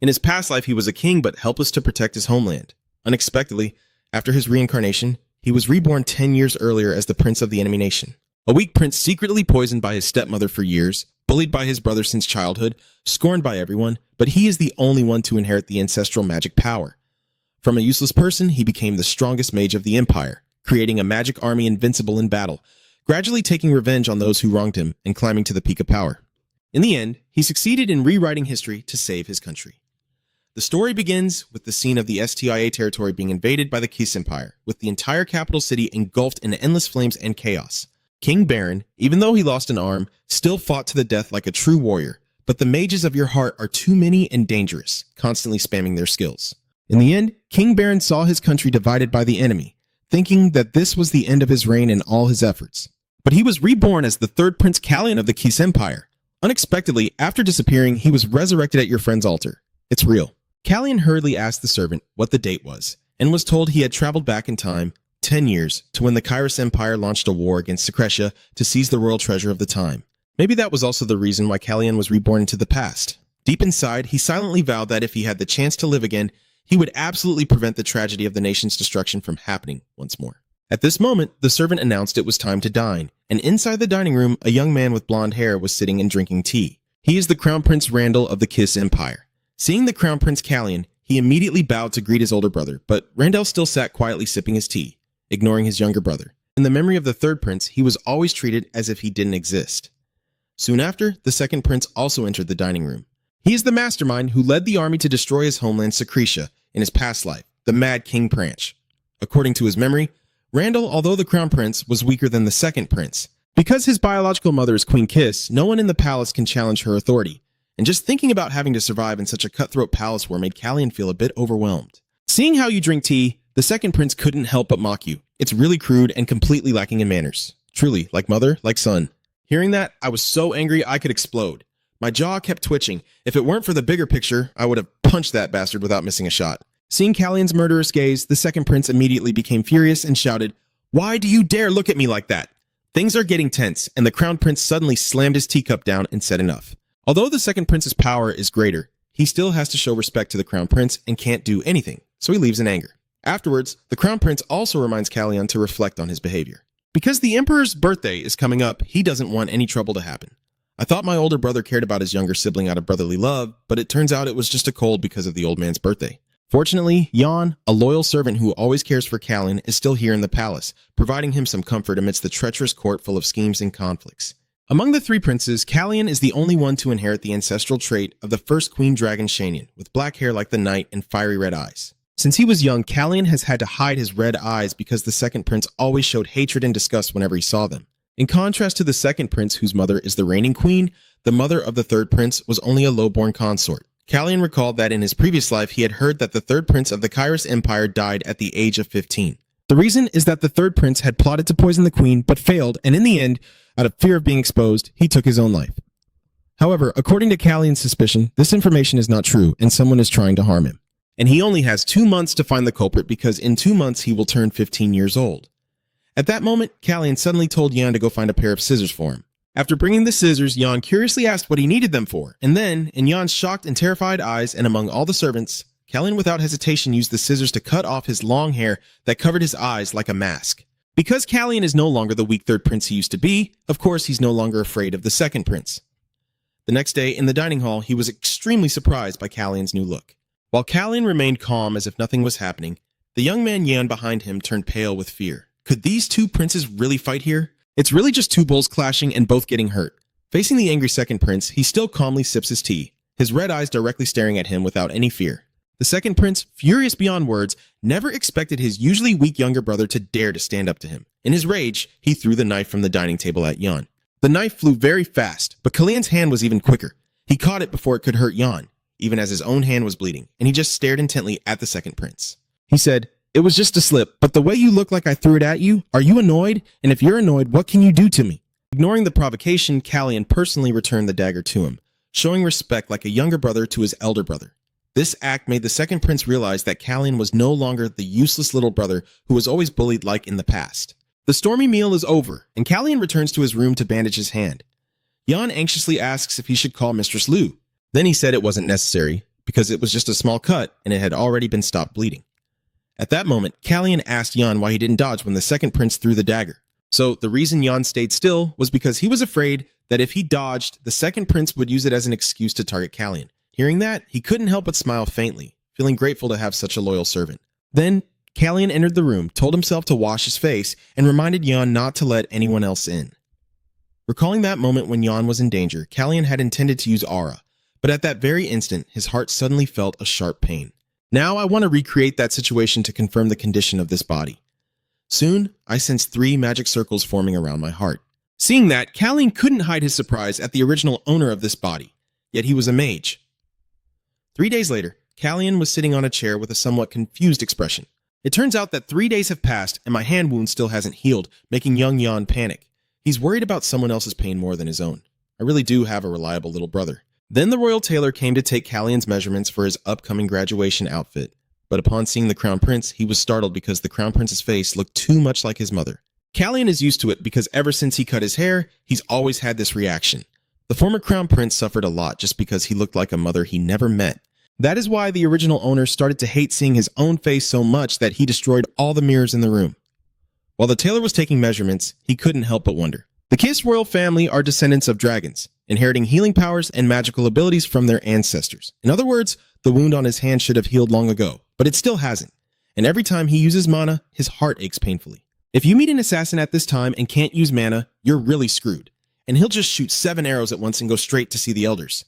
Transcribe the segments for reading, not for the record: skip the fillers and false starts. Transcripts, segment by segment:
In his past life, he was a king but helpless to protect his homeland. Unexpectedly, after his reincarnation, he was reborn 10 years earlier as the prince of the enemy nation. A weak prince secretly poisoned by his stepmother for years, bullied by his brother since childhood, scorned by everyone, but he is the only one to inherit the ancestral magic power. From a useless person, he became the strongest mage of the empire, creating a magic army invincible in battle, gradually taking revenge on those who wronged him and climbing to the peak of power. In the end, he succeeded in rewriting history to save his country. The story begins with the scene of the STIA territory being invaded by the Kiss Empire, with the entire capital city engulfed in endless flames and chaos. King Baron, even though he lost an arm, still fought to the death like a true warrior, but the mages of your heart are too many and dangerous, constantly spamming their skills. In the end, King Baron saw his country divided by the enemy, thinking that this was the end of his reign and all his efforts. But he was reborn as the third Prince Callion of the Kiss Empire. Unexpectedly, after disappearing, he was resurrected at your friend's altar. It's real. Callion hurriedly asked the servant what the date was, and was told he had traveled back in time 10 years to when the Kairos Empire launched a war against Secretia to seize the royal treasure of the time. Maybe that was also the reason why Callion was reborn into the past. Deep inside, he silently vowed that if he had the chance to live again, he would absolutely prevent the tragedy of the nation's destruction from happening once more. At this moment, the servant announced it was time to dine, and inside the dining room, a young man with blonde hair was sitting and drinking tea. He is the Crown Prince Randall of the Kiss Empire. Seeing the Crown Prince Callion, he immediately bowed to greet his older brother, but Randall still sat quietly sipping his tea, ignoring his younger brother. In the memory of the third prince, he was always treated as if he didn't exist. Soon after, the second prince also entered the dining room. He is the mastermind who led the army to destroy his homeland Secretia in his past life, the Mad King Branch. According to his memory, Randall, although the crown prince, was weaker than the second prince. Because his biological mother is Queen Kiss, no one in the palace can challenge her authority, and just thinking about having to survive in such a cutthroat palace war made Callion feel a bit overwhelmed. Seeing how you drink tea, the second prince couldn't help but mock you. It's really crude and completely lacking in manners. Truly, like mother, like son. Hearing that, I was so angry I could explode. My jaw kept twitching. If it weren't for the bigger picture, I would have punched that bastard without missing a shot. Seeing Callion's murderous gaze, the second prince immediately became furious and shouted, "Why do you dare look at me like that?" Things are getting tense, and the crown prince suddenly slammed his teacup down and said enough. Although the second prince's power is greater, he still has to show respect to the crown prince and can't do anything, so he leaves in anger. Afterwards, the crown prince also reminds Callion to reflect on his behavior. Because the emperor's birthday is coming up, he doesn't want any trouble to happen. I thought my older brother cared about his younger sibling out of brotherly love, but it turns out it was just a cold because of the old man's birthday. Fortunately, Jan, a loyal servant who always cares for Callion, is still here in the palace, providing him some comfort amidst the treacherous court full of schemes and conflicts. Among the three princes, Callion is the only one to inherit the ancestral trait of the first queen dragon Shanian, with black hair like the night and fiery red eyes. Since he was young, Callion has had to hide his red eyes because the second prince always showed hatred and disgust whenever he saw them. In contrast to the second prince, whose mother is the reigning queen, the mother of the third prince was only a lowborn consort. Callion recalled that in his previous life he had heard that the third prince of the Kairos Empire died at the age of 15. The reason is that the third prince had plotted to poison the queen but failed, and in the end, out of fear of being exposed, he took his own life. However, according to Callion's suspicion, this information is not true and someone is trying to harm him. And he only has 2 months to find the culprit because in 2 months he will turn 15 years old. At that moment, Callion suddenly told Jan to go find a pair of scissors for him. After bringing the scissors, Jan curiously asked what he needed them for, and then, in Jan's shocked and terrified eyes and among all the servants, Callion without hesitation used the scissors to cut off his long hair that covered his eyes like a mask. Because Callion is no longer the weak third prince he used to be, of course he's no longer afraid of the second prince. The next day, in the dining hall, he was extremely surprised by Callion's new look. While Callion remained calm as if nothing was happening, the young man Jan behind him turned pale with fear. Could these two princes really fight here? It's really just two bulls clashing and both getting hurt. Facing the angry second prince, he still calmly sips his tea, his red eyes directly staring at him without any fear. The second prince, furious beyond words, never expected his usually weak younger brother to dare to stand up to him. In his rage, he threw the knife from the dining table at Jan. The knife flew very fast, but Callion's hand was even quicker. He caught it before it could hurt Jan, even as his own hand was bleeding, and he just stared intently at the second prince. He said, "It was just a slip, but the way you look like I threw it at you, are you annoyed? And if you're annoyed, what can you do to me?" Ignoring the provocation, Callion personally returned the dagger to him, showing respect like a younger brother to his elder brother. This act made the second prince realize that Callion was no longer the useless little brother who was always bullied like in the past. The stormy meal is over, and Callion returns to his room to bandage his hand. Jan anxiously asks if he should call Mistress Lu. Then he said it wasn't necessary, because it was just a small cut and it had already been stopped bleeding. At that moment, Kallian asked Jan why he didn't dodge when the second prince threw the dagger. So the reason Jan stayed still was because he was afraid that if he dodged, the second prince would use it as an excuse to target Kallian. Hearing that, he couldn't help but smile faintly, feeling grateful to have such a loyal servant. Then, Kallian entered the room, told himself to wash his face, and reminded Jan not to let anyone else in. Recalling that moment when Jan was in danger, Kallian had intended to use aura, but at that very instant, his heart suddenly felt a sharp pain. Now I want to recreate that situation to confirm the condition of this body. Soon, I sensed 3 magic circles forming around my heart. Seeing that, Kallian couldn't hide his surprise at the original owner of this body, yet he was a mage. 3 days later, Kallian was sitting on a chair with a somewhat confused expression. It turns out that 3 days have passed and my hand wound still hasn't healed, making young Jan panic. He's worried about someone else's pain more than his own. I really do have a reliable little brother. Then the royal tailor came to take Kallian's measurements for his upcoming graduation outfit. But upon seeing the crown prince, he was startled because the crown prince's face looked too much like his mother. Kallian is used to it because ever since he cut his hair, he's always had this reaction. The former crown prince suffered a lot just because he looked like a mother he never met. That is why the original owner started to hate seeing his own face so much that he destroyed all the mirrors in the room. While the tailor was taking measurements, he couldn't help but wonder. The Kiss royal family are descendants of dragons, inheriting healing powers and magical abilities from their ancestors. In other words, the wound on his hand should have healed long ago, but it still hasn't. And every time he uses mana, his heart aches painfully. If you meet an assassin at this time and can't use mana, you're really screwed. And he'll just shoot 7 arrows at once and go straight to see the elders.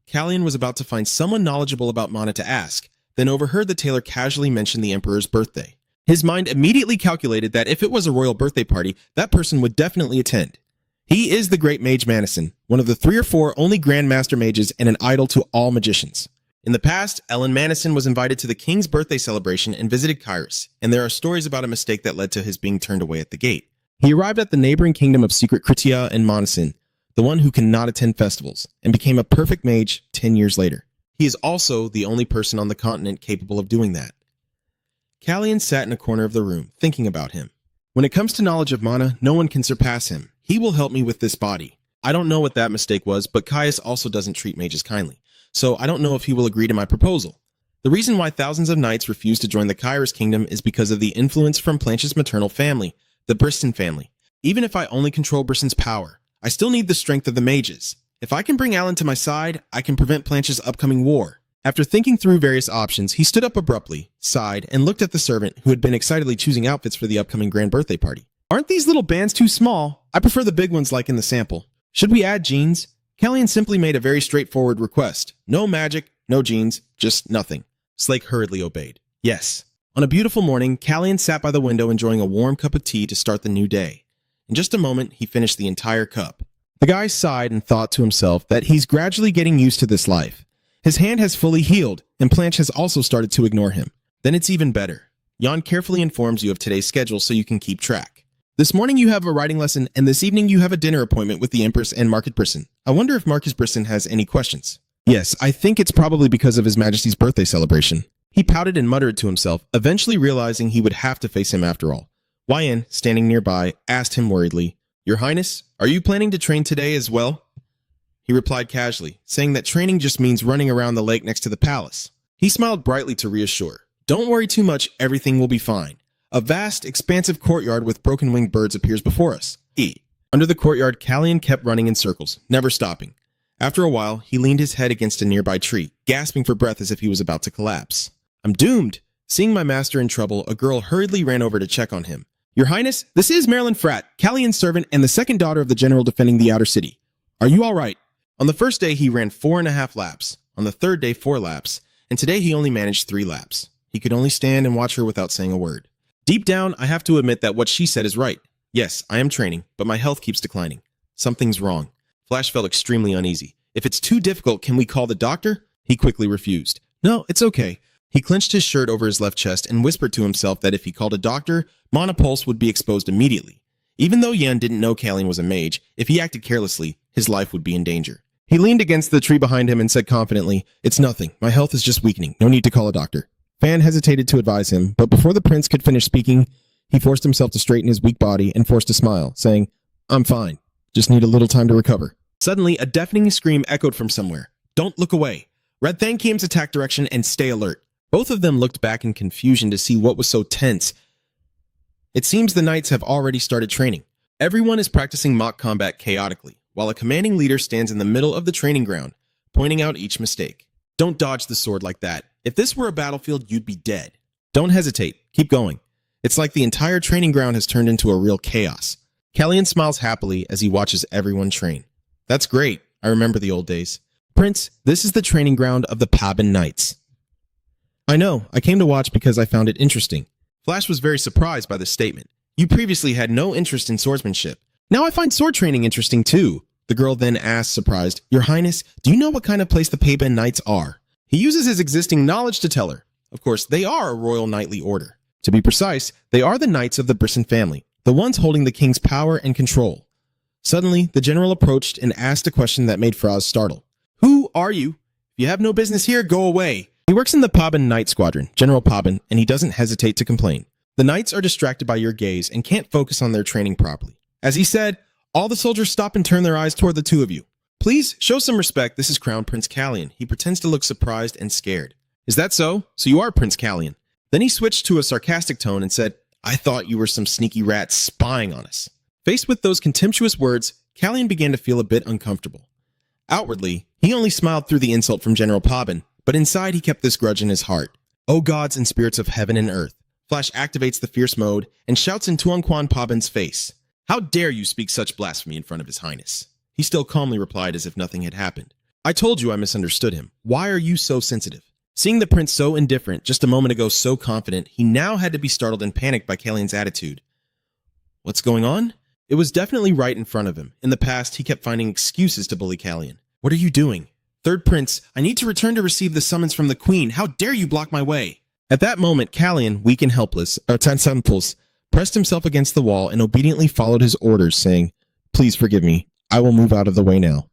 Kallian was about to find someone knowledgeable about mana to ask, then overheard the tailor casually mention the emperor's birthday. His mind immediately calculated that if it was a royal birthday party, that person would definitely attend. He is the great mage Manison, one of the 3 or 4 only grandmaster mages and an idol to all magicians. In the past, Ellen Manison was invited to the king's birthday celebration and visited Kyrus, and there are stories about a mistake that led to his being turned away at the gate. He arrived at the neighboring kingdom of Secret Kritia and Manison, the one who cannot attend festivals, and became a perfect mage 10 years later. He is also the only person on the continent capable of doing that. Kallian sat in a corner of the room, thinking about him. When it comes to knowledge of mana, no one can surpass him. He will help me with this body. I don't know what that mistake was, but Caius also doesn't treat mages kindly, so I don't know if he will agree to my proposal. The reason why thousands of knights refuse to join the Kyrus kingdom is because of the influence from Blanche's maternal family, the Briston family. Even if I only control Briston's power, I still need the strength of the mages. If I can bring Alan to my side, I can prevent Blanche's upcoming war. After thinking through various options, he stood up abruptly, sighed, and looked at the servant who had been excitedly choosing outfits for the upcoming grand birthday party. Aren't these little bands too small? I prefer the big ones like in the sample. Should we add jeans? Kallian simply made a very straightforward request. No magic, no jeans, just nothing. Slake hurriedly obeyed. Yes. On a beautiful morning, Kallian sat by the window enjoying a warm cup of tea to start the new day. In just a moment, he finished the entire cup. The guy sighed and thought to himself that he's gradually getting used to this life. His hand has fully healed, and Blanche has also started to ignore him. Then it's even better. Jan carefully informs you of today's schedule so you can keep track. This morning you have a writing lesson, and this evening you have a dinner appointment with the Empress and Marcus Brisson. I wonder if Marcus Brisson has any questions. Yes, I think it's probably because of His Majesty's birthday celebration. He pouted and muttered to himself, eventually realizing he would have to face him after all. Yan, standing nearby, asked him worriedly, "Your Highness, are you planning to train today as well?" He replied casually, saying that training just means running around the lake next to the palace. He smiled brightly to reassure. "Don't worry too much, everything will be fine." A vast, expansive courtyard with broken-winged birds appears before us. Under the courtyard, Kallian kept running in circles, never stopping. After a while, he leaned his head against a nearby tree, gasping for breath as if he was about to collapse. "I'm doomed!" Seeing my master in trouble, a girl hurriedly ran over to check on him. "Your Highness, this is Marilyn Fratt, Kallian's servant and the second daughter of the general defending the outer city. Are you all right?" On the first day, he ran 4.5 laps. On the third day, 4 laps. And today, he only managed 3 laps. He could only stand and watch her without saying a word. Deep down, I have to admit that what she said is right. Yes, I am training, but my health keeps declining. Something's wrong. Flash felt extremely uneasy. "If it's too difficult, can we call the doctor?" He quickly refused. "No, it's okay." He clenched his shirt over his left chest and whispered to himself that if he called a doctor, Mana Pulse would be exposed immediately. Even though Yen didn't know Kallian was a mage, if he acted carelessly, his life would be in danger. He leaned against the tree behind him and said confidently, "It's nothing. My health is just weakening. No need to call a doctor." Fan hesitated to advise him, but before the prince could finish speaking, he forced himself to straighten his weak body and forced a smile, saying, "I'm fine. Just need a little time to recover." Suddenly, a deafening scream echoed from somewhere. "Don't look away." Red Thang Kiem's attack direction and stay alert. Both of them looked back in confusion to see what was so tense. It seems the knights have already started training. Everyone is practicing mock combat chaotically, while a commanding leader stands in the middle of the training ground, pointing out each mistake. Don't dodge the sword like that. If this were a battlefield, you'd be dead. Don't hesitate. Keep going. It's like the entire training ground has turned into a real chaos. Kallian smiles happily as he watches everyone train. That's great. I remember the old days. Prince, this is the training ground of the Paban Knights. I know. I came to watch because I found it interesting. Flash was very surprised by this statement. You previously had no interest in swordsmanship. Now I find sword training interesting too. The girl then asked, surprised, Your Highness, do you know what kind of place the Paban Knights are? He uses his existing knowledge to tell her. Of course, they are a royal knightly order. To be precise, they are the knights of the Brisson family, the ones holding the king's power and control. Suddenly, the general approached and asked a question that made Fraz startle. Who are you? If you have no business here, go away. He works in the Paban Knight Squadron, General Paban, and he doesn't hesitate to complain. The knights are distracted by your gaze and can't focus on their training properly. As he said, all the soldiers stop and turn their eyes toward the two of you. Please, show some respect. This is Crown Prince Kallian. He pretends to look surprised and scared. Is that so? So you are Prince Kallian. Then he switched to a sarcastic tone and said, I thought you were some sneaky rat spying on us. Faced with those contemptuous words, Kallian began to feel a bit uncomfortable. Outwardly, he only smiled through the insult from General Paban, but inside he kept this grudge in his heart. O gods and spirits of heaven and earth. Flash activates the fierce mode and shouts in Tuan Quan Paban's face. How dare you speak such blasphemy in front of his highness? He still calmly replied as if nothing had happened. I told you I misunderstood him. Why are you so sensitive? Seeing the prince so indifferent, just a moment ago so confident, he now had to be startled and panicked by Kallian's attitude. What's going on? It was definitely right in front of him. In the past, he kept finding excuses to bully Kallian. What are you doing? Third Prince, I need to return to receive the summons from the Queen. How dare you block my way? At that moment, Kallian, weak and helpless, pressed himself against the wall and obediently followed his orders, saying, Please forgive me. I will move out of the way now.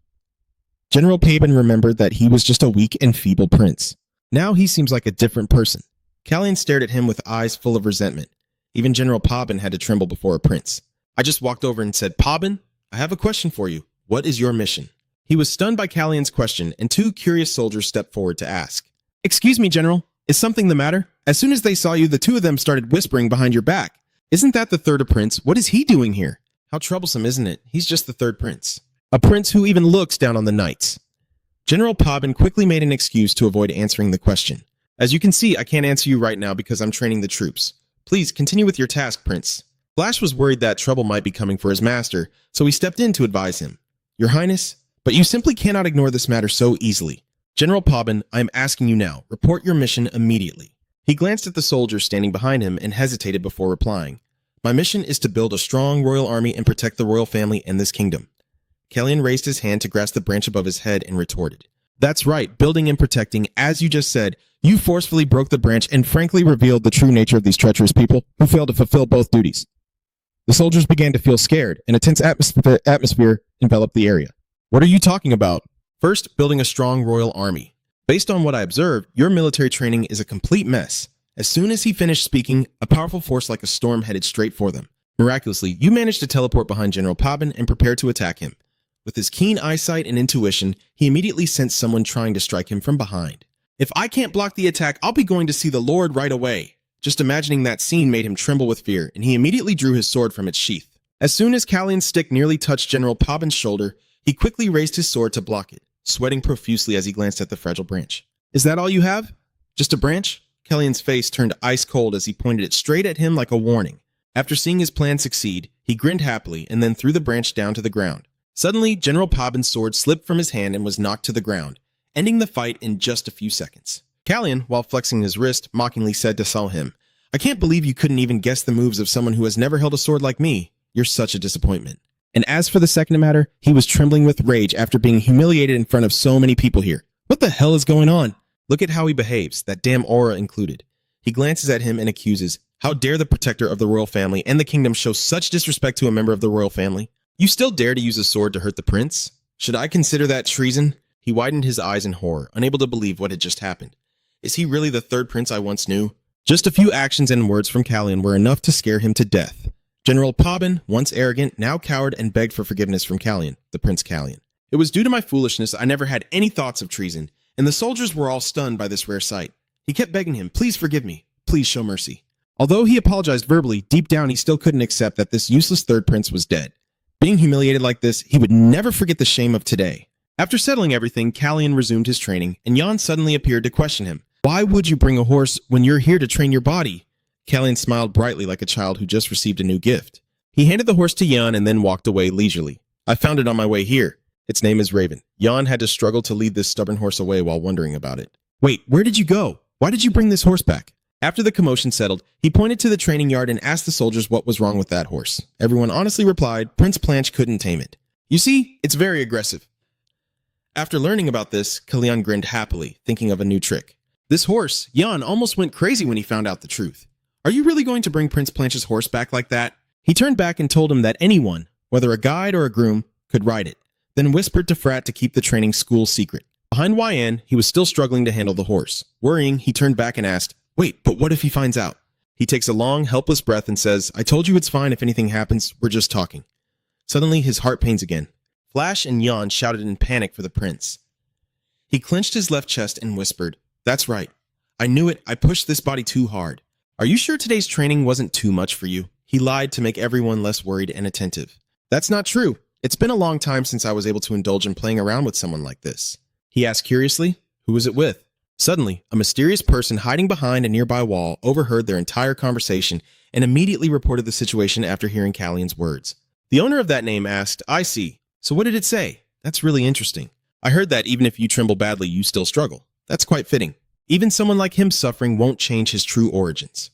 General Paban remembered that he was just a weak and feeble prince. Now he seems like a different person. Kallian stared at him with eyes full of resentment. Even General Paban had to tremble before a prince. I just walked over and said, Paban, I have a question for you. What is your mission? He was stunned by Kallian's question, and two curious soldiers stepped forward to ask. Excuse me, General. Is something the matter? As soon as they saw you, the two of them started whispering behind your back. Isn't that the third prince? What is he doing here? How troublesome, isn't it? He's just the third prince. A prince who even looks down on the knights. General Paban quickly made an excuse to avoid answering the question. As you can see, I can't answer you right now because I'm training the troops. Please continue with your task, Prince. Flash was worried that trouble might be coming for his master, so he stepped in to advise him. Your Highness, but you simply cannot ignore this matter so easily. General Paban, I am asking you now, report your mission immediately. He glanced at the soldiers standing behind him and hesitated before replying. My mission is to build a strong royal army and protect the royal family and this kingdom. Kallian raised his hand to grasp the branch above his head and retorted. That's right, building and protecting, as you just said. You forcefully broke the branch and frankly revealed the true nature of these treacherous people who failed to fulfill both duties. The soldiers began to feel scared, and a tense atmosphere enveloped the area. What are you talking about? First, building a strong royal army. Based on what I observed, your military training is a complete mess. As soon as he finished speaking, a powerful force like a storm headed straight for them. Miraculously, you managed to teleport behind General Paban and prepare to attack him. With his keen eyesight and intuition, he immediately sensed someone trying to strike him from behind. If I can't block the attack, I'll be going to see the Lord right away. Just imagining that scene made him tremble with fear, and he immediately drew his sword from its sheath. As soon as Kallian's stick nearly touched General Paban's shoulder, he quickly raised his sword to block it, sweating profusely as he glanced at the fragile branch. Is that all you have? Just a branch? Kallian's face turned ice cold as he pointed it straight at him like a warning. After seeing his plan succeed, he grinned happily and then threw the branch down to the ground. Suddenly, General Paban's sword slipped from his hand and was knocked to the ground, ending the fight in just a few seconds. Kallian, while flexing his wrist, mockingly said to Salhim, I can't believe you couldn't even guess the moves of someone who has never held a sword like me. You're such a disappointment. And as for the second matter, he was trembling with rage after being humiliated in front of so many people here. What the hell is going on? Look at how he behaves, that damn aura included. He glances at him and accuses, how dare the protector of the royal family and the kingdom show such disrespect to a member of the royal family? You still dare to use a sword to hurt the prince? Should I consider that treason? He widened his eyes in horror, unable to believe what had just happened. Is he really the third prince I once knew? Just a few actions and words from Kallian were enough to scare him to death. General Paban, once arrogant, now cowered and begged for forgiveness from Kallian, the Prince Kallian. It was due to my foolishness I never had any thoughts of treason, and the soldiers were all stunned by this rare sight. He kept begging him, "Please forgive me. Please show mercy." Although he apologized verbally, deep down he still couldn't accept that this useless third prince was dead. Being humiliated like this, he would never forget the shame of today. After settling everything, Kallian resumed his training, and Jan suddenly appeared to question him. "Why would you bring a horse when you're here to train your body?" Kallian smiled brightly like a child who just received a new gift. He handed the horse to Jan and then walked away leisurely. "I found it on my way here. Its name is Raven." Jan had to struggle to lead this stubborn horse away while wondering about it. "Wait, where did you go? Why did you bring this horse back?" After the commotion settled, he pointed to the training yard and asked the soldiers what was wrong with that horse. Everyone honestly replied, Prince Planche couldn't tame it. "You see, it's very aggressive." After learning about this, Kallian grinned happily, thinking of a new trick. This horse, Jan, almost went crazy when he found out the truth. "Are you really going to bring Prince Planche's horse back like that?" He turned back and told him that anyone, whether a guide or a groom, could ride it, then whispered to Frat to keep the training school secret. Behind YN, he was still struggling to handle the horse. Worrying, he turned back and asked, "Wait, but what if he finds out?" He takes a long, helpless breath and says, "I told you it's fine if anything happens, we're just talking." Suddenly, his heart pains again. Flash and Jan shouted in panic for the prince. He clenched his left chest and whispered, "That's right. I knew it. I pushed this body too hard. Are you sure today's training wasn't too much for you?" He lied to make everyone less worried and attentive. "That's not true. It's been a long time since I was able to indulge in playing around with someone like this." He asked curiously, "Who was it with?" Suddenly, a mysterious person hiding behind a nearby wall overheard their entire conversation and immediately reported the situation after hearing Kallian's words. The owner of that name asked, "I see. So what did it say?" "That's really interesting. I heard that even if you tremble badly, you still struggle. That's quite fitting. Even someone like him suffering won't change his true origins."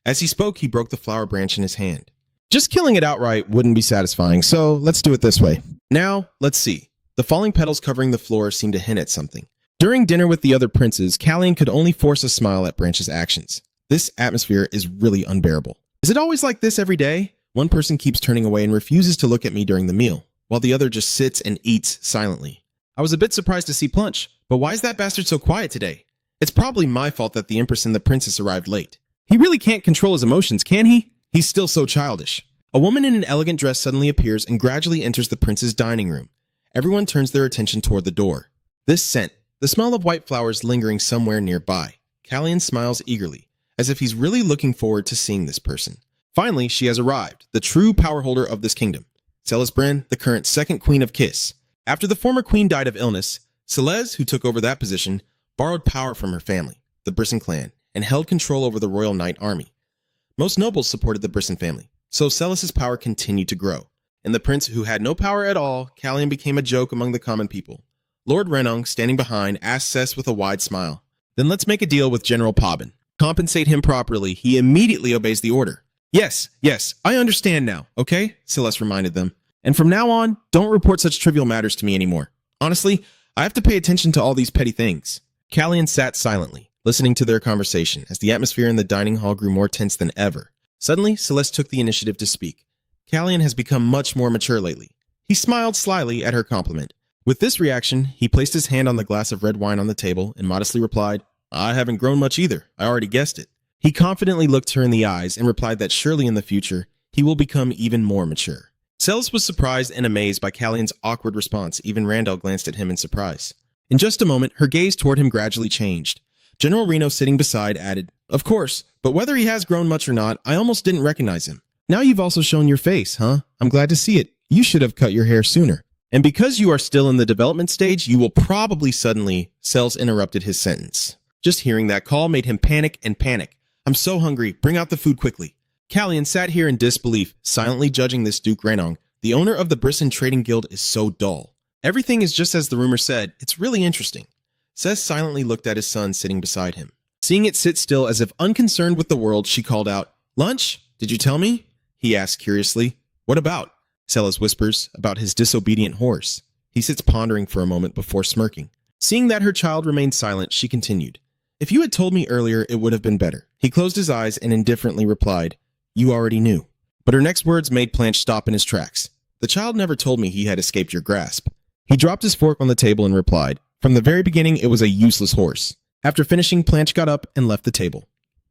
As he spoke, he broke the flower branch in his hand. "Just killing it outright wouldn't be satisfying, so let's do it this way. Now, let's see." The falling petals covering the floor seemed to hint at something. During dinner with the other princes, Kallian could only force a smile at Branch's actions. This atmosphere is really unbearable. "Is it always like this every day?" One person keeps turning away and refuses to look at me during the meal, while the other just sits and eats silently. "I was a bit surprised to see Planche, but why is that bastard so quiet today? It's probably my fault that the Empress and the Princess arrived late. He really can't control his emotions, can he? He's still so childish." A woman in an elegant dress suddenly appears and gradually enters the prince's dining room. Everyone turns their attention toward the door. This scent, the smell of white flowers lingering somewhere nearby. Kallian smiles eagerly, as if he's really looking forward to seeing this person. Finally, she has arrived, the true power holder of this kingdom. Celes Bryn, the current second queen of Kiss. After the former queen died of illness, Celes, who took over that position, borrowed power from her family, the Brisson clan, and held control over the Royal Knight Army. Most nobles supported the Brisson family, so Celes' power continued to grow. And the prince who had no power at all, Kallian became a joke among the common people. Lord Renong, standing behind, asked Cess with a wide smile, "Then let's make a deal with General Pobbin. Compensate him properly." He immediately obeys the order. Yes, I understand now, okay?" Celes reminded them. "And from now on, don't report such trivial matters to me anymore. Honestly, I have to pay attention to all these petty things." Kallian sat silently, listening to their conversation as the atmosphere in the dining hall grew more tense than ever. Suddenly, Celeste took the initiative to speak. Kallian has become much more mature lately. He smiled slyly at her compliment. With this reaction, he placed his hand on the glass of red wine on the table and modestly replied, "I haven't grown much either. I already guessed it." He confidently looked her in the eyes and replied that surely in the future, he will become even more mature. Celes was surprised and amazed by Kallian's awkward response. Even Randall glanced at him in surprise. In just a moment, her gaze toward him gradually changed. General Reno, sitting beside, added, "Of course, but whether he has grown much or not, I almost didn't recognize him. Now you've also shown your face, huh? I'm glad to see it. You should have cut your hair sooner. And because you are still in the development stage, you will probably suddenly..." Celes interrupted his sentence. Just hearing that call made him panic. "I'm so hungry. Bring out the food quickly." Kallian sat here in disbelief, silently judging this Duke Renong. The owner of the Brisson Trading Guild is so dull. Everything is just as the rumor said. It's really interesting. Cess silently looked at his son sitting beside him. Seeing it sit still as if unconcerned with the world, she called out, "Lunch? Did you tell me?" He asks curiously. "What about?" Celes whispers, "About his disobedient horse." He sits pondering for a moment before smirking. Seeing that her child remained silent, she continued, "If you had told me earlier, it would have been better." He closed his eyes and indifferently replied, "You already knew." But her next words made Planche stop in his tracks. "The child never told me he had escaped your grasp." He dropped his fork on the table and replied, "From the very beginning, it was a useless horse." After finishing, Planche got up and left the table.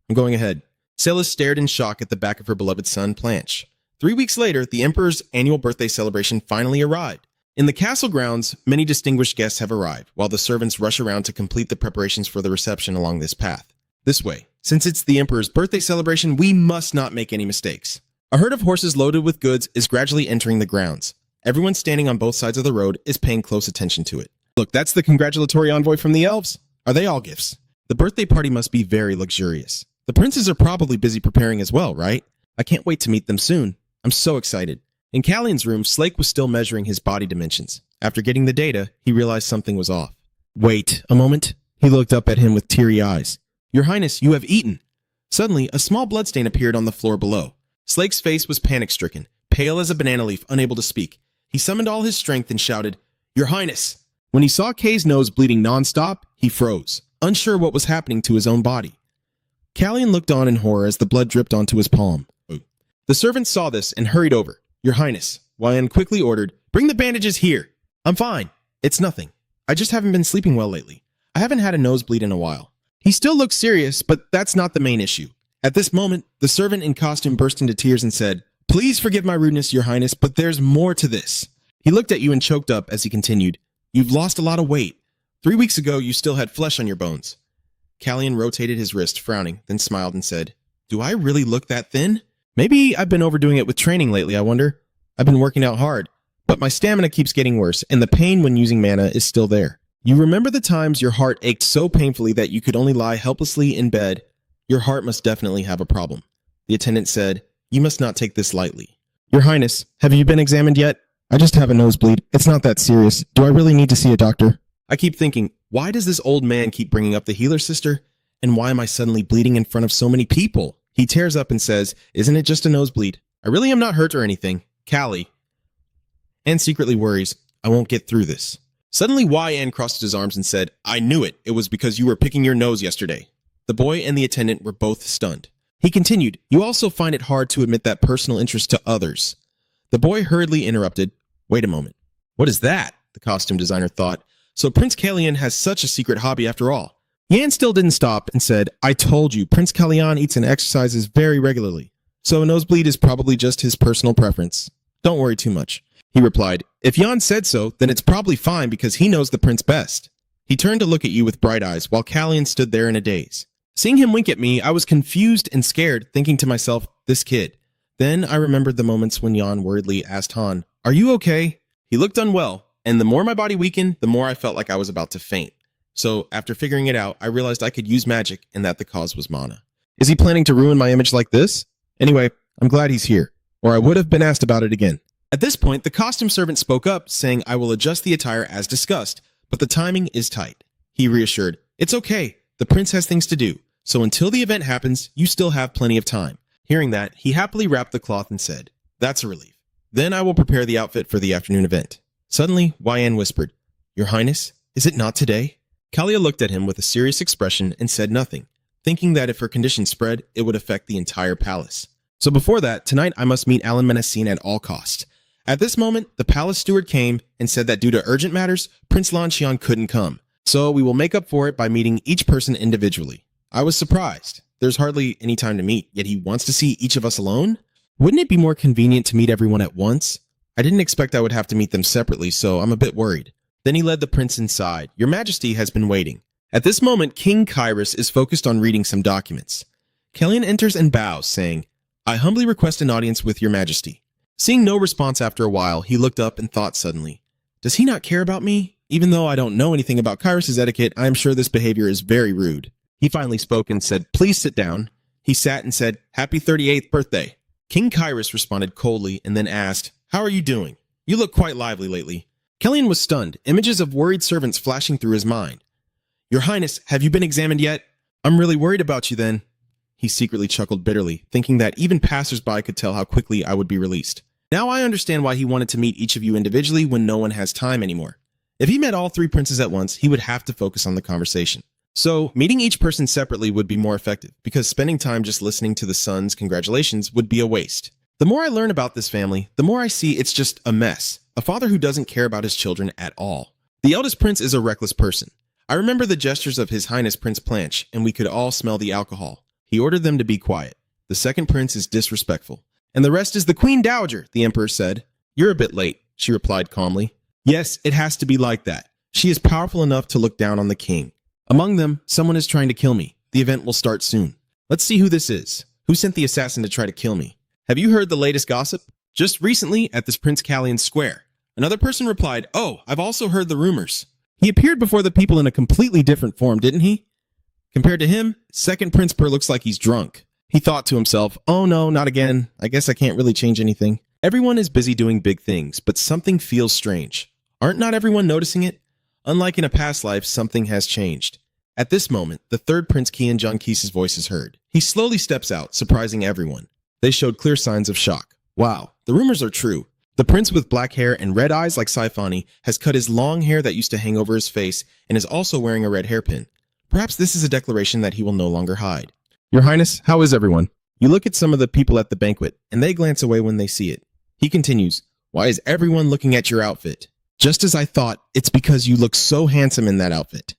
"I'm going ahead." Celes stared in shock at the back of her beloved son, Planche. 3 weeks later, the Emperor's annual birthday celebration finally arrived. In the castle grounds, many distinguished guests have arrived, while the servants rush around to complete the preparations for the reception along this path. This way, since it's the Emperor's birthday celebration, we must not make any mistakes. A herd of horses loaded with goods is gradually entering the grounds. Everyone standing on both sides of the road is paying close attention to it. Look, that's the congratulatory envoy from the elves. Are they all gifts? The birthday party must be very luxurious. The princes are probably busy preparing as well, right? I can't wait to meet them soon. I'm so excited. In Callion's room, Slake was still measuring his body dimensions. After getting the data, he realized something was off. Wait a moment. He looked up at him with teary eyes. Your Highness, you have eaten. Suddenly, a small bloodstain appeared on the floor below. Slake's face was panic-stricken, pale as a banana leaf, unable to speak. He summoned all his strength and shouted, Your Highness! When he saw Kay's nose bleeding non-stop, he froze, unsure what was happening to his own body. Callion looked on in horror as the blood dripped onto his palm. The servant saw this and hurried over. Your Highness, Wyan quickly ordered, Bring the bandages here. I'm fine. It's nothing. I just haven't been sleeping well lately. I haven't had a nosebleed in a while. He still looked serious, but that's not the main issue. At this moment, the servant in costume burst into tears and said, Please forgive my rudeness, Your Highness, but there's more to this. He looked at you and choked up as he continued, You've lost a lot of weight. 3 weeks ago, you still had flesh on your bones. Callion rotated his wrist, frowning, then smiled and said, Do I really look that thin? Maybe I've been overdoing it with training lately, I wonder. I've been working out hard, but my stamina keeps getting worse, and the pain when using mana is still there. You remember the times your heart ached so painfully that you could only lie helplessly in bed? Your heart must definitely have a problem. The attendant said, You must not take this lightly. Your Highness, have you been examined yet? I just have a nosebleed. It's not that serious. Do I really need to see a doctor? I keep thinking, why does this old man keep bringing up the healer sister? And why am I suddenly bleeding in front of so many people? He tears up and says, Isn't it just a nosebleed? I really am not hurt or anything. Callie. And secretly worries, I won't get through this. Suddenly, YN crossed his arms and said, I knew it. It was because you were picking your nose yesterday. The boy and the attendant were both stunned. He continued, You also find it hard to admit that personal interest to others. The boy hurriedly interrupted, Wait a moment. What is that? The costume designer thought. So Prince Callion has such a secret hobby after all. Yan still didn't stop and said, I told you, Prince Callion eats and exercises very regularly. So a nosebleed is probably just his personal preference. Don't worry too much. He replied, If Yan said so, then it's probably fine because he knows the prince best. He turned to look at you with bright eyes while Callion stood there in a daze. Seeing him wink at me, I was confused and scared, thinking to myself, this kid. Then I remembered the moments when Yan worriedly asked Han, Are you okay? He looked unwell, and the more my body weakened, the more I felt like I was about to faint. So after figuring it out, I realized I could use magic and that the cause was mana. Is he planning to ruin my image like this? Anyway, I'm glad he's here, or I would have been asked about it again. At this point, the costume servant spoke up, saying I will adjust the attire as discussed, but the timing is tight. He reassured, It's okay, the prince has things to do, so until the event happens, you still have plenty of time. Hearing that, he happily wrapped the cloth and said, That's a relief. Then I will prepare the outfit for the afternoon event. Suddenly, YN whispered, Your Highness, is it not today? Kalia looked at him with a serious expression and said nothing, thinking that if her condition spread, it would affect the entire palace. So before that, tonight I must meet Alan Menacine at all costs. At this moment, the palace steward came and said that due to urgent matters, Prince Lanxian couldn't come. So we will make up for it by meeting each person individually. I was surprised. There's hardly any time to meet, yet he wants to see each of us alone? Wouldn't it be more convenient to meet everyone at once? I didn't expect I would have to meet them separately, so I'm a bit worried. Then he led the prince inside. Your Majesty has been waiting. At this moment, King Kyrus is focused on reading some documents. Kellyan enters and bows, saying, I humbly request an audience with Your Majesty. Seeing no response after a while, he looked up and thought suddenly, Does he not care about me? Even though I don't know anything about Kyrus' etiquette, I am sure this behavior is very rude. He finally spoke and said, Please sit down. He sat and said, Happy 38th birthday. King Kyrus responded coldly and then asked, How are you doing? You look quite lively lately. Kellyan was stunned, images of worried servants flashing through his mind. Your Highness, have you been examined yet? I'm really worried about you then. He secretly chuckled bitterly, thinking that even passersby could tell how quickly I would be released. Now I understand why he wanted to meet each of you individually when no one has time anymore. If he met all three princes at once, he would have to focus on the conversation. So, meeting each person separately would be more effective, because spending time just listening to the son's congratulations would be a waste. The more I learn about this family, the more I see it's just a mess. A father who doesn't care about his children at all. The eldest prince is a reckless person. I remember the gestures of His Highness Prince Planche, and we could all smell the alcohol. He ordered them to be quiet. The second prince is disrespectful. And the rest is the Queen Dowager, the Emperor said. You're a bit late, she replied calmly. Yes, it has to be like that. She is powerful enough to look down on the king. Among them, someone is trying to kill me. The event will start soon. Let's see who this is. Who sent the assassin to try to kill me? Have you heard the latest gossip? Just recently at this Prince Callian's square. Another person replied, "Oh, I've also heard the rumors." He appeared before the people in a completely different form, didn't he? Compared to him, second Prince Per looks like he's drunk. He thought to himself, "Oh no, not again. I guess I can't really change anything." Everyone is busy doing big things, but something feels strange. Aren't not everyone noticing it? Unlike in a past life, something has changed. At this moment, the third Prince Kian Junki's voice is heard. He slowly steps out, surprising everyone. They showed clear signs of shock. Wow, the rumors are true. The prince with black hair and red eyes like Saifani has cut his long hair that used to hang over his face and is also wearing a red hairpin. Perhaps this is a declaration that he will no longer hide. Your Highness, how is everyone? You look at some of the people at the banquet, and they glance away when they see it. He continues, "Why is everyone looking at your outfit?" Just as I thought, it's because you look so handsome in that outfit.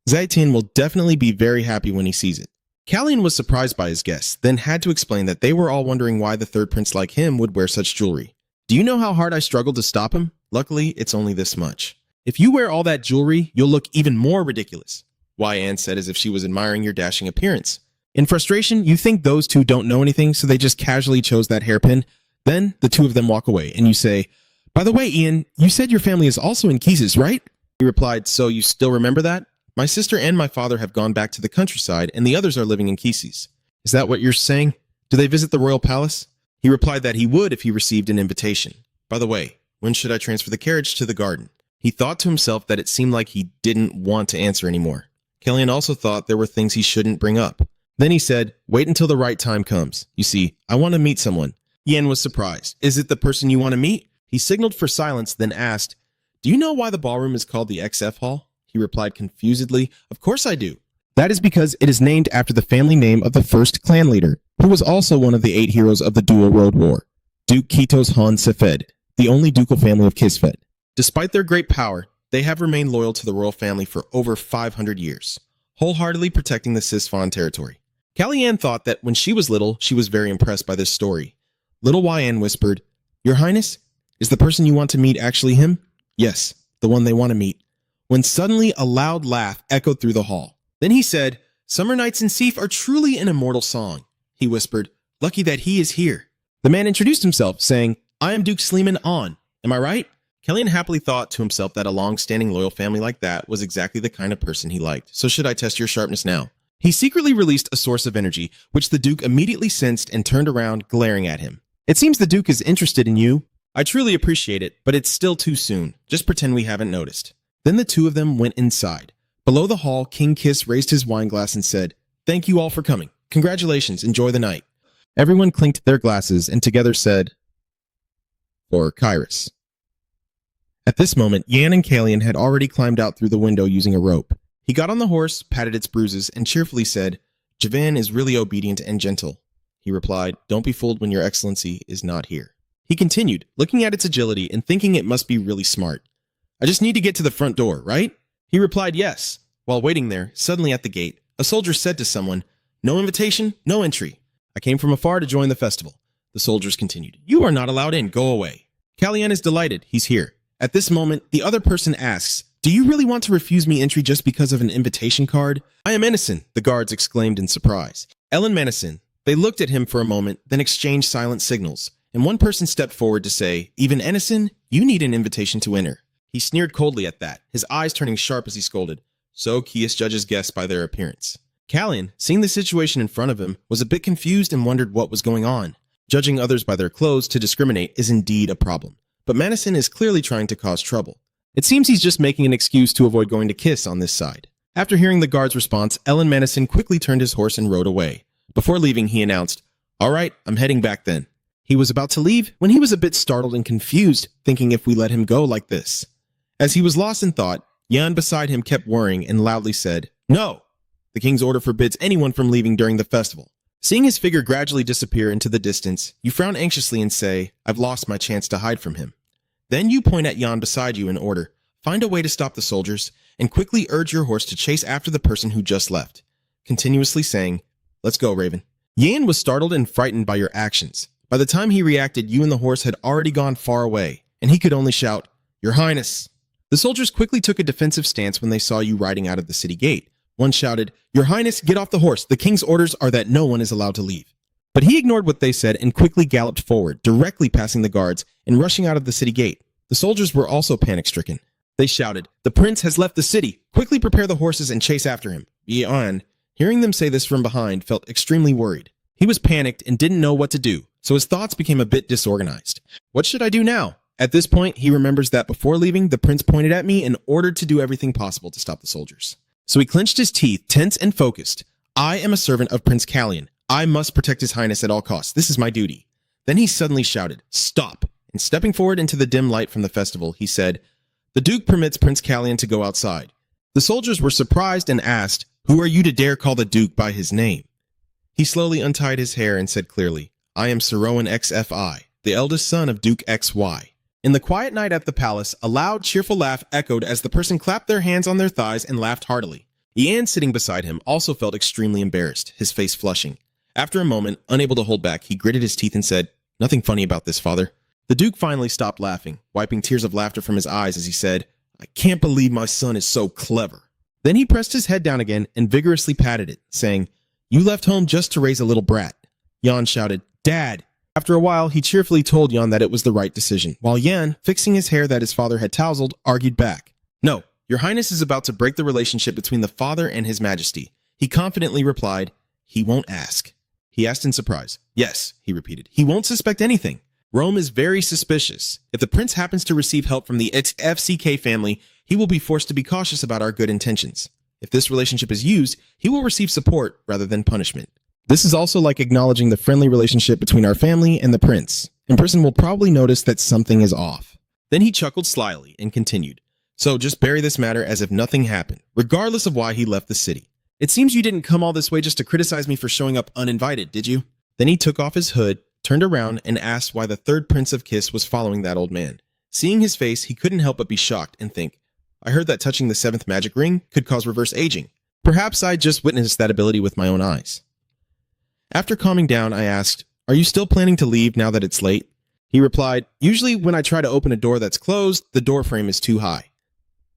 Zaitin will definitely be very happy when he sees it. Callian was surprised by his guests, then had to explain that they were all wondering why the third prince like him would wear such jewelry. Do you know how hard I struggled to stop him? Luckily, it's only this much. If you wear all that jewelry, you'll look even more ridiculous, Anne said as if she was admiring your dashing appearance. In frustration, you think those two don't know anything, so they just casually chose that hairpin. Then, the two of them walk away, and you say, "By the way, Ian, you said your family is also in Kisses, right?" He replied, "So you still remember that? My sister and my father have gone back to the countryside, and the others are living in Kisses. Is that what you're saying? Do they visit the royal palace?" He replied that he would if he received an invitation. By the way, when should I transfer the carriage to the garden? He thought to himself that it seemed like he didn't want to answer anymore. Kellyan also thought there were things he shouldn't bring up. Then he said, "Wait until the right time comes. You see, I want to meet someone." Yen was surprised. "Is it the person you want to meet?" He signaled for silence, then asked, "Do you know why the ballroom is called the XF Hall?" He replied confusedly, "Of course I do. That is because it is named after the family name of the first clan leader, who was also one of the 8 heroes of the Dual World War, Duke Kitos Han Sefed, the only ducal family of Kisfed. Despite their great power, they have remained loyal to the royal family for over 500 years, wholeheartedly protecting the Sisfon territory." Kellyanne thought that when she was little, she was very impressed by this story. Little YN whispered, "Your Highness, is the person you want to meet actually him?" "Yes, the one they want to meet." When suddenly a loud laugh echoed through the hall. Then he said, "Summer nights in Sif are truly an immortal song." He whispered, "Lucky that he is here." The man introduced himself, saying, "I am Duke Sleeman On. Am I right?" Kellyan happily thought to himself that a long-standing loyal family like that was exactly the kind of person he liked. "So should I test your sharpness now?" He secretly released a source of energy, which the Duke immediately sensed and turned around, glaring at him. "It seems the Duke is interested in you. I truly appreciate it, but it's still too soon. Just pretend we haven't noticed." Then the two of them went inside. Below the hall, King Kiss raised his wine glass and said, "Thank you all for coming. Congratulations, enjoy the night." Everyone clinked their glasses and together said, "For Kairos." At this moment, Yan and Kalian had already climbed out through the window using a rope. He got on the horse, patted its bruises, and cheerfully said, "Javan is really obedient and gentle." He replied, "Don't be fooled when your excellency is not here." He continued, looking at its agility and thinking it must be really smart. "I just need to get to the front door, right?" He replied, "Yes." While waiting there, suddenly at the gate, a soldier said to someone, "No invitation, no entry. I came from afar to join the festival." The soldiers continued, "You are not allowed in, go away." Kalian is delighted, he's here. At this moment, the other person asks, "Do you really want to refuse me entry just because of an invitation card?" "I am Enison," the guards exclaimed in surprise. Ellen Menison. They looked at him for a moment, then exchanged silent signals, and one person stepped forward to say, "Even Enison, you need an invitation to enter." He sneered coldly at that, his eyes turning sharp as he scolded, "So Kias judges guests by their appearance." Kalian, seeing the situation in front of him, was a bit confused and wondered what was going on. Judging others by their clothes to discriminate is indeed a problem, but Madison is clearly trying to cause trouble. It seems he's just making an excuse to avoid going to Kiss on this side. After hearing the guard's response, Ellen Madison quickly turned his horse and rode away. Before leaving, he announced, "All right, I'm heading back then." He was about to leave when he was a bit startled and confused, thinking if we let him go like this. As he was lost in thought, Yan beside him kept worrying and loudly said, "No! The king's order forbids anyone from leaving during the festival." Seeing his figure gradually disappear into the distance, you frown anxiously and say, "I've lost my chance to hide from him." Then you point at Yan beside you and order, "Find a way to stop the soldiers, and quickly urge your horse to chase after the person who just left," continuously saying, "Let's go, Raven." Yan was startled and frightened by your actions. By the time he reacted, you and the horse had already gone far away, and he could only shout, Your Highness. The soldiers quickly took a defensive stance when they saw you riding out of the city gate. One shouted, Your Highness, get off the horse. The king's orders are that no one is allowed to leave. But he ignored what they said and quickly galloped forward, directly passing the guards and rushing out of the city gate. The soldiers were also panic-stricken. They shouted, The prince has left the city. Quickly prepare the horses and chase after him. Yan, hearing them say this from behind, felt extremely worried. He was panicked and didn't know what to do, so his thoughts became a bit disorganized. What should I do now? At this point, he remembers that before leaving, the prince pointed at me and ordered to do everything possible to stop the soldiers. So he clenched his teeth, tense and focused. I am a servant of Prince Callion. I must protect his highness at all costs. This is my duty. Then he suddenly shouted, Stop! And stepping forward into the dim light from the festival, he said, The Duke permits Prince Callion to go outside. The soldiers were surprised and asked, Who are you to dare call the Duke by his name? He slowly untied his hair and said clearly, I am Sir Rowan XFI, the eldest son of Duke XY. In the quiet night at the palace, a loud, cheerful laugh echoed as the person clapped their hands on their thighs and laughed heartily. Yan, sitting beside him, also felt extremely embarrassed, his face flushing. After a moment, unable to hold back, he gritted his teeth and said, Nothing funny about this, father. The Duke finally stopped laughing, wiping tears of laughter from his eyes as he said, I can't believe my son is so clever. Then he pressed his head down again and vigorously patted it, saying, You left home just to raise a little brat. Yan shouted, Dad! After a while, he cheerfully told Yan that it was the right decision, while Yan, fixing his hair that his father had tousled, argued back. No, your highness is about to break the relationship between the father and his majesty. He confidently replied, He won't ask. He asked in surprise. Yes, he repeated. He won't suspect anything. Rome is very suspicious. If the prince happens to receive help from the FCK family, he will be forced to be cautious about our good intentions. If this relationship is used, he will receive support rather than punishment. This is also like acknowledging the friendly relationship between our family and the prince. A person will probably notice that something is off. Then he chuckled slyly and continued. So just bury this matter as if nothing happened, regardless of why he left the city. It seems you didn't come all this way just to criticize me for showing up uninvited, did you? Then he took off his hood, turned around, and asked why the third Prince of Kiss was following that old man. Seeing his face, he couldn't help but be shocked and think, I heard that touching the seventh magic ring could cause reverse aging. Perhaps I just witnessed that ability with my own eyes. After calming down, I asked, Are you still planning to leave now that it's late? He replied, Usually when I try to open a door that's closed, the door frame is too high.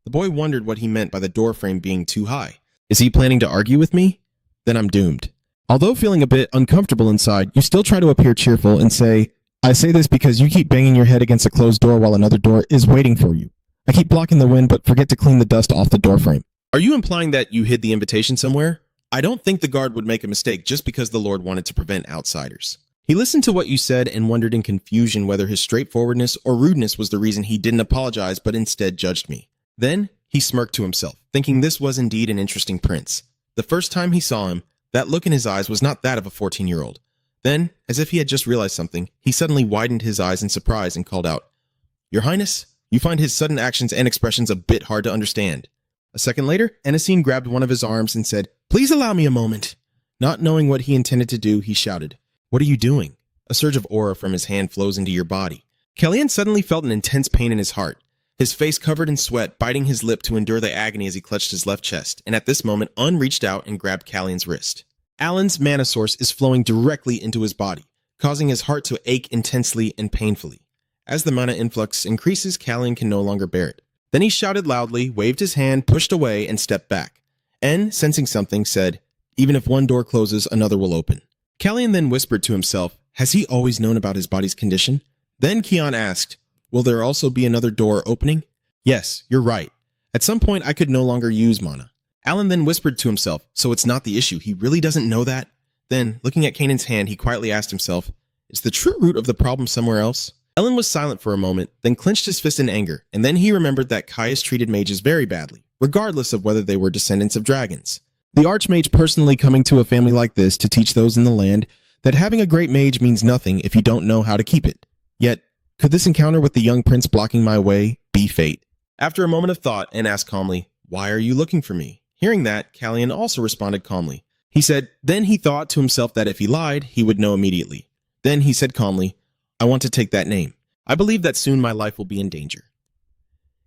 The boy wondered what he meant by the door frame being too high. Is he planning to argue with me? Then I'm doomed. Although feeling a bit uncomfortable inside, you still try to appear cheerful and say, I say this because you keep banging your head against a closed door while another door is waiting for you. I keep blocking the wind but forget to clean the dust off the door frame. Are you implying that you hid the invitation somewhere? I don't think the guard would make a mistake just because the Lord wanted to prevent outsiders. He listened to what you said and wondered in confusion whether his straightforwardness or rudeness was the reason he didn't apologize but instead judged me. Then he smirked to himself, thinking this was indeed an interesting prince. The first time he saw him, that look in his eyes was not that of a 14-year-old. Then, as if he had just realized something, he suddenly widened his eyes in surprise and called out, Your Highness, you find his sudden actions and expressions a bit hard to understand. A second later, Enesine grabbed one of his arms and said, Please allow me a moment. Not knowing what he intended to do, he shouted, What are you doing? A surge of aura from his hand flows into your body. Kellyan suddenly felt an intense pain in his heart. His face covered in sweat, biting his lip to endure the agony as he clutched his left chest, and at this moment, Un reached out and grabbed Callion's wrist. Alan's mana source is flowing directly into his body, causing his heart to ache intensely and painfully. As the mana influx increases, Callion can no longer bear it. Then he shouted loudly, waved his hand, pushed away, and stepped back. En, sensing something, said, Even if one door closes, another will open. Callion then whispered to himself, Has he always known about his body's condition? Then Kion asked, Will there also be another door opening? Yes, you're right. At some point, I could no longer use mana. Alan then whispered to himself, so it's not the issue. He really doesn't know that? Then, looking at Kanan's hand, he quietly asked himself, Is the true root of the problem somewhere else? Ellen was silent for a moment, then clenched his fist in anger, and then he remembered that Caius treated mages very badly, regardless of whether they were descendants of dragons. The Archmage personally coming to a family like this to teach those in the land that having a great mage means nothing if you don't know how to keep it. Yet, could this encounter with the young prince blocking my way be fate? After a moment of thought, Anne asked calmly, Why are you looking for me? Hearing that, Callion also responded calmly. He said, then he thought to himself that if he lied, he would know immediately. Then he said calmly, I want to take that name. I believe that soon my life will be in danger.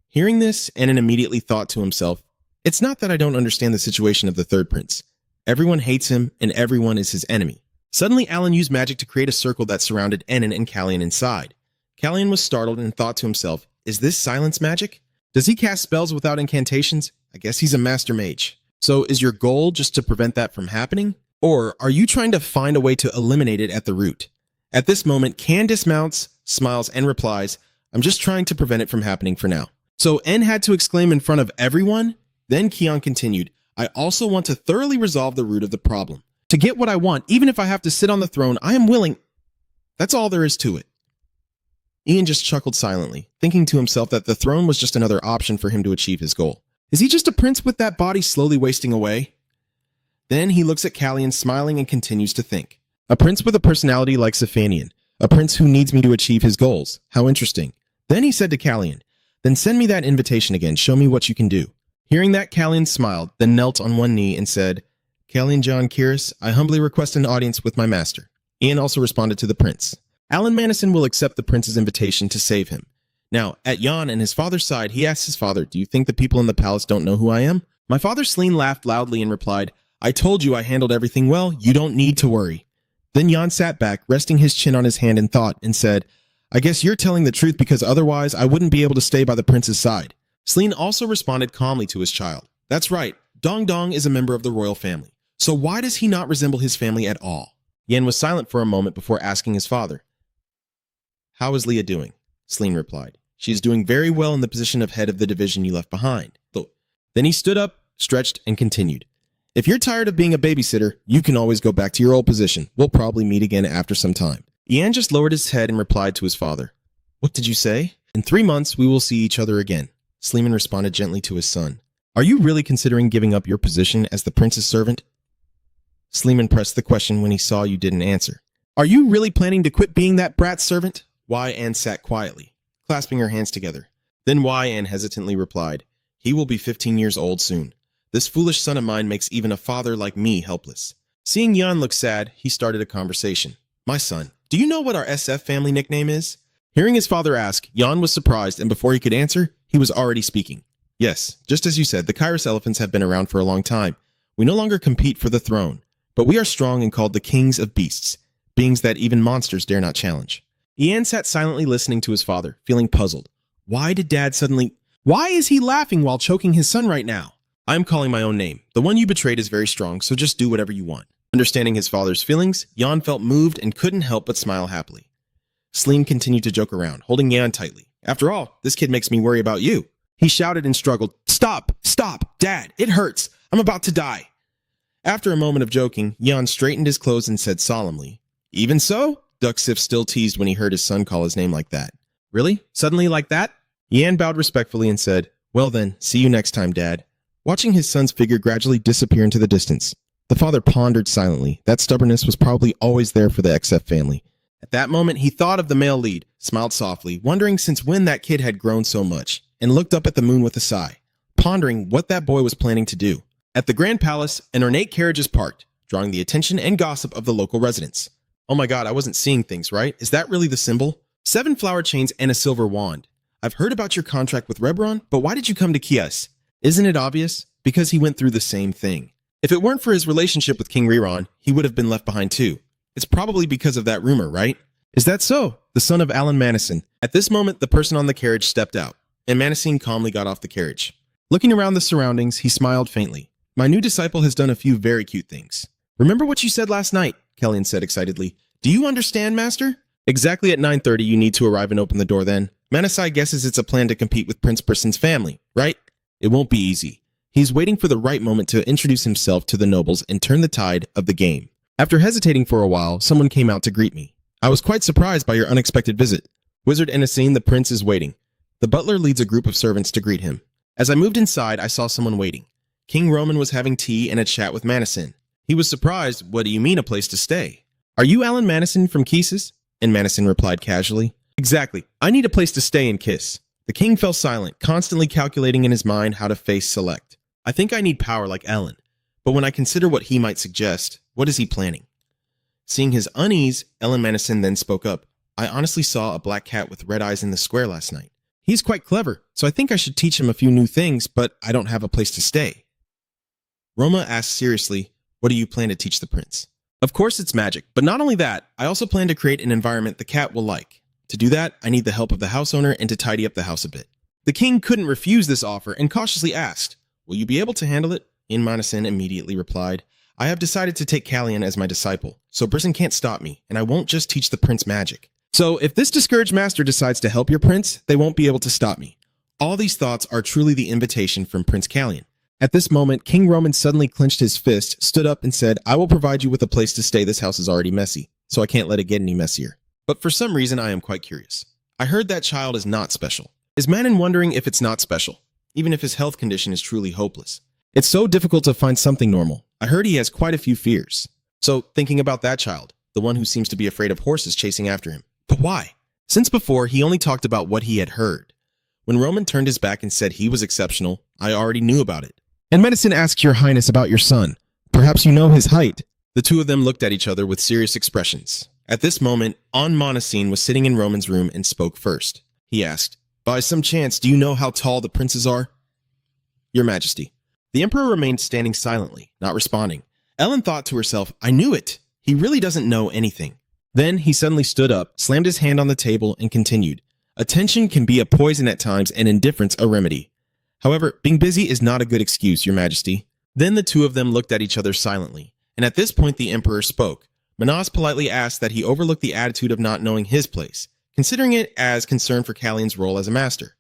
Hearing this, Annan immediately thought to himself, It's not that I don't understand the situation of the third prince. Everyone hates him, and everyone is his enemy. Suddenly, Alan used magic to create a circle that surrounded Annan and Callion inside. Callion was startled and thought to himself, Is this silence magic? Does he cast spells without incantations? I guess he's a master mage. So is your goal just to prevent that from happening? Or are you trying to find a way to eliminate it at the root? At this moment, Can dismounts, smiles, and replies, I'm just trying to prevent it from happening for now. So En had to exclaim in front of everyone? Then Kion continued, I also want to thoroughly resolve the root of the problem. To get what I want, even if I have to sit on the throne, I am willing. That's all there is to it. Ian just chuckled silently, thinking to himself that the throne was just another option for him to achieve his goal. Is he just a prince with that body slowly wasting away? Then he looks at Callian smiling and continues to think. A prince with a personality like Sifanian. A prince who needs me to achieve his goals. How interesting. Then he said to Callian, then send me that invitation again. Show me what you can do. Hearing that, Callian smiled, then knelt on one knee and said, Callian John Kiris, I humbly request an audience with my master. Ian also responded to the prince. Alan Madison will accept the prince's invitation to save him. Now, at Jan and his father's side, he asked his father, do you think the people in the palace don't know who I am? My father Celine laughed loudly and replied, I told you I handled everything well. You don't need to worry. Then Jan sat back, resting his chin on his hand in thought, and said, I guess you're telling the truth because otherwise I wouldn't be able to stay by the prince's side. Celine also responded calmly to his child. That's right, Dong Dong is a member of the royal family. So why does he not resemble his family at all? Yan was silent for a moment before asking his father. How is Leah doing? Celine replied. She is doing very well in the position of head of the division you left behind. Then he stood up, stretched, and continued. If you're tired of being a babysitter, you can always go back to your old position. We'll probably meet again after some time. Ian just lowered his head and replied to his father. What did you say? In 3 months, we will see each other again. Sleeman responded gently to his son. Are you really considering giving up your position as the prince's servant? Sleeman pressed the question when he saw you didn't answer. Are you really planning to quit being that brat's servant? Anne sat quietly, clasping her hands together. Then Anne hesitantly replied, He will be 15 years old soon. This foolish son of mine makes even a father like me helpless. Seeing Jan look sad, he started a conversation. My son, do you know what our SF family nickname is? Hearing his father ask, Jan was surprised, and before he could answer, he was already speaking. Yes, just as you said, the Kairos elephants have been around for a long time. We no longer compete for the throne, but we are strong and called the kings of beasts, beings that even monsters dare not challenge. Ian sat silently listening to his father, feeling puzzled. Why is he laughing while choking his son right now? I'm calling my own name. The one you betrayed is very strong, so just do whatever you want. Understanding his father's feelings, Jan felt moved and couldn't help but smile happily. Celine continued to joke around, holding Jan tightly. After all, this kid makes me worry about you. He shouted and struggled. Stop! Stop! Dad, it hurts! I'm about to die! After a moment of joking, Jan straightened his clothes and said solemnly, Even so? Ducksif still teased when he heard his son call his name like that. Really? Suddenly like that? Yan bowed respectfully and said, Well then, see you next time, Dad. Watching his son's figure gradually disappear into the distance, the father pondered silently. That stubbornness was probably always there for the XF family. At that moment, he thought of the male lead, smiled softly, wondering since when that kid had grown so much, and looked up at the moon with a sigh, pondering what that boy was planning to do. At the Grand Palace, an ornate carriage is parked, drawing the attention and gossip of the local residents. Oh my god, I wasn't seeing things, right? Is that really the symbol? 7 flower chains and a silver wand. I've heard about your contract with Reborn, but why did you come to Kias? Isn't it obvious? Because he went through the same thing. If it weren't for his relationship with King Riron, he would have been left behind too. It's probably because of that rumor, right? Is that so? The son of Alan Madison. At this moment, the person on the carriage stepped out, and Madison calmly got off the carriage. Looking around the surroundings, he smiled faintly. My new disciple has done a few very cute things. Remember what you said last night, Kellyan said excitedly. Do you understand, Master? Exactly at 9:30, you need to arrive and open the door then. Manasai guesses it's a plan to compete with Prince Person's family, right? It won't be easy. He's waiting for the right moment to introduce himself to the nobles and turn the tide of the game. After hesitating for a while, someone came out to greet me. I was quite surprised by your unexpected visit. Wizard Enesine, the prince is waiting. The butler leads a group of servants to greet him. As I moved inside, I saw someone waiting. King Roman was having tea and a chat with Madison. He was surprised. What do you mean a place to stay? Are you Alan Madison from Kisses? And Madison replied casually. Exactly. I need a place to stay and kiss. The king fell silent, constantly calculating in his mind how to face select. I think I need power like Ellen. But when I consider what he might suggest, what is he planning? Seeing his unease, Ellen Madison then spoke up. I honestly saw a black cat with red eyes in the square last night. He's quite clever, so I think I should teach him a few new things, but I don't have a place to stay. Roma asked seriously, what do you plan to teach the prince? Of course it's magic, but not only that, I also plan to create an environment the cat will like. To do that, I need the help of the house owner and to tidy up the house a bit. The king couldn't refuse this offer and cautiously asked, "Will you be able to handle it?" In immediately replied, "I have decided to take Kalyan as my disciple, so Brisson can't stop me, and I won't just teach the prince magic. So if this discouraged master decides to help your prince, they won't be able to stop me." All these thoughts are truly the invitation from Prince Kalyan. At this moment, King Roman suddenly clenched his fist, stood up and said, "I will provide you with a place to stay. This house is already messy, so I can't let it get any messier. But for some reason, I am quite curious. I heard that child is not special. Is Manon wondering if it's not special, even if his health condition is truly hopeless? It's so difficult to find something normal. I heard he has quite a few fears. So thinking about that child, the one who seems to be afraid of horses chasing after him. But why? Since before, he only talked about what he had heard. When Roman turned his back and said he was exceptional, I already knew about it. And Medicine asked your highness about your son. Perhaps you know his height." The two of them looked at each other with serious expressions. At this moment, Monacene was sitting in Roman's room and spoke first. He asked, "By some chance, do you know how tall the princes are?" "Your Majesty." The emperor remained standing silently, not responding. Ellen thought to herself, I knew it. He really doesn't know anything. Then he suddenly stood up, slammed his hand on the table, and continued, "Attention can be a poison at times and indifference a remedy. However, being busy is not a good excuse, Your Majesty." Then the two of them looked at each other silently, and at this point the emperor spoke. Manas politely asked that he overlook the attitude of not knowing his place, considering it as concern for Kalyan's role as a master.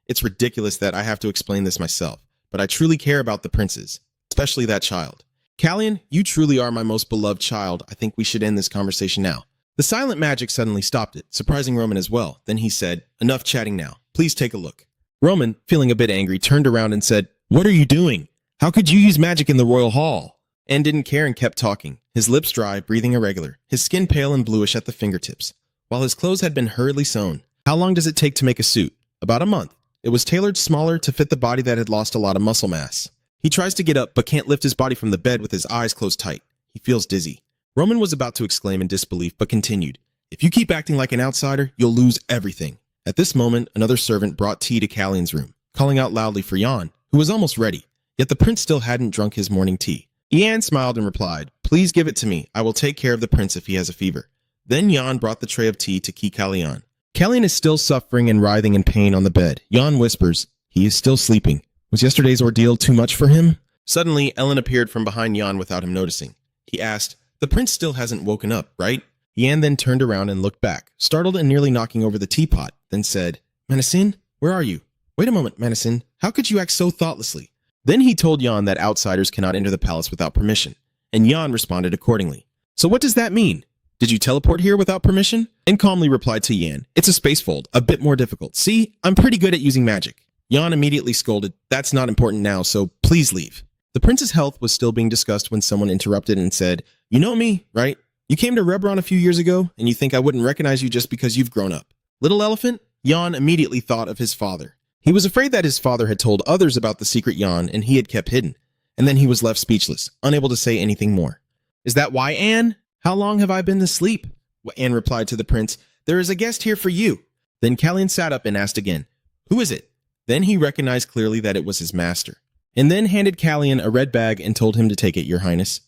"It's ridiculous that I have to explain this myself, but I truly care about the princes, especially that child. Kalyan, you truly are my most beloved child. I think we should end this conversation now." The silent magic suddenly stopped it, surprising Roman as well. Then he said, "Enough chatting now. Please take a look." Roman, feeling a bit angry, turned around and said, "What are you doing? How could you use magic in the royal hall?" Anne didn't care and kept talking, his lips dry, breathing irregular, his skin pale and bluish at the fingertips, while his clothes had been hurriedly sewn. "How long does it take to make a suit?" "About a month. It was tailored smaller to fit the body that had lost a lot of muscle mass. He tries to get up but can't lift his body from the bed with his eyes closed tight. He feels dizzy." Roman was about to exclaim in disbelief but continued, "If you keep acting like an outsider, you'll lose everything." At this moment, another servant brought tea to Kalyan's room, calling out loudly for Jan, who was almost ready, yet the prince still hadn't drunk his morning tea. Ian smiled and replied, "Please give it to me. I will take care of the prince if he has a fever." Then Jan brought the tray of tea to Kalyan. Kalyan is still suffering and writhing in pain on the bed. Jan whispers, "He is still sleeping. Was yesterday's ordeal too much for him?" Suddenly, Ellen appeared from behind Jan without him noticing. He asked, "The prince still hasn't woken up, right?" Yan then turned around and looked back, startled and nearly knocking over the teapot, then said, "Manacene, where are you?" "Wait a moment, Manacene. How could you act so thoughtlessly?" Then he told Jan that outsiders cannot enter the palace without permission, and Jan responded accordingly. "So what does that mean? Did you teleport here without permission?" And calmly replied to Yan, "It's a space fold, a bit more difficult. See, I'm pretty good at using magic." Jan immediately scolded, "That's not important now, so please leave." The prince's health was still being discussed when someone interrupted and said, "You know me, right? You came to Reborn a few years ago, and you think I wouldn't recognize you just because you've grown up." Little elephant? Jan immediately thought of his father. He was afraid that his father had told others about the secret Jan, and he had kept hidden. And then he was left speechless, unable to say anything more. "Is that why, Anne? How long have I been asleep?" Anne replied to the prince, "There is a guest here for you." Then Kalyan sat up and asked again, "Who is it?" Then he recognized clearly that it was his master, and then handed Kalyan a red bag and told him to take it, Your Highness.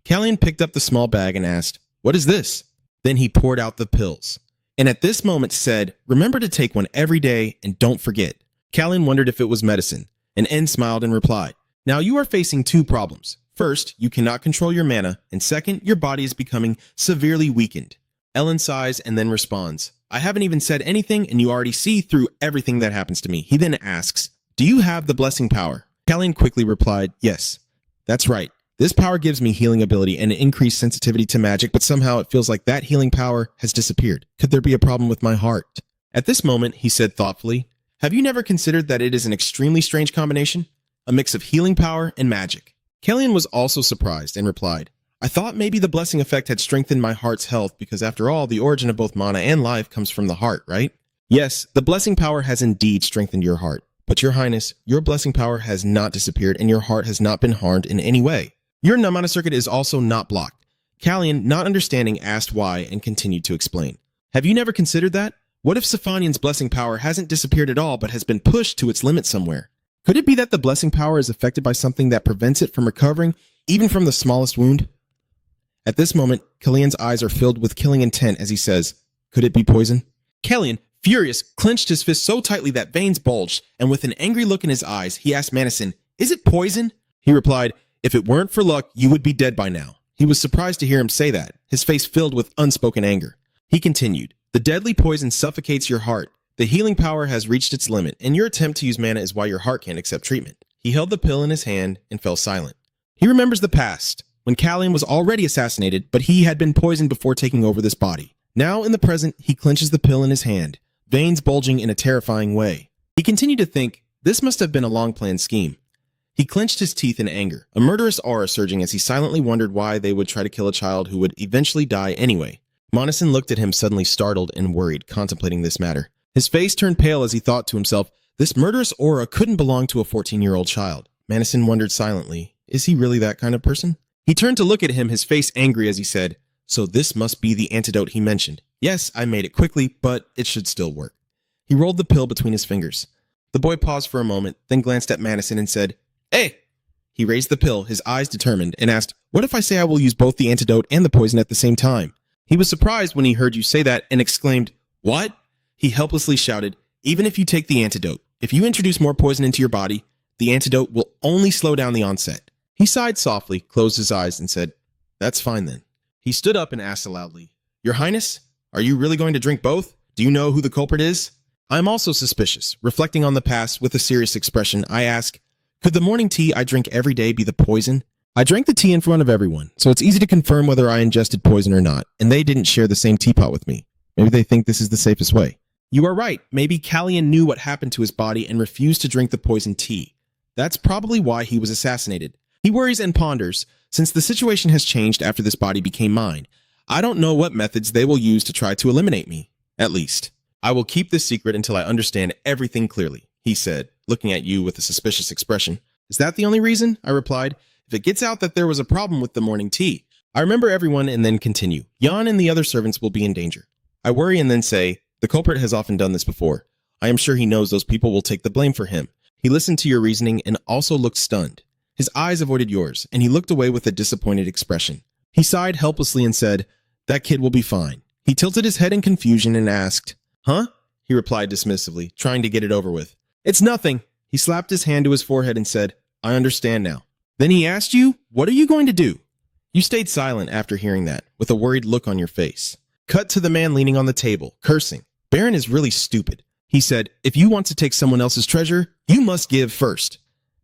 Kalyan picked up the small bag and asked, "What is this?" Then he poured out the pills, and at this moment said, "Remember to take one every day and don't forget." Kalyan wondered if it was medicine, and N smiled and replied, "Now you are facing two problems. First, you cannot control your mana, and second, your body is becoming severely weakened." Ellen sighs and then responds, "I haven't even said anything and you already see through everything that happens to me." He then asks, "Do you have the blessing power?" Kalyan quickly replied, "Yes, that's right. This power gives me healing ability and increased sensitivity to magic, but somehow it feels like that healing power has disappeared. Could there be a problem with my heart?" At this moment, he said thoughtfully, "Have you never considered that it is an extremely strange combination? A mix of healing power and magic?" Kalyan was also surprised and replied, "I thought maybe the blessing effect had strengthened my heart's health because after all, the origin of both mana and life comes from the heart, right?" "Yes, the blessing power has indeed strengthened your heart, but Your Highness, your blessing power has not disappeared and your heart has not been harmed in any way. Your Namana circuit is also not blocked." Kalyan, not understanding, asked why and continued to explain. "Have you never considered that? What if Safanian's blessing power hasn't disappeared at all but has been pushed to its limit somewhere? Could it be that the blessing power is affected by something that prevents it from recovering, even from the smallest wound?" At this moment, Kalyan's eyes are filled with killing intent as he says, "Could it be poison?" Kellyan, furious, clenched his fist so tightly that veins bulged, and with an angry look in his eyes, he asked Madison, "Is it poison?" He replied, "If it weren't for luck, you would be dead by now." He was surprised to hear him say that, his face filled with unspoken anger. He continued, "The deadly poison suffocates your heart. The healing power has reached its limit, and your attempt to use mana is why your heart can't accept treatment." He held the pill in his hand and fell silent. He remembers the past, when Kellyan was already assassinated, but he had been poisoned before taking over this body. Now, in the present, he clenches the pill in his hand, veins bulging in a terrifying way. He continued to think, this must have been a long-planned scheme. He clenched his teeth in anger, a murderous aura surging as he silently wondered why they would try to kill a child who would eventually die anyway. Madison looked at him suddenly startled and worried, contemplating this matter. His face turned pale as he thought to himself, this murderous aura couldn't belong to a 14-year-old child. Madison wondered silently, is he really that kind of person? He turned to look at him, his face angry as he said, so this must be the antidote he mentioned. Yes, I made it quickly, but it should still work. He rolled the pill between his fingers. The boy paused for a moment, then glanced at Madison and said, "Hey!" He raised the pill, his eyes determined, and asked, "What if I say I will use both the antidote and the poison at the same time?" He was surprised when he heard you say that and exclaimed, "What?" He helplessly shouted, "Even if you take the antidote, if you introduce more poison into your body, the antidote will only slow down the onset." He sighed softly, closed his eyes, and said, "That's fine then." He stood up and asked loudly, "Your Highness, are you really going to drink both? Do you know who the culprit is?" I am also suspicious. Reflecting on the past with a serious expression, I ask, could the morning tea I drink every day be the poison? I drank the tea in front of everyone, so it's easy to confirm whether I ingested poison or not, and they didn't share the same teapot with me. Maybe they think this is the safest way. You are right. Maybe Kellyan knew what happened to his body and refused to drink the poisoned tea. That's probably why he was assassinated. He worries and ponders, since the situation has changed after this body became mine. I don't know what methods they will use to try to eliminate me. At least, I will keep this secret until I understand everything clearly, he said, looking at you with a suspicious expression. Is that the only reason? I replied. If it gets out that there was a problem with the morning tea, I remember everyone and then continue. Jan and the other servants will be in danger. I worry and then say, the culprit has often done this before. I am sure he knows those people will take the blame for him. He listened to your reasoning and also looked stunned. His eyes avoided yours, and he looked away with a disappointed expression. He sighed helplessly and said, that kid will be fine. He tilted his head in confusion and asked, huh? He replied dismissively, trying to get it over with. It's nothing. He slapped his hand to his forehead and said, I understand now. Then he asked you, what are you going to do? You stayed silent after hearing that, with a worried look on your face. Cut to the man leaning on the table, cursing. Baron is really stupid. He said, if you want to take someone else's treasure, you must give first.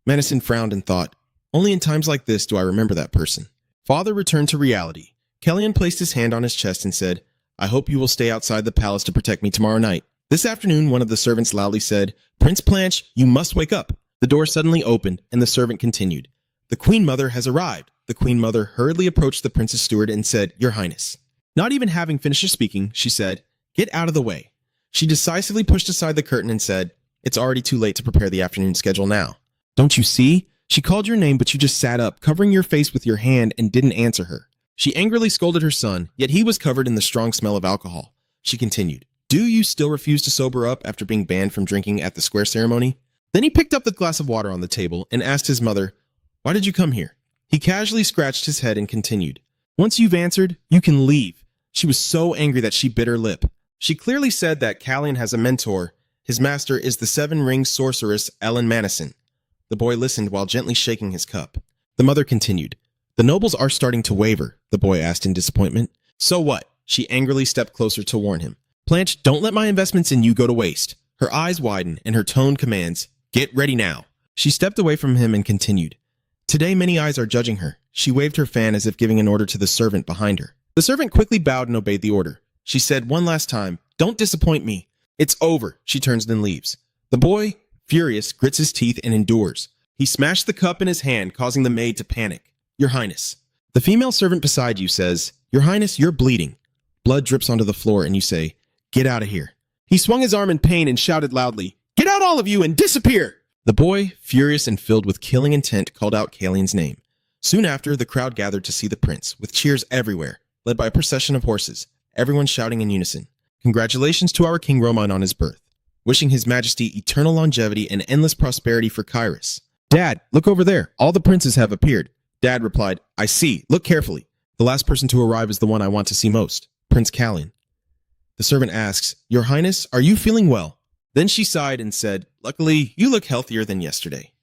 Madison frowned and thought, only in times like this do I remember that person. Father returned to reality. Kellyan placed his hand on his chest and said, I hope you will stay outside the palace to protect me tomorrow night. This afternoon, one of the servants loudly said, Prince Blanche, you must wake up. The door suddenly opened, and the servant continued. The Queen Mother has arrived. The Queen Mother hurriedly approached the Princess Steward and said, Your Highness. Not even having finished her speaking, she said, Get out of the way. She decisively pushed aside the curtain and said, It's already too late to prepare the afternoon schedule now. Don't you see? She called your name, but you just sat up, covering your face with your hand and didn't answer her. She angrily scolded her son, yet he was covered in the strong smell of alcohol. She continued, Do you still refuse to sober up after being banned from drinking at the square ceremony? Then he picked up the glass of water on the table and asked his mother, Why did you come here? He casually scratched his head and continued, Once you've answered, you can leave. She was so angry that she bit her lip. She clearly said that Kellyan has a mentor. His master is the seven-ring sorceress Ellen Madison. The boy listened while gently shaking his cup. The mother continued, The nobles are starting to waver, the boy asked in disappointment. So what? She angrily stepped closer to warn him. Blanche, don't let my investments in you go to waste. Her eyes widened and her tone commands, Get ready now. She stepped away from him and continued, Today many eyes are judging her. She waved her fan as if giving an order to the servant behind her. The servant quickly bowed and obeyed the order. She said one last time, Don't disappoint me. It's over. She turns and leaves. The boy, furious, grits his teeth and endures. He smashed the cup in his hand, causing the maid to panic. Your Highness. The female servant beside you says, Your Highness, you're bleeding. Blood drips onto the floor and you say, Get out of here. He swung his arm in pain and shouted loudly, Get out all of you and disappear! The boy, furious and filled with killing intent, called out Kellyan's name. Soon after, the crowd gathered to see the prince, with cheers everywhere, led by a procession of horses, everyone shouting in unison, Congratulations to our King Roman on his birth, wishing His Majesty eternal longevity and endless prosperity for Kairos. Dad, look over there. All the princes have appeared. Dad replied, I see. Look carefully. The last person to arrive is the one I want to see most, Prince Kellyan. The The servant asks, "Your Highness, are you feeling well?" Then she sighed and said, "Luckily, you look healthier than yesterday."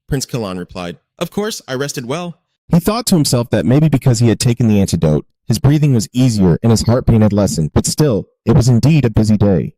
Prince Kalan replied, "Of course, I rested well." He thought to himself that maybe because he had taken the antidote, his breathing was easier and his heart pain had lessened, but still, it was indeed a busy day,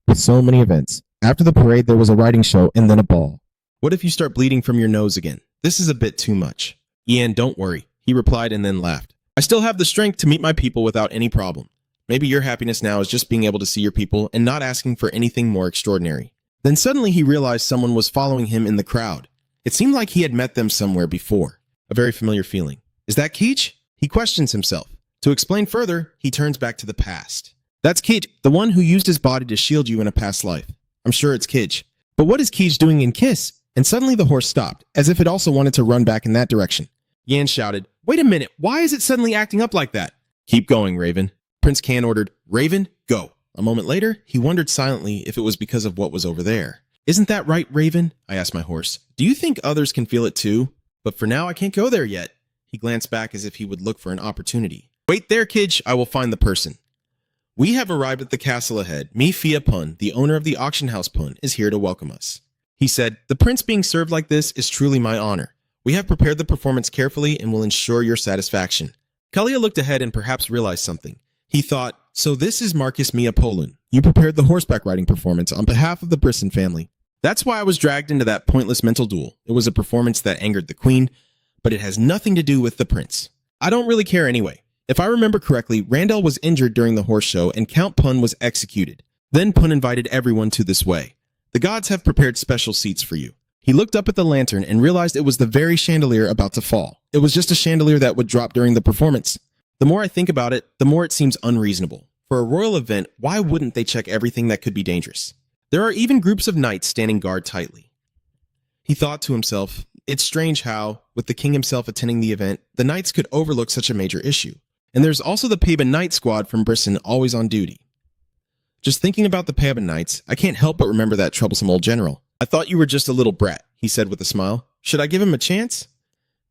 with so many events. After the parade, there was a riding show and then a ball. "What if you start bleeding from your nose again? This is a bit too much." "Ian, don't worry," he replied and then laughed. "I still have the strength to meet my people without any problem. Maybe your happiness now is just being able to see your people and not asking for anything more extraordinary." Then suddenly he realized someone was following him in the crowd. It seemed like he had met them somewhere before. A very familiar feeling. Is that Keech? He questions himself. To explain further, he turns back to the past. That's Keech, the one who used his body to shield you in a past life. I'm sure it's Keech. But what is Keech doing in Kiss? And suddenly the horse stopped, as if it also wanted to run back in that direction. Yan shouted, "Wait a minute, why is it suddenly acting up like that?" "Keep going, Raven." Prince Kan ordered, "Raven, go." A moment later, he wondered silently if it was because of what was over there. "Isn't that right, Raven?" I asked my horse. "Do you think others can feel it too? But for now, I can't go there yet." He glanced back as if he would look for an opportunity. "Wait there, Kidge, I will find the person." "We have arrived at the castle ahead. Mi Fia Pun, the owner of the auction house Pun, is here to welcome us." He said, "The prince being served like this is truly my honor. We have prepared the performance carefully and will ensure your satisfaction." Kalia looked ahead and perhaps realized something. He thought, "So this is Marcus Miapolun. You prepared the horseback riding performance on behalf of the Brisson family. That's why I was dragged into that pointless mental duel. It was a performance that angered the queen, but it has nothing to do with the prince. I don't really care anyway. If I remember correctly, Randall was injured during the horse show and Count Pun was executed. Then Pun invited everyone to this way. The gods have prepared special seats for you." He looked up at the lantern and realized it was the very chandelier about to fall. It was just a chandelier that would drop during the performance. The more I think about it, the more it seems unreasonable. For a royal event, why wouldn't they check everything that could be dangerous? There are even groups of knights standing guard tightly. He thought to himself, it's strange how, with the king himself attending the event, the knights could overlook such a major issue. And there's also the Peba Knight squad from Brisson always on duty. Just thinking about the Peba Knights, I can't help but remember that troublesome old general. "I thought you were just a little brat," he said with a smile. "Should I give him a chance?"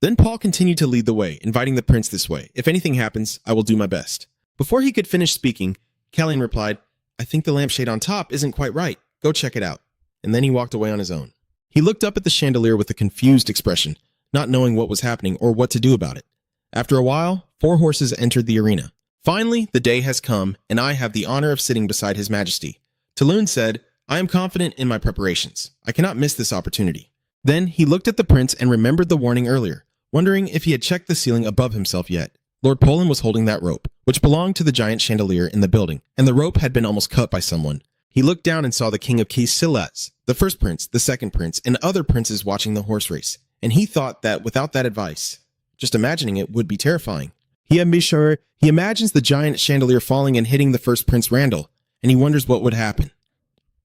Then Paul continued to lead the way, inviting the prince this way. "If anything happens, I will do my best." Before he could finish speaking, Kallian replied, "I think the lampshade on top isn't quite right. Go check it out." And then he walked away on his own. He looked up at the chandelier with a confused expression, not knowing what was happening or what to do about it. After a while, 4 horses entered the arena. "Finally, the day has come, and I have the honor of sitting beside His Majesty." Tulun said, "I am confident in my preparations. I cannot miss this opportunity." Then he looked at the prince and remembered the warning earlier, wondering if he had checked the ceiling above himself yet. Lord Poland was holding that rope, which belonged to the giant chandelier in the building, and the rope had been almost cut by someone. He looked down and saw the king of Kis-Silas, the first prince, the second prince, and other princes watching the horse race, and he thought that without that advice, just imagining it would be terrifying. He imagines the giant chandelier falling and hitting the first Prince Randall, and he wonders what would happen.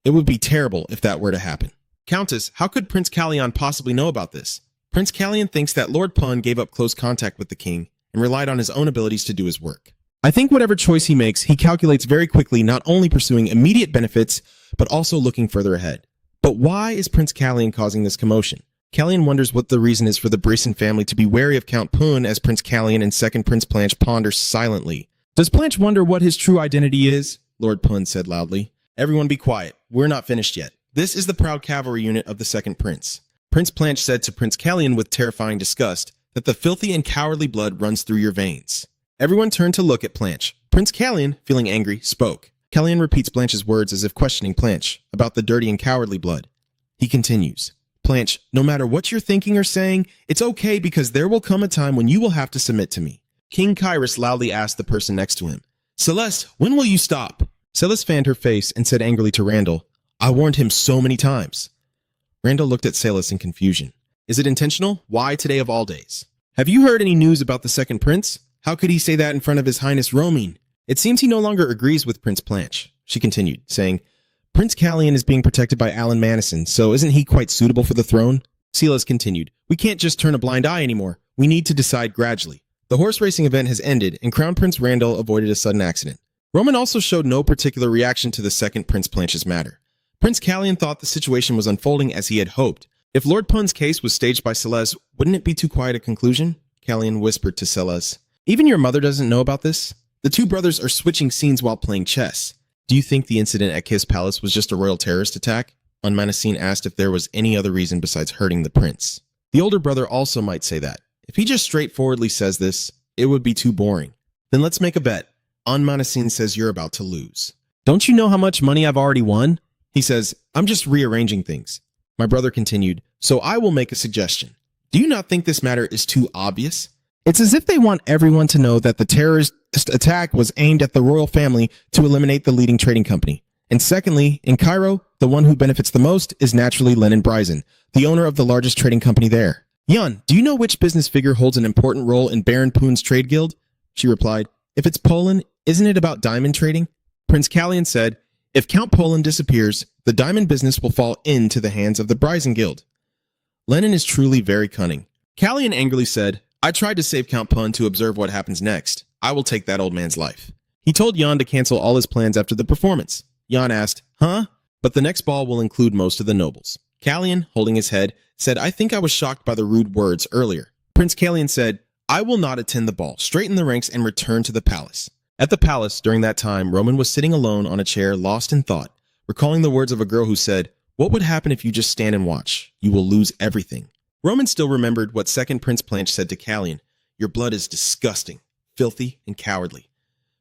It would be terrible if that were to happen. "Countess, how could Prince Kallian possibly know about this?" Prince Kallian thinks that Lord Pun gave up close contact with the king and relied on his own abilities to do his work. "I think whatever choice he makes, he calculates very quickly, not only pursuing immediate benefits, but also looking further ahead. But why is Prince Kallian causing this commotion? Kallian wonders what the reason is for the Brisson family to be wary of Count Pun as Prince Kallian and second Prince Planche ponder silently. "Does Planche wonder what his true identity is?" Lord Pun said loudly. "Everyone be quiet. We're not finished yet. This is the proud cavalry unit of the second prince." Prince Planche said to Prince Kallian with terrifying disgust that the filthy and cowardly blood runs through your veins. Everyone turned to look at Planche. Prince Kallian, feeling angry, spoke. Kallian repeats Planche's words as if questioning Planche about the dirty and cowardly blood. He continues. "Planche, no matter what you're thinking or saying, it's okay because there will come a time when you will have to submit to me." King Kyrus loudly asked the person next to him, "Celeste, when will you stop?" Celeste fanned her face and said angrily to Randall, "I warned him so many times." Randall looked at Celeste in confusion. "Is it intentional? Why today of all days?" "Have you heard any news about the second prince? How could he say that in front of His Highness Romine? It seems he no longer agrees with Prince Planche," she continued, saying, "Prince Kallian is being protected by Alan Madison, so isn't he quite suitable for the throne?" Silas continued, "We can't just turn a blind eye anymore. We need to decide gradually. The horse racing event has ended, and Crown Prince Randall avoided a sudden accident." Roman also showed no particular reaction to the second Prince Planche's matter. Prince Kallian thought the situation was unfolding as he had hoped. If Lord Pun's case was staged by Celeste, wouldn't it be too quiet a conclusion? Kallian whispered to Celeste. "Even your mother doesn't know about this? The two brothers are switching scenes while playing chess. Do you think the incident at Kiss Palace was just a royal terrorist attack? Unmanasine asked if there was any other reason besides hurting the prince. The older brother also might say that. If he just straightforwardly says this, it would be too boring. Then let's make a bet. Manhwa says you're about to lose. Don't you know how much money I've already won? He says, I'm just rearranging things. My brother continued, so I will make a suggestion. Do you not think this matter is too obvious? It's as if they want everyone to know that the terrorist attack was aimed at the royal family to eliminate the leading trading company. And secondly, in Cairo, the one who benefits the most is naturally Lenin Bryson, the owner of the largest trading company there. Yun, do you know which business figure holds an important role in Baron Poon's trade guild? She replied, if it's Poland, isn't it about diamond trading? Prince Kalyan said, if Count Poland disappears, the diamond business will fall into the hands of the Bryson Guild. Lenin is truly very cunning. Kalyan angrily said, I tried to save Count Pun to observe what happens next. I will take that old man's life. He told Jan to cancel all his plans after the performance. Jan asked, huh? But the next ball will include most of the nobles. Kalyan, holding his head, said, I think I was shocked by the rude words earlier. Prince Kalyan said, I will not attend the ball, straighten the ranks, and return to the palace. At the palace, during that time, Roman was sitting alone on a chair, lost in thought, recalling the words of a girl who said, what would happen if you just stand and watch? You will lose everything. Roman still remembered what second Prince Blanche said to Kalyan, your blood is disgusting, filthy, and cowardly.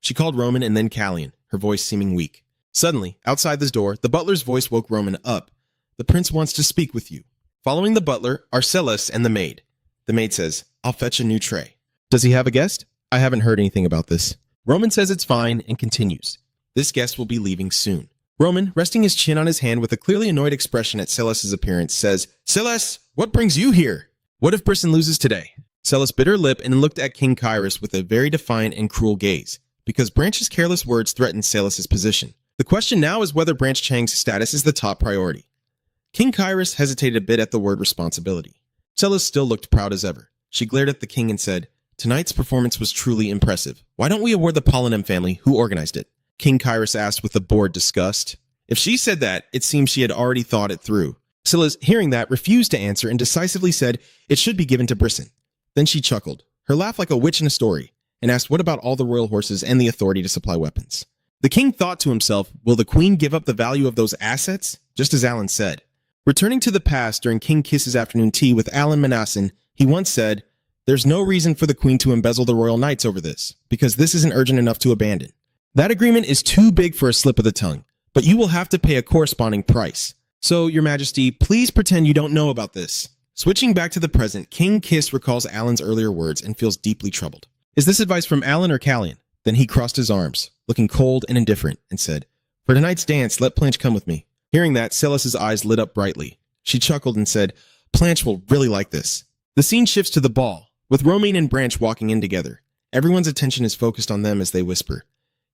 She called Roman and then Kalyan, her voice seeming weak. Suddenly, outside the door, the butler's voice woke Roman up. The prince wants to speak with you. Following the butler are SSS and the maid. The maid says, I'll fetch a new tray. Does he have a guest? I haven't heard anything about this. Roman says it's fine and continues. This guest will be leaving soon. Roman, resting his chin on his hand with a clearly annoyed expression at SSS's appearance, says, SSS, what brings you here? What if Brisson loses today? SSS bit her lip and looked at King Kyrus with a very defiant and cruel gaze, because Branch's careless words threatened SSS's position. The question now is whether Branch Chang's status is the top priority. King Kyrus hesitated a bit at the word responsibility. SSS still looked proud as ever. She glared at the king and said, tonight's performance was truly impressive. Why don't we award the Polonym family who organized it? King Kyrus asked with a bored disgust. If she said that, it seemed she had already thought it through. SSS, hearing that, refused to answer and decisively said it should be given to Brisson. Then she chuckled, her laugh like a witch in a story, and asked what about all the royal horses and the authority to supply weapons. The king thought to himself, will the queen give up the value of those assets? Just as Alan said. Returning to the past during King Kiss's afternoon tea with Alan Manassin, he once said, there's no reason for the queen to embezzle the royal knights over this, because this isn't urgent enough to abandon. That agreement is too big for a slip of the tongue, but you will have to pay a corresponding price. So, Your Majesty, please pretend you don't know about this. Switching back to the present, King Kiss recalls Alan's earlier words and feels deeply troubled. Is this advice from Alan or Kalyan? Then he crossed his arms, looking cold and indifferent, and said, for tonight's dance, let Planche come with me. Hearing that, SSS's eyes lit up brightly. She chuckled and said, Planche will really like this. The scene shifts to the ball, with Romain and Branch walking in together. Everyone's attention is focused on them as they whisper.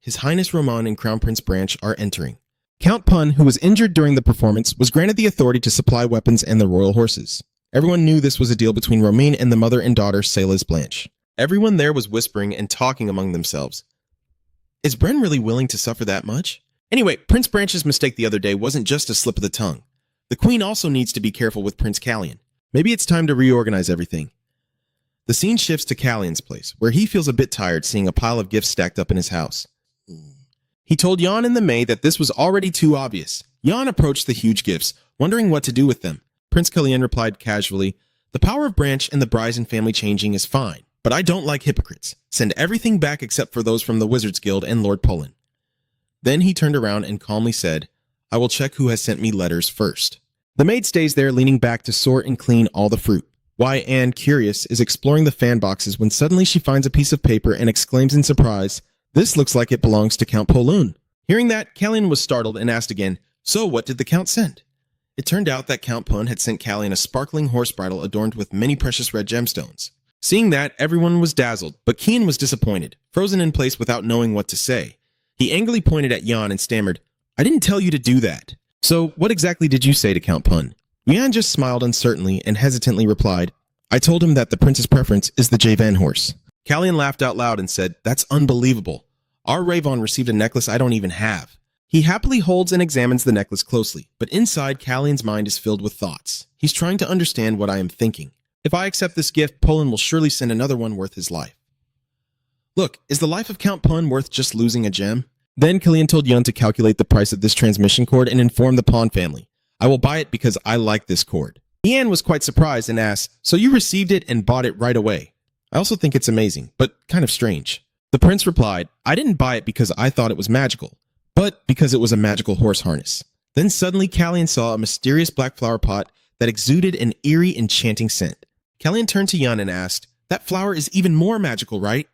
His Highness Roman and Crown Prince Branch are entering. Count Pun, who was injured during the performance, was granted the authority to supply weapons and the royal horses. Everyone knew this was a deal between Romain and the mother and daughter SSS Blanche. Everyone there was whispering and talking among themselves. Is Bren really willing to suffer that much? Anyway, Prince Branch's mistake the other day wasn't just a slip of the tongue. The queen also needs to be careful with Prince Kalyan. Maybe it's time to reorganize everything. The scene shifts to Kalyan's place, where he feels a bit tired seeing a pile of gifts stacked up in his house. He told Jan and the maid that this was already too obvious. Jan approached the huge gifts, wondering what to do with them. Prince Kalyan replied casually, the power of Branch and the Bryson family changing is fine, but I don't like hypocrites. Send everything back except for those from the Wizards Guild and Lord Poland. Then he turned around and calmly said, I will check who has sent me letters first. The maid stays there leaning back to sort and clean all the fruit. Why Anne, curious, is exploring the fan boxes when suddenly she finds a piece of paper and exclaims in surprise, this looks like it belongs to Count Poloon. Hearing that, Kalyan was startled and asked again, so what did the Count send? It turned out that Count Pun had sent Kalyan a sparkling horse bridle adorned with many precious red gemstones. Seeing that, everyone was dazzled, but Kian was disappointed, frozen in place without knowing what to say. He angrily pointed at Jan and stammered, I didn't tell you to do that. So, what exactly did you say to Count Pun? Jan just smiled uncertainly and hesitantly replied, I told him that the prince's preference is the Javan horse. Kalyan laughed out loud and said, that's unbelievable. Our Ravon received a necklace I don't even have. He happily holds and examines the necklace closely, but inside Kalyan's mind is filled with thoughts. He's trying to understand what I am thinking. If I accept this gift, Poland will surely send another one worth his life. Look, is the life of Count Pun worth just losing a gem? Then Killian told Yun to calculate the price of this transmission cord and inform the pawn family. I will buy it because I like this cord. Ian was quite surprised and asked, so you received it and bought it right away? I also think it's amazing, but kind of strange. The prince replied, I didn't buy it because I thought it was magical, but because it was a magical horse harness. Then suddenly Callian saw a mysterious black flower pot that exuded an eerie, enchanting scent. Callian turned to Yun and asked, that flower is even more magical, right?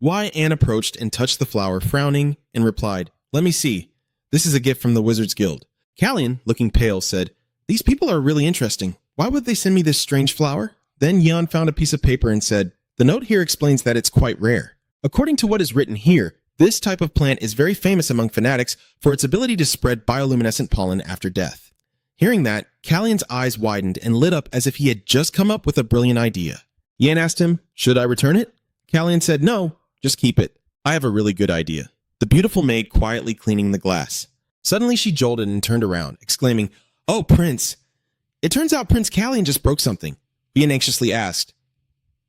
Anne approached and touched the flower, frowning, and replied, let me see. This is a gift from the Wizards Guild. Callian, looking pale, said, these people are really interesting. Why would they send me this strange flower? Then Yun found a piece of paper and said, the note here explains that it's quite rare. According to what is written here, this type of plant is very famous among fanatics for its ability to spread bioluminescent pollen after death. Hearing that, Callian's eyes widened and lit up as if he had just come up with a brilliant idea. Yan asked him, should I return it? Callian said, no, just keep it. I have a really good idea. The beautiful maid quietly cleaning the glass. Suddenly she jolted and turned around, exclaiming, oh, Prince. It turns out Prince Callian just broke something. Yan anxiously asked,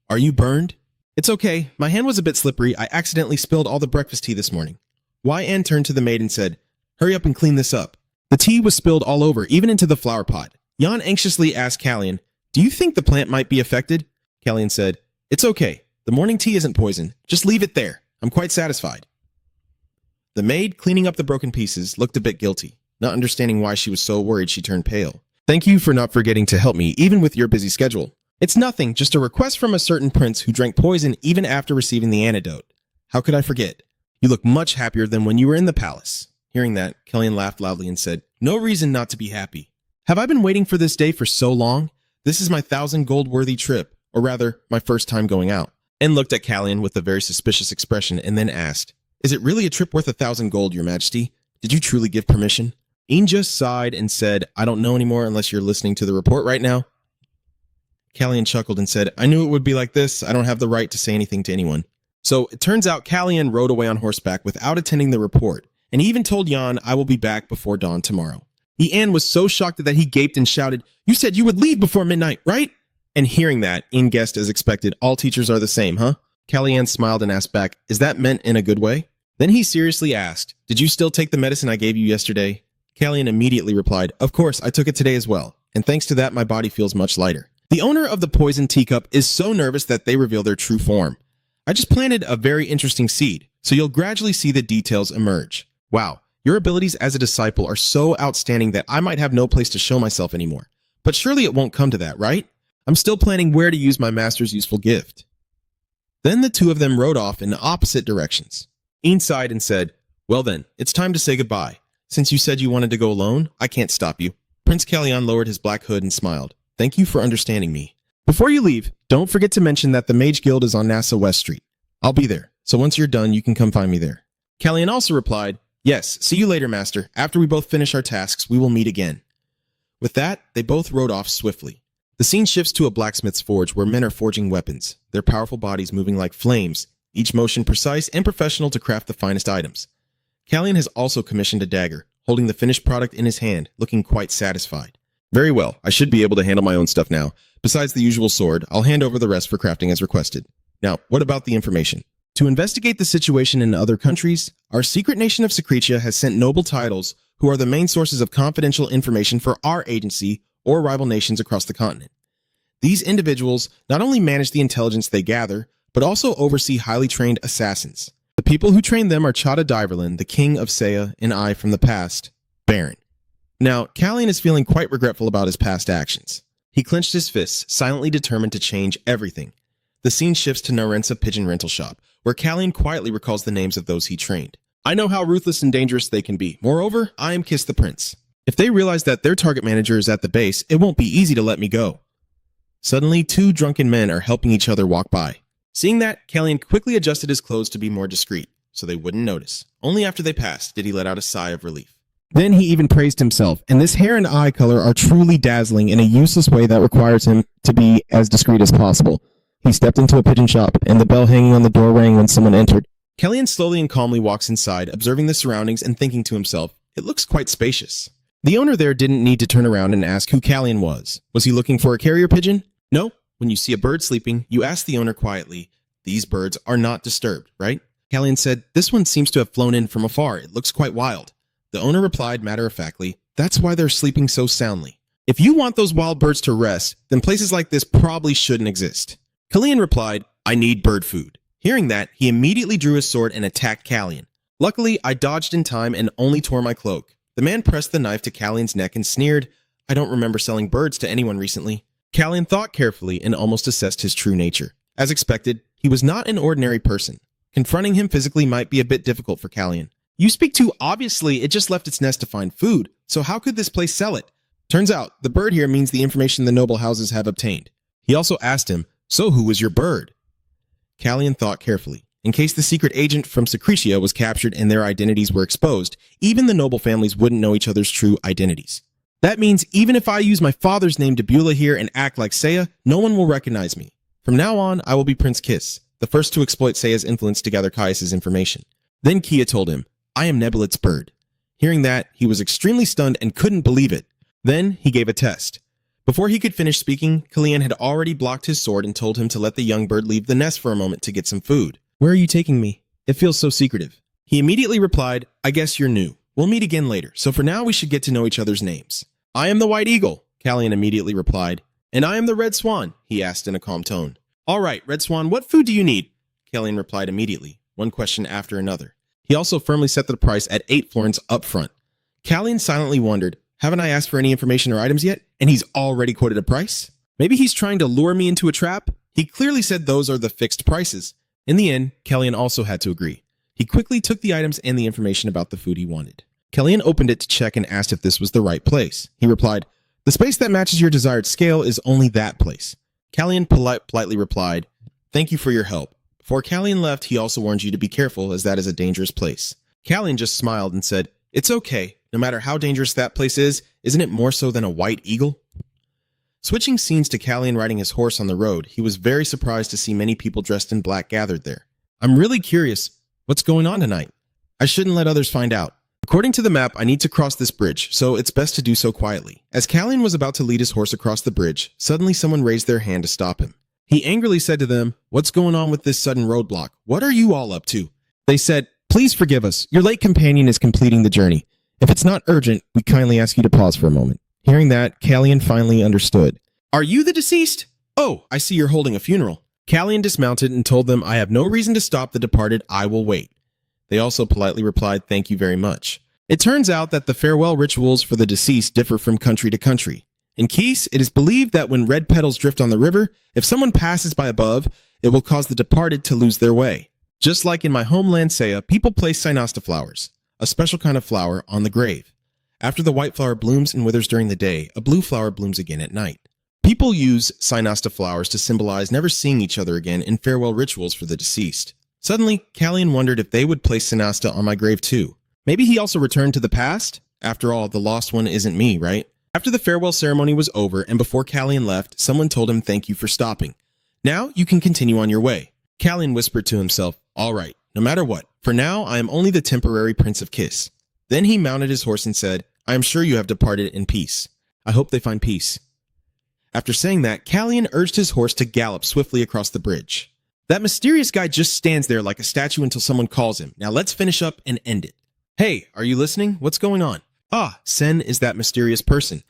are you burned? It's okay. My hand was a bit slippery. I accidentally spilled all the breakfast tea this morning. Yan turned to the maid and said, hurry up and clean this up. The tea was spilled all over, even into the flower pot. Yan anxiously asked Callian, do you think the plant might be affected? Callian said, it's okay. The morning tea isn't poison. Just leave it there. I'm quite satisfied. The maid, cleaning up the broken pieces, looked a bit guilty. Not understanding why she was so worried, she turned pale. Thank you for not forgetting to help me, even with your busy schedule. It's nothing, just a request from a certain prince who drank poison even after receiving the antidote. How could I forget? You look much happier than when you were in the palace. Hearing that, Killian laughed loudly and said, no reason not to be happy. Have I been waiting for this day for so long? This is my 1,000 gold worthy trip, or rather, my first time going out. And looked at Callian with a very suspicious expression and then asked, is it really a trip worth 1,000 gold, your majesty? Did you truly give permission? Ian just sighed and said, I don't know anymore unless you're listening to the report right now. Callian chuckled and said, I knew it would be like this. I don't have the right to say anything to anyone. So it turns out Callian rode away on horseback without attending the report, and he even told Yan, I will be back before dawn tomorrow. Ian was so shocked that he gaped and shouted, you said you would leave before midnight, right? And hearing that, Ian guessed as expected, all teachers are the same, huh? Callian smiled and asked back, is that meant in a good way? Then he seriously asked, did you still take the medicine I gave you yesterday? Callian immediately replied, of course, I took it today as well, and thanks to that my body feels much lighter. The owner of the poison teacup is so nervous that they reveal their true form. I just planted a very interesting seed, so you'll gradually see the details emerge. Wow, your abilities as a disciple are so outstanding that I might have no place to show myself anymore. But surely it won't come to that, right? I'm still planning where to use my master's useful gift. Then the two of them rode off in opposite directions. Ian sighed and said, well then, it's time to say goodbye. Since you said you wanted to go alone, I can't stop you. Prince Callian lowered his black hood and smiled. Thank you for understanding me. Before you leave, don't forget to mention that the Mage Guild is on NASA West Street. I'll be there, so once you're done, you can come find me there. Callian also replied, yes, see you later, Master. After we both finish our tasks, we will meet again. With that, they both rode off swiftly. The scene shifts to a blacksmith's forge where men are forging weapons, their powerful bodies moving like flames, each motion precise and professional to craft the finest items. Callian has also commissioned a dagger, holding the finished product in his hand, looking quite satisfied. Very well, I should be able to handle my own stuff now. Besides the usual sword, I'll hand over the rest for crafting as requested. Now, what about the information? To investigate the situation in other countries, our secret nation of Secretia has sent noble titles who are the main sources of confidential information for our agency or rival nations across the continent. These individuals not only manage the intelligence they gather, but also oversee highly trained assassins. The people who train them are Chada Diverlin, the king of Saya, and I from the past, Baron. Now, Callian is feeling quite regretful about his past actions. He clenched his fists, silently determined to change everything. The scene shifts to Narensa Pigeon Rental Shop, where Callian quietly recalls the names of those he trained. I know how ruthless and dangerous they can be. Moreover, I am Kiss the Prince. If they realize that their target manager is at the base, it won't be easy to let me go. Suddenly, two drunken men are helping each other walk by. Seeing that, Callian quickly adjusted his clothes to be more discreet, so they wouldn't notice. Only after they passed did he let out a sigh of relief. Then he even praised himself, and this hair and eye color are truly dazzling in a useless way that requires him to be as discreet as possible. He stepped into a pigeon shop, and the bell hanging on the door rang when someone entered. Callian slowly and calmly walks inside, observing the surroundings and thinking to himself, it looks quite spacious. The owner there didn't need to turn around and ask who Callian was. Was he looking for a carrier pigeon? No. When you see a bird sleeping, you ask the owner quietly, These birds are not disturbed, right? Callian said, this one seems to have flown in from afar. It looks quite wild. The owner replied matter-of-factly, that's why they're sleeping so soundly. If you want those wild birds to rest, then places like this probably shouldn't exist. Callian replied, I need bird food. Hearing that, he immediately drew his sword and attacked Callian. Luckily, I dodged in time and only tore my cloak. The man pressed the knife to Callian's neck and sneered, I don't remember selling birds to anyone recently. Callian thought carefully and almost assessed his true nature. As expected, he was not an ordinary person. Confronting him physically might be a bit difficult for Callian. You speak too obviously, it just left its nest to find food, so how could this place sell it? Turns out, the bird here means the information the noble houses have obtained. He also asked him, so who was your bird? Callian thought carefully. In case the secret agent from Secretia was captured and their identities were exposed, even the noble families wouldn't know each other's true identities. That means even if I use my father's name Debula here and act like Seiya, no one will recognize me. From now on, I will be Prince Kiss, the first to exploit Seiya's influence to gather Caius' information. Then Kia told him, I am Nebulit's bird. Hearing that, he was extremely stunned and couldn't believe it. Then he gave a test. Before he could finish speaking, Callian had already blocked his sword and told him to let the young bird leave the nest for a moment to get some food. Where are you taking me? It feels so secretive. He immediately replied, I guess you're new. We'll meet again later, so for now we should get to know each other's names. I am the White Eagle, Callian immediately replied. And I am the Red Swan, he asked in a calm tone. All right, Red Swan, what food do you need? Callian replied immediately, one question after another. He also firmly set the price at 8 florins up front. Callian silently wondered, haven't I asked for any information or items yet, and he's already quoted a price? Maybe he's trying to lure me into a trap? He clearly said those are the fixed prices. In the end, Callian also had to agree. He quickly took the items and the information about the food he wanted. Callian opened it to check and asked if this was the right place. He replied, the space that matches your desired scale is only that place. Callian politely replied, thank you for your help. Before Callian left, he also warned you to be careful as that is a dangerous place. Callian just smiled and said, it's okay. No matter how dangerous that place is, isn't it more so than a white eagle? Switching scenes to Callian riding his horse on the road, he was very surprised to see many people dressed in black gathered there. I'm really curious. What's going on tonight? I shouldn't let others find out. According to the map, I need to cross this bridge, so it's best to do so quietly. As Callian was about to lead his horse across the bridge, suddenly someone raised their hand to stop him. He angrily said to them, what's going on with this sudden roadblock? What are you all up to? They said, please forgive us. Your late companion is completing the journey. If it's not urgent, we kindly ask you to pause for a moment. Hearing that, Callian finally understood. Are you the deceased? Oh, I see you're holding a funeral. Callian dismounted and told them, I have no reason to stop the departed. I will wait. They also politely replied, thank you very much. It turns out that the farewell rituals for the deceased differ from country to country. In Keese, it is believed that when red petals drift on the river, if someone passes by above, it will cause the departed to lose their way. Just like in my homeland Seiya, people place Synasta flowers, a special kind of flower, on the grave. After the white flower blooms and withers during the day, a blue flower blooms again at night. People use Synasta flowers to symbolize never seeing each other again in farewell rituals for the deceased. Suddenly, Callian wondered if they would place Synasta on my grave too. Maybe he also returned to the past? After all, the lost one isn't me, right? After the farewell ceremony was over and before Callian left, someone told him thank you for stopping. Now you can continue on your way. Callian whispered to himself, all right, no matter what, for now I am only the temporary Prince of Kiss. Then he mounted his horse and said, I am sure you have departed in peace. I hope they find peace. After saying that, Callian urged his horse to gallop swiftly across the bridge. That mysterious guy just stands there like a statue until someone calls him. Now let's finish up and end it. Hey, are you listening? What's going on? Ah, Sen is that mysterious person.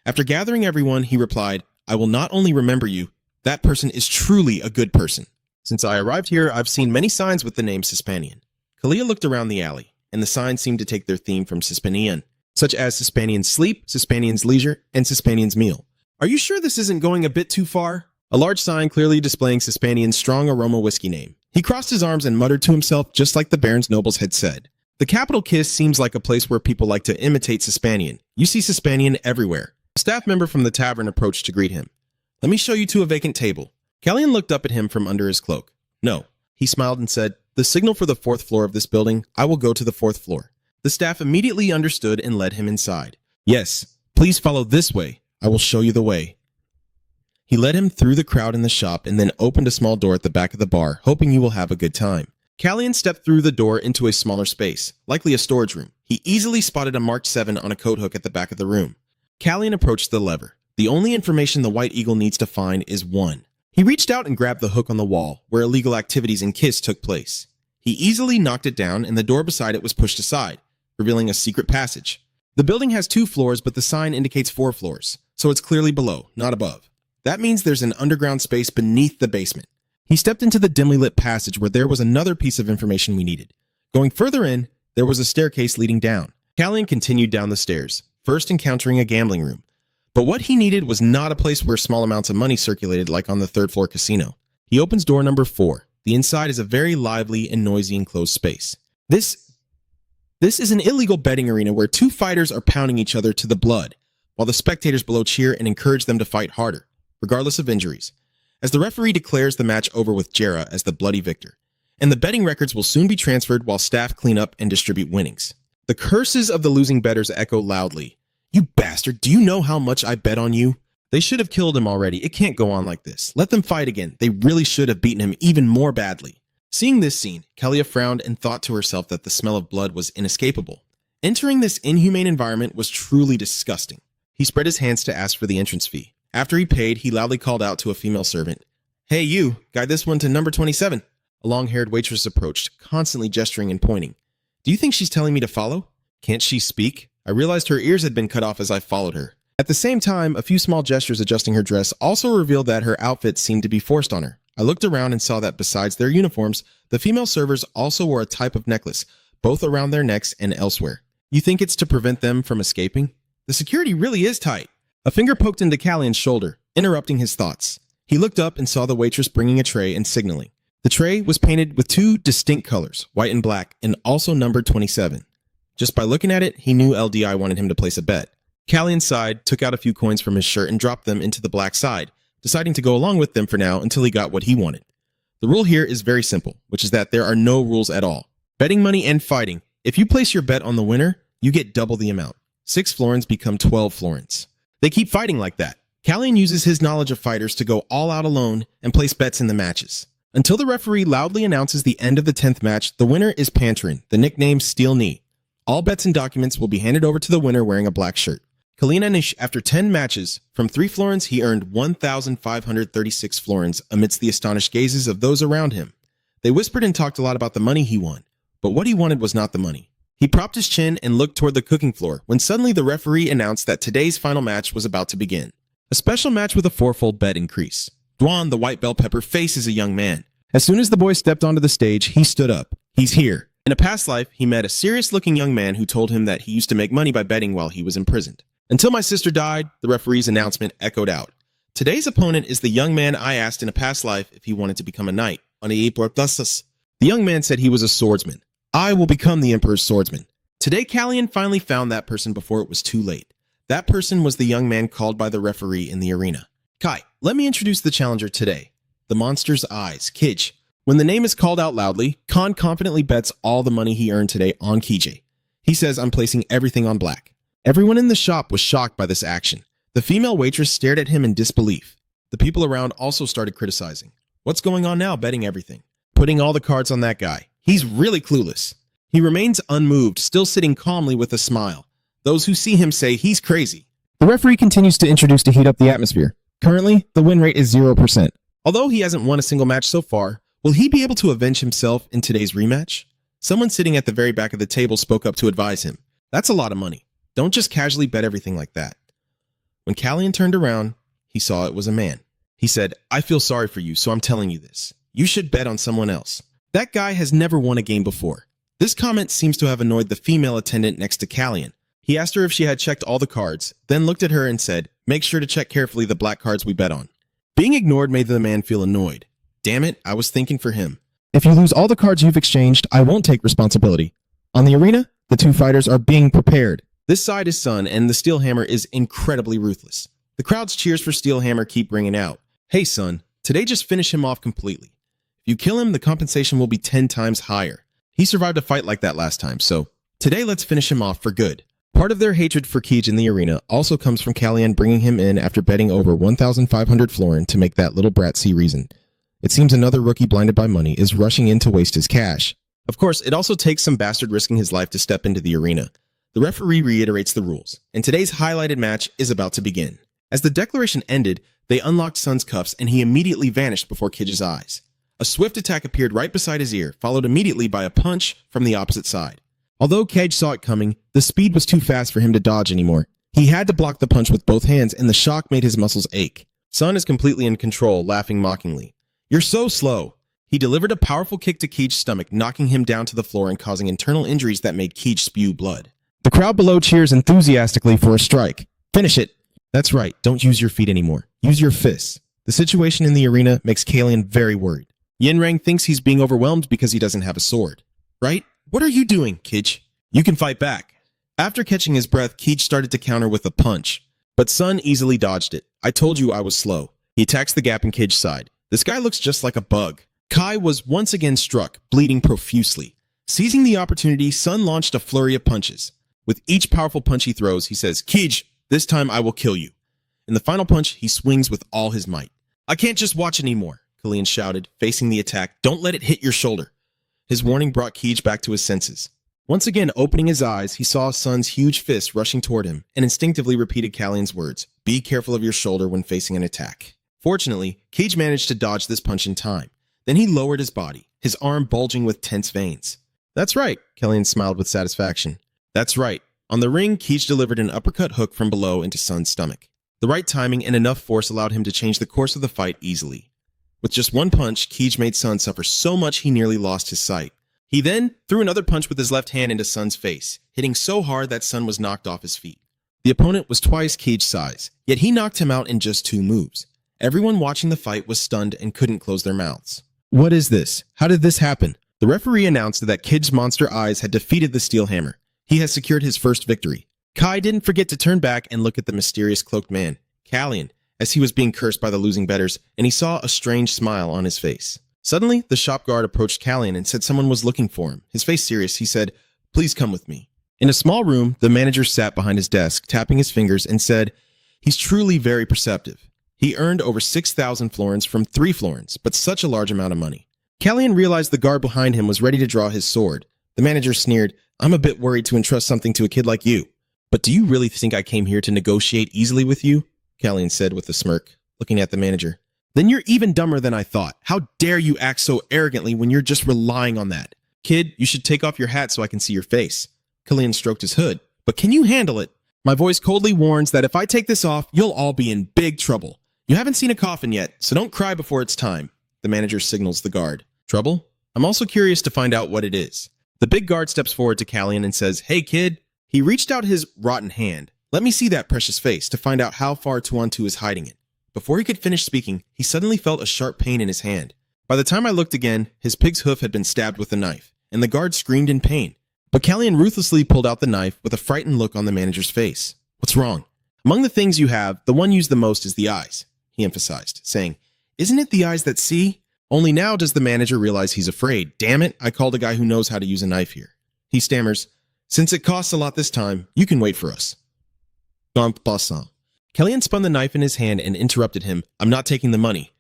After gathering everyone, he replied, I will not only remember you, that person is truly a good person. Since I arrived here, I've seen many signs with the name Cispanian. Kalia looked around the alley, and the signs seemed to take their theme from Cispanian, such as Cispanian's sleep, Cispanian's leisure, and Cispanian's meal. Are you sure this isn't going a bit too far? A large sign clearly displaying Cispanian's strong aroma whiskey name. He crossed his arms and muttered to himself just like the Baron's nobles had said. The capital Kiss seems like a place where people like to imitate Cispanian. You see Cispanian everywhere. A staff member from the tavern approached to greet him. Let me show you to a vacant table. Callian looked up at him from under his cloak. No. He smiled and said, the signal for the 4th floor of this building, I will go to the 4th floor. The staff immediately understood and led him inside. Yes, please follow this way. I will show you the way. He led him through the crowd in the shop and then opened a small door at the back of the bar, hoping you will have a good time. Callian stepped through the door into a smaller space, likely a storage room. He easily spotted a marked 7 on a coat hook at the back of the room. Callian approached the lever. The only information the White Eagle needs to find is 1. He reached out and grabbed the hook on the wall, where illegal activities and kiss took place. He easily knocked it down, and the door beside it was pushed aside, revealing a secret passage. The building has 2 floors, but the sign indicates 4 floors, so it's clearly below, not above. That means there's an underground space beneath the basement. He stepped into the dimly lit passage where there was another piece of information we needed. Going further in, there was a staircase leading down. Callian continued down the stairs, first encountering a gambling room. But what he needed was not a place where small amounts of money circulated like on the 3rd floor casino. He opens door number 4. The inside is a very lively and noisy enclosed space. This is an illegal betting arena where 2 fighters are pounding each other to the blood, while the spectators below cheer and encourage them to fight harder, regardless of injuries, as the referee declares the match over with Jera as the bloody victor. And the betting records will soon be transferred while staff clean up and distribute winnings. The curses of the losing bettors echo loudly. "You bastard, do you know how much I bet on you?" They should have killed him already. It can't go on like this. Let them fight again. They really should have beaten him even more badly. Seeing this scene, Kalia frowned and thought to herself that the smell of blood was inescapable. Entering this inhumane environment was truly disgusting. He spread his hands to ask for the entrance fee. After he paid, he loudly called out to a female servant, "Hey you, guide this one to number 27. A long-haired waitress approached, constantly gesturing and pointing. "Do you think she's telling me to follow?" "Can't she speak?" I realized her ears had been cut off as I followed her. At the same time, a few small gestures adjusting her dress also revealed that her outfit seemed to be forced on her. I looked around and saw that besides their uniforms, the female servers also wore a type of necklace, both around their necks and elsewhere. You think it's to prevent them from escaping? The security really is tight. A finger poked into Callian's shoulder, interrupting his thoughts. He looked up and saw the waitress bringing a tray and signaling. The tray was painted with 2 distinct colors, white and black, and also numbered 27. Just by looking at it, he knew LDI wanted him to place a bet. Callian sighed, took out a few coins from his shirt and dropped them into the black side, deciding to go along with them for now until he got what he wanted. The rule here is very simple, which is that there are no rules at all. Betting money and fighting. If you place your bet on the winner, you get double the amount. 6 florins become 12 florins. They keep fighting like that. Callian uses his knowledge of fighters to go all out alone and place bets in the matches. Until the referee loudly announces the end of the 10th match, the winner is Pantrin, the nickname Steel Knee. All bets and documents will be handed over to the winner wearing a black shirt. Kalina, after 10 matches, from 3 florins, he earned 1,536 florins amidst the astonished gazes of those around him. They whispered and talked a lot about the money he won, but what he wanted was not the money. He propped his chin and looked toward the cooking floor when suddenly the referee announced that today's final match was about to begin. A special match with a 4-fold bet increase. Dwan, the white bell pepper, faces a young man. As soon as the boy stepped onto the stage, he stood up. He's here. In a past life, he met a serious-looking young man who told him that he used to make money by betting while he was imprisoned. Until my sister died, the referee's announcement echoed out. Today's opponent is the young man I asked in a past life if he wanted to become a knight. The young man said he was a swordsman. I will become the Emperor's swordsman. Today, Callian finally found that person before it was too late. That person was the young man called by the referee in the arena. Kai, let me introduce the challenger today. The monster's eyes, Kij. When the name is called out loudly, Khan confidently bets all the money he earned today on Kij. He says, I'm placing everything on black. Everyone in the shop was shocked by this action. The female waitress stared at him in disbelief. The people around also started criticizing. What's going on now, betting everything? Putting all the cards on that guy. He's really clueless. He remains unmoved, still sitting calmly with a smile. Those who see him say he's crazy. The referee continues to introduce to heat up the atmosphere. Currently, the win rate is 0%. Although he hasn't won a single match so far, will he be able to avenge himself in today's rematch? Someone sitting at the very back of the table spoke up to advise him. That's a lot of money. Don't just casually bet everything like that. When Callian turned around, he saw it was a man. He said, I feel sorry for you, so I'm telling you this. You should bet on someone else. That guy has never won a game before. This comment seems to have annoyed the female attendant next to Callian. He asked her if she had checked all the cards, then looked at her and said, make sure to check carefully the black cards we bet on. Being ignored made the man feel annoyed. Damn it, I was thinking for him. If you lose all the cards you've exchanged, I won't take responsibility. On the arena, the 2 fighters are being prepared. This side is Sun, and the Steel Hammer is incredibly ruthless. The crowd's cheers for Steel Hammer keep ringing out. Hey Sun, today just finish him off completely. If you kill him, the compensation will be 10 times higher. He survived a fight like that last time, so today let's finish him off for good. Part of their hatred for Kij in the arena also comes from Callian bringing him in after betting over 1,500 florin to make that little brat see reason. It seems another rookie blinded by money is rushing in to waste his cash. Of course, it also takes some bastard risking his life to step into the arena. The referee reiterates the rules, and today's highlighted match is about to begin. As the declaration ended, they unlocked Sun's cuffs and he immediately vanished before Kij's eyes. A swift attack appeared right beside his ear, followed immediately by a punch from the opposite side. Although Kaj saw it coming, the speed was too fast for him to dodge anymore. He had to block the punch with both hands, and the shock made his muscles ache. Sun is completely in control, laughing mockingly. "You're so slow." He delivered a powerful kick to Kij's stomach, knocking him down to the floor and causing internal injuries that made Kaj spew blood. The crowd below cheers enthusiastically for a strike. "Finish it." "That's right, don't use your feet anymore. Use your fists." The situation in the arena makes Kalian very worried. Yinrang thinks he's being overwhelmed because he doesn't have a sword. "Right? What are you doing, Kaj? You can fight back." After catching his breath, Kaj started to counter with a punch, but Sun easily dodged it. "I told you I was slow." He attacks the gap in Kaj's side. This guy looks just like a bug. Kai was once again struck, bleeding profusely. Seizing the opportunity, Sun launched a flurry of punches. With each powerful punch he throws, he says, "Kaj, this time I will kill you." In the final punch, he swings with all his might. "I can't just watch anymore," Kalian shouted, facing the attack. "Don't let it hit your shoulder." His warning brought Kaj back to his senses. Once again, opening his eyes, he saw Sun's huge fist rushing toward him and instinctively repeated Kalian's words, "Be careful of your shoulder when facing an attack." Fortunately, Kaj managed to dodge this punch in time. Then he lowered his body, his arm bulging with tense veins. "That's right," Kalian smiled with satisfaction. "That's right." On the ring, Kaj delivered an uppercut hook from below into Sun's stomach. The right timing and enough force allowed him to change the course of the fight easily. With just one punch, Kaj made Sun suffer so much he nearly lost his sight. He then threw another punch with his left hand into Sun's face, hitting so hard that Sun was knocked off his feet. The opponent was twice Kaj's size, yet he knocked him out in just 2 moves. Everyone watching the fight was stunned and couldn't close their mouths. "What is this? How did this happen?" The referee announced that Kaj's monster eyes had defeated the Steel Hammer. He has secured his first victory. Kai didn't forget to turn back and look at the mysterious cloaked man, Kalian, as he was being cursed by the losing bettors, and he saw a strange smile on his face. Suddenly, the shop guard approached Kalian and said someone was looking for him. His face serious, he said, "Please come with me." In a small room, the manager sat behind his desk, tapping his fingers, and said, "He's truly very perceptive. He earned over 6,000 florins from 3 florins, but such a large amount of money." Kalian realized the guard behind him was ready to draw his sword. The manager sneered, "I'm a bit worried to entrust something to a kid like you." "But do you really think I came here to negotiate easily with you?" Kalian said with a smirk, looking at the manager. "Then you're even dumber than I thought. How dare you act so arrogantly when you're just relying on that? Kid, you should take off your hat so I can see your face." Kalian stroked his hood. "But can you handle it? My voice coldly warns that if I take this off, you'll all be in big trouble. You haven't seen a coffin yet, so don't cry before it's time." The manager signals the guard. "Trouble? I'm also curious to find out what it is." The big guard steps forward to Kalian and says, "Hey kid." He reached out his rotten hand. "Let me see that precious face to find out how far Tuantu is hiding it." Before he could finish speaking, he suddenly felt a sharp pain in his hand. By the time I looked again, his pig's hoof had been stabbed with a knife, and the guard screamed in pain. But Kalian ruthlessly pulled out the knife with a frightened look on the manager's face. "What's wrong?" "Among the things you have, the one used the most is the eyes," he emphasized, saying, "Isn't it the eyes that see?" Only now does the manager realize he's afraid. "Damn it, I called a guy who knows how to use a knife here." He stammers, "Since it costs a lot this time, you can wait for us." En passant. Kalian spun the knife in his hand and interrupted him. "I'm not taking the money."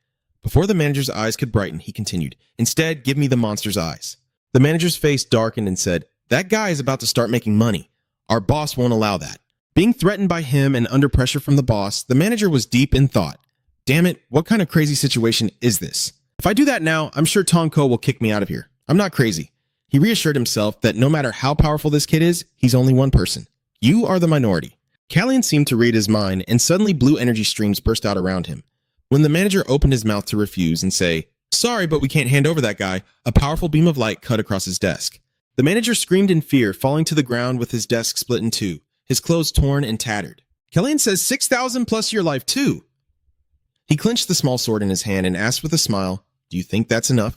Before the manager's eyes could brighten, he continued, "Instead, give me the monster's eyes." The manager's face darkened and said, "That guy is about to start making money. Our boss won't allow that." Being threatened by him and under pressure from the boss, the manager was deep in thought. "Damn it, what kind of crazy situation is this? If I do that now, I'm sure Tonko will kick me out of here. I'm not crazy." He reassured himself that no matter how powerful this kid is, he's only one person. You are the minority. Kalian seemed to read his mind, and suddenly blue energy streams burst out around him. When the manager opened his mouth to refuse and say, "Sorry, but we can't hand over that guy," a powerful beam of light cut across his desk. The manager screamed in fear, falling to the ground with his desk split in 2, his clothes torn and tattered. "Kalian says 6,000 plus your life too." He clenched the small sword in his hand and asked with a smile, "Do you think that's enough?"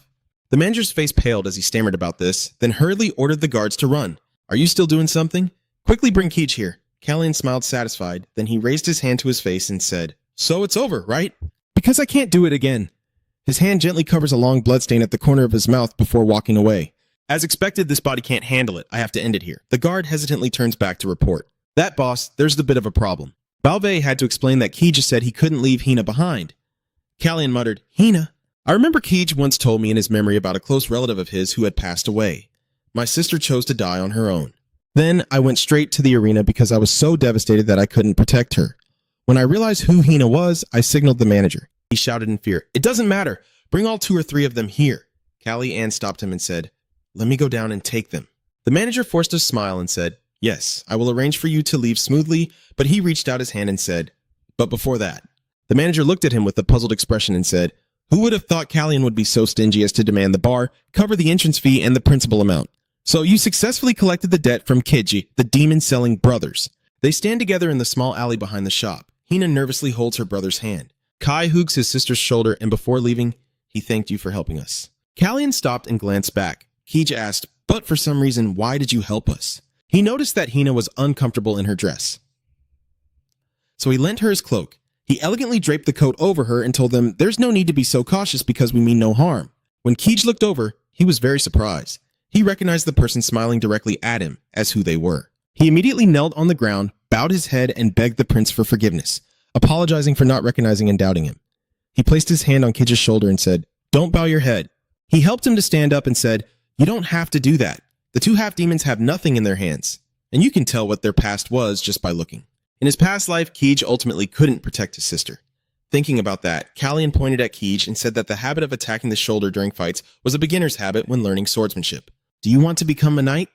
The manager's face paled as he stammered about this, then hurriedly ordered the guards to run. "Are you still doing something? Quickly bring Kaj here." Kalian smiled satisfied, then he raised his hand to his face and said, "So it's over, right?" "Because I can't do it again." His hand gently covers a long bloodstain at the corner of his mouth before walking away. "As expected, this body can't handle it. I have to end it here." The guard hesitantly turns back to report. "That boss, there's the bit of a problem." Balve had to explain that Kaj said he couldn't leave Hina behind. Kalian muttered, "Hina? I remember Kaj once told me in his memory about a close relative of his who had passed away. My sister chose to die on her own. Then I went straight to the arena because I was so devastated that I couldn't protect her. When I realized who Hina was, I signaled the manager. He shouted in fear, "It doesn't matter. Bring all 2 or 3 of them here." Callie Ann stopped him and said, "Let me go down and take them." The manager forced a smile and said, "Yes, I will arrange for you to leave smoothly," but he reached out his hand and said, "But before that." The manager looked at him with a puzzled expression and said, "Who would have thought Callian would be so stingy as to demand the bar, cover the entrance fee, and the principal amount? So you successfully collected the debt from Kiji, the demon-selling brothers." They stand together in the small alley behind the shop. Hina nervously holds her brother's hand. Kai hooks his sister's shoulder, and before leaving, he thanked you for helping us. Callian stopped and glanced back. Kij asked, "But for some reason, why did you help us?" He noticed that Hina was uncomfortable in her dress, so he lent her his cloak. He elegantly draped the coat over her and told them, "There's no need to be so cautious because we mean no harm." When Kij looked over, he was very surprised. He recognized the person smiling directly at him as who they were. He immediately knelt on the ground, bowed his head, and begged the prince for forgiveness, apologizing for not recognizing and doubting him. He placed his hand on Kij's shoulder and said, "Don't bow your head." He helped him to stand up and said, "You don't have to do that. The 2 half-demons have nothing in their hands, and you can tell what their past was just by looking." In his past life, Kij ultimately couldn't protect his sister. Thinking about that, Callian pointed at Kij and said that the habit of attacking the shoulder during fights was a beginner's habit when learning swordsmanship. "Do you want to become a knight?"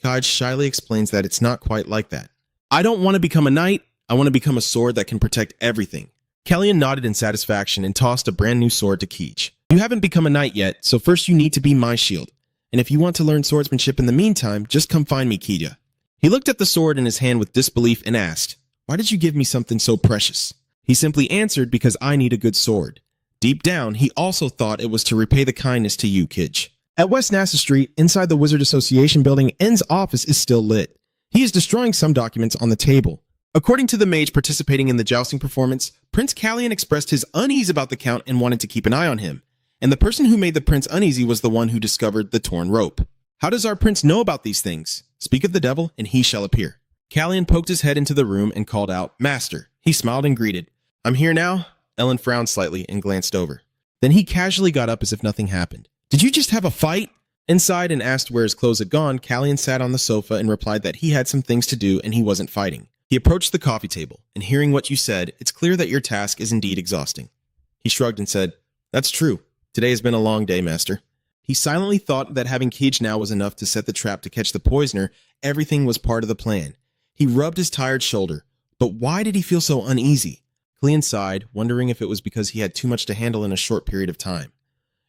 Kij shyly explains that it's not quite like that. "I don't want to become a knight. I want to become a sword that can protect everything." Callian nodded in satisfaction and tossed a brand new sword to Kij. "You haven't become a knight yet, so first you need to be my shield. And if you want to learn swordsmanship in the meantime, just come find me, Kija." He looked at the sword in his hand with disbelief and asked, "Why did you give me something so precious?" He simply answered, "Because I need a good sword." Deep down, he also thought it was to repay the kindness to you, Kij. At West Nassa Street, inside the Wizard Association building, N's office is still lit. He is destroying some documents on the table. According to the mage participating in the jousting performance, Prince Callian expressed his unease about the count and wanted to keep an eye on him. And the person who made the prince uneasy was the one who discovered the torn rope. "How does our prince know about these things? Speak of the devil, and he shall appear." Callian poked his head into the room and called out, "Master." He smiled and greeted. "I'm here now?" Ellen frowned slightly and glanced over. Then he casually got up as if nothing happened. "Did you just have a fight?" Inside and asked where his clothes had gone, Callian sat on the sofa and replied that he had some things to do and he wasn't fighting. He approached the coffee table, and hearing what you said, it's clear that your task is indeed exhausting. He shrugged and said, "That's true. Today has been a long day, Master." He silently thought that having Kij now was enough to set the trap to catch the poisoner. Everything was part of the plan. He rubbed his tired shoulder. But why did he feel so uneasy? Callian sighed, wondering if it was because he had too much to handle in a short period of time.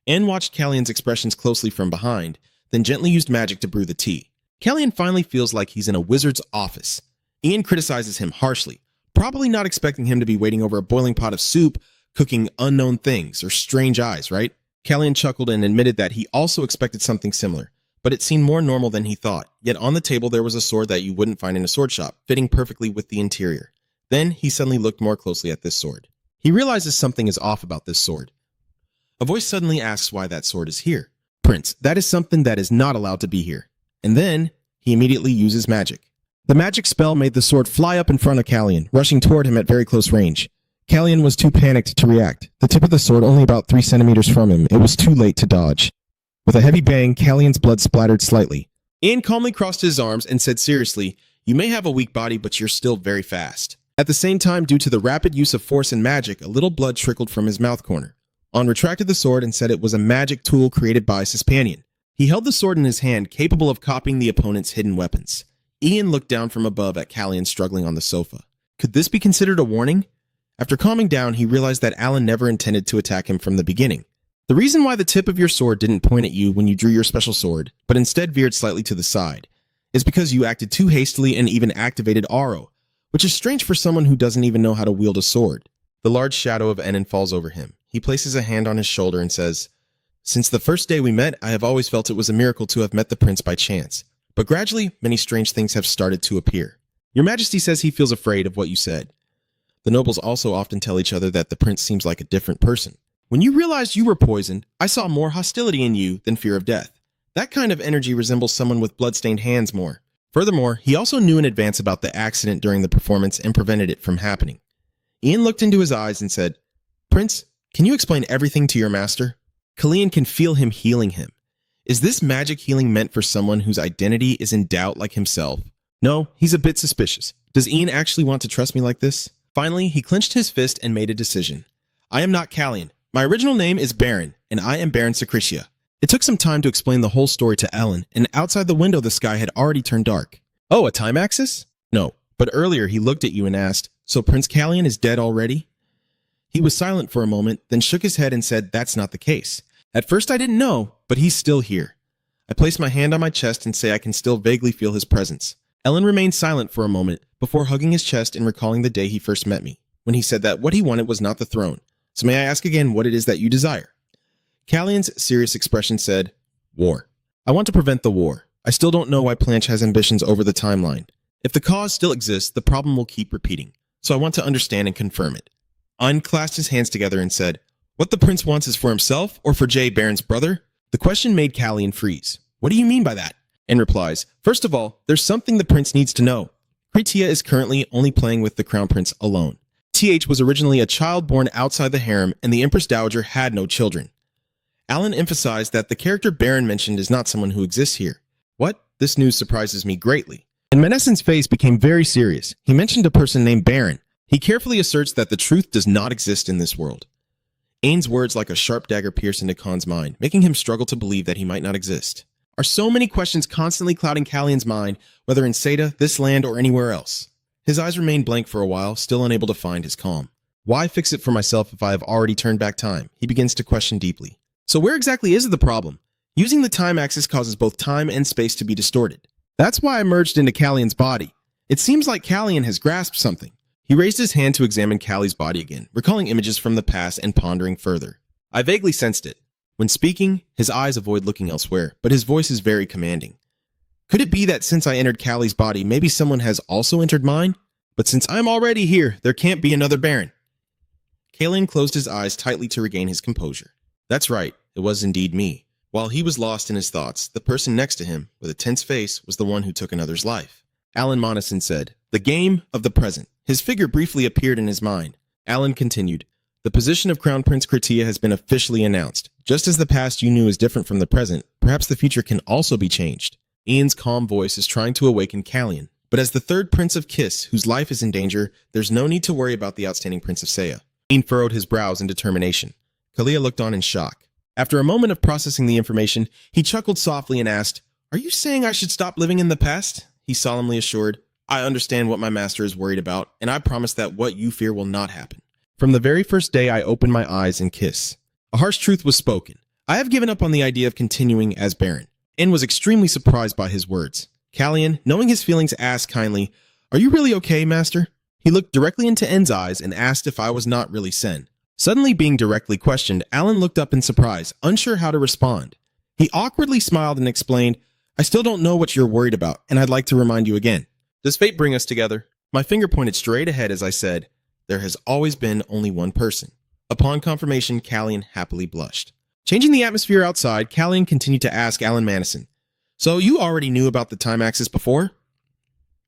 Anne watched Callian's expressions closely from behind, then gently used magic to brew the tea. Callian finally feels like he's in a wizard's office. Ian criticizes him harshly, probably not expecting him to be waiting over a boiling pot of soup, cooking unknown things or strange eyes, right? Callian chuckled and admitted that he also expected something similar, but it seemed more normal than he thought. Yet on the table there was a sword that you wouldn't find in a sword shop, fitting perfectly with the interior. Then he suddenly looked more closely at this sword. He realizes something is off about this sword. A voice suddenly asks why that sword is here. "Prince, that is something that is not allowed to be here." And then he immediately uses magic. The magic spell made the sword fly up in front of Callian, rushing toward him at very close range. Callian was too panicked to react. The tip of the sword only about 3 centimeters from him. It was too late to dodge. With a heavy bang, Callian's blood splattered slightly. Ian calmly crossed his arms and said seriously, "You may have a weak body, but you're still very fast." At the same time, due to the rapid use of force and magic, a little blood trickled from his mouth corner. On retracted the sword and said it was a magic tool created by Cispanian. He held the sword in his hand, capable of copying the opponent's hidden weapons. Ian looked down from above at Callian struggling on the sofa. Could this be considered a warning? After calming down, he realized that Alan never intended to attack him from the beginning. The reason why the tip of your sword didn't point at you when you drew your special sword, but instead veered slightly to the side, is because you acted too hastily and even activated Aro, which is strange for someone who doesn't even know how to wield a sword. The large shadow of Enon falls over him. He places a hand on his shoulder and says, "Since the first day we met, I have always felt it was a miracle to have met the prince by chance. But gradually, many strange things have started to appear. Your Majesty says he feels afraid of what you said. The nobles also often tell each other that the prince seems like a different person. When you realized you were poisoned, I saw more hostility in you than fear of death. That kind of energy resembles someone with blood-stained hands more. Furthermore, he also knew in advance about the accident during the performance and prevented it from happening." Ian looked into his eyes and said, "Prince, can you explain everything to your master?" Callian can feel him healing him. Is this magic healing meant for someone whose identity is in doubt like himself? No, he's a bit suspicious. Does Ian actually want to trust me like this? Finally, he clenched his fist and made a decision. I am not Callian. My original name is Baron, and I am Baron Secretia. It took some time to explain the whole story to Ellen, and outside the window the sky had already turned dark. Oh, a time axis? No, but earlier he looked at you and asked, so Prince Callian is dead already? He was silent for a moment, then shook his head and said that's not the case. At first I didn't know, but he's still here. I placed my hand on my chest and say I can still vaguely feel his presence. Ellen remained silent for a moment before hugging his chest and recalling the day he first met me, when he said that what he wanted was not the throne. So may I ask again what it is that you desire? Callian's serious expression said, war. I want to prevent the war. I still don't know why Planche has ambitions over the timeline. If the cause still exists, the problem will keep repeating. So I want to understand and confirm it. Ein clasped his hands together and said, what the prince wants is for himself or for Jay, Baron's brother? The question made Callian freeze. What do you mean by that? And replies, first of all, there's something the prince needs to know. Cretia is currently only playing with the crown prince alone. TH was originally a child born outside the harem, and the Empress Dowager had no children. Alan emphasized that the character Baron mentioned is not someone who exists here. What? This news surprises me greatly. And Meneson's face became very serious. He mentioned a person named Baron. He carefully asserts that the truth does not exist in this world. Ain's words like a sharp dagger pierce into Khan's mind, making him struggle to believe that he might not exist. Are so many questions constantly clouding Callian's mind, whether in Seda, this land, or anywhere else? His eyes remained blank for a while, still unable to find his calm. Why fix it for myself if I have already turned back time? He begins to question deeply. So where exactly is the problem? Using the time axis causes both time and space to be distorted. That's why I merged into Callian's body. It seems like Callian has grasped something. He raised his hand to examine Callie's body again, recalling images from the past and pondering further. I vaguely sensed it. When speaking, his eyes avoid looking elsewhere, but his voice is very commanding. Could it be that since I entered Callie's body, maybe someone has also entered mine? But since I'm already here, there can't be another Baron. Callian closed his eyes tightly to regain his composure. That's right, it was indeed me. While he was lost in his thoughts, the person next to him, with a tense face, was the one who took another's life. Alan Moneson said, the game of the present. His figure briefly appeared in his mind. Alan continued, the position of Crown Prince Cretia has been officially announced. Just as the past you knew is different from the present, perhaps the future can also be changed. Ian's calm voice is trying to awaken Callian. But as the third Prince of Kiss, whose life is in danger, there's no need to worry about the outstanding Prince of Seiya. Ian furrowed his brows in determination. Kalia looked on in shock. After a moment of processing the information, he chuckled softly and asked, are you saying I should stop living in the past? He solemnly assured, I understand what my master is worried about, and I promise that what you fear will not happen. From the very first day I opened my eyes and kiss. A harsh truth was spoken. I have given up on the idea of continuing as Baron, and was extremely surprised by his words. Callian, knowing his feelings, asked kindly, are you really okay, master? He looked directly into En's eyes and asked if I was not really Sen. Suddenly being directly questioned, Alan looked up in surprise, unsure how to respond. He awkwardly smiled and explained, I still don't know what you're worried about, and I'd like to remind you again. Does fate bring us together? My finger pointed straight ahead as I said, there has always been only one person. Upon confirmation, Callian happily blushed. Changing the atmosphere outside, Callian continued to ask Alan Moneson, so you already knew about the time axis before?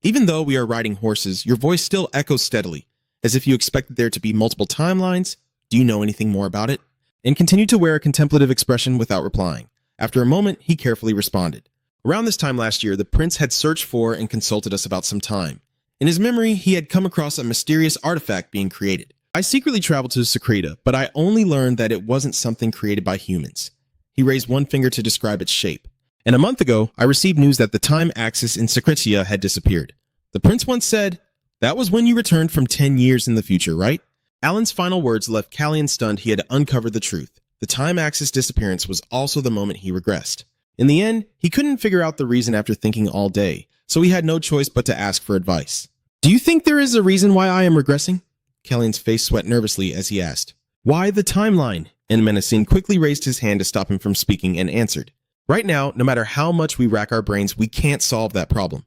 Even though we are riding horses, your voice still echoes steadily, as if you expected there to be multiple timelines. Do you know anything more about it? And continued to wear a contemplative expression without replying. After a moment, he carefully responded. Around this time last year, the prince had searched for and consulted us about some time. In his memory, he had come across a mysterious artifact being created. I secretly traveled to Secreta, but I only learned that it wasn't something created by humans. He raised one finger to describe its shape. And a month ago, I received news that the time axis in Secretia had disappeared. The prince once said, that was when you returned from 10 years in the future, right? Alan's final words left Callian stunned. He had uncovered the truth. The time axis disappearance was also the moment he regressed. In the end, he couldn't figure out the reason after thinking all day, so he had no choice but to ask for advice. Do you think there is a reason why I am regressing? Callian's face sweat nervously as he asked. Why the timeline? And Meneson quickly raised his hand to stop him from speaking and answered. Right now, no matter how much we rack our brains, we can't solve that problem.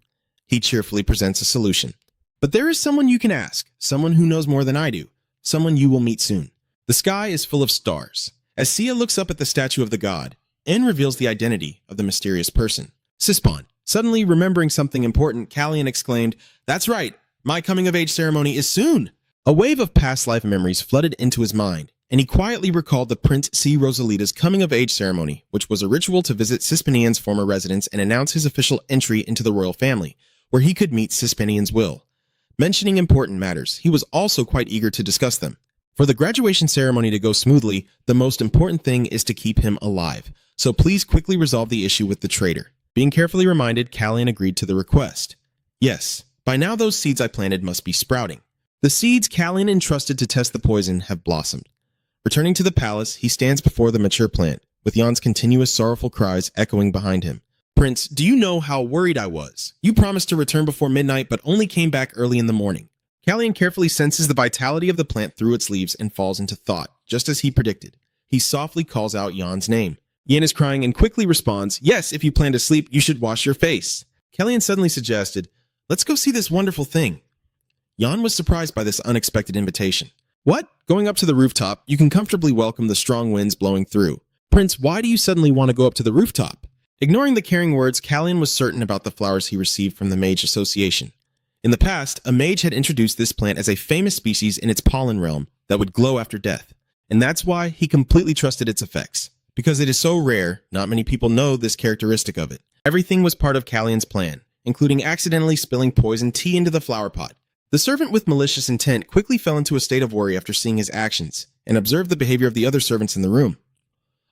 He cheerfully presents a solution. But there is someone you can ask, someone who knows more than I do, someone you will meet soon. The sky is full of stars. As Sia looks up at the statue of the god, En reveals the identity of the mysterious person, Sispon. Suddenly remembering something important, Callian exclaimed, that's right, my coming-of-age ceremony is soon! A wave of past life memories flooded into his mind, and he quietly recalled the Prince C. Rosalita's coming-of-age ceremony, which was a ritual to visit Sispinian's former residence and announce his official entry into the royal family, where he could meet Sispinian's will. Mentioning important matters, he was also quite eager to discuss them. For the graduation ceremony to go smoothly, the most important thing is to keep him alive, so please quickly resolve the issue with the traitor. Being carefully reminded, Callian agreed to the request. Yes, by now those seeds I planted must be sprouting. The seeds Callian entrusted to test the poison have blossomed. Returning to the palace, he stands before the mature plant, with Jan's continuous sorrowful cries echoing behind him. Prince, do you know how worried I was? You promised to return before midnight, but only came back early in the morning. Callian carefully senses the vitality of the plant through its leaves and falls into thought, just as he predicted. He softly calls out Jan's name. Jan is crying and quickly responds, yes, if you plan to sleep, you should wash your face. Callian suddenly suggested, let's go see this wonderful thing. Jan was surprised by this unexpected invitation. What? Going up to the rooftop, you can comfortably welcome the strong winds blowing through. Prince, why do you suddenly want to go up to the rooftop? Ignoring the caring words, Callian was certain about the flowers he received from the Mage Association. In the past, a mage had introduced this plant as a famous species in its pollen realm that would glow after death, and that's why he completely trusted its effects. Because it is so rare, not many people know this characteristic of it. Everything was part of Callian's plan, including accidentally spilling poison tea into the flower pot. The servant with malicious intent quickly fell into a state of worry after seeing his actions, and observed the behavior of the other servants in the room.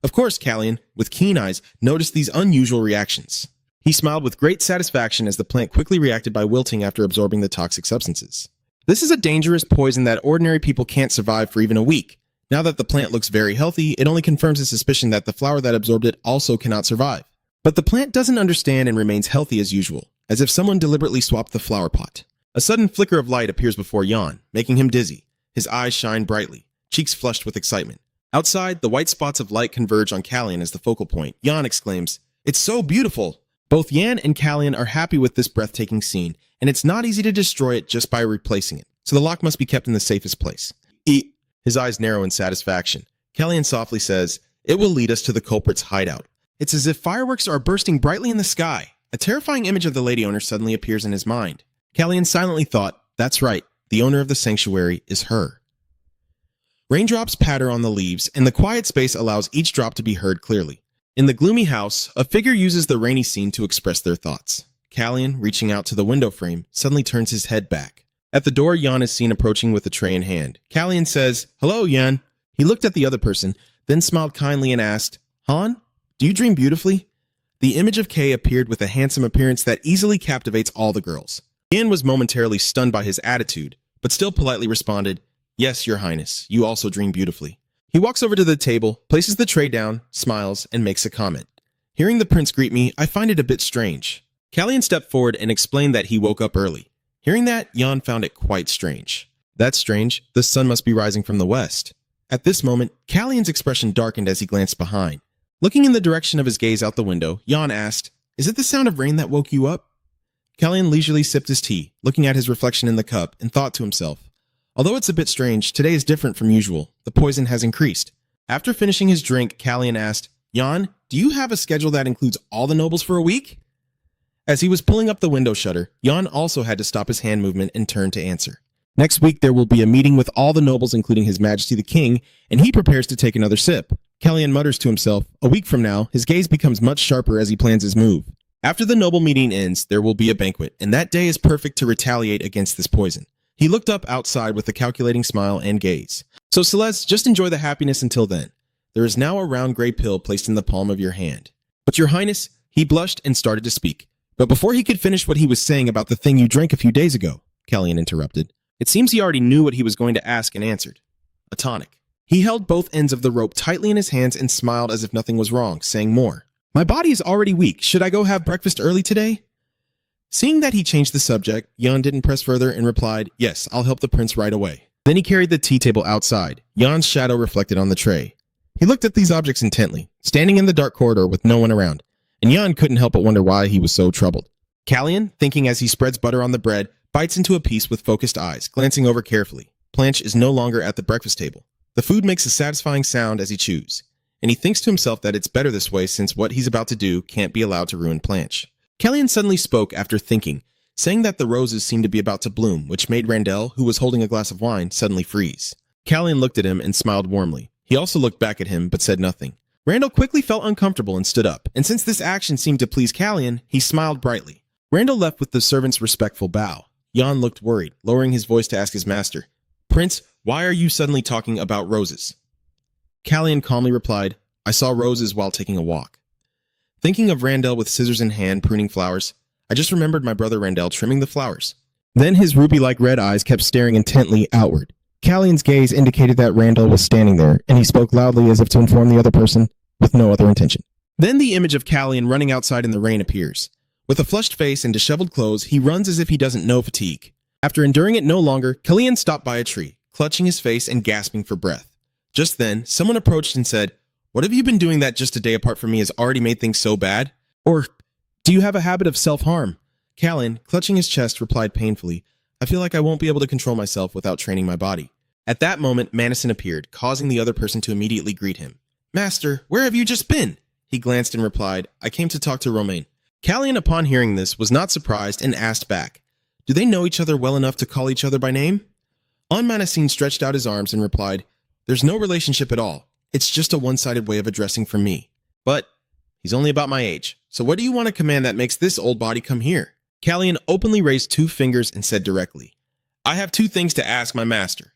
Of course, Callian, with keen eyes, noticed these unusual reactions. He smiled with great satisfaction as the plant quickly reacted by wilting after absorbing the toxic substances. This is a dangerous poison that ordinary people can't survive for even a week. Now that the plant looks very healthy, it only confirms his suspicion that the flower that absorbed it also cannot survive. But the plant doesn't understand and remains healthy as usual, as if someone deliberately swapped the flower pot. A sudden flicker of light appears before Jan, making him dizzy. His eyes shine brightly, cheeks flushed with excitement. Outside, the white spots of light converge on Callian as the focal point. Jan exclaims, "It's so beautiful!" Both Jan and Callian are happy with this breathtaking scene, and it's not easy to destroy it just by replacing it, so the lock must be kept in the safest place. His eyes narrow in satisfaction. Callian softly says, "It will lead us to the culprit's hideout." It's as if fireworks are bursting brightly in the sky. A terrifying image of the lady owner suddenly appears in his mind. Callian silently thought, that's right, the owner of the sanctuary is her. Raindrops patter on the leaves, and the quiet space allows each drop to be heard clearly. In the gloomy house, a figure uses the rainy scene to express their thoughts. Callian, reaching out to the window frame, suddenly turns his head back. At the door, Jan is seen approaching with a tray in hand. Callian says, "Hello, Jan." He looked at the other person, then smiled kindly and asked, "Han, do you dream beautifully?" The image of Kay appeared with a handsome appearance that easily captivates all the girls. Jan was momentarily stunned by his attitude, but still politely responded, "Yes, Your Highness, you also dream beautifully." He walks over to the table, places the tray down, smiles, and makes a comment. "Hearing the prince greet me, I find it a bit strange." Callian stepped forward and explained that he woke up early. Hearing that, Jan found it quite strange. That's strange. The sun must be rising from the west. At this moment, Callian's expression darkened as he glanced behind. Looking in the direction of his gaze out the window, Jan asked, "Is it the sound of rain that woke you up?" Callian leisurely sipped his tea, looking at his reflection in the cup, and thought to himself, "Although it's a bit strange, today is different from usual. The poison has increased." After finishing his drink, Callian asked, "Jan, do you have a schedule that includes all the nobles for a week?" As he was pulling up the window shutter, Jan also had to stop his hand movement and turn to answer. "Next week there will be a meeting with all the nobles including His Majesty the King, and he prepares to take another sip." Callian mutters to himself. A week from now, his gaze becomes much sharper as he plans his move. After the noble meeting ends, there will be a banquet, and that day is perfect to retaliate against this poison. He looked up outside with a calculating smile and gaze. "So Celeste, just enjoy the happiness until then. There is now a round gray pill placed in the palm of your hand." "But Your Highness," he blushed and started to speak. But before he could finish what he was saying about the thing you drank a few days ago, Callian interrupted. It seems he already knew what he was going to ask and answered. "A tonic." He held both ends of the rope tightly in his hands and smiled as if nothing was wrong, saying more. "My body is already weak. Should I go have breakfast early today?" Seeing that he changed the subject, Jan didn't press further and replied, "Yes, I'll help the prince right away." Then he carried the tea table outside. Jan's shadow reflected on the tray. He looked at these objects intently, standing in the dark corridor with no one around, and Jan couldn't help but wonder why he was so troubled. Callian, thinking as he spreads butter on the bread, bites into a piece with focused eyes, glancing over carefully. Blanche is no longer at the breakfast table. The food makes a satisfying sound as he chews, and he thinks to himself that it's better this way since what he's about to do can't be allowed to ruin Blanche. Callian suddenly spoke after thinking, saying that the roses seemed to be about to bloom, which made Randell, who was holding a glass of wine, suddenly freeze. Callian looked at him and smiled warmly. He also looked back at him but said nothing. Randall quickly felt uncomfortable and stood up, and since this action seemed to please Callian, he smiled brightly. Randall left with the servant's respectful bow. Jan looked worried, lowering his voice to ask his master, "Prince, why are you suddenly talking about roses?" Callian calmly replied, "I saw roses while taking a walk." Thinking of Randall with scissors in hand pruning flowers, I just remembered my brother Randall trimming the flowers. Then his ruby-like red eyes kept staring intently outward. Callian's gaze indicated that Randall was standing there, and he spoke loudly as if to inform the other person, with no other intention. Then the image of Callian running outside in the rain appears. With a flushed face and disheveled clothes, he runs as if he doesn't know fatigue. After enduring it no longer, Callian stopped by a tree, clutching his face and gasping for breath. Just then, someone approached and said, "What have you been doing that just a day apart from me has already made things so bad? Or do you have a habit of self-harm?" Callian, clutching his chest, replied painfully, "I feel like I won't be able to control myself without training my body." At that moment, Madison appeared, causing the other person to immediately greet him. "Master, where have you just been?" He glanced and replied, "I came to talk to Romain." Callian, upon hearing this, was not surprised and asked back, "Do they know each other well enough to call each other by name?" Madison stretched out his arms and replied, "There's no relationship at all. It's just a one-sided way of addressing from me. But he's only about my age, so what do you want to command that makes this old body come here?" Callian openly raised 2 fingers and said directly, "I have 2 things to ask my master.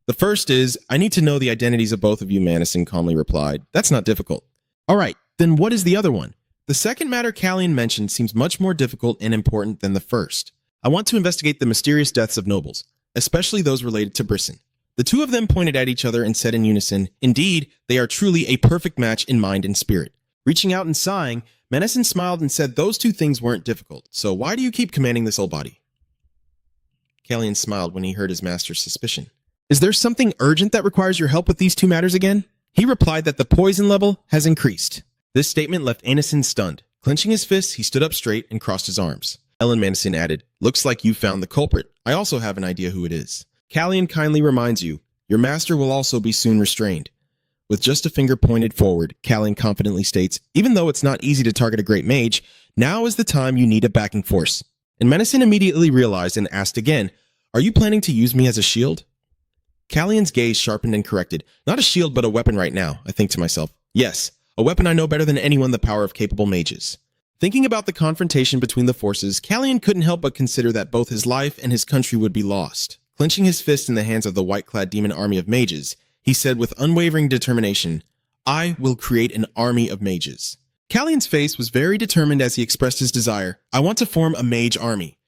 The first is, I need to know the identities of both of you," Madison calmly replied. "That's not difficult." "All right, then what is the other one?" "The second matter Callian mentioned seems much more difficult and important than the first. I want to investigate the mysterious deaths of nobles, especially those related to Brisson." The 2 of them pointed at each other and said in unison, "Indeed, they are truly a perfect match in mind and spirit." Reaching out and sighing, Madison smiled and said those 2 things weren't difficult, so why do you keep commanding this old body? Callian smiled when he heard his master's suspicion. "Is there something urgent that requires your help with these 2 matters again?" He replied that the poison level has increased. This statement left Anison stunned. Clenching his fists, he stood up straight and crossed his arms. Ellen Madison added, "Looks like you found the culprit. I also have an idea who it is." Callian kindly reminds you, "Your master will also be soon restrained." With just a finger pointed forward, Callian confidently states, "Even though it's not easy to target a great mage, now is the time you need a backing force." And Madison immediately realized and asked again, "Are you planning to use me as a shield?" Callian's gaze sharpened and corrected, "Not a shield, but a weapon right now," I think to myself. "Yes, a weapon I know better than anyone the power of capable mages." Thinking about the confrontation between the forces, Callian couldn't help but consider that both his life and his country would be lost. Clenching his fist in the hands of the white-clad demon army of mages, he said with unwavering determination, "I will create an army of mages." Callian's face was very determined as he expressed his desire, "I want to form a mage army."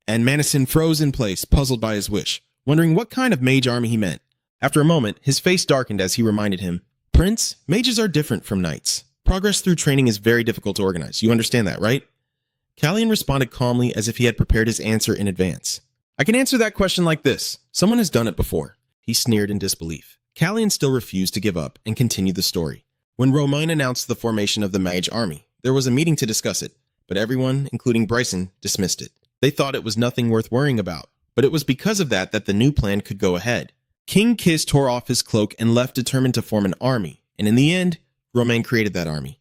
And Madison froze in place, puzzled by his wish, wondering what kind of mage army he meant. After a moment, his face darkened as he reminded him, "Prince, mages are different from knights. Progress through training is very difficult to organize. You understand that, right?" Callian responded calmly as if he had prepared his answer in advance. "I can answer that question like this. Someone has done it before." He sneered in disbelief. Callian still refused to give up and continued the story. When Romain announced the formation of the mage army, there was a meeting to discuss it, but everyone, including Bryson, dismissed it. They thought it was nothing worth worrying about, but it was because of that the new plan could go ahead. King Kiss tore off his cloak and left determined to form an army, and in the end, Romain created that army.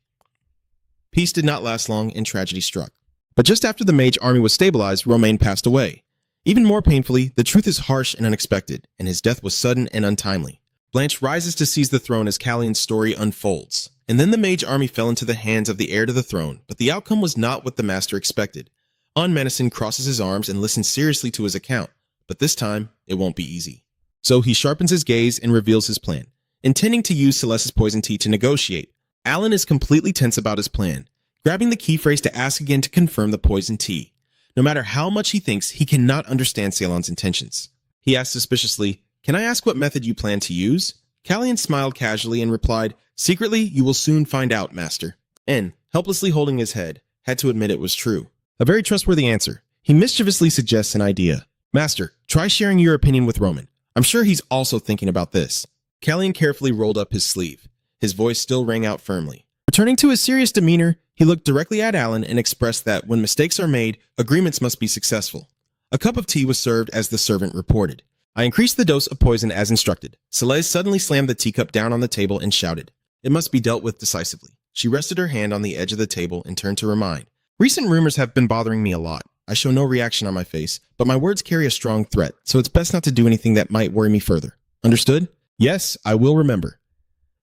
Peace did not last long and tragedy struck. But just after the mage army was stabilized, Romain passed away. Even more painfully, the truth is harsh and unexpected, and his death was sudden and untimely. Blanche rises to seize the throne as Callian's story unfolds. And then the mage army fell into the hands of the heir to the throne, but the outcome was not what the master expected. Madison crosses his arms and listens seriously to his account, but this time, it won't be easy. So he sharpens his gaze and reveals his plan, intending to use Celeste's poison tea to negotiate. Alan is completely tense about his plan, grabbing the key phrase to ask again to confirm the poison tea. No matter how much he thinks, he cannot understand Ceylon's intentions. He asks suspiciously, "Can I ask what method you plan to use?" Callian smiled casually and replied, "Secretly, you will soon find out, master." And, helplessly holding his head, had to admit it was true. A very trustworthy answer. He mischievously suggests an idea. "Master, try sharing your opinion with Roman. I'm sure he's also thinking about this." Callian carefully rolled up his sleeve. His voice still rang out firmly. Returning to his serious demeanor, he looked directly at Alan and expressed that when mistakes are made, agreements must be successful. A cup of tea was served as the servant reported. "I increased the dose of poison as instructed." Celeste suddenly slammed the teacup down on the table and shouted, "It must be dealt with decisively." She rested her hand on the edge of the table and turned to remind, "Recent rumors have been bothering me a lot. I show no reaction on my face, but my words carry a strong threat, so it's best not to do anything that might worry me further. Understood?" "Yes, I will remember."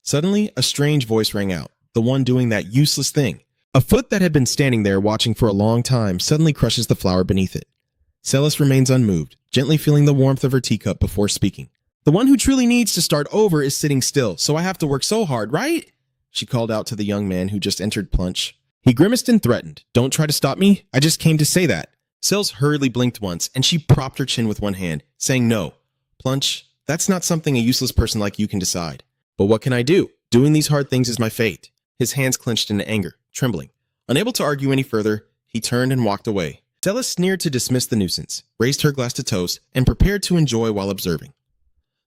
Suddenly, a strange voice rang out, the one doing that useless thing. A foot that had been standing there watching for a long time suddenly crushes the flower beneath it. Celis remains unmoved, gently feeling the warmth of her teacup before speaking. The one who truly needs to start over is sitting still, so I have to work so hard, right? She called out to the young man who just entered Plunch. He grimaced and threatened. Don't try to stop me. I just came to say that. Celis hurriedly blinked once, and she propped her chin with one hand, saying no. Plunch, that's not something a useless person like you can decide. But what can I do? Doing these hard things is my fate. His hands clenched in anger, trembling. Unable to argue any further, he turned and walked away. Celis sneered to dismiss the nuisance, raised her glass to toast, and prepared to enjoy while observing.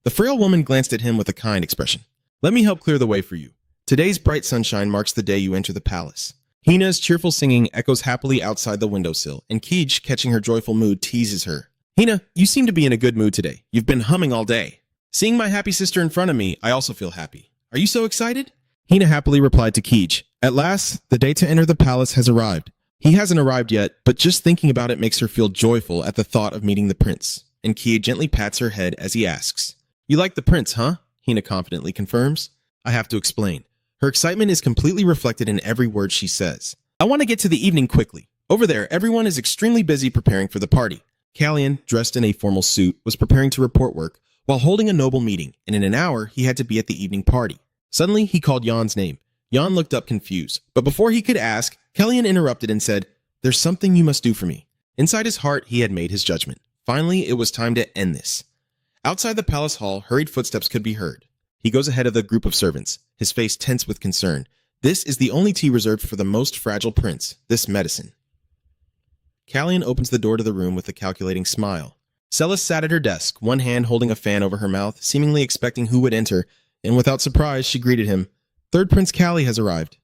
The frail woman glanced at him with a kind expression. Let me help clear the way for you. Today's bright sunshine marks the day you enter the palace. Hina's cheerful singing echoes happily outside the windowsill, and Keej, catching her joyful mood, teases her. Hina, you seem to be in a good mood today. You've been humming all day. Seeing my happy sister in front of me, I also feel happy. Are you so excited? Hina happily replied to Keej. At last, the day to enter the palace has arrived. He hasn't arrived yet, but just thinking about it makes her feel joyful at the thought of meeting the prince. And Keej gently pats her head as he asks. You like the prince, huh? Hina confidently confirms. I have to explain. Her excitement is completely reflected in every word she says. I want to get to the evening quickly. Over there, everyone is extremely busy preparing for the party. Kallian, dressed in a formal suit, was preparing to report work while holding a noble meeting, and in an hour, he had to be at the evening party. Suddenly, he called Jan's name. Jan looked up confused, but before he could ask, Kallian interrupted and said, There's something you must do for me. Inside his heart, he had made his judgment. Finally, it was time to end this. Outside the palace hall, hurried footsteps could be heard. He goes ahead of the group of servants, his face tense with concern. This is the only tea reserved for the most fragile prince, this medicine. Kallian opens the door to the room with a calculating smile. Celis sat at her desk, one hand holding a fan over her mouth, seemingly expecting who would enter, and without surprise, she greeted him. Third Prince Calli has arrived.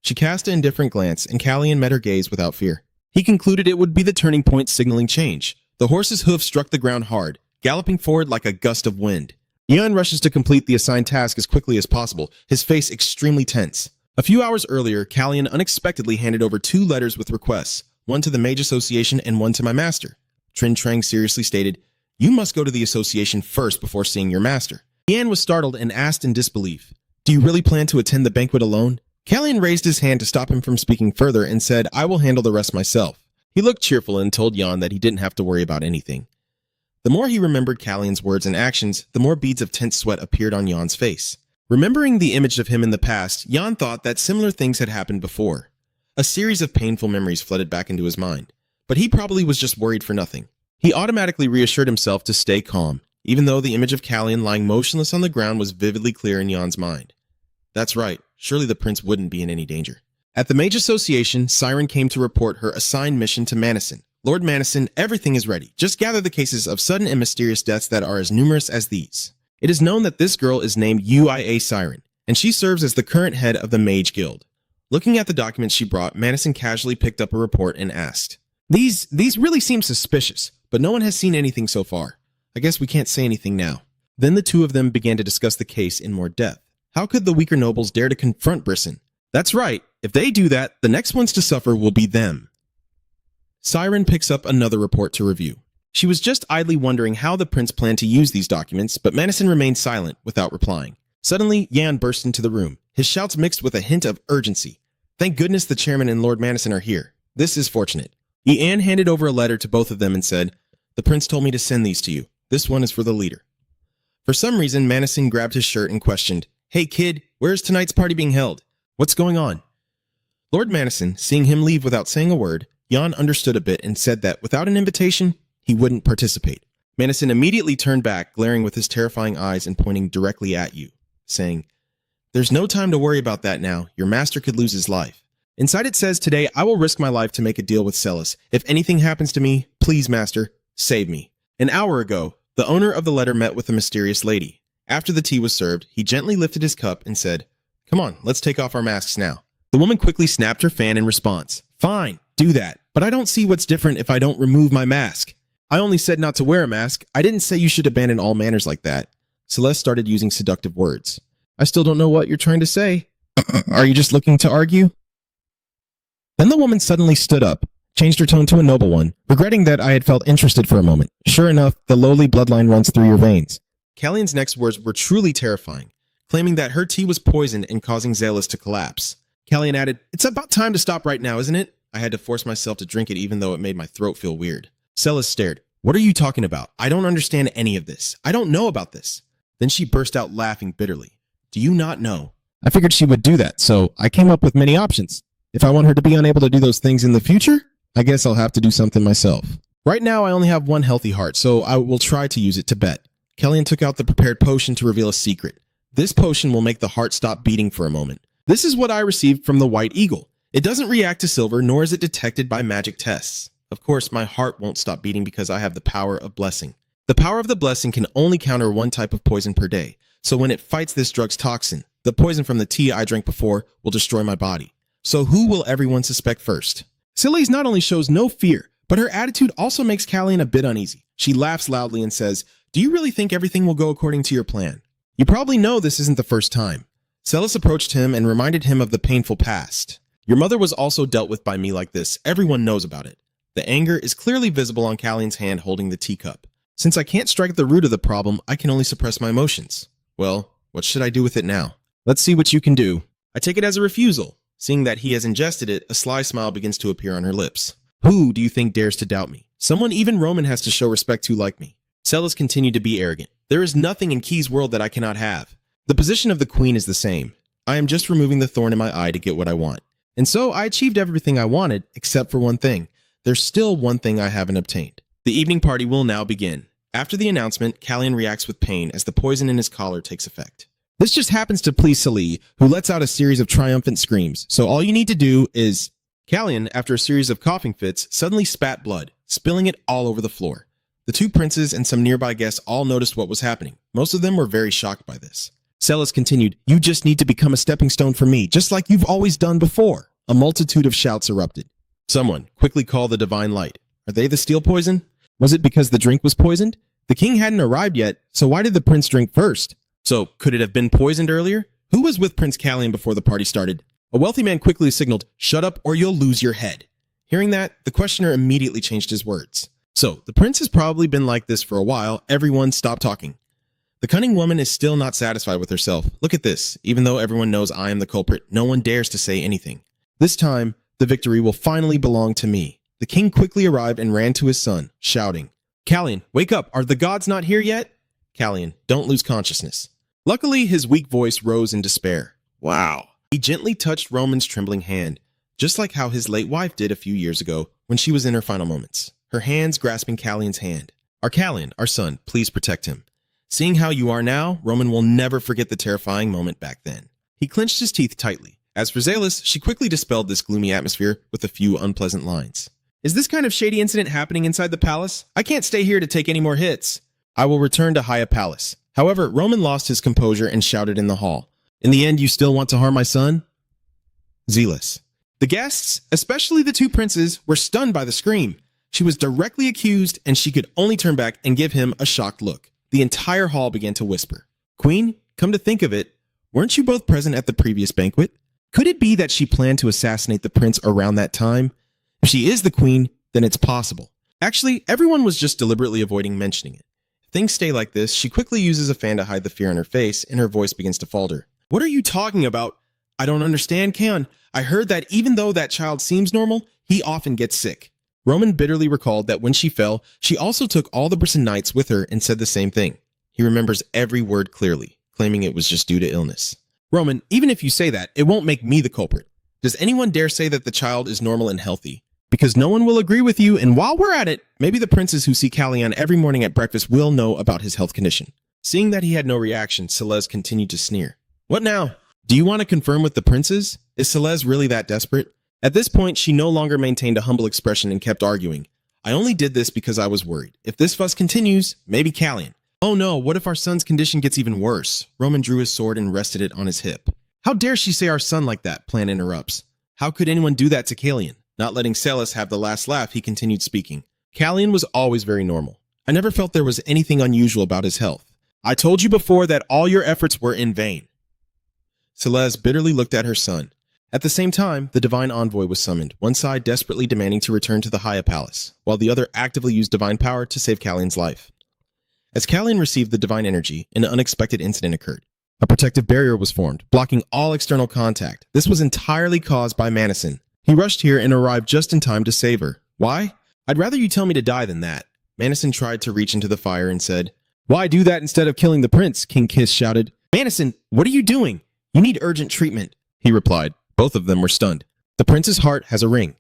She cast an indifferent glance, and Kallian met her gaze without fear. He concluded it would be the turning point signaling change. The horse's hoof struck the ground hard, galloping forward like a gust of wind. Jan rushes to complete the assigned task as quickly as possible, his face extremely tense. A few hours earlier, Kallian unexpectedly handed over 2 letters with requests, one to the Mage Association and one to my master. Trin Trang seriously stated, You must go to the association first before seeing your master. Jan was startled and asked in disbelief, Do you really plan to attend the banquet alone? Kallian raised his hand to stop him from speaking further and said, I will handle the rest myself. He looked cheerful and told Jan that he didn't have to worry about anything. The more he remembered Kallian's words and actions, the more beads of tense sweat appeared on Jan's face. Remembering the image of him in the past, Jan thought that similar things had happened before. A series of painful memories flooded back into his mind. But he probably was just worried for nothing. He automatically reassured himself to stay calm, even though the image of Kallian lying motionless on the ground was vividly clear in Jan's mind. That's right, surely the prince wouldn't be in any danger. At the Mage Association, Siren came to report her assigned mission to Manison. Lord Manison, everything is ready. Just gather the cases of sudden and mysterious deaths that are as numerous as these. It is known that this girl is named UIA Siren, and she serves as the current head of the Mage Guild. Looking at the documents she brought, Manison casually picked up a report and asked, These really seem suspicious, but no one has seen anything so far. I guess we can't say anything now. Then the two of them began to discuss the case in more depth. How could the weaker nobles dare to confront Brisson? That's right, if they do that, the next ones to suffer will be them. Siren picks up another report to review. She was just idly wondering how the prince planned to use these documents, but Manison remained silent without replying. Suddenly, Jan burst into the room, his shouts mixed with a hint of urgency. Thank goodness the chairman and Lord Manison are here. This is fortunate. Jan handed over a letter to both of them and said, The prince told me to send these to you. This one is for the leader. For some reason, Manison grabbed his shirt and questioned, Hey kid, where is tonight's party being held? What's going on? Lord Manison, seeing him leave without saying a word, Jan understood a bit and said that without an invitation, he wouldn't participate. Manison immediately turned back, glaring with his terrifying eyes and pointing directly at you, saying, There's no time to worry about that now. Your master could lose his life. Inside it says, Today I will risk my life to make a deal with Celis. If anything happens to me, please, master, save me. An hour ago, the owner of the letter met with a mysterious lady. After the tea was served, he gently lifted his cup and said, Come on, let's take off our masks now. The woman quickly snapped her fan in response. Fine, do that, but I don't see what's different if I don't remove my mask. I only said not to wear a mask. I didn't say you should abandon all manners like that. Celeste started using seductive words. I still don't know what you're trying to say. Are you just looking to argue? Then the woman suddenly stood up, changed her tone to a noble one, regretting that I had felt interested for a moment. Sure enough, the lowly bloodline runs through your veins. Kallian's next words were truly terrifying, claiming that her tea was poisoned and causing Zealous to collapse. Kallian added, It's about time to stop right now, isn't it? I had to force myself to drink it even though it made my throat feel weird. Celis stared. What are you talking about? I don't understand any of this. I don't know about this. Then she burst out laughing bitterly. Do you not know? I figured she would do that, so I came up with many options. If I want her to be unable to do those things in the future, I guess I'll have to do something myself. Right now, I only have one healthy heart, so I will try to use it to bet. Kellyanne took out the prepared potion to reveal a secret. This potion will make the heart stop beating for a moment. This is what I received from the White Eagle. It doesn't react to silver, nor is it detected by magic tests. Of course, my heart won't stop beating because I have the power of blessing. The power of the blessing can only counter one type of poison per day, so when it fights this drug's toxin, the poison from the tea I drank before will destroy my body. So who will everyone suspect first? Celis not only shows no fear, but her attitude also makes Kellyanne a bit uneasy. She laughs loudly and says, do you really think everything will go according to your plan? You probably know this isn't the first time. Celis approached him and reminded him of the painful past. Your mother was also dealt with by me like this. Everyone knows about it. The anger is clearly visible on Kellyanne's hand holding the teacup. Since I can't strike the root of the problem, I can only suppress my emotions. Well, what should I do with it now? Let's see what you can do. I take it as a refusal. Seeing that he has ingested it, a sly smile begins to appear on her lips. Who do you think dares to doubt me? Someone even Roman has to show respect to like me. Celis continued to be arrogant. There is nothing in Key's world that I cannot have. The position of the queen is the same. I am just removing the thorn in my eye to get what I want. And so I achieved everything I wanted, except for one thing. There's still one thing I haven't obtained. The evening party will now begin. After the announcement, Kellyanne reacts with pain as the poison in his collar takes effect. This just happens to please Celis, who lets out a series of triumphant screams. So all you need to do is... Kellyanne, after a series of coughing fits, suddenly spat blood, spilling it all over the floor. The two princes and some nearby guests all noticed what was happening. Most of them were very shocked by this. Celis continued, you just need to become a stepping stone for me, just like you've always done before. A multitude of shouts erupted. Someone, quickly call the divine light. Are they the steel poison? Was it because the drink was poisoned? The king hadn't arrived yet, so why did the prince drink first? So, could it have been poisoned earlier? Who was with Prince Kellyanne before the party started? A wealthy man quickly signaled, shut up or you'll lose your head. Hearing that, the questioner immediately changed his words. So, the prince has probably been like this for a while. Everyone stop talking. The cunning woman is still not satisfied with herself. Look at this. Even though everyone knows I am the culprit, no one dares to say anything. This time, the victory will finally belong to me. The king quickly arrived and ran to his son, shouting, Kellyanne, wake up. Are the gods not here yet? Kellyanne, don't lose consciousness. Luckily, his weak voice rose in despair. Wow. He gently touched Roman's trembling hand, just like how his late wife did a few years ago when she was in her final moments. Her hands grasping Kellyanne's hand. Our Kellyanne, our son, please protect him. Seeing how you are now, Roman will never forget the terrifying moment back then. He clenched his teeth tightly. As for Celis, she quickly dispelled this gloomy atmosphere with a few unpleasant lines. Is this kind of shady incident happening inside the palace? I can't stay here to take any more hits. I will return to Haya Palace. However, Roman lost his composure and shouted in the hall. In the end, you still want to harm my son? Zealous. The guests, especially the two princes, were stunned by the scream. She was directly accused, and she could only turn back and give him a shocked look. The entire hall began to whisper. Queen, come to think of it, weren't you both present at the previous banquet? Could it be that she planned to assassinate the prince around that time? If she is the queen, then it's possible. Actually, everyone was just deliberately avoiding mentioning it. If things stay like this, she quickly uses a fan to hide the fear on her face, and her voice begins to falter. What are you talking about? I don't understand, Keon. I heard that even though that child seems normal, he often gets sick. Roman bitterly recalled that when she fell, she also took all the Brisson knights with her and said the same thing. He remembers every word clearly, claiming it was just due to illness. Roman, even if you say that, it won't make me the culprit. Does anyone dare say that the child is normal and healthy? Because no one will agree with you, and while we're at it, maybe the princes who see Kellyanne every morning at breakfast will know about his health condition. Seeing that he had no reaction, Celes continued to sneer. What now? Do you want to confirm with the princes? Is Celes really that desperate? At this point, she no longer maintained a humble expression and kept arguing. I only did this because I was worried. If this fuss continues, maybe Kellyanne. Oh no, what if our son's condition gets even worse? Roman drew his sword and rested it on his hip. How dare she say our son like that? Plan interrupts. How could anyone do that to Kellyanne? Not letting Celes have the last laugh, he continued speaking. Kellyanne was always very normal. I never felt there was anything unusual about his health. I told you before that all your efforts were in vain. Celes bitterly looked at her son. At the same time, the divine envoy was summoned, one side desperately demanding to return to the Haya Palace, while the other actively used divine power to save Kellyanne's life. As Kellyanne received the divine energy, an unexpected incident occurred. A protective barrier was formed, blocking all external contact. This was entirely caused by Manison. He rushed here and arrived just in time to save her. Why? I'd rather you tell me to die than that. Manison tried to reach into the fire and said, Why do that instead of killing the prince? King Kiss shouted. Manison, what are you doing? You need urgent treatment, he replied. Both of them were stunned. The prince's heart has a ring.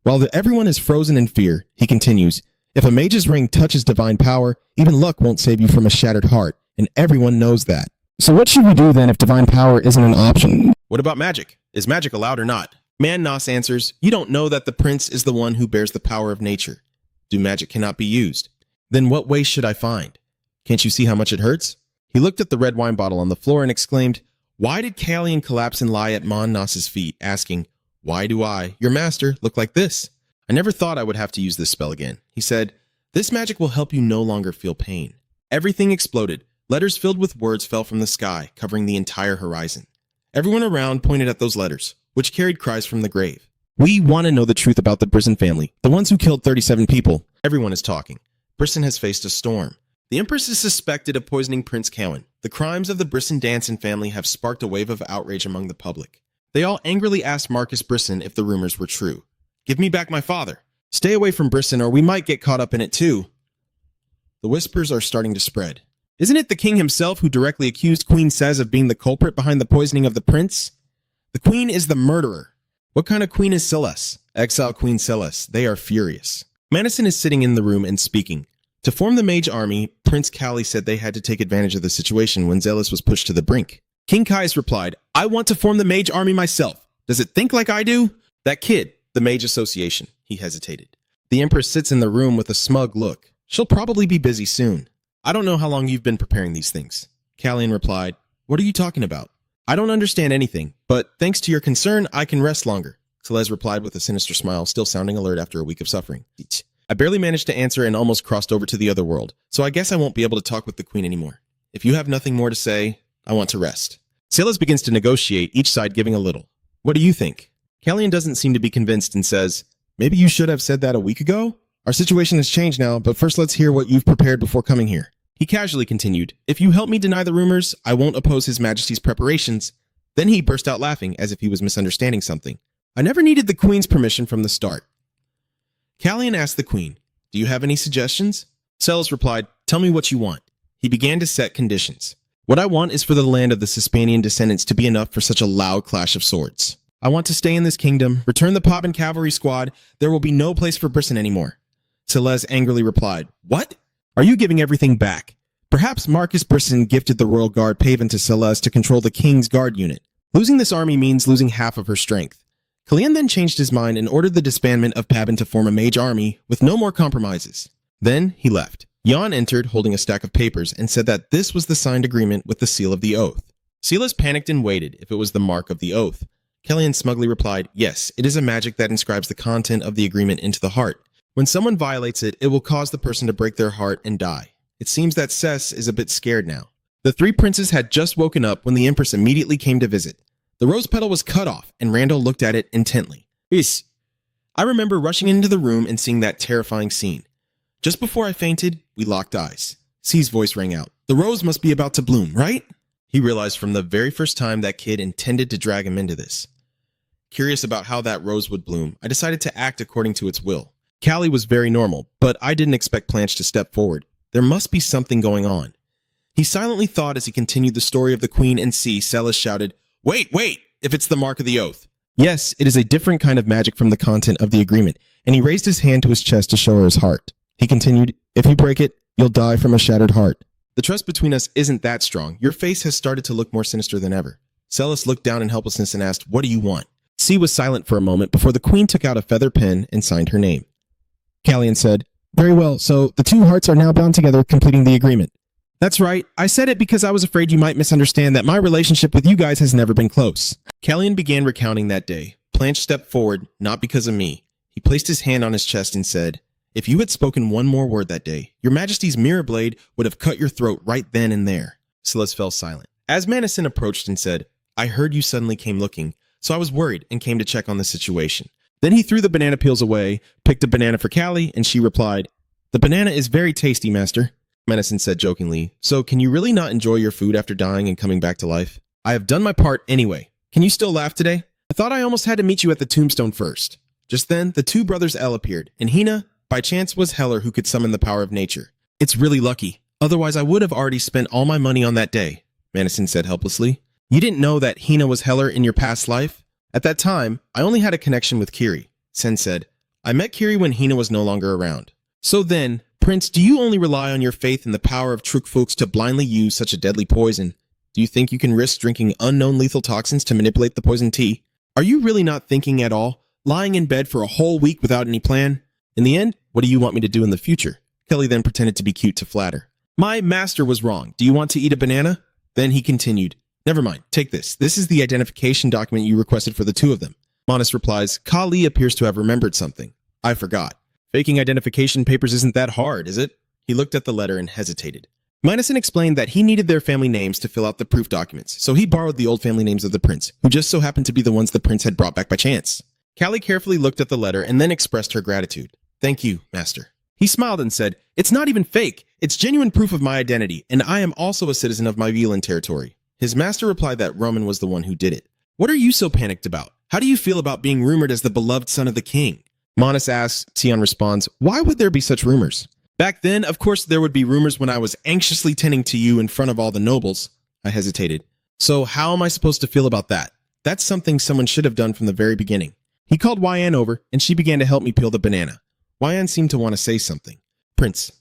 While everyone is frozen in fear, he continues, If a mage's ring touches divine power, even luck won't save you from a shattered heart, and everyone knows that. So what should we do then if divine power isn't an option? What about magic? Is magic allowed or not? Manhwa answers, You don't know that the prince is the one who bears the power of nature. Do magic cannot be used? Then what way should I find? Can't you see how much it hurts? He looked at the red wine bottle on the floor and exclaimed, Why did Kalian collapse and lie at Manhwa's feet, asking, Why do I, your master, look like this? I never thought I would have to use this spell again. He said, This magic will help you no longer feel pain. Everything exploded. Letters filled with words fell from the sky, covering the entire horizon. Everyone around pointed at those letters, which carried cries from the grave. We want to know the truth about the Brisson family, the ones who killed 37 people. Everyone is talking. Brisson has faced a storm. The Empress is suspected of poisoning Prince Cowan. The crimes of the Brisson Danson family have sparked a wave of outrage among the public. They all angrily asked Marcus Brisson if the rumors were true. Give me back my father. Stay away from Brisson or we might get caught up in it too. The whispers are starting to spread. Isn't it the king himself who directly accused Queen Sez of being the culprit behind the poisoning of the prince? The queen is the murderer. What kind of queen is Silas? Exile Queen Silas. They are furious. Manison is sitting in the room and speaking. To form the mage army, Prince Kali said they had to take advantage of the situation when Zealous was pushed to the brink. King Kais replied, I want to form the mage army myself. Does it think like I do? That kid, the mage association. He hesitated. The Empress sits in the room with a smug look. She'll probably be busy soon. I don't know how long you've been preparing these things. Kalian replied, What are you talking about? I don't understand anything, but thanks to your concern, I can rest longer. Celeste replied with a sinister smile, still sounding alert after a week of suffering. I barely managed to answer and almost crossed over to the other world, so I guess I won't be able to talk with the queen anymore. If you have nothing more to say, I want to rest. Silas begins to negotiate, each side giving a little. What do you think? Kalian doesn't seem to be convinced and says, Maybe you should have said that a week ago? Our situation has changed now, but first let's hear what you've prepared before coming here. He casually continued, If you help me deny the rumors, I won't oppose His Majesty's preparations. Then he burst out laughing as if he was misunderstanding something. I never needed the queen's permission from the start. Kalian asked the queen, Do you have any suggestions? Celis replied, Tell me what you want. He began to set conditions. What I want is for the land of the Cispanian descendants to be enough for such a loud clash of swords. I want to stay in this kingdom, return the Poppin cavalry squad, there will be no place for Brisson anymore. Celeste angrily replied, What? Are you giving everything back? Perhaps Marcus Brisson gifted the royal guard Paven to Celeste to control the king's guard unit. Losing this army means losing half of her strength. Kalian then changed his mind and ordered the disbandment of Paven to form a mage army with no more compromises. Then he left. Jan entered holding a stack of papers and said that this was the signed agreement with the seal of the oath. Silas panicked and waited if it was the mark of the oath. Kalian smugly replied, Yes, it is a magic that inscribes the content of the agreement into the heart. When someone violates it, it will cause the person to break their heart and die. It seems that Cess is a bit scared now. The three princes had just woken up when the Empress immediately came to visit. The rose petal was cut off, and Randall looked at it intently. Is. I remember rushing into the room and seeing that terrifying scene. Just before I fainted, we locked eyes. C's voice rang out. The rose must be about to bloom, right? He realized from the very first time that kid intended to drag him into this. Curious about how that rose would bloom, I decided to act according to its will. Callie was very normal, but I didn't expect Blanche to step forward. There must be something going on. He silently thought as he continued the story of the queen and C. Celis shouted, Wait, if it's the mark of the oath. Yes, it is a different kind of magic from the content of the agreement, and he raised his hand to his chest to show her his heart. He continued, If you break it, you'll die from a shattered heart. The trust between us isn't that strong. Your face has started to look more sinister than ever. Celis looked down in helplessness and asked, What do you want? C was silent for a moment before the queen took out a feather pen and signed her name. Kalian said, Very well, so the two hearts are now bound together, completing the agreement. That's right. I said it because I was afraid you might misunderstand that my relationship with you guys has never been close. Kalian began recounting that day. Blanche stepped forward, not because of me. He placed his hand on his chest and said, If you had spoken one more word that day, your majesty's mirror blade would have cut your throat right then and there. Silas fell silent. As Manison approached and said, I heard you suddenly came looking, so I was worried and came to check on the situation. Then he threw the banana peels away, picked a banana for Callie, and she replied, The banana is very tasty, master. Manison said jokingly, So can you really not enjoy your food after dying and coming back to life? I have done my part anyway. Can you still laugh today? I thought I almost had to meet you at the tombstone first. Just then, the two brothers L appeared, and Hina, By chance was Heller who could summon the power of nature. It's really lucky. Otherwise, I would have already spent all my money on that day, Madison said helplessly. You didn't know that Hina was Heller in your past life? At that time, I only had a connection with Kiri, Sen said. I met Kiri when Hina was no longer around. So then, Prince, do you only rely on your faith in the power of Truk folks to blindly use such a deadly poison? Do you think you can risk drinking unknown lethal toxins to manipulate the poison tea? Are you really not thinking at all? Lying in bed for a whole week without any plan? In the end, what do you want me to do in the future? Kelly then pretended to be cute to flatter. My master was wrong. Do you want to eat a banana? Then he continued. Never mind, take this. This is the identification document you requested for the two of them. Monis replies, Kali appears to have remembered something. I forgot. Faking identification papers isn't that hard, is it? He looked at the letter and hesitated. Minison explained that he needed their family names to fill out the proof documents, so he borrowed the old family names of the prince, who just so happened to be the ones the prince had brought back by chance. Callie carefully looked at the letter and then expressed her gratitude. Thank you, master. He smiled and said, It's not even fake. It's genuine proof of my identity, and I am also a citizen of my Velan territory. His master replied that Roman was the one who did it. What are you so panicked about? How do you feel about being rumored as the beloved son of the king? Monis asks. Tion responds, Why would there be such rumors? Back then, of course, there would be rumors when I was anxiously tending to you in front of all the nobles. I hesitated. So how am I supposed to feel about that? That's something someone should have done from the very beginning. He called Yan over, and she began to help me peel the banana. Yan seemed to want to say something. Prince.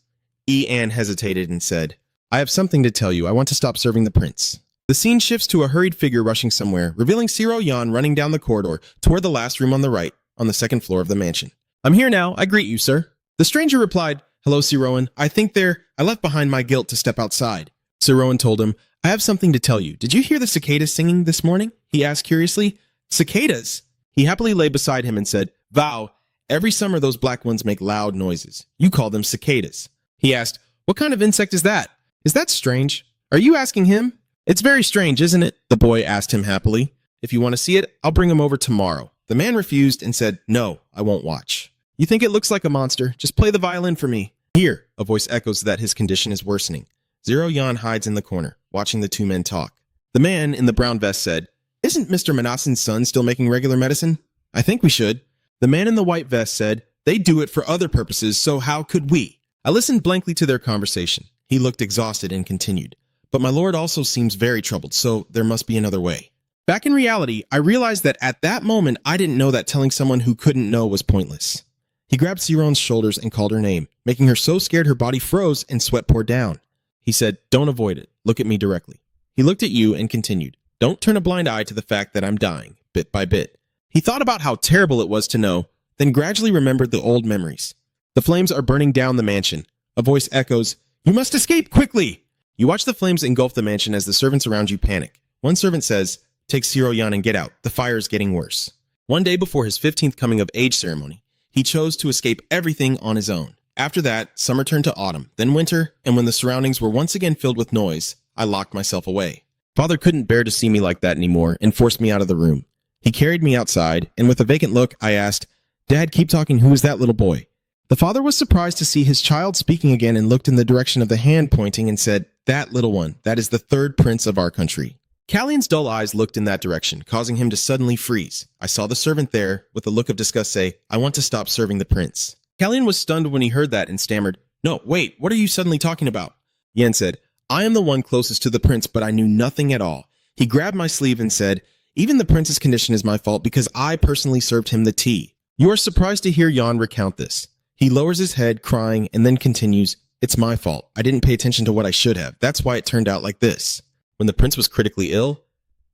Anne hesitated and said, I have something to tell you. I want to stop serving the prince. The scene shifts to a hurried figure rushing somewhere, revealing Siro Yan running down the corridor toward the last room on the right, on the second floor of the mansion. I'm here now. I greet you, sir. The stranger replied, Hello, Siroan. I left behind my guilt to step outside. Siroan told him, I have something to tell you. Did you hear the cicadas singing this morning? He asked curiously. Cicadas? He happily lay beside him and said, Vow, every summer those black ones make loud noises. You call them cicadas. He asked, What kind of insect is that? Is that strange? Are you asking him? It's very strange, isn't it? The boy asked him happily. If you want to see it, I'll bring him over tomorrow. The man refused and said, No, I won't watch. You think it looks like a monster? Just play the violin for me. Here, a voice echoes that his condition is worsening. Zero Yan hides in the corner, watching the two men talk. The man in the brown vest said, Isn't Mr. Manassan's son still making regular medicine? I think we should. The man in the white vest said, They do it for other purposes, so how could we? I listened blankly to their conversation. He looked exhausted and continued. But my lord also seems very troubled, so there must be another way. Back in reality, I realized that at that moment, I didn't know that telling someone who couldn't know was pointless. He grabbed Siron's shoulders and called her name, making her so scared her body froze and sweat poured down. He said, Don't avoid it. Look at me directly. He looked at you and continued, Don't turn a blind eye to the fact that I'm dying, bit by bit. He thought about how terrible it was to know, then gradually remembered the old memories. The flames are burning down the mansion. A voice echoes, You must escape quickly! You watch the flames engulf the mansion as the servants around you panic. One servant says, Take Siro Yan and get out. The fire is getting worse. One day before his 15th coming of age ceremony, he chose to escape everything on his own. After that, summer turned to autumn, then winter, and when the surroundings were once again filled with noise, I locked myself away. Father couldn't bear to see me like that anymore and forced me out of the room. He carried me outside, and with a vacant look, I asked, Dad, keep talking, who is that little boy? The father was surprised to see his child speaking again and looked in the direction of the hand pointing and said, That little one, that is the third prince of our country. Callian's dull eyes looked in that direction, causing him to suddenly freeze. I saw the servant there, with a look of disgust, say, I want to stop serving the prince. Callian was stunned when he heard that and stammered, No, wait, what are you suddenly talking about? Yen said, I am the one closest to the prince, but I knew nothing at all. He grabbed my sleeve and said, Even the prince's condition is my fault because I personally served him the tea. You are surprised to hear Yan recount this. He lowers his head, crying, and then continues, It's my fault. I didn't pay attention to what I should have. That's why it turned out like this. When the prince was critically ill,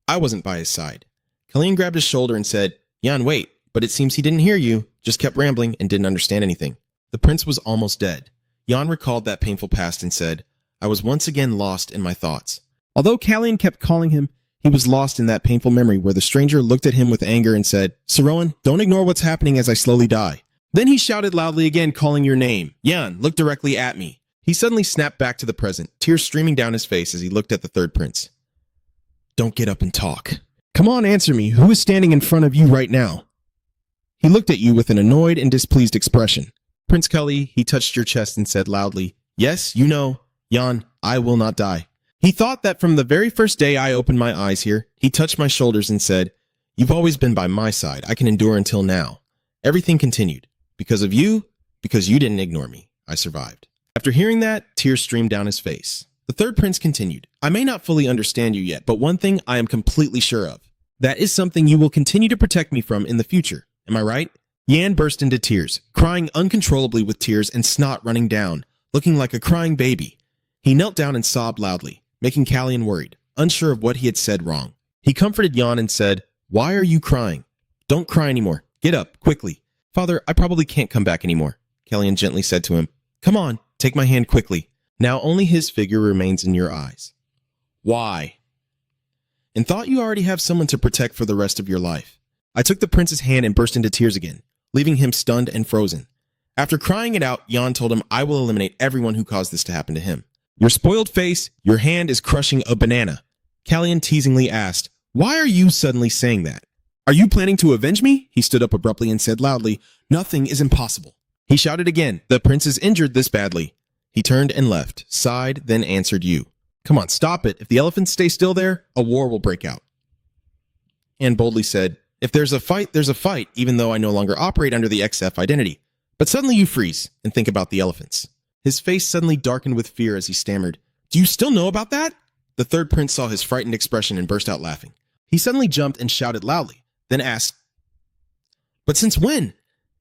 I wasn't by his side. Kallian grabbed his shoulder and said, Yan, wait, but it seems he didn't hear you, just kept rambling and didn't understand anything. The prince was almost dead. Yan recalled that painful past and said, I was once again lost in my thoughts. Although Kallian kept calling him, he was lost in that painful memory where the stranger looked at him with anger and said, Siroan, don't ignore what's happening as I slowly die. Then he shouted loudly again, calling your name. Yan, look directly at me. He suddenly snapped back to the present, tears streaming down his face as he looked at the third prince. Don't get up and talk. Come on, answer me. Who is standing in front of you right now? He looked at you with an annoyed and displeased expression. Prince Cully, he touched your chest and said loudly, Yes, you know, Yan, I will not die. He thought that from the very first day I opened my eyes here, he touched my shoulders and said, You've always been by my side. I can endure until now. Everything continued. Because of you, Because you didn't ignore me, I survived. After hearing that, tears streamed down his face. The third prince continued, I may not fully understand you yet, but one thing I am completely sure of. That is something you will continue to protect me from in the future. Am I right? Yan burst into tears, crying uncontrollably with tears and snot running down, looking like a crying baby. He knelt down and sobbed loudly, making Kallian worried, unsure of what he had said wrong. He comforted Yan and said, Why are you crying? Don't cry anymore. Get up, quickly. Father, I probably can't come back anymore, Kallian gently said to him. Come on, take my hand quickly. Now only his figure remains in your eyes. Why? And thought you already have someone to protect for the rest of your life. I took the prince's hand and burst into tears again, leaving him stunned and frozen. After crying it out, Yan told him I will eliminate everyone who caused this to happen to him. Your spoiled face, your hand is crushing a banana. Kallian teasingly asked, Why are you suddenly saying that? Are you planning to avenge me? He stood up abruptly and said loudly, Nothing is impossible. He shouted again, The prince is injured this badly. He turned and left, sighed, then answered you. Come on, stop it. If the elephants stay still there, a war will break out. And boldly said, If there's a fight, there's a fight, even though I no longer operate under the XF identity. But suddenly you freeze and think about the elephants. His face suddenly darkened with fear as he stammered, Do you still know about that? The third prince saw his frightened expression and burst out laughing. He suddenly jumped and shouted loudly, then asked, But since when?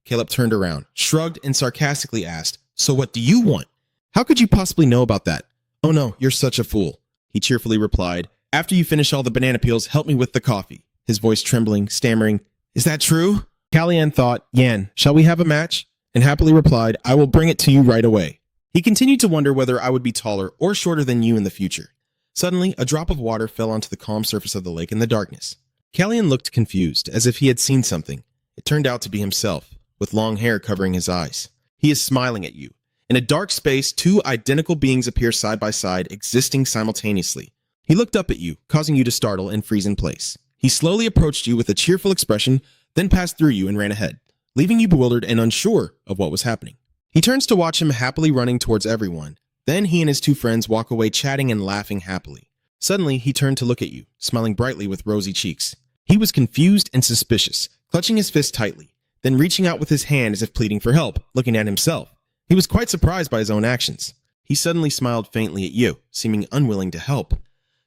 Caleb turned around, shrugged, and sarcastically asked, So what do you want? How could you possibly know about that? Oh no, you're such a fool. He cheerfully replied, After you finish all the banana peels, help me with the coffee. His voice trembling, stammering, Is that true? Kallian thought, Yan, shall we have a match? And happily replied, I will bring it to you right away. He continued to wonder whether I would be taller or shorter than you in the future. Suddenly, a drop of water fell onto the calm surface of the lake in the darkness. Kallian looked confused, as if he had seen something. It turned out to be himself, with long hair covering his eyes. He is smiling at you. In a dark space, two identical beings appear side by side, existing simultaneously. He looked up at you, causing you to startle and freeze in place. He slowly approached you with a cheerful expression, then passed through you and ran ahead, leaving you bewildered and unsure of what was happening. He turns to watch him happily running towards everyone. Then he and his two friends walk away chatting and laughing happily. Suddenly, he turned to look at you, smiling brightly with rosy cheeks. He was confused and suspicious, clutching his fist tightly, then reaching out with his hand as if pleading for help, looking at himself. He was quite surprised by his own actions. He suddenly smiled faintly at you, seeming unwilling to help.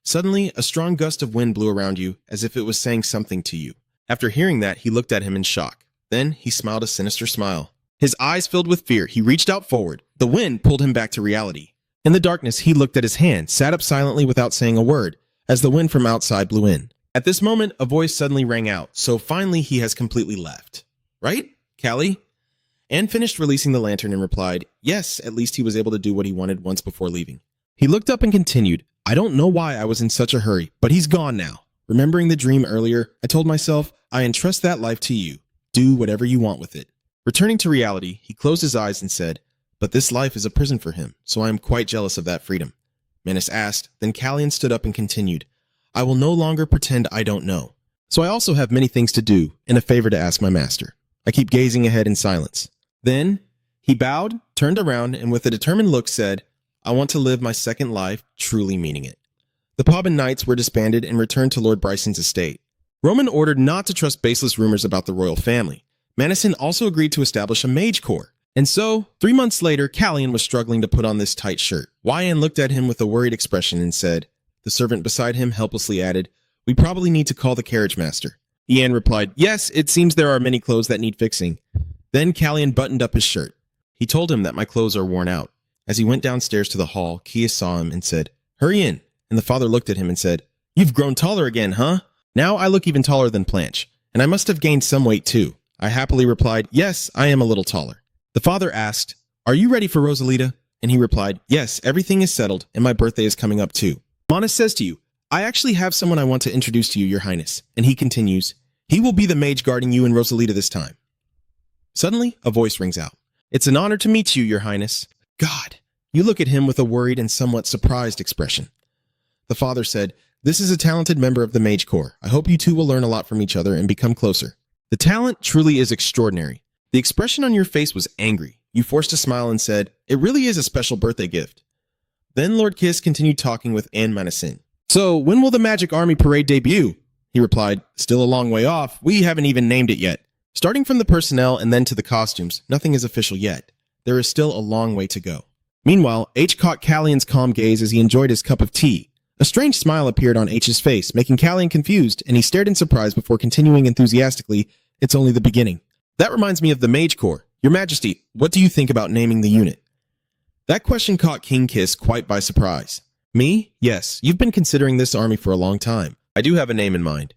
Suddenly, a strong gust of wind blew around you, as if it was saying something to you. After hearing that, he looked at him in shock. Then, he smiled a sinister smile. His eyes filled with fear, he reached out forward. The wind pulled him back to reality. In the darkness, he looked at his hand, sat up silently without saying a word, as the wind from outside blew in. At this moment, a voice suddenly rang out, so finally he has completely left. Right, Callie? Anne finished releasing the lantern and replied, Yes, at least he was able to do what he wanted once before leaving. He looked up and continued, I don't know why I was in such a hurry, but he's gone now. Remembering the dream earlier, I told myself, I entrust that life to you. Do whatever you want with it. Returning to reality, he closed his eyes and said, But this life is a prison for him, so I am quite jealous of that freedom. Manus asked, then Kallian stood up and continued, I will no longer pretend I don't know. So I also have many things to do and a favor to ask my master. I keep gazing ahead in silence. Then he bowed, turned around, and with a determined look said, I want to live my second life, truly meaning it. The pub and knights were disbanded and returned to Lord Bryson's estate. Roman ordered not to trust baseless rumors about the royal family. Manison also agreed to establish a mage corps. And so, 3 months later, Kallian was struggling to put on this tight shirt. Yan looked at him with a worried expression and said, The servant beside him helplessly added, We probably need to call the carriage master. Yan replied, Yes, it seems there are many clothes that need fixing. Then Kallian buttoned up his shirt. He told him that my clothes are worn out. As he went downstairs to the hall, Kia saw him and said, Hurry in. And the father looked at him and said, You've grown taller again, huh? Now I look even taller than Planche, and I must have gained some weight too. I happily replied, Yes, I am a little taller. The father asked, Are you ready for Rosalita? And he replied, Yes, everything is settled, and my birthday is coming up too. Manus says to you, I actually have someone I want to introduce to you, your highness. And he continues, He will be the mage guarding you and Rosalita this time. Suddenly, a voice rings out. It's an honor to meet you, your highness. God. You look at him with a worried and somewhat surprised expression. The father said, This is a talented member of the mage corps. I hope you two will learn a lot from each other and become closer. The talent truly is extraordinary. The expression on your face was angry. You forced a smile and said, It really is a special birthday gift. Then Lord Kiss continued talking with Anne Manison. So, when will the Magic Army Parade debut? He replied, Still a long way off. We haven't even named it yet. Starting from the personnel and then to the costumes, nothing is official yet. there is still a long way to go. Meanwhile, H caught Callion's calm gaze as he enjoyed his cup of tea. A strange smile appeared on H's face, making Callion confused, and he stared in surprise before continuing enthusiastically, "It's only the beginning." "That reminds me of the Mage Corps. Your Majesty, what do you think about naming the unit?" That question caught King Kiss quite by surprise. "Me? Yes, you've been considering this army for a long time. I do have a name in mind."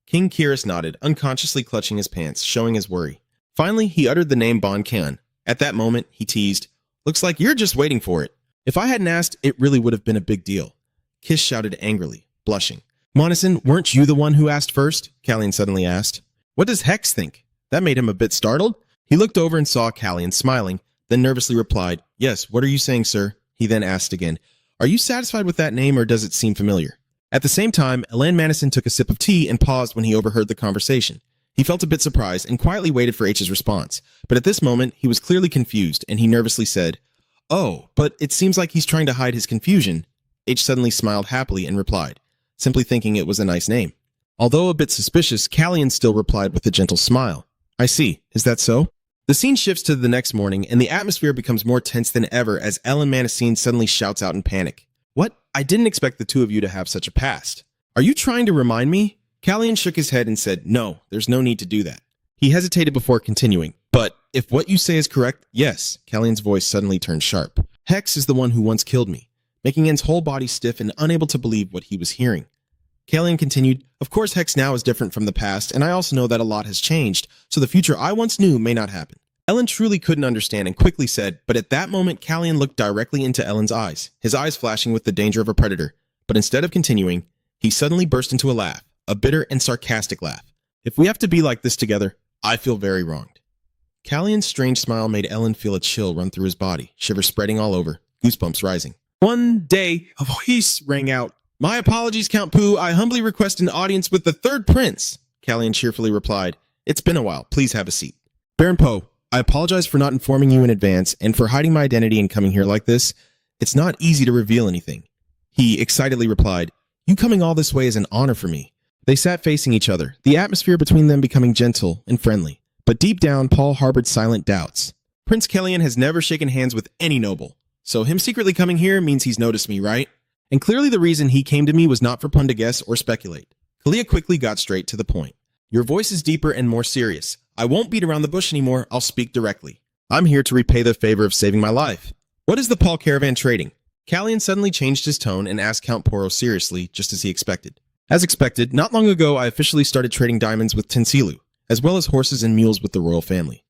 King Kiris nodded, unconsciously clutching his pants, showing his worry. Finally, he uttered the name Bon Kan. At that moment, he teased, "Looks like you're just waiting for it." "If I hadn't asked, it really would have been a big deal." Kiss shouted angrily, blushing. "Monison, weren't you the one who asked first?" Callion suddenly asked. "What does Hex think?" That made him a bit startled. He looked over and saw Callion smiling, then nervously replied, "Yes, what are you saying, sir?" He then asked again, "Are you satisfied with that name or does it seem familiar?" At the same time, Elan Manison took a sip of tea and paused when he overheard the conversation. He felt a bit surprised and quietly waited for H's response, but at this moment, he was clearly confused and he nervously said, "Oh, but it seems like he's trying to hide his confusion." H suddenly smiled happily and replied, simply thinking it was a nice name. Although a bit suspicious, Callion still replied with a gentle smile. "I see. Is that so?" The scene shifts to the next morning, and the atmosphere becomes more tense than ever as Elan Manison suddenly shouts out in panic. "What? I didn't expect the two of you to have such a past. Are you trying to remind me?" Callion shook his head and said, "No, there's no need to do that." He hesitated before continuing. "But if what you say is correct, yes." Callion's voice suddenly turned sharp. "Hex is the one who once killed me," making N's whole body stiff and unable to believe what he was hearing. Callion continued, "Of course Hex now is different from the past, and I also know that a lot has changed, so the future I once knew may not happen." Ellen truly couldn't understand and quickly said, but at that moment Callion looked directly into Ellen's eyes, his eyes flashing with the danger of a predator. But instead of continuing, he suddenly burst into a laugh, a bitter and sarcastic laugh. "If we have to be like this together, I feel very wronged." Callion's strange smile made Ellen feel a chill run through his body, shivers spreading all over, goosebumps rising. One day, a voice rang out. "My apologies, Count Pooh. I humbly request an audience with the third prince." Callion cheerfully replied, "It's been a while. Please have a seat." "Baron Poe, I apologize for not informing you in advance and for hiding my identity and coming here like this. It's not easy to reveal anything." He excitedly replied, "You coming all this way is an honor for me." They sat facing each other, the atmosphere between them becoming gentle and friendly. But deep down, Paul harbored silent doubts. Prince Callion has never shaken hands with any noble, so him secretly coming here means he's noticed me, right? And clearly the reason he came to me was not for pun to guess or speculate. Kalia quickly got straight to the point. "Your voice is deeper and more serious. I won't beat around the bush anymore, I'll speak directly. I'm here to repay the favor of saving my life. What is the Paul caravan trading?" Callion suddenly changed his tone and asked Count Poro seriously, just as he expected. "As expected, not long ago I officially started trading diamonds with Tensilu, as well as horses and mules with the royal family.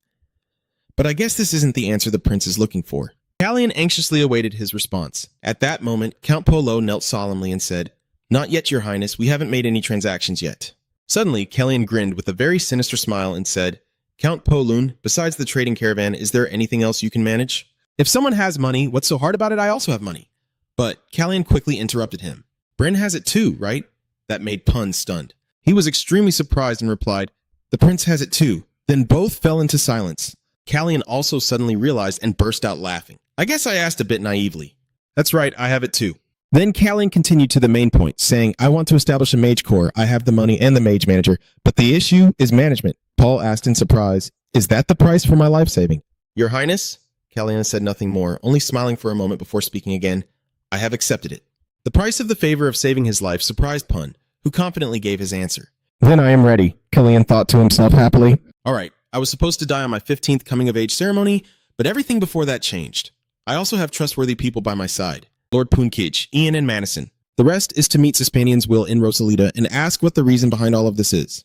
But I guess this isn't the answer the prince is looking for." Callion anxiously awaited his response. At that moment, Count Polo knelt solemnly and said, "Not yet, your highness, we haven't made any transactions yet." Suddenly, Callion grinned with a very sinister smile and said, "Count Polun, besides the trading caravan, is there anything else you can manage? If someone has money, what's so hard about it? I also have money." But Callion quickly interrupted him. "Bryn has it too, right?" That made Pun stunned. He was extremely surprised and replied, "The prince has it too." Then both fell into silence. Callion also suddenly realized and burst out laughing. "I guess I asked a bit naively." "That's right, I have it too." Then Callion continued to the main point, saying, "I want to establish a mage corps. I have the money and the mage manager, but the issue is management." Paul asked in surprise, "Is that the price for my life saving?" "Your highness?" Callion said nothing more, only smiling for a moment before speaking again. "I have accepted it." The price of the favor of saving his life surprised Pun, who confidently gave his answer. "Then I am ready," Callion thought to himself happily. "All right, I was supposed to die on my 15th coming-of-age ceremony, but everything before that changed. I also have trustworthy people by my side. Lord Poonkij, Ian, and Manison. The rest is to meet Cispanian's will in Rosalita and ask what the reason behind all of this is."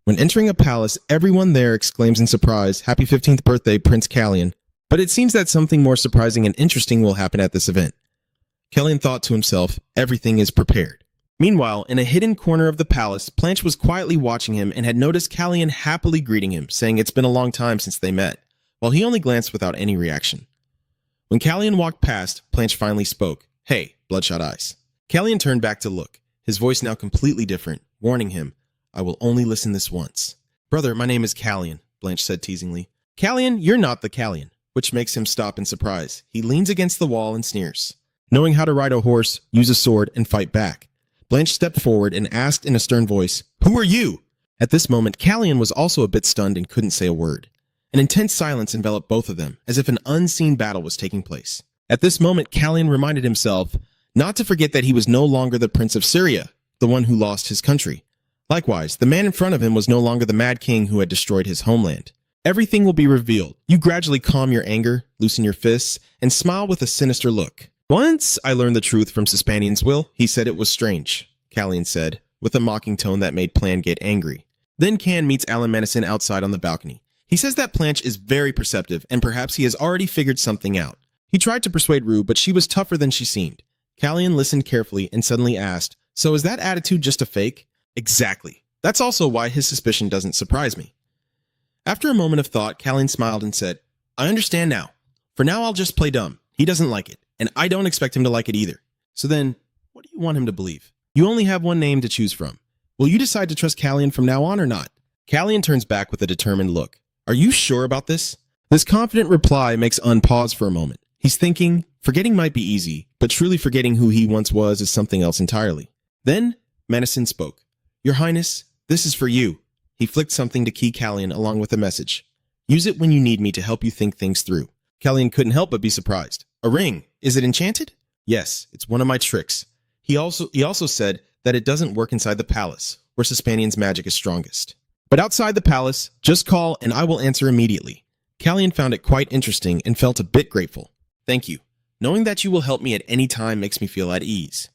When entering a palace, everyone there exclaims in surprise, "Happy 15th birthday, Prince Callion." But it seems that something more surprising and interesting will happen at this event. Callion thought to himself, everything is prepared. Meanwhile, in a hidden corner of the palace, Planche was quietly watching him and had noticed Callion happily greeting him, saying it's been a long time since they met, while he only glanced without any reaction. When Callion walked past, Planche finally spoke. "Hey, Bloodshot Eyes." Callion turned back to look, his voice now completely different, warning him, "I will only listen this once." "Brother, my name is Callion," Blanche said teasingly. "Callion, you're not the Callion," which makes him stop in surprise. He leans against the wall and sneers. Knowing how to ride a horse, use a sword, and fight back, Blanche stepped forward and asked in a stern voice, "Who are you?" At this moment, Callion was also a bit stunned and couldn't say a word. An intense silence enveloped both of them, as if an unseen battle was taking place. At this moment, Callian reminded himself not to forget that he was no longer the Prince of Syria, the one who lost his country. Likewise, the man in front of him was no longer the Mad King who had destroyed his homeland. Everything will be revealed. You gradually calm your anger, loosen your fists, and smile with a sinister look. Once I learned the truth from Suspanian's will, he said it was strange, Callian said, with a mocking tone that made Plan get angry. Then Can meets Alan Madison outside on the balcony. He says that Planche is very perceptive, and perhaps he has already figured something out. He tried to persuade Rue, but she was tougher than she seemed. Callian listened carefully and suddenly asked, "So is that attitude just a fake?" "Exactly. That's also why his suspicion doesn't surprise me." After a moment of thought, Callian smiled and said, "I understand now. For now, I'll just play dumb. He doesn't like it, and I don't expect him to like it either. So then, what do you want him to believe? You only have one name to choose from. Will you decide to trust Callian from now on or not?" Callian turns back with a determined look. "Are you sure about this?" This confident reply makes Un pause for a moment. He's thinking, forgetting might be easy, but truly forgetting who he once was is something else entirely. Then, Madison spoke. "Your Highness, this is for you." He flicked something to key Callian along with a message. "Use it when you need me to help you think things through." Callian couldn't help but be surprised. "A ring. Is it enchanted?" "Yes, it's one of my tricks." He also said that it doesn't work inside the palace, where Suspanian's magic is strongest. But outside the palace, just call and I will answer immediately. Callian found it quite interesting and felt a bit grateful. "Thank you. Knowing that you will help me at any time makes me feel at ease."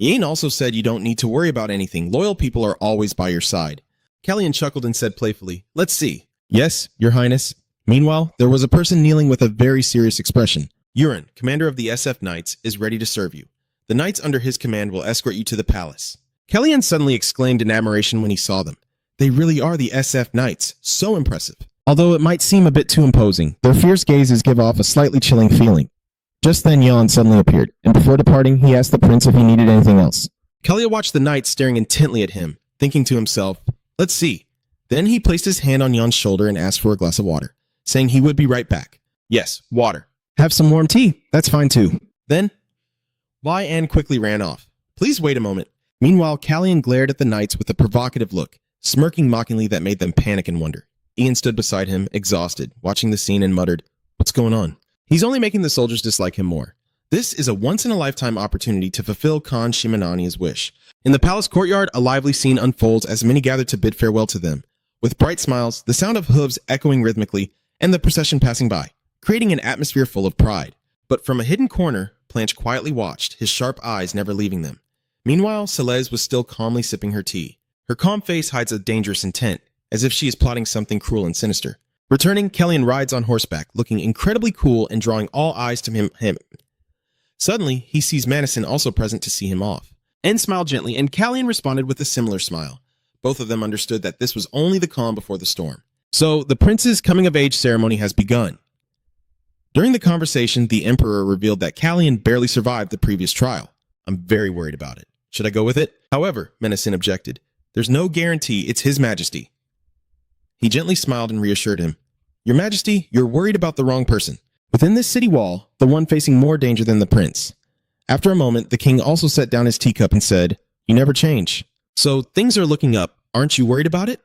Ian also said you don't need to worry about anything. Loyal people are always by your side. Callian chuckled and said playfully, "Let's see." "Yes, Your Highness." Meanwhile, there was a person kneeling with a very serious expression. "Urin, commander of the SF Knights, is ready to serve you. The knights under his command will escort you to the palace." Callian suddenly exclaimed in admiration when he saw them. They really are the SF Knights. So impressive. Although it might seem a bit too imposing, their fierce gazes give off a slightly chilling feeling. Just then Jan suddenly appeared, and before departing, he asked the prince if he needed anything else. Kalia watched the knight staring intently at him, thinking to himself, "Let's see." Then he placed his hand on Jan's shoulder and asked for a glass of water, saying he would be right back. "Yes, water." "Have some warm tea. That's fine too." Then, Anne quickly ran off. "Please wait a moment." Meanwhile, Callian glared at the knights with a provocative look, smirking mockingly that made them panic and wonder. Ian stood beside him, exhausted, watching the scene and muttered, "What's going on?" He's only making the soldiers dislike him more. This is a once-in-a-lifetime opportunity to fulfill Khan Shimanani's wish. In the palace courtyard, a lively scene unfolds as many gather to bid farewell to them. With bright smiles, the sound of hooves echoing rhythmically, and the procession passing by, creating an atmosphere full of pride. But from a hidden corner, Planche quietly watched, his sharp eyes never leaving them. Meanwhile, Celeste was still calmly sipping her tea. Her calm face hides a dangerous intent, as if she is plotting something cruel and sinister. Returning, Callian rides on horseback, looking incredibly cool and drawing all eyes to him. Suddenly, he sees Madison also present to see him off. En smiled gently, and Callian responded with a similar smile. Both of them understood that this was only the calm before the storm. So, the prince's coming-of-age ceremony has begun. During the conversation, the Emperor revealed that Callian barely survived the previous trial. "I'm very worried about it. Should I go with it?" "However," Madison objected, "there's no guarantee it's His Majesty." He gently smiled and reassured him. "Your Majesty, you're worried about the wrong person. Within this city wall, the one facing more danger than the prince." After a moment, the king also set down his teacup and said, "You never change. So things are looking up. Aren't you worried about it?"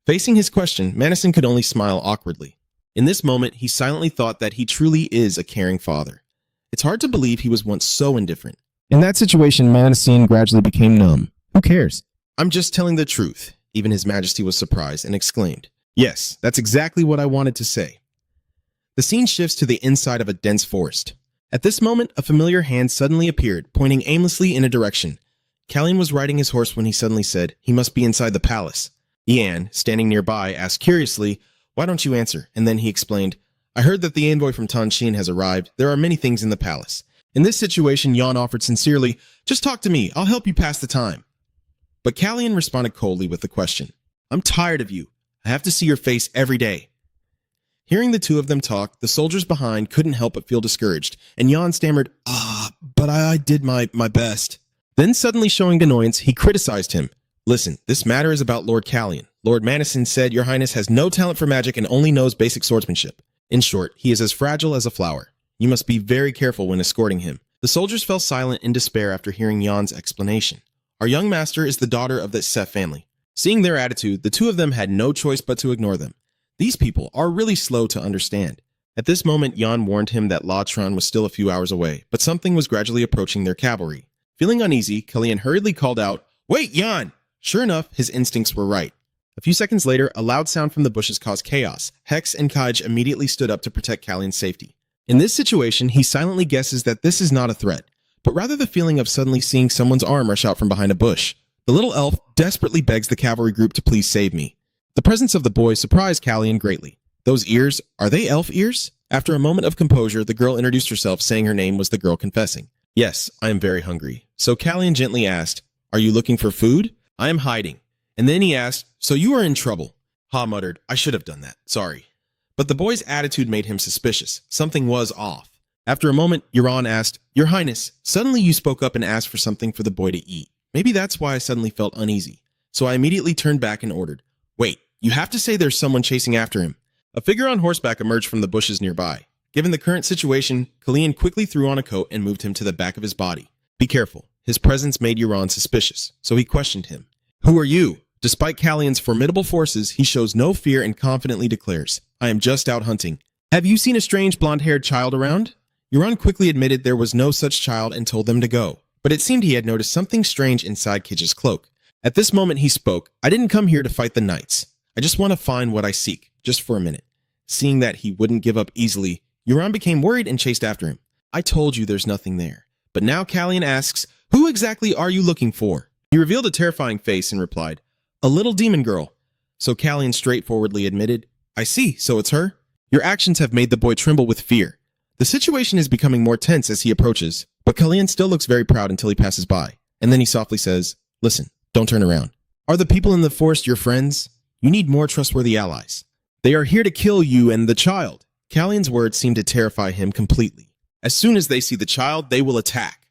Facing his question, Madison could only smile awkwardly. In this moment, he silently thought that he truly is a caring father. It's hard to believe he was once so indifferent. In that situation, Madison gradually became numb. Who cares? "I'm just telling the truth." Even His Majesty was surprised and exclaimed, "Yes, that's exactly what I wanted to say." The scene shifts to the inside of a dense forest. At this moment, a familiar hand suddenly appeared, pointing aimlessly in a direction. Callian was riding his horse when he suddenly said, "He must be inside the palace." Ian, standing nearby, asked curiously, "Why don't you answer?" And then he explained, "I heard that the envoy from Tanshin has arrived. There are many things in the palace." In this situation, Jan offered sincerely, "Just talk to me. I'll help you pass the time." But Callian responded coldly with the question, "I'm tired of you. I have to see your face every day." Hearing the two of them talk, the soldiers behind couldn't help but feel discouraged, and Jan stammered, But I did my best." Then suddenly showing annoyance, he criticized him. "Listen, this matter is about Lord Callian. Lord Madison said your highness has no talent for magic and only knows basic swordsmanship. In short, he is as fragile as a flower. You must be very careful when escorting him." The soldiers fell silent in despair after hearing Jan's explanation. Our young master is the daughter of the Seth family. Seeing their attitude, the two of them had no choice but to ignore them. These people are really slow to understand. At this moment, Jan warned him that La Tron was still a few hours away, but something was gradually approaching their cavalry. Feeling uneasy, Killian hurriedly called out, "Wait, Jan!" Sure enough, his instincts were right. A few seconds later, a loud sound from the bushes caused chaos. Hex and Kaj immediately stood up to protect Killian's safety. In this situation, he silently guesses that this is not a threat, but rather the feeling of suddenly seeing someone's arm rush out from behind a bush. The little elf desperately begs the cavalry group to please save me. The presence of the boy surprised Killian greatly. Those ears, are they elf ears? After a moment of composure, the girl introduced herself, saying her name was the girl confessing. "Yes, I am very hungry." So Killian gently asked, "Are you looking for food?" "I am hiding." And then he asked, "So you are in trouble?" Ha muttered, "I should have done that. Sorry." But the boy's attitude made him suspicious. Something was off. After a moment, Euron asked, "Your Highness, suddenly you spoke up and asked for something for the boy to eat. Maybe that's why I suddenly felt uneasy. So I immediately turned back and ordered, 'Wait, you have to say there's someone chasing after him.'" A figure on horseback emerged from the bushes nearby. Given the current situation, Killian quickly threw on a coat and moved him to the back of his body. Be careful. His presence made Euron suspicious, so he questioned him. "Who are you?" Despite Killian's formidable forces, he shows no fear and confidently declares, "I am just out hunting." "Have you seen a strange blonde-haired child around?" Euron quickly admitted there was no such child and told them to go, but it seemed he had noticed something strange inside Kij's cloak. At this moment he spoke, "I didn't come here to fight the knights. I just want to find what I seek, just for a minute." Seeing that he wouldn't give up easily, Euron became worried and chased after him. "I told you there's nothing there." But now Killian asks, "Who exactly are you looking for?" He revealed a terrifying face and replied, "A little demon girl." So Killian straightforwardly admitted, "I see, so it's her?" Your actions have made the boy tremble with fear. The situation is becoming more tense as he approaches, but Killian still looks very proud until he passes by. And then he softly says, "Listen, don't turn around. Are the people in the forest your friends? You need more trustworthy allies. They are here to kill you and the child." Killian's words seem to terrify him completely. As soon as they see the child, they will attack.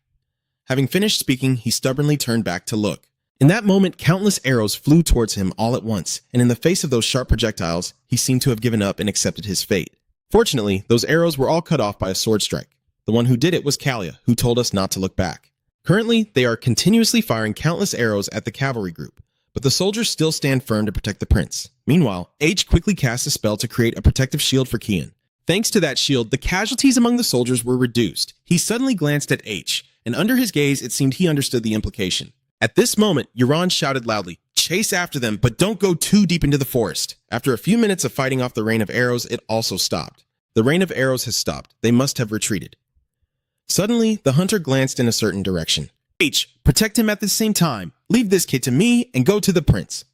Having finished speaking, he stubbornly turned back to look. In that moment, countless arrows flew towards him all at once, and in the face of those sharp projectiles, he seemed to have given up and accepted his fate. Fortunately, those arrows were all cut off by a sword strike. The one who did it was Kalia, who told us not to look back. Currently, they are continuously firing countless arrows at the cavalry group, but the soldiers still stand firm to protect the prince. Meanwhile, H quickly casts a spell to create a protective shield for Kian. Thanks to that shield, the casualties among the soldiers were reduced. He suddenly glanced at H, and under his gaze, it seemed he understood the implication. At this moment, Euron shouted loudly, "Chase after them, but don't go too deep into the forest." After a few minutes of fighting off the rain of arrows, it also stopped. The rain of arrows has stopped. They must have retreated. Suddenly, the hunter glanced in a certain direction. "H, protect him at the same time. Leave this kid to me and go to the prince."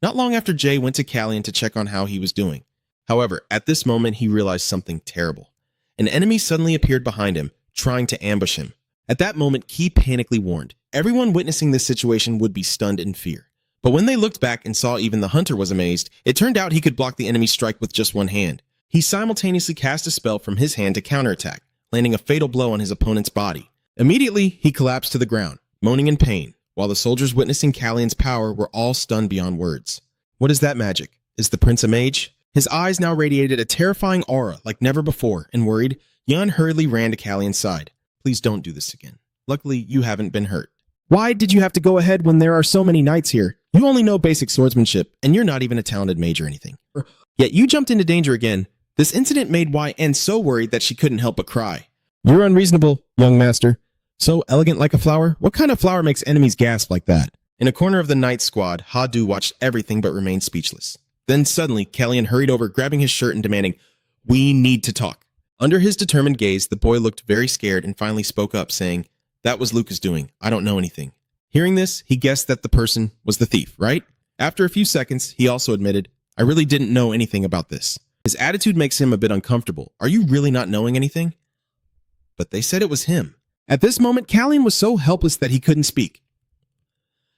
Not long after, Jay went to Killian to check on how he was doing. However, at this moment, he realized something terrible. An enemy suddenly appeared behind him, trying to ambush him. At that moment, Ki panically warned. Everyone witnessing this situation would be stunned in fear. But when they looked back and saw even the hunter was amazed, it turned out he could block the enemy's strike with just one hand. He simultaneously cast a spell from his hand to counterattack, landing a fatal blow on his opponent's body. Immediately, he collapsed to the ground, moaning in pain, while the soldiers witnessing Killian's power were all stunned beyond words. What is that magic? Is the prince a mage? His eyes now radiated a terrifying aura like never before, and worried, Jan hurriedly ran to Killian's side. "Please don't do this again. Luckily, you haven't been hurt." "Why did you have to go ahead when there are so many knights here? You only know basic swordsmanship, and you're not even a talented mage or anything. Yet you jumped into danger again." This incident made YN so worried that she couldn't help but cry. "You're unreasonable, young master. So elegant like a flower? What kind of flower makes enemies gasp like that?" In a corner of the knight squad, Hadu watched everything but remained speechless. Then suddenly, Killian hurried over, grabbing his shirt and demanding, "We need to talk." Under his determined gaze, the boy looked very scared and finally spoke up, saying, "That was Lucas doing. I don't know anything." Hearing this, he guessed that the person was the thief, right? After a few seconds, he also admitted, "I really didn't know anything about this." His attitude makes him a bit uncomfortable. Are you really not knowing anything? But they said it was him. At this moment, Killian was so helpless that he couldn't speak.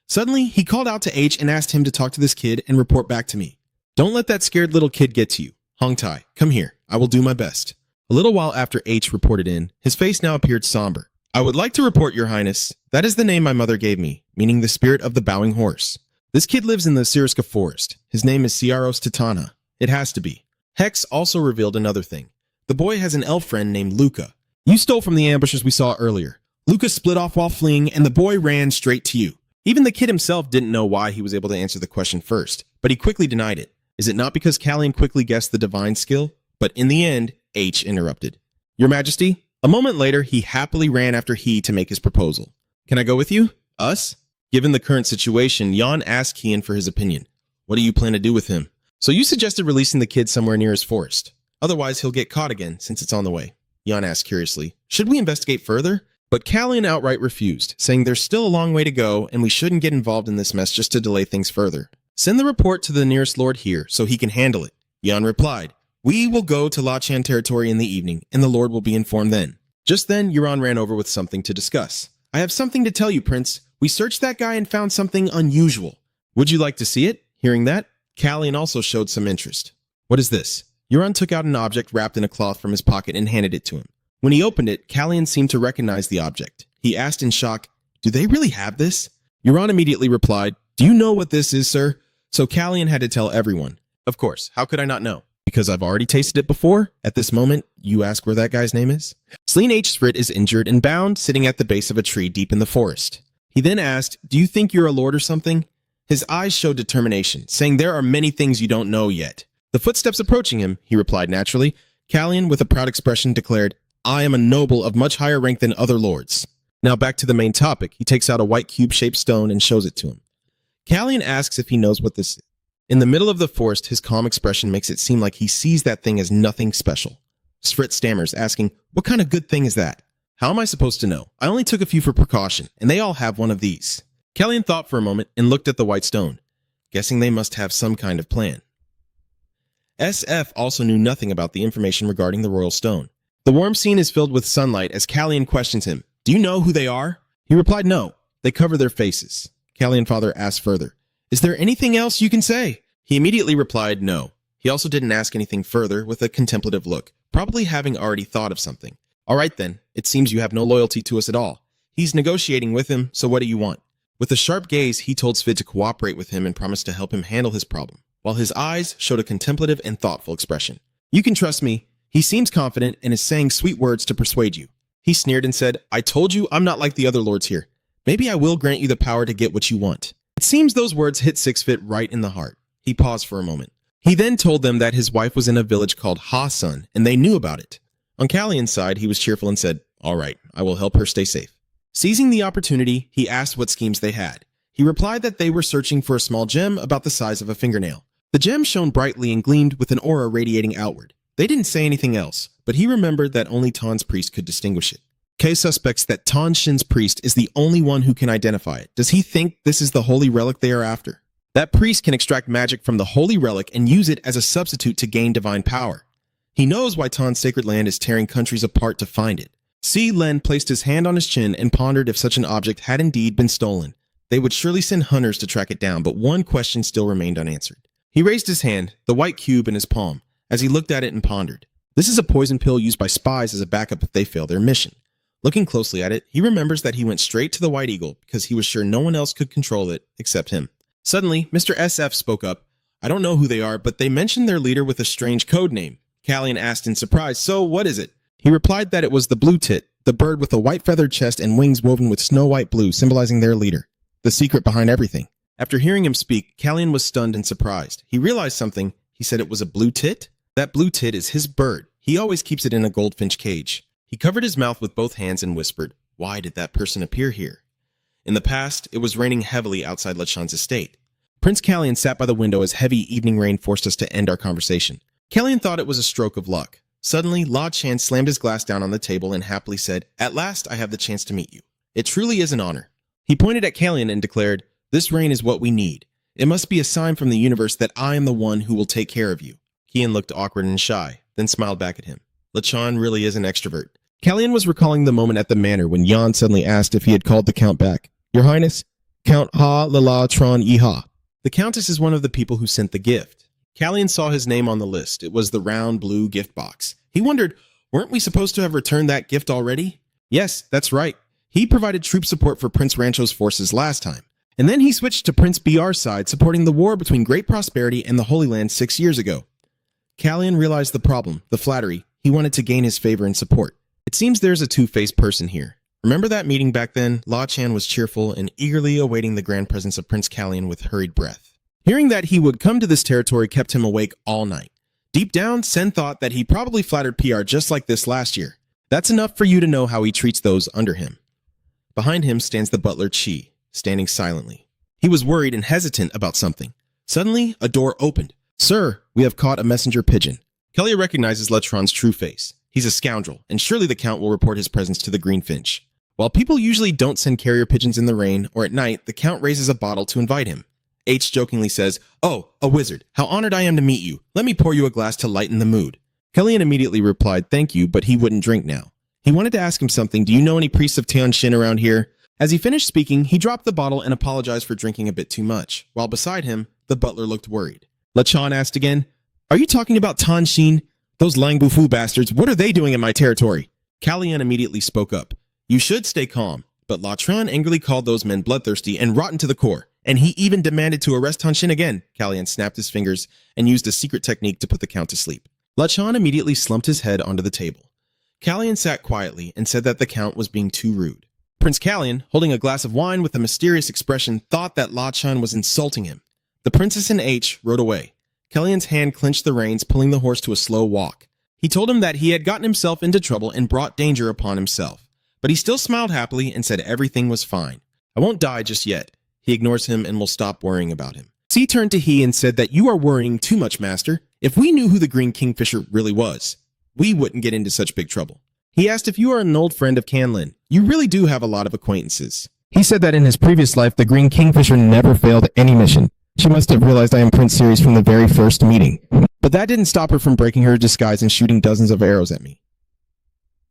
Suddenly, he called out to H and asked him to talk to this kid and report back to me. "Don't let that scared little kid get to you. Hongtai, come here. I will do my best." A little while after H reported in, his face now appeared somber. "I would like to report, Your Highness. That is the name my mother gave me, meaning the spirit of the bowing horse. This kid lives in the Siriska forest. His name is Siaros Titana. It has to be." Hex also revealed another thing. The boy has an elf friend named Luca. "You stole from the ambushes we saw earlier. Luca split off while fleeing, and the boy ran straight to you." Even the kid himself didn't know why he was able to answer the question first, but he quickly denied it. Is it not because Callian quickly guessed the divine skill? But in the end, H interrupted. Your Majesty, a moment later, he happily ran after He to make his proposal. Can I go with you? Us? Given the current situation, Yan asked Kian for his opinion. What do you plan to do with him? So you suggested releasing the kid somewhere near his forest. Otherwise, he'll get caught again since it's on the way. Yan asked curiously. Should we investigate further? But Callian outright refused, saying there's still a long way to go and we shouldn't get involved in this mess just to delay things further. Send the report to the nearest lord here so he can handle it. Yan replied, We will go to La Chan territory in the evening and the lord will be informed then. Just then, Euron ran over with something to discuss. I have something to tell you, Prince. We searched that guy and found something unusual. Would you like to see it? Hearing that, Callian also showed some interest. What is this? Euron took out an object wrapped in a cloth from his pocket and handed it to him. When he opened it, Callian seemed to recognize the object. He asked in shock, Do they really have this? Euron immediately replied, Do you know what this is, sir? So Callian had to tell everyone. Of course, how could I not know? Because I've already tasted it before? At this moment, you ask where that guy's name is? Celine H. Svrit is injured and bound, sitting at the base of a tree deep in the forest. He then asked, Do you think you're a lord or something? His eyes showed determination, saying there are many things you don't know yet. The footsteps approaching him, he replied naturally. Callian, with a proud expression, declared, I am a noble of much higher rank than other lords. Now back to the main topic. He takes out a white cube-shaped stone and shows it to him. Callian asks if he knows what this is. In the middle of the forest, his calm expression makes it seem like he sees that thing as nothing special. Svrit stammers, asking, What kind of good thing is that? How am I supposed to know? I only took a few for precaution, and they all have one of these. Callian thought for a moment and looked at the white stone, guessing they must have some kind of plan. SF also knew nothing about the information regarding the royal stone. The warm scene is filled with sunlight as Callian questions him, Do you know who they are? He replied, No. They cover their faces. Callian father asked further, Is there anything else you can say? He immediately replied, No. He also didn't ask anything further with a contemplative look, probably having already thought of something. All right then, it seems you have no loyalty to us at all. He's negotiating with him, so what do you want? With a sharp gaze, he told Svid to cooperate with him and promised to help him handle his problem, while his eyes showed a contemplative and thoughtful expression. You can trust me. He seems confident and is saying sweet words to persuade you. He sneered and said, I told you I'm not like the other lords here. Maybe I will grant you the power to get what you want. It seems those words hit Sixfit right in the heart. He paused for a moment. He then told them that his wife was in a village called Ha-Sun, and they knew about it. On Callian's side, he was cheerful and said, All right, I will help her stay safe. Seizing the opportunity, he asked what schemes they had. He replied that they were searching for a small gem about the size of a fingernail. The gem shone brightly and gleamed with an aura radiating outward. They didn't say anything else, but he remembered that only Tan's priest could distinguish it. Kay suspects that Tan Shin's priest is the only one who can identify it. Does he think this is the holy relic they are after? That priest can extract magic from the holy relic and use it as a substitute to gain divine power. He knows why Tan's sacred land is tearing countries apart to find it. Si Len placed his hand on his chin and pondered if such an object had indeed been stolen. They would surely send hunters to track it down, but one question still remained unanswered. He raised his hand, the white cube in his palm, as he looked at it and pondered. This is a poison pill used by spies as a backup if they fail their mission. Looking closely at it, he remembers that he went straight to the White Eagle because he was sure no one else could control it except him. Suddenly, Mr. SF spoke up. I don't know who they are, but they mentioned their leader with a strange code name. Callian asked in surprise, So what is it? He replied that it was the Blue Tit, the bird with a white feathered chest and wings woven with snow-white blue, symbolizing their leader, the secret behind everything. After hearing him speak, Callian was stunned and surprised. He realized something. He said it was a blue tit? That blue tit is his bird. He always keeps it in a goldfinch cage. He covered his mouth with both hands and whispered, Why did that person appear here? In the past, it was raining heavily outside Lachan's estate. Prince Callian sat by the window as heavy evening rain forced us to end our conversation. Callian thought it was a stroke of luck. Suddenly, La Chan slammed his glass down on the table and happily said, At last I have the chance to meet you. It truly is an honor. He pointed at Callian and declared, This rain is what we need. It must be a sign from the universe that I am the one who will take care of you. Kian looked awkward and shy, then smiled back at him. Lachan really is an extrovert. Callian was recalling the moment at the manor when Jan suddenly asked if he had called the Count back. Your Highness, Count Ha Lala Tron Iha. The Countess is one of the people who sent the gift. Callian saw his name on the list. It was the round blue gift box. He wondered, weren't we supposed to have returned that gift already? Yes, that's right. He provided troop support for Prince Rancho's forces last time. And then he switched to Prince BR's side, supporting the war between Great Prosperity and the Holy Land 6 years ago. Callian realized the problem, the flattery. He wanted to gain his favor and support. It seems there's a two-faced person here. Remember that meeting back then? La Chan was cheerful and eagerly awaiting the grand presence of Prince Callian with hurried breath. Hearing that he would come to this territory kept him awake all night. Deep down, Sen thought that he probably flattered PR just like this last year. That's enough for you to know how he treats those under him. Behind him stands the butler Chi, standing silently. He was worried and hesitant about something. Suddenly, a door opened. "Sir, we have caught a messenger pigeon." Kelly recognizes Letron's true face. He's a scoundrel, and surely the Count will report his presence to the Greenfinch. While people usually don't send carrier pigeons in the rain or at night, the Count raises a bottle to invite him. H jokingly says, "Oh, a wizard. How honored I am to meet you. Let me pour you a glass to lighten the mood." Kellyanne immediately replied, "Thank you," but he wouldn't drink now. He wanted to ask him something. "Do you know any priests of Tianxin around here?" As he finished speaking, he dropped the bottle and apologized for drinking a bit too much. While beside him, the butler looked worried. Lachan asked again, "Are you talking about Tanshin? Those Langbufu bastards, what are they doing in my territory?" Kellyanne immediately spoke up. "You should stay calm." But Latran angrily called those men bloodthirsty and rotten to the core, and he even demanded to arrest Tanshin again. Kellyanne snapped his fingers and used a secret technique to put the Count to sleep. Lachan immediately slumped his head onto the table. Kellyanne sat quietly and said that the Count was being too rude. Prince Kellyanne, holding a glass of wine with a mysterious expression, thought that Lachan was insulting him. The princess and H rode away. Kellyanne's hand clenched the reins, pulling the horse to a slow walk. He told him that he had gotten himself into trouble and brought danger upon himself. But he still smiled happily and said everything was fine. "I won't die just yet." He ignores him and will stop worrying about him. C turned to he and said that "You are worrying too much, master. If we knew who the Green Kingfisher really was, we wouldn't get into such big trouble." He asked if you are an old friend of Canlin. "You really do have a lot of acquaintances." He said that in his previous life, the Green Kingfisher never failed any mission. She must have realized I am Prince Series from the very first meeting. But that didn't stop her from breaking her disguise and shooting dozens of arrows at me.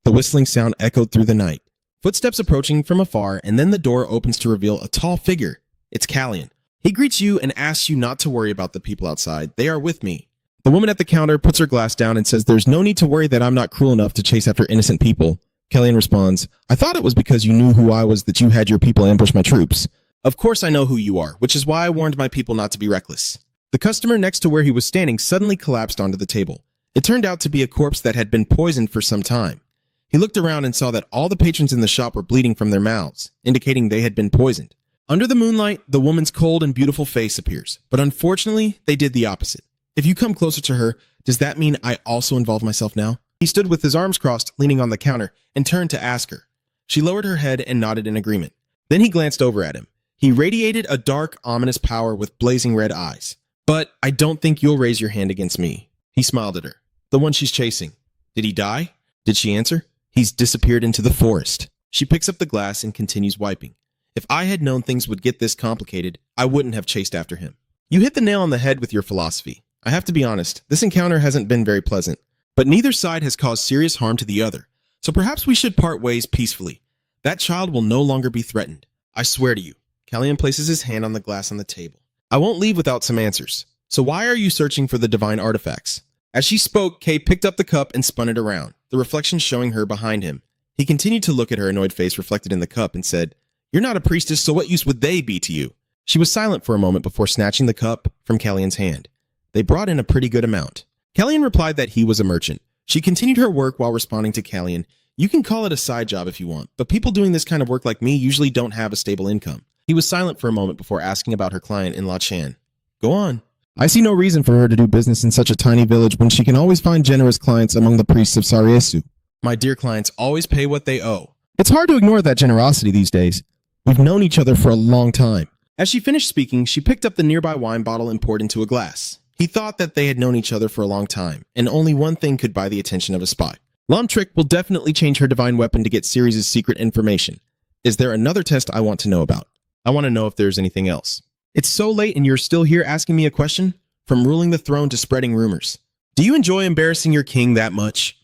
The whistling sound echoed through the night. Footsteps approaching from afar, and then the door opens to reveal a tall figure. It's Kellyanne. He greets you and asks you not to worry about the people outside. They are with me. The woman at the counter puts her glass down and says there's no need to worry that I'm not cruel enough to chase after innocent people. Kellyanne responds, "I thought it was because you knew who I was that you had your people ambush my troops." "Of course I know who you are, which is why I warned my people not to be reckless." The customer next to where he was standing suddenly collapsed onto the table. It turned out to be a corpse that had been poisoned for some time. He looked around and saw that all the patrons in the shop were bleeding from their mouths, indicating they had been poisoned. Under the moonlight, the woman's cold and beautiful face appears, but unfortunately, they did the opposite. "If you come closer to her, does that mean I also involve myself now?" He stood with his arms crossed, leaning on the counter, and turned to ask her. She lowered her head and nodded in agreement. Then he glanced over at him. He radiated a dark, ominous power with blazing red eyes. "But I don't think you'll raise your hand against me." He smiled at her. "The one she's chasing. Did he die?" Did she answer? "He's disappeared into the forest." She picks up the glass and continues wiping. "If I had known things would get this complicated, I wouldn't have chased after him." You hit the nail on the head with your philosophy. I have to be honest, this encounter hasn't been very pleasant, but neither side has caused serious harm to the other, so perhaps we should part ways peacefully. That child will no longer be threatened. I swear to you. Kellyanne places his hand on the glass on the table. "I won't leave without some answers. So why are you searching for the divine artifacts?" As she spoke, Kay picked up the cup and spun it around, the reflection showing her behind him. He continued to look at her annoyed face reflected in the cup and said, "You're not a priestess, so what use would they be to you?" She was silent for a moment before snatching the cup from Kellyanne's hand. They brought in a pretty good amount. Kellyanne replied that he was a merchant. She continued her work while responding to Kellyanne. "You can call it a side job if you want, but people doing this kind of work like me usually don't have a stable income." He was silent for a moment before asking about her client in Lachan. "Go on." "I see no reason for her to do business in such a tiny village when she can always find generous clients among the priests of Sariesu." "My dear clients always pay what they owe." "It's hard to ignore that generosity these days. We've known each other for a long time." As she finished speaking, she picked up the nearby wine bottle and poured into a glass. He thought that they had known each other for a long time, and only one thing could buy the attention of a spy. Lomtrick will definitely change her divine weapon to get Ceres' secret information. Is there another test I want to know about? I want to know if there's anything else. It's so late and you're still here asking me a question? From ruling the throne to spreading rumors. Do you enjoy embarrassing your king that much?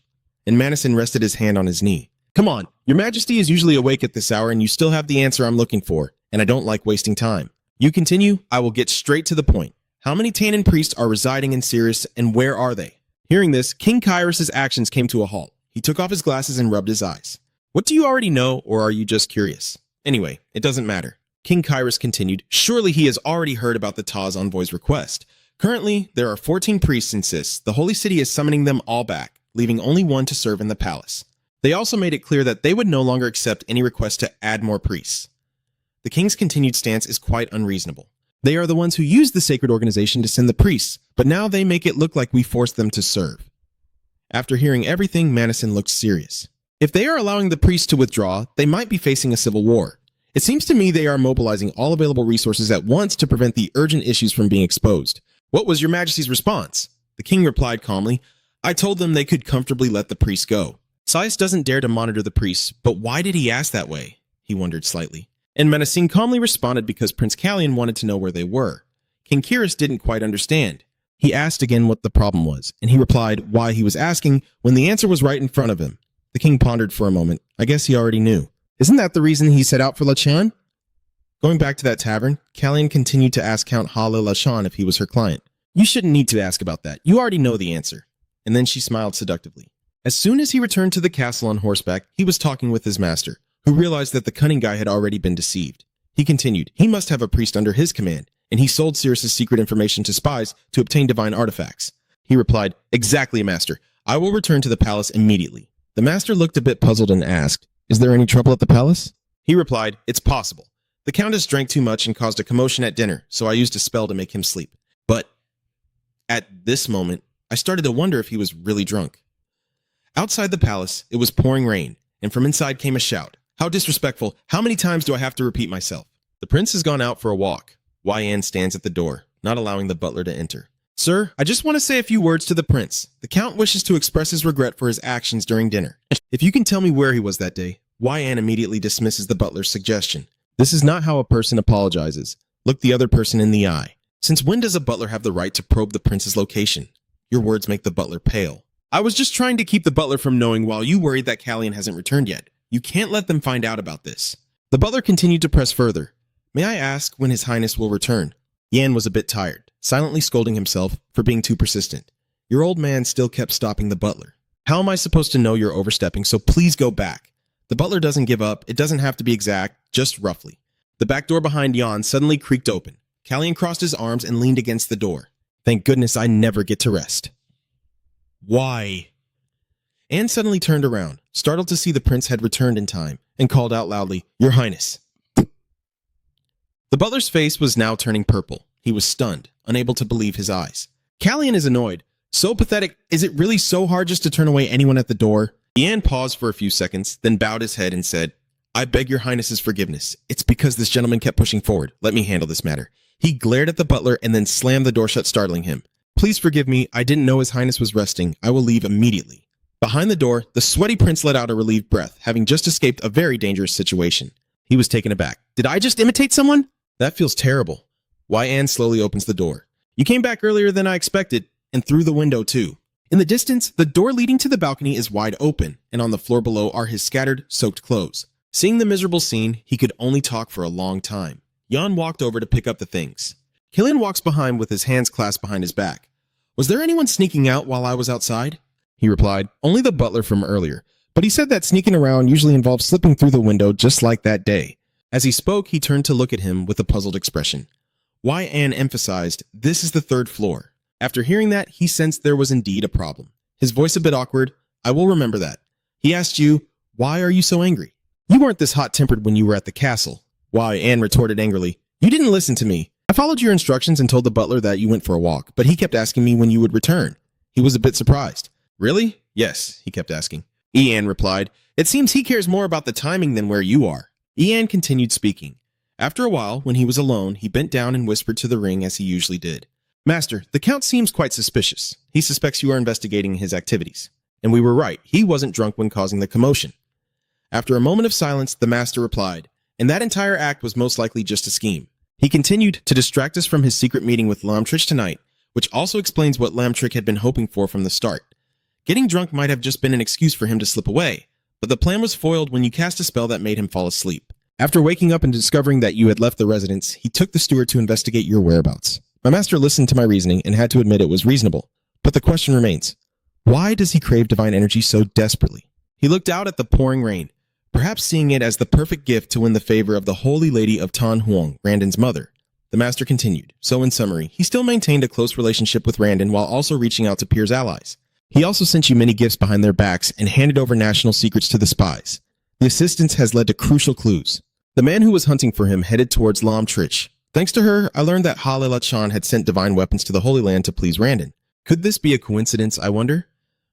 And Madison rested his hand on his knee. Come on, your majesty is usually awake at this hour and you still have the answer I'm looking for, and I don't like wasting time. You continue, I will get straight to the point. How many Tannen priests are residing in Ceres and where are they? Hearing this, King Kyrus' actions came to a halt. He took off his glasses and rubbed his eyes. What do you already know, or are you just curious? Anyway, it doesn't matter. King Kyrus continued, surely he has already heard about the Taz envoy's request. Currently, there are 14 priests in Sis. The Holy City is summoning them all back, leaving only one to serve in the palace. They also made it clear that they would no longer accept any request to add more priests. The king's continued stance is quite unreasonable. They are the ones who used the sacred organization to send the priests, but now they make it look like we forced them to serve. After hearing everything, Madison looked serious. If they are allowing the priests to withdraw, they might be facing a civil war. It seems to me they are mobilizing all available resources at once to prevent the urgent issues from being exposed. What was your majesty's response? The king replied calmly, I told them they could comfortably let the priests go. Sias doesn't dare to monitor the priests, but why did he ask that way? He wondered slightly. And Menacing calmly responded because Prince Callion wanted to know where they were. King Kyrus didn't quite understand. He asked again what the problem was, and he replied why he was asking when the answer was right in front of him. The king pondered for a moment. I guess he already knew. Isn't that the reason he set out for Lachan? Going back to that tavern, Callion continued to ask Count Hala Lachan if he was her client. You shouldn't need to ask about that. You already know the answer. And then she smiled seductively. As soon as he returned to the castle on horseback, he was talking with his master, who realized that the cunning guy had already been deceived. He continued, he must have a priest under his command, and he sold Sirius's secret information to spies to obtain divine artifacts. He replied, exactly, master. I will return to the palace immediately. The master looked a bit puzzled and asked, is there any trouble at the palace? He replied, it's possible. The countess drank too much and caused a commotion at dinner, so I used a spell to make him sleep. But at this moment, I started to wonder if he was really drunk. Outside the palace, it was pouring rain, and from inside came a shout. How disrespectful. How many times do I have to repeat myself? The prince has gone out for a walk. Yan stands at the door, not allowing the butler to enter. Sir, I just want to say a few words to the prince. The count wishes to express his regret for his actions during dinner. If you can tell me where he was that day. Yan immediately dismisses the butler's suggestion. This is not how a person apologizes. Look the other person in the eye. Since when does a butler have the right to probe the prince's location? Your words make the butler pale. I was just trying to keep the butler from knowing while you worried that Callion hasn't returned yet. You can't let them find out about this. The butler continued to press further. May I ask when His Highness will return? Yan was a bit tired, silently scolding himself for being too persistent. Your old man still kept stopping the butler. How am I supposed to know you're overstepping, so please go back? The butler doesn't give up. It doesn't have to be exact, just roughly. The back door behind Yan suddenly creaked open. Callion crossed his arms and leaned against the door. Thank goodness I never get to rest. Why? Anne suddenly turned around, startled to see the prince had returned in time, and called out loudly, Your Highness. The butler's face was now turning purple. He was stunned, unable to believe his eyes. Callion is annoyed. So pathetic. Is it really so hard just to turn away anyone at the door? Yan paused for a few seconds, then bowed his head and said, I beg your highness's forgiveness. It's because this gentleman kept pushing forward. Let me handle this matter. He glared at the butler and then slammed the door shut, startling him. Please forgive me. I didn't know his highness was resting. I will leave immediately. Behind the door, the sweaty prince let out a relieved breath, having just escaped a very dangerous situation. He was taken aback. Did I just imitate someone? That feels terrible. Yan slowly opens the door. You came back earlier than I expected, and through the window too. In the distance, the door leading to the balcony is wide open, and on the floor below are his scattered, soaked clothes. Seeing the miserable scene, he could only talk for a long time. Yan walked over to pick up the things. Killian walks behind with his hands clasped behind his back. Was there anyone sneaking out while I was outside? He replied, only the butler from earlier, but he said that sneaking around usually involves slipping through the window just like that day. As he spoke, he turned to look at him with a puzzled expression. Yan emphasized, this is the third floor. After hearing that, he sensed there was indeed a problem. His voice a bit awkward, I will remember that. He asked you, why are you so angry? You weren't this hot-tempered when you were at the castle. Yan retorted angrily, you didn't listen to me. I followed your instructions and told the butler that you went for a walk, but he kept asking me when you would return. He was a bit surprised. Really? Yes, he kept asking. Yan replied, it seems he cares more about the timing than where you are. Yan continued speaking. After a while, when he was alone, he bent down and whispered to the ring as he usually did. Master, the Count seems quite suspicious. He suspects you are investigating his activities. And we were right, he wasn't drunk when causing the commotion. After a moment of silence, the master replied, and that entire act was most likely just a scheme. He continued to distract us from his secret meeting with Lamtrich tonight, which also explains what Lamtrich had been hoping for from the start. Getting drunk might have just been an excuse for him to slip away, but the plan was foiled when you cast a spell that made him fall asleep. After waking up and discovering that you had left the residence, he took the steward to investigate your whereabouts. My master listened to my reasoning and had to admit it was reasonable, but the question remains, why does he crave divine energy so desperately? He looked out at the pouring rain, perhaps seeing it as the perfect gift to win the favor of the Holy Lady of Tan Huang, Randon's mother. The master continued, so in summary, he still maintained a close relationship with Randon while also reaching out to Pier's allies. He also sent you many gifts behind their backs and handed over national secrets to the spies. The assistance has led to crucial clues. The man who was hunting for him headed towards Lamtrich. Thanks to her, I learned that Halila-chan had sent divine weapons to the Holy Land to please Randon. Could this be a coincidence, I wonder?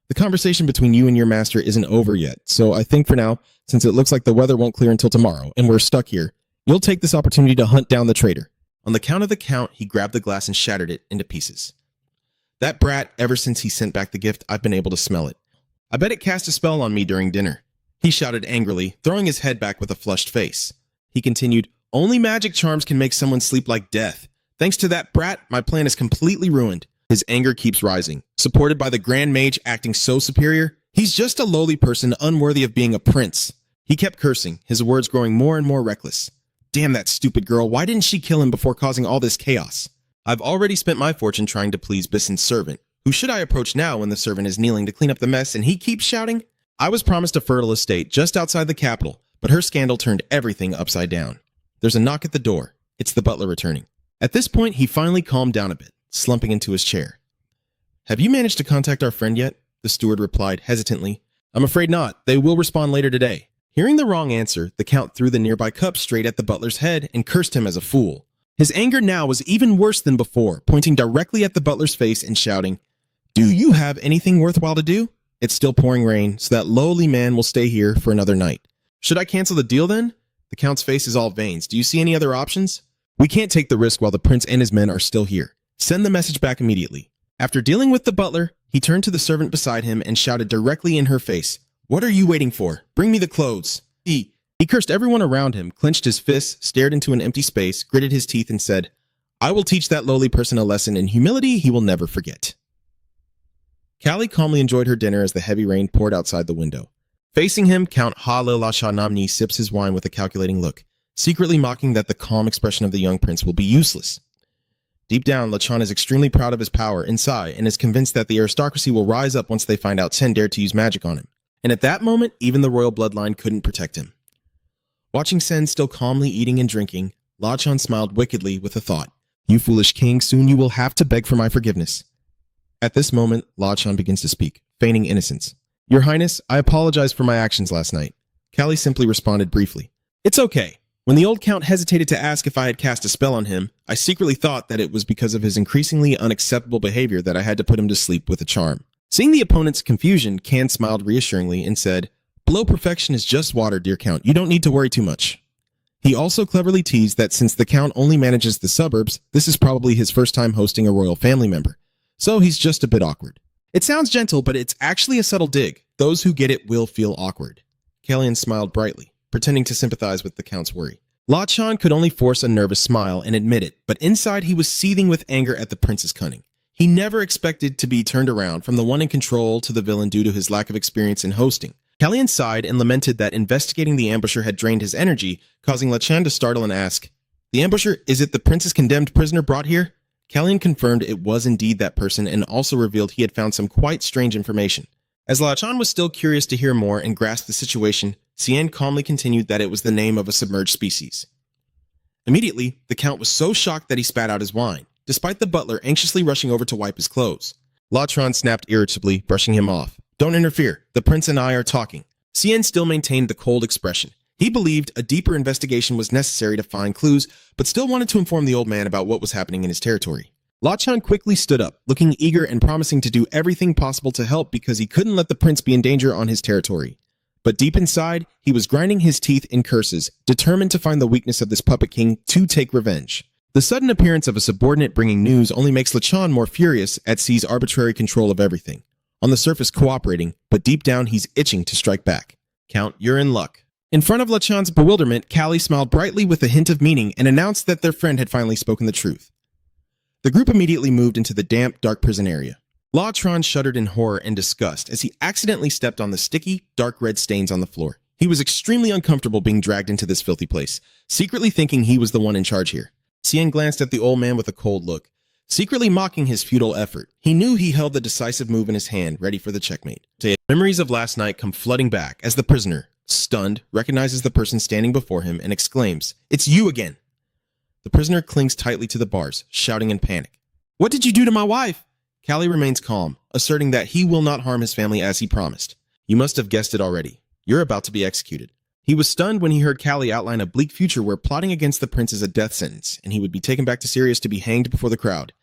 The conversation between you and your master isn't over yet, so I think for now, since it looks like the weather won't clear until tomorrow and we're stuck here, you'll take this opportunity to hunt down the traitor. On the count of the count, he grabbed the glass and shattered it into pieces. That brat, ever since he sent back the gift, I've been able to smell it. I bet it cast a spell on me during dinner. He shouted angrily, throwing his head back with a flushed face. He continued, only magic charms can make someone sleep like death. Thanks to that brat, my plan is completely ruined. His anger keeps rising. Supported by the Grand Mage acting so superior, he's just a lowly person unworthy of being a prince. He kept cursing, his words growing more and more reckless. Damn that stupid girl, why didn't she kill him before causing all this chaos? I've already spent my fortune trying to please Bison's servant. Who should I approach now when the servant is kneeling to clean up the mess and he keeps shouting? I was promised a fertile estate just outside the capital, but her scandal turned everything upside down. There's a knock at the door. It's the butler returning. At this point, he finally calmed down a bit, slumping into his chair. Have you managed to contact our friend yet? The steward replied hesitantly. I'm afraid not. They will respond later today. Hearing the wrong answer, the count threw the nearby cup straight at the butler's head and cursed him as a fool. His anger now was even worse than before, pointing directly at the butler's face and shouting, Do you have anything worthwhile to do? It's still pouring rain, so that lowly man will stay here for another night. Should I cancel the deal then? The count's face is all veins. Do you see any other options? We can't take the risk while the prince and his men are still here. Send the message back immediately. After dealing with the butler, he turned to the servant beside him and shouted directly in her face, What are you waiting for? Bring me the clothes. He cursed everyone around him, clenched his fists, stared into an empty space, gritted his teeth, and said, I will teach that lowly person a lesson in humility he will never forget. Callie calmly enjoyed her dinner as the heavy rain poured outside the window. Facing him, Count Ha-Le-La-Sha-Nam-Ni sips his wine with a calculating look, secretly mocking that the calm expression of the young prince will be useless. Deep down, Lachan is extremely proud of his power inside and is convinced that the aristocracy will rise up once they find out Sen dared to use magic on him. And at that moment, even the royal bloodline couldn't protect him. Watching Sen still calmly eating and drinking, Lachan smiled wickedly with a thought. You foolish king, soon you will have to beg for my forgiveness. At this moment, Lachan begins to speak, feigning innocence. Your Highness, I apologize for my actions last night. Callie simply responded briefly. It's okay. When the old count hesitated to ask if I had cast a spell on him, I secretly thought that it was because of his increasingly unacceptable behavior that I had to put him to sleep with a charm. Seeing the opponent's confusion, Can smiled reassuringly and said, Below perfection is just water, dear Count. You don't need to worry too much. He also cleverly teased that since the Count only manages the suburbs, this is probably his first time hosting a royal family member. So he's just a bit awkward. It sounds gentle, but it's actually a subtle dig. Those who get it will feel awkward. Kellyan smiled brightly, pretending to sympathize with the Count's worry. Lachan could only force a nervous smile and admit it, but inside he was seething with anger at the prince's cunning. He never expected to be turned around from the one in control to the villain due to his lack of experience in hosting. Kellyan sighed and lamented that investigating the ambusher had drained his energy, causing Lachan to startle and ask, The ambusher, is it the prince's condemned prisoner brought here? Kellyan confirmed it was indeed that person and also revealed he had found some quite strange information. As Lachan was still curious to hear more and grasp the situation, Cien calmly continued that it was the name of a submerged species. Immediately, the Count was so shocked that he spat out his wine, despite the butler anxiously rushing over to wipe his clothes. Lachan snapped irritably, brushing him off. Don't interfere. The prince and I are talking. Cien still maintained the cold expression. He believed a deeper investigation was necessary to find clues, but still wanted to inform the old man about what was happening in his territory. Lachan quickly stood up, looking eager and promising to do everything possible to help because he couldn't let the prince be in danger on his territory. But deep inside, he was grinding his teeth in curses, determined to find the weakness of this puppet king to take revenge. The sudden appearance of a subordinate bringing news only makes Lachan more furious at C's arbitrary control of everything. On the surface cooperating, but deep down he's itching to strike back. Count, you're in luck. In front of Lachan's bewilderment, Callie smiled brightly with a hint of meaning and announced that their friend had finally spoken the truth. The group immediately moved into the damp, dark prison area. Lachan shuddered in horror and disgust as he accidentally stepped on the sticky, dark red stains on the floor. He was extremely uncomfortable being dragged into this filthy place, secretly thinking he was the one in charge here. Cien glanced at the old man with a cold look, secretly mocking his futile effort. He knew he held the decisive move in his hand, ready for the checkmate. Memories of last night come flooding back as the prisoner, stunned, recognizes the person standing before him and exclaims, It's you again! The prisoner clings tightly to the bars, shouting in panic. What did you do to my wife? Callie remains calm, asserting that he will not harm his family as he promised. You must have guessed it already. You're about to be executed. He was stunned when he heard Callie outline a bleak future where plotting against the prince is a death sentence, and he would be taken back to Sirius to be hanged before the crowd.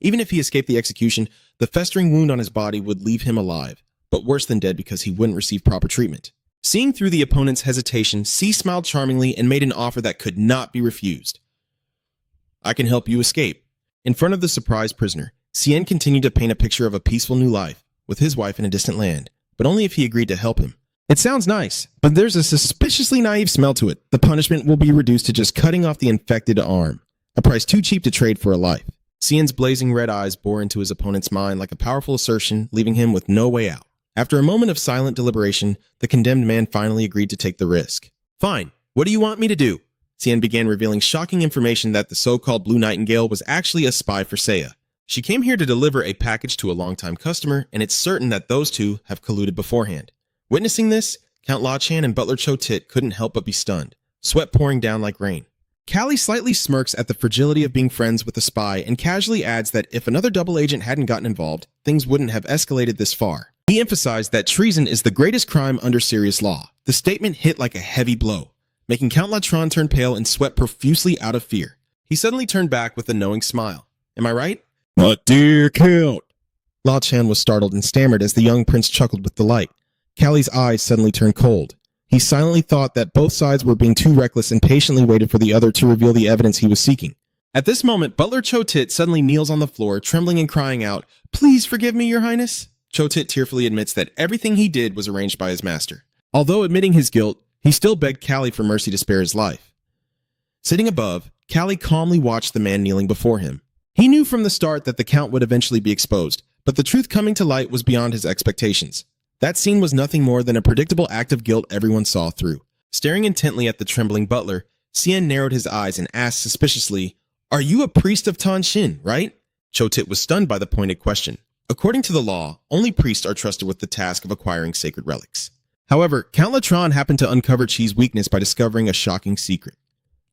Even if he escaped the execution, the festering wound on his body would leave him alive, but worse than dead because he wouldn't receive proper treatment. Seeing through the opponent's hesitation, C smiled charmingly and made an offer that could not be refused. I can help you escape. In front of the surprised prisoner, Cien continued to paint a picture of a peaceful new life, with his wife in a distant land, but only if he agreed to help him. It sounds nice, but there's a suspiciously naive smell to it. The punishment will be reduced to just cutting off the infected arm, a price too cheap to trade for a life. Cien's blazing red eyes bore into his opponent's mind like a powerful assertion, leaving him with no way out. After a moment of silent deliberation, the condemned man finally agreed to take the risk. Fine, what do you want me to do? Cien began revealing shocking information that the so-called Blue Nightingale was actually a spy for Seiya. She came here to deliver a package to a longtime customer, and it's certain that those two have colluded beforehand. Witnessing this, Count La Chan and Butler Cho Tit couldn't help but be stunned, sweat pouring down like rain. Callie slightly smirks at the fragility of being friends with a spy and casually adds that if another double agent hadn't gotten involved, things wouldn't have escalated this far. He emphasized that treason is the greatest crime under serious law. The statement hit like a heavy blow, making Count Latron turn pale and sweat profusely out of fear. He suddenly turned back with a knowing smile. Am I right? But dear Count. La Chan was startled and stammered as the young prince chuckled with delight. Callie's eyes suddenly turned cold. He silently thought that both sides were being too reckless and patiently waited for the other to reveal the evidence he was seeking. At this moment, Butler Cho Tit suddenly kneels on the floor, trembling and crying out, "Please forgive me, Your Highness." Cho Tit tearfully admits that everything he did was arranged by his master. Although admitting his guilt, he still begged Callie for mercy to spare his life. Sitting above, Callie calmly watched the man kneeling before him. He knew from the start that the Count would eventually be exposed, but the truth coming to light was beyond his expectations. That scene was nothing more than a predictable act of guilt everyone saw through. Staring intently at the trembling butler, Cien narrowed his eyes and asked suspiciously, "Are you a priest of Tan Shin, right?" Cho Tit was stunned by the pointed question. According to the law, only priests are trusted with the task of acquiring sacred relics. However, Count Latron happened to uncover Chi's weakness by discovering a shocking secret.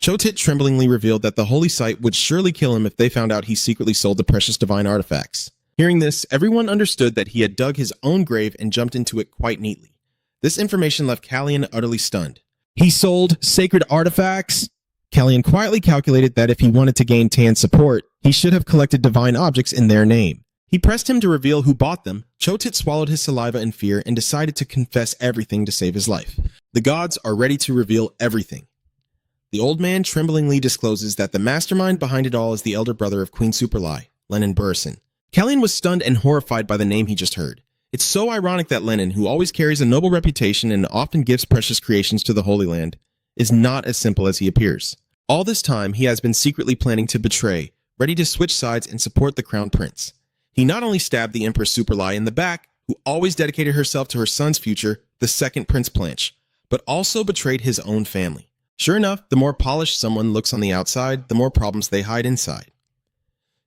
Cho Tit tremblingly revealed that the holy site would surely kill him if they found out he secretly sold the precious divine artifacts. Hearing this, everyone understood that he had dug his own grave and jumped into it quite neatly. This information left Callian utterly stunned. He sold sacred artifacts? Callian quietly calculated that if he wanted to gain Tan's support, he should have collected divine objects in their name. He pressed him to reveal who bought them. Cho Tit swallowed his saliva in fear and decided to confess everything to save his life. The gods are ready to reveal everything. The old man tremblingly discloses that the mastermind behind it all is the elder brother of Queen Superlie, Lennon Burrison. Callian was stunned and horrified by the name he just heard. It's so ironic that Lennon, who always carries a noble reputation and often gives precious creations to the Holy Land, is not as simple as he appears. All this time, he has been secretly planning to betray, ready to switch sides and support the crown prince. He not only stabbed the Empress Superlie in the back, who always dedicated herself to her son's future, the second Prince Planche, but also betrayed his own family. Sure enough, the more polished someone looks on the outside, the more problems they hide inside.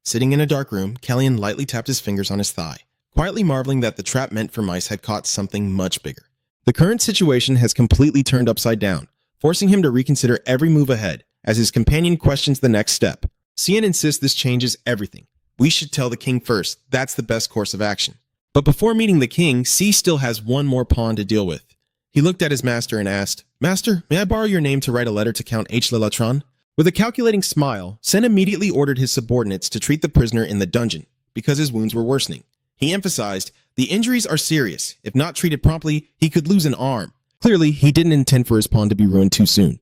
Sitting in a dark room, Callian lightly tapped his fingers on his thigh, quietly marveling that the trap meant for mice had caught something much bigger. The current situation has completely turned upside down, forcing him to reconsider every move ahead, as his companion questions the next step. Cien insists this changes everything. We should tell the king first, that's the best course of action. But before meeting the king, C still has one more pawn to deal with. He looked at his master and asked, "Master, may I borrow your name to write a letter to Count H. Lelatron?" With a calculating smile, Sen immediately ordered his subordinates to treat the prisoner in the dungeon, because his wounds were worsening. He emphasized, the injuries are serious. If not treated promptly, he could lose an arm. Clearly, he didn't intend for his pawn to be ruined too soon.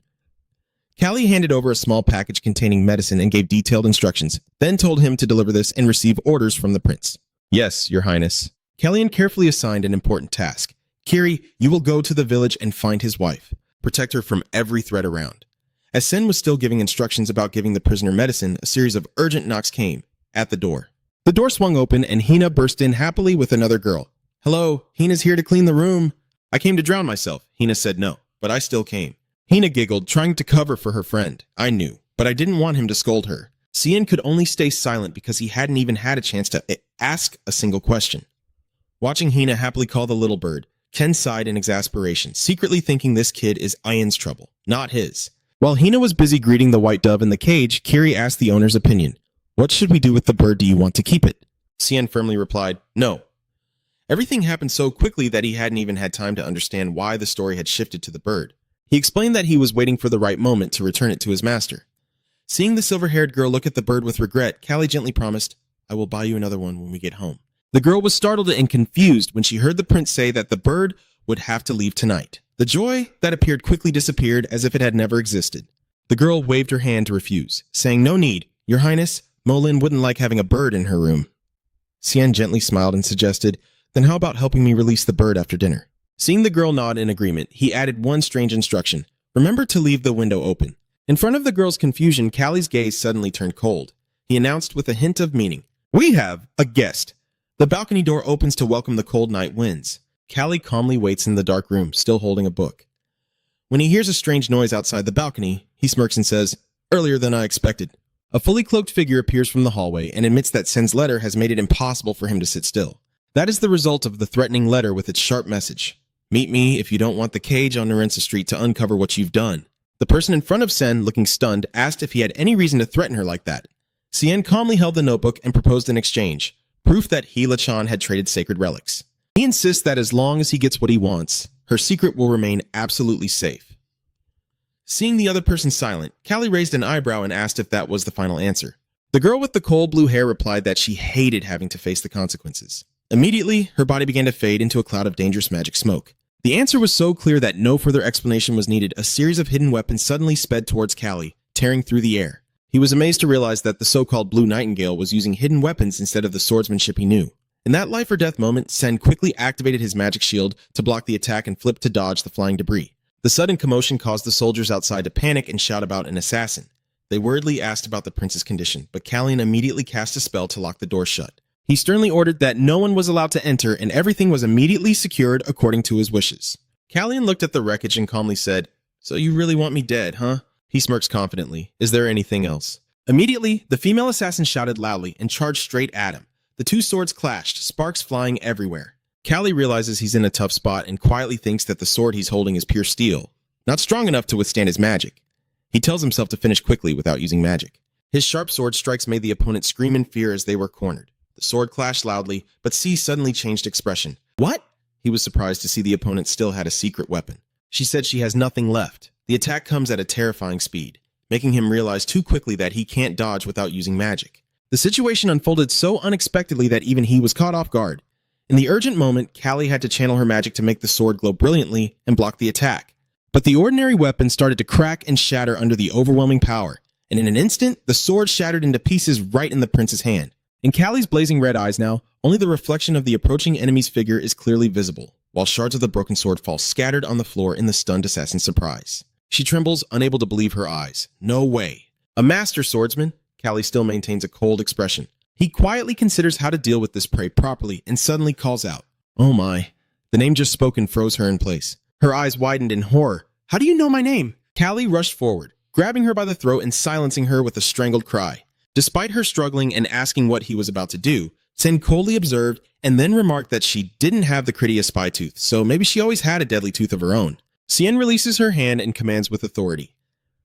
Callie handed over a small package containing medicine and gave detailed instructions, then told him to deliver this and receive orders from the prince. "Yes, Your Highness." Callian carefully assigned an important task. "Kiri, you will go to the village and find his wife. Protect her from every threat around." As Sen was still giving instructions about giving the prisoner medicine, a series of urgent knocks came at the door. The door swung open and Hina burst in happily with another girl. "Hello, Hina's here to clean the room." "I came to drown myself." Hina said no, but I still came. Hina giggled, trying to cover for her friend. I knew, but I didn't want him to scold her. Cien could only stay silent because he hadn't even had a chance to ask a single question. Watching Hina happily call the little bird, Ken sighed in exasperation, secretly thinking this kid is Ian's trouble, not his. While Hina was busy greeting the white dove in the cage, Kiri asked the owner's opinion. "What should we do with the bird? Do you want to keep it?" Cien firmly replied, "No." Everything happened so quickly that he hadn't even had time to understand why the story had shifted to the bird. He explained that he was waiting for the right moment to return it to his master. Seeing the silver-haired girl look at the bird with regret, Callie gently promised, "I will buy you another one when we get home." The girl was startled and confused when she heard the prince say that the bird would have to leave tonight. The joy that appeared quickly disappeared as if it had never existed. The girl waved her hand to refuse, saying, "No need. Your Highness, Molin wouldn't like having a bird in her room." Cien gently smiled and suggested, "Then how about helping me release the bird after dinner?" Seeing the girl nod in agreement, he added one strange instruction. "Remember to leave the window open." In front of the girl's confusion, Callie's gaze suddenly turned cold. He announced with a hint of meaning, "We have a guest." The balcony door opens to welcome the cold night winds. Callie calmly waits in the dark room, still holding a book. When he hears a strange noise outside the balcony, he smirks and says, "Earlier than I expected." A fully cloaked figure appears from the hallway and admits that Sen's letter has made it impossible for him to sit still. That is the result of the threatening letter with its sharp message. "Meet me if you don't want the cage on Narensa Street to uncover what you've done." The person in front of Sen, looking stunned, asked if he had any reason to threaten her like that. Cien calmly held the notebook and proposed an exchange, proof that he, Lachan, had traded sacred relics. He insists that as long as he gets what he wants, her secret will remain absolutely safe. Seeing the other person silent, Callie raised an eyebrow and asked if that was the final answer. The girl with the cold blue hair replied that she hated having to face the consequences. Immediately, her body began to fade into a cloud of dangerous magic smoke. The answer was so clear that no further explanation was needed. A series of hidden weapons suddenly sped towards Callie, tearing through the air. He was amazed to realize that the so-called Blue Nightingale was using hidden weapons instead of the swordsmanship he knew. In that life-or-death moment, Sen quickly activated his magic shield to block the attack and flipped to dodge the flying debris. The sudden commotion caused the soldiers outside to panic and shout about an assassin. They worriedly asked about the prince's condition, but Callian immediately cast a spell to lock the door shut. He sternly ordered that no one was allowed to enter and everything was immediately secured according to his wishes. Callian looked at the wreckage and calmly said, "So you really want me dead, huh?" He smirks confidently. "Is there anything else?" Immediately, the female assassin shouted loudly and charged straight at him. The two swords clashed, sparks flying everywhere. Callie realizes he's in a tough spot and quietly thinks that the sword he's holding is pure steel, not strong enough to withstand his magic. He tells himself to finish quickly without using magic. His sharp sword strikes made the opponent scream in fear as they were cornered. The sword clashed loudly, but C suddenly changed expression. "What?" He was surprised to see the opponent still had a secret weapon. She said she has nothing left. The attack comes at a terrifying speed, making him realize too quickly that he can't dodge without using magic. The situation unfolded so unexpectedly that even he was caught off guard. In the urgent moment, Callie had to channel her magic to make the sword glow brilliantly and block the attack. But the ordinary weapon started to crack and shatter under the overwhelming power, and in an instant, the sword shattered into pieces right in the prince's hand. In Callie's blazing red eyes now, only the reflection of the approaching enemy's figure is clearly visible, while shards of the broken sword fall scattered on the floor in the stunned assassin's surprise. She trembles, unable to believe her eyes. No way. A master swordsman? Callie still maintains a cold expression. He quietly considers how to deal with this prey properly and suddenly calls out, "Oh my." The name just spoken froze her in place. Her eyes widened in horror. "How do you know my name?" Callie rushed forward, grabbing her by the throat and silencing her with a strangled cry. Despite her struggling and asking what he was about to do, Sen coldly observed and then remarked that she didn't have the Critia spy tooth, so maybe she always had a deadly tooth of her own. Cien releases her hand and commands with authority,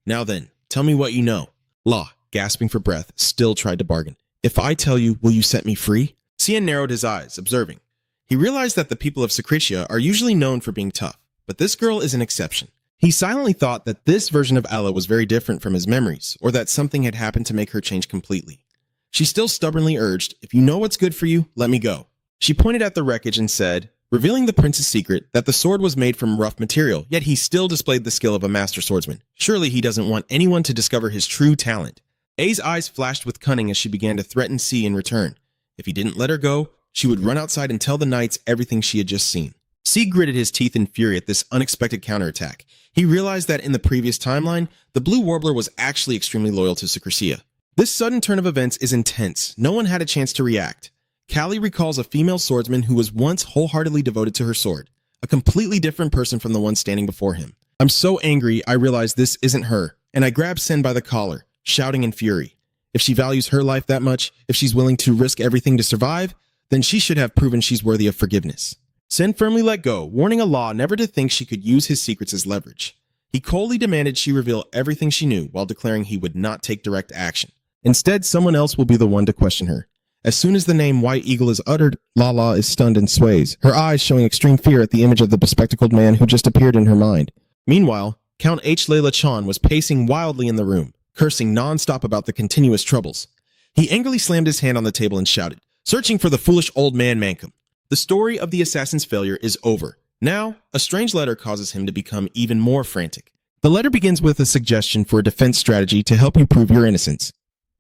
"Now then, tell me what you know." La, gasping for breath, still tried to bargain. "If I tell you, will you set me free?" Cien narrowed his eyes, observing. He realized that the people of Secretia are usually known for being tough, but this girl is an exception. He silently thought that this version of Ella was very different from his memories, or that something had happened to make her change completely. She still stubbornly urged, "If you know what's good for you, let me go." She pointed at the wreckage and said, revealing the prince's secret, that the sword was made from rough material, yet he still displayed the skill of a master swordsman. Surely he doesn't want anyone to discover his true talent. A's eyes flashed with cunning as she began to threaten C in return. If he didn't let her go, she would run outside and tell the knights everything she had just seen. C gritted his teeth in fury at this unexpected counterattack. He realized that in the previous timeline, the Blue Warbler was actually extremely loyal to Secretia. This sudden turn of events is intense. No one had a chance to react. Callie recalls a female swordsman who was once wholeheartedly devoted to her sword, a completely different person from the one standing before him. "I'm so angry I realize this isn't her," and I grab Sen by the collar, shouting in fury. If she values her life that much, if she's willing to risk everything to survive, then she should have proven she's worthy of forgiveness. Sen firmly let go, warning Allah never to think she could use his secrets as leverage. He coldly demanded she reveal everything she knew while declaring he would not take direct action. Instead, someone else will be the one to question her. As soon as the name White Eagle is uttered, Lala is stunned and sways, her eyes showing extreme fear at the image of the bespectacled man who just appeared in her mind. Meanwhile, Count H. Layla Chan was pacing wildly in the room, cursing non-stop about the continuous troubles. He angrily slammed his hand on the table and shouted, "Searching for the foolish old man Mankum." The story of the assassin's failure is over. Now, a strange letter causes him to become even more frantic. The letter begins with a suggestion for a defense strategy to help you prove your innocence.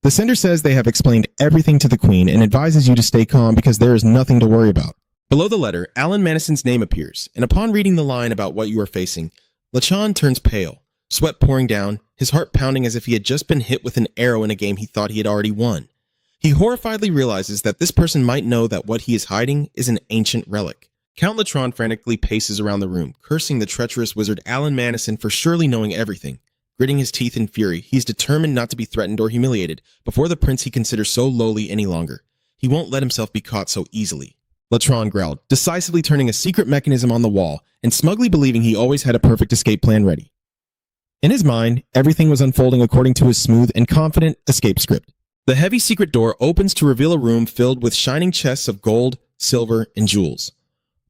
The sender says they have explained everything to the Queen and advises you to stay calm because there is nothing to worry about. Below the letter, Alan Madison's name appears, and upon reading the line about what you are facing, Lachan turns pale, sweat pouring down, his heart pounding as if he had just been hit with an arrow in a game he thought he had already won. He horrifiedly realizes that this person might know that what he is hiding is an ancient relic. Count Latron frantically paces around the room, cursing the treacherous wizard Alan Madison for surely knowing everything. Gritting his teeth in fury, he is determined not to be threatened or humiliated before the prince he considers so lowly any longer. He won't let himself be caught so easily. Latron growled, decisively turning a secret mechanism on the wall and smugly believing he always had a perfect escape plan ready. In his mind, everything was unfolding according to his smooth and confident escape script. The heavy secret door opens to reveal a room filled with shining chests of gold, silver, and jewels.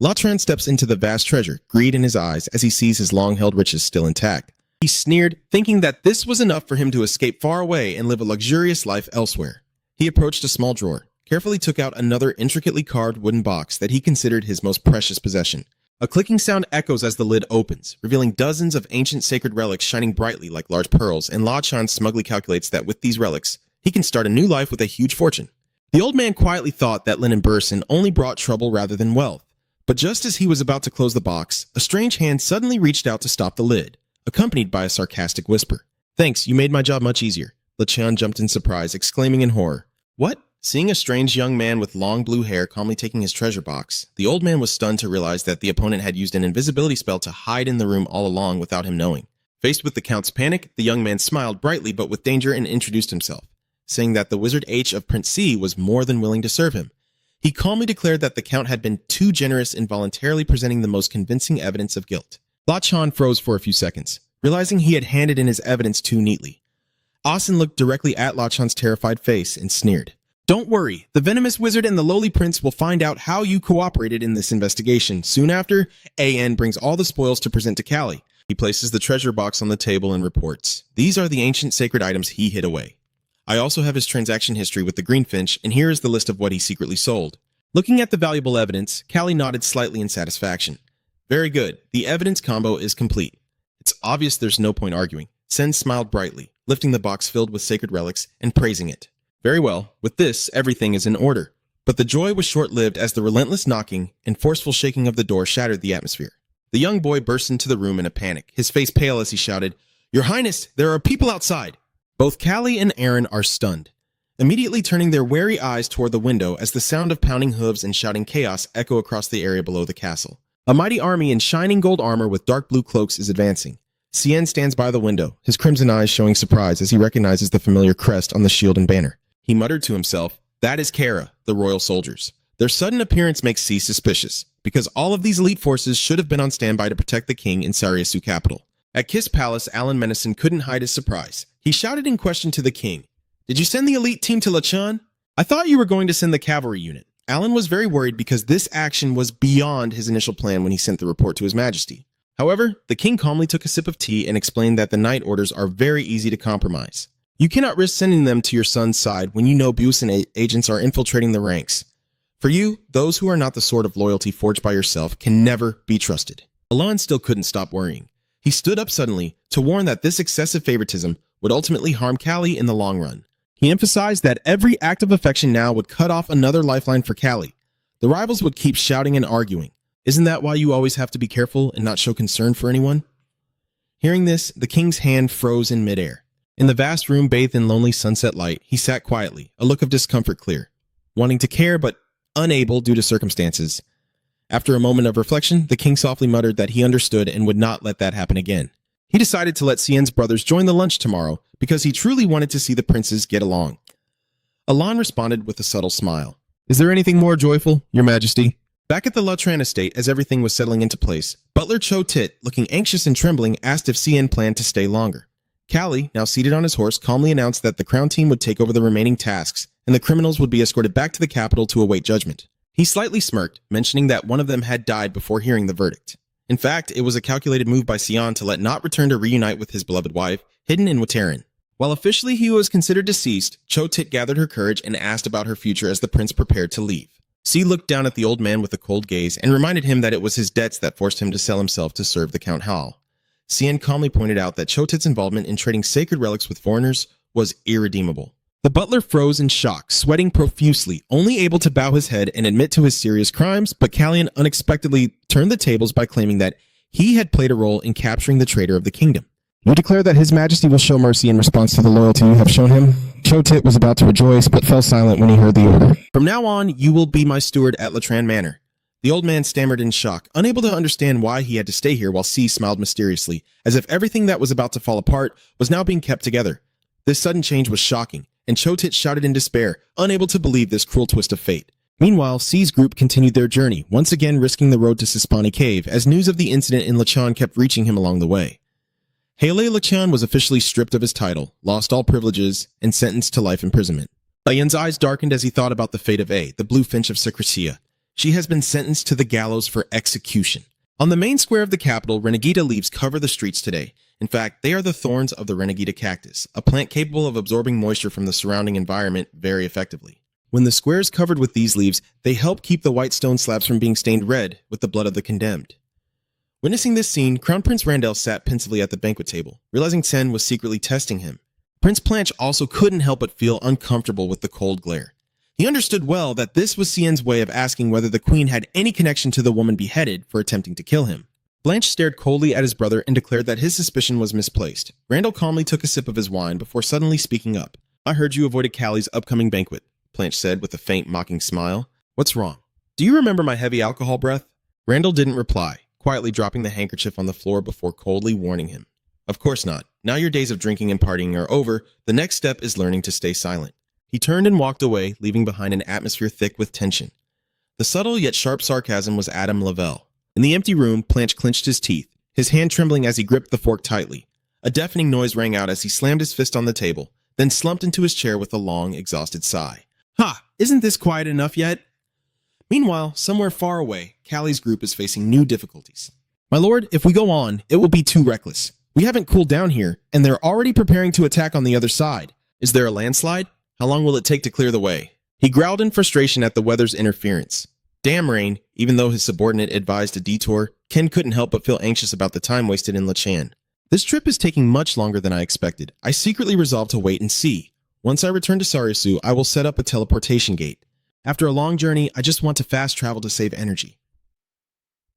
Latran steps into the vast treasure, greed in his eyes as he sees his long-held riches still intact. He sneered, thinking that this was enough for him to escape far away and live a luxurious life elsewhere. He approached a small drawer, carefully took out another intricately carved wooden box that he considered his most precious possession. A clicking sound echoes as the lid opens, revealing dozens of ancient sacred relics shining brightly like large pearls, and La Chan smugly calculates that with these relics, he can start a new life with a huge fortune. The old man quietly thought that Linen Burson only brought trouble rather than wealth. But just as he was about to close the box, a strange hand suddenly reached out to stop the lid, accompanied by a sarcastic whisper. "Thanks, you made my job much easier." LeChan jumped in surprise, exclaiming in horror. "What?" Seeing a strange young man with long blue hair calmly taking his treasure box, the old man was stunned to realize that the opponent had used an invisibility spell to hide in the room all along without him knowing. Faced with the Count's panic, the young man smiled brightly but with danger and introduced himself, saying that the Wizard H of Prince C was more than willing to serve him. He calmly declared that the Count had been too generous in voluntarily presenting the most convincing evidence of guilt. Lachan froze for a few seconds, realizing he had handed in his evidence too neatly. Asen looked directly at Lachan's terrified face and sneered. "Don't worry, the venomous wizard and the lowly prince will find out how you cooperated in this investigation. Soon after, AN brings all the spoils to present to Callie." He places the treasure box on the table and reports, "These are the ancient sacred items he hid away. I also have his transaction history with the Greenfinch, and here is the list of what he secretly sold." Looking at the valuable evidence, Callie nodded slightly in satisfaction. "Very good. The evidence combo is complete." It's obvious there's no point arguing. Sen smiled brightly, lifting the box filled with sacred relics and praising it. "Very well. With this, everything is in order." But the joy was short-lived as the relentless knocking and forceful shaking of the door shattered the atmosphere. The young boy burst into the room in a panic, his face pale as he shouted, "Your Highness, there are people outside!" Both Callie and Aaron are stunned, immediately turning their wary eyes toward the window as the sound of pounding hooves and shouting chaos echo across the area below the castle. A mighty army in shining gold armor with dark blue cloaks is advancing. Cien stands by the window, his crimson eyes showing surprise as he recognizes the familiar crest on the shield and banner. He muttered to himself, "That is Kara, the royal soldiers." Their sudden appearance makes C suspicious, because all of these elite forces should have been on standby to protect the king in Sariasu capital. At Kiss Palace, Alan Menison couldn't hide his surprise. He shouted in question to the king, "Did you send the elite team to Lachan? I thought you were going to send the cavalry unit." Alan was very worried because this action was beyond his initial plan when he sent the report to His Majesty. However, the king calmly took a sip of tea and explained that the night orders are very easy to compromise. You cannot risk sending them to your son's side when you know Busan agents are infiltrating the ranks. For you, those who are not the sort of loyalty forged by yourself can never be trusted. Alan still couldn't stop worrying. He stood up suddenly to warn that this excessive favoritism would ultimately harm Callie in the long run. He emphasized that every act of affection now would cut off another lifeline for Callie. The rivals would keep shouting and arguing. Isn't that why you always have to be careful and not show concern for anyone? Hearing this, the king's hand froze in midair. In the vast room bathed in lonely sunset light, he sat quietly, a look of discomfort clear, wanting to care but unable due to circumstances. After a moment of reflection, the king softly muttered that he understood and would not let that happen again. He decided to let Cien's brothers join the lunch tomorrow because he truly wanted to see the princes get along. Alan responded with a subtle smile. "Is there anything more joyful, Your Majesty?" Back at the Latran estate, as everything was settling into place, Butler Cho Tit, looking anxious and trembling, asked if Cien planned to stay longer. Callie, now seated on his horse, calmly announced that the crown team would take over the remaining tasks, and the criminals would be escorted back to the capital to await judgment. He slightly smirked, mentioning that one of them had died before hearing the verdict. In fact, it was a calculated move by Sion to let Not return to reunite with his beloved wife, hidden in Wataran. While officially he was considered deceased, Chotit gathered her courage and asked about her future as the prince prepared to leave. C looked down at the old man with a cold gaze and reminded him that it was his debts that forced him to sell himself to serve the Count Hal. Cien calmly pointed out that Chotit's involvement in trading sacred relics with foreigners was irredeemable. The butler froze in shock, sweating profusely, only able to bow his head and admit to his serious crimes, but Callian unexpectedly turned the tables by claiming that he had played a role in capturing the traitor of the kingdom. You declare that His Majesty will show mercy in response to the loyalty you have shown him? Chotit was about to rejoice, but fell silent when he heard the order. From now on, you will be my steward at Latran Manor. The old man stammered in shock, unable to understand why he had to stay here, while C smiled mysteriously, as if everything that was about to fall apart was now being kept together. This sudden change was shocking, and Chotit shouted in despair, unable to believe this cruel twist of fate. Meanwhile, C's group continued their journey, once again risking the road to Sispani Cave, as news of the incident in Lachan kept reaching him along the way. Hele Lachan was officially stripped of his title, lost all privileges, and sentenced to life imprisonment. Ayan's eyes darkened as he thought about the fate of A, the blue finch of Secretia. She has been sentenced to the gallows for execution. On the main square of the capital, Renegita leaves cover the streets today. In fact, they are the thorns of the Renegita cactus, a plant capable of absorbing moisture from the surrounding environment very effectively. When the square is covered with these leaves, they help keep the white stone slabs from being stained red with the blood of the condemned. Witnessing this scene, Crown Prince Randell sat pensively at the banquet table, realizing Sen was secretly testing him. Prince Planche also couldn't help but feel uncomfortable with the cold glare. He understood well that this was Cien's way of asking whether the queen had any connection to the woman beheaded for attempting to kill him. Blanche stared coldly at his brother and declared that his suspicion was misplaced. Randall calmly took a sip of his wine before suddenly speaking up. I heard you avoided Callie's upcoming banquet, Blanche said with a faint, mocking smile. What's wrong? Do you remember my heavy alcohol breath? Randall didn't reply, quietly dropping the handkerchief on the floor before coldly warning him. Of course not. Now your days of drinking and partying are over. The next step is learning to stay silent. He turned and walked away, leaving behind an atmosphere thick with tension. The subtle yet sharp sarcasm was Adam Lavelle. In the empty room, Planche clenched his teeth, his hand trembling as he gripped the fork tightly. A deafening noise rang out as he slammed his fist on the table, then slumped into his chair with a long, exhausted sigh. Ha! Isn't this quiet enough yet? Meanwhile, somewhere far away, Callie's group is facing new difficulties. My lord, if we go on, it will be too reckless. We haven't cooled down here, and they're already preparing to attack on the other side. Is there a landslide? How long will it take to clear the way? He growled in frustration at the weather's interference. Damn rain, even though his subordinate advised a detour, Ken couldn't help but feel anxious about the time wasted in Lachan. This trip is taking much longer than I expected. I secretly resolved to wait and see. Once I return to Sarisu, I will set up a teleportation gate. After a long journey, I just want to fast travel to save energy.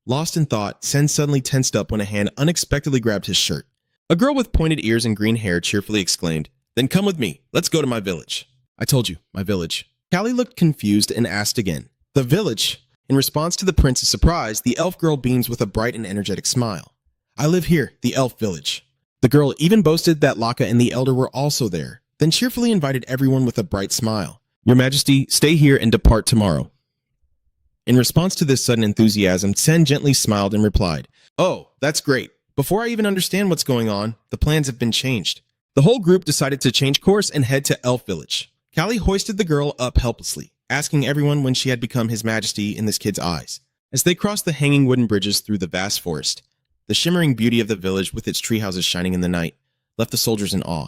Lost in thought, Sen suddenly tensed up when a hand unexpectedly grabbed his shirt. A girl with pointed ears and green hair cheerfully exclaimed, "Then come with me. Let's go to my village." I told you, my village. Callie looked confused and asked again. The village? In response to the prince's surprise, the elf girl beams with a bright and energetic smile. I live here, the elf village. The girl even boasted that Laka and the elder were also there, then cheerfully invited everyone with a bright smile. Your Majesty, stay here and depart tomorrow. In response to this sudden enthusiasm, Sen gently smiled and replied, Oh, that's great. Before I even understand what's going on, the plans have been changed. The whole group decided to change course and head to Elf Village. Callie hoisted the girl up helplessly, asking everyone when she had become His Majesty in this kid's eyes. As they crossed the hanging wooden bridges through the vast forest, the shimmering beauty of the village with its treehouses shining in the night left the soldiers in awe.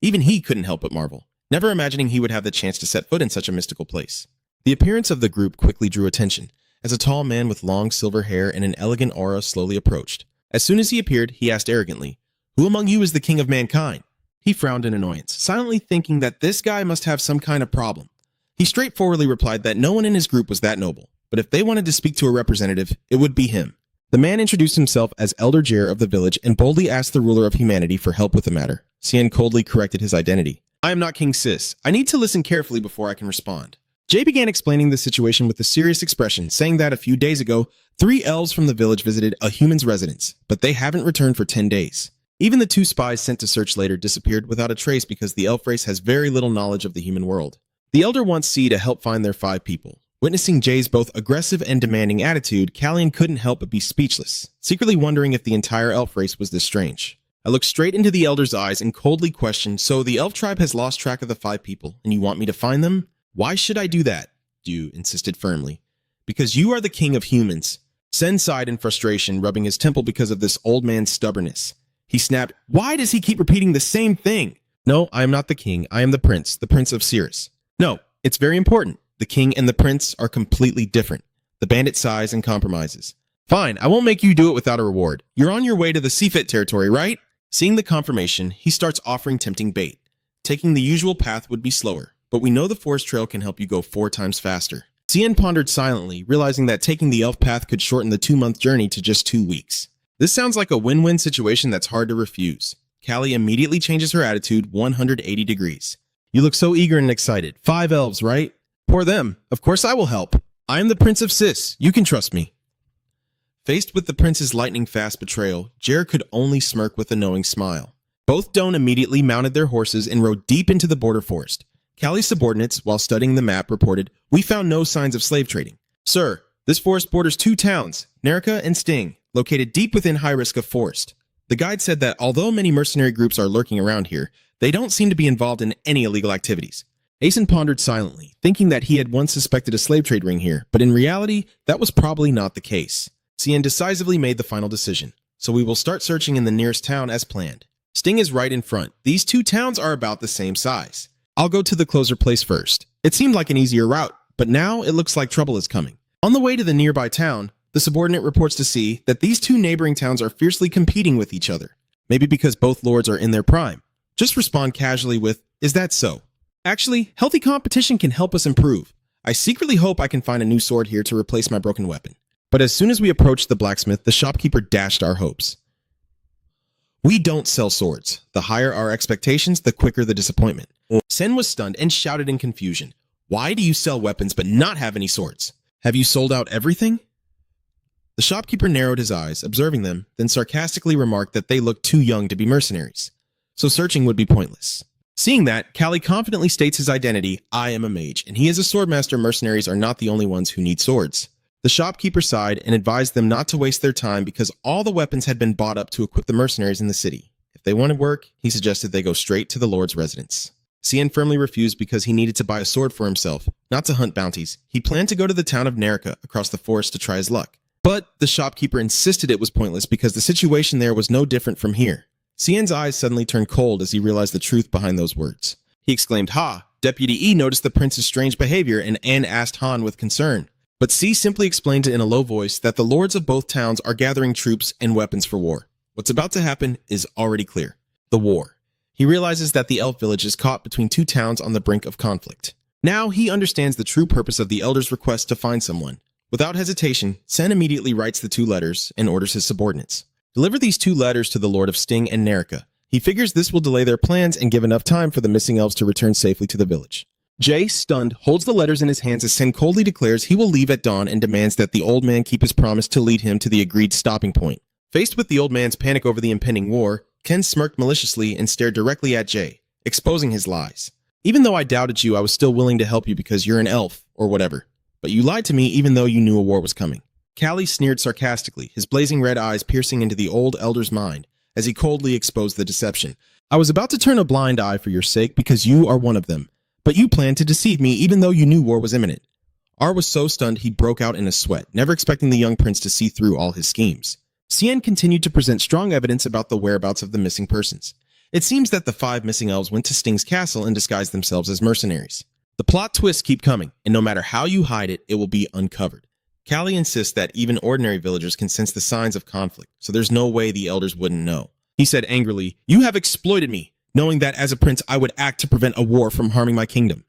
Even he couldn't help but marvel, never imagining he would have the chance to set foot in such a mystical place. The appearance of the group quickly drew attention, as a tall man with long silver hair and an elegant aura slowly approached. As soon as he appeared, he asked arrogantly, Who among you is the king of mankind? He frowned in annoyance, silently thinking that this guy must have some kind of problem. He straightforwardly replied that no one in his group was that noble, but if they wanted to speak to a representative, it would be him. The man introduced himself as Elder Jer of the village and boldly asked the ruler of humanity for help with the matter. Cien coldly corrected his identity. I am not King Sis. I need to listen carefully before I can respond. Jay began explaining the situation with a serious expression, saying that a few days ago, 3 elves from the village visited a human's residence, but they haven't returned for 10 days. Even the 2 spies sent to search later disappeared without a trace because the elf race has very little knowledge of the human world. The elder wants C to help find their 5 people. Witnessing Jay's both aggressive and demanding attitude, Callian couldn't help but be speechless, secretly wondering if the entire elf race was this strange. I looked straight into the elder's eyes and coldly questioned, So the elf tribe has lost track of the 5 people, and you want me to find them? Why should I do that? Dew insisted firmly. Because you are the king of humans. Sen sighed in frustration, rubbing his temple because of this old man's stubbornness. He snapped, "Why does he keep repeating the same thing?" "No, I am not the king. I am the prince of Cirrus." "No, it's very important. The king and the prince are completely different." The bandit sighs and compromises. "Fine, I won't make you do it without a reward. You're on your way to the Seafit territory, right?" Seeing the confirmation, he starts offering tempting bait. Taking the usual path would be slower, but we know the forest trail can help you go 4 times faster. Cien pondered silently, realizing that taking the elf path could shorten the 2-month journey to just 2 weeks. This sounds like a win-win situation that's hard to refuse. Callie immediately changes her attitude 180 degrees. "You look so eager and excited. 5 elves, right? Poor them. Of course I will help. I am the Prince of Sis. You can trust me." Faced with the prince's lightning-fast betrayal, Jer could only smirk with a knowing smile. Both Doan immediately mounted their horses and rode deep into the border forest. Callie's subordinates, while studying the map, reported, "We found no signs of slave trading. Sir, this forest borders 2 towns, Nerica and Sting, located deep within high risk of forest." The guide said that although many mercenary groups are lurking around here, they don't seem to be involved in any illegal activities. Asen pondered silently, thinking that he had once suspected a slave trade ring here, but in reality, that was probably not the case. Cien decisively made the final decision, so we will start searching in the nearest town as planned. Sting is right in front. These 2 towns are about the same size. I'll go to the closer place first. It seemed like an easier route, but now it looks like trouble is coming. On the way to the nearby town, the subordinate reports to see that these 2 neighboring towns are fiercely competing with each other. Maybe because both lords are in their prime. Just respond casually with, "Is that so?" Actually, healthy competition can help us improve. I secretly hope I can find a new sword here to replace my broken weapon. But as soon as we approached the blacksmith, the shopkeeper dashed our hopes. "We don't sell swords. The higher our expectations, the quicker the disappointment." Sen was stunned and shouted in confusion, "Why do you sell weapons but not have any swords? Have you sold out everything?" The shopkeeper narrowed his eyes, observing them, then sarcastically remarked that they looked too young to be mercenaries, so searching would be pointless. Seeing that, Callie confidently states his identity, "I am a mage, and he is a swordmaster. Mercenaries are not the only ones who need swords." The shopkeeper sighed and advised them not to waste their time because all the weapons had been bought up to equip the mercenaries in the city. If they wanted work, he suggested they go straight to the Lord's residence. Cien firmly refused because he needed to buy a sword for himself, not to hunt bounties. He planned to go to the town of Nerica across the forest to try his luck. But the shopkeeper insisted it was pointless because the situation there was no different from here. Cien's eyes suddenly turned cold as he realized the truth behind those words. He exclaimed, "Ha! Deputy E noticed the prince's strange behavior and Anne asked Han with concern." But C simply explained in a low voice that the lords of both towns are gathering troops and weapons for war. What's about to happen is already clear. The war. He realizes that the elf village is caught between 2 towns on the brink of conflict. Now he understands the true purpose of the elder's request to find someone. Without hesitation, Sen immediately writes the 2 letters and orders his subordinates. Deliver these 2 letters to the Lord of Sting and Nerica. He figures this will delay their plans and give enough time for the missing elves to return safely to the village. Jay, stunned, holds the letters in his hands as Sen coldly declares he will leave at dawn and demands that the old man keep his promise to lead him to the agreed stopping point. Faced with the old man's panic over the impending war, Ken smirked maliciously and stared directly at Jay, exposing his lies. "Even though I doubted you, I was still willing to help you because you're an elf, or whatever. But you lied to me even though you knew a war was coming." Callie sneered sarcastically, his blazing red eyes piercing into the old elder's mind as he coldly exposed the deception. "I was about to turn a blind eye for your sake because you are one of them. But you planned to deceive me even though you knew war was imminent." R was so stunned he broke out in a sweat, never expecting the young prince to see through all his schemes. Cien continued to present strong evidence about the whereabouts of the missing persons. It seems that the 5 missing elves went to Sting's castle and disguised themselves as mercenaries. The plot twists keep coming, and no matter how you hide it, it will be uncovered. Callie insists that even ordinary villagers can sense the signs of conflict, so there's no way the elders wouldn't know. He said angrily, "You have exploited me, knowing that as a prince I would act to prevent a war from harming my kingdom."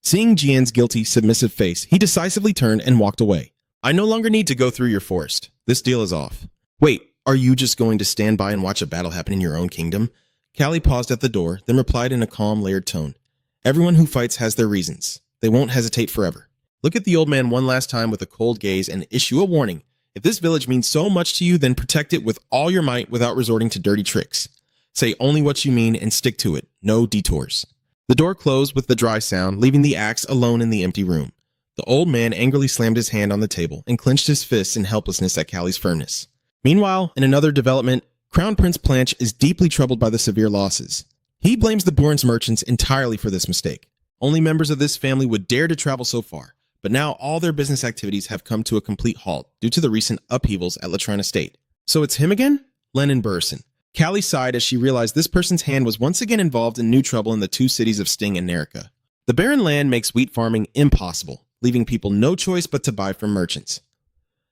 Seeing Jian's guilty, submissive face, he decisively turned and walked away. "I no longer need to go through your forest. This deal is off." "Wait, are you just going to stand by and watch a battle happen in your own kingdom?" Callie paused at the door, then replied in a calm, layered tone. "Everyone who fights has their reasons. They won't hesitate forever. Look at the old man one last time with a cold gaze and issue a warning. If this village means so much to you, then protect it with all your might without resorting to dirty tricks. Say only what you mean and stick to it. No detours." The door closed with the dry sound, leaving the axe alone in the empty room. The old man angrily slammed his hand on the table and clenched his fists in helplessness at Callie's firmness. Meanwhile, in another development, Crown Prince Planche is deeply troubled by the severe losses. He blames the Bourne's merchants entirely for this mistake. Only members of this family would dare to travel so far, but now all their business activities have come to a complete halt due to the recent upheavals at Latrine Estate. So it's him again? Lennon Burson. Callie sighed as she realized this person's hand was once again involved in new trouble in the two cities of Sting and Nerica. The barren land makes wheat farming impossible, leaving people no choice but to buy from merchants.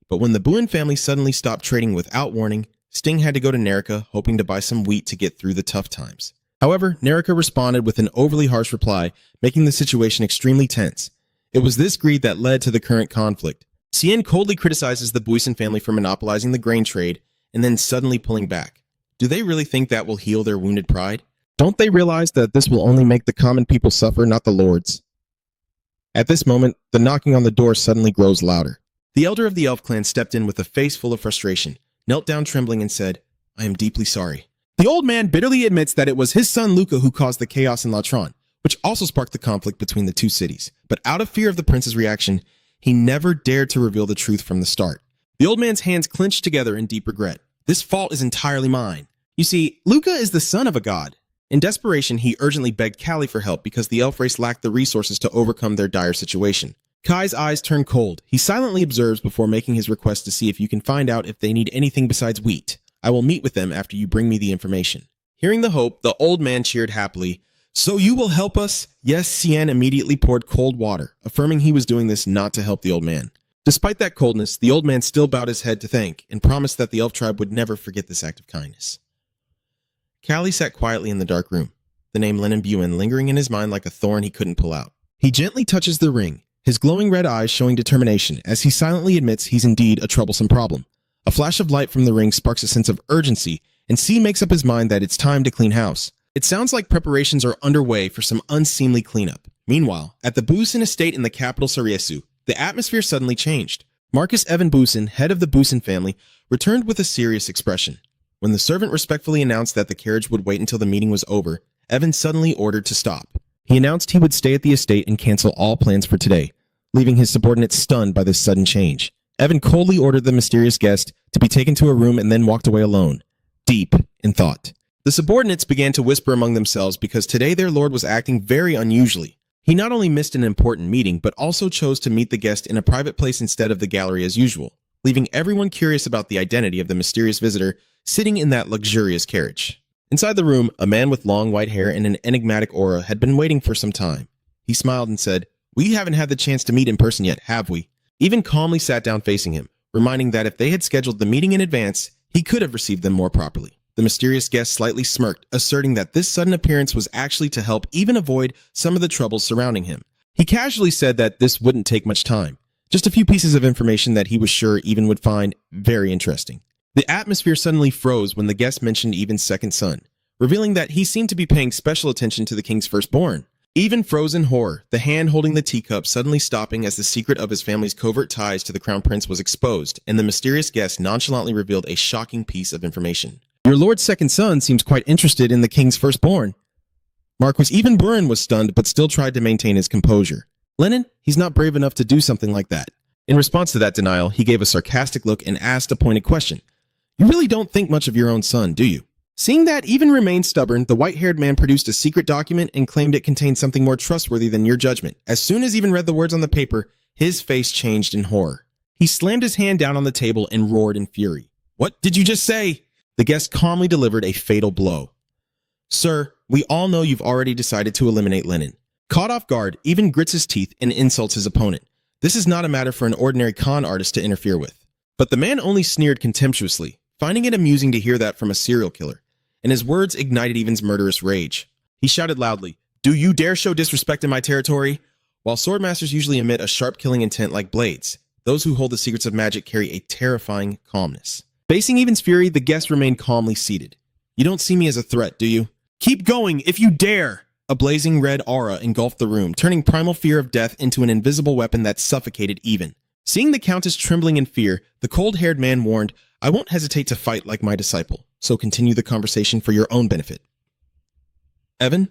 But when the Buin family suddenly stopped trading without warning, Sting had to go to Nerica, hoping to buy some wheat to get through the tough times. However, Nerica responded with an overly harsh reply, making the situation extremely tense. It was this greed that led to the current conflict. Cien coldly criticizes the Buisen family for monopolizing the grain trade and then suddenly pulling back. Do they really think that will heal their wounded pride? Don't they realize that this will only make the common people suffer, not the lords? At this moment, the knocking on the door suddenly grows louder. The elder of the elf clan stepped in with a face full of frustration, knelt down trembling and said, "I am deeply sorry." The old man bitterly admits that it was his son Luca who caused the chaos in Latron, which also sparked the conflict between the two cities. But out of fear of the prince's reaction, he never dared to reveal the truth from the start. The old man's hands clenched together in deep regret. This fault is entirely mine. You see, Luca is the son of a god. In desperation, he urgently begged Callie for help because the elf race lacked the resources to overcome their dire situation. Kai's eyes turn cold. He silently observes before making his request to see if you can find out if they need anything besides wheat. I will meet with them after you bring me the information. Hearing the hope, the old man cheered happily. So you will help us? Yes, Cien immediately poured cold water, affirming he was doing this not to help the old man. Despite that coldness, the old man still bowed his head to thank and promised that the elf tribe would never forget this act of kindness. Callie sat quietly in the dark room, the name Lennon Buin lingering in his mind like a thorn he couldn't pull out. He gently touches the ring, his glowing red eyes showing determination as he silently admits he's indeed a troublesome problem. A flash of light from the ring sparks a sense of urgency, and C makes up his mind that it's time to clean house. It sounds like preparations are underway for some unseemly cleanup. Meanwhile, at the Busen estate in the capital Sariesu, the atmosphere suddenly changed. Marcus Evan Busen, head of the Busen family, returned with a serious expression. When the servant respectfully announced that the carriage would wait until the meeting was over, Evan suddenly ordered to stop. He announced he would stay at the estate and cancel all plans for today, leaving his subordinates stunned by this sudden change. Evan coldly ordered the mysterious guest to be taken to a room and then walked away alone, deep in thought. The subordinates began to whisper among themselves because today their lord was acting very unusually. He not only missed an important meeting, but also chose to meet the guest in a private place instead of the gallery as usual, leaving everyone curious about the identity of the mysterious visitor sitting in that luxurious carriage. Inside the room, a man with long white hair and an enigmatic aura had been waiting for some time. He smiled and said, "We haven't had the chance to meet in person yet, have we?" Even calmly sat down facing him, reminding that if they had scheduled the meeting in advance, he could have received them more properly. The mysterious guest slightly smirked, asserting that this sudden appearance was actually to help even avoid some of the troubles surrounding him. He casually said that this wouldn't take much time, just a few pieces of information that he was sure Even would find very interesting. The atmosphere suddenly froze when the guest mentioned Even's second son, revealing that he seemed to be paying special attention to the king's firstborn. Even froze in horror, the hand holding the teacup suddenly stopping as the secret of his family's covert ties to the crown prince was exposed, and the mysterious guest nonchalantly revealed a shocking piece of information. "Your lord's second son seems quite interested in the king's firstborn." Marquis Even Burin was stunned but still tried to maintain his composure. "Lennon, he's not brave enough to do something like that." In response to that denial, he gave a sarcastic look and asked a pointed question. "You really don't think much of your own son, do you?" Seeing that Even remained stubborn, the white-haired man produced a secret document and claimed it contained something more trustworthy than your judgment. As soon as Even read the words on the paper, his face changed in horror. He slammed his hand down on the table and roared in fury. "What did you just say?" The guest calmly delivered a fatal blow. "Sir, we all know you've already decided to eliminate Lennon." Caught off guard, Even grits his teeth and insults his opponent. This is not a matter for an ordinary con artist to interfere with. But the man only sneered contemptuously, finding it amusing to hear that from a serial killer, and his words ignited Even's murderous rage. He shouted loudly, "Do you dare show disrespect in my territory?" While swordmasters usually emit a sharp killing intent like blades, those who hold the secrets of magic carry a terrifying calmness. Facing Even's fury, the guest remained calmly seated. "You don't see me as a threat, do you? Keep going if you dare!" A blazing red aura engulfed the room, turning primal fear of death into an invisible weapon that suffocated Even. Seeing the Countess trembling in fear, the cold-haired man warned, "I won't hesitate to fight like my disciple, so continue the conversation for your own benefit." "Evan?"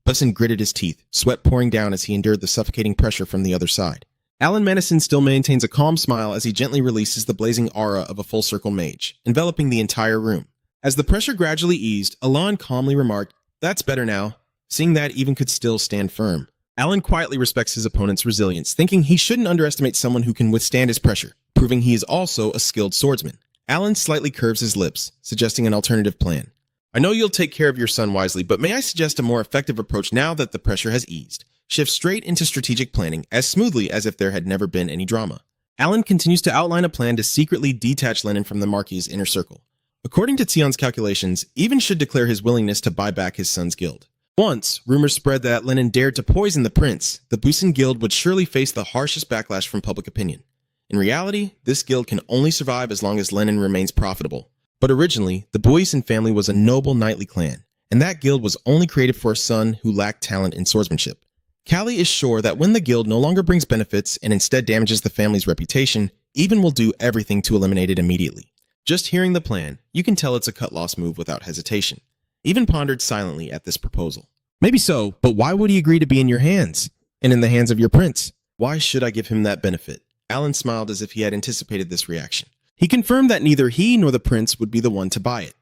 Bussin gritted his teeth, sweat pouring down as he endured the suffocating pressure from the other side. Alan Madison still maintains a calm smile as he gently releases the blazing aura of a full-circle mage, enveloping the entire room. As the pressure gradually eased, Alon calmly remarked, "That's better now," seeing that Even could still stand firm. Alan quietly respects his opponent's resilience, thinking he shouldn't underestimate someone who can withstand his pressure, proving he is also a skilled swordsman. Alan slightly curves his lips, suggesting an alternative plan. I know you'll take care of your son wisely, but may I suggest a more effective approach now that the pressure has eased? Shift straight into strategic planning as smoothly as if there had never been any drama. Alan continues to outline a plan to secretly detach Lennon from the Marquis' inner circle. According to Tion's calculations, even should declare his willingness to buy back his son's guild. Once, rumors spread that Lennon dared to poison the prince, the Busan guild would surely face the harshest backlash from public opinion. In reality, this guild can only survive as long as Lennon remains profitable. But originally, the Busan family was a noble knightly clan, and that guild was only created for a son who lacked talent in swordsmanship. Callie is sure that when the guild no longer brings benefits and instead damages the family's reputation, Even will do everything to eliminate it immediately. Just hearing the plan, you can tell it's a cut-loss move without hesitation. Even pondered silently at this proposal. Maybe so, but why would he agree to be in your hands? And in the hands of your prince? Why should I give him that benefit? Alan smiled as if he had anticipated this reaction. He confirmed that neither he nor the prince would be the one to buy it.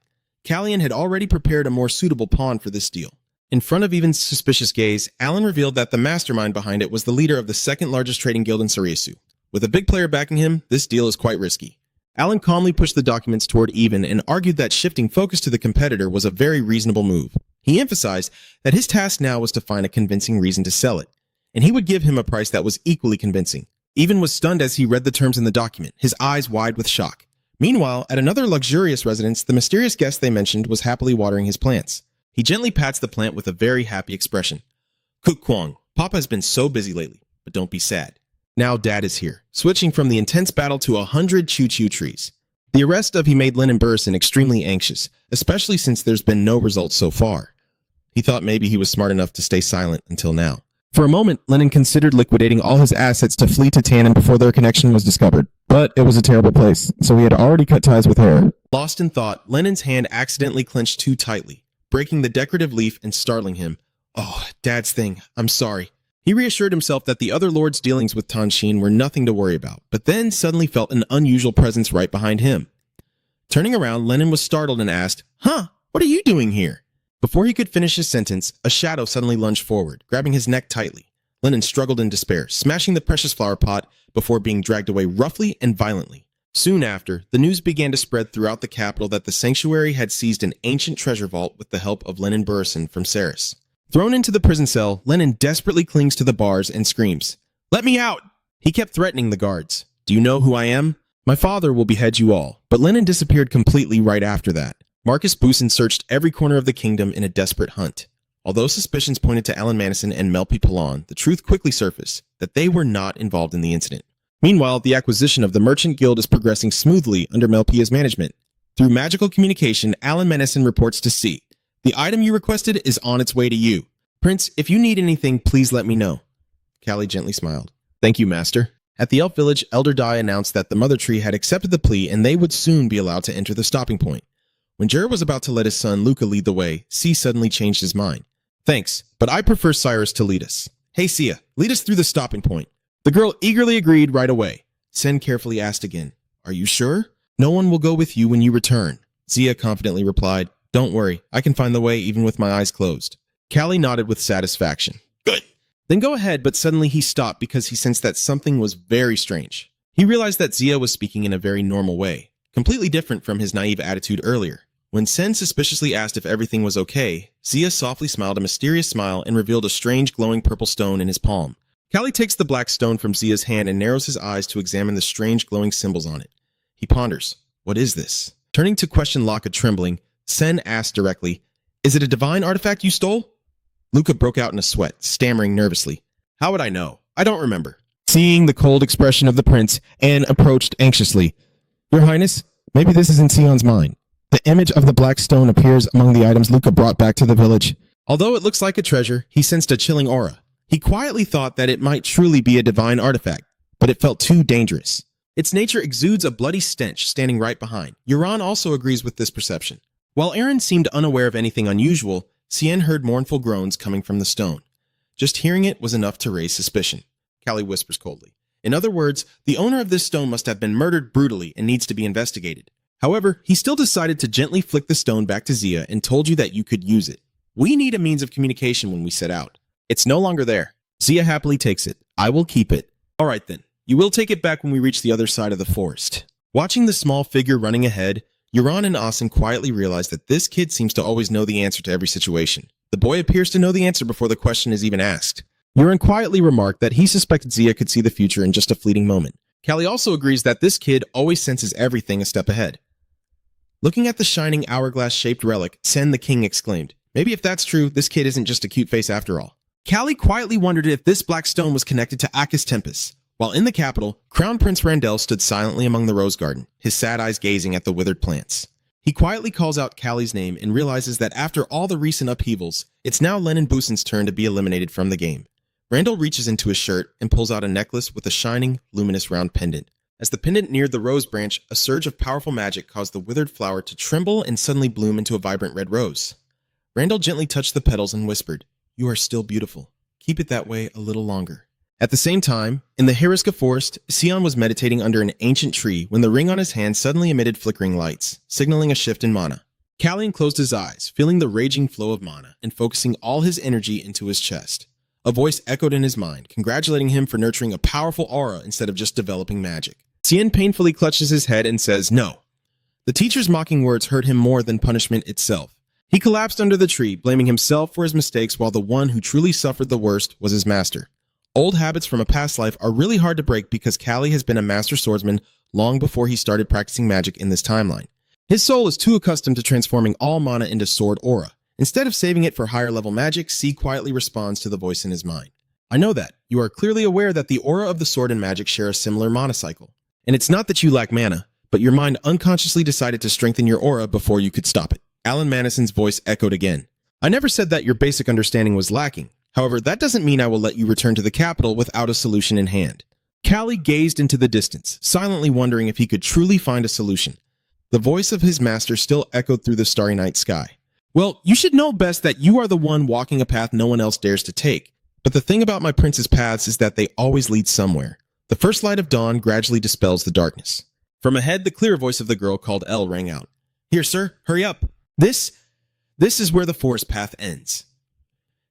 Callian had already prepared a more suitable pawn for this deal. In front of even suspicious gaze, Alan revealed that the mastermind behind it was the leader of the second largest trading guild in Saryasu. With a big player backing him, this deal is quite risky. Alan calmly pushed the documents toward Even and argued that shifting focus to the competitor was a very reasonable move. He emphasized that his task now was to find a convincing reason to sell it, and he would give him a price that was equally convincing. Even was stunned as he read the terms in the document, his eyes wide with shock. Meanwhile, at another luxurious residence, the mysterious guest they mentioned was happily watering his plants. He gently pats the plant with a very happy expression. Cook Kwong, Papa has been so busy lately, but don't be sad. Now Dad is here, switching from the intense battle to 100 choo-choo trees. The arrest of he made Lennon Burson extremely anxious, especially since there's been no results so far. He thought maybe he was smart enough to stay silent until now. For a moment, Lennon considered liquidating all his assets to flee to Tannen before their connection was discovered. But it was a terrible place, so he had already cut ties with her. Lost in thought, Lennon's hand accidentally clenched too tightly, breaking the decorative leaf and startling him. Oh, Dad's thing. I'm sorry. He reassured himself that the other lord's dealings with Tanshin were nothing to worry about, but then suddenly felt an unusual presence right behind him. Turning around, Lennon was startled and asked, Huh, what are you doing here? Before he could finish his sentence, a shadow suddenly lunged forward, grabbing his neck tightly. Lennon struggled in despair, smashing the precious flower pot before being dragged away roughly and violently. Soon after, the news began to spread throughout the capital that the sanctuary had seized an ancient treasure vault with the help of Lennon Burson from Saris. Thrown into the prison cell, Lennon desperately clings to the bars and screams, Let me out! He kept threatening the guards. Do you know who I am? My father will behead you all. But Lennon disappeared completely right after that. Marcus Busan searched every corner of the kingdom in a desperate hunt. Although suspicions pointed to Alan Madison and Melpi Pilon, the truth quickly surfaced that they were not involved in the incident. Meanwhile, the acquisition of the Merchant Guild is progressing smoothly under Melpia's management. Through magical communication, Alan Madison reports to C. The item you requested is on its way to you. Prince, if you need anything, please let me know. Callie gently smiled. Thank you, Master. At the elf village, Elder Dai announced that the Mother Tree had accepted the plea and they would soon be allowed to enter the stopping point. When Jared was about to let his son Luca lead the way, C suddenly changed his mind. Thanks, but I prefer Cyrus to lead us. Hey Sia, lead us through the stopping point. The girl eagerly agreed right away. Sen carefully asked again, Are you sure? No one will go with you when you return. Zia confidently replied, Don't worry, I can find the way even with my eyes closed. Callie nodded with satisfaction. Good. Then go ahead, but suddenly he stopped because he sensed that something was very strange. He realized that Zia was speaking in a very normal way, completely different from his naive attitude earlier. When Sen suspiciously asked if everything was okay, Zia softly smiled a mysterious smile and revealed a strange glowing purple stone in his palm. Callie takes the black stone from Zia's hand and narrows his eyes to examine the strange glowing symbols on it. He ponders, What is this? Turning to question Locke trembling, Sen asked directly, Is it a divine artifact you stole? Luca broke out in a sweat, stammering nervously. How would I know? I don't remember. Seeing the cold expression of the prince, Anne approached anxiously. Your Highness, maybe this is in Sion's mind. The image of the black stone appears among the items Luca brought back to the village. Although it looks like a treasure, he sensed a chilling aura. He quietly thought that it might truly be a divine artifact, but it felt too dangerous. Its nature exudes a bloody stench standing right behind. Euron also agrees with this perception. While Aaron seemed unaware of anything unusual, Cien heard mournful groans coming from the stone. Just hearing it was enough to raise suspicion. Callie whispers coldly. In other words, the owner of this stone must have been murdered brutally and needs to be investigated. However, he still decided to gently flick the stone back to Zia and told you that you could use it. We need a means of communication when we set out. It's no longer there. Zia happily takes it. I will keep it. All right then. You will take it back when we reach the other side of the forest. Watching the small figure running ahead, Euron and Asen quietly realize that this kid seems to always know the answer to every situation. The boy appears to know the answer before the question is even asked. Euron quietly remarked that he suspected Zia could see the future in just a fleeting moment. Callie also agrees that this kid always senses everything a step ahead. Looking at the shining hourglass-shaped relic, Sen the king exclaimed, maybe if that's true, this kid isn't just a cute face after all. Callie quietly wondered if this black stone was connected to Akis Tempest. While in the capital, Crown Prince Randell stood silently among the rose garden, his sad eyes gazing at the withered plants. He quietly calls out Callie's name and realizes that after all the recent upheavals, it's now Lennon Boosin's turn to be eliminated from the game. Randall reaches into his shirt and pulls out a necklace with a shining, luminous round pendant. As the pendant neared the rose branch, a surge of powerful magic caused the withered flower to tremble and suddenly bloom into a vibrant red rose. Randall gently touched the petals and whispered, "You are still beautiful. Keep it that way a little longer." At the same time, in the Heriska forest, Sion was meditating under an ancient tree when the ring on his hand suddenly emitted flickering lights, signaling a shift in mana. Callian closed his eyes, feeling the raging flow of mana and focusing all his energy into his chest. A voice echoed in his mind, congratulating him for nurturing a powerful aura instead of just developing magic. Sion painfully clutches his head and says, "No." The teacher's mocking words hurt him more than punishment itself. He collapsed under the tree, blaming himself for his mistakes while the one who truly suffered the worst was his master. Old habits from a past life are really hard to break because Callie has been a master swordsman long before he started practicing magic in this timeline. His soul is too accustomed to transforming all mana into sword aura. Instead of saving it for higher level magic, C quietly responds to the voice in his mind. "I know that. You are clearly aware that the aura of the sword and magic share a similar mana cycle. And it's not that you lack mana, but your mind unconsciously decided to strengthen your aura before you could stop it." Alan Madison's voice echoed again. "I never said that your basic understanding was lacking. However, that doesn't mean I will let you return to the capital without a solution in hand." Callie gazed into the distance, silently wondering if he could truly find a solution. The voice of his master still echoed through the starry night sky. "Well, you should know best that you are the one walking a path no one else dares to take. But the thing about my prince's paths is that they always lead somewhere. The first light of dawn gradually dispels the darkness." From ahead, the clear voice of the girl called Elle rang out. "Here, sir, hurry up. This is where the forest path ends."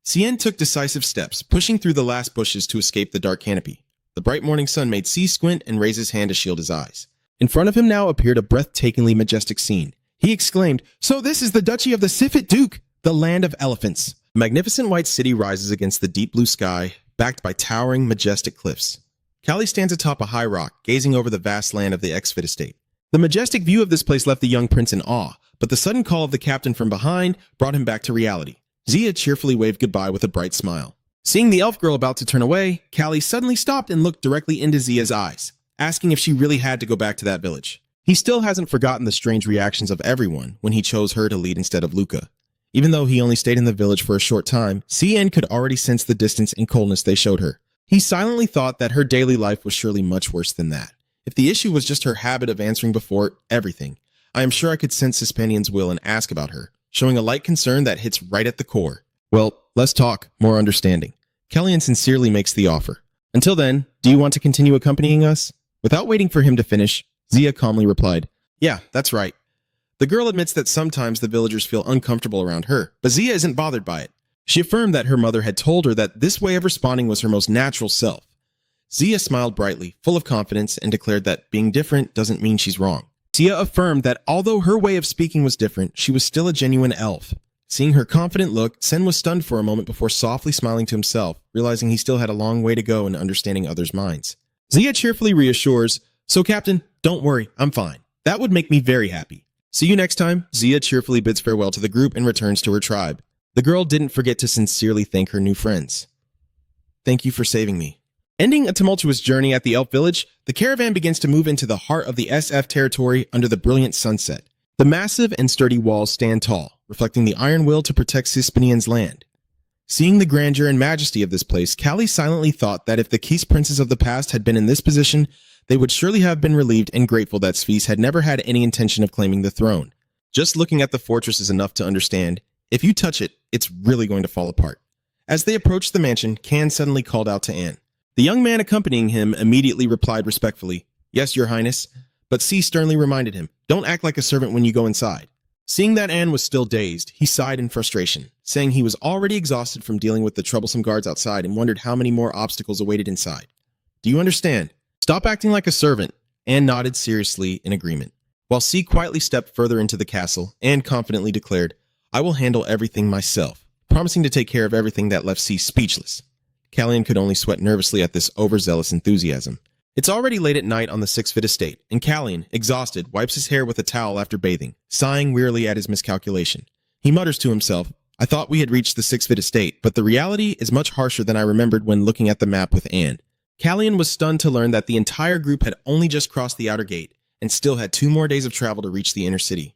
Cien took decisive steps, pushing through the last bushes to escape the dark canopy. The bright morning sun made C squint and raise his hand to shield his eyes. In front of him now appeared a breathtakingly majestic scene. He exclaimed, "So this is the Duchy of the Sifit Duke, the land of elephants." A magnificent white city rises against the deep blue sky, backed by towering, majestic cliffs. Callie stands atop a high rock, gazing over the vast land of the Exfit estate. The majestic view of this place left the young prince in awe, but the sudden call of the captain from behind brought him back to reality. Zia cheerfully waved goodbye with a bright smile. Seeing the elf girl about to turn away, Callie suddenly stopped and looked directly into Zia's eyes, asking if she really had to go back to that village. He still hasn't forgotten the strange reactions of everyone when he chose her to lead instead of Luca. Even though he only stayed in the village for a short time, Cien could already sense the distance and coldness they showed her. He silently thought that her daily life was surely much worse than that. If the issue was just her habit of answering before everything, I am sure I could sense Hispanian's will and ask about her, showing a light concern that hits right at the core. "Well, less talk, more understanding." Kellyan sincerely makes the offer. "Until then, do you want to continue accompanying us?" Without waiting for him to finish, Zia calmly replied, "Yeah, that's right." The girl admits that sometimes the villagers feel uncomfortable around her, but Zia isn't bothered by it. She affirmed that her mother had told her that this way of responding was her most natural self. Zia smiled brightly, full of confidence, and declared that being different doesn't mean she's wrong. Zia affirmed that although her way of speaking was different, she was still a genuine elf. Seeing her confident look, Sen was stunned for a moment before softly smiling to himself, realizing he still had a long way to go in understanding others' minds. Zia cheerfully reassures, "So, Captain, don't worry, I'm fine. That would make me very happy." "See you next time." Zia cheerfully bids farewell to the group and returns to her tribe. The girl didn't forget to sincerely thank her new friends. "Thank you for saving me." Ending a tumultuous journey at the elf village, the caravan begins to move into the heart of the SF territory under the brilliant sunset. The massive and sturdy walls stand tall, reflecting the iron will to protect Cispinian's land. Seeing the grandeur and majesty of this place, Callie silently thought that if the Keys princes of the past had been in this position, they would surely have been relieved and grateful that Sphinx had never had any intention of claiming the throne. Just looking at the fortress is enough to understand, if you touch it, it's really going to fall apart. As they approached the mansion, Can suddenly called out to Anne. The young man accompanying him immediately replied respectfully, "Yes, your highness," but C sternly reminded him, "Don't act like a servant when you go inside." Seeing that Anne was still dazed, he sighed in frustration, saying he was already exhausted from dealing with the troublesome guards outside and wondered how many more obstacles awaited inside. Do you understand? Stop acting like a servant. Anne nodded seriously in agreement. While C quietly stepped further into the castle, Anne confidently declared, I will handle everything myself, promising to take care of everything that left C speechless. Callian could only sweat nervously at this overzealous enthusiasm. It's already late at night on the 6-foot estate, and Callian, exhausted, wipes his hair with a towel after bathing, sighing wearily at his miscalculation. He mutters to himself, I thought we had reached the 6-foot estate, but the reality is much harsher than I remembered when looking at the map with Anne. Callian was stunned to learn that the entire group had only just crossed the outer gate, and still had 2 more days of travel to reach the inner city.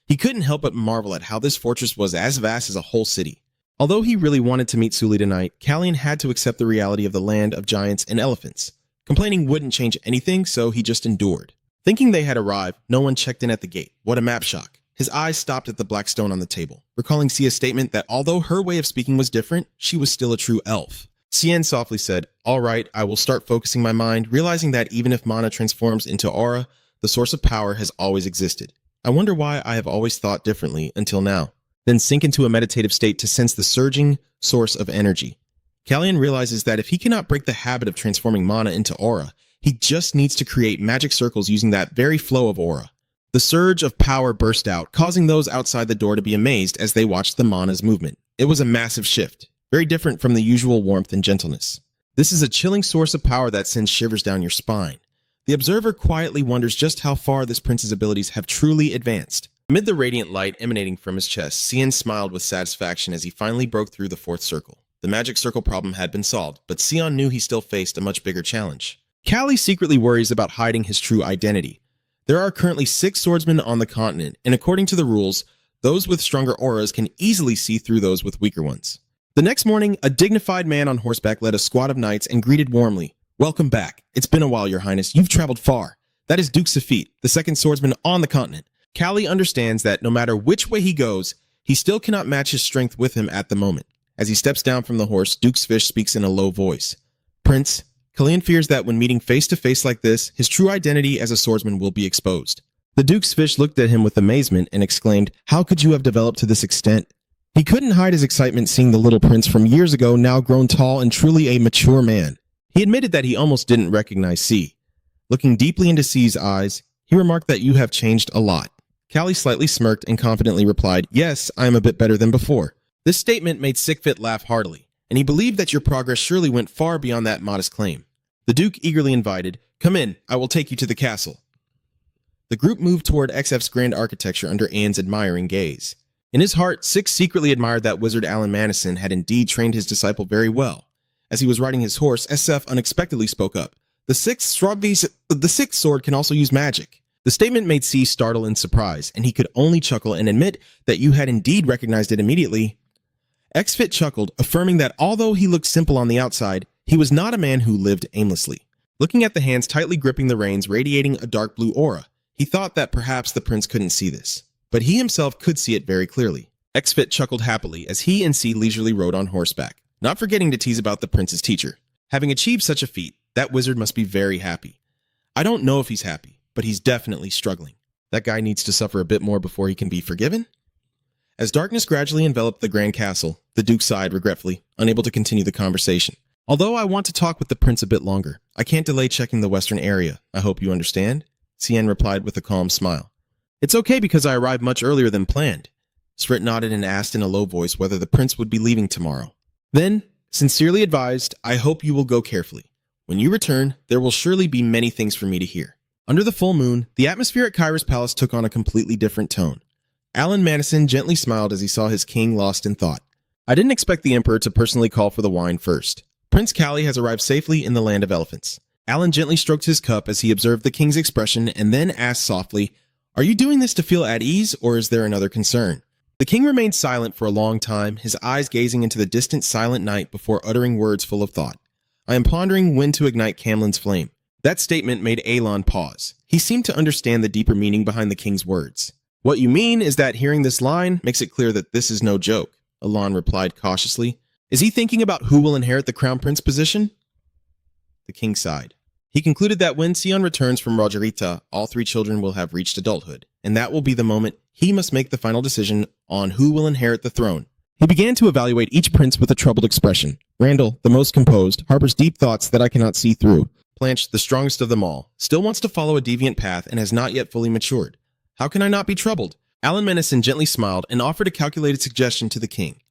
He couldn't help but marvel at how this fortress was as vast as a whole city. Although he really wanted to meet Sully tonight, Callian had to accept the reality of the land of giants and elephants. Complaining wouldn't change anything, so he just endured. Thinking they had arrived, no one checked in at the gate. What a map shock. His eyes stopped at the black stone on the table, recalling Sia's statement that although her way of speaking was different, she was still a true elf. Cien softly said, All right, I will start focusing my mind, realizing that even if mana transforms into aura, the source of power has always existed. I wonder why I have always thought differently until now. Then sink into a meditative state to sense the surging source of energy. Callian realizes that if he cannot break the habit of transforming mana into aura, he just needs to create magic circles using that very flow of aura. The surge of power burst out, causing those outside the door to be amazed as they watched the mana's movement. It was a massive shift, very different from the usual warmth and gentleness. This is a chilling source of power that sends shivers down your spine. The observer quietly wonders just how far this prince's abilities have truly advanced. Amid the radiant light emanating from his chest, Cien smiled with satisfaction as he finally broke through the 4th circle. The magic circle problem had been solved, but Sion knew he still faced a much bigger challenge. Callie secretly worries about hiding his true identity. There are currently 6 swordsmen on the continent, and according to the rules, those with stronger auras can easily see through those with weaker ones. The next morning, a dignified man on horseback led a squad of knights and greeted warmly, Welcome back. It's been a while, your highness. You've traveled far. That is Duke Safit, the 2nd swordsman on the continent. Callie understands that no matter which way he goes, he still cannot match his strength with him at the moment. As he steps down from the horse, Duke's fish speaks in a low voice. Prince, Callian fears that when meeting face-to-face like this, his true identity as a swordsman will be exposed. The Duke's fish looked at him with amazement and exclaimed, How could you have developed to this extent? He couldn't hide his excitement seeing the little prince from years ago now grown tall and truly a mature man. He admitted that he almost didn't recognize C. Looking deeply into C's eyes, he remarked that you have changed a lot. Callie slightly smirked and confidently replied, Yes, I am a bit better than before. This statement made Sickfit laugh heartily, and he believed that your progress surely went far beyond that modest claim. The Duke eagerly invited, Come in, I will take you to the castle. The group moved toward XF's grand architecture under Anne's admiring gaze. In his heart, Six secretly admired that wizard Alan Madison had indeed trained his disciple very well. As he was riding his horse, SF unexpectedly spoke up. The sixth sword can also use magic. The statement made C startle in surprise, and he could only chuckle and admit that you had indeed recognized it immediately. XFit chuckled, affirming that although he looked simple on the outside, he was not a man who lived aimlessly. Looking at the hands tightly gripping the reins radiating a dark blue aura, he thought that perhaps the prince couldn't see this. But he himself could see it very clearly. XFit chuckled happily as he and C leisurely rode on horseback, not forgetting to tease about the prince's teacher. Having achieved such a feat, that wizard must be very happy. I don't know if he's happy, but he's definitely struggling. That guy needs to suffer a bit more before he can be forgiven? As darkness gradually enveloped the grand castle, the Duke sighed regretfully, unable to continue the conversation. Although I want to talk with the prince a bit longer, I can't delay checking the western area. I hope you understand? Cien replied with a calm smile. It's okay because I arrived much earlier than planned. Svrit nodded and asked in a low voice whether the prince would be leaving tomorrow. Then, sincerely advised, I hope you will go carefully. When you return, there will surely be many things for me to hear. Under the full moon, the atmosphere at Kyra's palace took on a completely different tone. Alan Madison gently smiled as he saw his king lost in thought. I didn't expect the emperor to personally call for the wine first. Prince Callie has arrived safely in the land of elephants. Alan gently stroked his cup as he observed the king's expression and then asked softly, Are you doing this to feel at ease, or is there another concern? The king remained silent for a long time, his eyes gazing into the distant silent night before uttering words full of thought. I am pondering when to ignite Camlin's flame. That statement made Alon pause. He seemed to understand the deeper meaning behind the king's words. What you mean is that hearing this line makes it clear that this is no joke, Alon replied cautiously. Is he thinking about who will inherit the crown prince position? The king sighed. He concluded that when Sion returns from Rogerita, all three children will have reached adulthood, and that will be the moment he must make the final decision on who will inherit the throne. He began to evaluate each prince with a troubled expression. Randall, the most composed, harbors deep thoughts that I cannot see through. Blanche, the strongest of them all, still wants to follow a deviant path and has not yet fully matured. How can I not be troubled? Alan Menison gently smiled and offered a calculated suggestion to the king.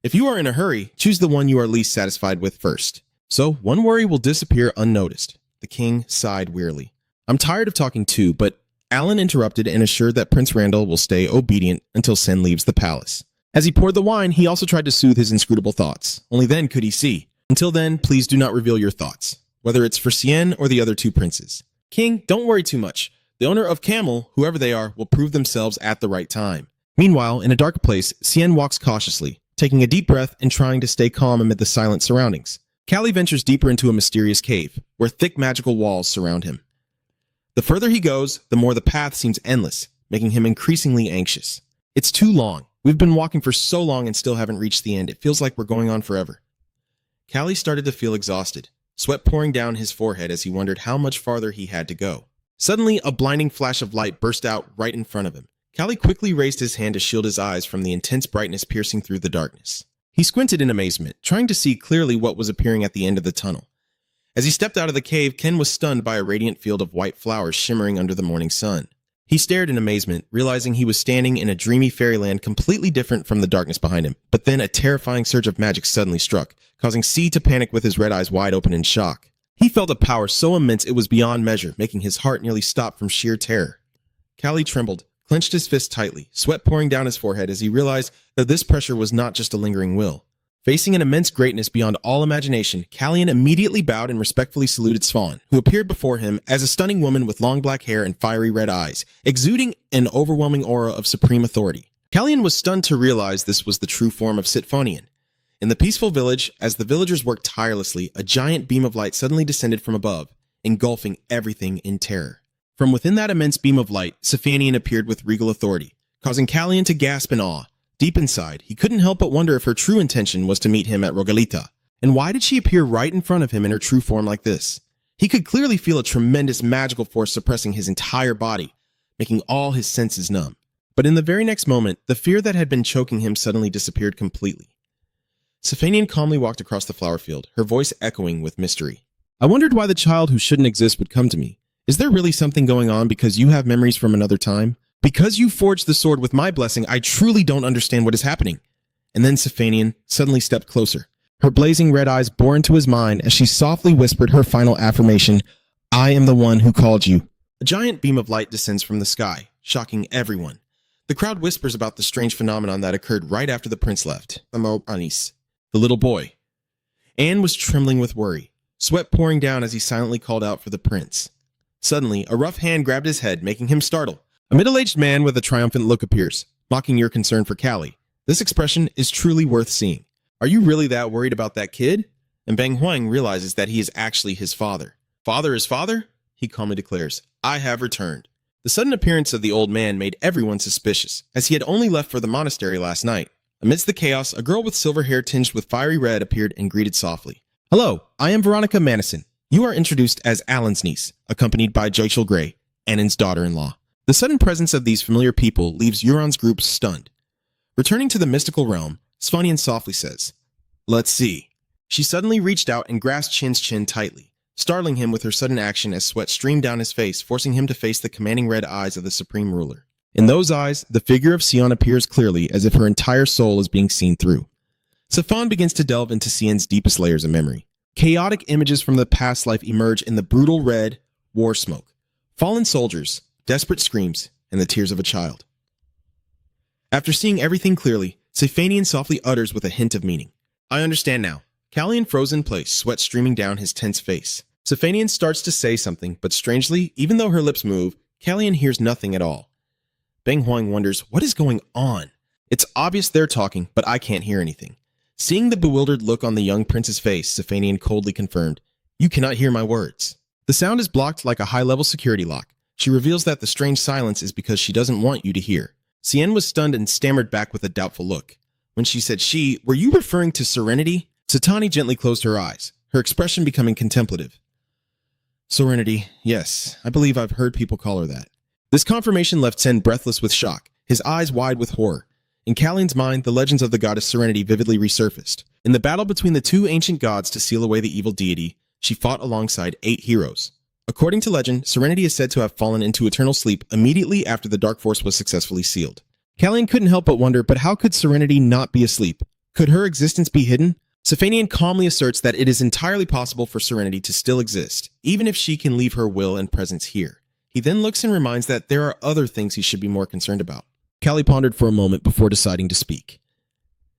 If you are in a hurry, choose the one you are least satisfied with first. So one worry will disappear unnoticed. The king sighed wearily. I'm tired of talking too, but Alan interrupted and assured that Prince Randall will stay obedient until Sen leaves the palace. As he poured the wine, he also tried to soothe his inscrutable thoughts. Only then could he see. Until then, please do not reveal your thoughts, whether it's for Sien or the other two princes. King, don't worry too much. The owner of Camel, whoever they are, will prove themselves at the right time. Meanwhile, in a dark place, Sien walks cautiously, taking a deep breath and trying to stay calm amid the silent surroundings. Callie ventures deeper into a mysterious cave, where thick magical walls surround him. The further he goes, the more the path seems endless, making him increasingly anxious. It's too long. We've been walking for so long and still haven't reached the end. It feels like we're going on forever. Callie started to feel exhausted, sweat pouring down his forehead as he wondered how much farther he had to go. Suddenly, a blinding flash of light burst out right in front of him. Callie quickly raised his hand to shield his eyes from the intense brightness piercing through the darkness. He squinted in amazement, trying to see clearly what was appearing at the end of the tunnel. As he stepped out of the cave, Ken was stunned by a radiant field of white flowers shimmering under the morning sun. He stared in amazement, realizing he was standing in a dreamy fairyland completely different from the darkness behind him. But then a terrifying surge of magic suddenly struck, causing C to panic with his red eyes wide open in shock. He felt a power so immense it was beyond measure, making his heart nearly stop from sheer terror. Callie trembled, clenched his fist tightly, sweat pouring down his forehead as he realized that this pressure was not just a lingering will. Facing an immense greatness beyond all imagination, Callian immediately bowed and respectfully saluted Swan, who appeared before him as a stunning woman with long black hair and fiery red eyes, exuding an overwhelming aura of supreme authority. Callian was stunned to realize this was the true form of Sitphonian. In the peaceful village, as the villagers worked tirelessly, a giant beam of light suddenly descended from above, engulfing everything in terror. From within that immense beam of light, Sifanian appeared with regal authority, causing Callian to gasp in awe. Deep inside, he couldn't help but wonder if her true intention was to meet him at Rogalita. And why did she appear right in front of him in her true form like this? He could clearly feel a tremendous magical force suppressing his entire body, making all his senses numb. But in the very next moment, the fear that had been choking him suddenly disappeared completely. Sifanian calmly walked across the flower field, her voice echoing with mystery. I wondered why the child who shouldn't exist would come to me. Is there really something going on because you have memories from another time? Because you forged the sword with my blessing, I truly don't understand what is happening. And then Sifanian suddenly stepped closer. Her blazing red eyes bore into his mind as she softly whispered her final affirmation, I am the one who called you. A giant beam of light descends from the sky, shocking everyone. The crowd whispers about the strange phenomenon that occurred right after the prince left, Anis, the little boy. Anne was trembling with worry, sweat pouring down as he silently called out for the prince. Suddenly, a rough hand grabbed his head, making him startle. A middle-aged man with a triumphant look appears, mocking your concern for Callie. This expression is truly worth seeing. Are you really that worried about that kid? And Bang Huang realizes that he is actually his father. Father is father? He calmly declares, I have returned. The sudden appearance of the old man made everyone suspicious, as he had only left for the monastery last night. Amidst the chaos, a girl with silver hair tinged with fiery red appeared and greeted softly. Hello, I am Veronica Manison. You are introduced as Alan's niece, accompanied by Joychel Grey, Annan's daughter-in-law. The sudden presence of these familiar people leaves Euron's group stunned. Returning to the mystical realm, Svannian softly says, Let's see. She suddenly reached out and grasped Chin's chin tightly, startling him with her sudden action as sweat streamed down his face, forcing him to face the commanding red eyes of the supreme ruler. In those eyes, the figure of Sion appears clearly as if her entire soul is being seen through. Safan begins to delve into Sion's deepest layers of memory. Chaotic images from the past life emerge in the brutal red war smoke. Fallen soldiers, desperate screams, and the tears of a child. After seeing everything clearly, Sifanian softly utters with a hint of meaning. I understand now. Callian froze in place, sweat streaming down his tense face. Sifanian starts to say something, but strangely, even though her lips move, Callian hears nothing at all. Bang Huang wonders, what is going on? It's obvious they're talking, but I can't hear anything. Seeing the bewildered look on the young prince's face, Sifanian coldly confirmed, You cannot hear my words. The sound is blocked like a high-level security lock. She reveals that the strange silence is because she doesn't want you to hear. Sien was stunned and stammered back with a doubtful look. When she said were you referring to serenity? Satani gently closed her eyes, her expression becoming contemplative. Serenity, yes, I believe I've heard people call her that. This confirmation left Sen breathless with shock, his eyes wide with horror. In Kalian's mind, the legends of the goddess Serenity vividly resurfaced. In the battle between the two ancient gods to seal away the evil deity, she fought alongside 8 heroes. According to legend, Serenity is said to have fallen into eternal sleep immediately after the Dark Force was successfully sealed. Kalian couldn't help but wonder, but how could Serenity not be asleep? Could her existence be hidden? Sifanian calmly asserts that it is entirely possible for Serenity to still exist, even if she can leave her will and presence here. He then looks and reminds that there are other things he should be more concerned about. Callie pondered for a moment before deciding to speak.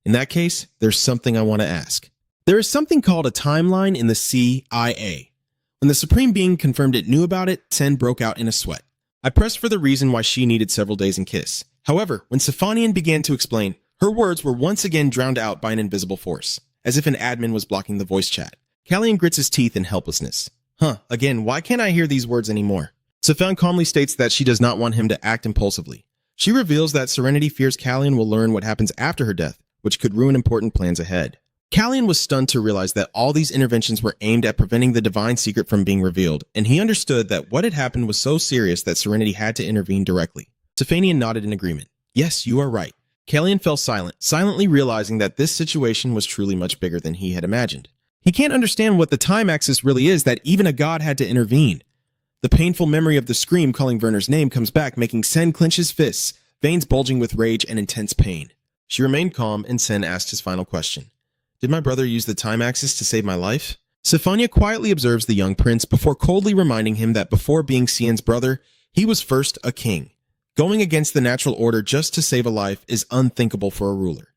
In that case, there's something I want to ask. There is something called a timeline in the CIA. When the Supreme Being confirmed it knew about it, Sen broke out in a sweat. I pressed for the reason why she needed several days in Kiss. However, when Sifanian began to explain, her words were once again drowned out by an invisible force, as if an admin was blocking the voice chat. Kalian grits his teeth in helplessness. Again, why can't I hear these words anymore? Sifan calmly states that she does not want him to act impulsively. She reveals that Serenity fears Kalian will learn what happens after her death, which could ruin important plans ahead. Kalian was stunned to realize that all these interventions were aimed at preventing the divine secret from being revealed, and he understood that what had happened was so serious that Serenity had to intervene directly. Sifanian nodded in agreement. Yes, you are right. Kalian fell silent, silently realizing that this situation was truly much bigger than he had imagined. He can't understand what the time axis really is that even a god had to intervene. The painful memory of the scream calling Werner's name comes back, making Sen clench his fists, veins bulging with rage and intense pain. She remained calm, and Sen asked his final question. Did my brother use the time axis to save my life? Sifania quietly observes the young prince before coldly reminding him that before being Sien's brother, he was first a king. Going against the natural order just to save a life is unthinkable for a ruler.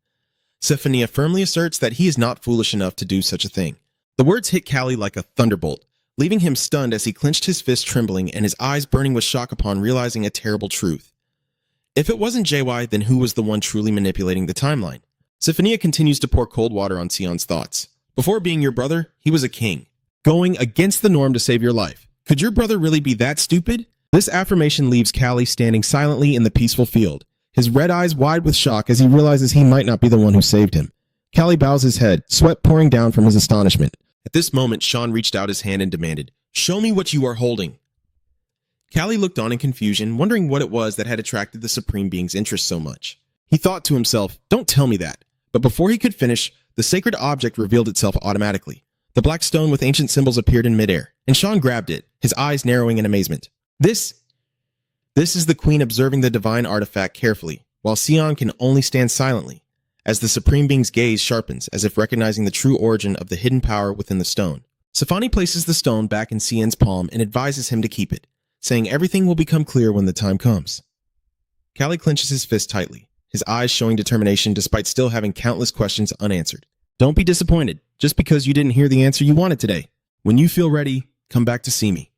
Sifania firmly asserts that he is not foolish enough to do such a thing. The words hit Callie like a thunderbolt, leaving him stunned as he clenched his fist trembling and his eyes burning with shock upon realizing a terrible truth. If it wasn't JY, then who was the one truly manipulating the timeline? Sifania continues to pour cold water on Sion's thoughts. Before being your brother, he was a king, going against the norm to save your life. Could your brother really be that stupid? This affirmation leaves Callie standing silently in the peaceful field, his red eyes wide with shock as he realizes he might not be the one who saved him. Callie bows his head, sweat pouring down from his astonishment. At this moment, Sean reached out his hand and demanded, "Show me what you are holding." Callie looked on in confusion, wondering what it was that had attracted the Supreme Being's interest so much. He thought to himself, "Don't tell me that." But before he could finish, the sacred object revealed itself automatically. The black stone with ancient symbols appeared in midair, and Sean grabbed it, his eyes narrowing in amazement. This is the queen observing the divine artifact carefully, while Sion can only stand silently, as the Supreme Being's gaze sharpens, as if recognizing the true origin of the hidden power within the stone. Sifani places the stone back in Sion's palm and advises him to keep it, saying everything will become clear when the time comes. Callie clenches his fist tightly, his eyes showing determination despite still having countless questions unanswered. Don't be disappointed, just because you didn't hear the answer you wanted today. When you feel ready, come back to see me.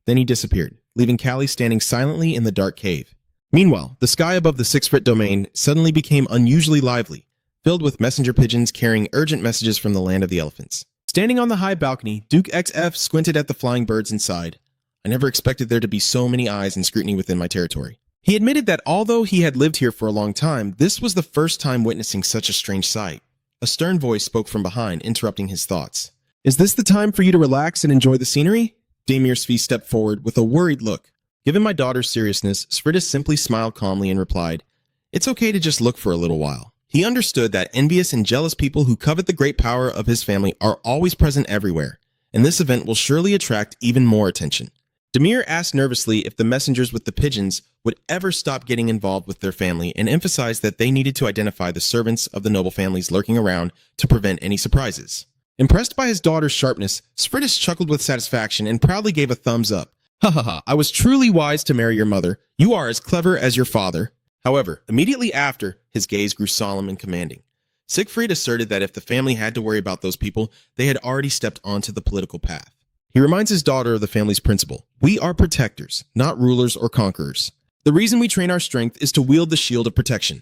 Then he disappeared, leaving Callie standing silently in the dark cave. Meanwhile, the sky above the 6-foot domain suddenly became unusually lively, filled with messenger pigeons carrying urgent messages from the land of the elephants. Standing on the high balcony, Duke XF squinted at the flying birds and sighed. I never expected there to be so many eyes and scrutiny within my territory. He admitted that although he had lived here for a long time, this was the first time witnessing such a strange sight. A stern voice spoke from behind, interrupting his thoughts. Is this the time for you to relax and enjoy the scenery? Damir Svi stepped forward with a worried look. Given my daughter's seriousness, Sfridis simply smiled calmly and replied, It's okay to just look for a little while. He understood that envious and jealous people who covet the great power of his family are always present everywhere, and this event will surely attract even more attention. Demir asked nervously if the messengers with the pigeons would ever stop getting involved with their family and emphasized that they needed to identify the servants of the noble families lurking around to prevent any surprises. Impressed by his daughter's sharpness, Sfridis chuckled with satisfaction and proudly gave a thumbs up. Ha ha ha, I was truly wise to marry your mother. You are as clever as your father. However, immediately after, his gaze grew solemn and commanding. Siegfried asserted that if the family had to worry about those people, they had already stepped onto the political path. He reminds his daughter of the family's principle. We are protectors, not rulers or conquerors. The reason we train our strength is to wield the shield of protection.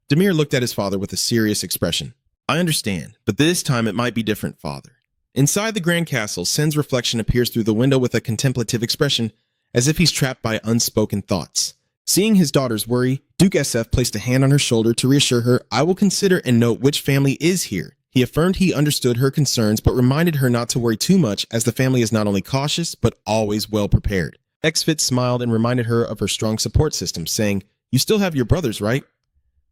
Demir looked at his father with a serious expression. I understand, but this time it might be different, father. Inside the grand castle, Sen's reflection appears through the window with a contemplative expression, as if he's trapped by unspoken thoughts. Seeing his daughter's worry, Duke SF placed a hand on her shoulder to reassure her, I will consider and note which family is here. He affirmed he understood her concerns but reminded her not to worry too much as the family is not only cautious but always well prepared. XFIT smiled and reminded her of her strong support system, saying, "You still have your brothers, right?"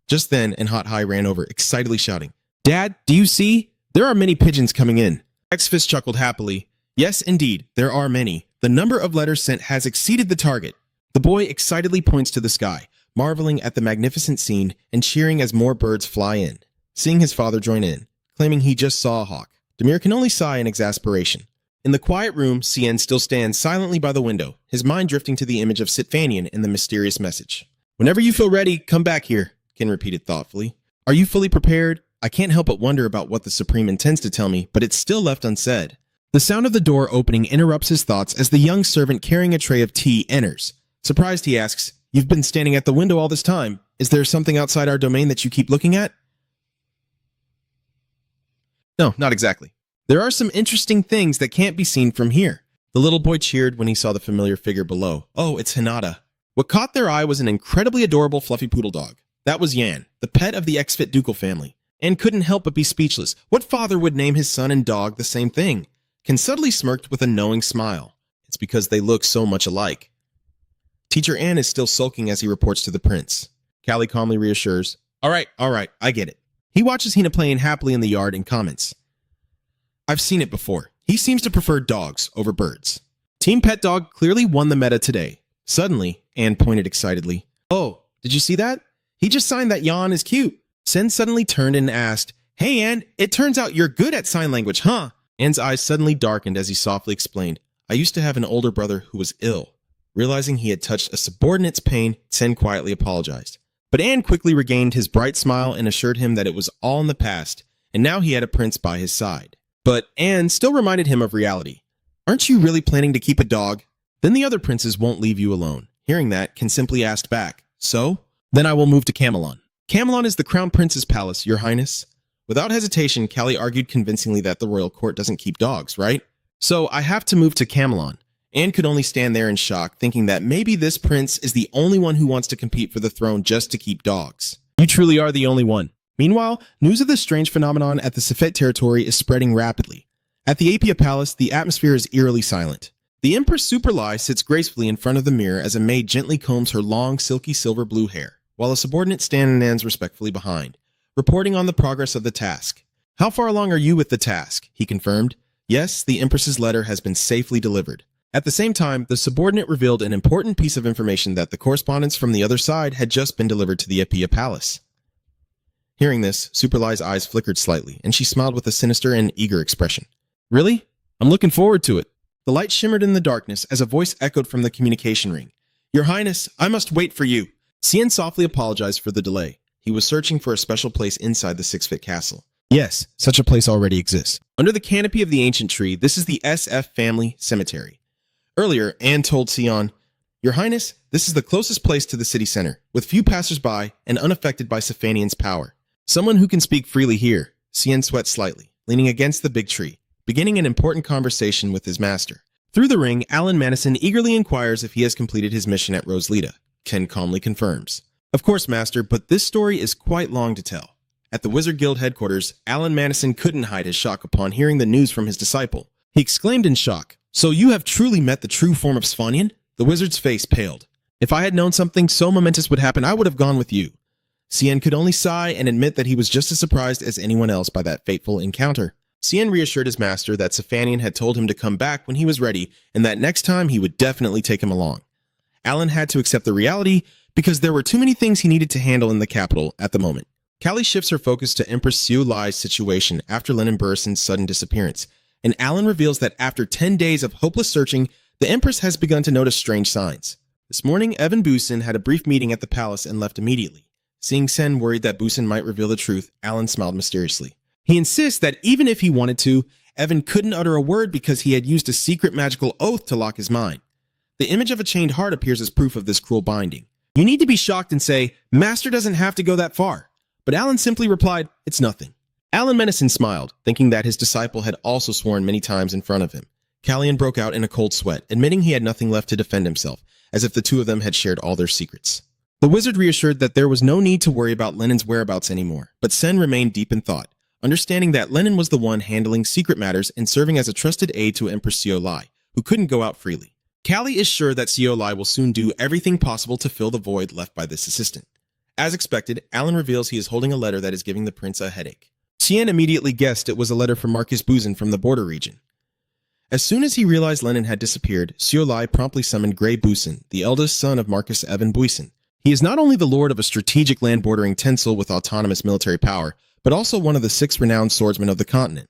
Just then, and Hot High ran over, excitedly shouting, "Dad, do you see? There are many pigeons coming in." XFIT chuckled happily. Yes, indeed, there are many. The number of letters sent has exceeded the target. The boy excitedly points to the sky, marveling at the magnificent scene and cheering as more birds fly in. Seeing his father join in, claiming he just saw a hawk, Demir can only sigh in exasperation. In the quiet room, Cien still stands silently by the window, his mind drifting to the image of Sitfanian and the mysterious message. "Whenever you feel ready, come back here," Ken repeated thoughtfully. "Are you fully prepared? I can't help but wonder about what the Supreme intends to tell me, but it's still left unsaid." The sound of the door opening interrupts his thoughts as the young servant carrying a tray of tea enters. Surprised, he asks, "You've been standing at the window all this time. Is there something outside our domain that you keep looking at?" "No, not exactly. There are some interesting things that can't be seen from here." The little boy cheered when he saw the familiar figure below. Oh, it's Hinata. What caught their eye was an incredibly adorable fluffy poodle dog. That was Yan, the pet of the XFIT ducal family, and couldn't help but be speechless. What father would name his son and dog the same thing? Ken subtly smirked with a knowing smile. It's because they look so much alike. Teacher Ann is still sulking as he reports to the prince. Callie calmly reassures, all right, I get it." He watches Hina playing happily in the yard and comments, "I've seen it before. He seems to prefer dogs over birds." Team Pet Dog clearly won the meta today. Suddenly, Ann pointed excitedly, "Oh, did you see that? He just signed that Yan is cute." Sen suddenly turned and asked, "Hey Ann, it turns out you're good at sign language, huh?" Ann's eyes suddenly darkened as he softly explained, "I used to have an older brother who was ill." Realizing he had touched a subordinate's pain, Sen quietly apologized. But Ann quickly regained his bright smile and assured him that it was all in the past, and now he had a prince by his side. But Ann still reminded him of reality. "Aren't you really planning to keep a dog? Then the other princes won't leave you alone." Hearing that, Ken simply asked back, "So? Then I will move to Camelon." "Camelon is the Crown Prince's palace, Your Highness." Without hesitation, Callie argued convincingly that the royal court doesn't keep dogs, right? "So I have to move to Camelon." Anne could only stand there in shock, thinking that maybe this prince is the only one who wants to compete for the throne just to keep dogs. "You truly are the only one." Meanwhile, news of this strange phenomenon at the Sefet territory is spreading rapidly. At the Apia Palace, the atmosphere is eerily silent. The Empress Superlie sits gracefully in front of the mirror as a maid gently combs her long, silky silver blue hair, while a subordinate stands respectfully behind, reporting on the progress of the task. "How far along are you with the task?" he confirmed. Yes, the Empress's letter has been safely delivered. At the same time, the subordinate revealed an important piece of information that the correspondence from the other side had just been delivered to the Apia Palace. Hearing this, Superlie's eyes flickered slightly, and she smiled with a sinister and eager expression. "Really? I'm looking forward to it." The light shimmered in the darkness as a voice echoed from the communication ring. "Your Highness, I must wait for you." Cien softly apologized for the delay. He was searching for a special place inside the Six-Foot Castle. Yes, such a place already exists. Under the canopy of the ancient tree, this is the SF family cemetery. Earlier, Anne told Sion, "Your Highness, this is the closest place to the city center, with few passers-by and unaffected by Sefanian's power. Someone who can speak freely here." Cien sweat slightly, leaning against the big tree, beginning an important conversation with his master. Through the ring, Alan Madison eagerly inquires if he has completed his mission at Rosalita. Ken calmly confirms. "Of course, Master, but this story is quite long to tell." At the Wizard Guild headquarters, Alan Madison couldn't hide his shock upon hearing the news from his disciple. He exclaimed in shock, "So you have truly met the true form of Sfanian?" The wizard's face paled. "If I had known something so momentous would happen, I would have gone with you." Cien could only sigh and admit that he was just as surprised as anyone else by that fateful encounter. Cien reassured his master that Sefanian had told him to come back when he was ready and that next time he would definitely take him along. Alan had to accept the reality because there were too many things he needed to handle in the capital at the moment. Callie shifts her focus to Empress Siu Lai's situation after Lennon Burrison's sudden disappearance, and Alan reveals that after 10 days of hopeless searching, the Empress has begun to notice strange signs. This morning, Evan Busen had a brief meeting at the palace and left immediately. Seeing Sen worried that Busen might reveal the truth, Alan smiled mysteriously. He insists that even if he wanted to, Evan couldn't utter a word because he had used a secret magical oath to lock his mind. The image of a chained heart appears as proof of this cruel binding. You need to be shocked and say, "Master doesn't have to go that far." But Alan simply replied, "It's nothing." Alan Menacin smiled, thinking that his disciple had also sworn many times in front of him. Callian broke out in a cold sweat, admitting he had nothing left to defend himself, as if the two of them had shared all their secrets. The wizard reassured that there was no need to worry about Lennon's whereabouts anymore, but Sen remained deep in thought, understanding that Lennon was the one handling secret matters and serving as a trusted aide to Empress Seolai, who couldn't go out freely. Callie is sure that Seolai will soon do everything possible to fill the void left by this assistant. As expected, Alan reveals he is holding a letter that is giving the prince a headache. Tien immediately guessed it was a letter from Marcus Buzin from the border region. As soon as he realized Lennon had disappeared, Seolai promptly summoned Gray Buzin, the eldest son of Marcus Evan Buzin. He is not only the lord of a strategic land-bordering Tensil with autonomous military power, but also one of the 6 renowned swordsmen of the continent.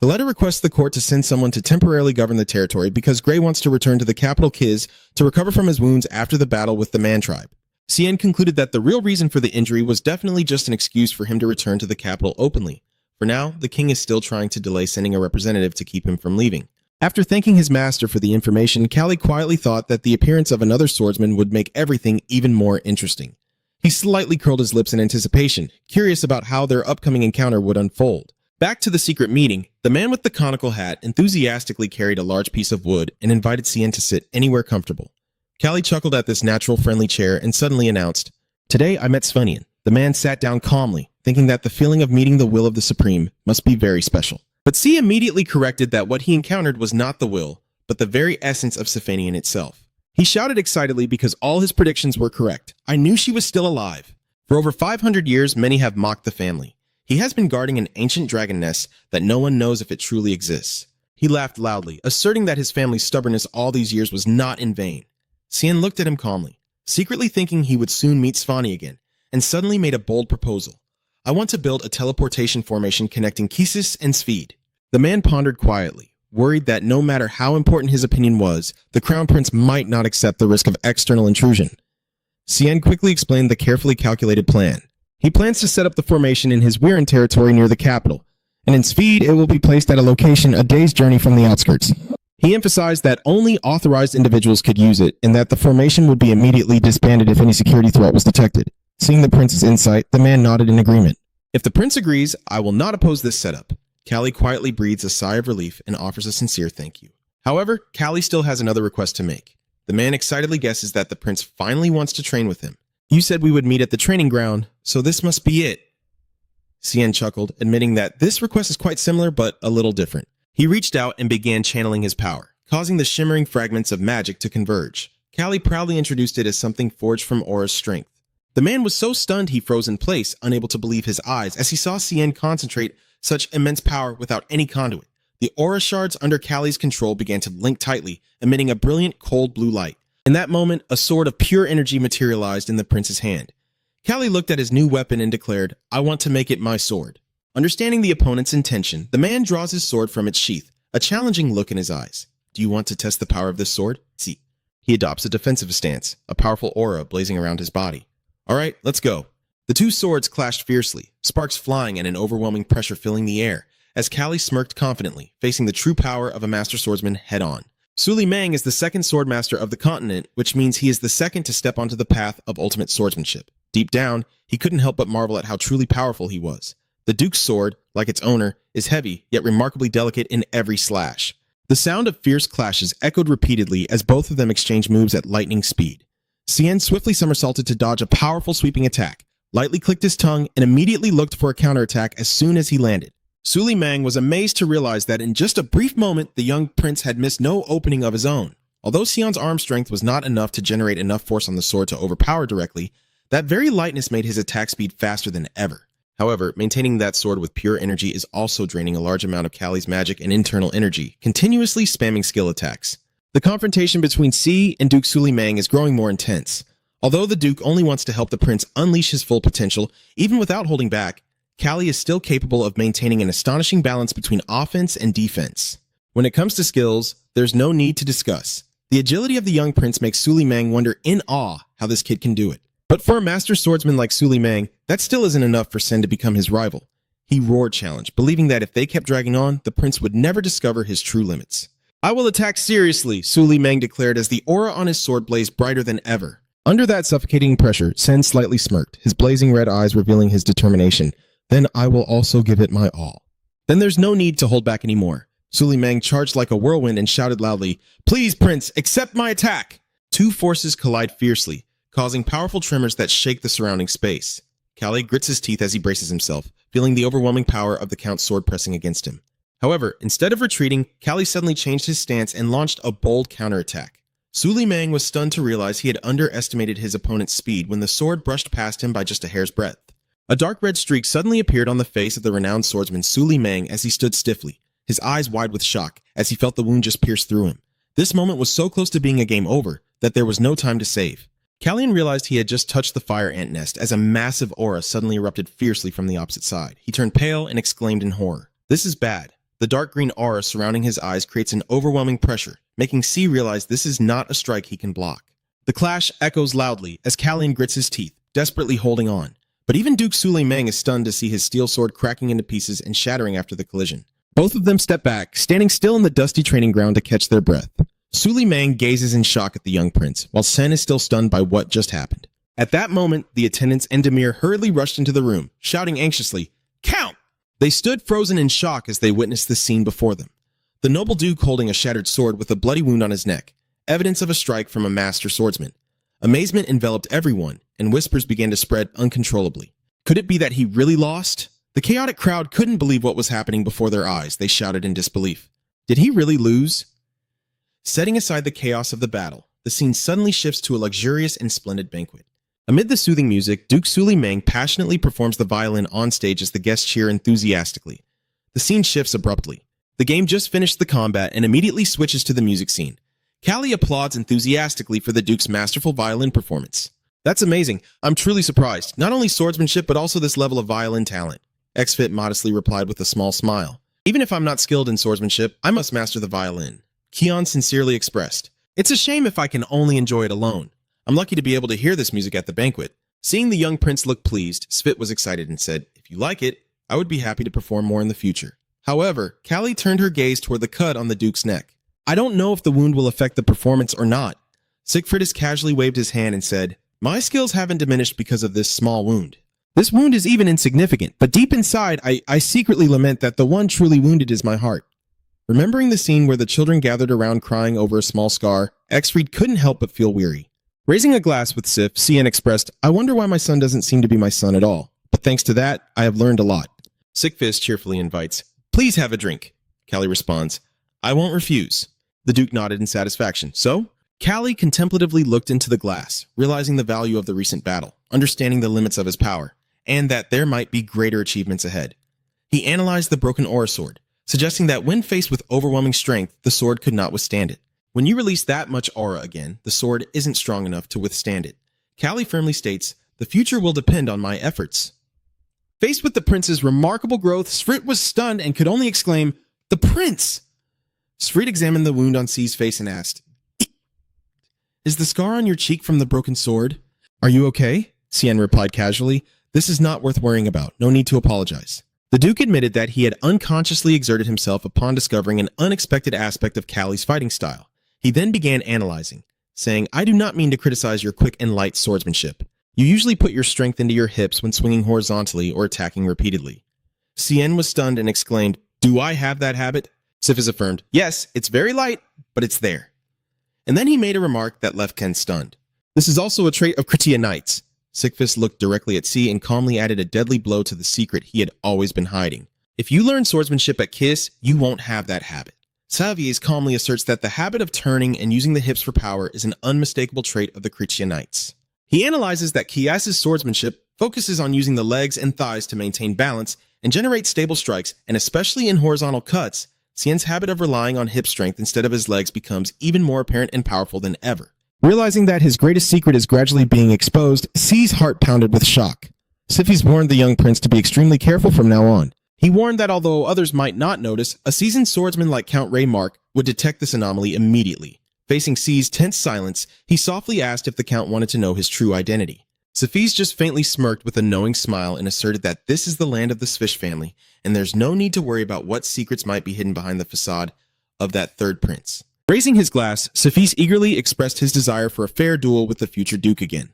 The letter requests the court to send someone to temporarily govern the territory because Gray wants to return to the capital Kiz to recover from his wounds after the battle with the Man tribe. Cien concluded that the real reason for the injury was definitely just an excuse for him to return to the capital openly. For now, the king is still trying to delay sending a representative to keep him from leaving. After thanking his master for the information, Callie quietly thought that the appearance of another swordsman would make everything even more interesting. He slightly curled his lips in anticipation, curious about how their upcoming encounter would unfold. Back to the secret meeting, the man with the conical hat enthusiastically carried a large piece of wood and invited Cien to sit anywhere comfortable. Callie chuckled at this natural friendly chair and suddenly announced, "Today I met Svenian." The man sat down calmly, thinking that the feeling of meeting the will of the Supreme must be very special. But C immediately corrected that what he encountered was not the will, but the very essence of Sifanian itself. He shouted excitedly because all his predictions were correct. "I knew she was still alive." For over 500 years, many have mocked the family. He has been guarding an ancient dragon nest that no one knows if it truly exists. He laughed loudly, asserting that his family's stubbornness all these years was not in vain. Cien looked at him calmly, secretly thinking he would soon meet Svani again, and suddenly made a bold proposal. "I want to build a teleportation formation connecting Kisis and Svid." The man pondered quietly, worried that no matter how important his opinion was, the crown prince might not accept the risk of external intrusion. Cien quickly explained the carefully calculated plan. He plans to set up the formation in his Weirin territory near the capital, and in Svid it will be placed at a location a day's journey from the outskirts. He emphasized that only authorized individuals could use it, and that the formation would be immediately disbanded if any security threat was detected. Seeing the prince's insight, the man nodded in agreement. "If the prince agrees, I will not oppose this setup." Callie quietly breathes a sigh of relief and offers a sincere thank you. However, Callie still has another request to make. The man excitedly guesses that the prince finally wants to train with him. "You said we would meet at the training ground, so this must be it." Cien chuckled, admitting that this request is quite similar but a little different. He reached out and began channeling his power, causing the shimmering fragments of magic to converge. Callie proudly introduced it as something forged from Aura's strength. The man was so stunned he froze in place, unable to believe his eyes as he saw Cien concentrate such immense power without any conduit. The aura shards under Callie's control began to link tightly, emitting a brilliant cold blue light. In that moment, a sword of pure energy materialized in the prince's hand. Callie looked at his new weapon and declared, "I want to make it my sword." Understanding the opponent's intention, the man draws his sword from its sheath, a challenging look in his eyes. "Do you want to test the power of this sword?" See. He adopts a defensive stance, a powerful aura blazing around his body. "All right, let's go." The two swords clashed fiercely, sparks flying and an overwhelming pressure filling the air, as Callie smirked confidently, facing the true power of a master swordsman head-on. Suli Mang is the second swordmaster of the continent, which means he is the second to step onto the path of ultimate swordsmanship. Deep down, he couldn't help but marvel at how truly powerful he was. The Duke's sword, like its owner, is heavy, yet remarkably delicate in every slash. The sound of fierce clashes echoed repeatedly as both of them exchanged moves at lightning speed. Cien swiftly somersaulted to dodge a powerful sweeping attack, lightly clicked his tongue, and immediately looked for a counterattack as soon as he landed. Suli Mang was amazed to realize that in just a brief moment, the young prince had missed no opening of his own. Although Sion's arm strength was not enough to generate enough force on the sword to overpower directly, that very lightness made his attack speed faster than ever. However, maintaining that sword with pure energy is also draining a large amount of Callie's magic and internal energy, continuously spamming skill attacks. The confrontation between C and Duke Suli Mang is growing more intense. Although the Duke only wants to help the prince unleash his full potential, even without holding back, Callie is still capable of maintaining an astonishing balance between offense and defense. When it comes to skills, there's no need to discuss. The agility of the young prince makes Suli Mang wonder in awe how this kid can do it. But for a master swordsman like Suli Mang, that still isn't enough for Sen to become his rival. He roared challenge, believing that if they kept dragging on, the prince would never discover his true limits. "I will attack seriously," Suli Mang declared as the aura on his sword blazed brighter than ever. Under that suffocating pressure, Sen slightly smirked, his blazing red eyes revealing his determination. "Then I will also give it my all." Then there's no need to hold back anymore. Suli Mang charged like a whirlwind and shouted loudly, "Please, Prince, accept my attack!" Two forces collide fiercely, causing powerful tremors that shake the surrounding space. Callie grits his teeth as he braces himself, feeling the overwhelming power of the Count's sword pressing against him. However, instead of retreating, Callie suddenly changed his stance and launched a bold counterattack. Suli Mang was stunned to realize he had underestimated his opponent's speed when the sword brushed past him by just a hair's breadth. A dark red streak suddenly appeared on the face of the renowned swordsman Suli Mang as he stood stiffly, his eyes wide with shock as he felt the wound just pierce through him. This moment was so close to being a game over that there was no time to save. Callian realized he had just touched the fire ant nest as a massive aura suddenly erupted fiercely from the opposite side. He turned pale and exclaimed in horror. This is bad. The dark green aura surrounding his eyes creates an overwhelming pressure, making C realize this is not a strike he can block. The clash echoes loudly as Callian grits his teeth, desperately holding on. But even Duke Suli Mang is stunned to see his steel sword cracking into pieces and shattering after the collision. Both of them step back, standing still in the dusty training ground to catch their breath. Suli Mang gazes in shock at the young prince, while Sen is still stunned by what just happened. At that moment, the attendants and Demir hurriedly rushed into the room, shouting anxiously, "Count!" They stood frozen in shock as they witnessed the scene before them. The noble duke holding a shattered sword with a bloody wound on his neck, evidence of a strike from a master swordsman. Amazement enveloped everyone, and whispers began to spread uncontrollably. Could it be that he really lost? The chaotic crowd couldn't believe what was happening before their eyes. They shouted in disbelief. Did he really lose? Setting aside the chaos of the battle, the scene suddenly shifts to a luxurious and splendid banquet. Amid the soothing music, Duke Suli Mang passionately performs the violin on stage as the guests cheer enthusiastically. The scene shifts abruptly. The game just finished the combat and immediately switches to the music scene. Callie applauds enthusiastically for the Duke's masterful violin performance. That's amazing. I'm truly surprised. Not only swordsmanship, but also this level of violin talent. Xfit modestly replied with a small smile. Even if I'm not skilled in swordsmanship, I must master the violin. Keon sincerely expressed. It's a shame if I can only enjoy it alone. I'm lucky to be able to hear this music at the banquet. Seeing the young prince look pleased, Svit was excited and said, "If you like it, I would be happy to perform more in the future." However, Callie turned her gaze toward the cut on the Duke's neck. "I don't know if the wound will affect the performance or not." Siegfriedus casually waved his hand and said, "My skills haven't diminished because of this small wound. This wound is even insignificant, but deep inside, I secretly lament that the one truly wounded is my heart." Remembering the scene where the children gathered around crying over a small scar, Xfried couldn't help but feel weary. Raising a glass with Sif, Cien expressed, "I wonder why my son doesn't seem to be my son at all. But thanks to that, I have learned a lot." Siegfist cheerfully invites, "Please have a drink." Callie responds, "I won't refuse." The Duke nodded in satisfaction. "So?" Callie contemplatively looked into the glass, realizing the value of the recent battle, understanding the limits of his power, and that there might be greater achievements ahead. He analyzed the broken aura sword, suggesting that when faced with overwhelming strength, the sword could not withstand it. When you release that much aura again, the sword isn't strong enough to withstand it. Callie firmly states, "The future will depend on my efforts." Faced with the prince's remarkable growth, Svrit was stunned and could only exclaim, "The prince!" Svrit examined the wound on C's face and asked, "Is the scar on your cheek from the broken sword?" "Are you okay?" Cien replied casually, "This is not worth worrying about. No need to apologize." The Duke admitted that he had unconsciously exerted himself upon discovering an unexpected aspect of Callie's fighting style. He then began analyzing, saying, "I do not mean to criticize your quick and light swordsmanship. You usually put your strength into your hips when swinging horizontally or attacking repeatedly." Cien was stunned and exclaimed, "Do I have that habit?" Sifis affirmed, "Yes, it's very light, but it's there." And then he made a remark that left Ken stunned. "This is also a trait of Kritia Knights." Sigfist looked directly at C and calmly added a deadly blow to the secret he had always been hiding. "If you learn swordsmanship at Kiss, you won't have that habit." Savies calmly asserts that the habit of turning and using the hips for power is an unmistakable trait of the Kritia Knights. He analyzes that Kias's swordsmanship focuses on using the legs and thighs to maintain balance and generate stable strikes, and especially in horizontal cuts, Cien's habit of relying on hip strength instead of his legs becomes even more apparent and powerful than ever. Realizing that his greatest secret is gradually being exposed, C's heart pounded with shock. Siffis warned the young prince to be extremely careful from now on. He warned that although others might not notice, a seasoned swordsman like Count Raymark would detect this anomaly immediately. Facing C's tense silence, he softly asked if the Count wanted to know his true identity. Safis just faintly smirked with a knowing smile and asserted that this is the land of the Svish family, and there's no need to worry about what secrets might be hidden behind the facade of that third prince. Raising his glass, Safis eagerly expressed his desire for a fair duel with the future Duke again.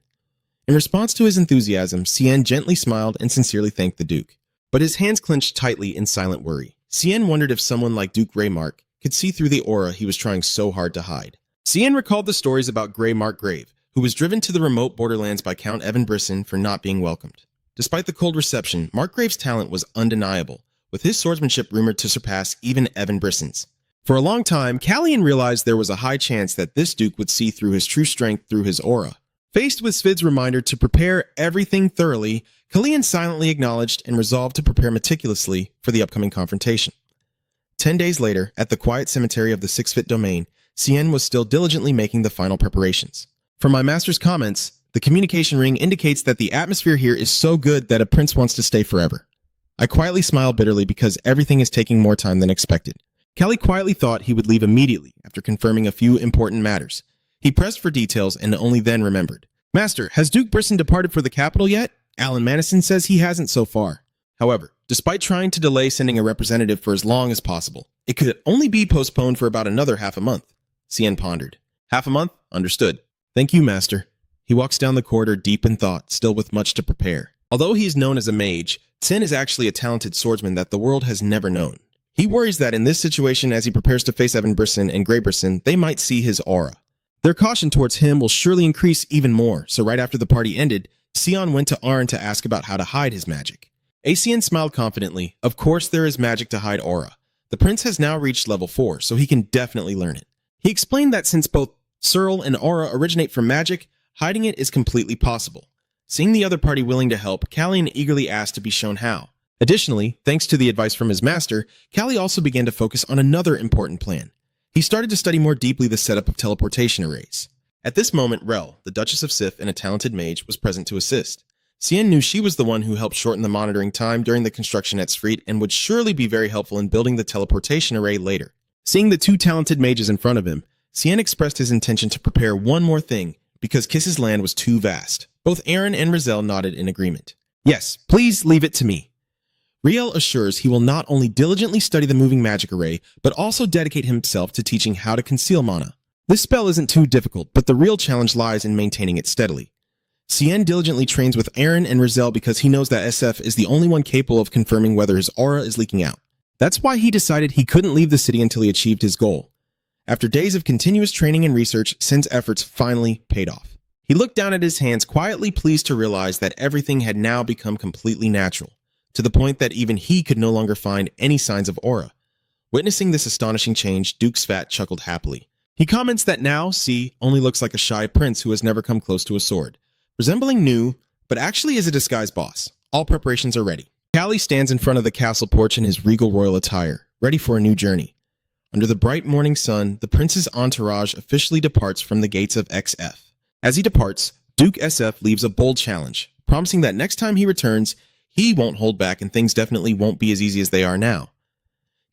In response to his enthusiasm, Cien gently smiled and sincerely thanked the Duke. But his hands clenched tightly in silent worry. Cien wondered if someone like Duke Raymark could see through the aura he was trying so hard to hide. Cien recalled the stories about Greymark Grave, who was driven to the remote borderlands by Count Evan Brisson for not being welcomed. Despite the cold reception, Markgrave's talent was undeniable, with his swordsmanship rumored to surpass even Evan Brisson's. For a long time, Callian realized there was a high chance that this duke would see through his true strength through his aura. Faced with Svid's reminder to prepare everything thoroughly, Callian silently acknowledged and resolved to prepare meticulously for the upcoming confrontation. 10 days later, at the quiet cemetery of the 6-Fit domain, Cien was still diligently making the final preparations. From my master's comments, the communication ring indicates that the atmosphere here is so good that a prince wants to stay forever. I quietly smile bitterly because everything is taking more time than expected. Callie quietly thought he would leave immediately after confirming a few important matters. He pressed for details and only then remembered. Master, has Duke Brisson departed for the capital yet? Alan Madison says he hasn't so far. However, despite trying to delay sending a representative for as long as possible, it could only be postponed for about another half a month. Cien pondered. Half a month? Understood. Thank you, Master. He walks down the corridor deep in thought, still with much to prepare. Although he is known as a mage, Cien is actually a talented swordsman that the world has never known. He worries that in this situation, as he prepares to face Evan Brisson and Grey Brisson, they might see his aura. Their caution towards him will surely increase even more, so right after the party ended, Sion went to Arn to ask about how to hide his magic. Acien smiled confidently. Of course there is magic to hide aura. The prince has now reached level 4, so he can definitely learn it. He explained that since both Searle and aura originate from magic, hiding it is completely possible. Seeing the other party willing to help, Callian eagerly asked to be shown how. Additionally, thanks to the advice from his master, Callie also began to focus on another important plan. He started to study more deeply the setup of teleportation arrays. At this moment, Rel, the Duchess of Sif and a talented mage, was present to assist. Cien knew she was the one who helped shorten the monitoring time during the construction at Sfreet and would surely be very helpful in building the teleportation array later. Seeing the two talented mages in front of him, Cien expressed his intention to prepare one more thing because Kiss's land was too vast. Both Aaron and Rizel nodded in agreement. Yes, please leave it to me. Riel assures he will not only diligently study the moving magic array, but also dedicate himself to teaching how to conceal mana. This spell isn't too difficult, but the real challenge lies in maintaining it steadily. Cien diligently trains with Aaron and Rizel because he knows that SF is the only one capable of confirming whether his aura is leaking out. That's why he decided he couldn't leave the city until he achieved his goal. After days of continuous training and research, Cien's efforts finally paid off. He looked down at his hands, quietly pleased to realize that everything had now become completely natural, to the point that even he could no longer find any signs of aura. Witnessing this astonishing change, Duke Svat chuckled happily. He comments that now C only looks like a shy prince who has never come close to a sword, resembling Nu, but actually is a disguised boss. All preparations are ready. Callie stands in front of the castle porch in his regal royal attire, ready for a new journey. Under the bright morning sun, the prince's entourage officially departs from the gates of XF. As he departs, Duke SF leaves a bold challenge, promising that next time he returns, he won't hold back and things definitely won't be as easy as they are now.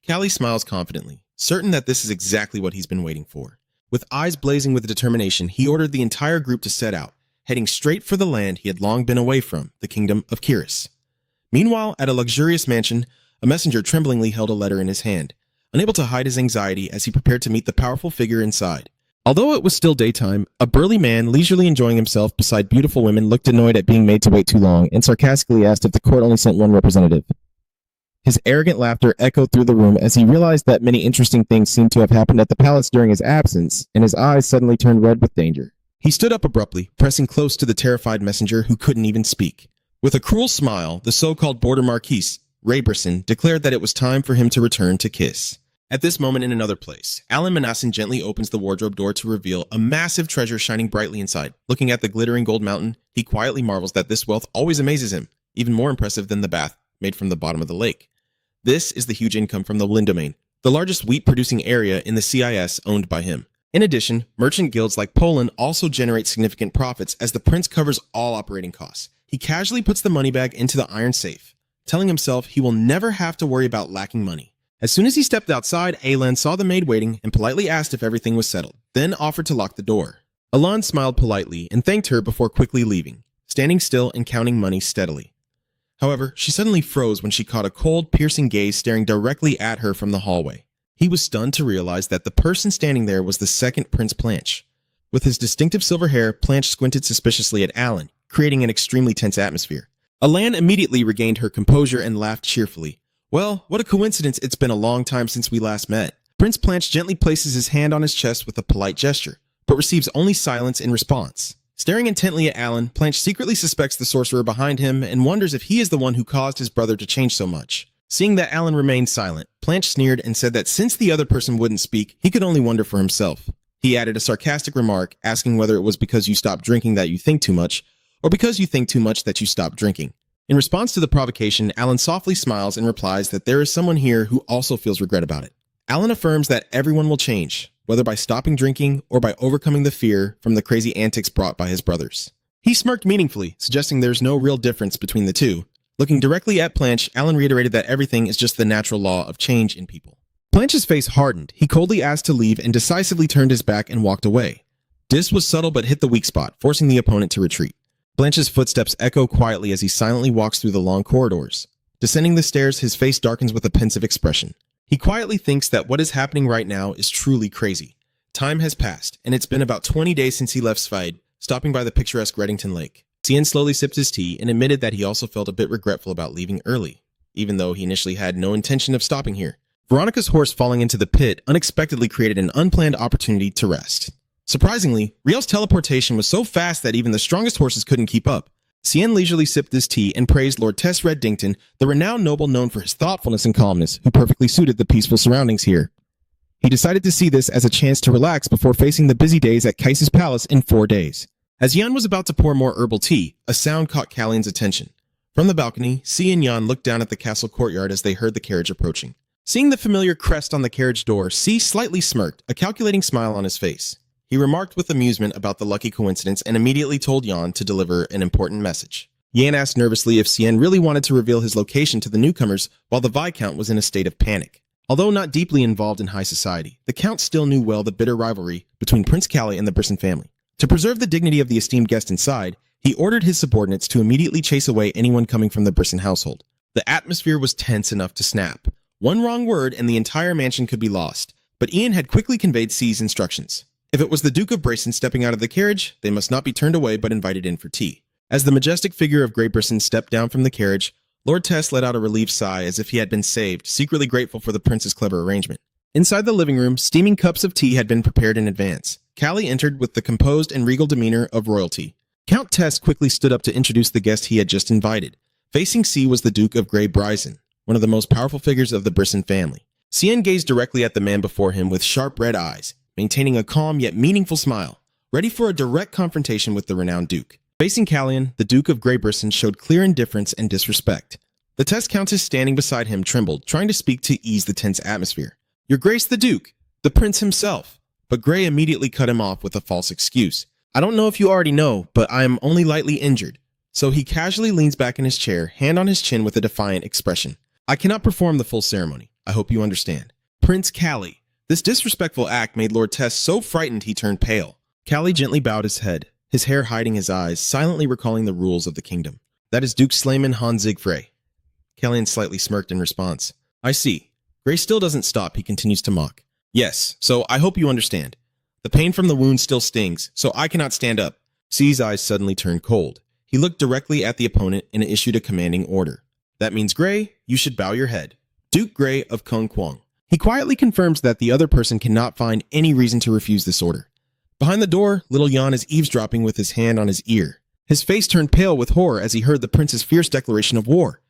Callie smiles confidently, certain that this is exactly what he's been waiting for. With eyes blazing with determination, he ordered the entire group to set out, heading straight for the land he had long been away from, the kingdom of Kiris. Meanwhile, at a luxurious mansion, a messenger tremblingly held a letter in his hand, unable to hide his anxiety as he prepared to meet the powerful figure inside. Although it was still daytime, a burly man, leisurely enjoying himself beside beautiful women, looked annoyed at being made to wait too long and sarcastically asked if the court only sent one representative. His arrogant laughter echoed through the room as he realized that many interesting things seemed to have happened at the palace during his absence, and his eyes suddenly turned red with danger. He stood up abruptly, pressing close to the terrified messenger who couldn't even speak. With a cruel smile, the so-called border marquise, Ray Brisson, declared that it was time for him to return to Kiss. At this moment in another place, Alan Manassin gently opens the wardrobe door to reveal a massive treasure shining brightly inside. Looking at the glittering gold mountain, he quietly marvels that this wealth always amazes him, even more impressive than the bath made from the bottom of the lake. This is the huge income from the Lin Domain, the largest wheat-producing area in the CIS owned by him. In addition, merchant guilds like Poland also generate significant profits as the prince covers all operating costs. He casually puts the money bag into the iron safe, telling himself he will never have to worry about lacking money. As soon as he stepped outside, Alan saw the maid waiting and politely asked if everything was settled, then offered to lock the door. Alan smiled politely and thanked her before quickly leaving, standing still and counting money steadily. However, she suddenly froze when she caught a cold, piercing gaze staring directly at her from the hallway. He was stunned to realize that the person standing there was the second Prince Planche. With his distinctive silver hair, Planche squinted suspiciously at Alan, creating an extremely tense atmosphere. Alan immediately regained her composure and laughed cheerfully. Well, what a coincidence it's been a long time since we last met. Prince Planche gently places his hand on his chest with a polite gesture, but receives only silence in response. Staring intently at Alan, Blanche secretly suspects the sorcerer behind him and wonders if he is the one who caused his brother to change so much. Seeing that Alan remained silent, Blanche sneered and said that since the other person wouldn't speak, he could only wonder for himself. He added a sarcastic remark, asking whether it was because you stopped drinking that you think too much, or because you think too much that you stopped drinking. In response to the provocation, Alan softly smiles and replies that there is someone here who also feels regret about it. Alan affirms that everyone will change, whether by stopping drinking or by overcoming the fear from the crazy antics brought by his brothers. He smirked meaningfully, suggesting there's no real difference between the two. Looking directly at Blanche, Alan reiterated that everything is just the natural law of change in people. Blanche's face hardened. He coldly asked to leave and decisively turned his back and walked away. This was subtle but hit the weak spot, forcing the opponent to retreat. Blanche's footsteps echo quietly as he silently walks through the long corridors. Descending the stairs, his face darkens with a pensive expression. He quietly thinks that what is happening right now is truly crazy. Time has passed, and it's been about 20 days since he left Svide, stopping by the picturesque Reddington Lake. Cien slowly sipped his tea and admitted that he also felt a bit regretful about leaving early, even though he initially had no intention of stopping here. Veronica's horse falling into the pit unexpectedly created an unplanned opportunity to rest. Surprisingly, Riel's teleportation was so fast that even the strongest horses couldn't keep up. Cien leisurely sipped his tea and praised Lord Tess Reddington, the renowned noble known for his thoughtfulness and calmness, who perfectly suited the peaceful surroundings here. He decided to see this as a chance to relax before facing the busy days at Kais's palace in 4 days. As Yan was about to pour more herbal tea, a sound caught Kallian's attention. From the balcony, C and Yan looked down at the castle courtyard as they heard the carriage approaching. Seeing the familiar crest on the carriage door, C slightly smirked, a calculating smile on his face. He remarked with amusement about the lucky coincidence and immediately told Yan to deliver an important message. Yan asked nervously if Cien really wanted to reveal his location to the newcomers while the Viscount was in a state of panic. Although not deeply involved in high society, the Count still knew well the bitter rivalry between Prince Calli and the Brisson family. To preserve the dignity of the esteemed guest inside, he ordered his subordinates to immediately chase away anyone coming from the Brisson household. The atmosphere was tense enough to snap. One wrong word and the entire mansion could be lost, but Ian had quickly conveyed C's instructions. If it was the Duke of Brisson stepping out of the carriage, they must not be turned away but invited in for tea. As the majestic figure of Grey Brisson stepped down from the carriage, Lord Tess let out a relieved sigh as if he had been saved, secretly grateful for the prince's clever arrangement. Inside the living room, steaming cups of tea had been prepared in advance. Calli entered with the composed and regal demeanor of royalty. Count Tess quickly stood up to introduce the guest he had just invited. Facing C was the Duke of Grey Brisson, one of the most powerful figures of the Brisson family. Cien gazed directly at the man before him with sharp red eyes, maintaining a calm yet meaningful smile, ready for a direct confrontation with the renowned Duke. Facing Callian, the Duke of Grey Brisson showed clear indifference and disrespect. The Tess Countess standing beside him trembled, trying to speak to ease the tense atmosphere. "Your Grace the Duke, the Prince himself." But Grey immediately cut him off with a false excuse. "I don't know if you already know, but I am only lightly injured." So he casually leans back in his chair, hand on his chin with a defiant expression. "I cannot perform the full ceremony. I hope you understand." Prince Calli. This disrespectful act made Lord Tess so frightened he turned pale. Calli gently bowed his head, his hair hiding his eyes, silently recalling the rules of the kingdom. "That is Duke Slayman Han Zigfrey." Callian slightly smirked in response. "I see." Grey still doesn't stop, he continues to mock. "Yes, so I hope you understand. The pain from the wound still stings, so I cannot stand up." C's eyes suddenly turned cold. He looked directly at the opponent and issued a commanding order. "That means, Grey, you should bow your head." Duke Grey of Kung Kwang. He quietly confirms that the other person cannot find any reason to refuse this order. Behind the door, little Jan is eavesdropping with his hand on his ear. His face turned pale with horror as he heard the prince's fierce declaration of war.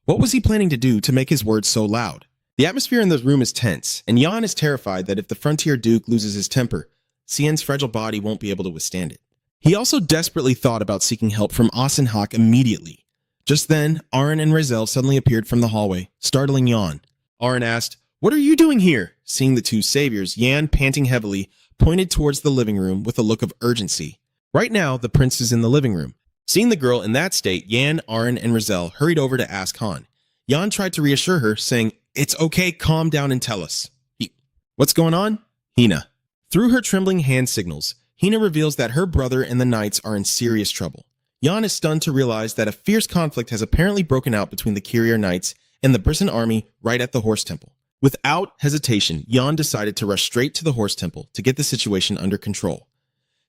What was he planning to do to make his words so loud? The atmosphere in the room is tense, and Jan is terrified that if the frontier duke loses his temper, Cien's fragile body won't be able to withstand it. He also desperately thought about seeking help from Asenhak immediately. Just then, Aaron and Razel suddenly appeared from the hallway, startling Jan. Aaron asked, "What are you doing here?" Seeing the two saviors, Jan, panting heavily, pointed towards the living room with a look of urgency. Right now, the prince is in the living room. Seeing the girl in that state, Jan, Aaron, and Razel hurried over to ask Han. Jan tried to reassure her, saying, "It's okay, calm down and tell us." "What's going on?" Hina. Through her trembling hand signals, Hina reveals that her brother and the knights are in serious trouble. Jan is stunned to realize that a fierce conflict has apparently broken out between the Kyrier Knights and the Brisson army right at the Horse Temple. Without hesitation, Jan decided to rush straight to the Horse Temple to get the situation under control.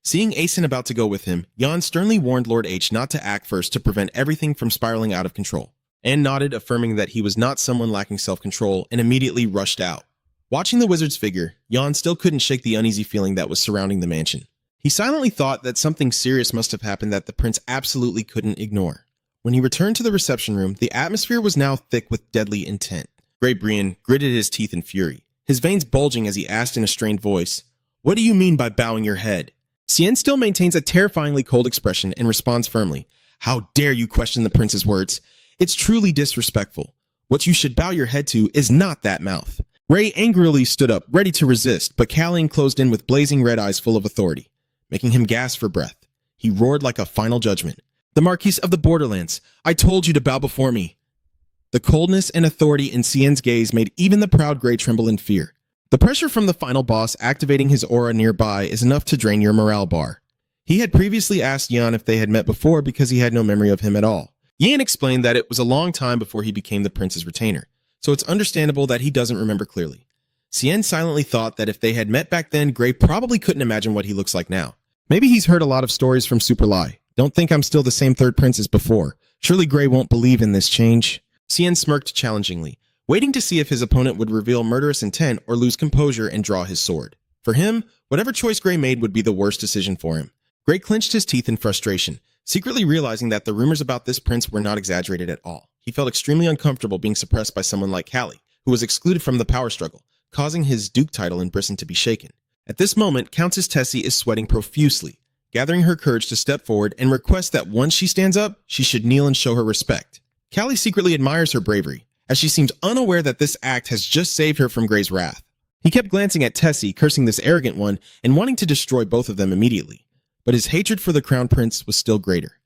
Seeing Asen about to go with him, Jan sternly warned Lord H not to act first to prevent everything from spiraling out of control, and nodded, affirming that he was not someone lacking self-control, and immediately rushed out. Watching the wizard's figure, Jan still couldn't shake the uneasy feeling that was surrounding the mansion. He silently thought that something serious must have happened that the prince absolutely couldn't ignore. When he returned to the reception room, the atmosphere was now thick with deadly intent. Grey Brian gritted his teeth in fury, his veins bulging as he asked in a strained voice, "What do you mean by bowing your head?" Cien still maintains a terrifyingly cold expression and responds firmly, "How dare you question the prince's words? It's truly disrespectful. What you should bow your head to is not that mouth." Ray angrily stood up, ready to resist, but Callian closed in with blazing red eyes full of authority, making him gasp for breath. He roared like a final judgment. "The Marquis of the Borderlands, I told you to bow before me." The coldness and authority in Cien's gaze made even the proud Grey tremble in fear. The pressure from the final boss activating his aura nearby is enough to drain your morale bar. He had previously asked Yan if they had met before because he had no memory of him at all. Yan explained that it was a long time before he became the prince's retainer, so it's understandable that he doesn't remember clearly. Cien silently thought that if they had met back then, Grey probably couldn't imagine what he looks like now. Maybe he's heard a lot of stories from Super Lai. Don't think I'm still the same third prince as before. Surely Grey won't believe in this change. Cien smirked challengingly, waiting to see if his opponent would reveal murderous intent or lose composure and draw his sword. For him, whatever choice Grey made would be the worst decision for him. Grey clenched his teeth in frustration, secretly realizing that the rumors about this prince were not exaggerated at all. He felt extremely uncomfortable being suppressed by someone like Callie, who was excluded from the power struggle, causing his duke title in Brisson to be shaken. At this moment, Countess Tessie is sweating profusely, gathering her courage to step forward and request that once she stands up, she should kneel and show her respect. Callie secretly admires her bravery, as she seems unaware that this act has just saved her from Grey's wrath. He kept glancing at Tessie, cursing this arrogant one, and wanting to destroy both of them immediately. But his hatred for the crown prince was still greater.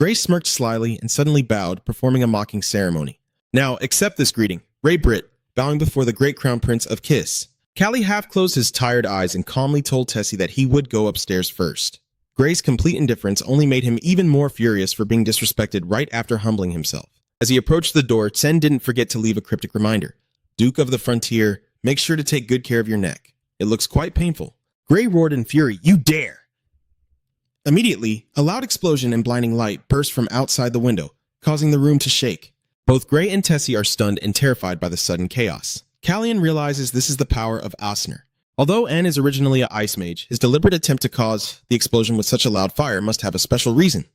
Grey smirked slyly and suddenly bowed, performing a mocking ceremony. "Now, accept this greeting, Ray Britt, bowing before the great crown prince of Kiss." Callie half closed his tired eyes and calmly told Tessie that he would go upstairs first. Grey's complete indifference only made him even more furious for being disrespected right after humbling himself. As he approached the door, Chen didn't forget to leave a cryptic reminder. "Duke of the Frontier, make sure to take good care of your neck. It looks quite painful." Grey roared in fury, "You dare!" Immediately, a loud explosion and blinding light burst from outside the window, causing the room to shake. Both Grey and Tessie are stunned and terrified by the sudden chaos. Callian realizes this is the power of Asner. Although N is originally an ice mage, his deliberate attempt to cause the explosion with such a loud fire must have a special reason.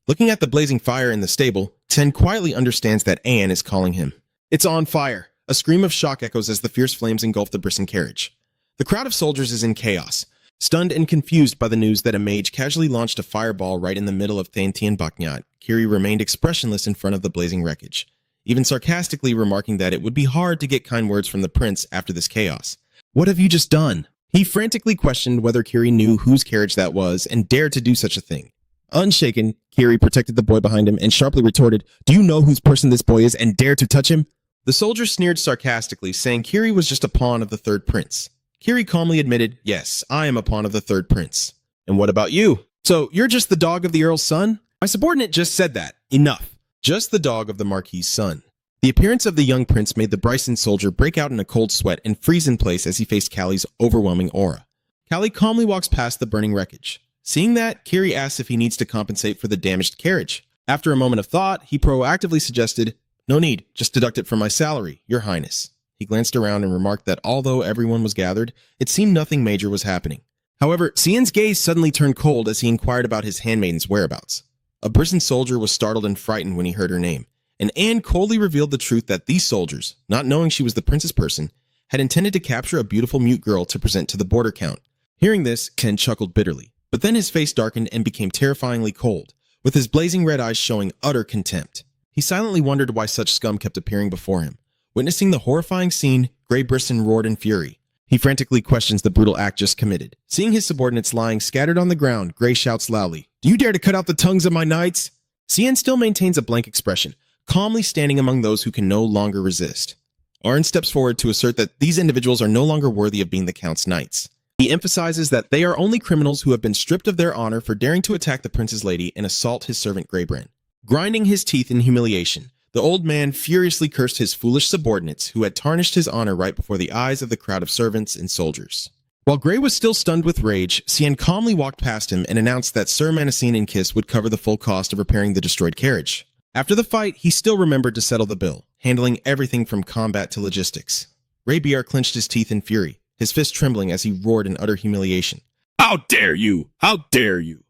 Looking at the blazing fire in the stable, Ten quietly understands that Anne is calling him. "It's on fire!" A scream of shock echoes as the fierce flames engulf the Brisson carriage. The crowd of soldiers is in chaos, stunned and confused by the news that a mage casually launched a fireball right in the middle of Thantien Baknyat. Kiri remained expressionless in front of the blazing wreckage, even sarcastically remarking that it would be hard to get kind words from the prince after this chaos. "What have you just done?" He frantically questioned whether Kiri knew whose carriage that was and dared to do such a thing. Unshaken, Kiri protected the boy behind him and sharply retorted, "Do you know whose person this boy is and dare to touch him?" The soldier sneered sarcastically, saying Kiri was just a pawn of the third prince. Kiri calmly admitted, "Yes, I am a pawn of the third prince." "And what about you?" "So, you're just the dog of the Earl's son?" "My subordinate just said that. Enough." Just the dog of the Marquis's son. The appearance of the young prince made the Bryson soldier break out in a cold sweat and freeze in place as he faced Callie's overwhelming aura. Callie calmly walks past the burning wreckage. Seeing that, Kiri asks if he needs to compensate for the damaged carriage. After a moment of thought, he proactively suggested, "No need, just deduct it from my salary, Your Highness." He glanced around and remarked that although everyone was gathered, it seemed nothing major was happening. However, Cien's gaze suddenly turned cold as he inquired about his handmaiden's whereabouts. A Brisson soldier was startled and frightened when he heard her name, and Anne coldly revealed the truth that these soldiers, not knowing she was the prince's person, had intended to capture a beautiful mute girl to present to the border count. Hearing this, Ken chuckled bitterly, but then his face darkened and became terrifyingly cold, with his blazing red eyes showing utter contempt. He silently wondered why such scum kept appearing before him. Witnessing the horrifying scene, Grey Brisson roared in fury. He frantically questions the brutal act just committed. Seeing his subordinates lying scattered on the ground, Grey shouts loudly, "Do you dare to cut out the tongues of my knights?" Cien still maintains a blank expression, calmly standing among those who can no longer resist. Arn steps forward to assert that these individuals are no longer worthy of being the Count's knights. He emphasizes that they are only criminals who have been stripped of their honor for daring to attack the prince's lady and assault his servant Greybrand. Grinding his teeth in humiliation, the old man furiously cursed his foolish subordinates who had tarnished his honor right before the eyes of the crowd of servants and soldiers. While Grey was still stunned with rage, Cien calmly walked past him and announced that Sir Manacine and Kiss would cover the full cost of repairing the destroyed carriage. After the fight, he still remembered to settle the bill, handling everything from combat to logistics. Ray Biar clenched his teeth in fury, his fist trembling as he roared in utter humiliation. How dare you? How dare you?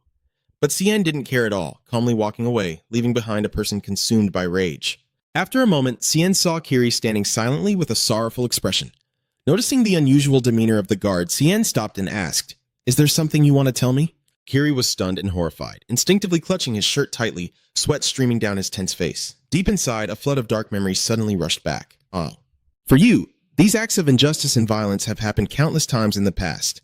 But Cien didn't care at all, calmly walking away, leaving behind a person consumed by rage. After a moment, Cien saw Kiri standing silently with a sorrowful expression. Noticing the unusual demeanor of the guard, Cien stopped and asked, "Is there something you want to tell me?" Kiri was stunned and horrified, instinctively clutching his shirt tightly, sweat streaming down his tense face. Deep inside, a flood of dark memories suddenly rushed back. Oh. For you, these acts of injustice and violence have happened countless times in the past.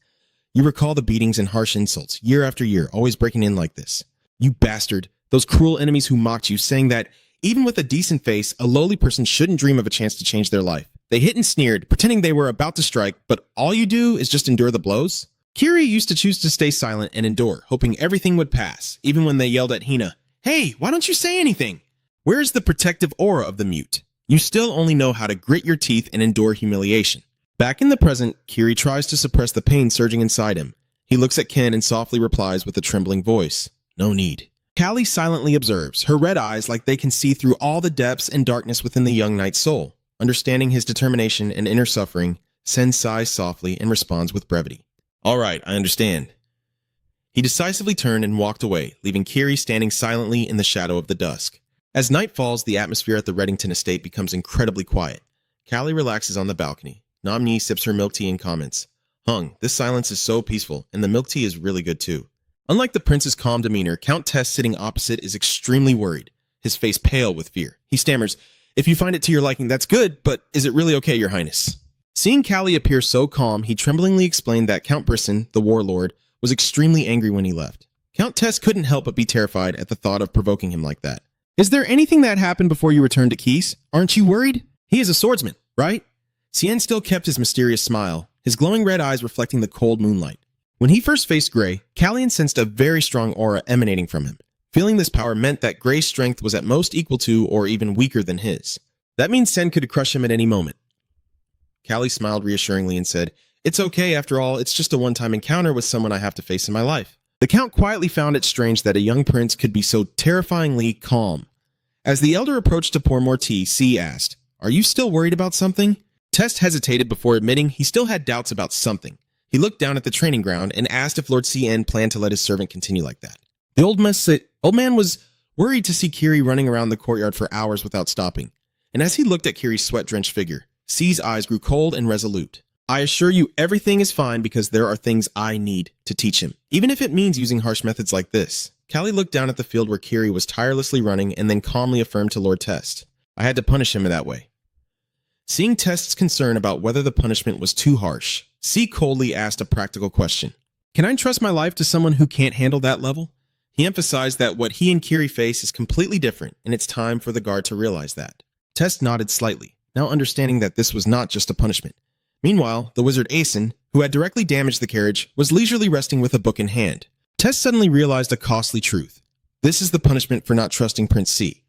You recall the beatings and harsh insults, year after year, always breaking in like this. You bastard, those cruel enemies who mocked you, saying that, even with a decent face, a lowly person shouldn't dream of a chance to change their life. They hit and sneered, pretending they were about to strike, but all you do is just endure the blows? Kiri used to choose to stay silent and endure, hoping everything would pass, even when they yelled at Hina, "Hey, why don't you say anything?" Where is the protective aura of the mute? You still only know how to grit your teeth and endure humiliation. Back in the present, Kiri tries to suppress the pain surging inside him. He looks at Ken and softly replies with a trembling voice, "No need." Callie silently observes, her red eyes like they can see through all the depths and darkness within the young knight's soul. Understanding his determination and inner suffering, Sen sighs softly and responds with brevity. "All right, I understand." He decisively turned and walked away, leaving Kiri standing silently in the shadow of the dusk. As night falls, the atmosphere at the Reddington estate becomes incredibly quiet. Callie relaxes on the balcony. Namni sips her milk tea and comments, "Hung, this silence is so peaceful, and the milk tea is really good too." Unlike the prince's calm demeanor, Count Tess sitting opposite is extremely worried, his face pale with fear. He stammers, "If you find it to your liking, that's good, but is it really okay, your highness?" Seeing Callie appear so calm, he tremblingly explained that Count Brisson, the warlord, was extremely angry when he left. Count Tess couldn't help but be terrified at the thought of provoking him like that. "Is there anything that happened before you returned to Keys? Aren't you worried? He is a swordsman, right?" Cien still kept his mysterious smile, his glowing red eyes reflecting the cold moonlight. When he first faced Gray, Callian sensed a very strong aura emanating from him. Feeling this power meant that Gray's strength was at most equal to or even weaker than his. That means Sen could crush him at any moment. Callie smiled reassuringly and said, "It's okay, after all, it's just a one-time encounter with someone I have to face in my life." The Count quietly found it strange that a young prince could be so terrifyingly calm. As the elder approached to pour more tea, C asked, "Are you still worried about something?" Test hesitated before admitting he still had doubts about something. He looked down at the training ground and asked if Lord Cien planned to let his servant continue like that. The old man was worried to see Kiri running around the courtyard for hours without stopping. And as he looked at Kiri's sweat-drenched figure, C's eyes grew cold and resolute. "I assure you everything is fine because there are things I need to teach him, even if it means using harsh methods like this." Callie looked down at the field where Kiri was tirelessly running and then calmly affirmed to Lord Test, "I had to punish him in that way." Seeing Test's concern about whether the punishment was too harsh, C coldly asked a practical question. "Can I entrust my life to someone who can't handle that level?" He emphasized that what he and Kiri face is completely different, and it's time for the guard to realize that. Test nodded slightly, now understanding that this was not just a punishment. Meanwhile, the wizard Asen, who had directly damaged the carriage, was leisurely resting with a book in hand. Test suddenly realized a costly truth. This is the punishment for not trusting Prince C.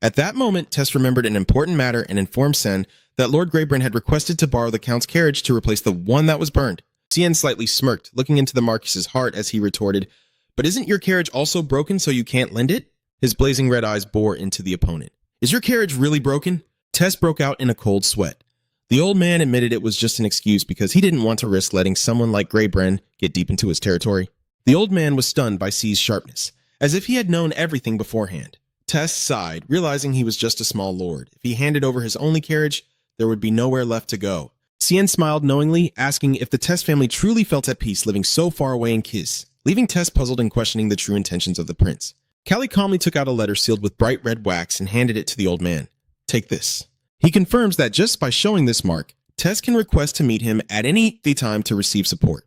At that moment, Tess remembered an important matter and informed Sen that Lord Greyburn had requested to borrow the Count's carriage to replace the one that was burned. Cien slightly smirked, looking into the Marquis's heart as he retorted, "But isn't your carriage also broken so you can't lend it?" His blazing red eyes bore into the opponent. "Is your carriage really broken?" Tess broke out in a cold sweat. The old man admitted it was just an excuse because he didn't want to risk letting someone like Greyburn get deep into his territory. The old man was stunned by C's sharpness, as if he had known everything beforehand. Tess sighed, realizing he was just a small lord. If he handed over his only carriage, there would be nowhere left to go. Cien smiled knowingly, asking if the Tess family truly felt at peace living so far away in Kiss, leaving Tess puzzled and questioning the true intentions of the prince. Callie calmly took out a letter sealed with bright red wax and handed it to the old man. "Take this." He confirms that just by showing this mark, Tess can request to meet him at any time to receive support.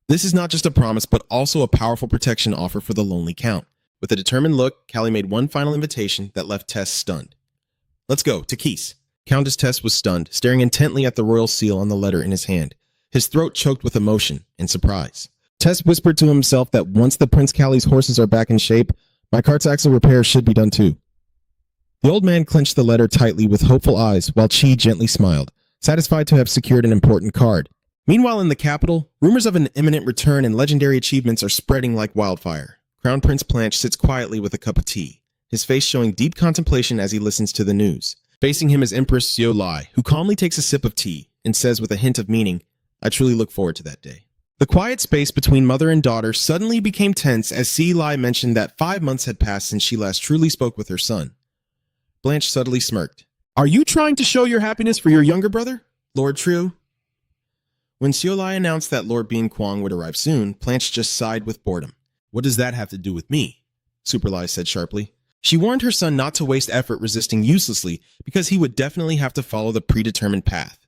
This is not just a promise, but also a powerful protection offer for the lonely Count. With a determined look, Callie made one final invitation that left Tess stunned. "Let's go, to Keys." Countess Tess was stunned, staring intently at the royal seal on the letter in his hand, his throat choked with emotion and surprise. Tess whispered to himself that once the Prince Callie's horses are back in shape, my cart's axle repair should be done too. The old man clenched the letter tightly with hopeful eyes, while Chi gently smiled, satisfied to have secured an important card. Meanwhile in the capital, rumors of an imminent return and legendary achievements are spreading like wildfire. Crown Prince Blanche sits quietly with a cup of tea, his face showing deep contemplation as he listens to the news. Facing him is Empress Xiao Lai, who calmly takes a sip of tea and says with a hint of meaning, "I truly look forward to that day." The quiet space between mother and daughter suddenly became tense as Si Lai mentioned that 5 months had passed since she last truly spoke with her son. Blanche subtly smirked. Are you trying to show your happiness for your younger brother, Lord Trio? When Xiu Lai announced that Lord Bean Kwong would arrive soon, Blanche just sighed with boredom. What does that have to do with me? Super Lai said sharply. She warned her son not to waste effort resisting uselessly because he would definitely have to follow the predetermined path.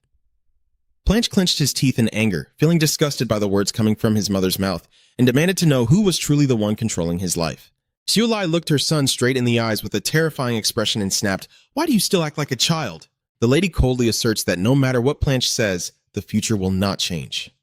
Blanche clenched his teeth in anger, feeling disgusted by the words coming from his mother's mouth, and demanded to know who was truly the one controlling his life. Xiu Lai looked her son straight in the eyes with a terrifying expression and snapped, Why do you still act like a child? The lady coldly asserts that no matter what Blanche says, the future will not change.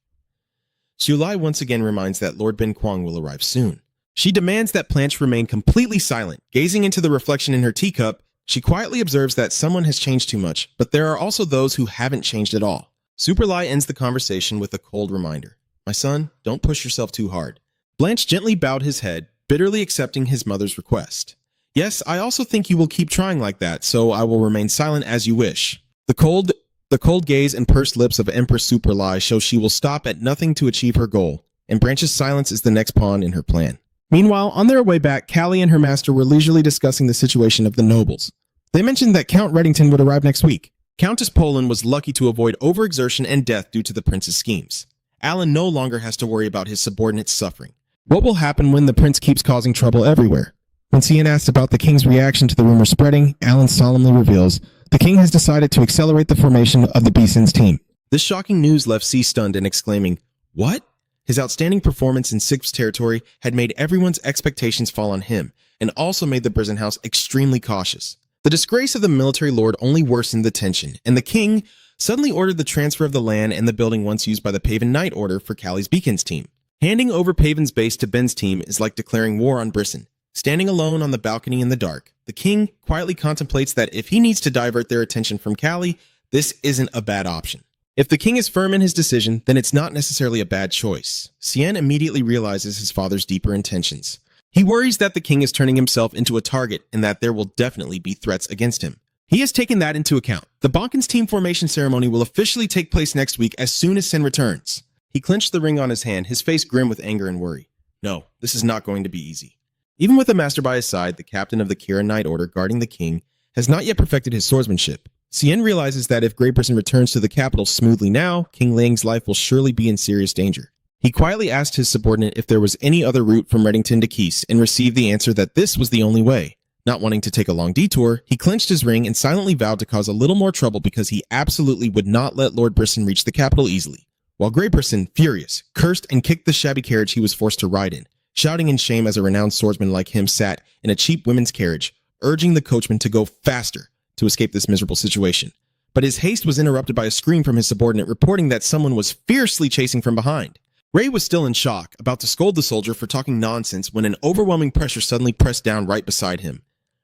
Xiu Lai once again reminds that Lord Ben Kwong will arrive soon. She demands that Blanche remain completely silent. Gazing into the reflection in her teacup, she quietly observes that someone has changed too much, but there are also those who haven't changed at all. Super Lai ends the conversation with a cold reminder. My son, don't push yourself too hard. Blanche gently bowed his head, bitterly accepting his mother's request. Yes, I also think you will keep trying like that, so I will remain silent as you wish. The cold gaze and pursed lips of Empress Super Lai show she will stop at nothing to achieve her goal, and Blanche's silence is the next pawn in her plan. Meanwhile, on their way back, Callie and her master were leisurely discussing the situation of the nobles. They mentioned that Count Reddington would arrive next week. Countess Poland was lucky to avoid overexertion and death due to the prince's schemes. Alan no longer has to worry about his subordinates suffering. What will happen when the prince keeps causing trouble everywhere? When Cian asks about the king's reaction to the rumor spreading, Alan solemnly reveals, the king has decided to accelerate the formation of the Beason's team. This shocking news left C stunned and exclaiming, What? His outstanding performance in Sixth territory had made everyone's expectations fall on him, and also made the prison house extremely cautious. The disgrace of the military lord only worsened the tension, and the king suddenly ordered the transfer of the land and the building once used by the Paven Knight Order for Callie's Beacon's team. Handing over Paven's base to Ben's team is like declaring war on Brisson. Standing alone on the balcony in the dark, the king quietly contemplates that if he needs to divert their attention from Callie, this isn't a bad option. If the king is firm in his decision, then it's not necessarily a bad choice. Cien immediately realizes his father's deeper intentions. He worries that the king is turning himself into a target and that there will definitely be threats against him. He has taken that into account. The Bonkin's team formation ceremony will officially take place next week as soon as Sen returns. He clenched the ring on his hand, his face grim with anger and worry. No, this is not going to be easy. Even with the master by his side, the captain of the Kira Knight Order guarding the king has not yet perfected his swordsmanship. Cien realizes that if Great Britain returns to the capital smoothly now, King Lang's life will surely be in serious danger. He quietly asked his subordinate if there was any other route from Reddington to Keese and received the answer that this was the only way. Not wanting to take a long detour, he clenched his ring and silently vowed to cause a little more trouble because he absolutely would not let Lord Brisson reach the capital easily. While Grey Brisson, furious, cursed and kicked the shabby carriage he was forced to ride in, shouting in shame as a renowned swordsman like him sat in a cheap women's carriage, urging the coachman to go faster to escape this miserable situation. But his haste was interrupted by a scream from his subordinate reporting that someone was fiercely chasing from behind. Ray was still in shock, about to scold the soldier for talking nonsense when an overwhelming pressure suddenly pressed down right beside him.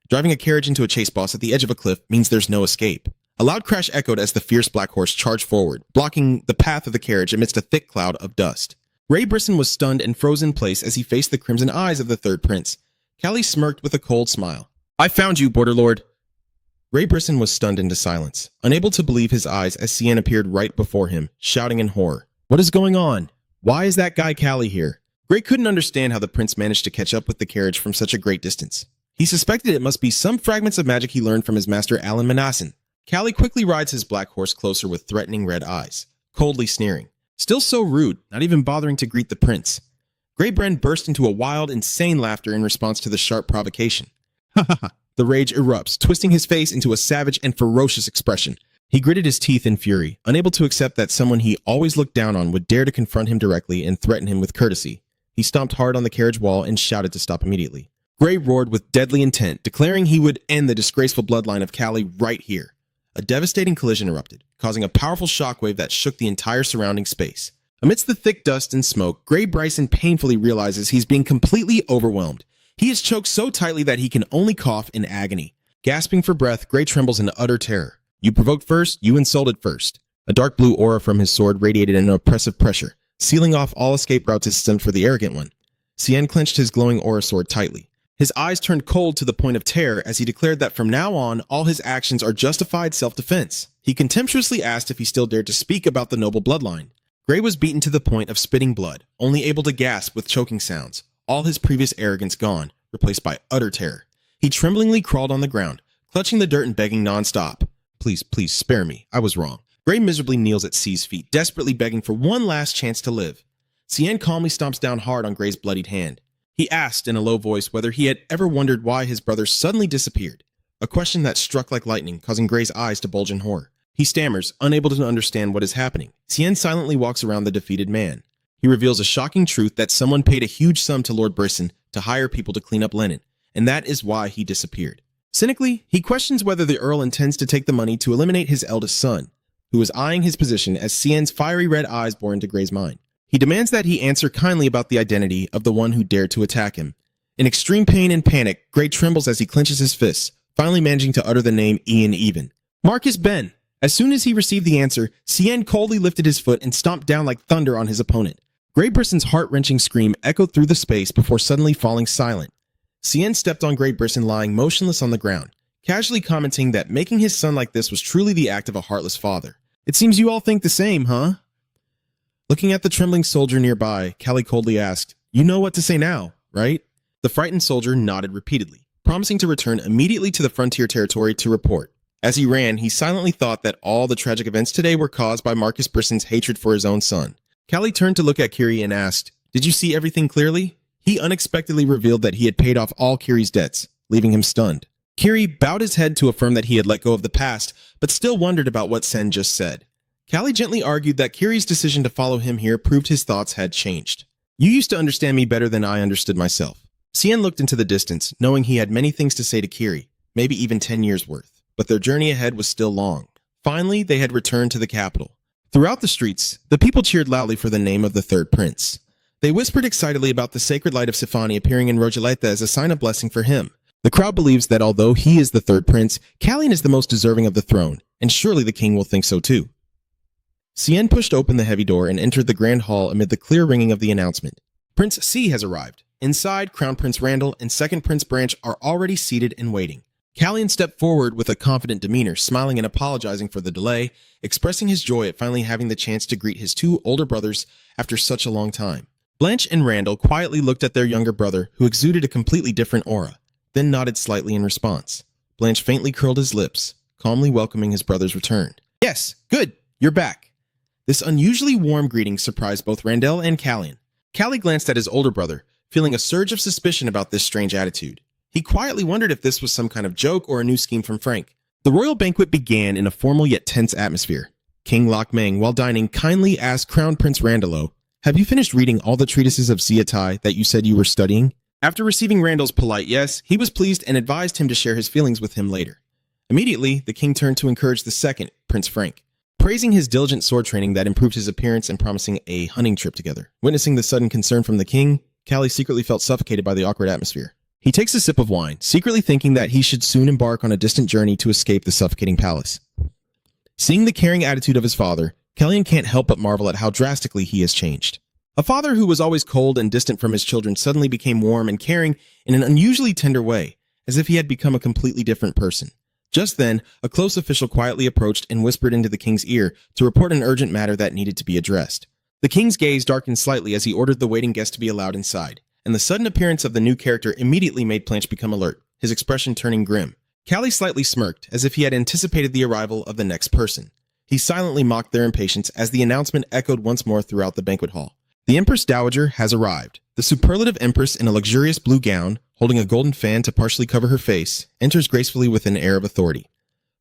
Driving a carriage into a chase boss at the edge of a cliff means there's no escape. A loud crash echoed as the fierce black horse charged forward, blocking the path of the carriage amidst a thick cloud of dust. Ray Brisson was stunned and froze in place as he faced the crimson eyes of the third prince. Callie smirked with a cold smile. I found you, Border Lord. Ray Brisson was stunned into silence, unable to believe his eyes as Cien appeared right before him, shouting in horror. What is going on? Why is that guy Callie here? Gray couldn't understand how the prince managed to catch up with the carriage from such a great distance. He suspected it must be some fragments of magic he learned from his master Alan Manassan. Callie quickly rides his black horse closer with threatening red eyes, coldly sneering. Still so rude, not even bothering to greet the prince. Grey Bren burst into a wild, insane laughter in response to the sharp provocation. Ha ha ha. The rage erupts, twisting his face into a savage and ferocious expression. He gritted his teeth in fury, unable to accept that someone he always looked down on would dare to confront him directly and threaten him with courtesy. He stomped hard on the carriage wall and shouted to stop immediately. Gray roared with deadly intent, declaring he would end the disgraceful bloodline of Callie right here. A devastating collision erupted, causing a powerful shockwave that shook the entire surrounding space. Amidst the thick dust and smoke, Gray Bryson painfully realizes he's being completely overwhelmed. He is choked so tightly that he can only cough in agony. Gasping for breath, Gray trembles in utter terror. You provoked first, you insulted first. A dark blue aura from his sword radiated an oppressive pressure, sealing off all escape routes except for the arrogant one. Cien clenched his glowing aura sword tightly. His eyes turned cold to the point of terror as he declared that from now on, all his actions are justified self-defense. He contemptuously asked if he still dared to speak about the noble bloodline. Gray was beaten to the point of spitting blood, only able to gasp with choking sounds, all his previous arrogance gone, replaced by utter terror. He tremblingly crawled on the ground, clutching the dirt and begging nonstop. Please, please, spare me. I was wrong. Gray miserably kneels at C's feet, desperately begging for one last chance to live. Cien calmly stomps down hard on Gray's bloodied hand. He asked in a low voice whether he had ever wondered why his brother suddenly disappeared, a question that struck like lightning, causing Gray's eyes to bulge in horror. He stammers, unable to understand what is happening. Cien silently walks around the defeated man. He reveals a shocking truth that someone paid a huge sum to Lord Brisson to hire people to clean up linen, and that is why he disappeared. Cynically, he questions whether the Earl intends to take the money to eliminate his eldest son, who was eyeing his position as Cien's fiery red eyes bore into Gray's mind. He demands that he answer kindly about the identity of the one who dared to attack him. In extreme pain and panic, Gray trembles as he clenches his fists, finally managing to utter the name Ian Even. Marcus Ben. As soon as he received the answer, Cien coldly lifted his foot and stomped down like thunder on his opponent. Gray Brisson's heart-wrenching scream echoed through the space before suddenly falling silent. Cien stepped on Gray Brisson lying motionless on the ground, casually commenting that making his son like this was truly the act of a heartless father. It seems you all think the same, huh? Looking at the trembling soldier nearby, Callie coldly asked, "You know what to say now, right?" The frightened soldier nodded repeatedly, promising to return immediately to the frontier territory to report. As he ran, he silently thought that all the tragic events today were caused by Marcus Brisson's hatred for his own son. Callie turned to look at Kiri and asked, "Did you see everything clearly?" He unexpectedly revealed that he had paid off all Kiri's debts, leaving him stunned. Kiri bowed his head to affirm that he had let go of the past, but still wondered about what Sen just said. Callie gently argued that Kiri's decision to follow him here proved his thoughts had changed. "You used to understand me better than I understood myself." Cien looked into the distance, knowing he had many things to say to Kiri, maybe even 10 years' worth. But their journey ahead was still long. Finally, they had returned to the capital. Throughout the streets, the people cheered loudly for the name of the third prince. They whispered excitedly about the sacred light of Sifani appearing in Rojaleta as a sign of blessing for him. The crowd believes that although he is the third prince, Kallian is the most deserving of the throne, and surely the king will think so too. Cien pushed open the heavy door and entered the grand hall amid the clear ringing of the announcement. Prince C has arrived. Inside, Crown Prince Randall and Second Prince Branch are already seated and waiting. Kallian stepped forward with a confident demeanor, smiling and apologizing for the delay, expressing his joy at finally having the chance to greet his two older brothers after such a long time. Blanche and Randall quietly looked at their younger brother, who exuded a completely different aura, then nodded slightly in response. Blanche faintly curled his lips, calmly welcoming his brother's return. "Yes, good, you're back." This unusually warm greeting surprised both Randall and Kallian. Callie glanced at his older brother, feeling a surge of suspicion about this strange attitude. He quietly wondered if this was some kind of joke or a new scheme from Frank. The royal banquet began in a formal yet tense atmosphere. King Lock Mang, while dining, kindly asked Crown Prince Randallo, "Have you finished reading all the treatises of Siatai that you said you were studying?" After receiving Randall's polite yes, he was pleased and advised him to share his feelings with him later. Immediately, the king turned to encourage the second, Prince Frank, praising his diligent sword training that improved his appearance and promising a hunting trip together. Witnessing the sudden concern from the king, Callie secretly felt suffocated by the awkward atmosphere. He takes a sip of wine, secretly thinking that he should soon embark on a distant journey to escape the suffocating palace. Seeing the caring attitude of his father, Kallian can't help but marvel at how drastically he has changed. A father who was always cold and distant from his children suddenly became warm and caring in an unusually tender way, as if he had become a completely different person. Just then, a close official quietly approached and whispered into the king's ear to report an urgent matter that needed to be addressed. The king's gaze darkened slightly as he ordered the waiting guest to be allowed inside, and the sudden appearance of the new character immediately made Blanche become alert, his expression turning grim. Callie slightly smirked, as if he had anticipated the arrival of the next person. He silently mocked their impatience as the announcement echoed once more throughout the banquet hall. The Empress Dowager has arrived. The superlative Empress in a luxurious blue gown, holding a golden fan to partially cover her face, enters gracefully with an air of authority.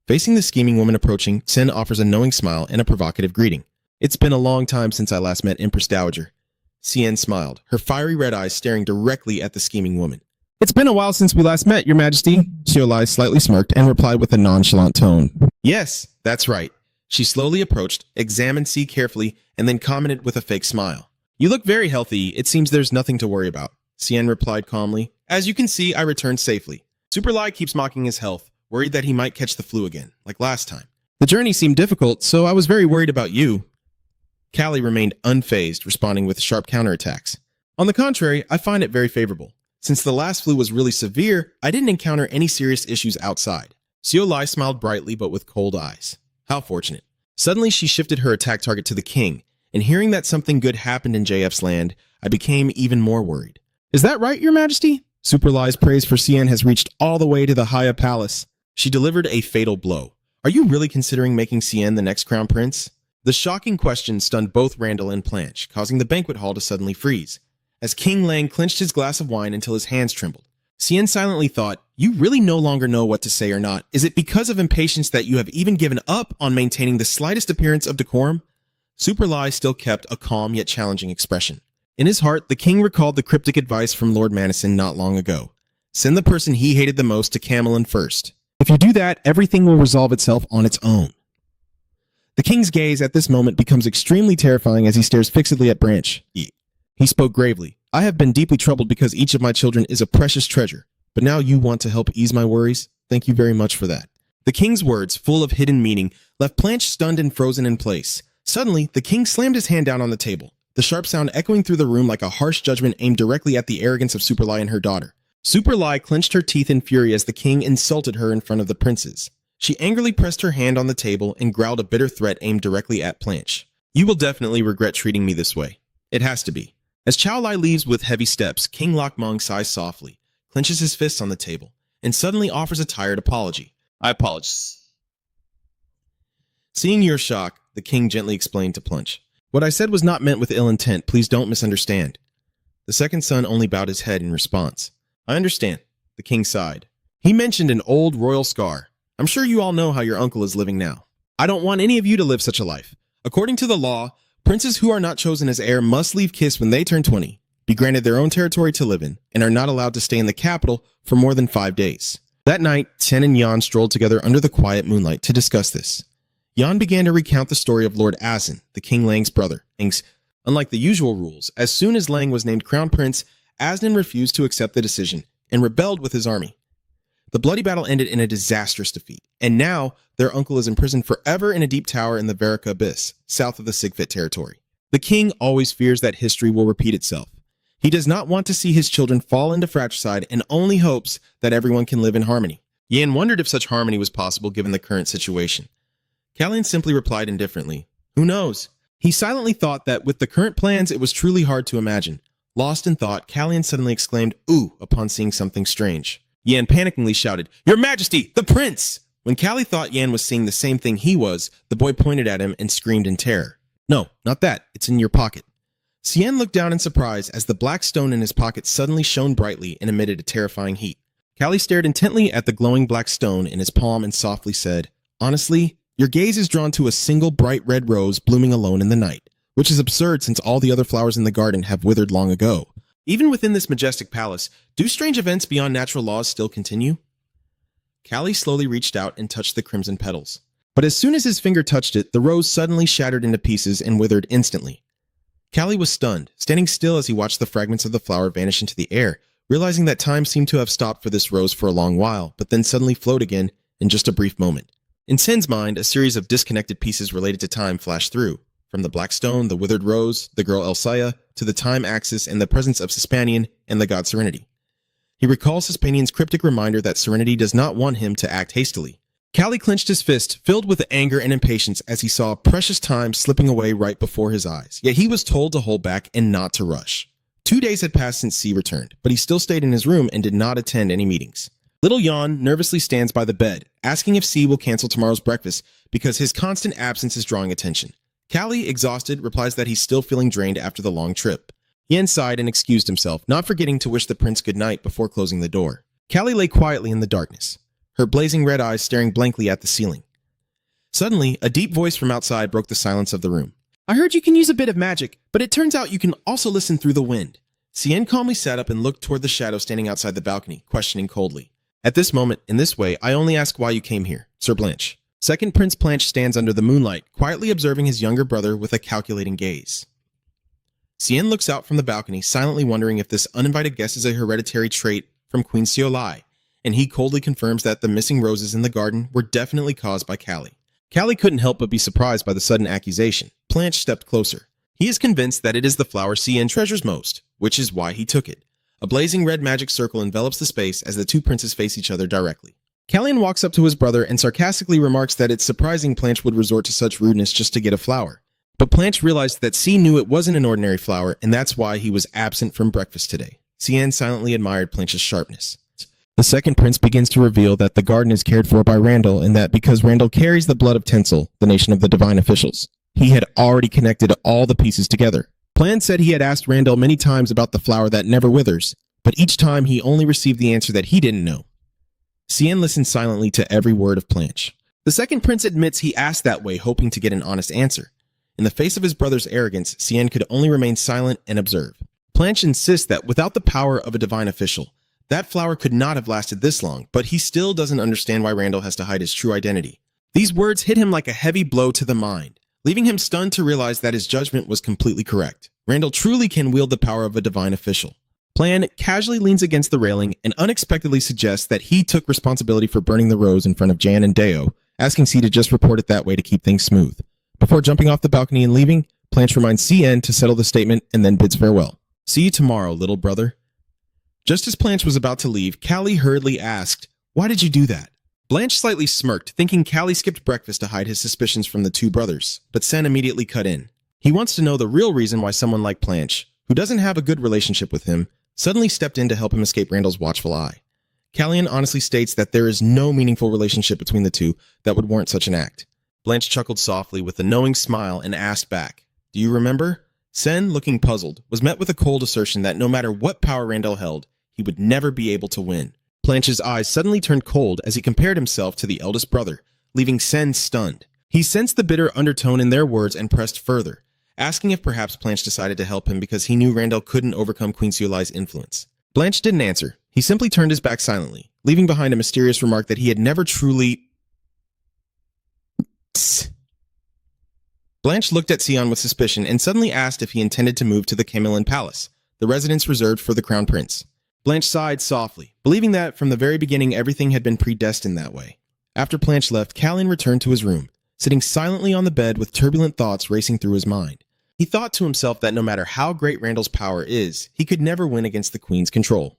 Facing the scheming woman approaching, Sen offers a knowing smile and a provocative greeting. "It's been a long time since I last met Empress Dowager." Cien smiled, her fiery red eyes staring directly at the scheming woman. "It's been a while since we last met, Your Majesty." Xiaolai slightly smirked and replied with a nonchalant tone. "Yes, that's right." She slowly approached, examined C carefully, and then commented with a fake smile. "You look very healthy. It seems there's nothing to worry about." Cien replied calmly. "As you can see, I returned safely. Superlai keeps mocking his health, worried that he might catch the flu again, like last time. The journey seemed difficult, so I was very worried about you." Callie remained unfazed, responding with sharp counterattacks. "On the contrary, I find it very favorable. Since the last flu was really severe, I didn't encounter any serious issues outside." Xiaolai smiled brightly but with cold eyes. How fortunate. Suddenly, she shifted her attack target to the king, and hearing that something good happened in JF's land, I became even more worried. Is that right, Your Majesty? Superlai's praise for Cien has reached all the way to the Haya Palace. She delivered a fatal blow. Are you really considering making Cien the next crown prince? The shocking question stunned both Randall and Planche, causing the banquet hall to suddenly freeze. As King Lang clenched his glass of wine until his hands trembled, Cien silently thought, you really no longer know what to say or not. Is it because of impatience that you have even given up on maintaining the slightest appearance of decorum? Superlai still kept a calm yet challenging expression. In his heart, the king recalled the cryptic advice from Lord Madison not long ago. Send the person he hated the most to Camelin first. If you do that, everything will resolve itself on its own. The king's gaze at this moment becomes extremely terrifying as he stares fixedly at Branch. He spoke gravely. I have been deeply troubled because each of my children is a precious treasure. But now you want to help ease my worries? Thank you very much for that. The king's words, full of hidden meaning, left Planche stunned and frozen in place. Suddenly, the king slammed his hand down on the table, the sharp sound echoing through the room like a harsh judgment aimed directly at the arrogance of Superlai and her daughter. Superlai clenched her teeth in fury as the king insulted her in front of the princes. She angrily pressed her hand on the table and growled a bitter threat aimed directly at Planche. You will definitely regret treating me this way. It has to be. As Chao Lai leaves with heavy steps, King Lok Mong sighs softly, clenches his fists on the table, and suddenly offers a tired apology. I apologize. Seeing your shock, the king gently explained to Planche. What I said was not meant with ill intent. Please don't misunderstand. The second son only bowed his head in response. I understand. The king sighed. He mentioned an old royal scar. I'm sure you all know how your uncle is living now. I don't want any of you to live such a life. According to the law, princes who are not chosen as heir must leave Kiss when they turn 20, be granted their own territory to live in, and are not allowed to stay in the capital for more than 5 days. That night, Ten and Yan strolled together under the quiet moonlight to discuss this. Yan began to recount the story of Lord Azin, the King Lang's brother. Unlike the usual rules, as soon as Lang was named crown prince, Aznin refused to accept the decision and rebelled with his army. The bloody battle ended in a disastrous defeat, and now their uncle is imprisoned forever in a deep tower in the Verika Abyss, south of the Sigfit territory. The king always fears that history will repeat itself. He does not want to see his children fall into fratricide and only hopes that everyone can live in harmony. Yan wondered if such harmony was possible given the current situation. Kallian simply replied indifferently, who knows? He silently thought that with the current plans it was truly hard to imagine. Lost in thought, Kallian suddenly exclaimed, ooh, upon seeing something strange. Yan panickingly shouted, Your Majesty, the prince! When Callie thought Yan was seeing the same thing he was, the boy pointed at him and screamed in terror. No, not that. It's in your pocket. Cien looked down in surprise as the black stone in his pocket suddenly shone brightly and emitted a terrifying heat. Callie stared intently at the glowing black stone in his palm and softly said, Honestly, your gaze is drawn to a single bright red rose blooming alone in the night, which is absurd since all the other flowers in the garden have withered long ago. Even within this majestic palace, do strange events beyond natural laws still continue? Callie slowly reached out and touched the crimson petals. But as soon as his finger touched it, the rose suddenly shattered into pieces and withered instantly. Callie was stunned, standing still as he watched the fragments of the flower vanish into the air, realizing that time seemed to have stopped for this rose for a long while, but then suddenly flowed again in just a brief moment. In Sen's mind, a series of disconnected pieces related to time flashed through, from the black stone, the withered rose, the girl Elsaya, to the time axis and the presence of Cispanian and the god Serenity. He recalls Cispanian's cryptic reminder that Serenity does not want him to act hastily. Callie clenched his fist, filled with anger and impatience as he saw precious time slipping away right before his eyes. Yet he was told to hold back and not to rush. 2 days had passed since C returned, but he still stayed in his room and did not attend any meetings. Little Yan nervously stands by the bed, asking if C will cancel tomorrow's breakfast because his constant absence is drawing attention. Callie, exhausted, replies that he's still feeling drained after the long trip. Yan sighed and excused himself, not forgetting to wish the prince good night before closing the door. Callie lay quietly in the darkness, her blazing red eyes staring blankly at the ceiling. Suddenly, a deep voice from outside broke the silence of the room. I heard you can use a bit of magic, but it turns out you can also listen through the wind. Cien calmly sat up and looked toward the shadow standing outside the balcony, questioning coldly. At this moment, in this way, I only ask why you came here, Sir Blanche. Second Prince Planche stands under the moonlight, quietly observing his younger brother with a calculating gaze. Cien looks out from the balcony, silently wondering if this uninvited guest is a hereditary trait from Queen Xiaolai, and he coldly confirms that the missing roses in the garden were definitely caused by Callie. Callie couldn't help but be surprised by the sudden accusation. Planche stepped closer. He is convinced that it is the flower Cien treasures most, which is why he took it. A blazing red magic circle envelops the space as the two princes face each other directly. Callian walks up to his brother and sarcastically remarks that it's surprising Planche would resort to such rudeness just to get a flower. But Blanche realized that C knew it wasn't an ordinary flower, and that's why he was absent from breakfast today. Cien silently admired Blanche's sharpness. The second prince begins to reveal that the garden is cared for by Randall, and that because Randall carries the blood of Tinsel, the nation of the divine officials, he had already connected all the pieces together. Plan said he had asked Randall many times about the flower that never withers, but each time he only received the answer that he didn't know. Cien listened silently to every word of Blanche. The second prince admits he asked that way, hoping to get an honest answer. In the face of his brother's arrogance, Cien could only remain silent and observe. Blanche insists that without the power of a divine official, that flower could not have lasted this long, but he still doesn't understand why Randall has to hide his true identity. These words hit him like a heavy blow to the mind, leaving him stunned to realize that his judgment was completely correct. Randall truly can wield the power of a divine official. Plan casually leans against the railing and unexpectedly suggests that he took responsibility for burning the rose in front of Jan and Deo, asking C to just report it that way to keep things smooth. Before jumping off the balcony and leaving, Blanche reminds Cien to settle the statement and then bids farewell. See you tomorrow, little brother. Just as Blanche was about to leave, Callie hurriedly asked, "Why did you do that?" Blanche slightly smirked, thinking Callie skipped breakfast to hide his suspicions from the two brothers, but Sen immediately cut in. He wants to know the real reason why someone like Blanche, who doesn't have a good relationship with him, suddenly stepped in to help him escape Randall's watchful eye. Callian honestly states that there is no meaningful relationship between the two that would warrant such an act. Blanche chuckled softly with a knowing smile and asked back, "Do you remember?" Sen, looking puzzled, was met with a cold assertion that no matter what power Randall held, he would never be able to win. Blanche's eyes suddenly turned cold as he compared himself to the eldest brother, leaving Sen stunned. He sensed the bitter undertone in their words and pressed further, asking if perhaps Blanche decided to help him because he knew Randall couldn't overcome Queen Seolai's influence. Blanche didn't answer. He simply turned his back silently, leaving behind a mysterious remark that he had never truly... Blanche looked at Sion with suspicion and suddenly asked if he intended to move to the Camelin Palace, the residence reserved for the Crown Prince. Blanche sighed softly, believing that from the very beginning everything had been predestined that way. After Blanche left, Callian returned to his room, sitting silently on the bed with turbulent thoughts racing through his mind. He thought to himself that no matter how great Randall's power is, he could never win against the Queen's control.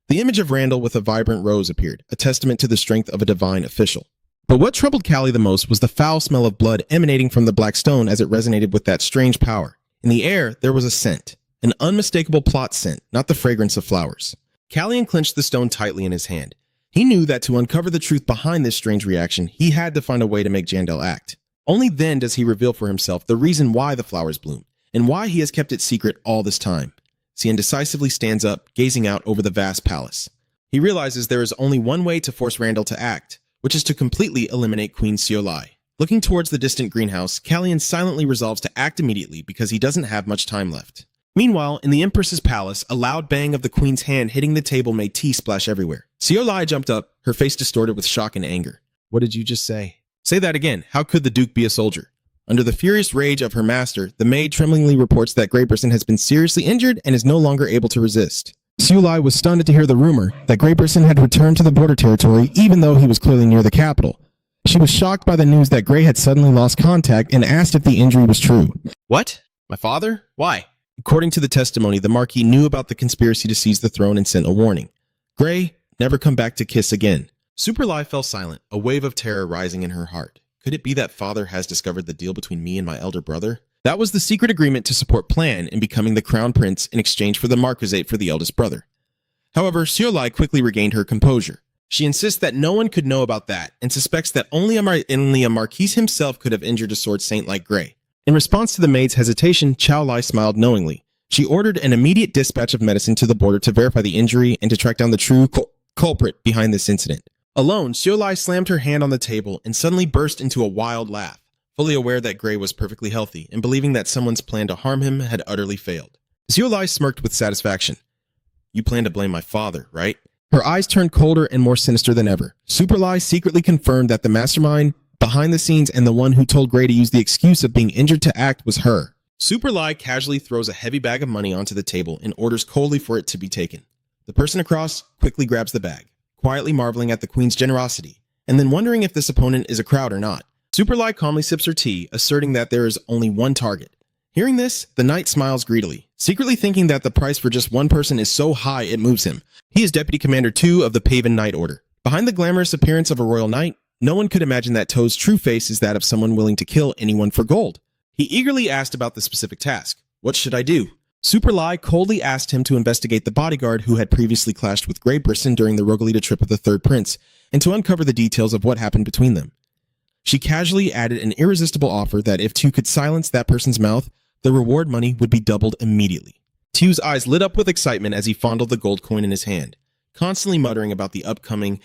The image of Randall with a vibrant rose appeared, a testament to the strength of a divine official. But what troubled Callie the most was the foul smell of blood emanating from the black stone as it resonated with that strange power. In the air, there was a scent, an unmistakable plot scent, not the fragrance of flowers. Callian clenched the stone tightly in his hand. He knew that to uncover the truth behind this strange reaction, he had to find a way to make Jandel act. Only then does he reveal for himself the reason why the flowers bloom, and why he has kept it secret all this time. Cien decisively stands up, gazing out over the vast palace. He realizes there is only one way to force Randall to act, which is to completely eliminate Queen Seolai. Looking towards the distant greenhouse, Callian silently resolves to act immediately because he doesn't have much time left. Meanwhile, in the Empress's palace, a loud bang of the Queen's hand hitting the table made tea splash everywhere. Seolai jumped up, her face distorted with shock and anger. "What did you just say?" "Say that again. How could the Duke be a soldier?" Under the furious rage of her master, the maid tremblingly reports that Grayperson has been seriously injured and is no longer able to resist. Seolai was stunned to hear the rumor that Grayperson had returned to the border territory even though he was clearly near the capital. She was shocked by the news that Gray had suddenly lost contact and asked if the injury was true. "What? My father? Why?" According to the testimony, the Marquis knew about the conspiracy to seize the throne and sent a warning. "Gray, never come back to kiss again." Superlie fell silent, a wave of terror rising in her heart. Could it be that father has discovered the deal between me and my elder brother? That was the secret agreement to support Plan in becoming the crown prince in exchange for the marquisate for the eldest brother. However, Seolai quickly regained her composure. She insists that no one could know about that and suspects that only a Marquis himself could have injured a sword saint like Gray. In response to the maid's hesitation, Chow Lai smiled knowingly. She ordered an immediate dispatch of medicine to the border to verify the injury and to track down the true culprit behind this incident. Alone, Seolai slammed her hand on the table and suddenly burst into a wild laugh, fully aware that Gray was perfectly healthy and believing that someone's plan to harm him had utterly failed. Seolai smirked with satisfaction. "You plan to blame my father, right?" Her eyes turned colder and more sinister than ever. Superlie secretly confirmed that the mastermind behind the scenes and the one who told Gray to use the excuse of being injured to act was her. Superlie casually throws a heavy bag of money onto the table and orders coldly for it to be taken. The person across quickly grabs the bag, quietly marveling at the Queen's generosity, and then wondering if this opponent is a crowd or not. Superlie calmly sips her tea, asserting that there is only one target. Hearing this, the knight smiles greedily, secretly thinking that the price for just one person is so high it moves him. He is Deputy Commander 2 of the Paven Knight Order. Behind the glamorous appearance of a royal knight, no one could imagine that Toe's true face is that of someone willing to kill anyone for gold. He eagerly asked about the specific task. What should I do? Super Lai coldly asked him to investigate the bodyguard who had previously clashed with Grey Brisson during the Rogalita trip of the Third Prince, and to uncover the details of what happened between them. She casually added an irresistible offer that if Tu could silence that person's mouth, the reward money would be doubled immediately. Tu's eyes lit up with excitement as he fondled the gold coin in his hand, constantly muttering about the upcoming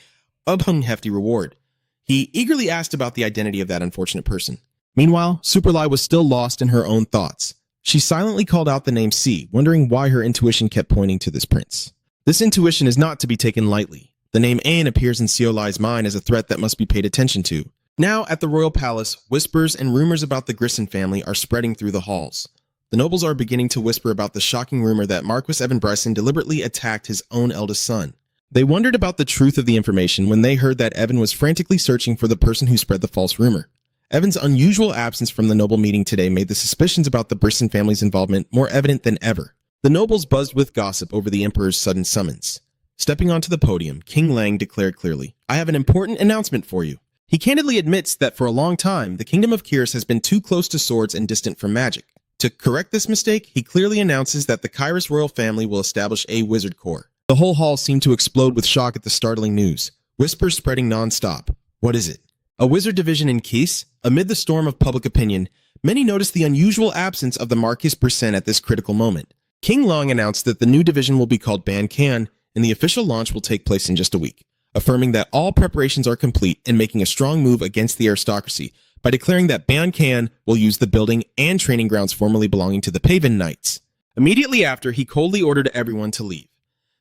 hefty reward. He eagerly asked about the identity of that unfortunate person. Meanwhile, Super Lai was still lost in her own thoughts. She silently called out the name C, wondering why her intuition kept pointing to this prince. This intuition is not to be taken lightly. The name An appears in Seo Lai's mind as a threat that must be paid attention to. Now, at the royal palace, whispers and rumors about the Grisson family are spreading through the halls. The nobles are beginning to whisper about the shocking rumor that Marquis Evan Bryson deliberately attacked his own eldest son. They wondered about the truth of the information when they heard that Evan was frantically searching for the person who spread the false rumor. Evan's unusual absence from the noble meeting today made the suspicions about the Brisson family's involvement more evident than ever. The nobles buzzed with gossip over the emperor's sudden summons. Stepping onto the podium, King Lang declared clearly, "I have an important announcement for you." He candidly admits that for a long time, the kingdom of Kyrus has been too close to swords and distant from magic. To correct this mistake, he clearly announces that the Kyrus royal family will establish a wizard corps. The whole hall seemed to explode with shock at the startling news, whispers spreading non-stop. What is it? A wizard division in Kys? Amid the storm of public opinion, many noticed the unusual absence of the Marquis Brisson at this critical moment. King Long announced that the new division will be called Ban Kan, and the official launch will take place in just a week, affirming that all preparations are complete and making a strong move against the aristocracy by declaring that Ban Kan will use the building and training grounds formerly belonging to the Paven Knights. Immediately after, he coldly ordered everyone to leave.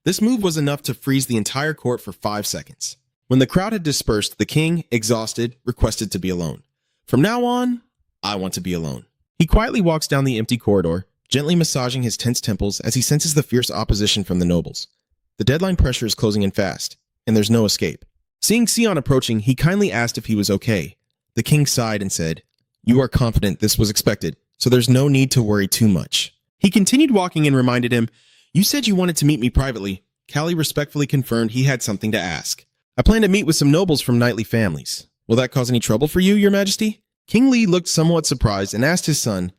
This move was enough to freeze the entire court for 5 seconds. When the crowd had dispersed, the king, exhausted, requested to be alone. From now on, I want to be alone. He quietly walks down the empty corridor, gently massaging his tense temples as he senses the fierce opposition from the nobles. The deadline pressure is closing in fast, and there's no escape. Seeing Sion approaching, he kindly asked if he was okay. The king sighed and said, "You are confident this was expected, so there's no need to worry too much." He continued walking and reminded him, "You said you wanted to meet me privately." Callie respectfully confirmed he had something to ask. "I plan to meet with some nobles from knightly families. Will that cause any trouble for you, your majesty?" King Li looked somewhat surprised and asked his son,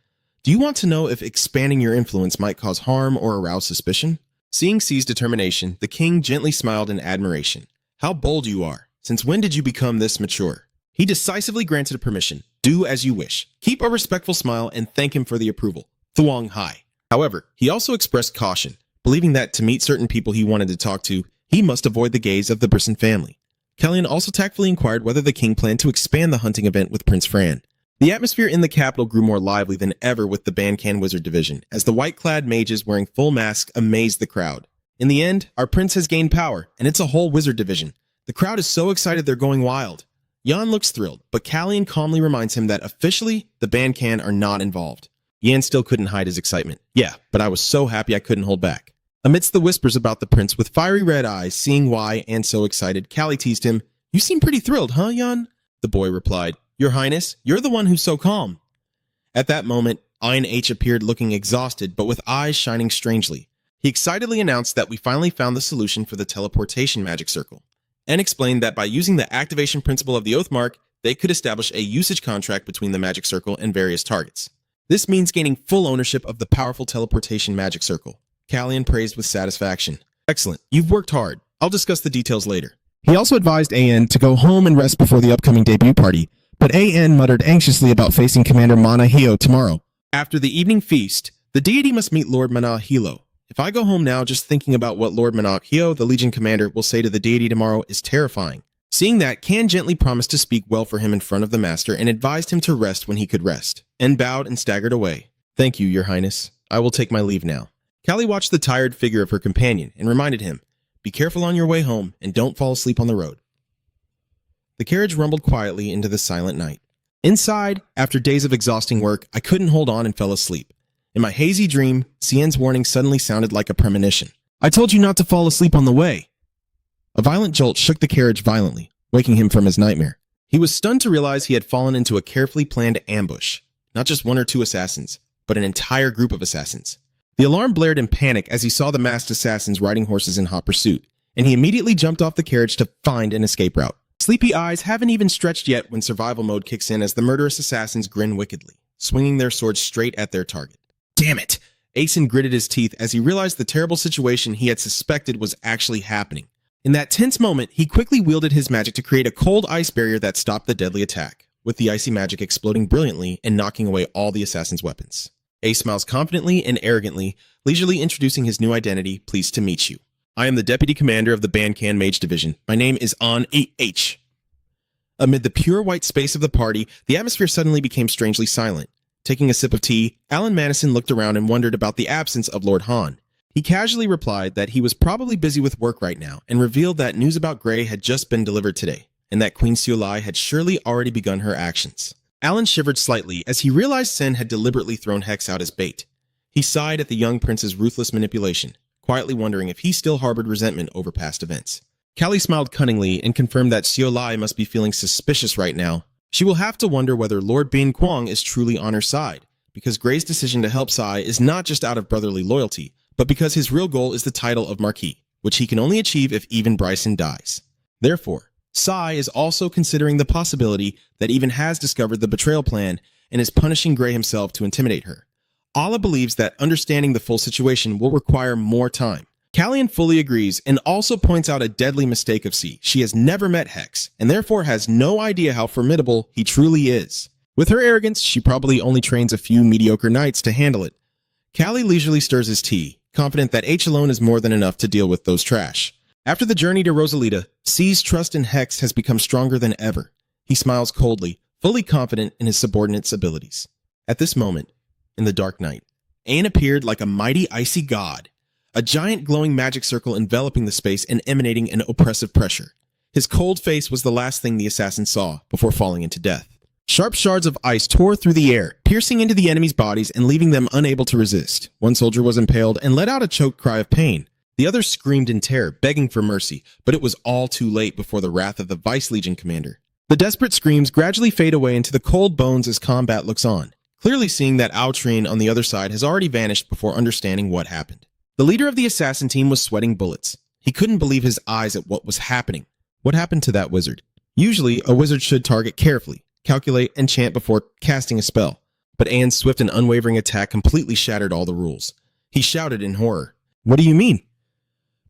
"Do you want to know if expanding your influence might cause harm or arouse suspicion?" Seeing C's determination, the king gently smiled in admiration. "How bold you are. Since when did you become this mature?" He decisively granted permission. "Do as you wish. Keep a respectful smile and thank him for the approval. Thuong Hai." However, he also expressed caution, believing that to meet certain people he wanted to talk to, he must avoid the gaze of the Brisson family. Kellyan also tactfully inquired whether the king planned to expand the hunting event with Prince Fran. The atmosphere in the capital grew more lively than ever with the Ban Kan Wizard Division, as the white-clad mages wearing full masks amazed the crowd. In the end, our prince has gained power, and it's a whole wizard division. The crowd is so excited they're going wild. Yan looks thrilled, but Kellyan calmly reminds him that officially, the Ban Kan are not involved. Yan still couldn't hide his excitement. "Yeah, but I was so happy I couldn't hold back." Amidst the whispers about the prince with fiery red eyes, seeing why and so excited, Callie teased him, "You seem pretty thrilled, huh, Yan?" The boy replied, "Your Highness, you're the one who's so calm." At that moment, Ayn H appeared looking exhausted, but with eyes shining strangely. He excitedly announced that we finally found the solution for the teleportation magic circle, and explained that by using the activation principle of the Oathmark, they could establish a usage contract between the magic circle and various targets. This means gaining full ownership of the powerful teleportation magic circle. Kellyan praised with satisfaction. "Excellent. You've worked hard. I'll discuss the details later." He also advised AN to go home and rest before the upcoming debut party, but AN muttered anxiously about facing Commander Mana Hio tomorrow. After the evening feast, the deity must meet Lord Mana Hilo. If I go home now just thinking about what Lord Mana Hio, the Legion commander, will say to the deity tomorrow is terrifying. Seeing that, Kan gently promised to speak well for him in front of the master and advised him to rest when he could rest, and bowed and staggered away. "Thank you, your highness. I will take my leave now." Callie watched the tired figure of her companion and reminded him, "Be careful on your way home and don't fall asleep on the road." The carriage rumbled quietly into the silent night. Inside, after days of exhausting work, I couldn't hold on and fell asleep. In my hazy dream, Cien's warning suddenly sounded like a premonition. "I told you not to fall asleep on the way." A violent jolt shook the carriage violently, waking him from his nightmare. He was stunned to realize he had fallen into a carefully planned ambush. Not just one or two assassins, but an entire group of assassins. The alarm blared in panic as he saw the masked assassins riding horses in hot pursuit, and he immediately jumped off the carriage to find an escape route. Sleepy eyes haven't even stretched yet when survival mode kicks in as the murderous assassins grin wickedly. swinging their swords straight at their target. Damn it! Asen gritted his teeth as he realized the terrible situation he had suspected was actually happening. In that tense moment, he quickly wielded his magic to create a cold ice barrier that stopped the deadly attack, with the icy magic exploding brilliantly and knocking away all the assassin's weapons. Ace smiles confidently and arrogantly, leisurely introducing his new identity. Pleased to meet you. I am the deputy commander of the Bankan Mage Division. My name is An E.H. Amid the pure white space of the party, the atmosphere suddenly became strangely silent. Taking a sip of tea, Alan Madison looked around and wondered about the absence of Lord Han. He casually replied that he was probably busy with work right now and revealed that news about Gray had just been delivered today, and that Queen Seolai had surely already begun her actions. Alan shivered slightly as he realized Sen had deliberately thrown Hex out as bait. He sighed at the young prince's ruthless manipulation, quietly wondering if he still harbored resentment over past events. Callie smiled cunningly and confirmed that Seolai must be feeling suspicious right now. She will have to wonder whether Lord Bin Kwang is truly on her side, because Gray's decision to help Sai is not just out of brotherly loyalty, but because his real goal is the title of Marquis, which he can only achieve if even Bryson dies. Therefore, Sai is also considering the possibility that Even has discovered the betrayal plan and is punishing Gray himself to intimidate her. Ala believes that understanding the full situation will require more time. Callian fully agrees and also points out a deadly mistake of C. She has never met Hex, and therefore has no idea how formidable he truly is. With her arrogance, she probably only trains a few mediocre knights to handle it. Callie leisurely stirs his tea, confident that H alone is more than enough to deal with those trash. After the journey to Rosalita, C's trust in Hex has become stronger than ever. He smiles coldly, fully confident in his subordinate's abilities. At this moment, in the dark night, Ain appeared like a mighty icy god, a giant glowing magic circle enveloping the space and emanating an oppressive pressure. His cold face was the last thing the assassin saw before falling into death. Sharp shards of ice tore through the air, piercing into the enemy's bodies and leaving them unable to resist. One soldier was impaled and let out a choked cry of pain. The other screamed in terror, begging for mercy, but it was all too late before the wrath of the Vice Legion commander. The desperate screams gradually fade away into the cold bones as combat looks on, clearly seeing that Aotrine on the other side has already vanished before understanding what happened. The leader of the assassin team was sweating bullets. He couldn't believe his eyes at what was happening. What happened to that wizard? Usually, a wizard should target carefully, calculate, and chant before casting a spell. But Anne's swift and unwavering attack completely shattered all the rules. He shouted in horror, "What do you mean?"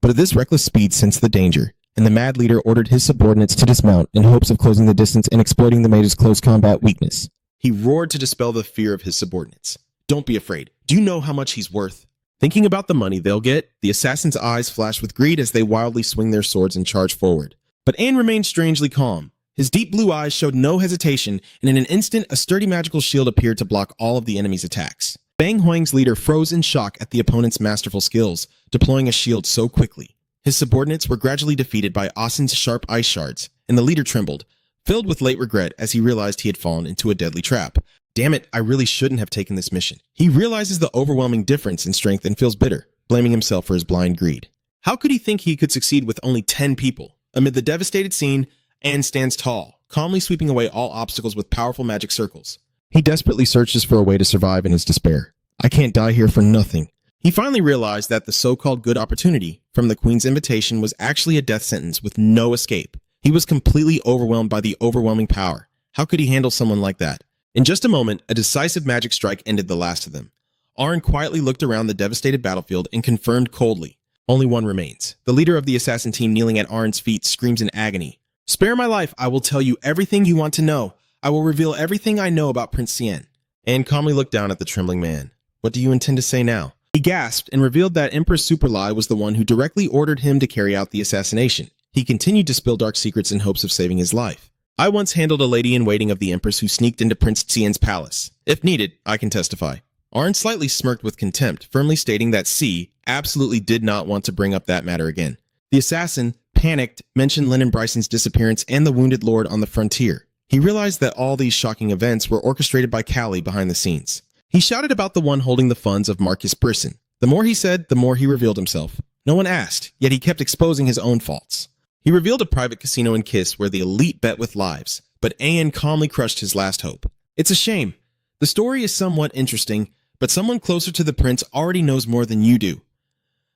But at this reckless speed sensed the danger, and the mad leader ordered his subordinates to dismount in hopes of closing the distance and exploiting the mage's close combat weakness. He roared to dispel the fear of his subordinates. "Don't be afraid. Do you know how much he's worth?" Thinking about the money they'll get, the assassin's eyes flash with greed as they wildly swing their swords and charge forward. But Anne remained strangely calm. His deep blue eyes showed no hesitation, and in an instant, a sturdy magical shield appeared to block all of the enemy's attacks. Bang Huang's leader froze in shock at the opponent's masterful skills, deploying a shield so quickly. His subordinates were gradually defeated by Asen's sharp ice shards, and the leader trembled, filled with late regret as he realized he had fallen into a deadly trap. Damn it, I really shouldn't have taken this mission. He realizes the overwhelming difference in strength and feels bitter, blaming himself for his blind greed. How could he think he could succeed with only 10 people? Amid the devastated scene, Anne stands tall, calmly sweeping away all obstacles with powerful magic circles. He desperately searches for a way to survive in his despair. I can't die here for nothing. He finally realized that the so-called good opportunity from the Queen's invitation was actually a death sentence with no escape. He was completely overwhelmed by the overwhelming power. How could he handle someone like that? In just a moment, a decisive magic strike ended the last of them. Arn quietly looked around the devastated battlefield and confirmed coldly, "Only one remains." The leader of the assassin team kneeling at Arn's feet screams in agony, "Spare my life, I will tell you everything you want to know. I will reveal everything I know about Prince Cien." Anne calmly looked down at the trembling man. "What do you intend to say now?" He gasped and revealed that Empress Superlie was the one who directly ordered him to carry out the assassination. He continued to spill dark secrets in hopes of saving his life. "I once handled a lady-in-waiting of the Empress who sneaked into Prince Cien's palace. If needed, I can testify." Arn slightly smirked with contempt, firmly stating that C absolutely did not want to bring up that matter again. The assassin, panicked, mentioned Lennon Bryson's disappearance and the wounded lord on the frontier. He realized that all these shocking events were orchestrated by Callie behind the scenes. He shouted about the one holding the funds of Marcus Brisson. The more he said, the more he revealed himself. No one asked, yet he kept exposing his own faults. He revealed a private casino in Kiss where the elite bet with lives, but Ayan calmly crushed his last hope. It's a shame. The story is somewhat interesting, but someone closer to the prince already knows more than you do.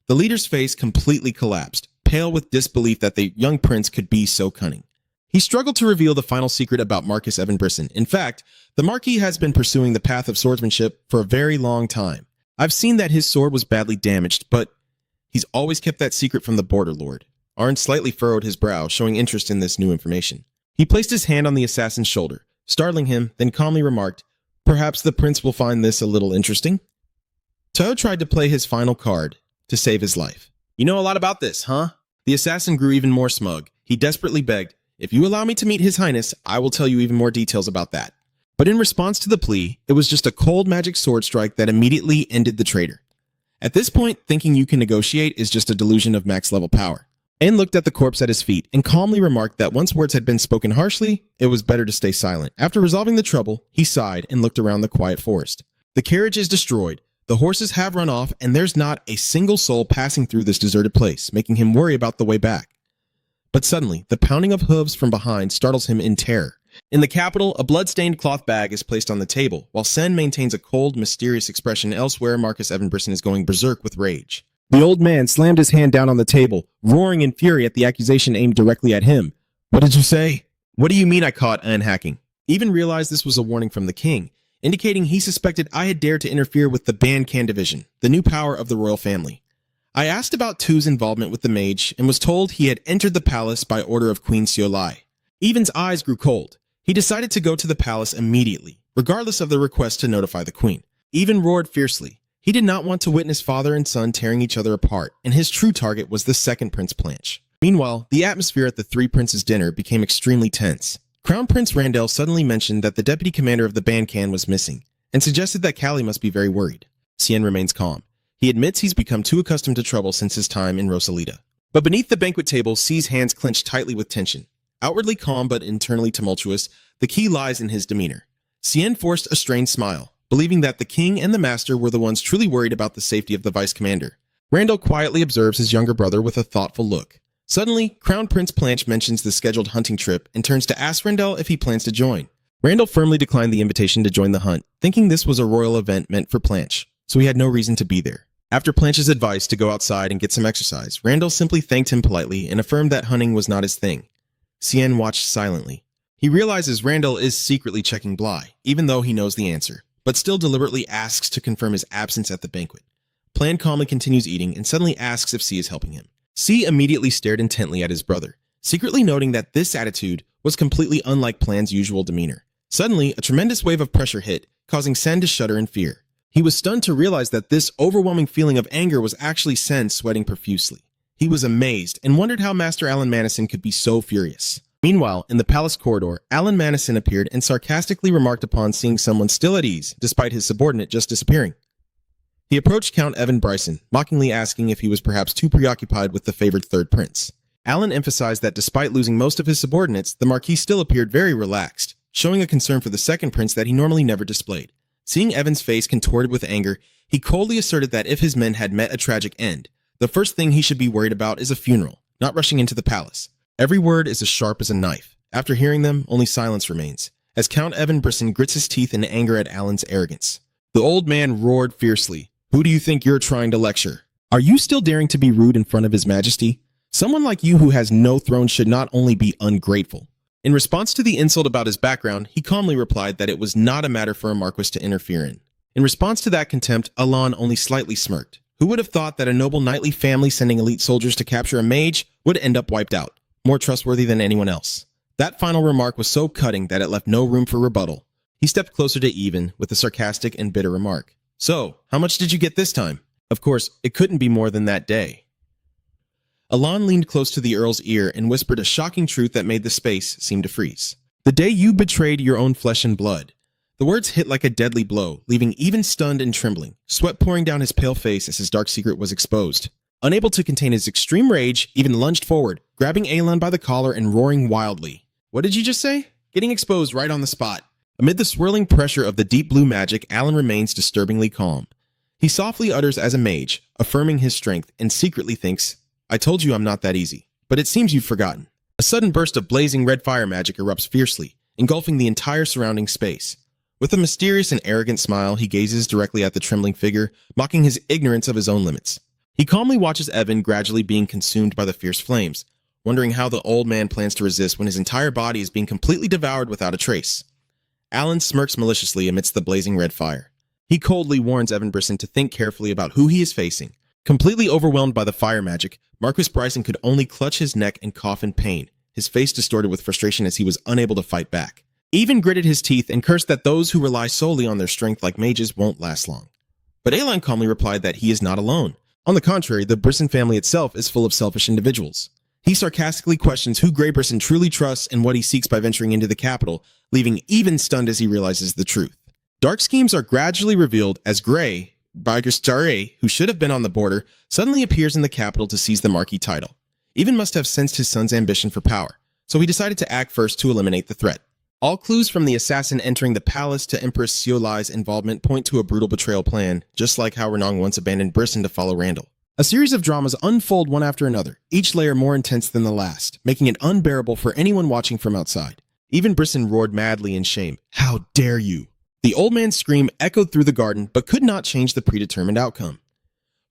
The leader's face completely collapsed, pale with disbelief that the young prince could be so cunning. He struggled to reveal the final secret about Marcus Evan Brisson. In fact, the Marquis has been pursuing the path of swordsmanship for a very long time. I've seen that his sword was badly damaged, but he's always kept that secret from the Border Lord. Arn slightly furrowed his brow, showing interest in this new information. He placed his hand on the assassin's shoulder, startling him, then calmly remarked, "Perhaps the prince will find this a little interesting?" Toh tried to play his final card to save his life. "You know a lot about this, huh?" The assassin grew even more smug. He desperately begged, "If you allow me to meet His Highness, I will tell you even more details about that." But in response to the plea, it was just a cold magic sword strike that immediately ended the traitor. At this point, thinking you can negotiate is just a delusion of max-level power. Ain looked at the corpse at his feet and calmly remarked that once words had been spoken harshly, it was better to stay silent. After resolving the trouble, he sighed and looked around the quiet forest. The carriage is destroyed, the horses have run off, and there's not a single soul passing through this deserted place, making him worry about the way back. But suddenly, the pounding of hooves from behind startles him in terror. In the capital, a blood-stained cloth bag is placed on the table, while Sen maintains a cold, mysterious expression. Elsewhere, Marcus Evan Brisson is going berserk with rage. The old man slammed his hand down on the table, roaring in fury at the accusation aimed directly at him. "What did you say?" "What do you mean I caught unhacking?" Even realized this was a warning from the king, indicating he suspected I had dared to interfere with the Ban-Can division, the new power of the royal family. I asked about Tu's involvement with the mage and was told he had entered the palace by order of Queen Xiaolai. Even's eyes grew cold. He decided to go to the palace immediately, regardless of the request to notify the queen. Even roared fiercely. He did not want to witness father and son tearing each other apart, and his true target was the second Prince Planche. Meanwhile, the atmosphere at the Three Princes dinner became extremely tense. Crown Prince Randall suddenly mentioned that the deputy commander of the Ban-Can was missing, and suggested that Callie must be very worried. Cien remains calm. He admits he's become too accustomed to trouble since his time in Rosalita. But beneath the banquet table, C's hands clenched tightly with tension. Outwardly calm but internally tumultuous, the key lies in his demeanor. Cien forced a strained smile, believing that the king and the master were the ones truly worried about the safety of the vice commander. Randall quietly observes his younger brother with a thoughtful look. Suddenly, Crown Prince Planche mentions the scheduled hunting trip and turns to ask Randall if he plans to join. Randall firmly declined the invitation to join the hunt, thinking this was a royal event meant for Planche, so he had no reason to be there. After Planche's advice to go outside and get some exercise, Randall simply thanked him politely and affirmed that hunting was not his thing. Cien watched silently. He realizes Randall is secretly checking Bly, even though he knows the answer, but still deliberately asks to confirm his absence at the banquet. Plan calmly continues eating and suddenly asks if C is helping him. C immediately stared intently at his brother, secretly noting that this attitude was completely unlike Plan's usual demeanor. Suddenly, a tremendous wave of pressure hit, causing Sen to shudder in fear. He was stunned to realize that this overwhelming feeling of anger was actually Sen sweating profusely. He was amazed and wondered how Master Alan Madison could be so furious. Meanwhile, in the palace corridor, Alan Madison appeared and sarcastically remarked upon seeing someone still at ease, despite his subordinate just disappearing. He approached Count Evan Bryson, mockingly asking if he was perhaps too preoccupied with the favored third prince. Alan emphasized that despite losing most of his subordinates, the Marquis still appeared very relaxed, showing a concern for the second prince that he normally never displayed. Seeing Evan's face contorted with anger, he coldly asserted that if his men had met a tragic end, the first thing he should be worried about is a funeral, not rushing into the palace. Every word is as sharp as a knife. After hearing them, only silence remains, as Count Evan Brisson grits his teeth in anger at Alan's arrogance. The old man roared fiercely. "Who do you think you're trying to lecture? Are you still daring to be rude in front of His Majesty? Someone like you who has no throne should not only be ungrateful." In response to the insult about his background, he calmly replied that it was not a matter for a Marquis to interfere in. In response to that contempt, Alan only slightly smirked. Who would have thought that a noble knightly family sending elite soldiers to capture a mage would end up wiped out, more trustworthy than anyone else? That final remark was so cutting that it left no room for rebuttal. He stepped closer to Even with a sarcastic and bitter remark. "So, how much did you get this time?" Of course, it couldn't be more than that day. Alan leaned close to the Earl's ear and whispered a shocking truth that made the space seem to freeze. "The day you betrayed your own flesh and blood." The words hit like a deadly blow, leaving Even stunned and trembling, sweat pouring down his pale face as his dark secret was exposed. Unable to contain his extreme rage, Even lunged forward, grabbing Alan by the collar and roaring wildly. "What did you just say?" Getting exposed right on the spot. Amid the swirling pressure of the deep blue magic, Alan remains disturbingly calm. He softly utters as a mage, affirming his strength, and secretly thinks, "I told you I'm not that easy, but it seems you've forgotten." A sudden burst of blazing red fire magic erupts fiercely, engulfing the entire surrounding space. With a mysterious and arrogant smile, he gazes directly at the trembling figure, mocking his ignorance of his own limits. He calmly watches Evan gradually being consumed by the fierce flames, wondering how the old man plans to resist when his entire body is being completely devoured without a trace. Alan smirks maliciously amidst the blazing red fire. He coldly warns Evan Brisson to think carefully about who he is facing. Completely overwhelmed by the fire magic, Marcus Bryson could only clutch his neck and cough in pain, his face distorted with frustration as he was unable to fight back. He even gritted his teeth and cursed that those who rely solely on their strength like mages won't last long. But Alan calmly replied that he is not alone. On the contrary, the Brisson family itself is full of selfish individuals. He sarcastically questions who Grey Brisson truly trusts and what he seeks by venturing into the capital, leaving even stunned as he realizes the truth. Dark schemes are gradually revealed as Grey, Bargastare, who should have been on the border, suddenly appears in the capital to seize the Marquis title. Even must have sensed his son's ambition for power, so he decided to act first to eliminate the threat. All clues from the assassin entering the palace to Empress Seolai's involvement point to a brutal betrayal plan, just like how Renong once abandoned Brisson to follow Randall. A series of dramas unfold one after another, each layer more intense than the last, making it unbearable for anyone watching from outside. Even Brisson roared madly in shame. "How dare you!" The old man's scream echoed through the garden, but could not change the predetermined outcome.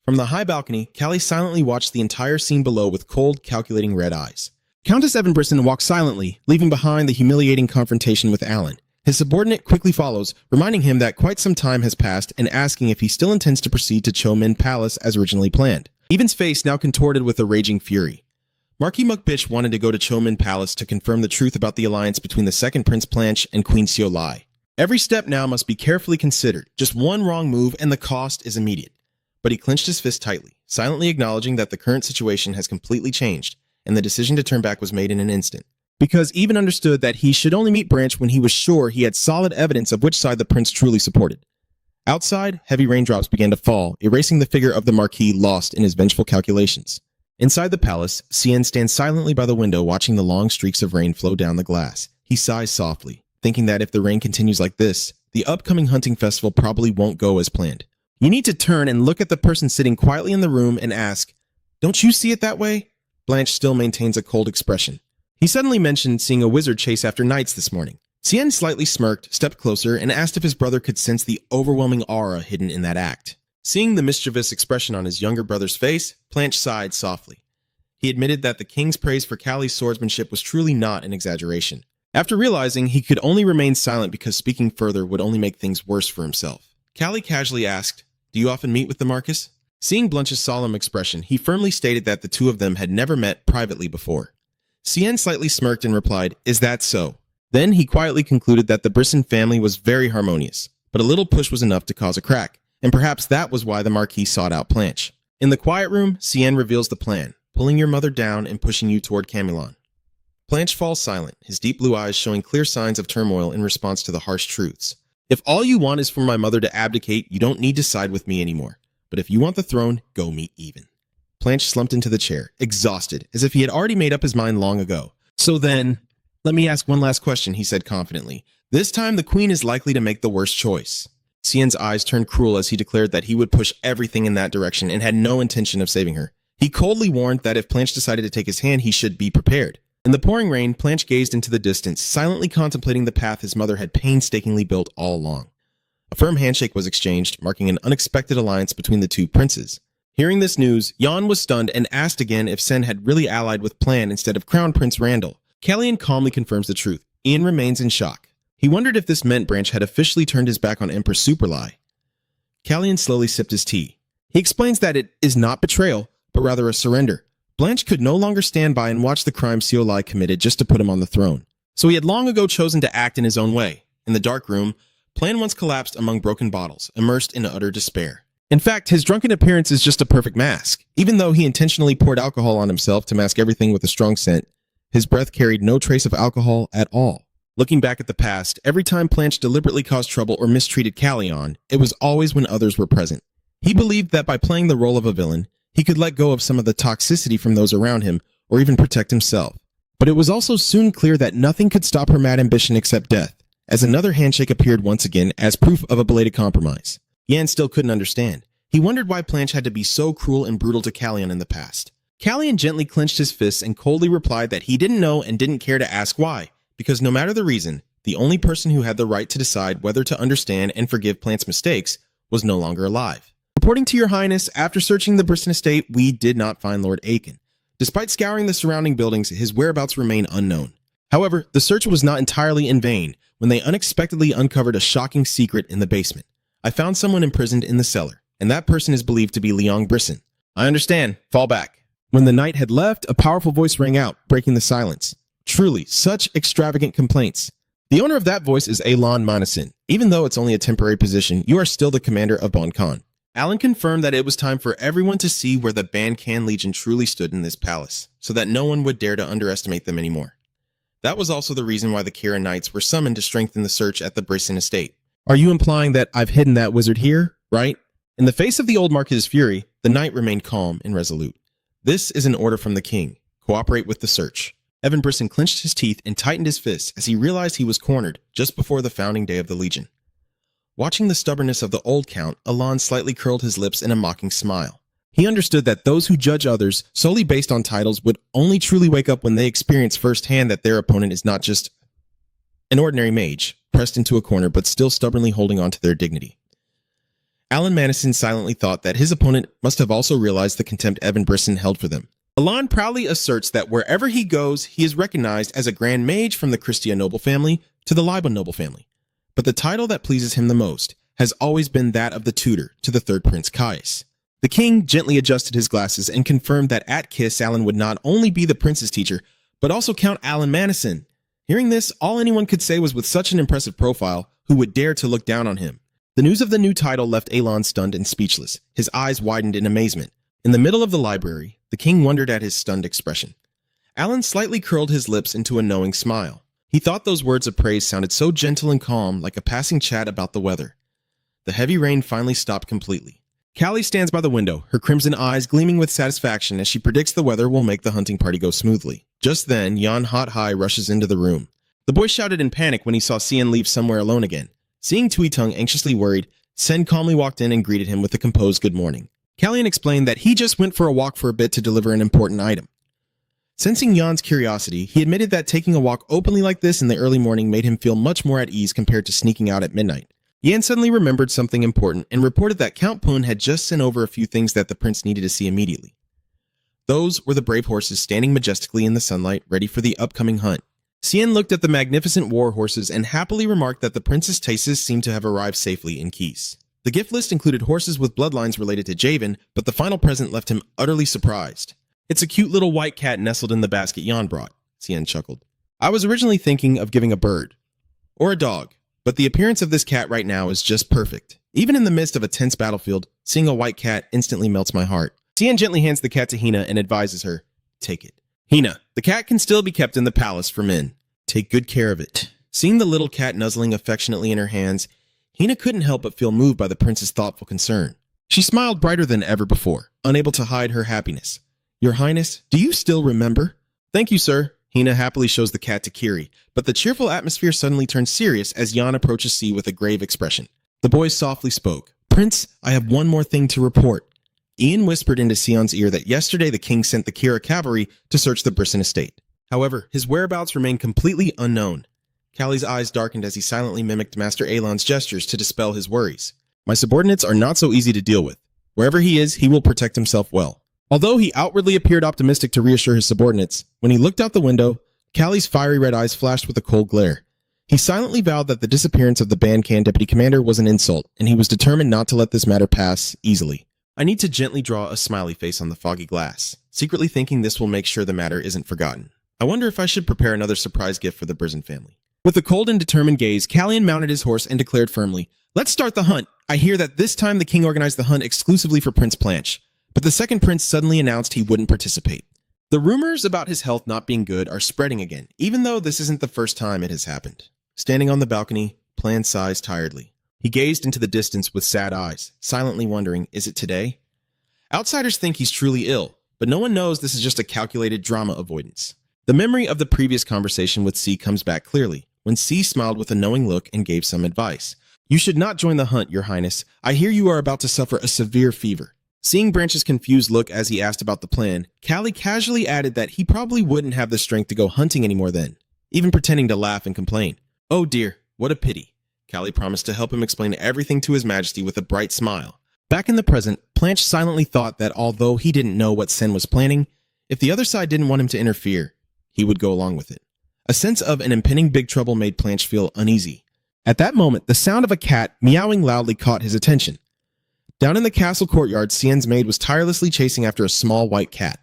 From the high balcony, Callie silently watched the entire scene below with cold, calculating red eyes. Countess Evan Brisson walks silently, leaving behind the humiliating confrontation with Alan. His subordinate quickly follows, reminding him that quite some time has passed and asking if he still intends to proceed to Chomin Palace as originally planned. Evan's face now contorted with a raging fury. Marquis Mukbitch wanted to go to Chomin Palace to confirm the truth about the alliance between the second Prince Planche and Queen Seolai. Every step now must be carefully considered. Just one wrong move and the cost is immediate. But he clenched his fist tightly, silently acknowledging that the current situation has completely changed, and the decision to turn back was made in an instant. Because Even understood that he should only meet Branch when he was sure he had solid evidence of which side the prince truly supported. Outside, heavy raindrops began to fall, erasing the figure of the Marquis lost in his vengeful calculations. Inside the palace, Cien stands silently by the window watching the long streaks of rain flow down the glass. He sighs softly, thinking that if the rain continues like this, the upcoming hunting festival probably won't go as planned. You need to turn and look at the person sitting quietly in the room and ask, "Don't you see it that way?" Blanche still maintains a cold expression. He suddenly mentioned seeing a wizard chase after knights this morning. Cien slightly smirked, stepped closer, and asked if his brother could sense the overwhelming aura hidden in that act. Seeing the mischievous expression on his younger brother's face, Blanche sighed softly. He admitted that the king's praise for Callie's swordsmanship was truly not an exaggeration. After realizing he could only remain silent because speaking further would only make things worse for himself, Callie casually asked, "Do you often meet with the Marquis?" Seeing Blanche's solemn expression, he firmly stated that the two of them had never met privately before. Cien slightly smirked and replied, "Is that so?" Then he quietly concluded that the Brisson family was very harmonious, but a little push was enough to cause a crack, and perhaps that was why the Marquis sought out Planche. In the quiet room, Cien reveals the plan, pulling your mother down and pushing you toward Camelon. Planche falls silent, his deep blue eyes showing clear signs of turmoil in response to the harsh truths. "If all you want is for my mother to abdicate, you don't need to side with me anymore. But if you want the throne, go meet Even." Planche slumped into the chair, exhausted, as if he had already made up his mind long ago. "So then, let me ask one last question," he said confidently. "This time the queen is likely to make the worst choice." Cien's eyes turned cruel as he declared that he would push everything in that direction and had no intention of saving her. He coldly warned that if Planche decided to take his hand, he should be prepared. In the pouring rain, Planche gazed into the distance, silently contemplating the path his mother had painstakingly built all along. A firm handshake was exchanged, marking an unexpected alliance between the two princes. Hearing this news, Jan was stunned and asked again if Sen had really allied with Plan instead of Crown Prince Randall. Kellyan calmly confirms the truth. Ian remains in shock. He wondered if this meant Branch had officially turned his back on Emperor Superlie. Kellyan slowly sipped his tea. He explains that it is not betrayal, but rather a surrender. Blanche could no longer stand by and watch the crime Seolai committed just to put him on the throne. So he had long ago chosen to act in his own way. In the dark room, Plan once collapsed among broken bottles, immersed in utter despair. In fact, his drunken appearance is just a perfect mask. Even though he intentionally poured alcohol on himself to mask everything with a strong scent, his breath carried no trace of alcohol at all. Looking back at the past, every time Planche deliberately caused trouble or mistreated Kellyan, it was always when others were present. He believed that by playing the role of a villain, he could let go of some of the toxicity from those around him, or even protect himself. But it was also soon clear that nothing could stop her mad ambition except death, as another handshake appeared once again as proof of a belated compromise. Yan still couldn't understand. He wondered why Planche had to be so cruel and brutal to Kellyan in the past. Kellyan gently clenched his fists and coldly replied that he didn't know and didn't care to ask why, because no matter the reason, the only person who had the right to decide whether to understand and forgive Planche's mistakes was no longer alive. Reporting to your highness, after searching the Brisson estate, we did not find Lord Aiken. Despite scouring the surrounding buildings, his whereabouts remain unknown. However, the search was not entirely in vain when they unexpectedly uncovered a shocking secret in the basement. I found someone imprisoned in the cellar, and that person is believed to be Leon Brisson. I understand. Fall back. When the knight had left, a powerful voice rang out, breaking the silence. Truly, such extravagant complaints. The owner of that voice is Alon Manasin. Even though it's only a temporary position, you are still the commander of Bon Khan. Alan confirmed that it was time for everyone to see where the Ban Kan Legion truly stood in this palace, so that no one would dare to underestimate them anymore. That was also the reason why the Kira Knights were summoned to strengthen the search at the Brisson estate. Are you implying that I've hidden that wizard here, right? In the face of the old Marquis's fury, the knight remained calm and resolute. This is an order from the king. Cooperate with the search. Evan Brisson clenched his teeth and tightened his fists as he realized he was cornered just before the founding day of the Legion. Watching the stubbornness of the old count, Alon slightly curled his lips in a mocking smile. He understood that those who judge others solely based on titles would only truly wake up when they experience firsthand that their opponent is not just an ordinary mage, pressed into a corner but still stubbornly holding on to their dignity. Alan Manison silently thought that his opponent must have also realized the contempt Evan Brisson held for them. Alon proudly asserts that wherever he goes, he is recognized as a grand mage from the Christia noble family to the Liba noble family. But the title that pleases him the most has always been that of the tutor to the third prince Caius. The king gently adjusted his glasses and confirmed that at Kiss, Alan would not only be the prince's teacher, but also Count Alan Manison. Hearing this, all anyone could say was with such an impressive profile, who would dare to look down on him? The news of the new title left Alon stunned and speechless. His eyes widened in amazement. In the middle of the library, the king wondered at his stunned expression. Alan slightly curled his lips into a knowing smile. He thought those words of praise sounded so gentle and calm, like a passing chat about the weather. The heavy rain finally stopped completely. Callie stands by the window, her crimson eyes gleaming with satisfaction as she predicts the weather will make the hunting party go smoothly. Just then, Jan Hot High rushes into the room. The boy shouted in panic when he saw Cian leave somewhere alone again. Seeing Tuitung anxiously worried, Sen calmly walked in and greeted him with a composed good morning. Callian explained that he just went for a walk for a bit to deliver an important item. Sensing Jan's curiosity, he admitted that taking a walk openly like this in the early morning made him feel much more at ease compared to sneaking out at midnight. Yan suddenly remembered something important and reported that Count Pun had just sent over a few things that the prince needed to see immediately. Those were the brave horses standing majestically in the sunlight, ready for the upcoming hunt. Cian looked at the magnificent war horses and happily remarked that the prince's tastes seemed to have arrived safely in Keys. The gift list included horses with bloodlines related to Javen, but the final present left him utterly surprised. It's a cute little white cat nestled in the basket Jan brought, Cian chuckled. I was originally thinking of giving a bird. Or a dog. But the appearance of this cat right now is just perfect. Even in the midst of a tense battlefield, seeing a white cat instantly melts my heart. Cian gently hands the cat to Hina and advises her, take it. Hina, the cat can still be kept in the palace for men. Take good care of it. Seeing the little cat nuzzling affectionately in her hands, Hina couldn't help but feel moved by the prince's thoughtful concern. She smiled brighter than ever before, unable to hide her happiness. Your Highness, do you still remember? Thank you, sir. Hina happily shows the cat to Kiri, but the cheerful atmosphere suddenly turns serious as Jan approaches C with a grave expression. The boy softly spoke. Prince, I have one more thing to report. Ian whispered into Sion's ear that yesterday the king sent the Kira cavalry to search the Brisson estate. However, his whereabouts remain completely unknown. Callie's eyes darkened as he silently mimicked Master Alon's gestures to dispel his worries. My subordinates are not so easy to deal with. Wherever he is, he will protect himself well. Although he outwardly appeared optimistic to reassure his subordinates, when he looked out the window, Callie's fiery red eyes flashed with a cold glare. He silently vowed that the disappearance of the Ban Kan deputy commander was an insult, and he was determined not to let this matter pass easily. I need to gently draw a smiley face on the foggy glass, secretly thinking this will make sure the matter isn't forgotten. I wonder if I should prepare another surprise gift for the Brisson family. With a cold and determined gaze, Callian mounted his horse and declared firmly, Let's start the hunt. I hear that this time the king organized the hunt exclusively for Prince Planche. But the second prince suddenly announced he wouldn't participate. The rumors about his health not being good are spreading again, even though this isn't the first time it has happened. Standing on the balcony, Plan sighs tiredly. He gazed into the distance with sad eyes, silently wondering, is it today? Outsiders think he's truly ill, but no one knows this is just a calculated drama avoidance. The memory of the previous conversation with C comes back clearly, when C smiled with a knowing look and gave some advice. You should not join the hunt, Your Highness. I hear you are about to suffer a severe fever. Seeing Branch's confused look as he asked about the plan, Callie casually added that he probably wouldn't have the strength to go hunting anymore then, even pretending to laugh and complain. Oh dear, what a pity. Callie promised to help him explain everything to His Majesty with a bright smile. Back in the present, Planche silently thought that although he didn't know what Sen was planning, If the other side didn't want him to interfere, he would go along with it. A sense of an impending big trouble made Blanche feel uneasy. At that moment, the sound of a cat meowing loudly caught his attention. Down in the castle courtyard, Cien's maid was tirelessly chasing after a small white cat.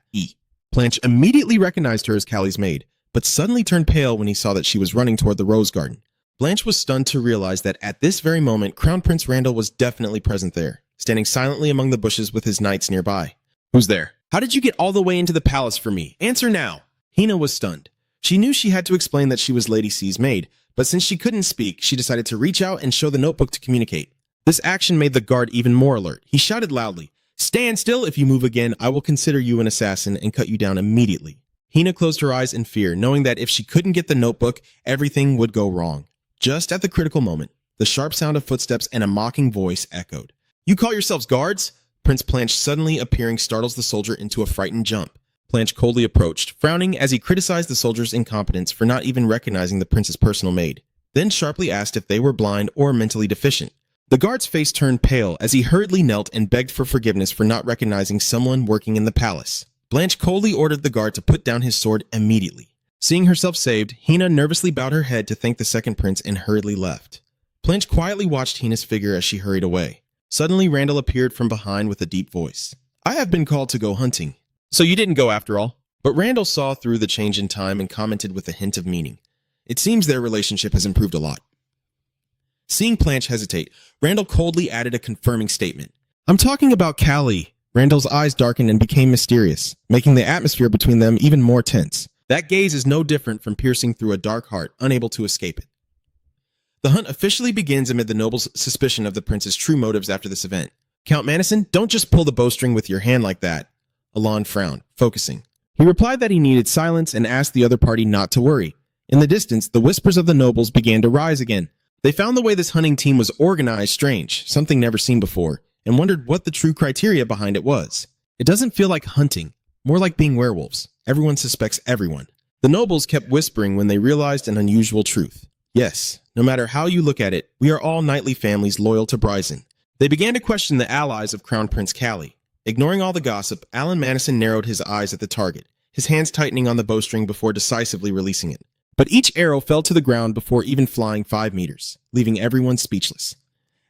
Blanche immediately recognized her as Callie's maid, but suddenly turned pale when he saw that she was running toward the rose garden. Blanche was stunned to realize that at this very moment, Crown Prince Randall was definitely present there, standing silently among the bushes with his knights nearby. "Who's there? How did you get all the way into the palace for me? Answer now!" Hina was stunned. She knew she had to explain that she was Lady C's maid, but since she couldn't speak, she decided to reach out and show the notebook to communicate. This action made the guard even more alert. He shouted loudly, "Stand still! If you move again, I will consider you an assassin and cut you down immediately." Hina closed her eyes in fear, knowing that if she couldn't get the notebook, everything would go wrong. Just at the critical moment, the sharp sound of footsteps and a mocking voice echoed. "You call yourselves guards?" Prince Blanche suddenly appearing startles the soldier into a frightened jump. Blanche coldly approached, frowning as he criticized the soldier's incompetence for not even recognizing the prince's personal maid, then sharply asked if they were blind or mentally deficient. The guard's face turned pale as he hurriedly knelt and begged for forgiveness for not recognizing someone working in the palace. Blanche coldly ordered the guard to put down his sword immediately. Seeing herself saved, Hina nervously bowed her head to thank the second prince and hurriedly left. Blanche quietly watched Hina's figure as she hurried away. Suddenly, Randall appeared from behind with a deep voice. "I have been called to go hunting." "So you didn't go after all?" But Randall saw through the change in time and commented with a hint of meaning. "It seems their relationship has improved a lot." Seeing Blanche hesitate, Randall coldly added a confirming statement. "I'm talking about Callie." Randall's eyes darkened and became mysterious, making the atmosphere between them even more tense. That gaze is no different from piercing through a dark heart, unable to escape it. The hunt officially begins amid the noble's suspicion of the prince's true motives after this event. "Count Madison, don't just pull the bowstring with your hand like that." Alon frowned, focusing. He replied that he needed silence and asked the other party not to worry. In the distance, the whispers of the nobles began to rise again. They found the way this hunting team was organized strange, something never seen before, and wondered what the true criteria behind it was. It doesn't feel like hunting, more like being werewolves. Everyone suspects everyone. The nobles kept whispering when they realized an unusual truth. Yes, no matter how you look at it, we are all knightly families loyal to Bryson. They began to question the allies of Crown Prince Callie. Ignoring all the gossip, Alan Madison narrowed his eyes at the target, his hands tightening on the bowstring before decisively releasing it. But each arrow fell to the ground before even flying 5 meters, leaving everyone speechless.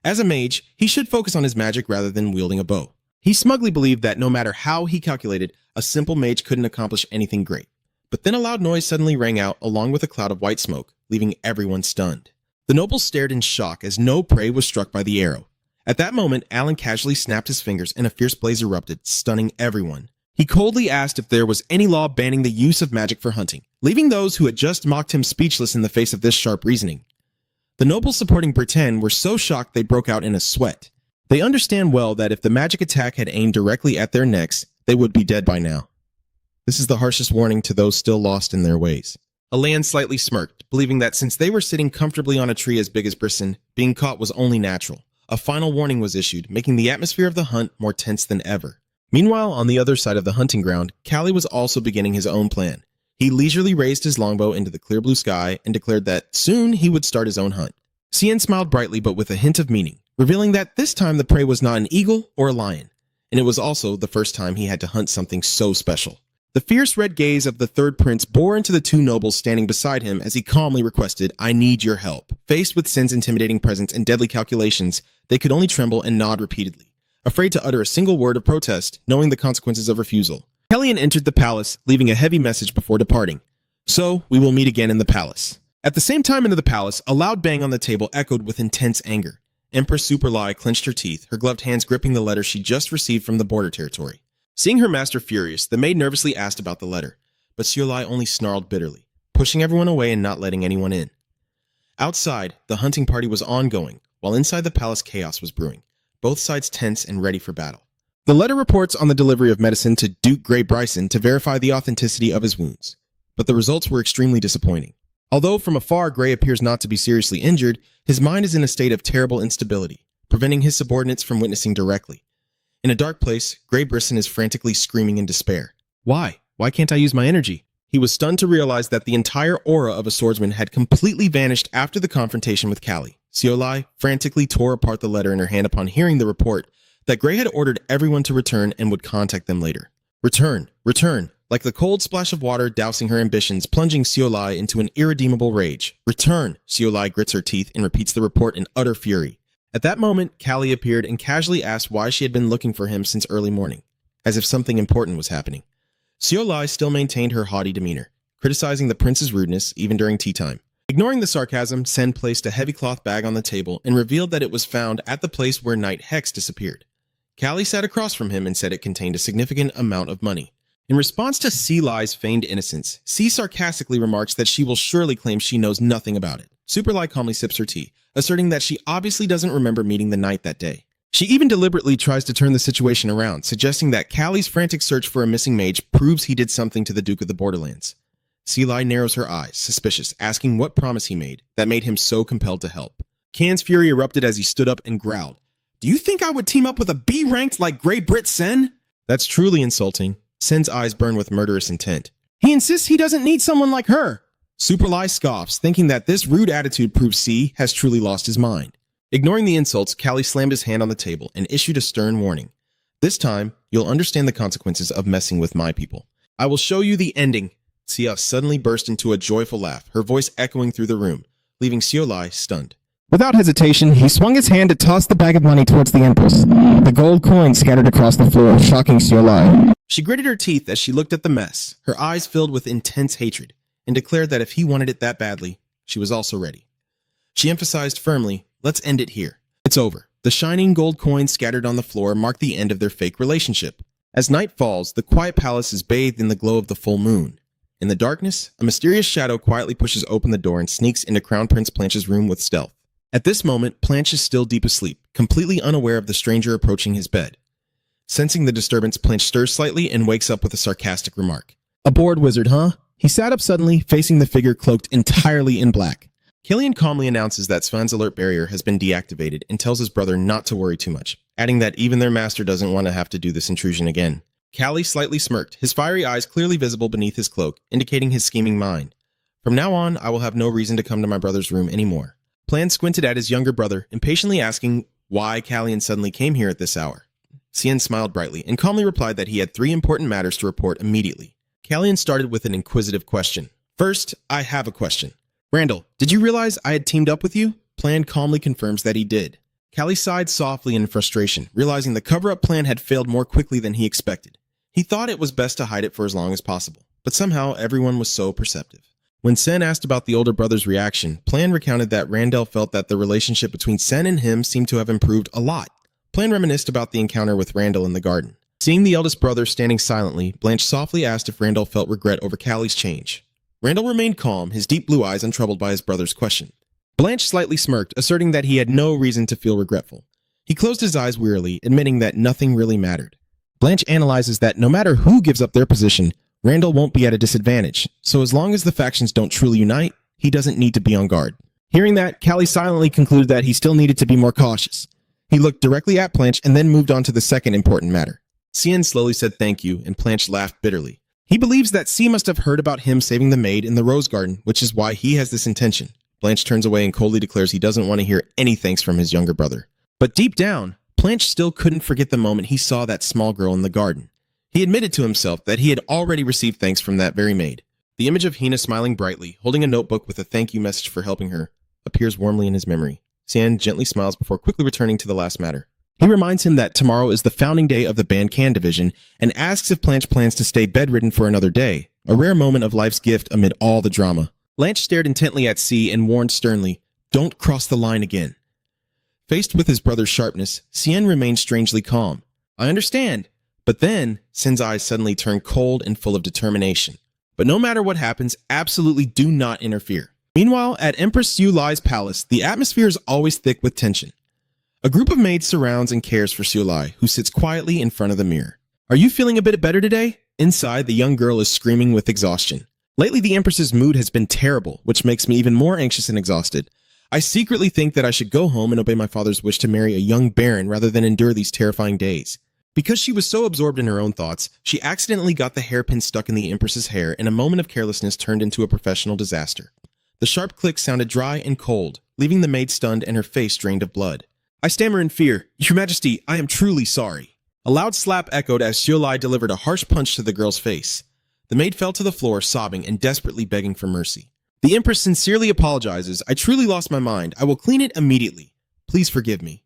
As a mage, he should focus on his magic rather than wielding a bow. He smugly believed that no matter how he calculated, a simple mage couldn't accomplish anything great. But then a loud noise suddenly rang out along with a cloud of white smoke, leaving everyone stunned. The nobles stared in shock as no prey was struck by the arrow. At that moment, Alan casually snapped his fingers and a fierce blaze erupted, stunning everyone. He coldly asked if there was any law banning the use of magic for hunting, leaving those who had just mocked him speechless in the face of this sharp reasoning. The nobles supporting Britain were so shocked they broke out in a sweat. They understand well that if the magic attack had aimed directly at their necks, they would be dead by now. This is the harshest warning to those still lost in their ways. Alan slightly smirked, believing that since they were sitting comfortably on a tree as big as Brisson, being caught was only natural. A final warning was issued, making the atmosphere of the hunt more tense than ever. Meanwhile, on the other side of the hunting ground, Callie was also beginning his own plan. He leisurely raised his longbow into the clear blue sky and declared that soon he would start his own hunt. Cien smiled brightly but with a hint of meaning, revealing that this time the prey was not an eagle or a lion, and it was also the first time he had to hunt something so special. The fierce red gaze of the third prince bore into the two nobles standing beside him as he calmly requested, "I need your help." Faced with Cien's intimidating presence and deadly calculations, they could only tremble and nod repeatedly, afraid to utter a single word of protest, knowing the consequences of refusal. Hellion entered the palace, leaving a heavy message before departing. "So, we will meet again in the palace." At the same time into the palace, a loud bang on the table echoed with intense anger. Empress Superlie clenched her teeth, her gloved hands gripping the letter she just received from the border territory. Seeing her master furious, the maid nervously asked about the letter, but Superlie only snarled bitterly, pushing everyone away and not letting anyone in. Outside, the hunting party was ongoing, while inside the palace chaos was brewing, both sides tense and ready for battle. The letter reports on the delivery of medicine to Duke Grey Bryson to verify the authenticity of his wounds, but the results were extremely disappointing. Although from afar Grey appears not to be seriously injured, his mind is in a state of terrible instability, preventing his subordinates from witnessing directly. In a dark place, Grey Brisson is frantically screaming in despair. Why? Why can't I use my energy? He was stunned to realize that the entire aura of a swordsman had completely vanished after the confrontation with Callie. Superlie frantically tore apart the letter in her hand upon hearing the report that Grey had ordered everyone to return and would contact them later. Return, return, Like the cold splash of water dousing her ambitions, plunging Seolai into an irredeemable rage. Return! Seolai grits her teeth and repeats the report in utter fury. At that moment, Callie appeared and casually asked why she had been looking for him since early morning, as if something important was happening. Seolai still maintained her haughty demeanor, criticizing the prince's rudeness even during tea time. Ignoring the sarcasm, Sen placed a heavy cloth bag on the table and revealed that it was found at the place where Knight Hex disappeared. Callie sat across from him and said it contained a significant amount of money. In response to Seolai's feigned innocence, C sarcastically remarks that she will surely claim she knows nothing about it. Superlai calmly sips her tea, asserting that she obviously doesn't remember meeting the knight that day. She even deliberately tries to turn the situation around, suggesting that Callie's frantic search for a missing mage proves he did something to the Duke of the Borderlands. Seolai narrows her eyes, suspicious, asking what promise he made that made him so compelled to help. Can's fury erupted as he stood up and growled, "Do you think I would team up with a B-ranked like Grey Brit Sen?" That's truly insulting. Sen's eyes burn with murderous intent. He insists he doesn't need someone like her. Superlai scoffs, thinking that this rude attitude proves C has truly lost his mind. Ignoring the insults, Callie slammed his hand on the table and issued a stern warning. This time, you'll understand the consequences of messing with my people. I will show you the ending. Sia suddenly burst into a joyful laugh, her voice echoing through the room, leaving Seolai stunned. Without hesitation, he swung his hand to toss the bag of money towards the Empress. The gold coin scattered across the floor, shocking Seolai. She gritted her teeth as she looked at the mess, her eyes filled with intense hatred, and declared that if he wanted it that badly, she was also ready. She emphasized firmly, "Let's end it here. It's over." The shining gold coins scattered on the floor mark the end of their fake relationship. As night falls, the quiet palace is bathed in the glow of the full moon. In the darkness, a mysterious shadow quietly pushes open the door and sneaks into Crown Prince Planche's room with stealth. At this moment, Planche is still deep asleep, completely unaware of the stranger approaching his bed. Sensing the disturbance, Planche stirs slightly and wakes up with a sarcastic remark. "A bored wizard, huh?" He sat up suddenly, facing the figure cloaked entirely in black. Killian calmly announces that Svan's alert barrier has been deactivated and tells his brother not to worry too much, adding that even their master doesn't want to have to do this intrusion again. Callie slightly smirked, his fiery eyes clearly visible beneath his cloak, indicating his scheming mind. "From now on, I will have no reason to come to my brother's room anymore." Plan squinted at his younger brother, impatiently asking why Callian suddenly came here at this hour. Cien smiled brightly and calmly replied that he had 3 important matters to report immediately. Callian started with an inquisitive question. "First, I have a question. Randall, did you realize I had teamed up with you?" Plan calmly confirms that he did. Callie sighed softly in frustration, realizing the cover-up plan had failed more quickly than he expected. He thought it was best to hide it for as long as possible, but somehow everyone was so perceptive. When Sen asked about the older brother's reaction, Plan recounted that Randall felt that the relationship between Sen and him seemed to have improved a lot. Plan reminisced about the encounter with Randall in the garden. Seeing the eldest brother standing silently, Blanche softly asked if Randall felt regret over Callie's change. Randall remained calm, his deep blue eyes untroubled by his brother's question. Blanche slightly smirked, asserting that he had no reason to feel regretful. He closed his eyes wearily, admitting that nothing really mattered. Blanche analyzes that no matter who gives up their position, Randall won't be at a disadvantage, so as long as the factions don't truly unite, he doesn't need to be on guard. Hearing that, Callie silently concluded that he still needed to be more cautious. He looked directly at Blanche and then moved on to the second important matter. Cien slowly said thank you, and Blanche laughed bitterly. He believes that C must have heard about him saving the maid in the rose garden, which is why he has this intention. Blanche turns away and coldly declares he doesn't want to hear any thanks from his younger brother. But deep down, Blanche still couldn't forget the moment he saw that small girl in the garden. He admitted to himself that he had already received thanks from that very maid. The image of Hina smiling brightly, holding a notebook with a thank you message for helping her, appears warmly in his memory. Cien gently smiles before quickly returning to the last matter. He reminds him that tomorrow is the founding day of the Ban Can division and asks if Blanche plans to stay bedridden for another day, a rare moment of life's gift amid all the drama. Blanche stared intently at C and warned sternly, "Don't cross the line again." Faced with his brother's sharpness, Cien remained strangely calm. "I understand." But then, Cien's eyes suddenly turned cold and full of determination. "But no matter what happens, absolutely do not interfere." Meanwhile, at Empress Seolai's palace, the atmosphere is always thick with tension. A group of maids surrounds and cares for Seolai, who sits quietly in front of the mirror. "Are you feeling a bit better today?" Inside, the young girl is screaming with exhaustion. "Lately, the Empress's mood has been terrible, which makes me even more anxious and exhausted. I secretly think that I should go home and obey my father's wish to marry a young baron rather than endure these terrifying days." Because she was so absorbed in her own thoughts, she accidentally got the hairpin stuck in the Empress's hair and a moment of carelessness turned into a professional disaster. The sharp click sounded dry and cold, leaving the maid stunned and her face drained of blood. "I stammer in fear. Your Majesty, I am truly sorry." A loud slap echoed as Seolai delivered a harsh punch to the girl's face. The maid fell to the floor, sobbing and desperately begging for mercy. The Empress sincerely apologizes. I truly lost my mind. I will clean it immediately. Please forgive me.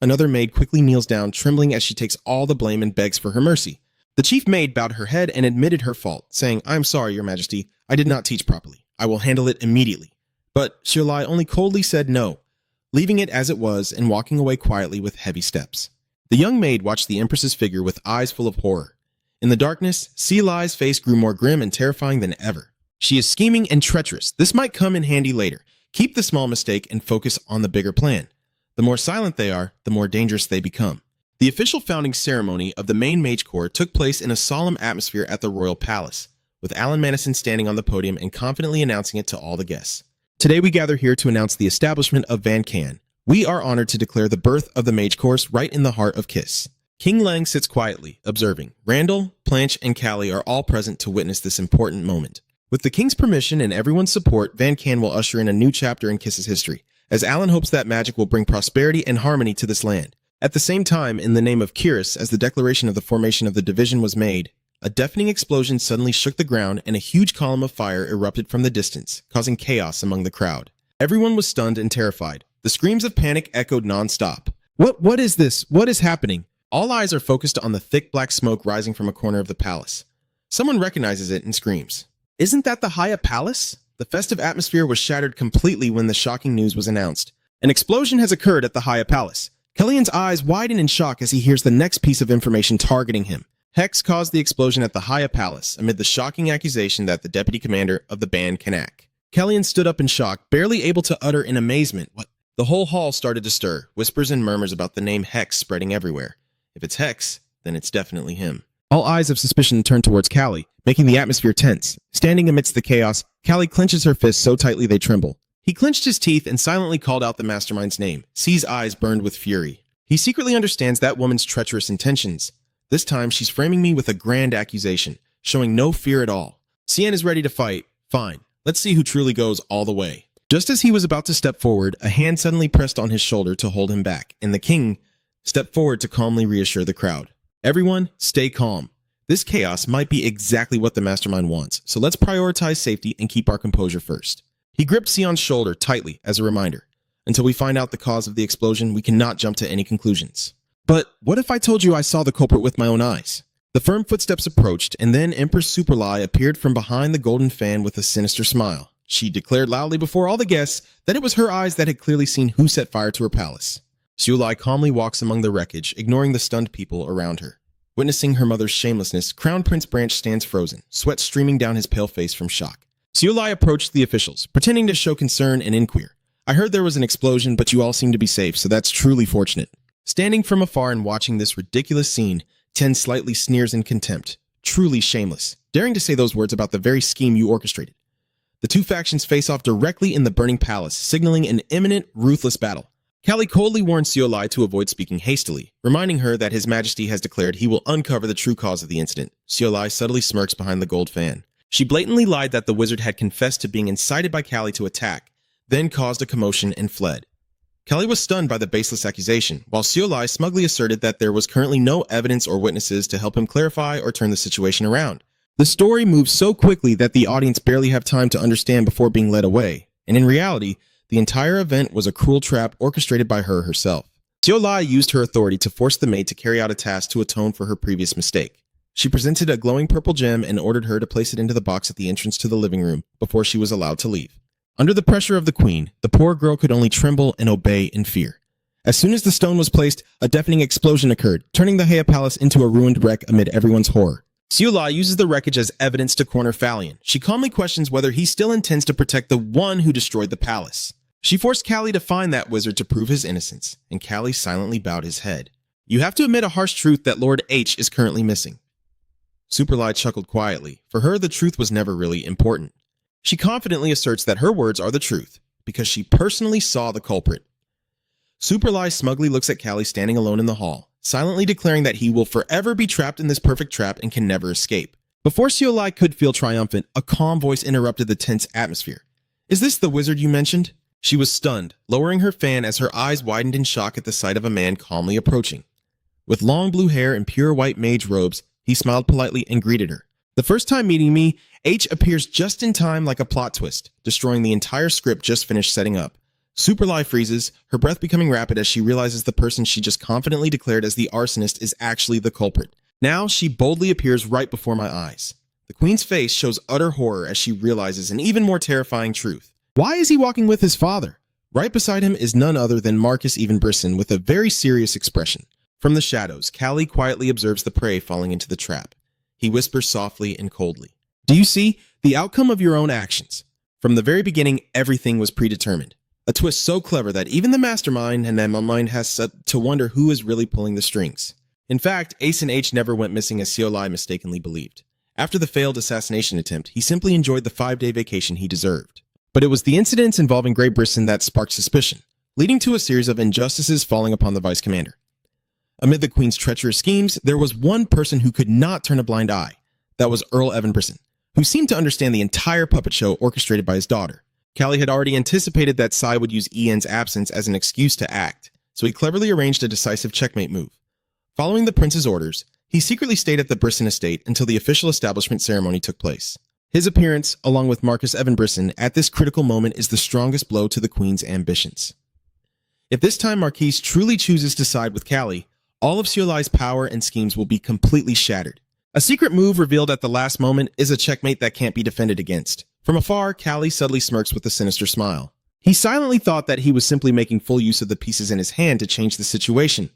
Another maid quickly kneels down, trembling as she takes all the blame and begs for her mercy. The chief maid bowed her head and admitted her fault, saying, I am sorry, Your Majesty. I did not teach properly. I will handle it immediately. But Xiaolai only coldly said no, leaving it as it was and walking away quietly with heavy steps. The young maid watched the Empress's figure with eyes full of horror. In the darkness, Xiaolai's face grew more grim and terrifying than ever. She is scheming and treacherous. This might come in handy later. Keep the small mistake and focus on the bigger plan. The more silent they are, the more dangerous they become. The official founding ceremony of the main mage corps took place in a solemn atmosphere at the royal palace, with Alan Madison standing on the podium and confidently announcing it to all the guests. Today we gather here to announce the establishment of Van Can. We are honored to declare the birth of the mage course right in the heart of Kiss. King Lang sits quietly, observing. Randall, Planche, and Callie are all present to witness this important moment. With the king's permission and everyone's support, Van Can will usher in a new chapter in Kiss's history, as Alan hopes that magic will bring prosperity and harmony to this land. At the same time, in the name of Kiris, as the declaration of the formation of the division was made, a deafening explosion suddenly shook the ground and a huge column of fire erupted from the distance, causing chaos among the crowd. Everyone was stunned and terrified. The screams of panic echoed non-stop. What is this? What is happening? All eyes are focused on the thick black smoke rising from a corner of the palace. Someone recognizes it and screams. Isn't that the Haya Palace? The festive atmosphere was shattered completely when the shocking news was announced. An explosion has occurred at the Haya Palace. Kellyan's eyes widen in shock as he hears the next piece of information targeting him. Hex caused the explosion at the Haya Palace amid the shocking accusation that the deputy commander of the band Kanak. Kellyan stood up in shock, barely able to utter in amazement. What? The whole hall started to stir, whispers and murmurs about the name Hex spreading everywhere. If it's Hex, then it's definitely him. All eyes of suspicion turn towards Callie, making the atmosphere tense. Standing amidst the chaos, Callie clenches her fists so tightly they tremble. He clenched his teeth and silently called out the mastermind's name. C's eyes burned with fury. He secretly understands that woman's treacherous intentions. This time, she's framing me with a grand accusation, showing no fear at all. Cien is ready to fight. Fine, let's see who truly goes all the way. Just as he was about to step forward, a hand suddenly pressed on his shoulder to hold him back, and the king stepped forward to calmly reassure the crowd. Everyone, stay calm. This chaos might be exactly what the mastermind wants, so let's prioritize safety and keep our composure first. He gripped Sion's shoulder tightly as a reminder. Until we find out the cause of the explosion, we cannot jump to any conclusions. But what if I told you I saw the culprit with my own eyes? The firm footsteps approached, and then Empress Superlie appeared from behind the golden fan with a sinister smile. She declared loudly before all the guests that it was her eyes that had clearly seen who set fire to her palace. Xiaolai calmly walks among the wreckage, ignoring the stunned people around her. Witnessing her mother's shamelessness, Crown Prince Branch stands frozen, sweat streaming down his pale face from shock. Xiaolai approached the officials, pretending to show concern and inquire. I heard there was an explosion, but you all seem to be safe, so that's truly fortunate. Standing from afar and watching this ridiculous scene, Ten slightly sneers in contempt. Truly shameless, daring to say those words about the very scheme you orchestrated. The two factions face off directly in the burning palace, signaling an imminent, ruthless battle. Callie coldly warns Xiaolai to avoid speaking hastily, reminding her that His Majesty has declared he will uncover the true cause of the incident. Xiaolai subtly smirks behind the gold fan. She blatantly lied that the wizard had confessed to being incited by Callie to attack, then caused a commotion and fled. Callie was stunned by the baseless accusation, while Xiaolai smugly asserted that there was currently no evidence or witnesses to help him clarify or turn the situation around. The story moves so quickly that the audience barely have time to understand before being led away, and in reality, the entire event was a cruel trap orchestrated by her herself. Xiaolai used her authority to force the maid to carry out a task to atone for her previous mistake. She presented a glowing purple gem and ordered her to place it into the box at the entrance to the living room before she was allowed to leave. Under the pressure of the queen, the poor girl could only tremble and obey in fear. As soon as the stone was placed, a deafening explosion occurred, turning the Haya Palace into a ruined wreck amid everyone's horror. Xiaolai uses the wreckage as evidence to corner Fallion. She calmly questions whether he still intends to protect the one who destroyed the palace. She forced Callie to find that wizard to prove his innocence, and Callie silently bowed his head. You have to admit a harsh truth that Lord H is currently missing. Superlie chuckled quietly. For her, the truth was never really important. She confidently asserts that her words are the truth, because she personally saw the culprit. Superlie smugly looks at Callie standing alone in the hall, silently declaring that he will forever be trapped in this perfect trap and can never escape. Before Xiaolai could feel triumphant, a calm voice interrupted the tense atmosphere. Is this the wizard you mentioned? She was stunned, lowering her fan as her eyes widened in shock at the sight of a man calmly approaching. With long blue hair and pure white mage robes, he smiled politely and greeted her. The first time meeting me, H appears just in time like a plot twist, destroying the entire script just finished setting up. Superlie freezes, her breath becoming rapid as she realizes the person she just confidently declared as the arsonist is actually the culprit. Now she boldly appears right before my eyes. The queen's face shows utter horror as she realizes an even more terrifying truth. Why is he walking with his father? Right beside him is none other than Marcus Evenbrisson with a very serious expression. From the shadows, Callie quietly observes the prey falling into the trap. He whispers softly and coldly. Do you see? The outcome of your own actions. From the very beginning, everything was predetermined. A twist so clever that even the mastermind and then my mind has to wonder who is really pulling the strings. In fact, Ace and H never went missing as Seolai mistakenly believed. After the failed assassination attempt, he simply enjoyed the 5-day vacation he deserved. But it was the incidents involving Grey Brisson that sparked suspicion, leading to a series of injustices falling upon the vice commander. Amid the queen's treacherous schemes, there was one person who could not turn a blind eye. That was Earl Evenbrisson, who seemed to understand the entire puppet show orchestrated by his daughter. Callie had already anticipated that Sai would use Ian's absence as an excuse to act, so he cleverly arranged a decisive checkmate move. Following the prince's orders, he secretly stayed at the Brisson estate until the official establishment ceremony took place. His appearance, along with Marcus Evenbrisson, at this critical moment is the strongest blow to the queen's ambitions. If this time Marquise truly chooses to side with Callie, all of Seolai's power and schemes will be completely shattered. A secret move revealed at the last moment is a checkmate that can't be defended against. From afar, Callie subtly smirks with a sinister smile. He silently thought that he was simply making full use of the pieces in his hand to change the situation.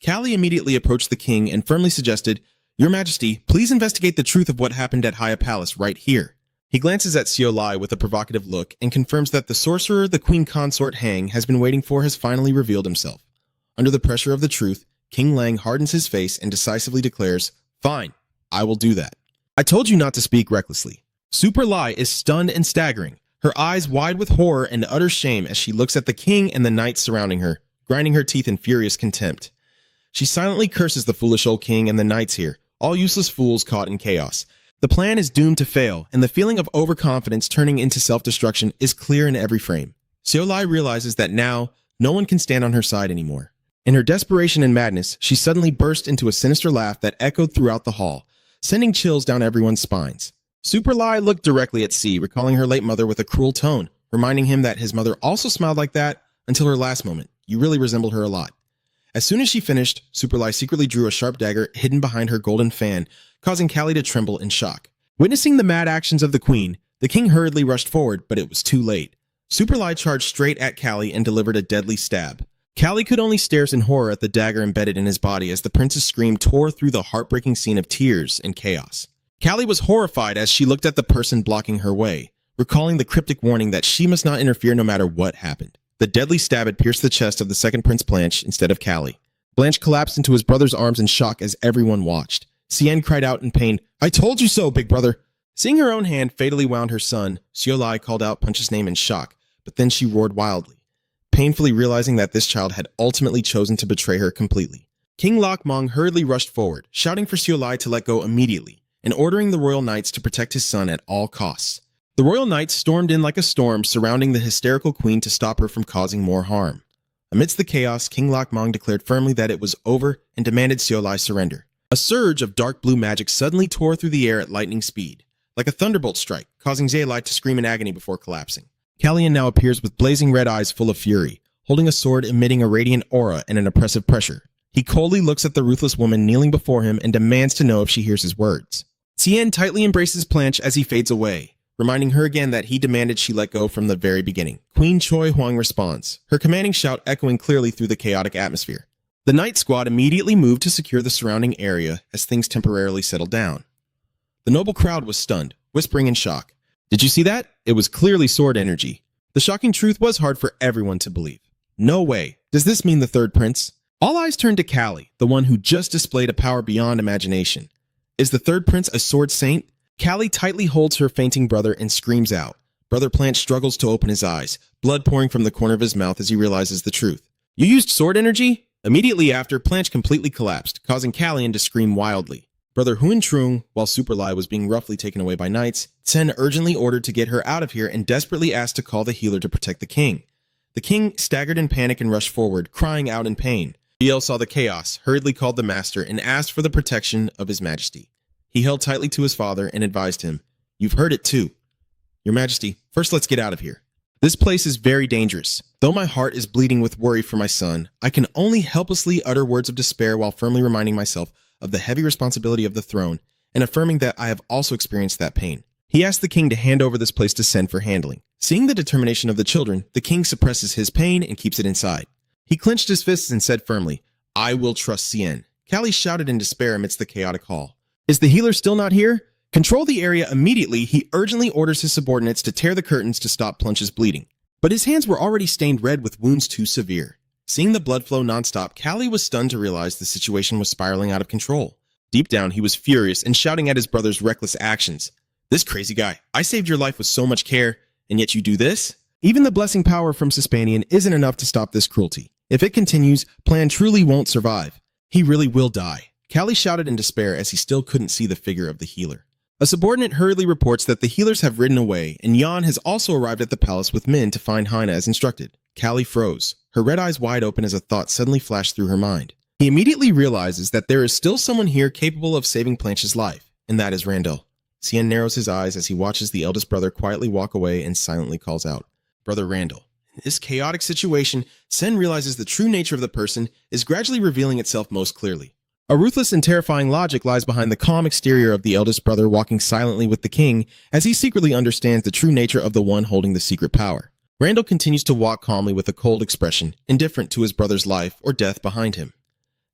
Callie immediately approached the king and firmly suggested, Your Majesty, please investigate the truth of what happened at Haya Palace right here. He glances at Seolai with a provocative look and confirms that the sorcerer the queen consort Hang has been waiting for has finally revealed himself. Under the pressure of the truth, King Lang hardens his face and decisively declares, Fine, I will do that. I told you not to speak recklessly. Superlie is stunned and staggering, her eyes wide with horror and utter shame as she looks at the king and the knights surrounding her, grinding her teeth in furious contempt. She silently curses the foolish old king and the knights here, all useless fools caught in chaos. The plan is doomed to fail, and the feeling of overconfidence turning into self-destruction is clear in every frame. Seolai realizes that now, no one can stand on her side anymore. In her desperation and madness, she suddenly burst into a sinister laugh that echoed throughout the hall, sending chills down everyone's spines. Superlie looked directly at C, recalling her late mother with a cruel tone, reminding him that his mother also smiled like that until her last moment. You really resembled her a lot. As soon as she finished, Superlie secretly drew a sharp dagger hidden behind her golden fan, causing Callie to tremble in shock. Witnessing the mad actions of the queen, the king hurriedly rushed forward, but it was too late. Superlie charged straight at Callie and delivered a deadly stab. Callie could only stare in horror at the dagger embedded in his body as the prince's scream tore through the heartbreaking scene of tears and chaos. Callie was horrified as she looked at the person blocking her way, recalling the cryptic warning that she must not interfere no matter what happened. The deadly stab had pierced the chest of the second Prince Blanche instead of Callie. Blanche collapsed into his brother's arms in shock as everyone watched. Cienne cried out in pain, I told you so, big brother! Seeing her own hand fatally wound her son, Seolai called out Punch's name in shock, but then she roared wildly, painfully realizing that this child had ultimately chosen to betray her completely. King Lok Mong hurriedly rushed forward, shouting for Seolai to let go immediately, and ordering the royal knights to protect his son at all costs. The royal knights stormed in like a storm, surrounding the hysterical queen to stop her from causing more harm. Amidst the chaos, King Lok Mong declared firmly that it was over and demanded Seolai surrender. A surge of dark blue magic suddenly tore through the air at lightning speed, like a thunderbolt strike, causing Seolai to scream in agony before collapsing. Callian now appears with blazing red eyes full of fury, holding a sword emitting a radiant aura and an oppressive pressure. He coldly looks at the ruthless woman kneeling before him and demands to know if she hears his words. Cienne tightly embraces Blanche as he fades away, reminding her again that he demanded she let go from the very beginning. Queen Choi Huang responds, her commanding shout echoing clearly through the chaotic atmosphere. The Night Squad immediately moved to secure the surrounding area as things temporarily settled down. The noble crowd was stunned, whispering in shock. Did you see that? It was clearly sword energy. The shocking truth was hard for everyone to believe. No way. Does this mean the third prince? All eyes turned to Callie, the one who just displayed a power beyond imagination. Is the third prince a sword saint? Callie tightly holds her fainting brother and screams out. Brother Plant struggles to open his eyes, blood pouring from the corner of his mouth as he realizes the truth. You used sword energy? Immediately after, Blanche completely collapsed, causing Callian to scream wildly. Brother Huan Trung, while Superlie was being roughly taken away by knights, Tsen urgently ordered to get her out of here and desperately asked to call the healer to protect the king. The king staggered in panic and rushed forward, crying out in pain. Biel saw the chaos, hurriedly called the master, and asked for the protection of his majesty. He held tightly to his father and advised him, "You've heard it too. Your Majesty, first let's get out of here. This place is very dangerous. Though my heart is bleeding with worry for my son, I can only helplessly utter words of despair while firmly reminding myself of the heavy responsibility of the throne and affirming that I have also experienced that pain." He asked the king to hand over this place to Sen for handling. Seeing the determination of the children, the king suppresses his pain and keeps it inside. He clenched his fists and said firmly, "I will trust Sien." Callie shouted in despair amidst the chaotic hall. "Is the healer still not here? Control the area immediately." He urgently orders his subordinates to tear the curtains to stop Plunch's bleeding. But his hands were already stained red with wounds too severe. Seeing the blood flow nonstop, Callie was stunned to realize the situation was spiraling out of control. Deep down, he was furious and shouting at his brother's reckless actions. "This crazy guy, I saved your life with so much care, and yet you do this?" Even the blessing power from Suspanian isn't enough to stop this cruelty. If it continues, Plan truly won't survive. He really will die. Callie shouted in despair as he still couldn't see the figure of the healer. A subordinate hurriedly reports that the healers have ridden away, and Jan has also arrived at the palace with men to find Heine as instructed. Callie froze, her red eyes wide open as a thought suddenly flashed through her mind. He immediately realizes that there is still someone here capable of saving Planche's life, and that is Randall. Sien narrows his eyes as he watches the eldest brother quietly walk away and silently calls out, "Brother Randall." In this chaotic situation, Sen realizes the true nature of the person is gradually revealing itself most clearly. A ruthless and terrifying logic lies behind the calm exterior of the eldest brother walking silently with the king as he secretly understands the true nature of the one holding the secret power. Randall continues to walk calmly with a cold expression, indifferent to his brother's life or death behind him.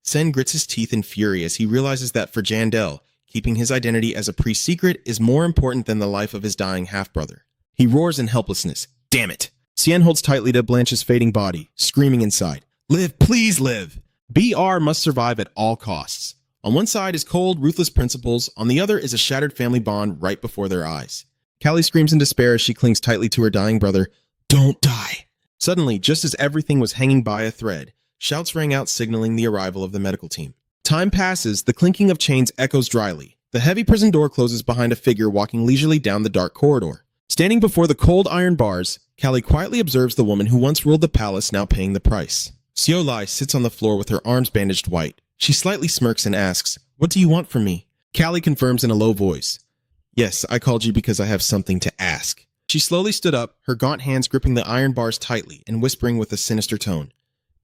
Sen grits his teeth in fury as he realizes that for Jandel, keeping his identity as a priest secret is more important than the life of his dying half-brother. He roars in helplessness. "Damn it!" Sien holds tightly to Blanche's fading body, screaming inside, "Live, please live!" BR must survive at all costs. On one side is cold, ruthless principles, on the other is a shattered family bond right before their eyes. Callie screams in despair as she clings tightly to her dying brother, "Don't die!" Suddenly, just as everything was hanging by a thread, shouts rang out signaling the arrival of the medical team. Time passes, the clinking of chains echoes dryly. The heavy prison door closes behind a figure walking leisurely down the dark corridor. Standing before the cold iron bars, Callie quietly observes the woman who once ruled the palace now paying the price. Xiao Lai sits on the floor with her arms bandaged white. She slightly smirks and asks, "What do you want from me?" Callie confirms in a low voice, "Yes, I called you because I have something to ask." She slowly stood up, her gaunt hands gripping the iron bars tightly and whispering with a sinister tone,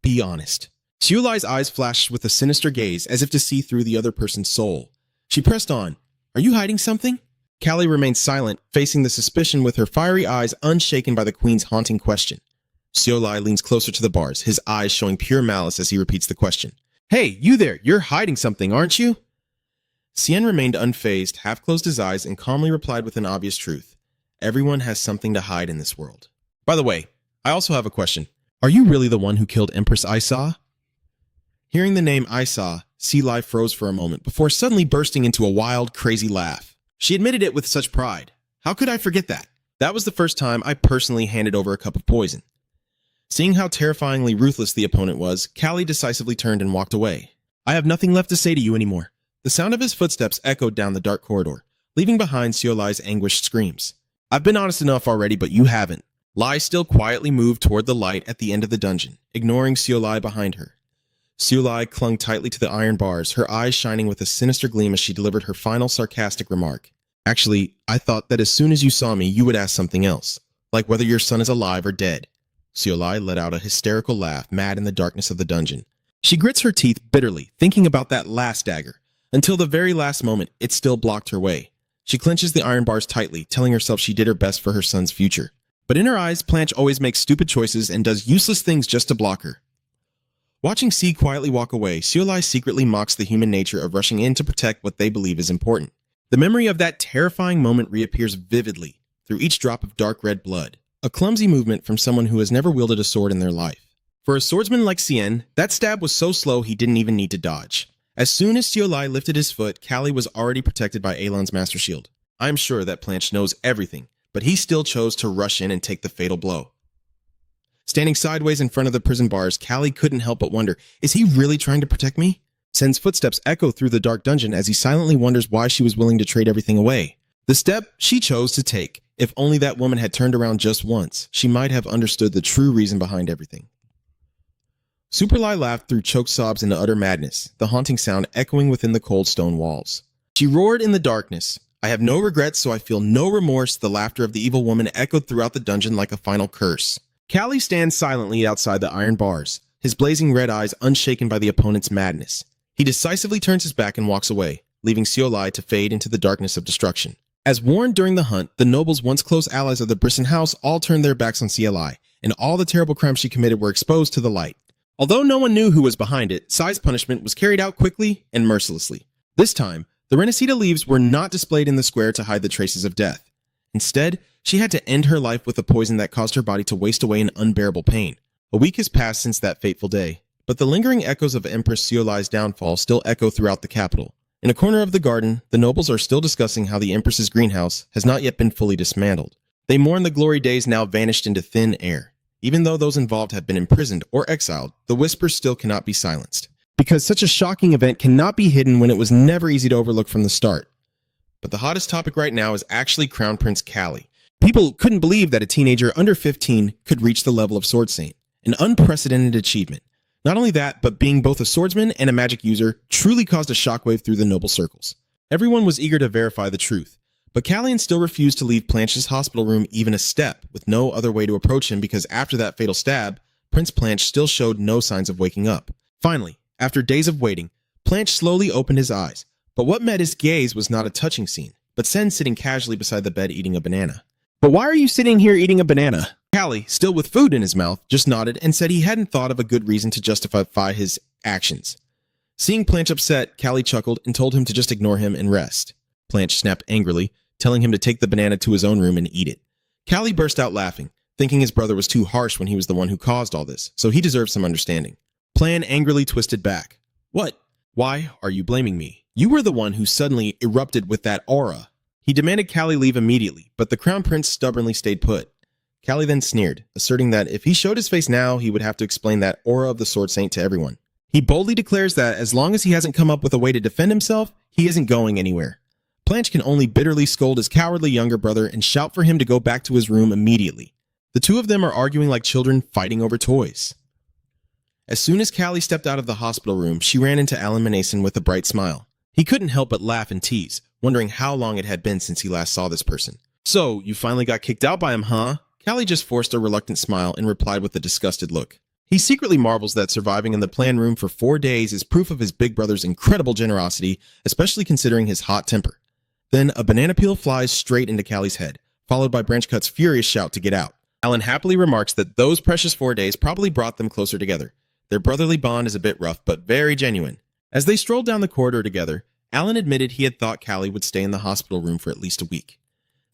"Be honest." Xiao Lai's eyes flashed with a sinister gaze as if to see through the other person's soul. She pressed on, "Are you hiding something?" Callie remained silent, facing the suspicion with her fiery eyes unshaken by the queen's haunting question. Xiao Lai leans closer to the bars, his eyes showing pure malice as he repeats the question. "Hey, you there, you're hiding something, aren't you?" Sien remained unfazed, half-closed his eyes, and calmly replied with an obvious truth. "Everyone has something to hide in this world. By the way, I also have a question. Are you really the one who killed Empress Aisa?" Hearing the name Aisa, Sea Lai froze for a moment before suddenly bursting into a wild, crazy laugh. She admitted it with such pride. "How could I forget that? That was the first time I personally handed over a cup of poison." Seeing how terrifyingly ruthless the opponent was, Callie decisively turned and walked away. "I have nothing left to say to you anymore." The sound of his footsteps echoed down the dark corridor, leaving behind Xiao Lai's anguished screams. "I've been honest enough already, but you haven't." Lai still quietly moved toward the light at the end of the dungeon, ignoring Xiao Lai behind her. Xiao Lai clung tightly to the iron bars, her eyes shining with a sinister gleam as she delivered her final sarcastic remark. "Actually, I thought that as soon as you saw me, you would ask something else, like whether your son is alive or dead." Xiao Lai let out a hysterical laugh, mad in the darkness of the dungeon. She grits her teeth bitterly, thinking about that last dagger. Until the very last moment, it still blocked her way. She clenches the iron bars tightly, telling herself she did her best for her son's future. But in her eyes, Planche always makes stupid choices and does useless things just to block her. Watching C quietly walk away, Xiao Lai secretly mocks the human nature of rushing in to protect what they believe is important. The memory of that terrifying moment reappears vividly through each drop of dark red blood, a clumsy movement from someone who has never wielded a sword in their life. For a swordsman like Sien, that stab was so slow he didn't even need to dodge. As soon as Xiao Lai lifted his foot, Callie was already protected by Elan's master shield. I'm sure that Planche knows everything, but he still chose to rush in and take the fatal blow. Standing sideways in front of the prison bars, Callie couldn't help but wonder, is he really trying to protect me? Sen's footsteps echo through the dark dungeon as he silently wonders why she was willing to trade everything away. The step she chose to take. If only that woman had turned around just once, she might have understood the true reason behind everything. Super Lai laughed through choked sobs into utter madness, the haunting sound echoing within the cold stone walls. She roared in the darkness. I have no regrets, so I feel no remorse. The laughter of the evil woman echoed throughout the dungeon like a final curse. Callie stands silently outside the iron bars, his blazing red eyes unshaken by the opponent's madness. He decisively turns his back and walks away, leaving Seolai to fade into the darkness of destruction. As warned during the hunt, the nobles, once close allies of the Brisson house, all turned their backs on Seolai, and all the terrible crimes she committed were exposed to the light. Although no one knew who was behind it, Sai's punishment was carried out quickly and mercilessly. This time, the Renacida leaves were not displayed in the square to hide the traces of death. Instead, she had to end her life with a poison that caused her body to waste away in unbearable pain. A week has passed since that fateful day, but the lingering echoes of Empress Seolai's downfall still echo throughout the capital. In a corner of the garden, the nobles are still discussing how the Empress's greenhouse has not yet been fully dismantled. They mourn the glory days now vanished into thin air. Even though those involved have been imprisoned or exiled, the whispers still cannot be silenced. Because such a shocking event cannot be hidden when it was never easy to overlook from the start. But the hottest topic right now is actually Crown Prince Callie. People couldn't believe that a teenager under 15 could reach the level of Sword Saint, an unprecedented achievement. Not only that, but being both a swordsman and a magic user truly caused a shockwave through the noble circles. Everyone was eager to verify the truth, but Callian still refused to leave Planche's hospital room even a step, with no other way to approach him because after that fatal stab, Prince Planche still showed no signs of waking up. Finally, after days of waiting, Planche slowly opened his eyes, but what met his gaze was not a touching scene, but Sen sitting casually beside the bed eating a banana. "But why are you sitting here eating a banana?" Callie, still with food in his mouth, just nodded and said he hadn't thought of a good reason to justify his actions. Seeing Planche upset, Callie chuckled and told him to just ignore him and rest. Planche snapped angrily, telling him to take the banana to his own room and eat it. Callie burst out laughing, thinking his brother was too harsh when he was the one who caused all this, so he deserved some understanding. Plan angrily twisted back. "What? Why are you blaming me? You were the one who suddenly erupted with that aura." He demanded Callie leave immediately, but the Crown Prince stubbornly stayed put. Callie then sneered, asserting that if he showed his face now, he would have to explain that aura of the Sword Saint to everyone. He boldly declares that as long as he hasn't come up with a way to defend himself, he isn't going anywhere. Planche can only bitterly scold his cowardly younger brother and shout for him to go back to his room immediately. The two of them are arguing like children fighting over toys. As soon as Callie stepped out of the hospital room, she ran into Alan Manason with a bright smile. He couldn't help but laugh and tease, wondering how long it had been since he last saw this person. "So, you finally got kicked out by him, huh?" Callie just forced a reluctant smile and replied with a disgusted look. He secretly marvels that surviving in the plan room for 4 days is proof of his big brother's incredible generosity, especially considering his hot temper. Then a banana peel flies straight into Callie's head, followed by Branchcut's furious shout to get out. Alan happily remarks that those precious 4 days probably brought them closer together. Their brotherly bond is a bit rough, but very genuine. As they strolled down the corridor together, Alan admitted he had thought Callie would stay in the hospital room for at least a week.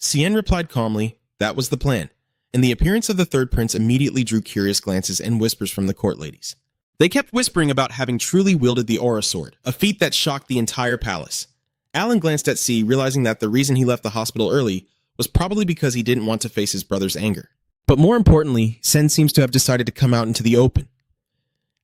Cien replied calmly, that was the plan, and the appearance of the third prince immediately drew curious glances and whispers from the court ladies. They kept whispering about having truly wielded the Aura Sword, a feat that shocked the entire palace. Alan glanced at C, realizing that the reason he left the hospital early was probably because he didn't want to face his brother's anger. But more importantly, Sen seems to have decided to come out into the open.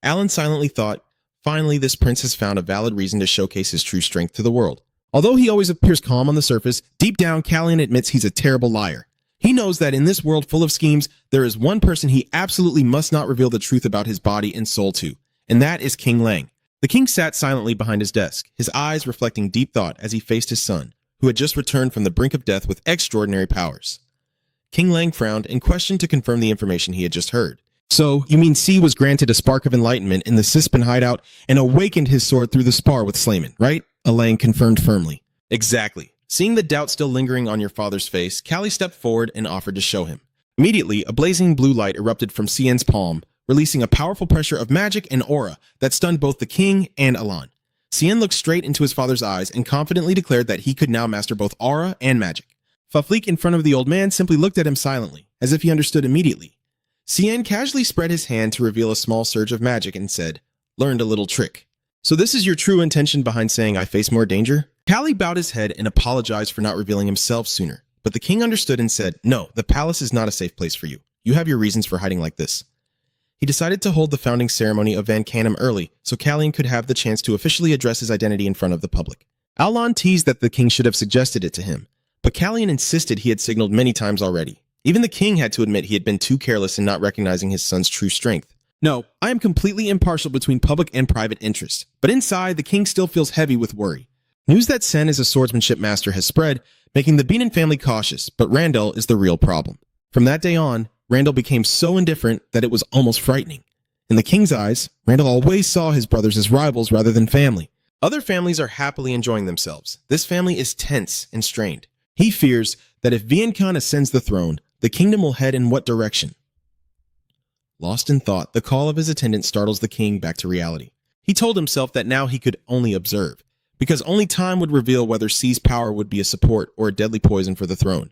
Alan silently thought, finally this prince has found a valid reason to showcase his true strength to the world. Although he always appears calm on the surface, deep down Callian admits he's a terrible liar. He knows that in this world full of schemes, there is one person he absolutely must not reveal the truth about his body and soul to, and that is King Lang. The king sat silently behind his desk, his eyes reflecting deep thought as he faced his son, who had just returned from the brink of death with extraordinary powers. King Lang frowned and questioned to confirm the information he had just heard. So, you mean C was granted a spark of enlightenment in the Sispin hideout and awakened his sword through the spar with Slayman, right? Lang confirmed firmly. Exactly. Seeing the doubt still lingering on your father's face, Callie stepped forward and offered to show him. Immediately, a blazing blue light erupted from Cien's palm, releasing a powerful pressure of magic and aura that stunned both the king and Alan. Cien looked straight into his father's eyes and confidently declared that he could now master both aura and magic. Faflik in front of the old man simply looked at him silently, as if he understood immediately. Cien casually spread his hand to reveal a small surge of magic and said, learned a little trick. So this is your true intention behind saying I face more danger? Callie bowed his head and apologized for not revealing himself sooner, but the king understood and said, no, the palace is not a safe place for you. You have your reasons for hiding like this. He decided to hold the founding ceremony of Van Canum early, so Callian could have the chance to officially address his identity in front of the public. Alan teased that the king should have suggested it to him, but Callian insisted he had signaled many times already. Even the king had to admit he had been too careless in not recognizing his son's true strength. No, I am completely impartial between public and private interest, but inside, the king still feels heavy with worry. News that Sen is a swordsmanship master has spread, making the Bienen family cautious, but Randall is the real problem. From that day on, Randall became so indifferent that it was almost frightening. In the king's eyes, Randall always saw his brothers as rivals rather than family. Other families are happily enjoying themselves. This family is tense and strained. He fears that if Vian Khan ascends the throne, the kingdom will head in what direction? Lost in thought, the call of his attendant startles the king back to reality. He told himself that now he could only observe, because only time would reveal whether C's power would be a support or a deadly poison for the throne.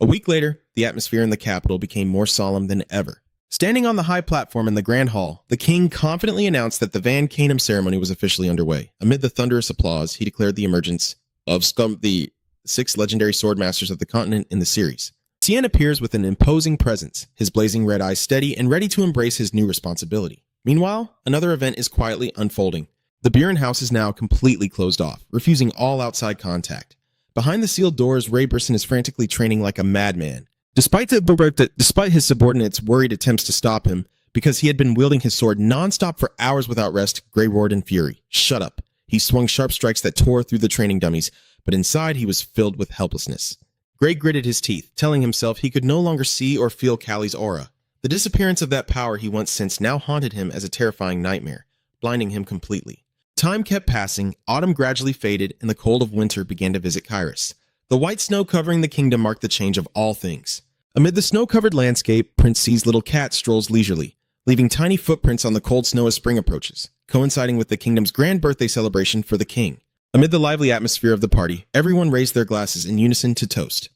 A week later, the atmosphere in the capital became more solemn than ever. Standing on the high platform in the Grand Hall, the king confidently announced that the Van Canum ceremony was officially underway. Amid the thunderous applause, he declared the emergence of the 6 legendary sword masters of the continent in the series. Cien appears with an imposing presence, his blazing red eyes steady and ready to embrace his new responsibility. Meanwhile, another event is quietly unfolding. The Buren house is now completely closed off, refusing all outside contact. Behind the sealed doors, Ray Brisson is frantically training like a madman. Despite his subordinates' worried attempts to stop him, because he had been wielding his sword nonstop for hours without rest, Gray roared in fury. Shut up. He swung sharp strikes that tore through the training dummies, but inside he was filled with helplessness. Gray gritted his teeth, telling himself he could no longer see or feel Callie's aura. The disappearance of that power he once sensed now haunted him as a terrifying nightmare, blinding him completely. Time kept passing, autumn gradually faded, and the cold of winter began to visit Kairos. The white snow covering the kingdom marked the change of all things. Amid the snow-covered landscape, Prince C's little cat strolls leisurely, leaving tiny footprints on the cold snow as spring approaches, coinciding with the kingdom's grand birthday celebration for the king. Amid the lively atmosphere of the party, everyone raised their glasses in unison to toast.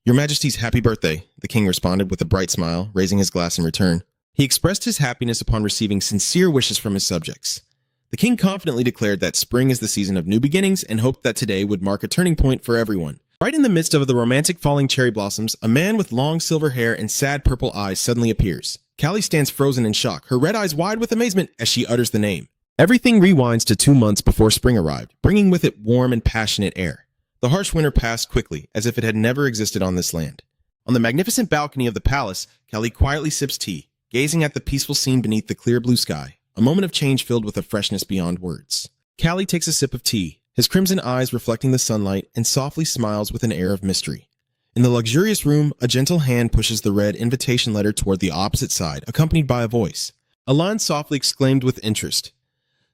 "Your Majesty's happy birthday," the king responded with a bright smile, raising his glass in return. He expressed his happiness upon receiving sincere wishes from his subjects. The king confidently declared that spring is the season of new beginnings and hoped that today would mark a turning point for everyone. Right in the midst of the romantic falling cherry blossoms, a man with long silver hair and sad purple eyes suddenly appears. Callie stands frozen in shock, her red eyes wide with amazement as she utters the name. Everything rewinds to 2 months before spring arrived, bringing with it warm and passionate air. The harsh winter passed quickly, as if it had never existed on this land. On the magnificent balcony of the palace, Callie quietly sips tea, gazing at the peaceful scene beneath the clear blue sky. A moment of change filled with a freshness beyond words. Callie takes a sip of tea, his crimson eyes reflecting the sunlight, and softly smiles with an air of mystery. In the luxurious room, a gentle hand pushes the red invitation letter toward the opposite side, accompanied by a voice. Alan softly exclaimed with interest,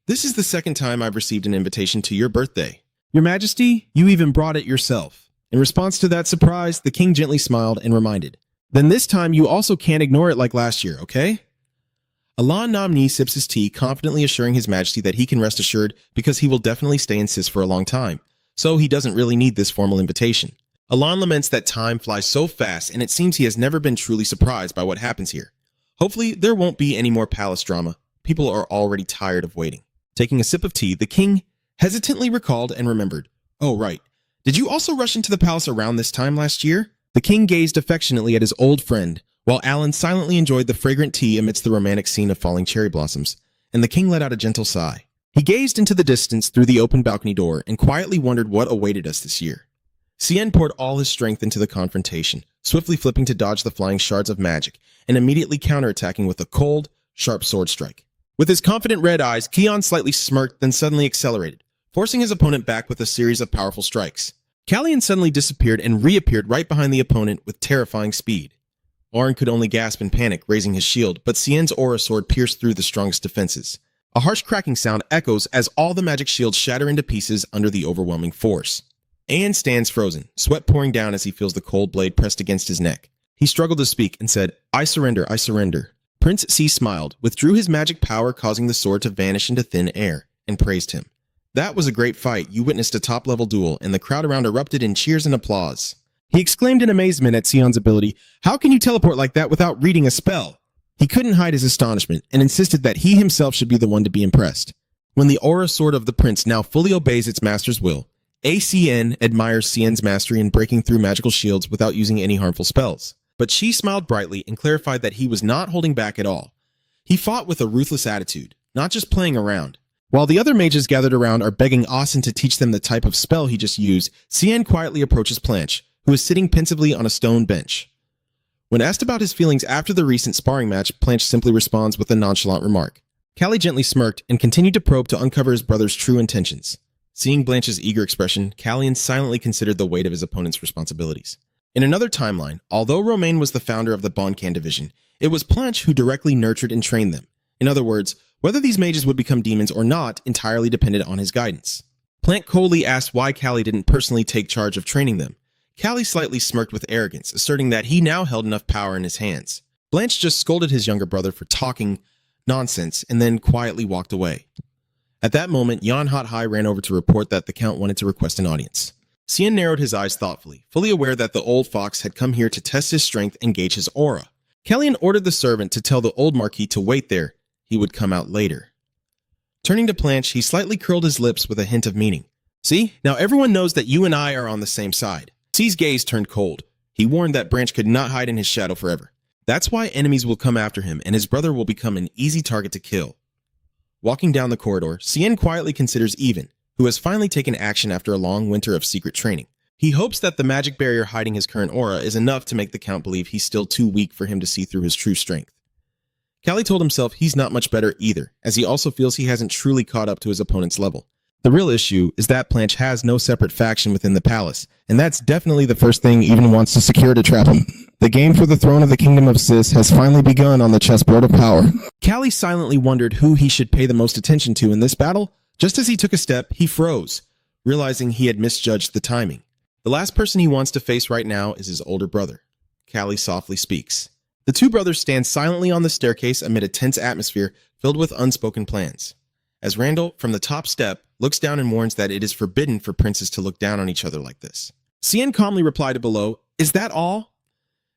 "This is the second time I've received an invitation to your birthday. Your Majesty, you even brought it yourself." In response to that surprise, the king gently smiled and reminded, "Then this time you also can't ignore it like last year, okay?" Alan Namni sips his tea, confidently assuring his Majesty that he can rest assured because he will definitely stay in Sis for a long time, so he doesn't really need this formal invitation. Alan laments that time flies so fast and it seems he has never been truly surprised by what happens here. Hopefully, there won't be any more palace drama. People are already tired of waiting. Taking a sip of tea, the king hesitantly recalled and remembered. "Oh, right. Did you also rush into the palace around this time last year?" The king gazed affectionately at his old friend, while Alan silently enjoyed the fragrant tea amidst the romantic scene of falling cherry blossoms, and the king let out a gentle sigh. He gazed into the distance through the open balcony door and quietly wondered what awaited us this year. Cien poured all his strength into the confrontation, swiftly flipping to dodge the flying shards of magic, and immediately counterattacking with a cold, sharp sword strike. With his confident red eyes, Keon slightly smirked, then suddenly accelerated, forcing his opponent back with a series of powerful strikes. Callian suddenly disappeared and reappeared right behind the opponent with terrifying speed. Orin could only gasp in panic, raising his shield, but Cien's aura sword pierced through the strongest defenses. A harsh cracking sound echoes as all the magic shields shatter into pieces under the overwhelming force. Aeon stands frozen, sweat pouring down as he feels the cold blade pressed against his neck. He struggled to speak and said, I surrender, I surrender." Prince C smiled, withdrew his magic power causing the sword to vanish into thin air, and praised him. "That was a great fight. You witnessed a top-level duel, and the crowd around erupted in cheers and applause." He exclaimed in amazement at Sion's ability, "How can you teleport like that without reading a spell?" He couldn't hide his astonishment, and insisted that he himself should be the one to be impressed. When the aura sword of the prince now fully obeys its master's will, ACN admires Cien's mastery in breaking through magical shields without using any harmful spells. But she smiled brightly and clarified that he was not holding back at all. He fought with a ruthless attitude, not just playing around. While the other mages gathered around are begging Austin to teach them the type of spell he just used, Cien quietly approaches Planche, who is sitting pensively on a stone bench. When asked about his feelings after the recent sparring match, Planche simply responds with a nonchalant remark. Callie gently smirked and continued to probe to uncover his brother's true intentions. Seeing Blanche's eager expression, Callian silently considered the weight of his opponent's responsibilities. In another timeline, although Romain was the founder of the Boncan division, it was Blanche who directly nurtured and trained them. In other words, whether these mages would become demons or not entirely depended on his guidance. Plant coldly asked why Callie didn't personally take charge of training them. Callie slightly smirked with arrogance, asserting that he now held enough power in his hands. Blanche just scolded his younger brother for talking nonsense and then quietly walked away. At that moment, Jan Hot High ran over to report that the Count wanted to request an audience. Cien narrowed his eyes thoughtfully, fully aware that the old fox had come here to test his strength and gauge his aura. Callian ordered the servant to tell the old Marquis to wait there. He would come out later. Turning to Blanche, he slightly curled his lips with a hint of meaning. See, now everyone knows that you and I are on the same side. C's gaze turned cold. He warned that Branch could not hide in his shadow forever. That's why enemies will come after him, and his brother will become an easy target to kill. Walking down the corridor, Cien quietly considers Even, who has finally taken action after a long winter of secret training. He hopes that the magic barrier hiding his current aura is enough to make the Count believe he's still too weak for him to see through his true strength. Callie told himself he's not much better either, as he also feels he hasn't truly caught up to his opponent's level. The real issue is that Blanche has no separate faction within the palace, and that's definitely the first thing Even wants to secure to trap him. The game for the throne of the Kingdom of Sis has finally begun on the chessboard of power. Callie silently wondered who he should pay the most attention to in this battle. Just as he took a step, he froze, realizing he had misjudged the timing. The last person he wants to face right now is his older brother. Callie softly speaks. The two brothers stand silently on the staircase amid a tense atmosphere filled with unspoken plans. As Randall, from the top step, looks down and warns that it is forbidden for princes to look down on each other like this. Cien calmly replied to below, "Is that all?"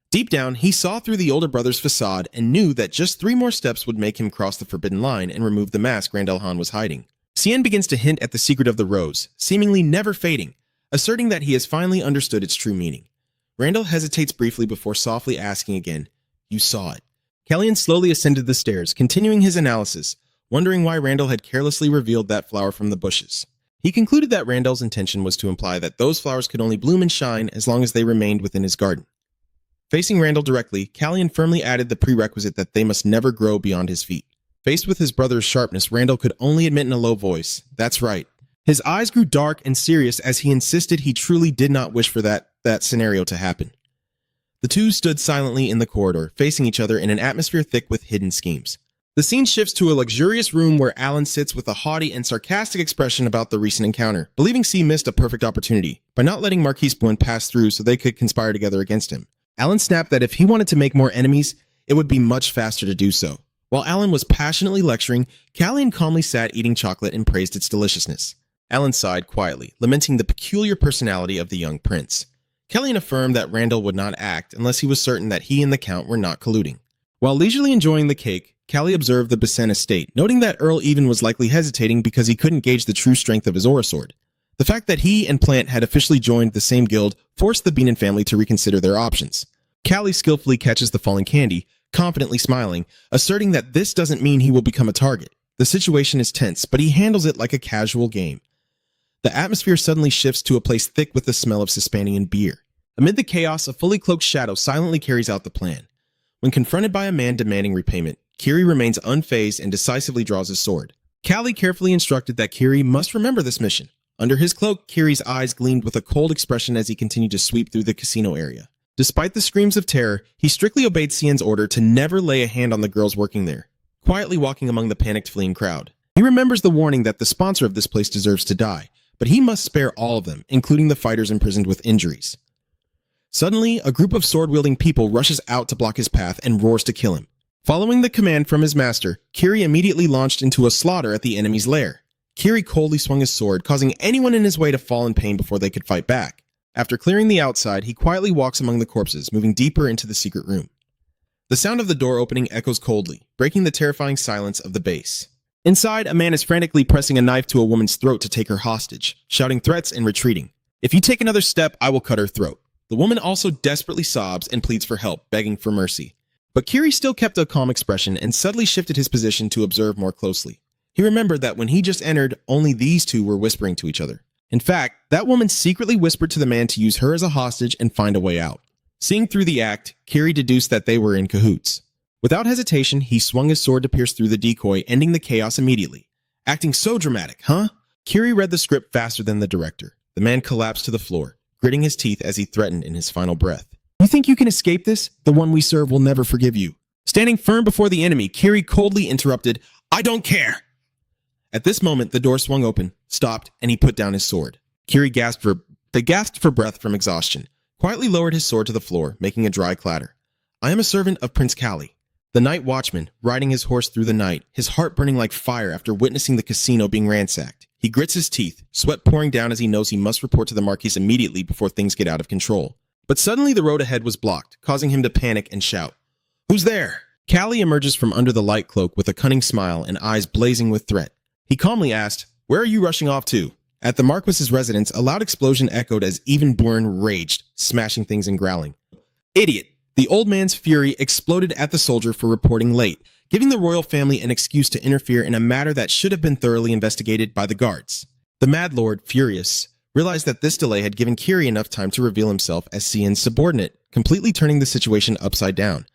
Deep down, he saw through the older brother's facade and knew that just 3 more steps would make him cross the forbidden line and remove the mask Randall was hiding. Cien begins to hint at the secret of the rose, seemingly never fading, asserting that he has finally understood its true meaning. Randall hesitates briefly before softly asking again, "You saw it." Callian slowly ascended the stairs, continuing his analysis, wondering why Randall had carelessly revealed that flower from the bushes. He concluded that Randall's intention was to imply that those flowers could only bloom and shine as long as they remained within his garden. Facing Randall directly, Callian firmly added the prerequisite that they must never grow beyond his feet. Faced with his brother's sharpness, Randall could only admit in a low voice, "That's right." His eyes grew dark and serious as he insisted he truly did not wish for that scenario to happen. The two stood silently in the corridor, facing each other in an atmosphere thick with hidden schemes. The scene shifts to a luxurious room where Alan sits with a haughty and sarcastic expression about the recent encounter, believing C missed a perfect opportunity by not letting Marquis Buen pass through so they could conspire together against him. Alan snapped that if he wanted to make more enemies, it would be much faster to do so. While Alan was passionately lecturing, Callian calmly sat eating chocolate and praised its deliciousness. Alan sighed quietly, lamenting the peculiar personality of the young prince. Callian affirmed that Randall would not act unless he was certain that he and the Count were not colluding. While leisurely enjoying the cake, Callie observed the Besen estate, noting that Earl Even was likely hesitating because he couldn't gauge the true strength of his aura sword. The fact that he and Plant had officially joined the same guild forced the Beanon family to reconsider their options. Callie skillfully catches the falling candy, confidently smiling, asserting that this doesn't mean he will become a target. The situation is tense, but he handles it like a casual game. The atmosphere suddenly shifts to a place thick with the smell of Hispanian beer. Amid the chaos, a fully cloaked shadow silently carries out the plan. When confronted by a man demanding repayment, Kiri remains unfazed and decisively draws his sword. Callie carefully instructed that Kiri must remember this mission. Under his cloak, Kiri's eyes gleamed with a cold expression as he continued to sweep through the casino area. Despite the screams of terror, he strictly obeyed Cien's order to never lay a hand on the girls working there, quietly walking among the panicked fleeing crowd. He remembers the warning that the sponsor of this place deserves to die, but he must spare all of them, including the fighters imprisoned with injuries. Suddenly, a group of sword-wielding people rushes out to block his path and roars to kill him. Following the command from his master, Kiri immediately launched into a slaughter at the enemy's lair. Kiri coldly swung his sword, causing anyone in his way to fall in pain before they could fight back. After clearing the outside, he quietly walks among the corpses, moving deeper into the secret room. The sound of the door opening echoes coldly, breaking the terrifying silence of the base. Inside, a man is frantically pressing a knife to a woman's throat to take her hostage, shouting threats and retreating. "If you take another step, I will cut her throat." The woman also desperately sobs and pleads for help, begging for mercy. But Kiri still kept a calm expression and subtly shifted his position to observe more closely. He remembered that when he just entered, only these two were whispering to each other. In fact, that woman secretly whispered to the man to use her as a hostage and find a way out. Seeing through the act, Kiri deduced that they were in cahoots. Without hesitation, he swung his sword to pierce through the decoy, ending the chaos immediately. "Acting so dramatic, huh?" Kiri read the script faster than the director. The man collapsed to the floor, gritting his teeth as he threatened in his final breath. You think you can escape this? The one we serve will never forgive you. Standing firm before the enemy, Kiri coldly interrupted, I don't care! At this moment, the door swung open, stopped, and he put down his sword. Kiri gasped for breath from exhaustion, quietly lowered his sword to the floor, making a dry clatter. I am a servant of Prince Kali, the night watchman, riding his horse through the night, his heart burning like fire after witnessing the casino being ransacked. He grits his teeth, sweat pouring down as he knows he must report to the Marquis immediately before things get out of control. But suddenly the road ahead was blocked, causing him to panic and shout, Who's there? Kali emerges from under the light cloak with a cunning smile and eyes blazing with threat. He calmly asked, Where are you rushing off to? At the Marquis's residence, a loud explosion echoed as even Born raged, smashing things and growling. Idiot! The old man's fury exploded at the soldier for reporting late, giving the royal family an excuse to interfere in a matter that should have been thoroughly investigated by the guards. The Mad Lord, furious, realized that this delay had given Kiri enough time to reveal himself as Cian's subordinate, completely turning the situation upside down.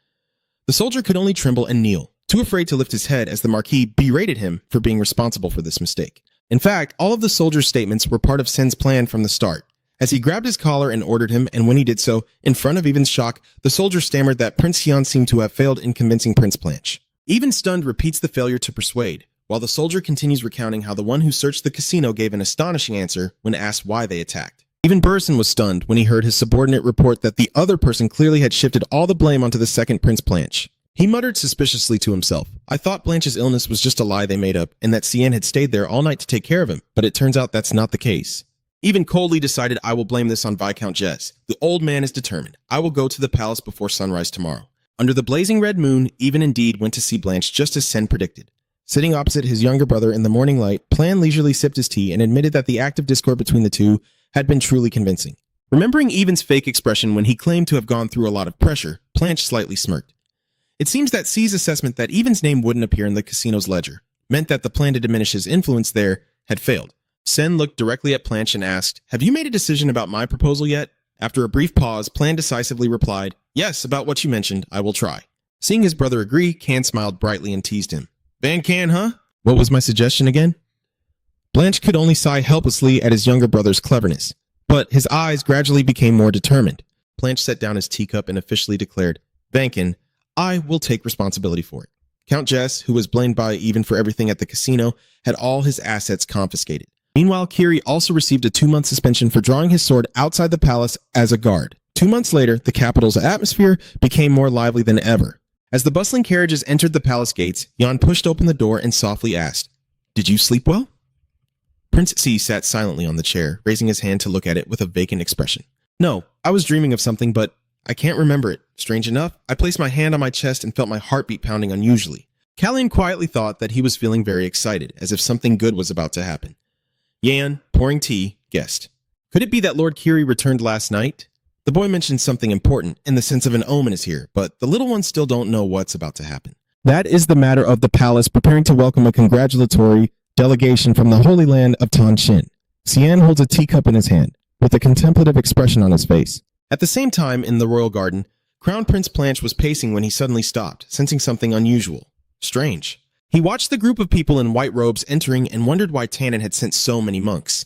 The soldier could only tremble and kneel, too afraid to lift his head as the Marquis berated him for being responsible for this mistake. In fact, all of the soldier's statements were part of Sen's plan from the start. As he grabbed his collar and ordered him, and when he did so, in front of Even's shock, the soldier stammered that Prince Xian seemed to have failed in convincing Prince Blanche. Even stunned repeats the failure to persuade, while the soldier continues recounting how the one who searched the casino gave an astonishing answer when asked why they attacked. Even Burson was stunned when he heard his subordinate report that the other person clearly had shifted all the blame onto the second Prince Blanche. He muttered suspiciously to himself, I thought Blanche's illness was just a lie they made up, and that Cian had stayed there all night to take care of him, but it turns out that's not the case. Even coldly decided, I will blame this on Viscount Jess. The old man is determined. I will go to the palace before sunrise tomorrow. Under the blazing red moon, Even indeed went to see Blanche just as Sen predicted. Sitting opposite his younger brother in the morning light, Plan leisurely sipped his tea and admitted that the active discord between the two had been truly convincing. Remembering Even's fake expression when he claimed to have gone through a lot of pressure, Blanche slightly smirked. It seems that C's assessment that Even's name wouldn't appear in the casino's ledger meant that the plan to diminish his influence there had failed. Sen looked directly at Blanche and asked, Have you made a decision about my proposal yet? After a brief pause, Plan decisively replied, Yes, about what you mentioned, I will try. Seeing his brother agree, Can smiled brightly and teased him. Van Can, huh? What was my suggestion again? Blanche could only sigh helplessly at his younger brother's cleverness, but his eyes gradually became more determined. Blanche set down his teacup and officially declared, Vankin, I will take responsibility for it. Count Jess, who was blamed by Even for everything at the casino, had all his assets confiscated. Meanwhile, Kiri also received a 2-month suspension for drawing his sword outside the palace as a guard. 2 months later, the capital's atmosphere became more lively than ever. As the bustling carriages entered the palace gates, Jan pushed open the door and softly asked, Did you sleep well? Prince C sat silently on the chair, raising his hand to look at it with a vacant expression. No, I was dreaming of something, but I can't remember it. Strange enough, I placed my hand on my chest and felt my heartbeat pounding unusually. Kallian quietly thought that he was feeling very excited, as if something good was about to happen. Yan, pouring tea, guessed. Could it be that Lord Kiri returned last night? The boy mentioned something important, in the sense of an omen is here, but the little ones still don't know what's about to happen. That is the matter of the palace preparing to welcome a congratulatory delegation from the Holy Land of Tanshin. Cian holds a teacup in his hand, with a contemplative expression on his face. At the same time, in the royal garden, Crown Prince Blanche was pacing when he suddenly stopped, sensing something unusual. Strange. He watched the group of people in white robes entering and wondered why Tannen had sent so many monks.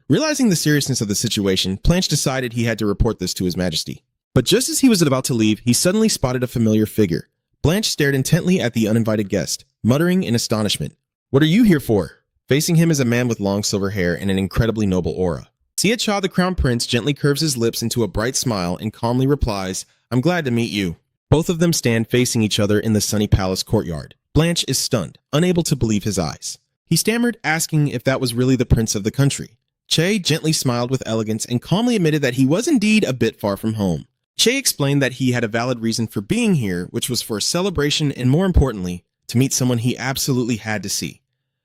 Realizing the seriousness of the situation, Blanche decided he had to report this to His Majesty. But just as he was about to leave, he suddenly spotted a familiar figure. Blanche stared intently at the uninvited guest, muttering in astonishment, What are you here for? Facing him is a man with long silver hair and an incredibly noble aura. Sia Cha, the Crown Prince, gently curves his lips into a bright smile and calmly replies, I'm glad to meet you. Both of them stand facing each other in the sunny palace courtyard. Blanche is stunned, unable to believe his eyes. He stammered, asking if that was really the prince of the country. Che gently smiled with elegance and calmly admitted that he was indeed a bit far from home. Che explained that he had a valid reason for being here, which was for a celebration and, more importantly, to meet someone he absolutely had to see.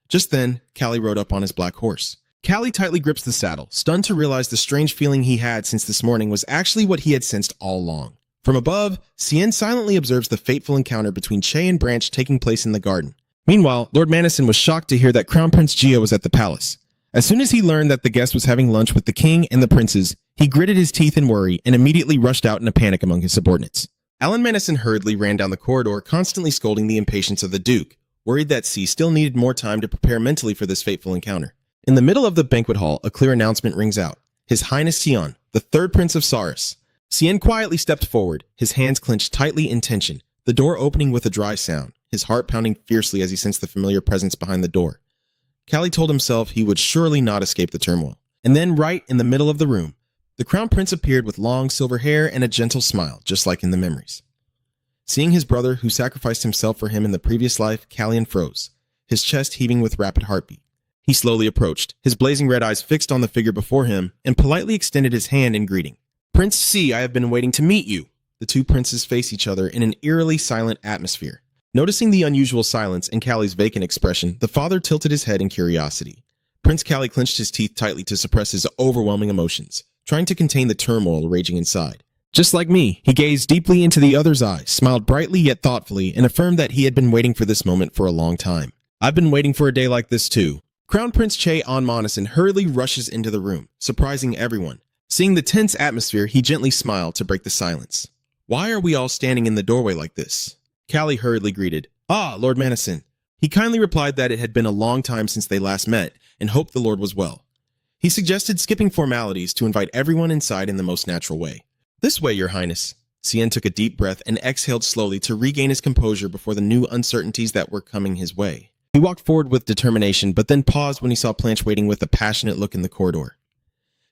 Just then, Callie rode up on his black horse. Callie tightly grips the saddle, stunned to realize the strange feeling he had since this morning was actually what he had sensed all along. From above, Cien silently observes the fateful encounter between Che and Branch taking place in the garden. Meanwhile, Lord Madison was shocked to hear that Crown Prince Gia was at the palace. As soon as he learned that the guest was having lunch with the king and the princes, he gritted his teeth in worry and immediately rushed out in a panic among his subordinates. Alan Madison hurriedly ran down the corridor, constantly scolding the impatience of the Duke, worried that C still needed more time to prepare mentally for this fateful encounter. In the middle of the banquet hall, a clear announcement rings out. His Highness Sion, the third Prince of Saris. Sion quietly stepped forward, his hands clenched tightly in tension, the door opening with a dry sound, his heart pounding fiercely as he sensed the familiar presence behind the door. Callie told himself he would surely not escape the turmoil. And then, right in the middle of the room, the Crown Prince appeared with long silver hair and a gentle smile, just like in the memories. Seeing his brother, who sacrificed himself for him in the previous life, Callian froze, his chest heaving with rapid heartbeat. He slowly approached, his blazing red eyes fixed on the figure before him, and politely extended his hand in greeting. "Prince C, I have been waiting to meet you." The two princes face each other in an eerily silent atmosphere. Noticing the unusual silence and Callie's vacant expression, the father tilted his head in curiosity. Prince Callie clenched his teeth tightly to suppress his overwhelming emotions, trying to contain the turmoil raging inside. Just like me, he gazed deeply into the other's eyes, smiled brightly yet thoughtfully, and affirmed that he had been waiting for this moment for a long time. "I've been waiting for a day like this too." Crown Prince Che Onmonison hurriedly rushes into the room, surprising everyone. Seeing the tense atmosphere, he gently smiled to break the silence. "Why are we all standing in the doorway like this?" Callie hurriedly greeted, "Ah, Lord Manison." He kindly replied that it had been a long time since they last met, and hoped the Lord was well. He suggested skipping formalities to invite everyone inside in the most natural way. "This way, Your Highness." Cien took a deep breath and exhaled slowly to regain his composure before the new uncertainties that were coming his way. He walked forward with determination, but then paused when he saw Planche waiting with a passionate look in the corridor.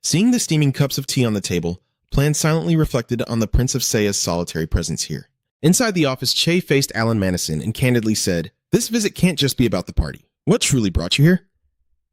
Seeing the steaming cups of tea on the table, Plan silently reflected on the Prince of Seiya's solitary presence here. Inside the office, Che faced Alan Manison and candidly said, "This visit can't just be about the party. What truly brought you here?"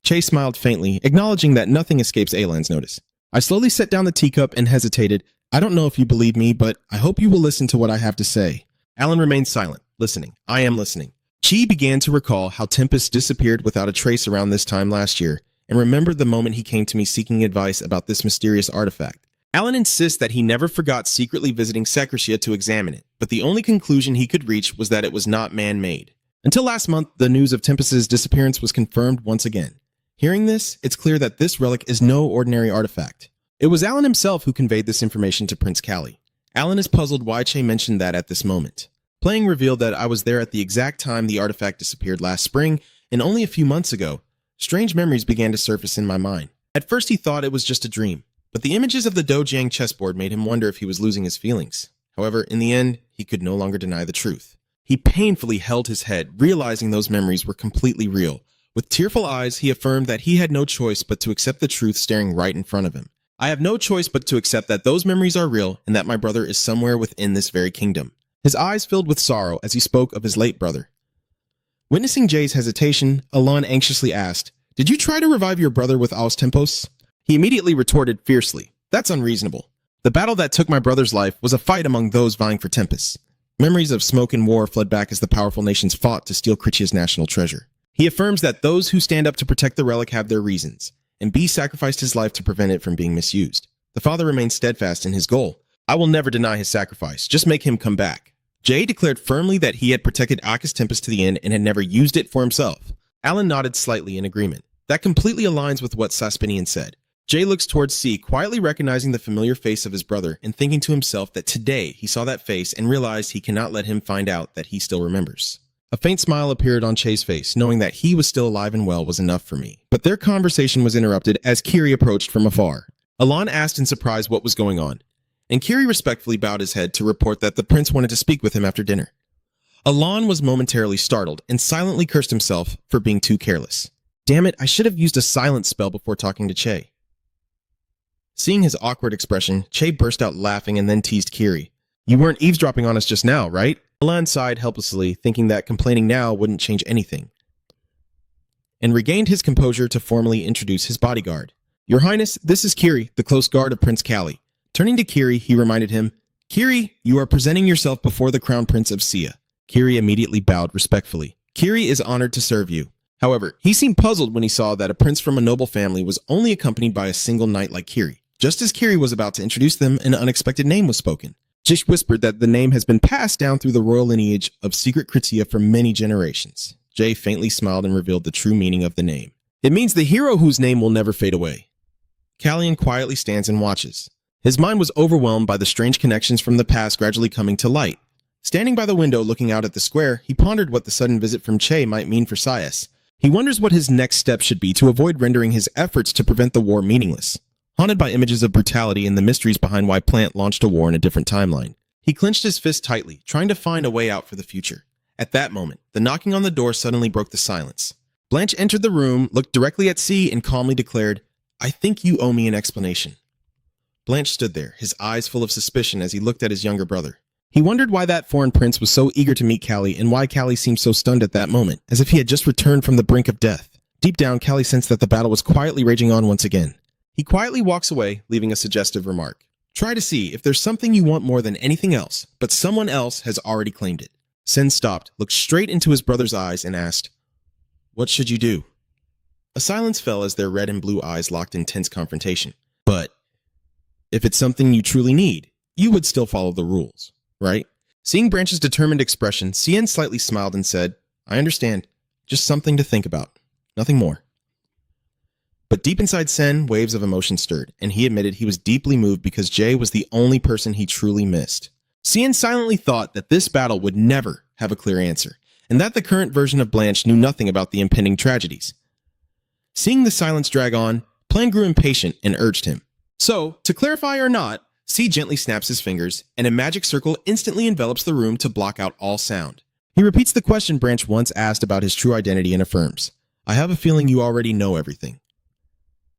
Che smiled faintly, acknowledging that nothing escapes Alan's notice. "I slowly set down the teacup and hesitated. I don't know if you believe me, but I hope you will listen to what I have to say." Alan remained silent, listening. "I am listening." Chi began to recall how Tempest disappeared without a trace around this time last year, and remembered the moment he came to me seeking advice about this mysterious artifact. Alan insists that he never forgot secretly visiting Secretia to examine it, but the only conclusion he could reach was that it was not man-made. Until last month, the news of Tempest's disappearance was confirmed once again. Hearing this, it's clear that this relic is no ordinary artifact. It was Alan himself who conveyed this information to Prince Callie. Alan is puzzled why Che mentioned that at this moment. Playing revealed that I was there at the exact time the artifact disappeared last spring, and only a few months ago, strange memories began to surface in my mind. At first he thought it was just a dream, but the images of the Dojang chessboard made him wonder if he was losing his feelings. However, in the end, he could no longer deny the truth. He painfully held his head, realizing those memories were completely real. With tearful eyes, he affirmed that he had no choice but to accept the truth staring right in front of him. "I have no choice but to accept that those memories are real and that my brother is somewhere within this very kingdom." His eyes filled with sorrow as he spoke of his late brother. Witnessing Jay's hesitation, Alon anxiously asked, "Did you try to revive your brother with Aus Tempos?" He immediately retorted fiercely, "That's unreasonable. The battle that took my brother's life was a fight among those vying for Tempest." Memories of smoke and war flood back as the powerful nations fought to steal Critia's national treasure. He affirms that those who stand up to protect the relic have their reasons, and B sacrificed his life to prevent it from being misused. The father remains steadfast in his goal. "I will never deny his sacrifice, just make him come back." Jay declared firmly that he had protected Akis Tempest to the end and had never used it for himself. Alan nodded slightly in agreement. That completely aligns with what Saspinian said. Jay looks towards C, quietly recognizing the familiar face of his brother and thinking to himself that today he saw that face and realized he cannot let him find out that he still remembers. A faint smile appeared on Che's face, knowing that he was still alive and well was enough for me. But their conversation was interrupted as Kiri approached from afar. Alon asked in surprise what was going on, and Kiri respectfully bowed his head to report that the prince wanted to speak with him after dinner. Alon was momentarily startled and silently cursed himself for being too careless. Damn it, I should have used a silence spell before talking to Che. Seeing his awkward expression, Che burst out laughing and then teased Kiri. "You weren't eavesdropping on us just now, right?" Alon sighed helplessly, thinking that complaining now wouldn't change anything, and regained his composure to formally introduce his bodyguard. "Your Highness, this is Kiri, the close guard of Prince Callie." Turning to Kiri, he reminded him, "Kiri, you are presenting yourself before the Crown Prince of Seiya." Kiri immediately bowed respectfully. "Kiri is honored to serve you." However, he seemed puzzled when he saw that a prince from a noble family was only accompanied by a single knight like Kiri. Just as Kiri was about to introduce them, an unexpected name was spoken. Jish whispered that the name has been passed down through the royal lineage of Secret Kritia for many generations. Jay faintly smiled and revealed the true meaning of the name. "It means the hero whose name will never fade away." Callian quietly stands and watches. His mind was overwhelmed by the strange connections from the past gradually coming to light. Standing by the window looking out at the square, he pondered what the sudden visit from Che might mean for Sias. He wonders what his next step should be to avoid rendering his efforts to prevent the war meaningless. Haunted by images of brutality and the mysteries behind why Plant launched a war in a different timeline, he clenched his fist tightly, trying to find a way out for the future. At that moment, the knocking on the door suddenly broke the silence. Blanche entered the room, looked directly at C, and calmly declared, "I think you owe me an explanation." Blanche stood there, his eyes full of suspicion as he looked at his younger brother. He wondered why that foreign prince was so eager to meet Callie and why Callie seemed so stunned at that moment, as if he had just returned from the brink of death. Deep down, Callie sensed that the battle was quietly raging on once again. He quietly walks away, leaving a suggestive remark. Try to see if there's something you want more than anything else, but someone else has already claimed it. Sen stopped, looked straight into his brother's eyes, and asked, "What should you do?" A silence fell as their red and blue eyes locked in tense confrontation. But if it's something you truly need, you would still follow the rules, right? Seeing Branch's determined expression, Cien slightly smiled and said, "I understand. Just something to think about. Nothing more." But deep inside Sen, waves of emotion stirred, and he admitted he was deeply moved because Jay was the only person he truly missed. Cien silently thought that this battle would never have a clear answer, and that the current version of Blanche knew nothing about the impending tragedies. Seeing the silence drag on, Plan grew impatient and urged him. So, to clarify or not, C gently snaps his fingers, and a magic circle instantly envelops the room to block out all sound. He repeats the question Branch once asked about his true identity and affirms, "I have a feeling you already know everything."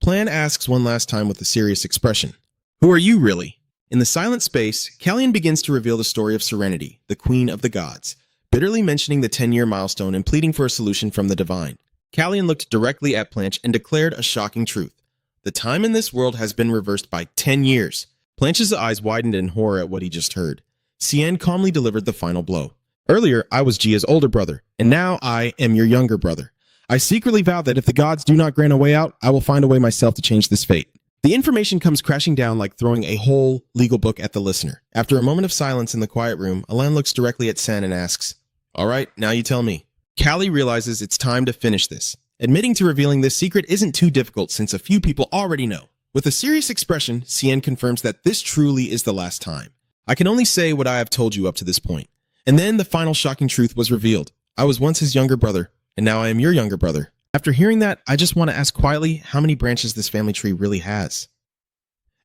Plan asks one last time with a serious expression, "Who are you really?" In the silent space, Callian begins to reveal the story of Serenity, the Queen of the Gods, bitterly mentioning the 10-year milestone and pleading for a solution from the divine. Callian looked directly at Blanche and declared a shocking truth. The time in this world has been reversed by 10 years. Blanche's eyes widened in horror at what he just heard. Cien calmly delivered the final blow. "Earlier, I was Gia's older brother, and now I am your younger brother. I secretly vow that if the gods do not grant a way out, I will find a way myself to change this fate." The information comes crashing down like throwing a whole legal book at the listener. After a moment of silence in the quiet room, Alain looks directly at Sen and asks, "All right, now you tell me." Callie realizes it's time to finish this. Admitting to revealing this secret isn't too difficult since a few people already know. With a serious expression, Cien confirms that this truly is the last time. "I can only say what I have told you up to this point." And then the final shocking truth was revealed. "I was once his younger brother, and now I am your younger brother." After hearing that, I just want to ask quietly how many branches this family tree really has.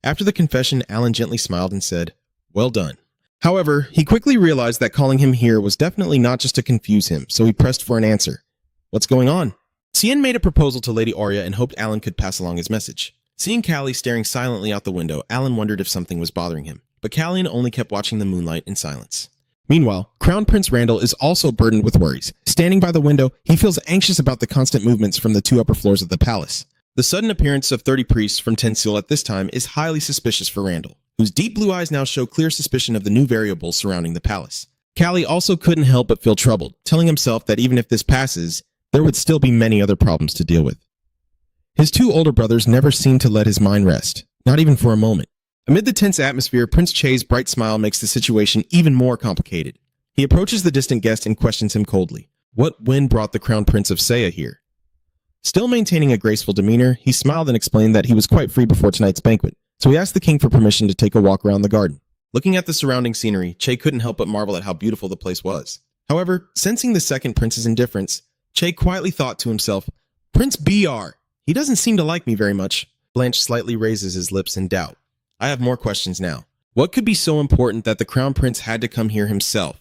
After the confession, Alan gently smiled and said, "Well done." However, he quickly realized that calling him here was definitely not just to confuse him, so he pressed for an answer. "What's going on?" Cien made a proposal to Lady Aurea and hoped Alan could pass along his message. Seeing Callie staring silently out the window, Alan wondered if something was bothering him, but Callian only kept watching the moonlight in silence. Meanwhile, Crown Prince Randall is also burdened with worries. Standing by the window, he feels anxious about the constant movements from the 2 upper floors of the palace. The sudden appearance of 30 priests from Tensil at this time is highly suspicious for Randall, whose deep blue eyes now show clear suspicion of the new variables surrounding the palace. Callie also couldn't help but feel troubled, telling himself that even if this passes, there would still be many other problems to deal with. His 2 older brothers never seemed to let his mind rest, not even for a moment. Amid the tense atmosphere, Prince Che's bright smile makes the situation even more complicated. He approaches the distant guest and questions him coldly. What wind brought the Crown Prince of Saya here? Still maintaining a graceful demeanor, he smiled and explained that he was quite free before tonight's banquet, so he asked the king for permission to take a walk around the garden. Looking at the surrounding scenery, Che couldn't help but marvel at how beautiful the place was. However, sensing the second prince's indifference, Che quietly thought to himself, "Prince BR, he doesn't seem to like me very much." Blanche slightly raises his lips in doubt. "I have more questions now. What could be so important that the Crown Prince had to come here himself?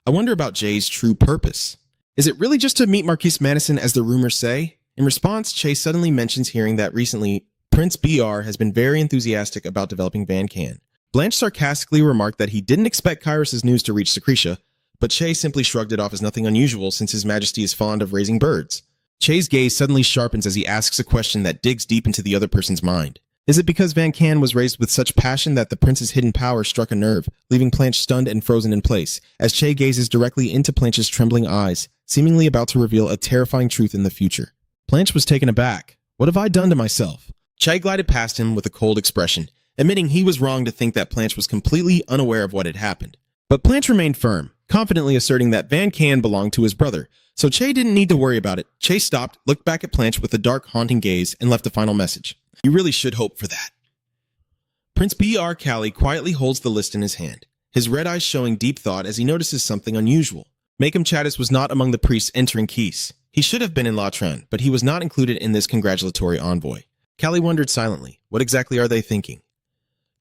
I wonder about Jay's true purpose. Is it really just to meet Marquise Madison as the rumors say?" In response, Che suddenly mentions hearing that recently, Prince BR has been very enthusiastic about developing Van Can. Blanche sarcastically remarked that he didn't expect Kyrus's news to reach Secretia, but Che simply shrugged it off as nothing unusual since His Majesty is fond of raising birds. Che's gaze suddenly sharpens as he asks a question that digs deep into the other person's mind. Is it because Van Can was raised with such passion that the prince's hidden power struck a nerve, leaving Blanche stunned and frozen in place, as Che gazes directly into Blanche's trembling eyes, seemingly about to reveal a terrifying truth in the future? Blanche was taken aback. What have I done to myself? Che glided past him with a cold expression, admitting he was wrong to think that Blanche was completely unaware of what had happened. But Blanche remained firm, confidently asserting that Van Can belonged to his brother, so Che didn't need to worry about it. Che stopped, looked back at Blanche with a dark, haunting gaze, and left a final message. You really should hope for that. Prince B.R. Callie quietly holds the list in his hand, his red eyes showing deep thought as he notices something unusual. Macam Chattis was not among the priests entering Keys. He should have been in La Tren, but he was not included in this congratulatory envoy. Callie wondered silently, what exactly are they thinking?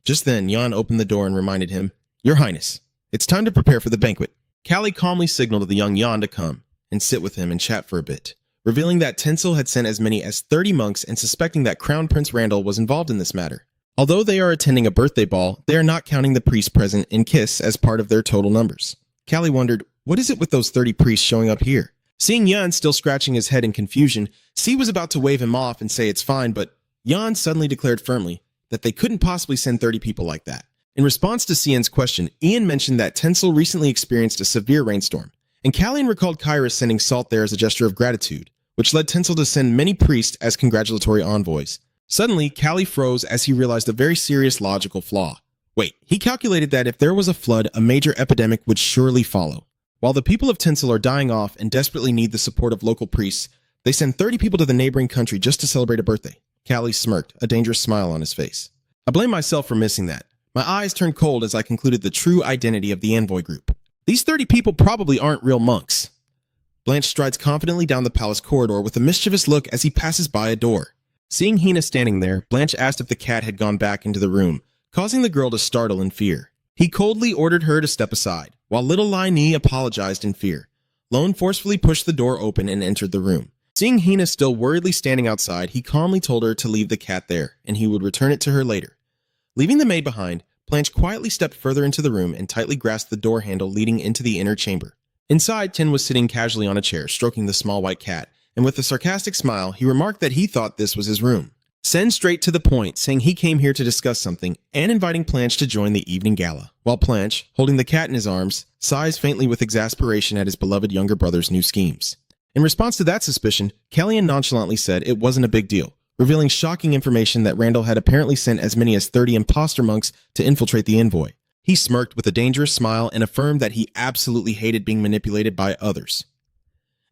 Just then, Jan opened the door and reminded him, Your Highness, it's time to prepare for the banquet. Callie calmly signaled to the young Jan to come and sit with him and chat for a bit, revealing that Tinsel had sent as many as 30 monks and suspecting that Crown Prince Randall was involved in this matter. Although they are attending a birthday ball, they are not counting the priest present in Kiss as part of their total numbers. Callie wondered, what is it with those 30 priests showing up here? Seeing Jan still scratching his head in confusion, C was about to wave him off and say it's fine, but Jan suddenly declared firmly that they couldn't possibly send 30 people like that. In response to Cian's question, Ian mentioned that Tinsel recently experienced a severe rainstorm, and Callian recalled Kyrus sending salt there as a gesture of gratitude, which led Tinsel to send many priests as congratulatory envoys. Suddenly, Callie froze as he realized a very serious logical flaw. Wait, he calculated that if there was a flood, a major epidemic would surely follow. While the people of Tinsel are dying off and desperately need the support of local priests, they send 30 people to the neighboring country just to celebrate a birthday. Callie smirked, a dangerous smile on his face. I blame myself for missing that. My eyes turned cold as I concluded the true identity of the envoy group. These 30 people probably aren't real monks. Blanche strides confidently down the palace corridor with a mischievous look as he passes by a door. Seeing Hina standing there, Blanche asked if the cat had gone back into the room, causing the girl to startle in fear. He coldly ordered her to step aside, while little Lai Ni apologized in fear. Lone forcefully pushed the door open and entered the room. Seeing Hina still worriedly standing outside, he calmly told her to leave the cat there, and he would return it to her later. Leaving the maid behind, Blanche quietly stepped further into the room and tightly grasped the door handle leading into the inner chamber. Inside, Tin was sitting casually on a chair, stroking the small white cat, and with a sarcastic smile, he remarked that he thought this was his room. Sen straight to the point, saying he came here to discuss something, and inviting Blanche to join the evening gala, while Blanche, holding the cat in his arms, sighs faintly with exasperation at his beloved younger brother's new schemes. In response to that suspicion, Callian nonchalantly said it wasn't a big deal, revealing shocking information that Randall had apparently sent as many as 30 imposter monks to infiltrate the envoy. He smirked with a dangerous smile and affirmed that he absolutely hated being manipulated by others.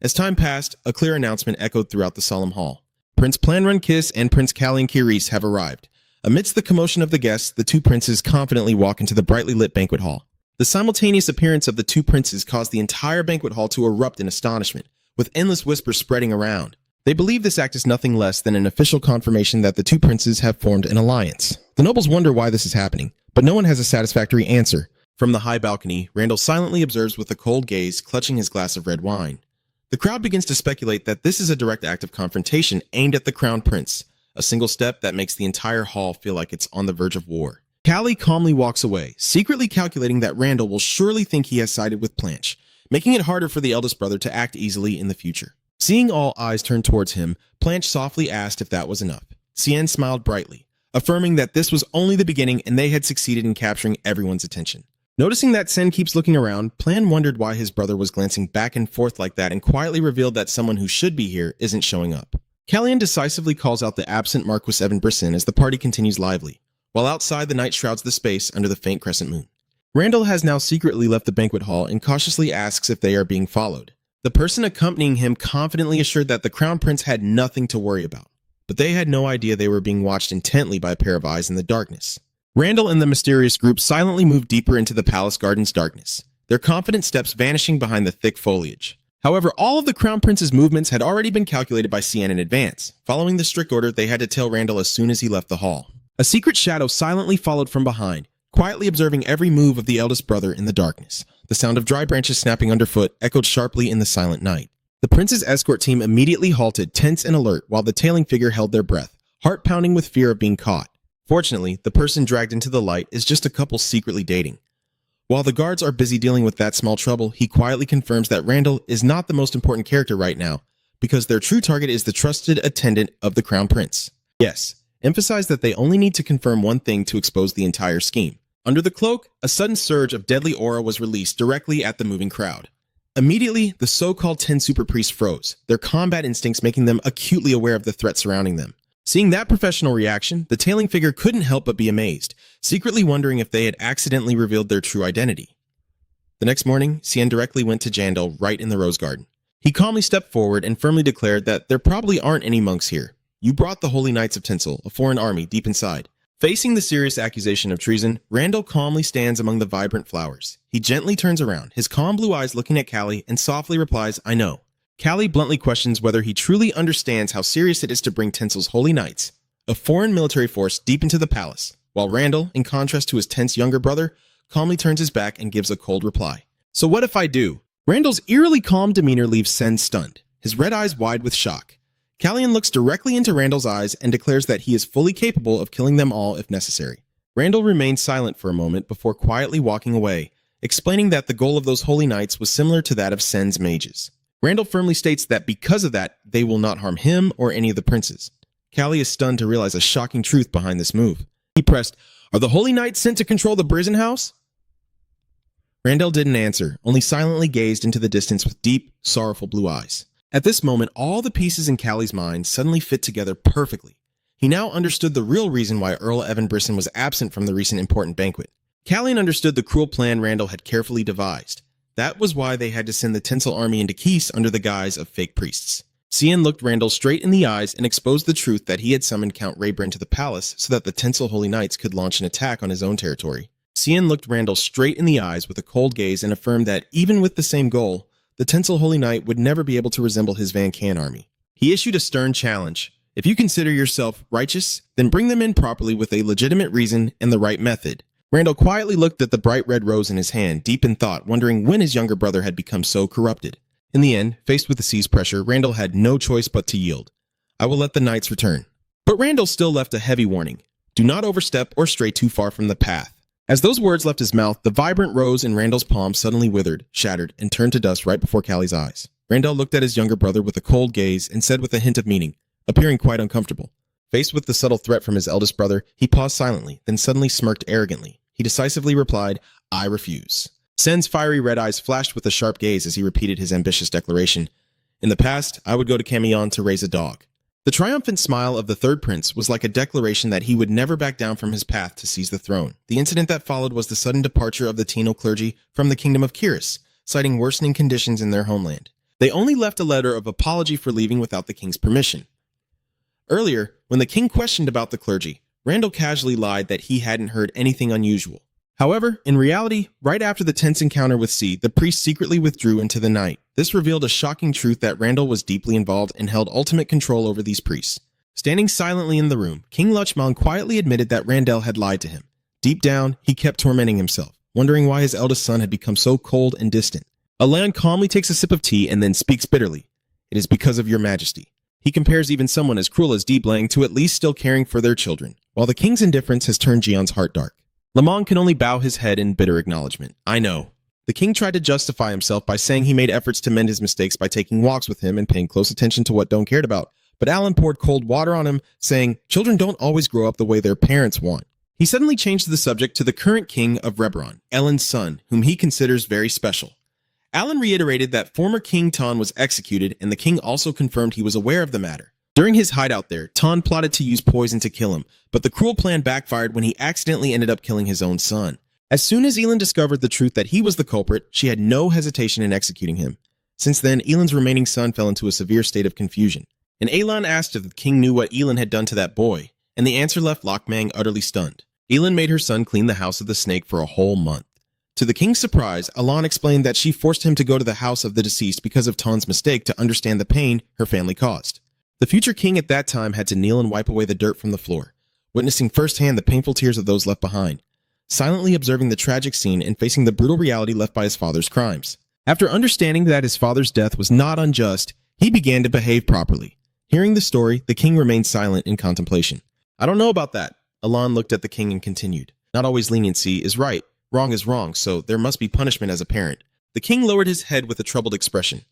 As time passed, a clear announcement echoed throughout the solemn hall. Prince Planrun Kiss and Prince Callian Kiris have arrived. Amidst the commotion of the guests, the two princes confidently walk into the brightly lit banquet hall. The simultaneous appearance of the two princes caused the entire banquet hall to erupt in astonishment, with endless whispers spreading around. They believe this act is nothing less than an official confirmation that the two princes have formed an alliance. The nobles wonder why this is happening, but no one has a satisfactory answer. From the high balcony, Randall silently observes with a cold gaze, clutching his glass of red wine. The crowd begins to speculate that this is a direct act of confrontation aimed at the crown prince, a single step that makes the entire hall feel like it's on the verge of war. Callie calmly walks away, secretly calculating that Randall will surely think he has sided with Blanche, making it harder for the eldest brother to act easily in the future. Seeing all eyes turn towards him, Blanche softly asked if that was enough. Cien smiled brightly, affirming that this was only the beginning and they had succeeded in capturing everyone's attention. Noticing that Sen keeps looking around, Plan wondered why his brother was glancing back and forth like that and quietly revealed that someone who should be here isn't showing up. Callian decisively calls out the absent Marquis Evan Brisson as the party continues lively, while outside the night shrouds the space under the faint crescent moon. Randall has now secretly left the banquet hall and cautiously asks if they are being followed. The person accompanying him confidently assured that the crown prince had nothing to worry about, but they had no idea they were being watched intently by a pair of eyes in the darkness. Randall and the mysterious group silently moved deeper into the palace garden's darkness, their confident steps vanishing behind the thick foliage. However, all of the crown prince's movements had already been calculated by Cien in advance. Following the strict order, they had to tell Randall as soon as he left the hall. A secret shadow silently followed from behind, quietly observing every move of the eldest brother in the darkness. The sound of dry branches snapping underfoot echoed sharply in the silent night. The prince's escort team immediately halted, tense and alert, while the tailing figure held their breath, heart pounding with fear of being caught. Fortunately, the person dragged into the light is just a couple secretly dating. While the guards are busy dealing with that small trouble, he quietly confirms that Randall is not the most important character right now, because their true target is the trusted attendant of the crown prince. Yes, emphasize that they only need to confirm one thing to expose the entire scheme. Under the cloak, a sudden surge of deadly aura was released directly at the moving crowd. Immediately, the so-called 10 super priests froze, their combat instincts making them acutely aware of the threat surrounding them. Seeing that professional reaction, the tailing figure couldn't help but be amazed, secretly wondering if they had accidentally revealed their true identity. The next morning, Cien directly went to Jandal right in the rose garden. He calmly stepped forward and firmly declared that there probably aren't any monks here. You brought the Holy Knights of Tinsel, a foreign army, deep inside. Facing the serious accusation of treason, Randall calmly stands among the vibrant flowers. He gently turns around, his calm blue eyes looking at Callie, and softly replies, I know. Callie bluntly questions whether he truly understands how serious it is to bring Tinsel's Holy Knights, a foreign military force, deep into the palace, while Randall, in contrast to his tense younger brother, calmly turns his back and gives a cold reply. So what if I do? Randall's eerily calm demeanor leaves Sen stunned, his red eyes wide with shock. Callian looks directly into Randall's eyes and declares that he is fully capable of killing them all if necessary. Randall remains silent for a moment before quietly walking away, explaining that the goal of those Holy Knights was similar to that of Sen's mages. Randall firmly states that because of that, they will not harm him or any of the princes. Callie is stunned to realize a shocking truth behind this move. He pressed, "Are the Holy Knights sent to control the prison house?" Randall didn't answer, only silently gazed into the distance with deep, sorrowful blue eyes. At this moment, all the pieces in Callie's mind suddenly fit together perfectly. He now understood the real reason why Earl Evan Brisson was absent from the recent important banquet. Callian understood the cruel plan Randall had carefully devised. That was why they had to send the Tinsel army into Keese under the guise of fake priests. Cian looked Randall straight in the eyes and exposed the truth that he had summoned Count Reborn to the palace so that the Tinsel Holy Knights could launch an attack on his own territory. Cian looked Randall straight in the eyes with a cold gaze and affirmed that even with the same goal, the Tinsel Holy Knight would never be able to resemble his Van Can army. He issued a stern challenge. If you consider yourself righteous, then bring them in properly with a legitimate reason and the right method. Randall quietly looked at the bright red rose in his hand, deep in thought, wondering when his younger brother had become so corrupted. In the end, faced with the sea's pressure, Randall had no choice but to yield. "I will let the knights return." But Randall still left a heavy warning. Do not overstep or stray too far from the path. As those words left his mouth, the vibrant rose in Randall's palm suddenly withered, shattered, and turned to dust right before Callie's eyes. Randall looked at his younger brother with a cold gaze and said with a hint of meaning, appearing quite uncomfortable. Faced with the subtle threat from his eldest brother, he paused silently, then suddenly smirked arrogantly. He decisively replied, "I refuse." Sen's fiery red eyes flashed with a sharp gaze as he repeated his ambitious declaration. "In the past, I would go to Camion to raise a dog." The triumphant smile of the third prince was like a declaration that he would never back down from his path to seize the throne. The incident that followed was the sudden departure of the Tenno clergy from the kingdom of Kiris, citing worsening conditions in their homeland. They only left a letter of apology for leaving without the king's permission. Earlier, when the king questioned about the clergy, Randall casually lied that he hadn't heard anything unusual. However, in reality, right after the tense encounter with C, the priest secretly withdrew into the night. This revealed a shocking truth that Randall was deeply involved and held ultimate control over these priests. Standing silently in the room, King Luchmon quietly admitted that Randall had lied to him. Deep down, he kept tormenting himself, wondering why his eldest son had become so cold and distant. Alan calmly takes a sip of tea and then speaks bitterly. "It is because of your majesty." He compares even someone as cruel as Deblang to at least still caring for their children, while the king's indifference has turned Gion's heart dark. Lamont can only bow his head in bitter acknowledgement. "I know." The king tried to justify himself by saying he made efforts to mend his mistakes by taking walks with him and paying close attention to what Don cared about. But Alan poured cold water on him, saying, "Children don't always grow up the way their parents want." He suddenly changed the subject to the current king of Reborn, Ellen's son, whom he considers very special. Alan reiterated that former King Ton was executed, and the king also confirmed he was aware of the matter. During his hideout there, Ton plotted to use poison to kill him, but the cruel plan backfired when he accidentally ended up killing his own son. As soon as Elin discovered the truth that he was the culprit, she had no hesitation in executing him. Since then, Elin's remaining son fell into a severe state of confusion. And Elon asked if the king knew what Elin had done to that boy, and the answer left Lokmang utterly stunned. Elin made her son clean the house of the snake for a whole month. To the king's surprise, Alan explained that she forced him to go to the house of the deceased because of Ton's mistake to understand the pain her family caused. The future king at that time had to kneel and wipe away the dirt from the floor, witnessing firsthand the painful tears of those left behind, silently observing the tragic scene and facing the brutal reality left by his father's crimes. After understanding that his father's death was not unjust, he began to behave properly. Hearing the story, the king remained silent in contemplation. "I don't know about that." Alan looked at the king and continued. "Not always leniency is right. Wrong is wrong, so there must be punishment as a parent." The king lowered his head with a troubled expression.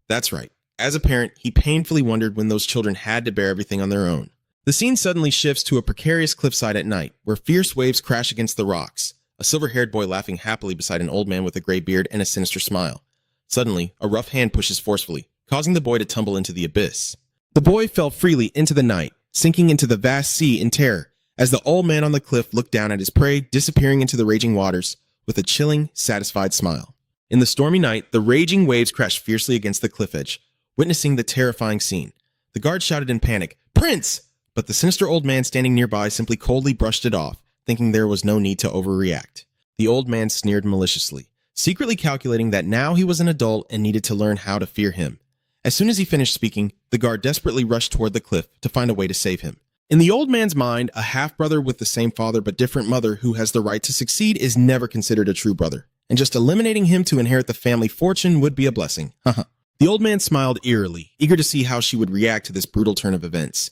"That's right. As a parent, he painfully wondered when those children had to bear everything on their own." The scene suddenly shifts to a precarious cliffside at night, where fierce waves crash against the rocks, a silver-haired boy laughing happily beside an old man with a gray beard and a sinister smile. Suddenly, a rough hand pushes forcefully, causing the boy to tumble into the abyss. The boy fell freely into the night, sinking into the vast sea in terror, as the old man on the cliff looked down at his prey disappearing into the raging waters with a chilling, satisfied smile. In the stormy night, the raging waves crashed fiercely against the cliff edge, witnessing the terrifying scene. The guard shouted in panic, "Prince!" But the sinister old man standing nearby simply coldly brushed it off, thinking there was no need to overreact. The old man sneered maliciously, secretly calculating that now he was an adult and needed to learn how to fear him. As soon as he finished speaking, the guard desperately rushed toward the cliff to find a way to save him. In the old man's mind, a half-brother with the same father but different mother who has the right to succeed is never considered a true brother, and just eliminating him to inherit the family fortune would be a blessing. Haha. The old man smiled eerily, eager to see how she would react to this brutal turn of events.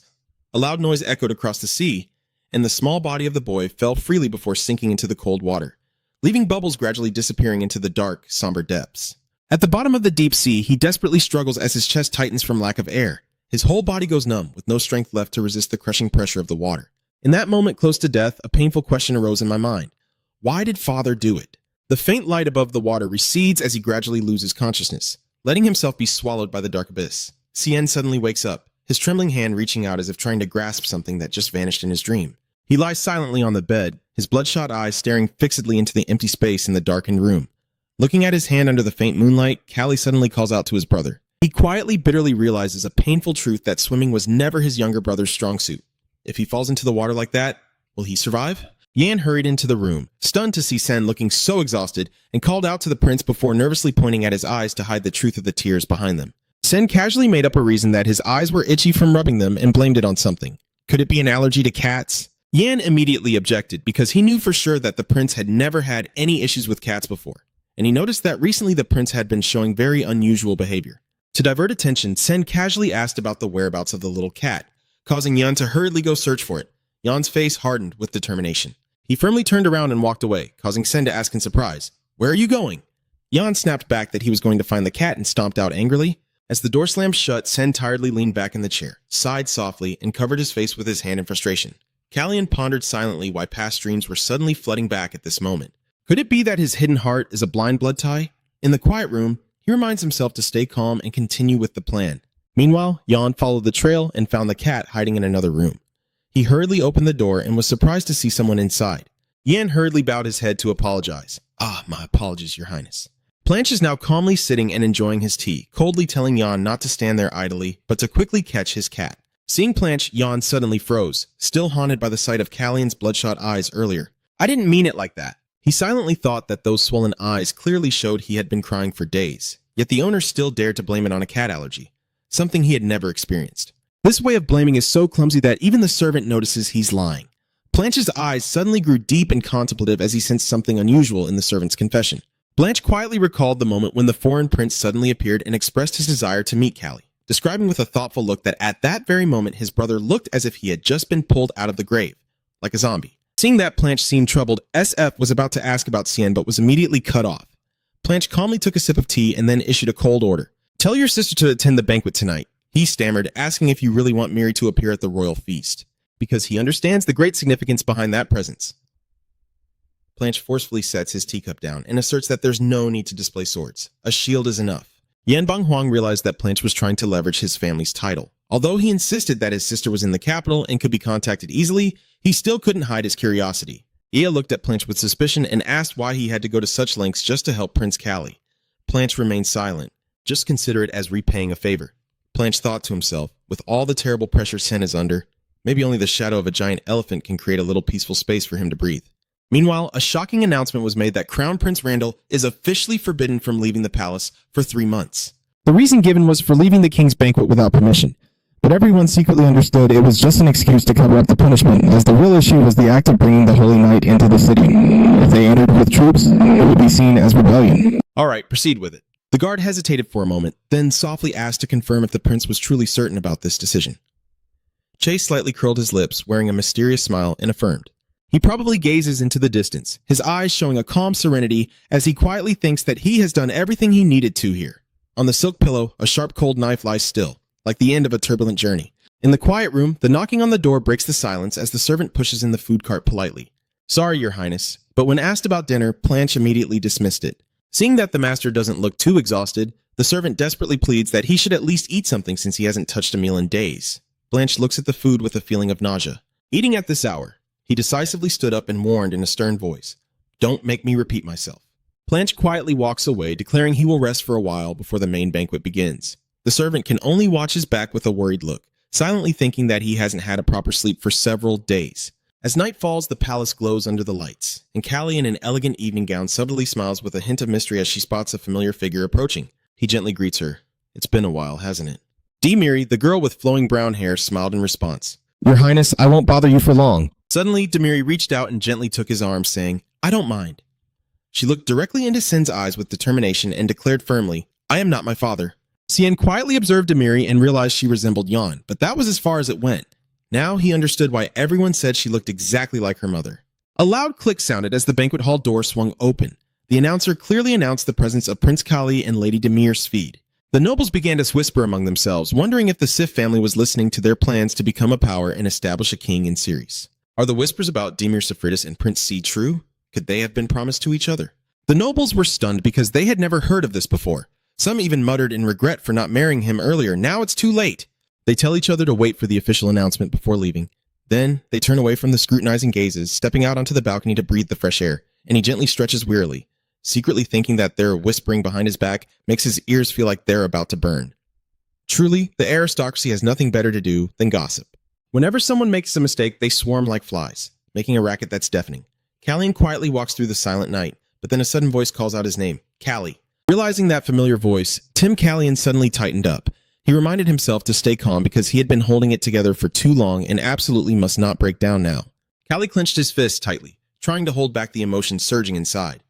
A loud noise echoed across the sea, and the small body of the boy fell freely before sinking into the cold water, leaving bubbles gradually disappearing into the dark, somber depths. At the bottom of the deep sea, he desperately struggles as his chest tightens from lack of air. His whole body goes numb, with no strength left to resist the crushing pressure of the water. In that moment close to death, a painful question arose in my mind. Why did father do it? The faint light above the water recedes as he gradually loses consciousness, letting himself be swallowed by the dark abyss. Cien suddenly wakes up, his trembling hand reaching out as if trying to grasp something that just vanished in his dream. He lies silently on the bed, his bloodshot eyes staring fixedly into the empty space in the darkened room. Looking at his hand under the faint moonlight, Callie suddenly calls out to his brother. He quietly, bitterly realizes a painful truth that swimming was never his younger brother's strong suit. If he falls into the water like that, will he survive? Yan hurried into the room, stunned to see Sen looking so exhausted, and called out to the prince before nervously pointing at his eyes to hide the truth of the tears behind them. Sen casually made up a reason that his eyes were itchy from rubbing them and blamed it on something. Could it be an allergy to cats? Yan immediately objected because he knew for sure that the prince had never had any issues with cats before, and he noticed that recently the prince had been showing very unusual behavior. To divert attention, Sen casually asked about the whereabouts of the little cat, causing Yan to hurriedly go search for it. Yan's face hardened with determination. He firmly turned around and walked away, causing Sen to ask in surprise, "Where are you going?" Yan snapped back that he was going to find the cat and stomped out angrily. As the door slammed shut, Sen tiredly leaned back in the chair, sighed softly, and covered his face with his hand in frustration. Callian pondered silently why past dreams were suddenly flooding back at this moment. Could it be that his hidden heart is a blind blood tie? In the quiet room, he reminds himself to stay calm and continue with the plan. Meanwhile, Yan followed the trail and found the cat hiding in another room. He hurriedly opened the door and was surprised to see someone inside. Yan hurriedly bowed his head to apologize. My apologies, Your Highness. Blanche is now calmly sitting and enjoying his tea, coldly telling Yan not to stand there idly, but to quickly catch his cat. Seeing Blanche, Yan suddenly froze, still haunted by the sight of Callian's bloodshot eyes earlier. I didn't mean it like that. He silently thought that those swollen eyes clearly showed he had been crying for days, yet the owner still dared to blame it on a cat allergy, something he had never experienced. This way of blaming is so clumsy that even the servant notices he's lying. Blanche's eyes suddenly grew deep and contemplative as he sensed something unusual in the servant's confession. Blanche quietly recalled the moment when the foreign prince suddenly appeared and expressed his desire to meet Callie, describing with a thoughtful look that at that very moment his brother looked as if he had just been pulled out of the grave, like a zombie. Seeing that, Blanche seemed troubled. SF was about to ask about Cien but was immediately cut off. Blanche calmly took a sip of tea and then issued a cold order. "Tell your sister to attend the banquet tonight," he stammered, asking if you really want Miri to appear at the royal feast, because he understands the great significance behind that presence. Blanche forcefully sets his teacup down and asserts that there's no need to display swords. A shield is enough. Yan Banghuang realized that Blanche was trying to leverage his family's title. Although he insisted that his sister was in the capital and could be contacted easily, he still couldn't hide his curiosity. Ia looked at Blanche with suspicion and asked why he had to go to such lengths just to help Prince Callie. Blanche remained silent. Just consider it as repaying a favor. Blanche thought to himself, with all the terrible pressure Sen is under, maybe only the shadow of a giant elephant can create a little peaceful space for him to breathe. Meanwhile, a shocking announcement was made that Crown Prince Randall is officially forbidden from leaving the palace for 3 months. The reason given was for leaving the king's banquet without permission, but everyone secretly understood it was just an excuse to cover up the punishment, as the real issue was the act of bringing the Holy Knight into the city. If they entered with troops, it would be seen as rebellion. Alright, proceed with it. The guard hesitated for a moment, then softly asked to confirm if the prince was truly certain about this decision. Chase slightly curled his lips, wearing a mysterious smile, and affirmed. He probably gazes into the distance, his eyes showing a calm serenity as he quietly thinks that he has done everything he needed to here. On the silk pillow, a sharp cold knife lies still, like the end of a turbulent journey. In the quiet room, the knocking on the door breaks the silence as the servant pushes in the food cart politely. "Sorry, Your Highness," but when asked about dinner, Blanche immediately dismissed it. Seeing that the master doesn't look too exhausted, the servant desperately pleads that he should at least eat something since he hasn't touched a meal in days. Blanche looks at the food with a feeling of nausea. Eating at this hour, he decisively stood up and warned in a stern voice, "Don't make me repeat myself." Blanche quietly walks away, declaring he will rest for a while before the main banquet begins. The servant can only watch his back with a worried look, silently thinking that he hasn't had a proper sleep for several days. As night falls, the palace glows under the lights, and Callie in an elegant evening gown subtly smiles with a hint of mystery as she spots a familiar figure approaching. He gently greets her. It's been a while, hasn't it? Demiri, the girl with flowing brown hair, smiled in response. Your Highness, I won't bother you for long. Suddenly, Demiri reached out and gently took his arm, saying, I don't mind. She looked directly into Sin's eyes with determination and declared firmly, I am not my father. Sien quietly observed Demiri and realized she resembled Yan, but that was as far as it went. Now he understood why everyone said she looked exactly like her mother. A loud click sounded as the banquet hall door swung open. The announcer clearly announced the presence of Prince Kali and Lady Demir Sfeed. The nobles began to whisper among themselves, wondering if the Sif family was listening to their plans to become a power and establish a king in Ceres. Are the whispers about Demir Sifridis and Prince C true? Could they have been promised to each other? The nobles were stunned because they had never heard of this before. Some even muttered in regret for not marrying him earlier. Now it's too late. They tell each other to wait for the official announcement before leaving. Then they turn away from the scrutinizing gazes, stepping out onto the balcony to breathe the fresh air, and he gently stretches wearily, secretly thinking that their whispering behind his back makes his ears feel like they're about to burn. Truly, the aristocracy has nothing better to do than gossip. Whenever someone makes a mistake, they swarm like flies, making a racket that's deafening. Callian quietly walks through the silent night, but then a sudden voice calls out his name, Callie. Realizing that familiar voice, Tim Callian suddenly tightened up. He reminded himself to stay calm because he had been holding it together for too long and absolutely must not break down now. Callie clenched his fist tightly, trying to hold back the emotion surging inside.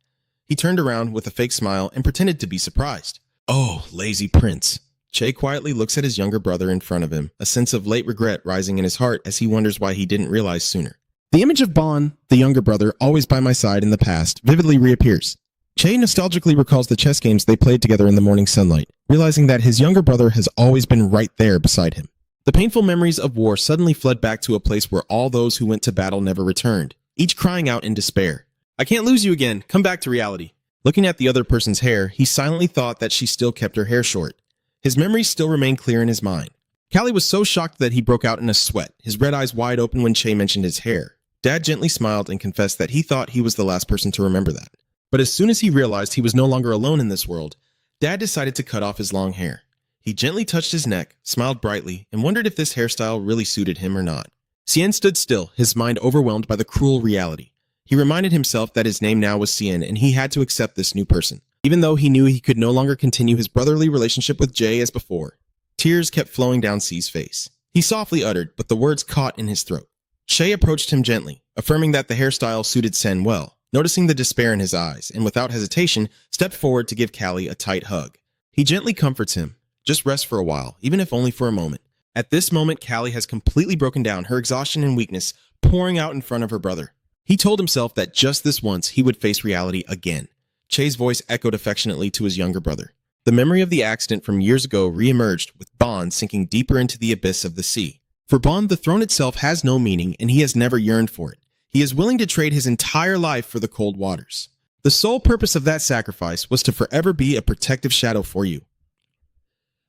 He turned around with a fake smile and pretended to be surprised. Oh, lazy prince. Che quietly looks at his younger brother in front of him, a sense of late regret rising in his heart as he wonders why he didn't realize sooner. The image of Bon, the younger brother, always by my side in the past, vividly reappears. Che nostalgically recalls the chess games they played together in the morning sunlight, realizing that his younger brother has always been right there beside him. The painful memories of war suddenly fled back to a place where all those who went to battle never returned, each crying out in despair. I can't lose you again. Come back to reality. Looking at the other person's hair, he silently thought that she still kept her hair short. His memories still remained clear in his mind. Callie was so shocked that he broke out in a sweat, his red eyes wide open when Che mentioned his hair. Dad gently smiled and confessed that he thought he was the last person to remember that. But as soon as he realized he was no longer alone in this world, Dad decided to cut off his long hair. He gently touched his neck, smiled brightly, and wondered if this hairstyle really suited him or not. Sien stood still, his mind overwhelmed by the cruel reality. He reminded himself that his name now was Sien and he had to accept this new person, even though he knew he could no longer continue his brotherly relationship with Jay as before. Tears kept flowing down C's face. He softly uttered, but the words caught in his throat. Shay approached him gently, affirming that the hairstyle suited Sen well. Noticing the despair in his eyes, and without hesitation, stepped forward to give Callie a tight hug. He gently comforts him. Just rest for a while, even if only for a moment. At this moment, Callie has completely broken down, her exhaustion and weakness pouring out in front of her brother. He told himself that just this once, he would face reality again. Che's voice echoed affectionately to his younger brother. The memory of the accident from years ago reemerged, with Bond sinking deeper into the abyss of the sea. For Bond, the throne itself has no meaning, and he has never yearned for it. He is willing to trade his entire life for the cold waters. The sole purpose of that sacrifice was to forever be a protective shadow for you.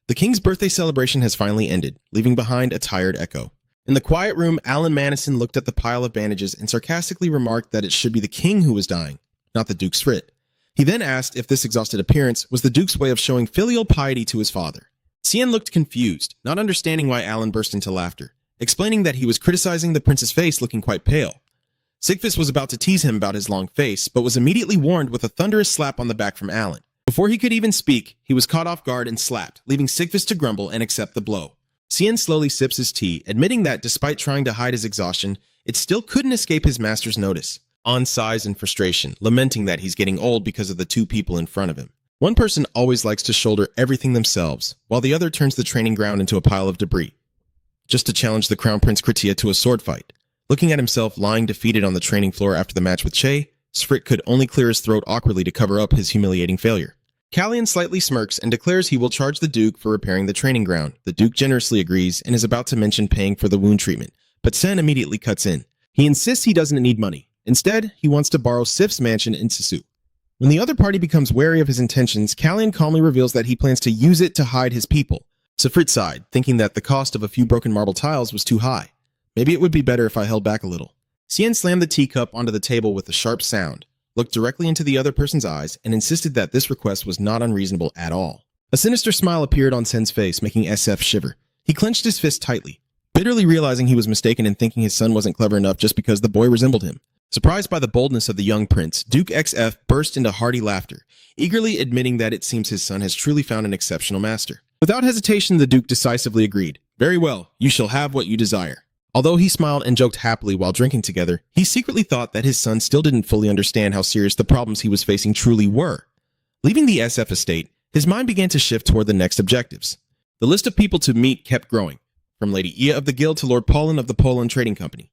The king's birthday celebration has finally ended, leaving behind a tired echo. In the quiet room, Alan Madison looked at the pile of bandages and sarcastically remarked that it should be the king who was dying, not the Duke's Frit. He then asked if this exhausted appearance was the Duke's way of showing filial piety to his father. Sien looked confused, not understanding why Alan burst into laughter, explaining that he was criticizing the prince's face looking quite pale. Sigfus was about to tease him about his long face, but was immediately warned with a thunderous slap on the back from Alan. Before he could even speak, he was caught off guard and slapped, leaving Sigfus to grumble and accept the blow. Sien slowly sips his tea, admitting that despite trying to hide his exhaustion, it still couldn't escape his master's notice. On sighs in frustration, lamenting that he's getting old because of the two people in front of him. One person always likes to shoulder everything themselves, while the other turns the training ground into a pile of debris, just to challenge the Crown Prince Kritia to a sword fight. Looking at himself lying defeated on the training floor after the match with Che, Sfrit could only clear his throat awkwardly to cover up his humiliating failure. Callian slightly smirks and declares he will charge the Duke for repairing the training ground. The Duke generously agrees and is about to mention paying for the wound treatment, but Sen immediately cuts in. He insists he doesn't need money. Instead, he wants to borrow Sif's mansion in Sisu. When the other party becomes wary of his intentions, Callian calmly reveals that he plans to use it to hide his people. Sifrit sighed, thinking that the cost of a few broken marble tiles was too high. Maybe it would be better if I held back a little. Sien slammed the teacup onto the table with a sharp sound, looked directly into the other person's eyes, and insisted that this request was not unreasonable at all. A sinister smile appeared on Sen's face, making SF shiver. He clenched his fist tightly, bitterly realizing he was mistaken in thinking his son wasn't clever enough just because the boy resembled him. Surprised by the boldness of the young prince, Duke XF burst into hearty laughter, eagerly admitting that it seems his son has truly found an exceptional master. Without hesitation, the Duke decisively agreed. Very well, you shall have what you desire. Although he smiled and joked happily while drinking together, he secretly thought that his son still didn't fully understand how serious the problems he was facing truly were. Leaving the SF estate, his mind began to shift toward the next objectives. The list of people to meet kept growing, from Lady Ia of the Guild to Lord Paulin of the Poland Trading Company.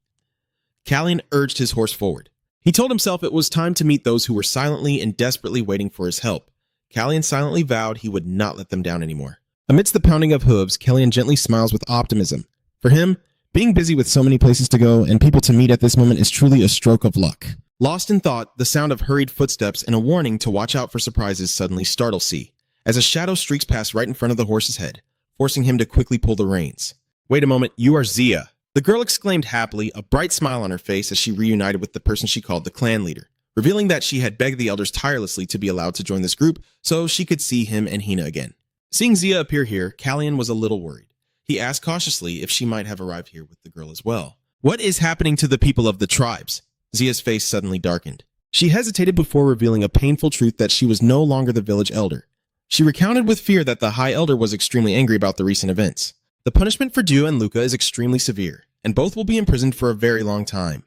Callian urged his horse forward. He told himself it was time to meet those who were silently and desperately waiting for his help. Callian silently vowed he would not let them down anymore. Amidst the pounding of hooves, Callian gently smiles with optimism. For him, being busy with so many places to go and people to meet at this moment is truly a stroke of luck. Lost in thought, the sound of hurried footsteps and a warning to watch out for surprises suddenly startle C, as a shadow streaks past right in front of the horse's head, forcing him to quickly pull the reins. Wait a moment, you are Zia, the girl exclaimed happily, a bright smile on her face as she reunited with the person she called the clan leader, revealing that she had begged the elders tirelessly to be allowed to join this group so she could see him and Hina again. Seeing Zia appear here, Callian was a little worried. He asked cautiously if she might have arrived here with the girl as well. What is happening to the people of the tribes? Zia's face suddenly darkened. She hesitated before revealing a painful truth that she was no longer the village elder. She recounted with fear that the High Elder was extremely angry about the recent events. The punishment for Dua and Luca is extremely severe, and both will be imprisoned for a very long time.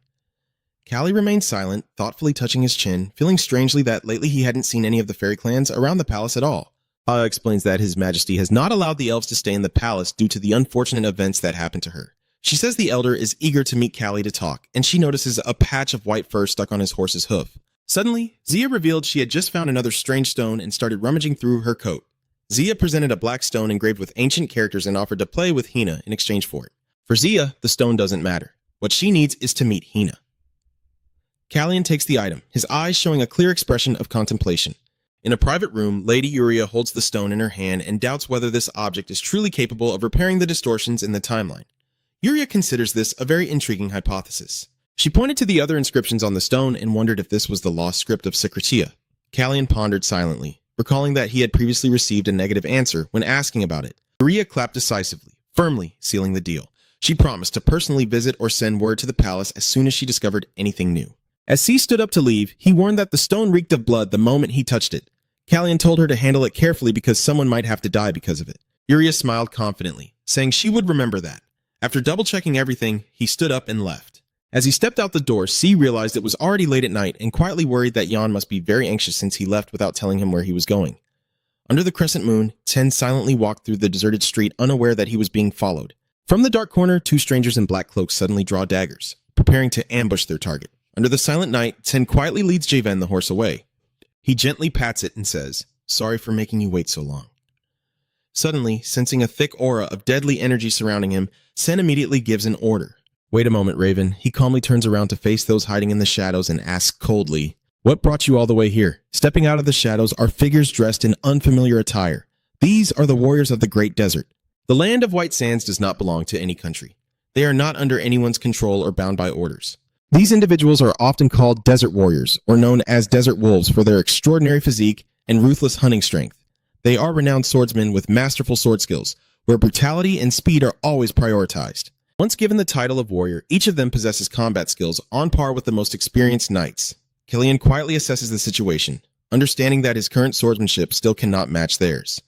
Callie remained silent, thoughtfully touching his chin, feeling strangely that lately he hadn't seen any of the fairy clans around the palace at all. Aya explains that His Majesty has not allowed the elves to stay in the palace due to the unfortunate events that happened to her. She says the elder is eager to meet Callie to talk, and she notices a patch of white fur stuck on his horse's hoof. Suddenly, Zia revealed she had just found another strange stone and started rummaging through her coat. Zia presented a black stone engraved with ancient characters and offered to play with Hina in exchange for it. For Zia, the stone doesn't matter. What she needs is to meet Hina. Callian takes the item, his eyes showing a clear expression of contemplation. In a private room, Lady Yuria holds the stone in her hand and doubts whether this object is truly capable of repairing the distortions in the timeline. Yuria considers this a very intriguing hypothesis. She pointed to the other inscriptions on the stone and wondered if this was the lost script of Secretia. Callian pondered silently, recalling that he had previously received a negative answer when asking about it. Yuria clapped decisively, firmly sealing the deal. She promised to personally visit or send word to the palace as soon as she discovered anything new. As C stood up to leave, he warned that the stone reeked of blood the moment he touched it. Callian told her to handle it carefully because someone might have to die because of it. Yuria smiled confidently, saying she would remember that. After double-checking everything, he stood up and left. As he stepped out the door, C realized it was already late at night and quietly worried that Jan must be very anxious since he left without telling him where he was going. Under the crescent moon, Ten silently walked through the deserted street unaware that he was being followed. From the dark corner, two strangers in black cloaks suddenly draw daggers, preparing to ambush their target. Under the silent night, Ten quietly leads Javen the horse away. He gently pats it and says, "Sorry for making you wait so long." Suddenly, sensing a thick aura of deadly energy surrounding him, Sen immediately gives an order. "Wait a moment, Raven." He calmly turns around to face those hiding in the shadows and asks coldly, "What brought you all the way here?" Stepping out of the shadows are figures dressed in unfamiliar attire. These are the warriors of the Great Desert. The land of White Sands does not belong to any country. They are not under anyone's control or bound by orders. These individuals are often called desert warriors, or known as desert wolves for their extraordinary physique and ruthless hunting strength. They are renowned swordsmen with masterful sword skills, where brutality and speed are always prioritized. Once given the title of warrior, each of them possesses combat skills on par with the most experienced knights. Killian quietly assesses the situation, understanding that his current swordsmanship still cannot match theirs,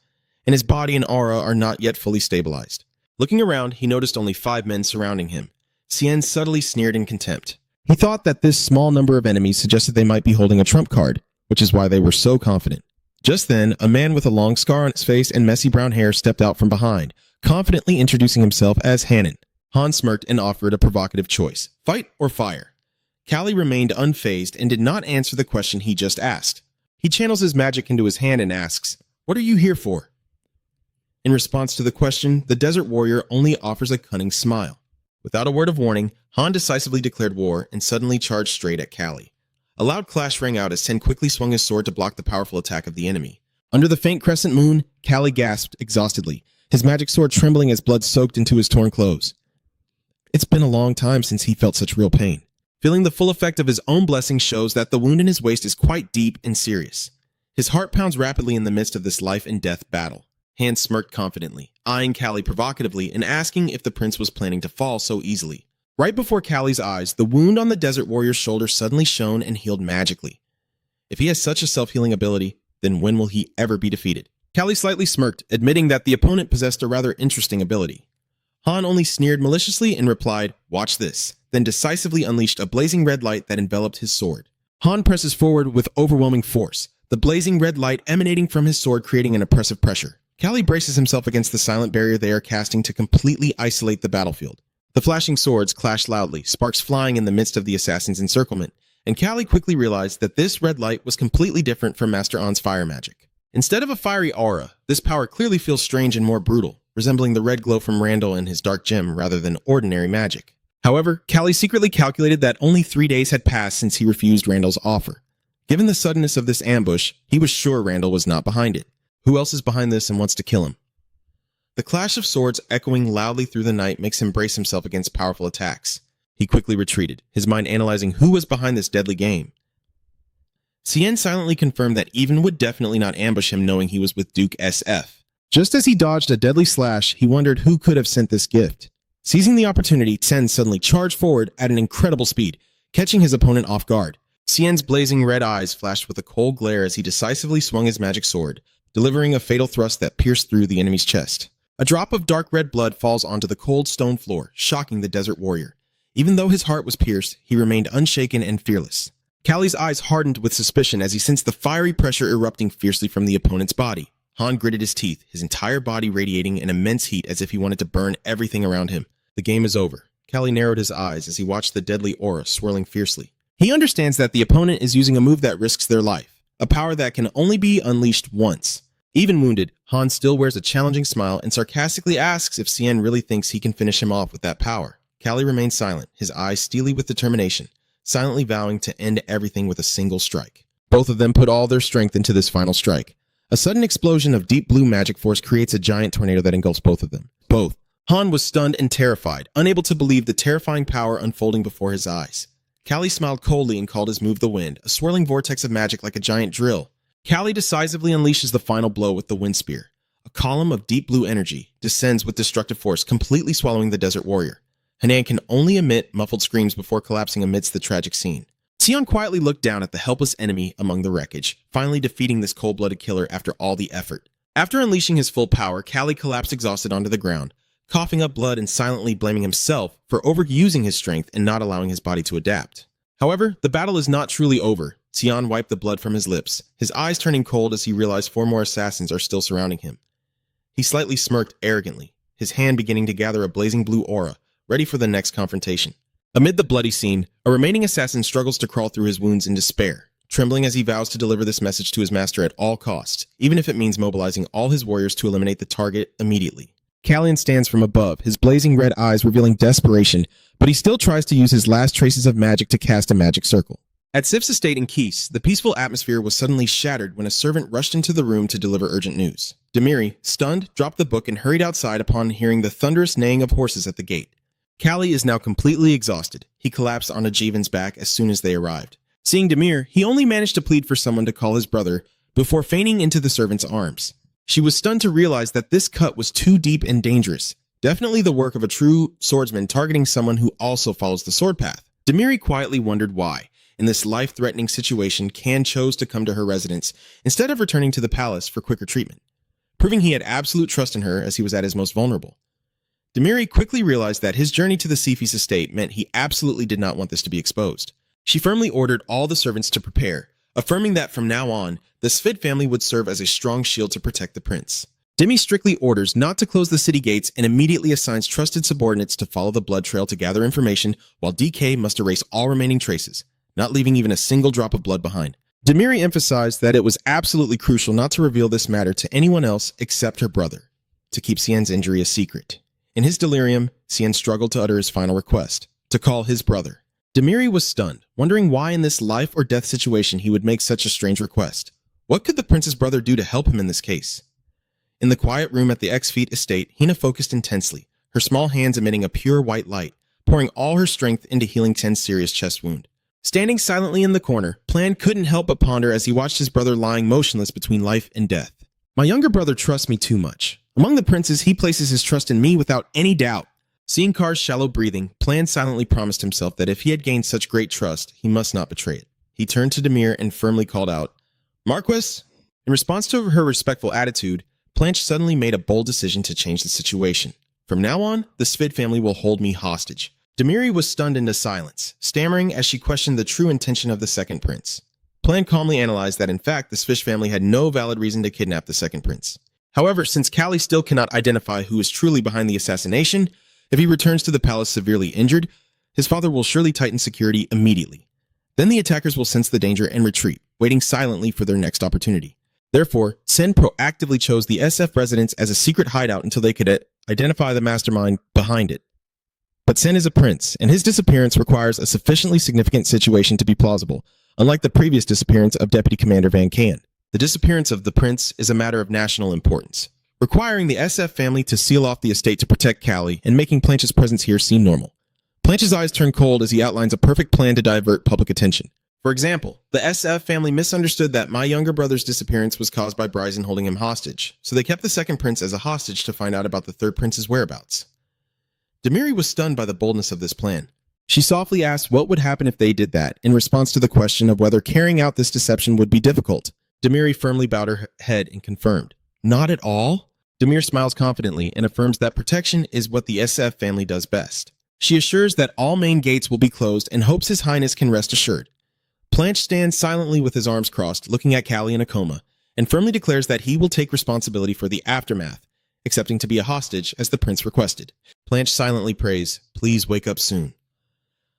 and his body and aura are not yet fully stabilized. Looking around, he noticed only 5 men surrounding him. Cien subtly sneered in contempt. He thought that this small number of enemies suggested they might be holding a trump card, which is why they were so confident. Just then, a man with a long scar on his face and messy brown hair stepped out from behind, confidently introducing himself as Hannon. Han smirked and offered a provocative choice: fight or fire. Callie remained unfazed and did not answer the question he just asked. He channels his magic into his hand and asks, "What are you here for?" In response to the question, the desert warrior only offers a cunning smile. Without a word of warning, Han decisively declared war and suddenly charged straight at Callie. A loud clash rang out as Ten quickly swung his sword to block the powerful attack of the enemy. Under the faint crescent moon, Callie gasped exhaustedly, his magic sword trembling as blood soaked into his torn clothes. It's been a long time since he felt such real pain. Feeling the full effect of his own blessing shows that the wound in his waist is quite deep and serious. His heart pounds rapidly in the midst of this life and death battle. Han smirked confidently, eyeing Callie provocatively and asking if the prince was planning to fall so easily. Right before Callie's eyes, the wound on the desert warrior's shoulder suddenly shone and healed magically. If he has such a self-healing ability, then when will he ever be defeated? Callie slightly smirked, admitting that the opponent possessed a rather interesting ability. Han only sneered maliciously and replied, "Watch this," then decisively unleashed a blazing red light that enveloped his sword. Han presses forward with overwhelming force, the blazing red light emanating from his sword creating an oppressive pressure. Callie braces himself against the silent barrier they are casting to completely isolate the battlefield. The flashing swords clash loudly, sparks flying in the midst of the assassin's encirclement, and Callie quickly realized that this red light was completely different from Master An's fire magic. Instead of a fiery aura, this power clearly feels strange and more brutal, resembling the red glow from Randall and his dark gem rather than ordinary magic. However, Callie secretly calculated that only 3 days had passed since he refused Randall's offer. Given the suddenness of this ambush, he was sure Randall was not behind it. Who else is behind this and wants to kill him? The clash of swords echoing loudly through the night makes him brace himself against powerful attacks. He quickly retreated, his mind analyzing who was behind this deadly game. Cien silently confirmed that Even would definitely not ambush him knowing he was with Duke SF. Just as he dodged a deadly slash, he wondered who could have sent this gift. Seizing the opportunity, Cien suddenly charged forward at an incredible speed, catching his opponent off guard. Cien's blazing red eyes flashed with a cold glare as he decisively swung his magic sword, delivering a fatal thrust that pierced through the enemy's chest. A drop of dark red blood falls onto the cold stone floor, shocking the desert warrior. Even though his heart was pierced, he remained unshaken and fearless. Callie's eyes hardened with suspicion as he sensed the fiery pressure erupting fiercely from the opponent's body. Han gritted his teeth, his entire body radiating an immense heat as if he wanted to burn everything around him. The game is over. Callie narrowed his eyes as he watched the deadly aura swirling fiercely. He understands that the opponent is using a move that risks their life, a power that can only be unleashed once. Even wounded, Han still wears a challenging smile and sarcastically asks if Cien really thinks he can finish him off with that power. Callie remains silent, his eyes steely with determination, silently vowing to end everything with a single strike. Both of them put all their strength into this final strike. A sudden explosion of deep blue magic force creates a giant tornado that engulfs both of them. Han was stunned and terrified, unable to believe the terrifying power unfolding before his eyes. Callie smiled coldly and called his move the wind, a swirling vortex of magic like a giant drill. Callie decisively unleashes the final blow with the wind spear. A column of deep blue energy descends with destructive force, completely swallowing the desert warrior. Hanan can only emit muffled screams before collapsing amidst the tragic scene. Sion quietly looked down at the helpless enemy among the wreckage, finally defeating this cold-blooded killer after all the effort. After unleashing his full power, Callie collapsed exhausted onto the ground, coughing up blood and silently blaming himself for overusing his strength and not allowing his body to adapt. However, the battle is not truly over. Sion wiped the blood from his lips, his eyes turning cold as he realized 4 more assassins are still surrounding him. He slightly smirked arrogantly, his hand beginning to gather a blazing blue aura, ready for the next confrontation. Amid the bloody scene, a remaining assassin struggles to crawl through his wounds in despair, trembling as he vows to deliver this message to his master at all costs, even if it means mobilizing all his warriors to eliminate the target immediately. Callian stands from above, his blazing red eyes revealing desperation, but he still tries to use his last traces of magic to cast a magic circle. At Sif's estate in Keese, the peaceful atmosphere was suddenly shattered when a servant rushed into the room to deliver urgent news. Demiri, stunned, dropped the book and hurried outside upon hearing the thunderous neighing of horses at the gate. Callie is now completely exhausted. He collapsed on Ajivan's back as soon as they arrived. Seeing Demir, he only managed to plead for someone to call his brother before fainting into the servant's arms. She was stunned to realize that this cut was too deep and dangerous, definitely the work of a true swordsman targeting someone who also follows the sword path. Demiri quietly wondered why, in this life-threatening situation, Kan chose to come to her residence instead of returning to the palace for quicker treatment, proving he had absolute trust in her as he was at his most vulnerable. Demiri quickly realized that his journey to the Sifis estate meant he absolutely did not want this to be exposed. She firmly ordered all the servants to prepare, affirming that from now on, the Sfid family would serve as a strong shield to protect the prince. Demi strictly orders not to close the city gates and immediately assigns trusted subordinates to follow the blood trail to gather information, while DK must erase all remaining traces, not leaving even a single drop of blood behind. Demiri emphasized that it was absolutely crucial not to reveal this matter to anyone else except her brother, to keep Cien's injury a secret. In his delirium, Cien struggled to utter his final request, to call his brother. Demiri was stunned, wondering why in this life or death situation he would make such a strange request. What could the prince's brother do to help him in this case? In the quiet room at the X-Feet estate, Hina focused intensely, her small hands emitting a pure white light, pouring all her strength into healing Ten's serious chest wound. Standing silently in the corner, Plan couldn't help but ponder as he watched his brother lying motionless between life and death. My younger brother trusts me too much. Among the princes, he places his trust in me without any doubt. Seeing Kar's shallow breathing, Plan silently promised himself that if he had gained such great trust, he must not betray it. He turned to Demir and firmly called out, "Marquis?" In response to her respectful attitude, Blanche suddenly made a bold decision to change the situation. From now on, the Svid family will hold me hostage. Demiri was stunned into silence, stammering as she questioned the true intention of the second prince. Plan calmly analyzed that in fact the Svish family had no valid reason to kidnap the second prince. However, since Callie still cannot identify who is truly behind the assassination, if he returns to the palace severely injured, his father will surely tighten security immediately. Then the attackers will sense the danger and retreat, waiting silently for their next opportunity. Therefore, Sen proactively chose the SF residence as a secret hideout until they could identify the mastermind behind it. But Sen is a prince, and his disappearance requires a sufficiently significant situation to be plausible, unlike the previous disappearance of Deputy Commander Van Can. The disappearance of the prince is a matter of national importance, requiring the SF family to seal off the estate to protect Callie and making Blanche's presence here seem normal. Blanche's eyes turn cold as he outlines a perfect plan to divert public attention. For example, the SF family misunderstood that my younger brother's disappearance was caused by Bryson holding him hostage, so they kept the second prince as a hostage to find out about the third prince's whereabouts. Demiri was stunned by the boldness of this plan. She softly asked what would happen if they did that, in response to the question of whether carrying out this deception would be difficult. Demiri firmly bowed her head and confirmed, "Not at all?" Demir smiles confidently and affirms that protection is what the SF family does best. She assures that all main gates will be closed and hopes His Highness can rest assured. Blanche stands silently with his arms crossed, looking at Callie in a coma, and firmly declares that he will take responsibility for the aftermath, accepting to be a hostage as the prince requested. Blanche silently prays, "Please wake up soon,"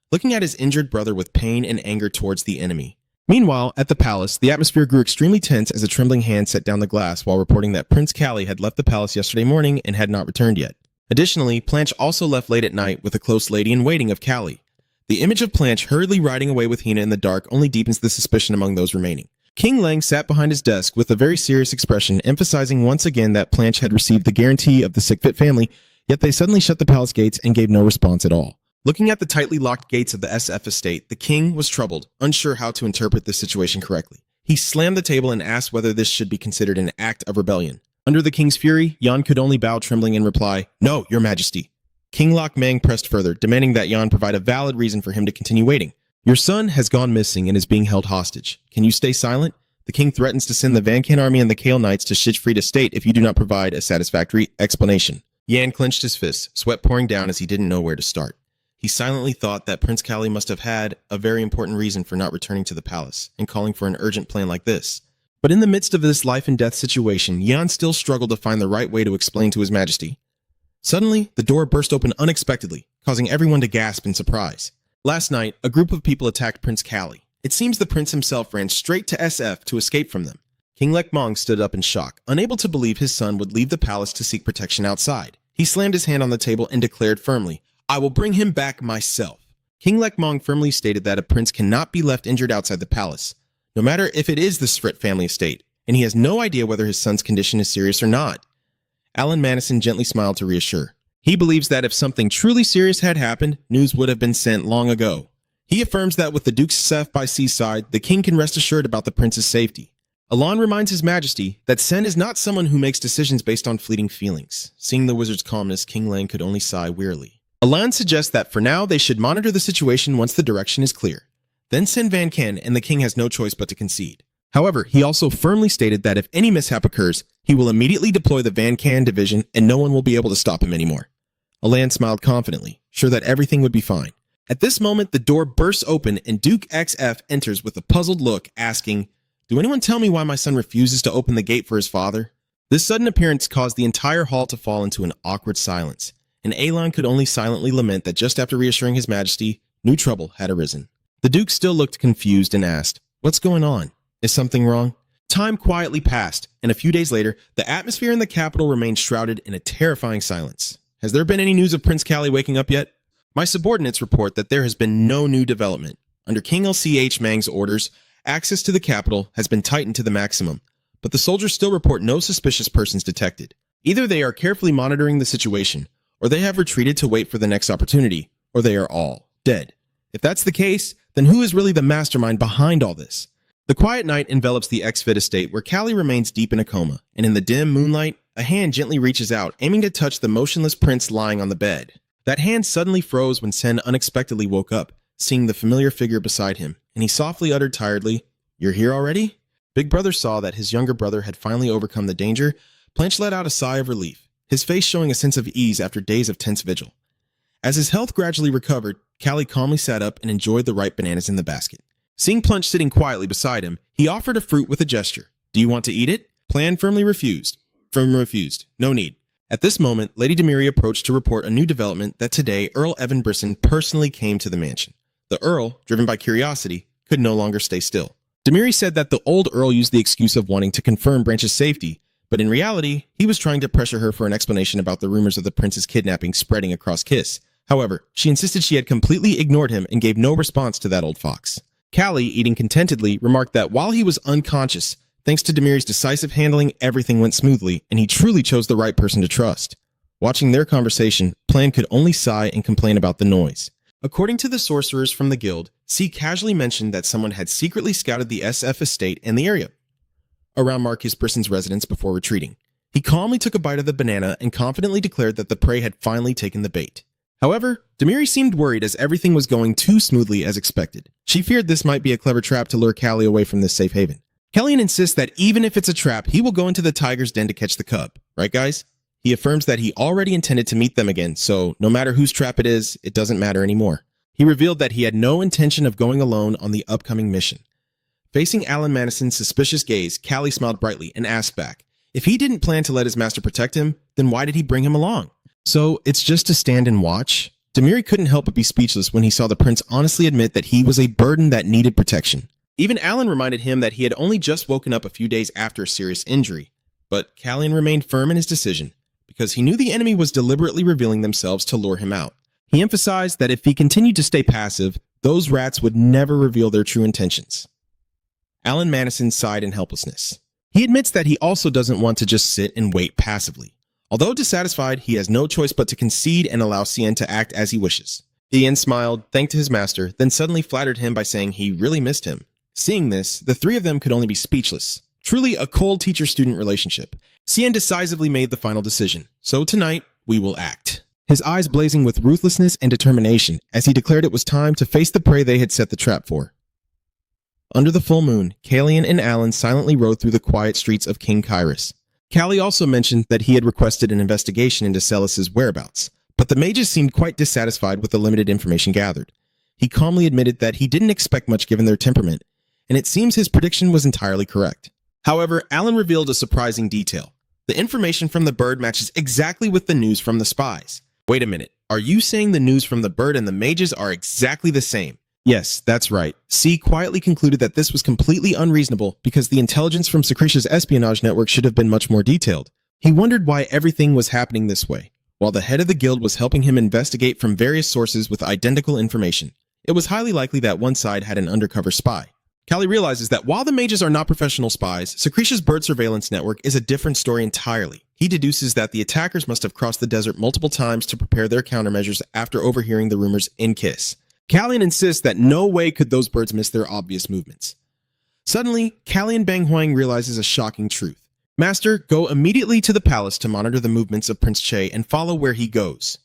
looking at his injured brother with pain and anger towards the enemy. Meanwhile, at the palace, the atmosphere grew extremely tense as a trembling hand set down the glass while reporting that Prince Callie had left the palace yesterday morning and had not returned yet. Additionally, Blanche also left late at night with a close lady-in-waiting of Callie. The image of Blanche hurriedly riding away with Hina in the dark only deepens the suspicion among those remaining. King Lang sat behind his desk with a very serious expression, emphasizing once again that Blanche had received the guarantee of the Sickfit family, yet they suddenly shut the palace gates and gave no response at all. Looking at the tightly locked gates of the SF estate, the king was troubled, unsure how to interpret this situation correctly. He slammed the table and asked whether this should be considered an act of rebellion. Under the king's fury, Yan could only bow trembling and reply, "No, your majesty." King Lok Mang pressed further, demanding that Yan provide a valid reason for him to continue waiting. "Your son has gone missing and is being held hostage. Can you stay silent? The king threatens to send the Van Can army and the Kale Knights to Shijfried estate if you do not provide a satisfactory explanation." Yan clenched his fists, sweat pouring down as he didn't know where to start. He silently thought that Prince Callie must have had a very important reason for not returning to the palace and calling for an urgent plan like this. But in the midst of this life and death situation, Yan still struggled to find the right way to explain to His Majesty. Suddenly, the door burst open unexpectedly, causing everyone to gasp in surprise. Last night, a group of people attacked Prince Callie. It seems the prince himself ran straight to SF to escape from them. King Lek Mong stood up in shock, unable to believe his son would leave the palace to seek protection outside. He slammed his hand on the table and declared firmly, "I will bring him back myself." King Lek Mong firmly stated that a prince cannot be left injured outside the palace, no matter if it is the Svrit family estate, and he has no idea whether his son's condition is serious or not. Alan Madison gently smiled to reassure. He believes that if something truly serious had happened, news would have been sent long ago. He affirms that with the Duke's Seth by seaside, the king can rest assured about the prince's safety. Alon reminds His Majesty that Sen is not someone who makes decisions based on fleeting feelings. Seeing the wizard's calmness, King Lang could only sigh wearily. Alan suggests that for now they should monitor the situation once the direction is clear. Then send Van Ken, and the king has no choice but to concede. However, he also firmly stated that if any mishap occurs, he will immediately deploy the Van Can division and no one will be able to stop him anymore. Alan smiled confidently, sure that everything would be fine. At this moment, the door bursts open and Duke XF enters with a puzzled look, asking, "Do anyone tell me why my son refuses to open the gate for his father?" This sudden appearance caused the entire hall to fall into an awkward silence, and Alon could only silently lament that just after reassuring His Majesty, new trouble had arisen. The Duke still looked confused and asked, "What's going on? Is something wrong?" Time quietly passed, and a few days later, the atmosphere in the capital remained shrouded in a terrifying silence. Has there been any news of Prince Callie waking up yet? My subordinates report that there has been no new development. Under King LCH Mang's orders, access to the capital has been tightened to the maximum, but the soldiers still report no suspicious persons detected. Either they are carefully monitoring the situation, or they have retreated to wait for the next opportunity, or they are all dead. If that's the case, then who is really the mastermind behind all this? The quiet night envelops the X-Fit estate where Callie remains deep in a coma, and in the dim moonlight, a hand gently reaches out, aiming to touch the motionless prince lying on the bed. That hand suddenly froze when Sen unexpectedly woke up, seeing the familiar figure beside him, and he softly uttered tiredly, "You're here already?" Big Brother saw that his younger brother had finally overcome the danger. Planch let out a sigh of relief, his face showing a sense of ease after days of tense vigil. As his health gradually recovered, Callie calmly sat up and enjoyed the ripe bananas in the basket. Seeing Planch sitting quietly beside him, he offered a fruit with a gesture. Do you want to eat it? Plan firmly refused. Firm refused. No need. At this moment, Lady Demiri approached to report a new development that today Earl Evan Brisson personally came to the mansion. The Earl, driven by curiosity, could no longer stay still. Demiri said that the old Earl used the excuse of wanting to confirm Branch's safety, but in reality, he was trying to pressure her for an explanation about the rumors of the prince's kidnapping spreading across Kiss. However, she insisted she had completely ignored him and gave no response to that old fox. Callie, eating contentedly, remarked that while he was unconscious, thanks to Demiri's decisive handling, everything went smoothly, and he truly chose the right person to trust. Watching their conversation, Plan could only sigh and complain about the noise. According to the sorcerers from the guild, C casually mentioned that someone had secretly scouted the SF estate and the area around Marcus Brisson's residence before retreating. He calmly took a bite of the banana and confidently declared that the prey had finally taken the bait. However, Demiri seemed worried as everything was going too smoothly as expected. She feared this might be a clever trap to lure Callie away from this safe haven. Kellyan insists that even if it's a trap, he will go into the tiger's den to catch the cub. Right, guys? He affirms that he already intended to meet them again, so no matter whose trap it is, it doesn't matter anymore. He revealed that he had no intention of going alone on the upcoming mission. Facing Alan Madison's suspicious gaze, Callie smiled brightly and asked back, if he didn't plan to let his master protect him, then why did he bring him along? So it's just to stand and watch? Demiri couldn't help but be speechless when he saw the prince honestly admit that he was a burden that needed protection. Even Alan reminded him that he had only just woken up a few days after a serious injury, but Callian remained firm in his decision because he knew the enemy was deliberately revealing themselves to lure him out. He emphasized that if he continued to stay passive, those rats would never reveal their true intentions. Alan Madison sighed in helplessness. He admits that he also doesn't want to just sit and wait passively. Although dissatisfied, he has no choice but to concede and allow Cien to act as he wishes. Cien smiled, thanked his master, then suddenly flattered him by saying he really missed him. Seeing this, the three of them could only be speechless. Truly a cold teacher-student relationship. Cien decisively made the final decision. So tonight, we will act. His eyes blazing with ruthlessness and determination as he declared it was time to face the prey they had set the trap for. Under the full moon, Callian and Alan silently rode through the quiet streets of King Kyrus. Callie also mentioned that he had requested an investigation into Celis's whereabouts, but the mages seemed quite dissatisfied with the limited information gathered. He calmly admitted that he didn't expect much given their temperament, and it seems his prediction was entirely correct. However, Alan revealed a surprising detail. The information from the bird matches exactly with the news from the spies. Wait a minute, are you saying the news from the bird and the mages are exactly the same? Yes, that's right. C quietly concluded that this was completely unreasonable because the intelligence from Secretia's espionage network should have been much more detailed. He wondered why everything was happening this way, while the head of the guild was helping him investigate from various sources with identical information. It was highly likely that one side had an undercover spy. Callie realizes that while the mages are not professional spies, Secretia's bird surveillance network is a different story entirely. He deduces that the attackers must have crossed the desert multiple times to prepare their countermeasures after overhearing the rumors in Kiss. Callian insists that no way could those birds miss their obvious movements. Suddenly, Callian Bang Huang realizes a shocking truth. Master, go immediately to the palace to monitor the movements of Prince Che and follow where he goes.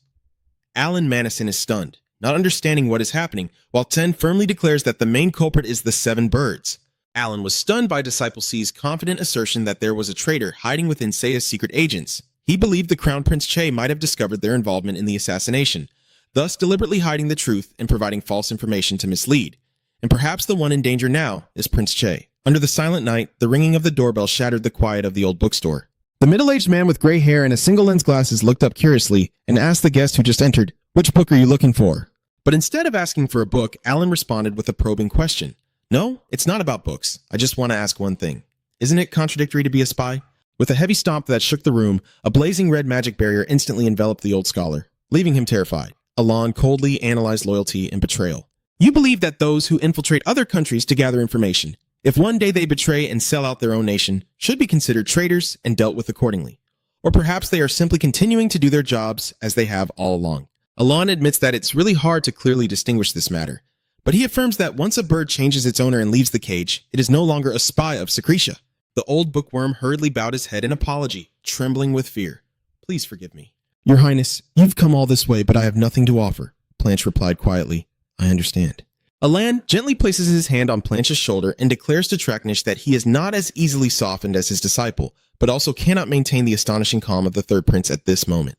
Alan Madison is stunned, not understanding what is happening, while Ten firmly declares that the main culprit is the 7 birds. Alan was stunned by Disciple C's confident assertion that there was a traitor hiding within Seiya's secret agents. He believed the Crown Prince Che might have discovered their involvement in the assassination, thus deliberately hiding the truth and providing false information to mislead. And perhaps the one in danger now is Prince Che. Under the silent night, the ringing of the doorbell shattered the quiet of the old bookstore. The middle-aged man with gray hair and a single lens glasses looked up curiously and asked the guest who just entered, "Which book are you looking for?" But instead of asking for a book, Alan responded with a probing question. "No, it's not about books. I just want to ask one thing. Isn't it contradictory to be a spy?" With a heavy stomp that shook the room, a blazing red magic barrier instantly enveloped the old scholar, leaving him terrified. Alon coldly analyzed loyalty and betrayal. "You believe that those who infiltrate other countries to gather information, if one day they betray and sell out their own nation, should be considered traitors and dealt with accordingly. Or perhaps they are simply continuing to do their jobs as they have all along." Alon admits that it's really hard to clearly distinguish this matter, but he affirms that once a bird changes its owner and leaves the cage, it is no longer a spy of Secretia. The old bookworm hurriedly bowed his head in apology, trembling with fear. "Please forgive me." "Your Highness, you've come all this way, but I have nothing to offer," Planch replied quietly. "I understand." Alan gently places his hand on Planche's shoulder and declares to Traknish that he is not as easily softened as his disciple, but also cannot maintain the astonishing calm of the third prince at this moment.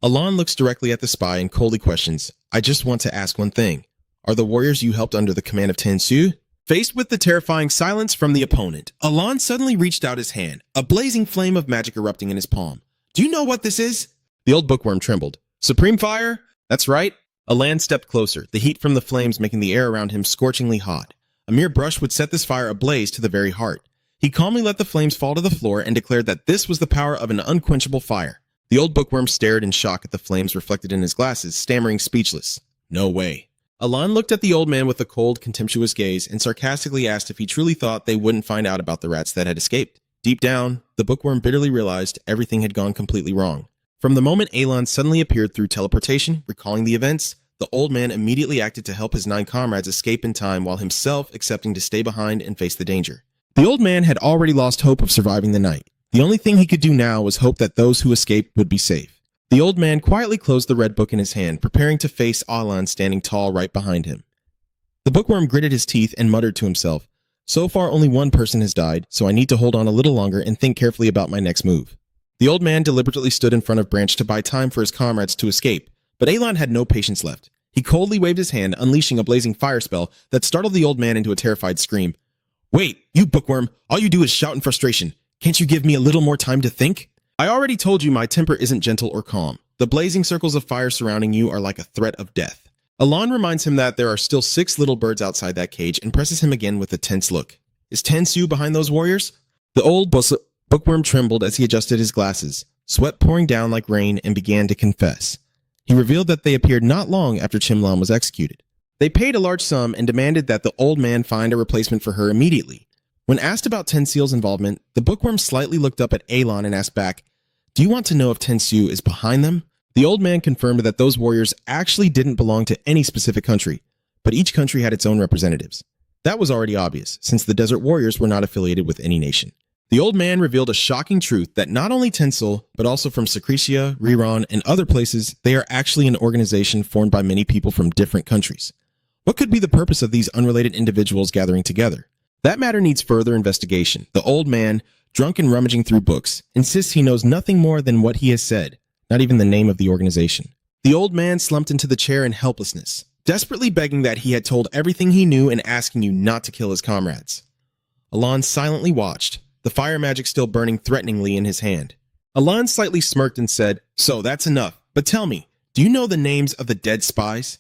Alan looks directly at the spy and coldly questions, I just want to ask one thing. Are the warriors you helped under the command of Tensu? Faced with the terrifying silence from the opponent, Alan suddenly reached out his hand, a blazing flame of magic erupting in his palm. Do you know what this is? The old bookworm trembled. Supreme fire? That's right. Alan stepped closer, the heat from the flames making the air around him scorchingly hot. A mere brush would set this fire ablaze to the very heart. He calmly let the flames fall to the floor and declared that this was the power of an unquenchable fire. The old bookworm stared in shock at the flames reflected in his glasses, stammering speechless. No way. Alan looked at the old man with a cold, contemptuous gaze and sarcastically asked if he truly thought they wouldn't find out about the rats that had escaped. Deep down, the bookworm bitterly realized everything had gone completely wrong. From the moment Alan suddenly appeared through teleportation, recalling the events, the old man immediately acted to help his 9 comrades escape in time while himself accepting to stay behind and face the danger. The old man had already lost hope of surviving the night. The only thing he could do now was hope that those who escaped would be safe. The old man quietly closed the red book in his hand, preparing to face Alan standing tall right behind him. The bookworm gritted his teeth and muttered to himself, So far only one person has died, so I need to hold on a little longer and think carefully about my next move. The old man deliberately stood in front of Branch to buy time for his comrades to escape, but Alan had no patience left. He coldly waved his hand, unleashing a blazing fire spell that startled the old man into a terrified scream. Wait, you bookworm, all you do is shout in frustration. Can't you give me a little more time to think? I already told you my temper isn't gentle or calm. The blazing circles of fire surrounding you are like a threat of death. Alan reminds him that there are still 6 little birds outside that cage and presses him again with a tense look. Is Tensu behind those warriors? The old bookworm trembled as he adjusted his glasses, sweat pouring down like rain, and began to confess. He revealed that they appeared not long after Chimlan was executed. They paid a large sum and demanded that the old man find a replacement for her immediately. When asked about Tenseal's involvement, the bookworm slightly looked up at Alan and asked back, Do you want to know if Tensu is behind them? The old man confirmed that those warriors actually didn't belong to any specific country, but each country had its own representatives. That was already obvious, since the Desert Warriors were not affiliated with any nation. The old man revealed a shocking truth that not only Tensil, but also from Secretia, Reborn, and other places, they are actually an organization formed by many people from different countries. What could be the purpose of these unrelated individuals gathering together? That matter needs further investigation. The old man, drunk and rummaging through books, insists he knows nothing more than what he has said, not even the name of the organization. The old man slumped into the chair in helplessness, desperately begging that he had told everything he knew and asking you not to kill his comrades. Alan silently watched, the fire magic still burning threateningly in his hand. Alan slightly smirked and said, So that's enough, but tell me, do you know the names of the dead spies?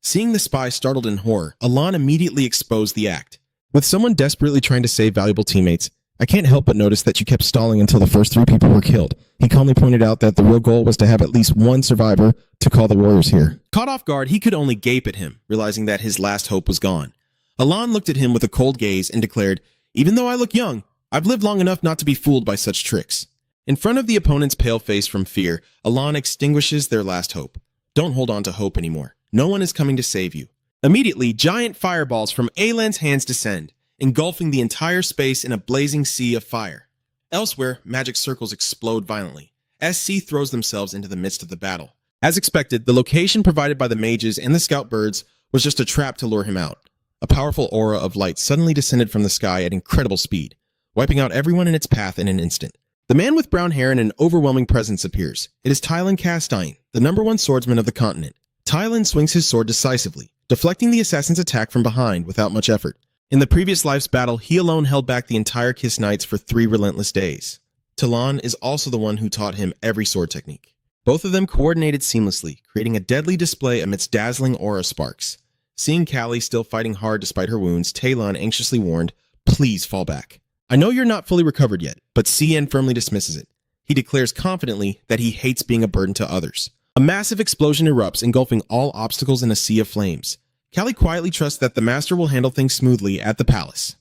Seeing the spy startled in horror, Alan immediately exposed the act. With someone desperately trying to save valuable teammates, I can't help but notice that you kept stalling until the first 3 people were killed. He calmly pointed out that the real goal was to have at least one survivor to call the warriors here. Caught off guard, he could only gape at him, realizing that his last hope was gone. Alan looked at him with a cold gaze and declared, Even though I look young, I've lived long enough not to be fooled by such tricks. In front of the opponent's pale face from fear, Alan extinguishes their last hope. Don't hold on to hope anymore. No one is coming to save you. Immediately, giant fireballs from Alan's hands descend, engulfing the entire space in a blazing sea of fire. Elsewhere, magic circles explode violently. SC throws themselves into the midst of the battle. As expected, the location provided by the mages and the scout birds was just a trap to lure him out. A powerful aura of light suddenly descended from the sky at incredible speed, wiping out everyone in its path in an instant. The man with brown hair and an overwhelming presence appears. It is Tylan Castine, the #1 swordsman of the continent. Tylan swings his sword decisively, deflecting the assassin's attack from behind without much effort. In the previous life's battle, he alone held back the entire Kiss Knights for 3 relentless days. Tylan is also the one who taught him every sword technique. Both of them coordinated seamlessly, creating a deadly display amidst dazzling aura sparks. Seeing Callie still fighting hard despite her wounds, Talon anxiously warned, Please fall back. I know you're not fully recovered yet, but CN firmly dismisses it. He declares confidently that he hates being a burden to others. A massive explosion erupts, engulfing all obstacles in a sea of flames. Callie quietly trusts that the master will handle things smoothly at the palace.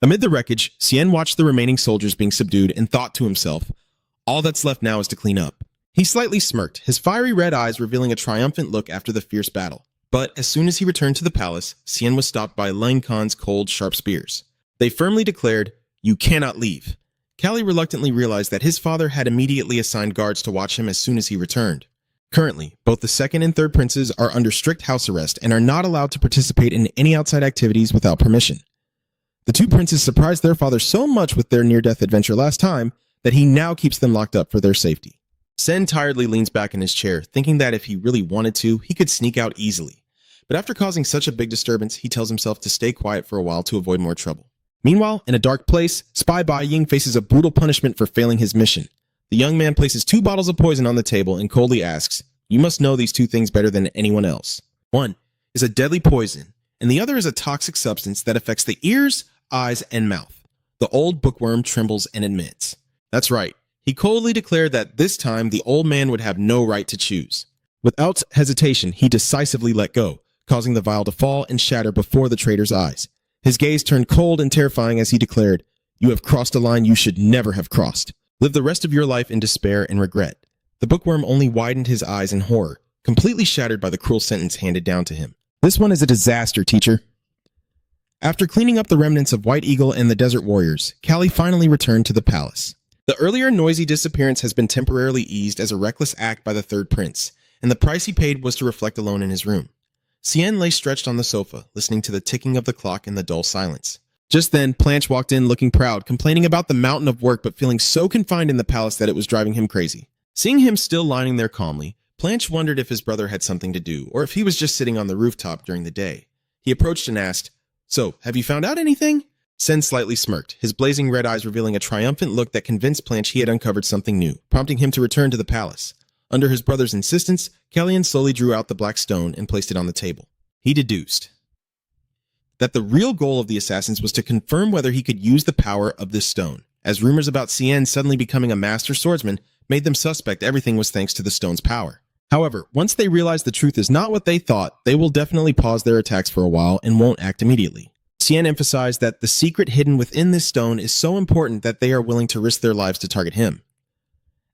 Amid the wreckage, Cien watched the remaining soldiers being subdued and thought to himself, all that's left now is to clean up. He slightly smirked, his fiery red eyes revealing a triumphant look after the fierce battle. But as soon as he returned to the palace, Cien was stopped by Lang Khan's cold, sharp spears. They firmly declared, You cannot leave. Callie reluctantly realized that his father had immediately assigned guards to watch him as soon as he returned. Currently, both the second and third princes are under strict house arrest and are not allowed to participate in any outside activities without permission. The two princes surprised their father so much with their near-death adventure last time that he now keeps them locked up for their safety. Sen tiredly leans back in his chair, thinking that if he really wanted to, he could sneak out easily. But after causing such a big disturbance, he tells himself to stay quiet for a while to avoid more trouble. Meanwhile, in a dark place, Spy Bai Ying faces a brutal punishment for failing his mission. The young man places 2 bottles of poison on the table and coldly asks, "You must know these 2 things better than anyone else. One is a deadly poison, and the other is a toxic substance that affects the ears, eyes, and mouth." The old bookworm trembles and admits. That's right. He coldly declared that this time the old man would have no right to choose. Without hesitation, he decisively let go, causing the vial to fall and shatter before the traitor's eyes. His gaze turned cold and terrifying as he declared, "You have crossed a line you should never have crossed. Live the rest of your life in despair and regret." The bookworm only widened his eyes in horror, completely shattered by the cruel sentence handed down to him. "This one is a disaster, teacher." After cleaning up the remnants of White Eagle and the Desert Warriors, Callie finally returned to the palace. The earlier noisy disappearance has been temporarily eased as a reckless act by the third prince, and the price he paid was to reflect alone in his room. Cien lay stretched on the sofa, listening to the ticking of the clock in the dull silence. Just then, Planche walked in looking proud, complaining about the mountain of work but feeling so confined in the palace that it was driving him crazy. Seeing him still lying there calmly, Planche wondered if his brother had something to do, or if he was just sitting on the rooftop during the day. He approached and asked, "So, have you found out anything?" Sen slightly smirked, his blazing red eyes revealing a triumphant look that convinced Planche he had uncovered something new, prompting him to return to the palace. Under his brother's insistence, Kellyan slowly drew out the black stone and placed it on the table. He deduced that the real goal of the assassins was to confirm whether he could use the power of this stone, as rumors about Cien suddenly becoming a master swordsman made them suspect everything was thanks to the stone's power. However, once they realize the truth is not what they thought, they will definitely pause their attacks for a while and won't act immediately. Cien emphasized that the secret hidden within this stone is so important that they are willing to risk their lives to target him.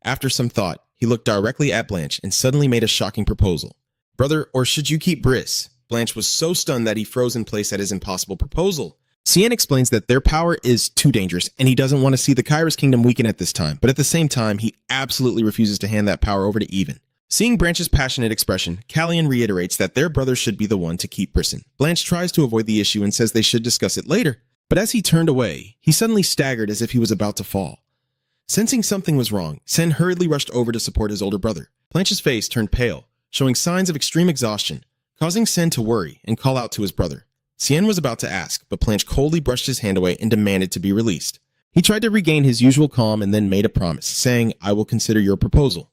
After some thought, he looked directly at Blanche and suddenly made a shocking proposal. "Brother, or should you keep Briss?" Blanche was so stunned that he froze in place at his impossible proposal. Cien explains that their power is too dangerous and he doesn't want to see the Kairos Kingdom weaken at this time, but at the same time, he absolutely refuses to hand that power over to Even. Seeing Branch's passionate expression, Callian reiterates that their brother should be the one to keep Brisson. Blanche tries to avoid the issue and says they should discuss it later, but as he turned away, he suddenly staggered as if he was about to fall. Sensing something was wrong, Sen hurriedly rushed over to support his older brother. Blanche's face turned pale, showing signs of extreme exhaustion, causing Sen to worry and call out to his brother. Cien was about to ask, but Blanche coldly brushed his hand away and demanded to be released. He tried to regain his usual calm and then made a promise, saying, "I will consider your proposal."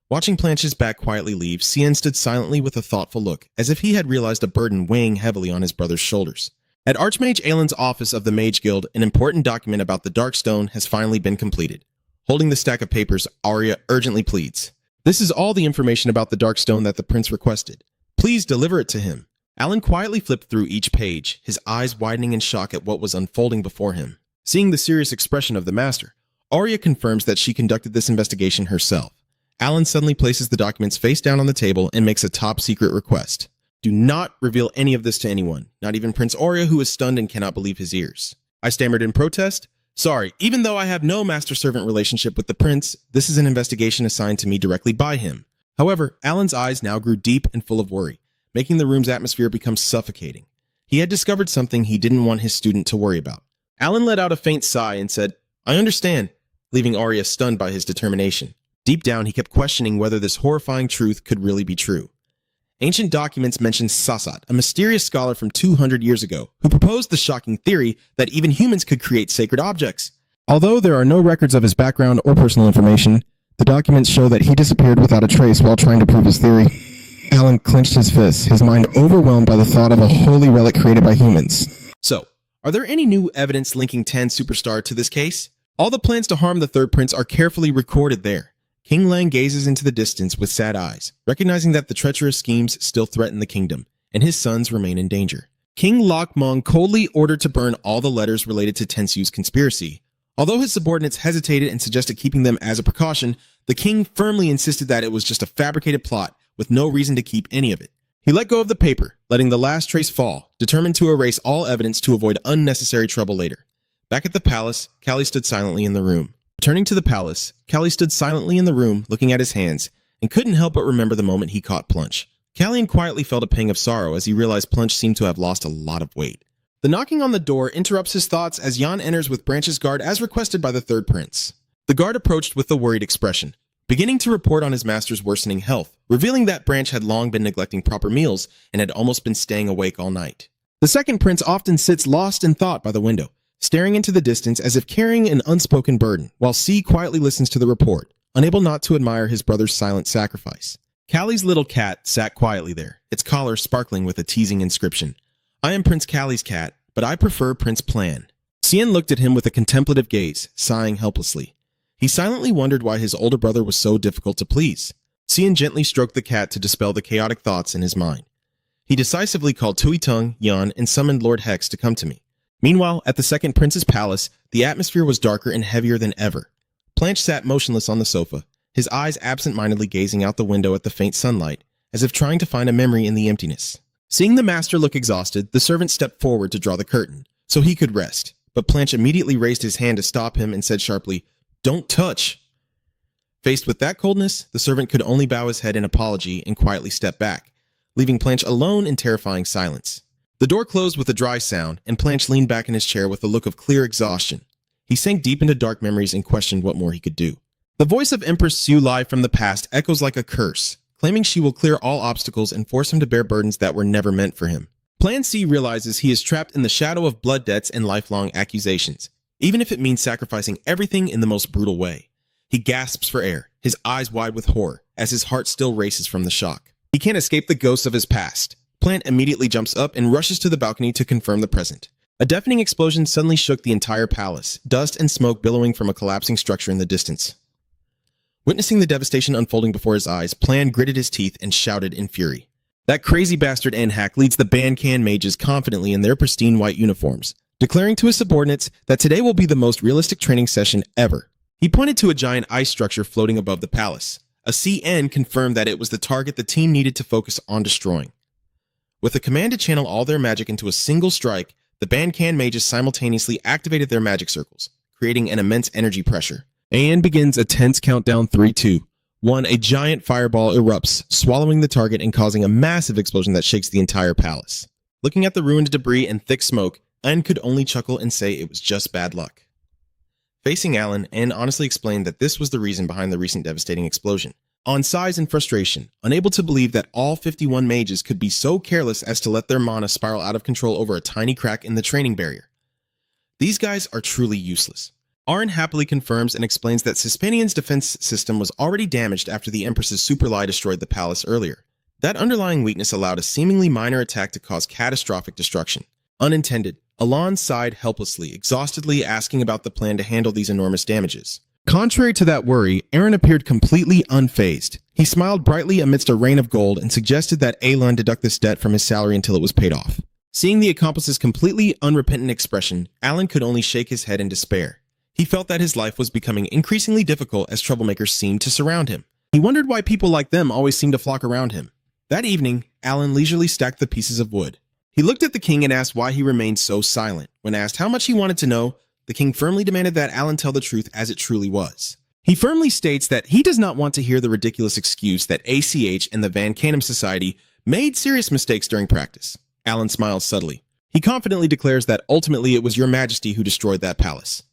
Watching Blanche's back quietly leave, Cien stood silently with a thoughtful look, as if he had realized a burden weighing heavily on his brother's shoulders. At Archmage Aelin's office of the Mage Guild, an important document about the Dark Stone has finally been completed. Holding the stack of papers, Arya urgently pleads. "This is all the information about the Dark Stone that the prince requested. Please deliver it to him." Alan quietly flipped through each page, his eyes widening in shock at what was unfolding before him. Seeing the serious expression of the master, Arya confirms that she conducted this investigation herself. Alan suddenly places the documents face down on the table and makes a top-secret request. "Do not reveal any of this to anyone, not even Prince Arya, who is stunned and cannot believe his ears." I stammered in protest. "Sorry, even though I have no master-servant relationship with the prince, this is an investigation assigned to me directly by him." However, Alan's eyes now grew deep and full of worry, making the room's atmosphere become suffocating. He had discovered something he didn't want his student to worry about. Alan let out a faint sigh and said, "I understand," leaving Arya stunned by his determination. Deep down, he kept questioning whether this horrifying truth could really be true. Ancient documents mention Sasat, a mysterious scholar from 200 years ago, who proposed the shocking theory that even humans could create sacred objects. Although there are no records of his background or personal information, the documents show that he disappeared without a trace while trying to prove his theory. Alan clenched his fists, his mind overwhelmed by the thought of a holy relic created by humans. So, are there any new evidence linking Tan Superstar to this case? All the plans to harm the third prince are carefully recorded there. King Lang gazes into the distance with sad eyes, recognizing that the treacherous schemes still threaten the kingdom, and his sons remain in danger. King Lok Mong coldly ordered to burn all the letters related to Tensu's conspiracy. Although his subordinates hesitated and suggested keeping them as a precaution, the king firmly insisted that it was just a fabricated plot with no reason to keep any of it. He let go of the paper, letting the last trace fall, determined to erase all evidence to avoid unnecessary trouble later. Back at the palace, Callie stood silently in the room. Returning to the palace, Callie stood silently in the room, looking at his hands, and couldn't help but remember the moment he caught Plunch. Callian quietly felt a pang of sorrow as he realized Plunch seemed to have lost a lot of weight. The knocking on the door interrupts his thoughts as Jan enters with Branch's guard as requested by the third prince. The guard approached with a worried expression, beginning to report on his master's worsening health, revealing that Branch had long been neglecting proper meals and had almost been staying awake all night. The second prince often sits lost in thought by the window, staring into the distance as if carrying an unspoken burden, while C quietly listens to the report, unable not to admire his brother's silent sacrifice. Callie's little cat sat quietly there, its collar sparkling with a teasing inscription. I am Prince Callie's cat, but I prefer Prince Plan. Cian looked at him with a contemplative gaze, sighing helplessly. He silently wondered why his older brother was so difficult to please. Cian gently stroked the cat to dispel the chaotic thoughts in his mind. He decisively called Tui Tung, Yan, and summoned Lord Hex to come to me. Meanwhile, at the second prince's palace, the atmosphere was darker and heavier than ever. Planche sat motionless on the sofa, his eyes absent-mindedly gazing out the window at the faint sunlight, as if trying to find a memory in the emptiness. Seeing the master look exhausted, the servant stepped forward to draw the curtain, so he could rest, but Planche immediately raised his hand to stop him and said sharply, "Don't touch!" Faced with that coldness, the servant could only bow his head in apology and quietly step back, leaving Planche alone in terrifying silence. The door closed with a dry sound, and Planche leaned back in his chair with a look of clear exhaustion. He sank deep into dark memories and questioned what more he could do. The voice of Empress Su Lai from the past echoes like a curse, claiming she will clear all obstacles and force him to bear burdens that were never meant for him. Plan C realizes he is trapped in the shadow of blood debts and lifelong accusations, even if it means sacrificing everything in the most brutal way. He gasps for air, his eyes wide with horror, as his heart still races from the shock. He can't escape the ghosts of his past. Plant immediately jumps up and rushes to the balcony to confirm the present. A deafening explosion suddenly shook the entire palace, dust and smoke billowing from a collapsing structure in the distance. Witnessing the devastation unfolding before his eyes, Plan gritted his teeth and shouted in fury. That crazy bastard N-Hack leads the Ban-Can mages confidently in their pristine white uniforms, declaring to his subordinates that today will be the most realistic training session ever. He pointed to a giant ice structure floating above the palace. A CN confirmed that it was the target the team needed to focus on destroying. With a command to channel all their magic into a single strike, the Ban-Can mages simultaneously activated their magic circles, creating an immense energy pressure. And begins a tense countdown 3, 2, 1. A giant fireball erupts, swallowing the target and causing a massive explosion that shakes the entire palace. Looking at the ruined debris and thick smoke, Anne could only chuckle and say it was just bad luck. Facing Alan, Anne honestly explained that this was the reason behind the recent devastating explosion. On sighs and frustration, unable to believe that all 51 mages could be so careless as to let their mana spiral out of control over a tiny crack in the training barrier. These guys are truly useless. Arn happily confirms and explains that Cispanian's defense system was already damaged after the Empress's super lie destroyed the palace earlier. That underlying weakness allowed a seemingly minor attack to cause catastrophic destruction. Unintended, Alon sighed helplessly, exhaustedly asking about the plan to handle these enormous damages. Contrary to that worry, Aaron appeared completely unfazed. He smiled brightly amidst a rain of gold and suggested that Alon deduct this debt from his salary until it was paid off. Seeing the accomplice's completely unrepentant expression, Alan could only shake his head in despair. He felt that his life was becoming increasingly difficult as troublemakers seemed to surround him. He wondered why people like them always seemed to flock around him. That evening, Alan leisurely stacked the pieces of wood. He looked at the king and asked why he remained so silent. When asked how much he wanted to know, the king firmly demanded that Alan tell the truth as it truly was. He firmly states that he does not want to hear the ridiculous excuse that ACH and the Van Canum Society made serious mistakes during practice. Alan smiles subtly. He confidently declares that ultimately it was your majesty who destroyed that palace.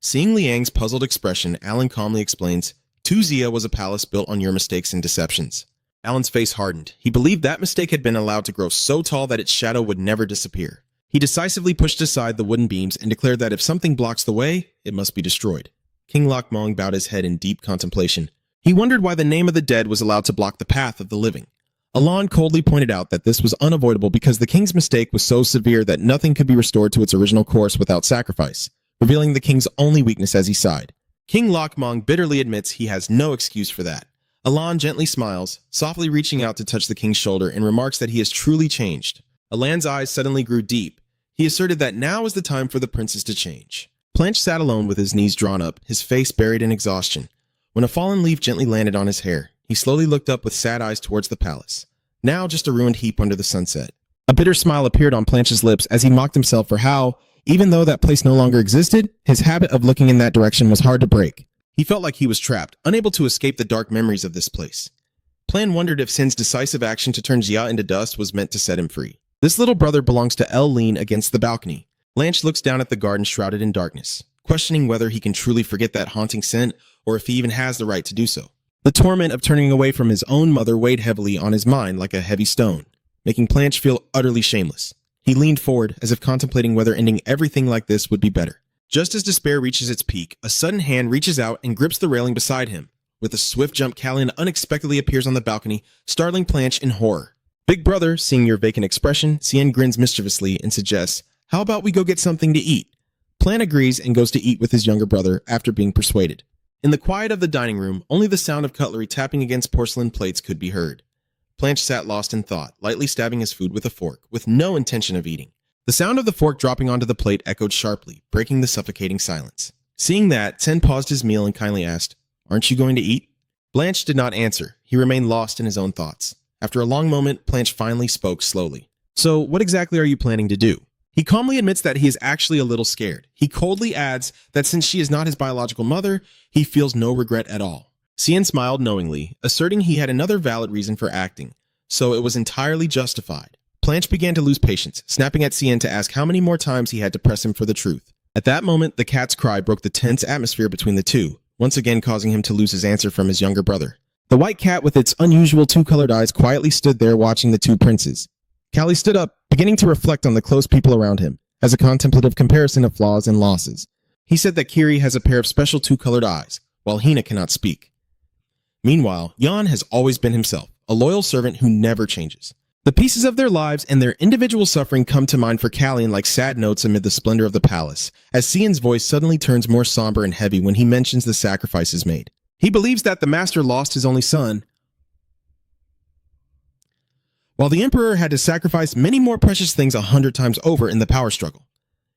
Seeing Liang's puzzled expression, Alan calmly explains, Tuzia was a palace built on your mistakes and deceptions. Alan's face hardened. He believed that mistake had been allowed to grow so tall that its shadow would never disappear. He decisively pushed aside the wooden beams and declared that if something blocks the way, it must be destroyed. King Lok Mong bowed his head in deep contemplation. He wondered why the name of the dead was allowed to block the path of the living. Alon coldly pointed out that this was unavoidable because the king's mistake was so severe that nothing could be restored to its original course without sacrifice, revealing the king's only weakness as he sighed. King Lok Mong bitterly admits he has no excuse for that. Alon gently smiles, softly reaching out to touch the king's shoulder, and remarks that he has truly changed. Alan's eyes suddenly grew deep. He asserted that now is the time for the princess to change. Planche sat alone with his knees drawn up, his face buried in exhaustion. When a fallen leaf gently landed on his hair, he slowly looked up with sad eyes towards the palace, now just a ruined heap under the sunset. A bitter smile appeared on Planche's lips as he mocked himself for how, even though that place no longer existed, his habit of looking in that direction was hard to break. He felt like he was trapped, unable to escape the dark memories of this place. Plan wondered if Sin's decisive action to turn Jia into dust was meant to set him free. This little brother belongs to El Lean against the balcony. Blanche looks down at the garden shrouded in darkness, questioning whether he can truly forget that haunting scent or if he even has the right to do so. The torment of turning away from his own mother weighed heavily on his mind like a heavy stone, making Blanche feel utterly shameless. He leaned forward as if contemplating whether ending everything like this would be better. Just as despair reaches its peak, a sudden hand reaches out and grips the railing beside him. With a swift jump, Callian unexpectedly appears on the balcony, startling Blanche in horror. Big brother, seeing your vacant expression, Cien grins mischievously and suggests, "How about we go get something to eat?" Plan agrees and goes to eat with his younger brother after being persuaded. In the quiet of the dining room, only the sound of cutlery tapping against porcelain plates could be heard. Blanche sat lost in thought, lightly stabbing his food with a fork, with no intention of eating. The sound of the fork dropping onto the plate echoed sharply, breaking the suffocating silence. Seeing that, Cien paused his meal and kindly asked, "Aren't you going to eat?" Blanche did not answer. He remained lost in his own thoughts. After a long moment, Blanche finally spoke slowly. "So, what exactly are you planning to do?" He calmly admits that he is actually a little scared. He coldly adds that since she is not his biological mother, he feels no regret at all. Cien smiled knowingly, asserting he had another valid reason for acting, so it was entirely justified. Blanche began to lose patience, snapping at Cien to ask how many more times he had to press him for the truth. At that moment, the cat's cry broke the tense atmosphere between the two, once again causing him to lose his answer from his younger brother. The white cat with its unusual two-colored eyes quietly stood there watching the two princes. Callie stood up, beginning to reflect on the close people around him, as a contemplative comparison of flaws and losses. He said that Kiri has a pair of special two-colored eyes, while Hina cannot speak. Meanwhile, Jan has always been himself, a loyal servant who never changes. The pieces of their lives and their individual suffering come to mind for Callian like sad notes amid the splendor of the palace, as Cien's voice suddenly turns more somber and heavy when he mentions the sacrifices made. He believes that the master lost his only son, while the emperor had to sacrifice many more precious things 100 times over in the power struggle.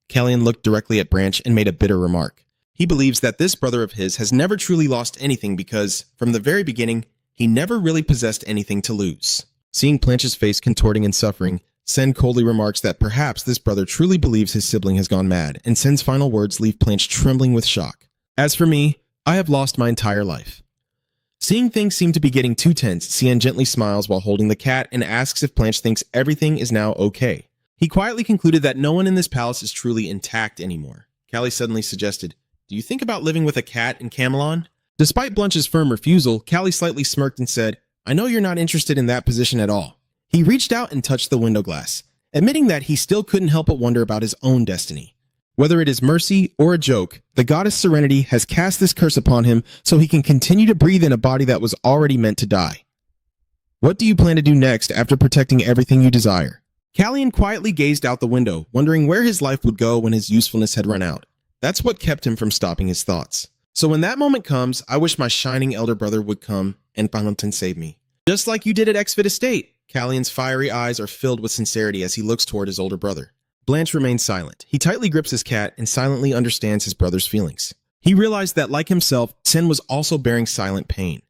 Callian looked directly at Branch and made a bitter remark. He believes that this brother of his has never truly lost anything because, from the very beginning, he never really possessed anything to lose. Seeing Blanche's face contorting in suffering, Sen coldly remarks that perhaps this brother truly believes his sibling has gone mad, and Sen's final words leave Blanche trembling with shock. As for me, I have lost my entire life. Seeing things seem to be getting too tense, Cien gently smiles while holding the cat and asks if Blanche thinks everything is now okay. He quietly concluded that no one in this palace is truly intact anymore. Callie suddenly suggested, "Do you think about living with a cat in Camelon?" Despite Blanche's firm refusal, Callie slightly smirked and said, "I know you're not interested in that position at all." He reached out and touched the window glass, admitting that he still couldn't help but wonder about his own destiny. Whether it is mercy or a joke, the goddess Serenity has cast this curse upon him so he can continue to breathe in a body that was already meant to die. What do you plan to do next after protecting everything you desire? Callian quietly gazed out the window, wondering where his life would go when his usefulness had run out. That's what kept him from stopping his thoughts. So when that moment comes, I wish my shining elder brother would come and Panelton save me. Just like you did at Exfit Estate. Callian's fiery eyes are filled with sincerity as he looks toward his older brother. Blanche remains silent. He tightly grips his cat and silently understands his brother's feelings. He realized that, like himself, Sen was also bearing silent pain.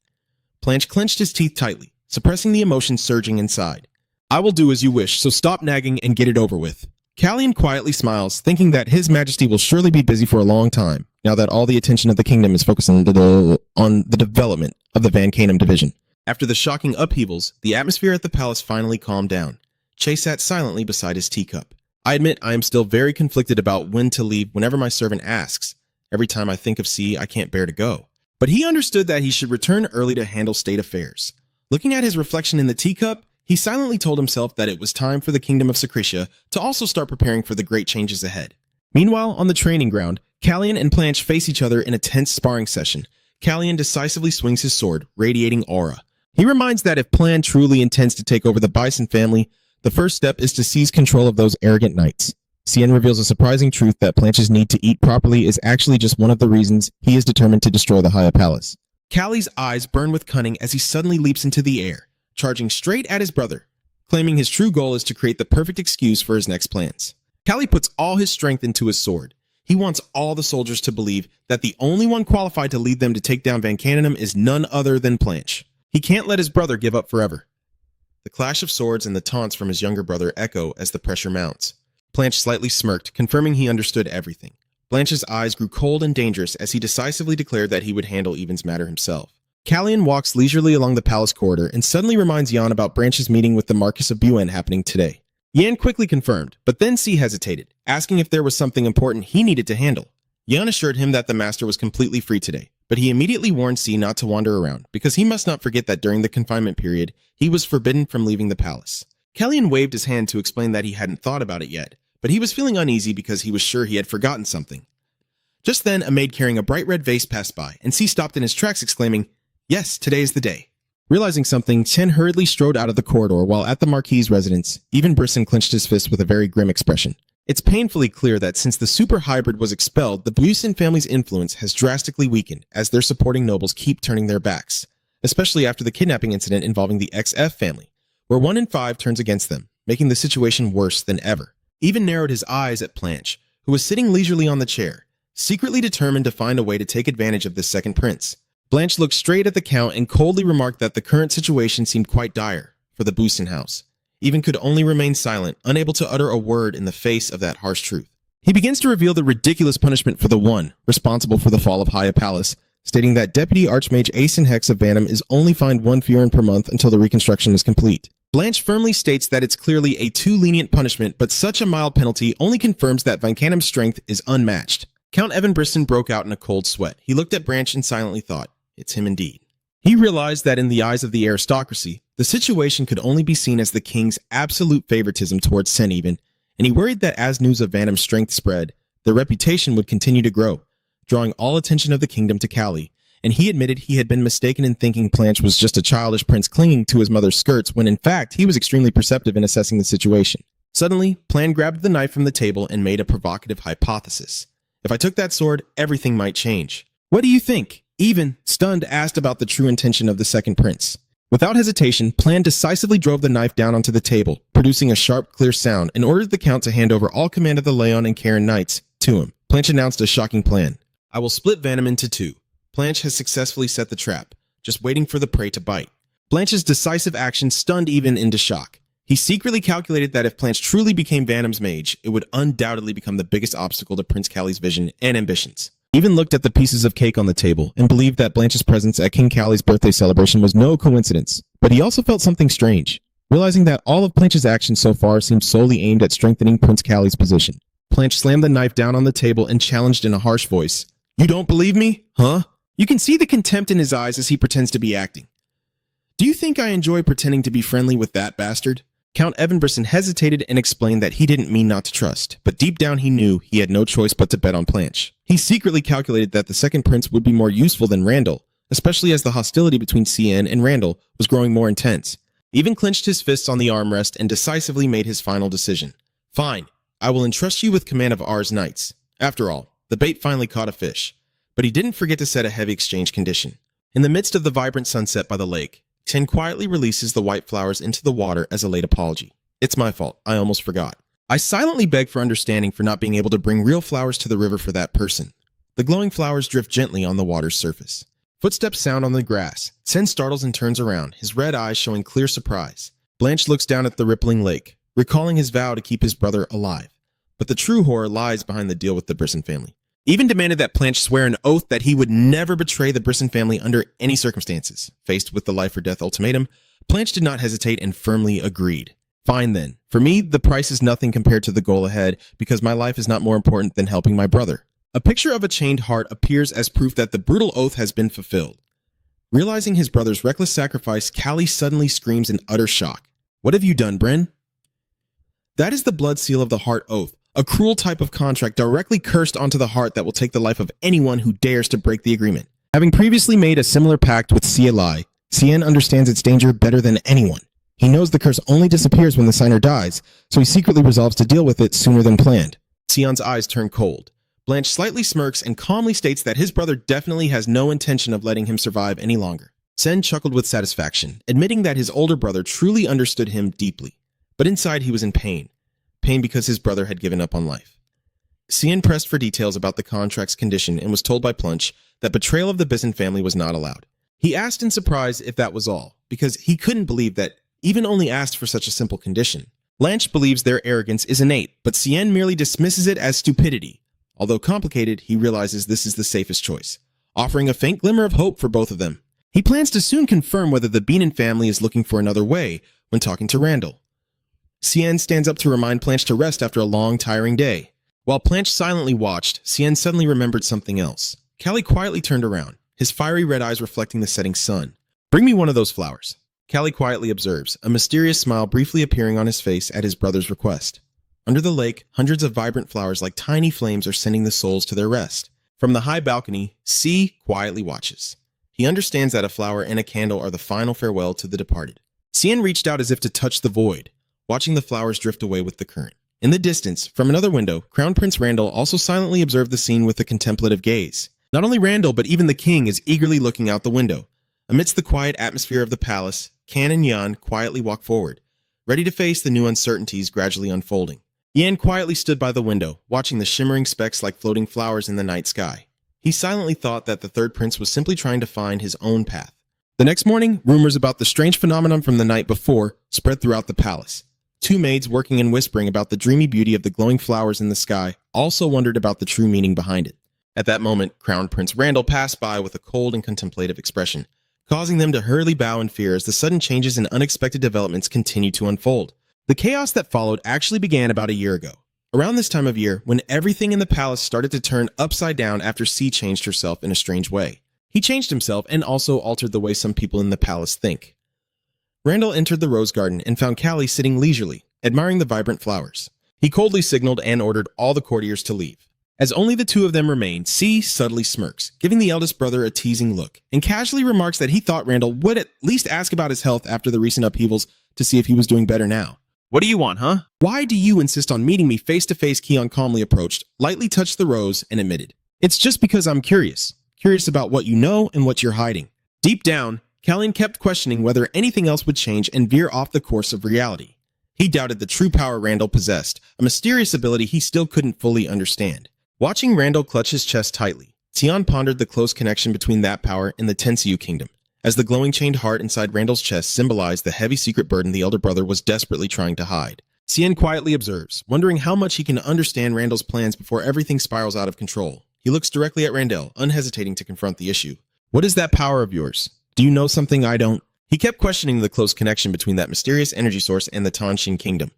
Blanche clenched his teeth tightly, suppressing the emotion surging inside. "I will do as you wish, so stop nagging and get it over with." Callian quietly smiles, thinking that His Majesty will surely be busy for a long time, now that all the attention of the kingdom is focused on the development of the Van Canum division. After the shocking upheavals, the atmosphere at the palace finally calmed down. Che sat silently beside his teacup. "I admit I am still very conflicted about when to leave whenever my servant asks. Every time I think of C, I can't bear to go." But he understood that he should return early to handle state affairs. Looking at his reflection in the teacup, he silently told himself that it was time for the kingdom of Secretia to also start preparing for the great changes ahead. Meanwhile, on the training ground, Callian and Blanche face each other in a tense sparring session. Callian decisively swings his sword, radiating aura. He reminds that if Plan truly intends to take over the Bison family, the first step is to seize control of those arrogant knights. Cien reveals a surprising truth that Blanche's need to eat properly is actually just one of the reasons he is determined to destroy the Haya Palace. Callie's eyes burn with cunning as he suddenly leaps into the air, charging straight at his brother, claiming his true goal is to create the perfect excuse for his next plans. Callie puts all his strength into his sword. He wants all the soldiers to believe that the only one qualified to lead them to take down Van Canum is none other than Blanche. He can't let his brother give up forever. The clash of swords and the taunts from his younger brother echo as the pressure mounts. Blanche slightly smirked, confirming he understood everything. Blanche's eyes grew cold and dangerous as he decisively declared that he would handle Even's matter himself. Callian walks leisurely along the palace corridor and suddenly reminds Yan about Branche's meeting with the Marquis of Buen happening today. Yan quickly confirmed, but then C hesitated, asking if there was something important he needed to handle. Yan assured him that the master was completely free today, but he immediately warned C not to wander around, because he must not forget that during the confinement period, he was forbidden from leaving the palace. Callian waved his hand to explain that he hadn't thought about it yet, but he was feeling uneasy because he was sure he had forgotten something. Just then, a maid carrying a bright red vase passed by, and C stopped in his tracks exclaiming, "Yes, today is the day." Realizing something, Chen hurriedly strode out of the corridor while at the Marquis's residence. Even Brisson clenched his fist with a very grim expression. It's painfully clear that since the super hybrid was expelled, the Buen family's influence has drastically weakened as their supporting nobles keep turning their backs, especially after the kidnapping incident involving the XF family, where 1 in 5 turns against them, making the situation worse than ever. Even narrowed his eyes at Blanche, who was sitting leisurely on the chair, secretly determined to find a way to take advantage of this second prince. Blanche looked straight at the Count and coldly remarked that the current situation seemed quite dire for the Buen house. Even could only remain silent, unable to utter a word in the face of that harsh truth. He begins to reveal the ridiculous punishment for the one responsible for the fall of Haya Palace, stating that Deputy Archmage Asen Hex of Vanham is only fined 1 furin per month until the reconstruction is complete. Blanche firmly states that it's clearly a too lenient punishment, but such a mild penalty only confirms that Vancanum's strength is unmatched. Count Evan Briston broke out in a cold sweat. He looked at Branch and silently thought, it's him indeed. He realized that in the eyes of the aristocracy, the situation could only be seen as the king's absolute favoritism towards Sen Even, and he worried that as news of Vanham's strength spread, their reputation would continue to grow, drawing all attention of the kingdom to Callie, and he admitted he had been mistaken in thinking Blanche was just a childish prince clinging to his mother's skirts when in fact he was extremely perceptive in assessing the situation. Suddenly, Plan grabbed the knife from the table and made a provocative hypothesis. If I took that sword, everything might change. What do you think? Even, stunned, asked about the true intention of the second prince. Without hesitation, Plan decisively drove the knife down onto the table, producing a sharp, clear sound, and ordered the Count to hand over all command of the Leon and Karen Knights to him. Blanche announced a shocking plan. I will split Vanham into 2. Blanche has successfully set the trap, just waiting for the prey to bite. Blanche's decisive action stunned Even into shock. He secretly calculated that if Blanche truly became Vanham's mage, it would undoubtedly become the biggest obstacle to Prince Callie's vision and ambitions. Even looked at the pieces of cake on the table and believed that Blanche's presence at King Callie's birthday celebration was no coincidence. But he also felt something strange, realizing that all of Blanche's actions so far seemed solely aimed at strengthening Prince Callie's position. Blanche slammed the knife down on the table and challenged in a harsh voice, "You don't believe me? Huh?" You can see the contempt in his eyes as he pretends to be acting. "Do you think I enjoy pretending to be friendly with that bastard?" Count Evan Brisson hesitated and explained that he didn't mean not to trust, but deep down he knew he had no choice but to bet on Blanche. He secretly calculated that the second prince would be more useful than Randall, especially as the hostility between CN and Randall was growing more intense. He even clenched his fists on the armrest and decisively made his final decision. "Fine, I will entrust you with command of R's knights." After all, the bait finally caught a fish, but he didn't forget to set a heavy exchange condition. In the midst of the vibrant sunset by the lake, Tin quietly releases the white flowers into the water as a late apology. "It's my fault, I almost forgot. I silently beg for understanding for not being able to bring real flowers to the river for that person." The glowing flowers drift gently on the water's surface. Footsteps sound on the grass. Sen startles and turns around, his red eyes showing clear surprise. Blanche looks down at the rippling lake, recalling his vow to keep his brother alive. But the true horror lies behind the deal with the Brisson family. Even demanded that Blanche swear an oath that he would never betray the Brisson family under any circumstances. Faced with the life or death ultimatum, Blanche did not hesitate and firmly agreed. "Fine then. For me, the price is nothing compared to the goal ahead, because my life is not more important than helping my brother." A picture of a chained heart appears as proof that the brutal oath has been fulfilled. Realizing his brother's reckless sacrifice, Callie suddenly screams in utter shock. "What have you done, Bryn?" That is the blood seal of the heart oath, a cruel type of contract directly cursed onto the heart that will take the life of anyone who dares to break the agreement. Having previously made a similar pact with Cielai, Cien understands its danger better than anyone. He knows the curse only disappears when the signer dies, so he secretly resolves to deal with it sooner than planned. Sion's eyes turn cold. Blanche slightly smirks and calmly states that his brother definitely has no intention of letting him survive any longer. Sen chuckled with satisfaction, admitting that his older brother truly understood him deeply. But inside he was in pain. Pain because his brother had given up on life. Cien pressed for details about the contract's condition and was told by Plunch that betrayal of the Bison family was not allowed. He asked in surprise if that was all, because he couldn't believe that even only asked for such a simple condition. Blanche believes their arrogance is innate, but Cien merely dismisses it as stupidity. Although complicated, he realizes this is the safest choice, offering a faint glimmer of hope for both of them. He plans to soon confirm whether the Beanin family is looking for another way when talking to Randall. Cien stands up to remind Planche to rest after a long, tiring day. While Planche silently watched, Cien suddenly remembered something else. Callie quietly turned around, his fiery red eyes reflecting the setting sun. "Bring me one of those flowers," Callie quietly observes, a mysterious smile briefly appearing on his face at his brother's request. Under the lake, hundreds of vibrant flowers like tiny flames are sending the souls to their rest. From the high balcony, C quietly watches. He understands that a flower and a candle are the final farewell to the departed. Cien reached out as if to touch the void, watching the flowers drift away with the current. In the distance, from another window, Crown Prince Randall also silently observed the scene with a contemplative gaze. Not only Randall, but even the king is eagerly looking out the window. Amidst the quiet atmosphere of the palace, Can and Yan quietly walk forward, ready to face the new uncertainties gradually unfolding. Yan quietly stood by the window, watching the shimmering specks like floating flowers in the night sky. He silently thought that the third prince was simply trying to find his own path. The next morning, rumors about the strange phenomenon from the night before spread throughout the palace. Two maids working and whispering about the dreamy beauty of the glowing flowers in the sky also wondered about the true meaning behind it. At that moment, Crown Prince Randall passed by with a cold and contemplative expression, causing them to hurriedly bow in fear as the sudden changes and unexpected developments continued to unfold. The chaos that followed actually began about a year ago. Around this time of year, when everything in the palace started to turn upside down after C changed herself in a strange way. He changed himself and also altered the way some people in the palace think. Randall entered the rose garden and found Callie sitting leisurely, admiring the vibrant flowers. He coldly signaled and ordered all the courtiers to leave. As only the two of them remained, C subtly smirks, giving the eldest brother a teasing look, and casually remarks that he thought Randall would at least ask about his health after the recent upheavals to see if he was doing better now. "What do you want, huh? Why do you insist on meeting me face-to-face?" Keon calmly approached, lightly touched the rose, and admitted, "It's just because I'm curious. Curious about what you know and what you're hiding." Deep down, Callian kept questioning whether anything else would change and veer off the course of reality. He doubted the true power Randall possessed, a mysterious ability he still couldn't fully understand. Watching Randall clutch his chest tightly, Tion pondered the close connection between that power and the Tensiu kingdom, as the glowing chained heart inside Randall's chest symbolized the heavy secret burden the elder brother was desperately trying to hide. Cien quietly observes, wondering how much he can understand Randall's plans before everything spirals out of control. He looks directly at Randall, unhesitating to confront the issue. "What is that power of yours? Do you know something I don't?" He kept questioning the close connection between that mysterious energy source and the Tanshin kingdom.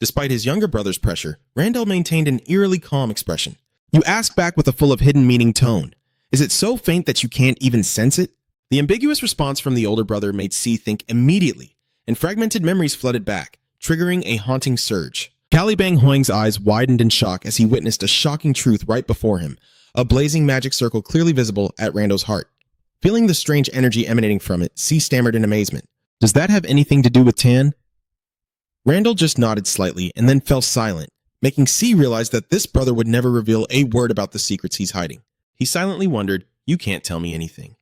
Despite his younger brother's pressure, Randall maintained an eerily calm expression. You ask back with a full of hidden meaning tone. "Is it so faint that you can't even sense it?" The ambiguous response from the older brother made C think immediately, and fragmented memories flooded back, triggering a haunting surge. Callie Bang Hoing's eyes widened in shock as he witnessed a shocking truth right before him, a blazing magic circle clearly visible at Randall's heart. Feeling the strange energy emanating from it, C stammered in amazement. "Does that have anything to do with Tan?" Randall just nodded slightly and then fell silent, making C realize that this brother would never reveal a word about the secrets he's hiding. He silently wondered, "You can't tell me anything."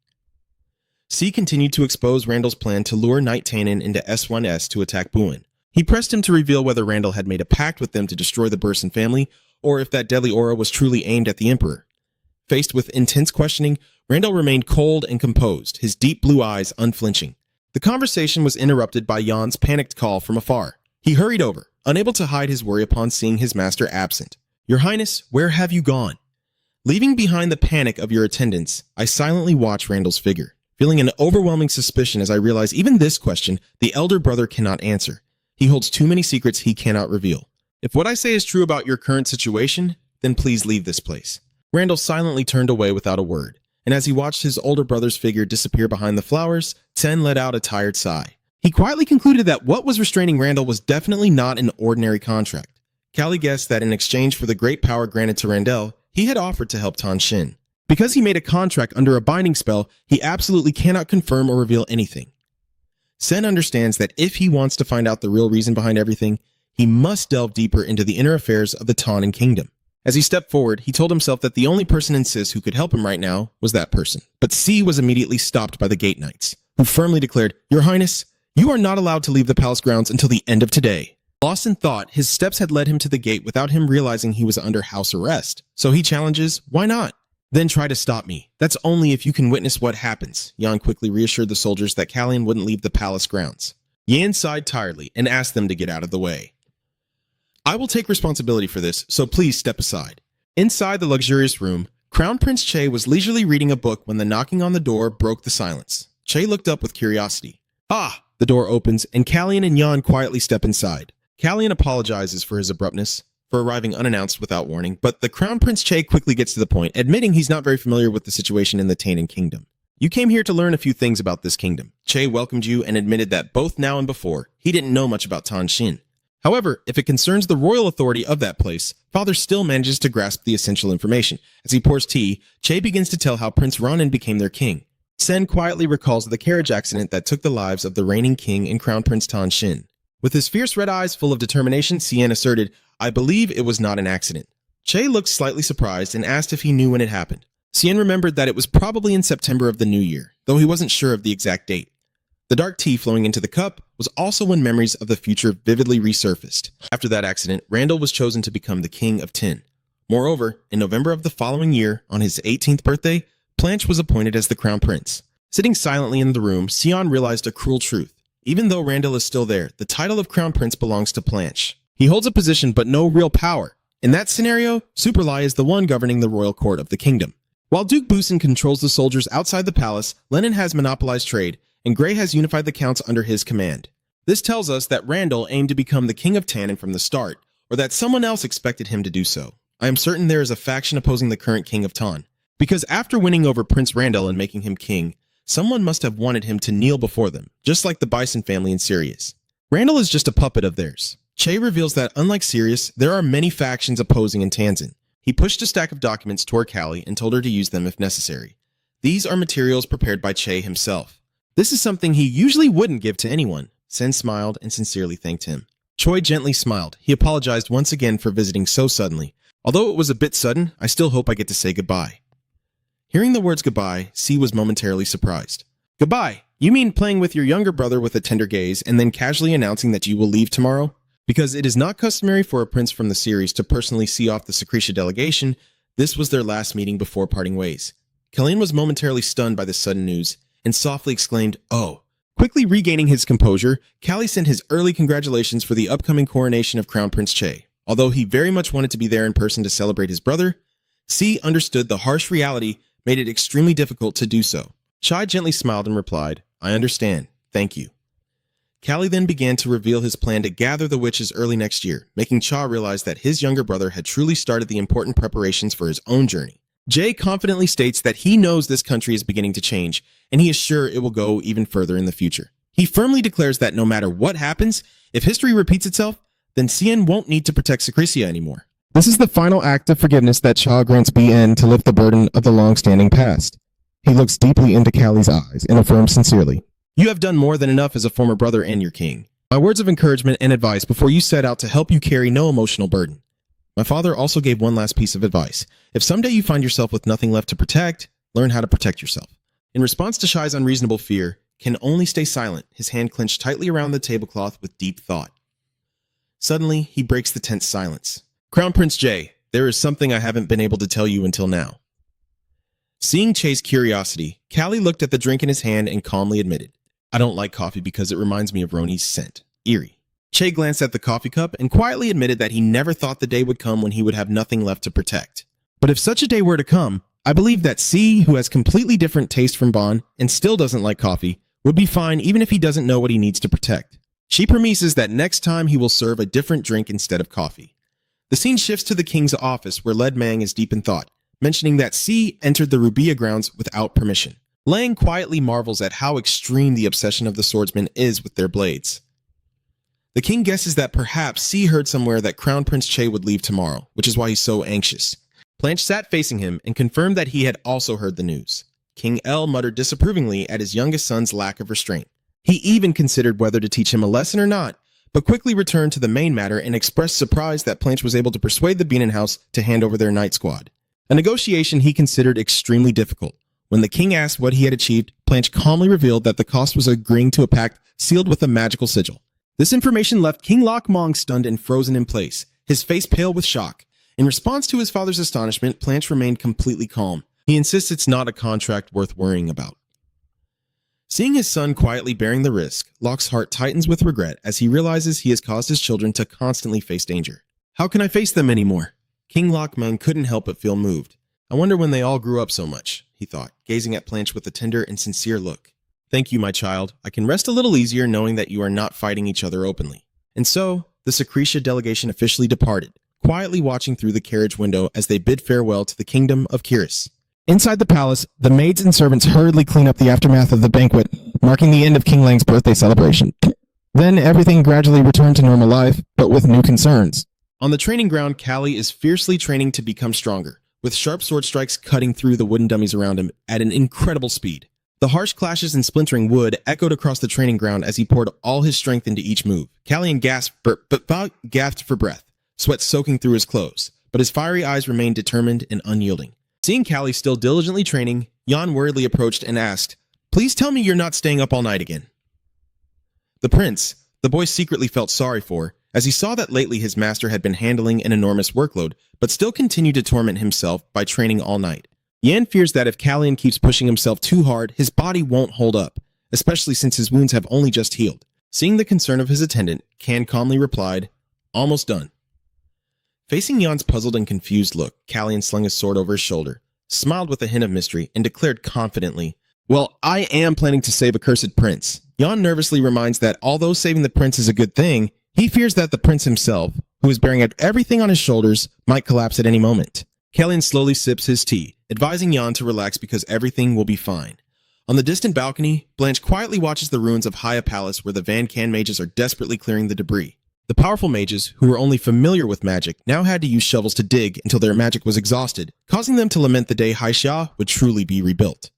C continued to expose Randall's plan to lure Knight Tannen into S1S to attack Buin. He pressed him to reveal whether Randall had made a pact with them to destroy the Burson family, or if that deadly aura was truly aimed at the Emperor. Faced with intense questioning, Randall remained cold and composed, his deep blue eyes unflinching. The conversation was interrupted by Jan's panicked call from afar. He hurried over, unable to hide his worry upon seeing his master absent. "Your Highness, where have you gone?" Leaving behind the panic of your attendants, I silently watch Randall's figure, feeling an overwhelming suspicion as I realize even this question the elder brother cannot answer. He holds too many secrets he cannot reveal. "If what I say is true about your current situation, then please leave this place." Randall silently turned away without a word, and as he watched his older brother's figure disappear behind the flowers, Ten let out a tired sigh. He quietly concluded that what was restraining Randall was definitely not an ordinary contract. Callie guessed that in exchange for the great power granted to Randall, he had offered to help Tan Shin. Because he made a contract under a binding spell, he absolutely cannot confirm or reveal anything. Sen understands that if he wants to find out the real reason behind everything, he must delve deeper into the inner affairs of the Tannen kingdom. As he stepped forward, he told himself that the only person in Sis who could help him right now was that person. But C was immediately stopped by the Gate Knights, who firmly declared, "Your Highness, you are not allowed to leave the palace grounds until the end of today." Lost in thought, his steps had led him to the gate without him realizing he was under house arrest. So he challenges, "Why not?" "Then try to stop me. That's only if you can witness what happens." Yan quickly reassured the soldiers that Callian wouldn't leave the palace grounds. Yan sighed tiredly and asked them to get out of the way. "I will take responsibility for this, so please step aside." Inside the luxurious room, Crown Prince Che was leisurely reading a book when the knocking on the door broke the silence. Che looked up with curiosity. Ah! The door opens, and Callian and Yan quietly step inside. Callian apologizes for his abruptness, for arriving unannounced without warning, but the Crown Prince Che quickly gets to the point, admitting he's not very familiar with the situation in the Tainan Kingdom. You came here to learn a few things about this kingdom. Che welcomed you and admitted that both now and before, he didn't know much about Tan Xin. However, if it concerns the royal authority of that place, Father still manages to grasp the essential information. As he pours tea, Che begins to tell how Prince Ronan became their king. Sen quietly recalls the carriage accident that took the lives of the reigning king and Crown Prince Tan Xin. With his fierce red eyes full of determination, Cien asserted, "I believe it was not an accident." Che looked slightly surprised and asked if he knew when it happened. Cien remembered that it was probably in September of the new year, though he wasn't sure of the exact date. The dark tea flowing into the cup was also when memories of the future vividly resurfaced. After that accident, Randall was chosen to become the king of Tin. Moreover, in November of the following year, on his 18th birthday, Blanche was appointed as the crown prince. Sitting silently in the room, Sion realized a cruel truth. Even though Randall is still there, the title of crown prince belongs to Blanche. He holds a position but no real power. In that scenario, Superlie is the one governing the royal court of the kingdom. While Duke Busen controls the soldiers outside the palace, Lennon has monopolized trade, and Gray has unified the counts under his command. This tells us that Randall aimed to become the king of Tannin from the start, or that someone else expected him to do so. I am certain there is a faction opposing the current king of Tan, because after winning over Prince Randall and making him king, someone must have wanted him to kneel before them, just like the Bison family in Sirius. Randall is just a puppet of theirs. Che reveals that, unlike Sirius, there are many factions opposing in Tanzin. He pushed a stack of documents toward Callie and told her to use them if necessary. These are materials prepared by Che himself. This is something he usually wouldn't give to anyone. Sen smiled and sincerely thanked him. Choi gently smiled. He apologized once again for visiting so suddenly. Although it was a bit sudden, I still hope I get to say goodbye. Hearing the words goodbye, C was momentarily surprised. Goodbye? You mean playing with your younger brother with a tender gaze and then casually announcing that you will leave tomorrow? Because it is not customary for a prince from the series to personally see off the Secretia delegation, this was their last meeting before parting ways. Kalin was momentarily stunned by this sudden news and softly exclaimed, "Oh." Quickly regaining his composure, Callie sent his early congratulations for the upcoming coronation of Crown Prince Che. Although he very much wanted to be there in person to celebrate his brother, C understood the harsh reality made it extremely difficult to do so. Chai gently smiled and replied, "I understand. Thank you." Callie then began to reveal his plan to gather the witches early next year, making Cha realize that his younger brother had truly started the important preparations for his own journey. Jay confidently states that he knows this country is beginning to change, and he is sure it will go even further in the future. He firmly declares that no matter what happens, if history repeats itself, then Cien won't need to protect Secretia anymore. This is the final act of forgiveness that Cha grants BN to lift the burden of the long-standing past. He looks deeply into Callie's eyes and affirms sincerely, "You have done more than enough as a former brother and your king. My words of encouragement and advice before you set out to help you carry no emotional burden." My father also gave one last piece of advice. If someday you find yourself with nothing left to protect, learn how to protect yourself. In response to Shai's unreasonable fear, can only stay silent, his hand clenched tightly around the tablecloth with deep thought. Suddenly, he breaks the tense silence. "Crown Prince Jay, there is something I haven't been able to tell you until now." Seeing Che's curiosity, Callie looked at the drink in his hand and calmly admitted, "I don't like coffee because it reminds me of Roni's scent. Eerie." Che glanced at the coffee cup and quietly admitted that he never thought the day would come when he would have nothing left to protect. But if such a day were to come, I believe that C, who has completely different taste from Bon and still doesn't like coffee, would be fine even if he doesn't know what he needs to protect. She promises that next time he will serve a different drink instead of coffee. The scene shifts to the king's office where Led Mang is deep in thought, mentioning that C entered the Rubia grounds without permission. Lang quietly marvels at how extreme the obsession of the swordsman is with their blades. The king guesses that perhaps C heard somewhere that Crown Prince Che would leave tomorrow, which is why he's so anxious. Blanche sat facing him and confirmed that he had also heard the news. King L muttered disapprovingly at his youngest son's lack of restraint. He even considered whether to teach him a lesson or not, but quickly returned to the main matter and expressed surprise that Blanche was able to persuade the Bienen House to hand over their night squad. A negotiation he considered extremely difficult. When the king asked what he had achieved, Blanche calmly revealed that the cost was agreeing to a pact sealed with a magical sigil. This information left King Lok Mong stunned and frozen in place, his face pale with shock. In response to his father's astonishment, Blanche remained completely calm. He insists it's not a contract worth worrying about. Seeing his son quietly bearing the risk, Lok's heart tightens with regret as he realizes he has caused his children to constantly face danger. "How can I face them anymore?" King Lockmung couldn't help but feel moved. I wonder when they all grew up so much, he thought, gazing at Blanche with a tender and sincere look. Thank you, my child. I can rest a little easier knowing that you are not fighting each other openly. And so, the Secretia delegation officially departed, quietly watching through the carriage window as they bid farewell to the kingdom of Kiris. Inside the palace, the maids and servants hurriedly clean up the aftermath of the banquet, marking the end of King Lang's birthday celebration. Then everything gradually returned to normal life, but with new concerns. On the training ground, Callie is fiercely training to become stronger, with sharp sword strikes cutting through the wooden dummies around him at an incredible speed. The harsh clashes and splintering wood echoed across the training ground as he poured all his strength into each move. Callie gasped for breath, sweat soaking through his clothes, but his fiery eyes remained determined and unyielding. Seeing Callie still diligently training, Jan worriedly approached and asked, "Please tell me you're not staying up all night again." The prince, the boy secretly felt sorry for, as he saw that lately his master had been handling an enormous workload, but still continued to torment himself by training all night. Yan fears that if Callian keeps pushing himself too hard, his body won't hold up, especially since his wounds have only just healed. Seeing the concern of his attendant, Can calmly replied, "Almost done." Facing Jan's puzzled and confused look, Callian slung his sword over his shoulder, smiled with a hint of mystery, and declared confidently, "Well, I am planning to save a cursed prince." Jan nervously reminds that although saving the prince is a good thing, he fears that the prince himself, who is bearing everything on his shoulders, might collapse at any moment. Callian slowly sips his tea, advising Jan to relax because everything will be fine. On the distant balcony, Blanche quietly watches the ruins of Haya Palace where the Van Can mages are desperately clearing the debris. The powerful mages, who were only familiar with magic, now had to use shovels to dig until their magic was exhausted, causing them to lament the day Haixia would truly be rebuilt.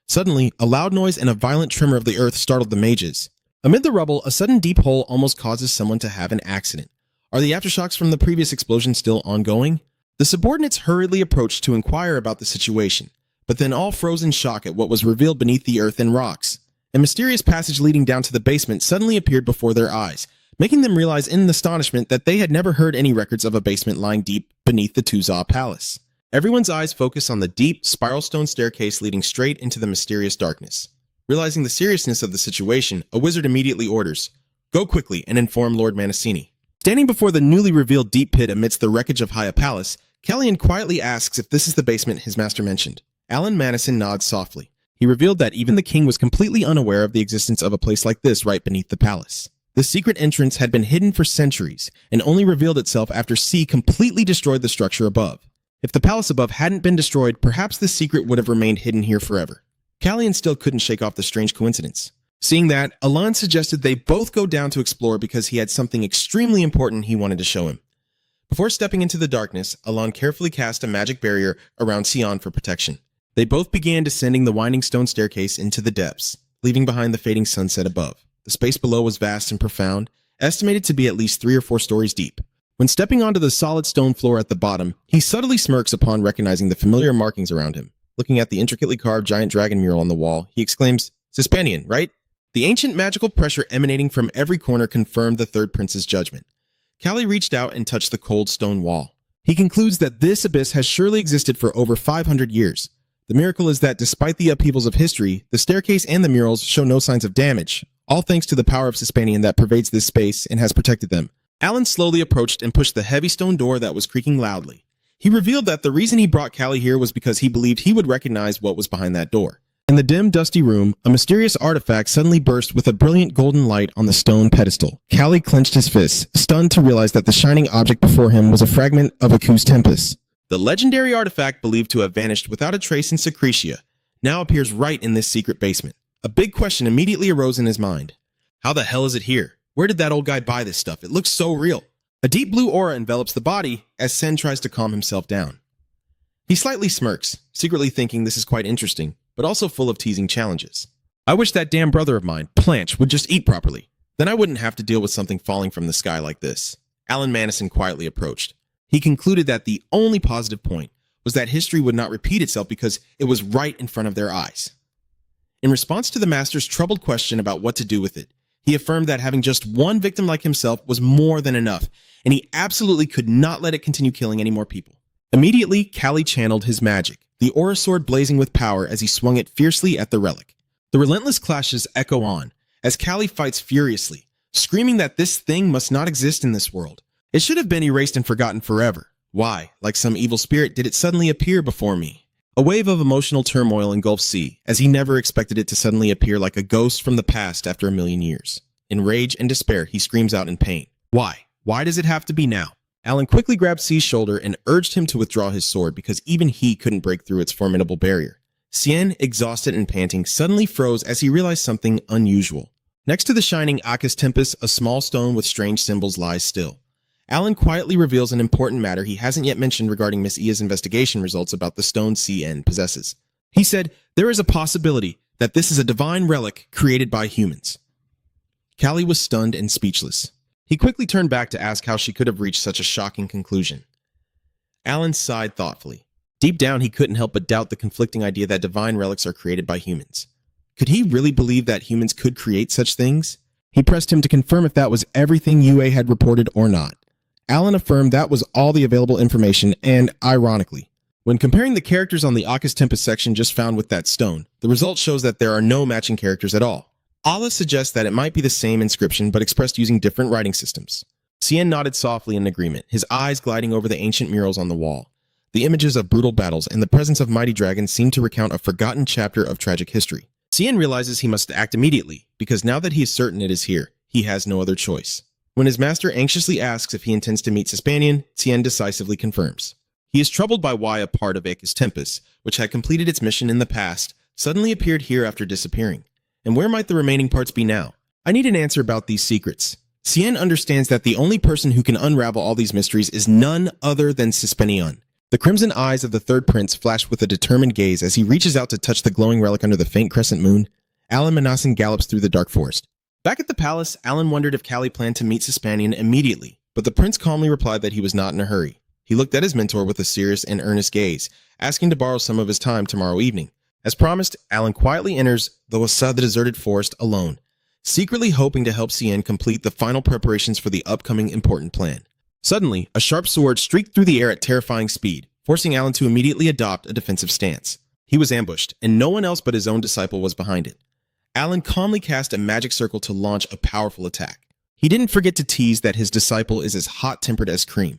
Suddenly, a loud noise and a violent tremor of the earth startled the mages. Amid the rubble, a sudden deep hole almost causes someone to have an accident. Are the aftershocks from the previous explosion still ongoing? The subordinates hurriedly approached to inquire about the situation, but then all froze in shock at what was revealed beneath the earth and rocks. A mysterious passage leading down to the basement suddenly appeared before their eyes, making them realize in astonishment that they had never heard any records of a basement lying deep beneath the Tuza Palace. Everyone's eyes focus on the deep, spiral stone staircase leading straight into the mysterious darkness. Realizing the seriousness of the situation, a wizard immediately orders, "Go quickly and inform Lord Manasini." Standing before the newly revealed deep pit amidst the wreckage of Haya Palace, Callian quietly asks if this is the basement his master mentioned. Alan Madison nods softly. He revealed that even the king was completely unaware of the existence of a place like this right beneath the palace. The secret entrance had been hidden for centuries and only revealed itself after C completely destroyed the structure above. If the palace above hadn't been destroyed, perhaps this secret would have remained hidden here forever. Callian still couldn't shake off the strange coincidence. Seeing that, Alan suggested they both go down to explore because he had something extremely important he wanted to show him. Before stepping into the darkness, Alan carefully cast a magic barrier around Sion for protection. They both began descending the winding stone staircase into the depths, leaving behind the fading sunset above. The space below was vast and profound, estimated to be at least 3 or 4 stories deep. When stepping onto the solid stone floor at the bottom, he subtly smirks upon recognizing the familiar markings around him. Looking at the intricately carved giant dragon mural on the wall, he exclaims, "Cispanian, right?" The ancient magical pressure emanating from every corner confirmed the third prince's judgment. Callie reached out and touched the cold stone wall. He concludes that this abyss has surely existed for over 500 years. The miracle is that despite the upheavals of history, the staircase and the murals show no signs of damage, all thanks to the power of Cispanian that pervades this space and has protected them. Alan slowly approached and pushed the heavy stone door that was creaking loudly. He revealed that the reason he brought Callie here was because he believed he would recognize what was behind that door. In the dim, dusty room, a mysterious artifact suddenly burst with a brilliant golden light on the stone pedestal. Callie clenched his fists, stunned to realize that the shining object before him was a fragment of Aku's Tempest. The legendary artifact believed to have vanished without a trace in Secretia now appears right in this secret basement. A big question immediately arose in his mind. How the hell is it here? Where did that old guy buy this stuff? It looks so real. A deep blue aura envelops the body as Sen tries to calm himself down. He slightly smirks, secretly thinking this is quite interesting, but also full of teasing challenges. I wish that damn brother of mine, Planche, would just eat properly. Then I wouldn't have to deal with something falling from the sky like this. Alan Madison quietly approached. He concluded that the only positive point was that history would not repeat itself because it was right in front of their eyes. In response to the master's troubled question about what to do with it, he affirmed that having just one victim like himself was more than enough, and he absolutely could not let it continue killing any more people. Immediately, Callie channeled his magic, the aura sword blazing with power as he swung it fiercely at the relic. The relentless clashes echo on, as Callie fights furiously, screaming that this thing must not exist in this world. It should have been erased and forgotten forever. Why, like some evil spirit, did it suddenly appear before me? A wave of emotional turmoil engulfs C, as he never expected it to suddenly appear like a ghost from the past after a million years. In rage and despair, he screams out in pain. Why? Why does it have to be now? Alan quickly grabbed C's shoulder and urged him to withdraw his sword because even he couldn't break through its formidable barrier. Cien, exhausted and panting, suddenly froze as he realized something unusual. Next to the shining Acus Tempus, a small stone with strange symbols lies still. Alan quietly reveals an important matter he hasn't yet mentioned regarding Miss Ia's investigation results about the stone Cien possesses. He said, there is a possibility that this is a divine relic created by humans. Callie was stunned and speechless. He quickly turned back to ask how she could have reached such a shocking conclusion. Alan sighed thoughtfully. Deep down, he couldn't help but doubt the conflicting idea that divine relics are created by humans. Could he really believe that humans could create such things? He pressed him to confirm if that was everything UA had reported or not. Alan affirmed that was all the available information, and ironically, when comparing the characters on the Acus Tempus section just found with that stone, the result shows that there are no matching characters at all. Allah suggests that it might be the same inscription but expressed using different writing systems. Cien nodded softly in agreement, his eyes gliding over the ancient murals on the wall. The images of brutal battles and the presence of mighty dragons seem to recount a forgotten chapter of tragic history. Cien realizes he must act immediately, because now that he is certain it is here, he has no other choice. When his master anxiously asks if he intends to meet Cispanian, Cien decisively confirms. He is troubled by why a part of Acus Tempus, which had completed its mission in the past, suddenly appeared here after disappearing. And where might the remaining parts be now? I need an answer about these secrets. Cien understands that the only person who can unravel all these mysteries is none other than Cispanian. The crimson eyes of the third prince flash with a determined gaze as he reaches out to touch the glowing relic under the faint crescent moon. Alan Manasan gallops through the dark forest. Back at the palace, Alan wondered if Callie planned to meet Cispanian immediately, but the prince calmly replied that he was not in a hurry. He looked at his mentor with a serious and earnest gaze, asking to borrow some of his time tomorrow evening. As promised, Alan quietly enters the Wasa, the deserted forest, alone, secretly hoping to help Cien complete the final preparations for the upcoming important plan. Suddenly, a sharp sword streaked through the air at terrifying speed, forcing Alan to immediately adopt a defensive stance. He was ambushed, and no one else but his own disciple was behind it. Alan calmly cast a magic circle to launch a powerful attack. He didn't forget to tease that his disciple is as hot-tempered as cream.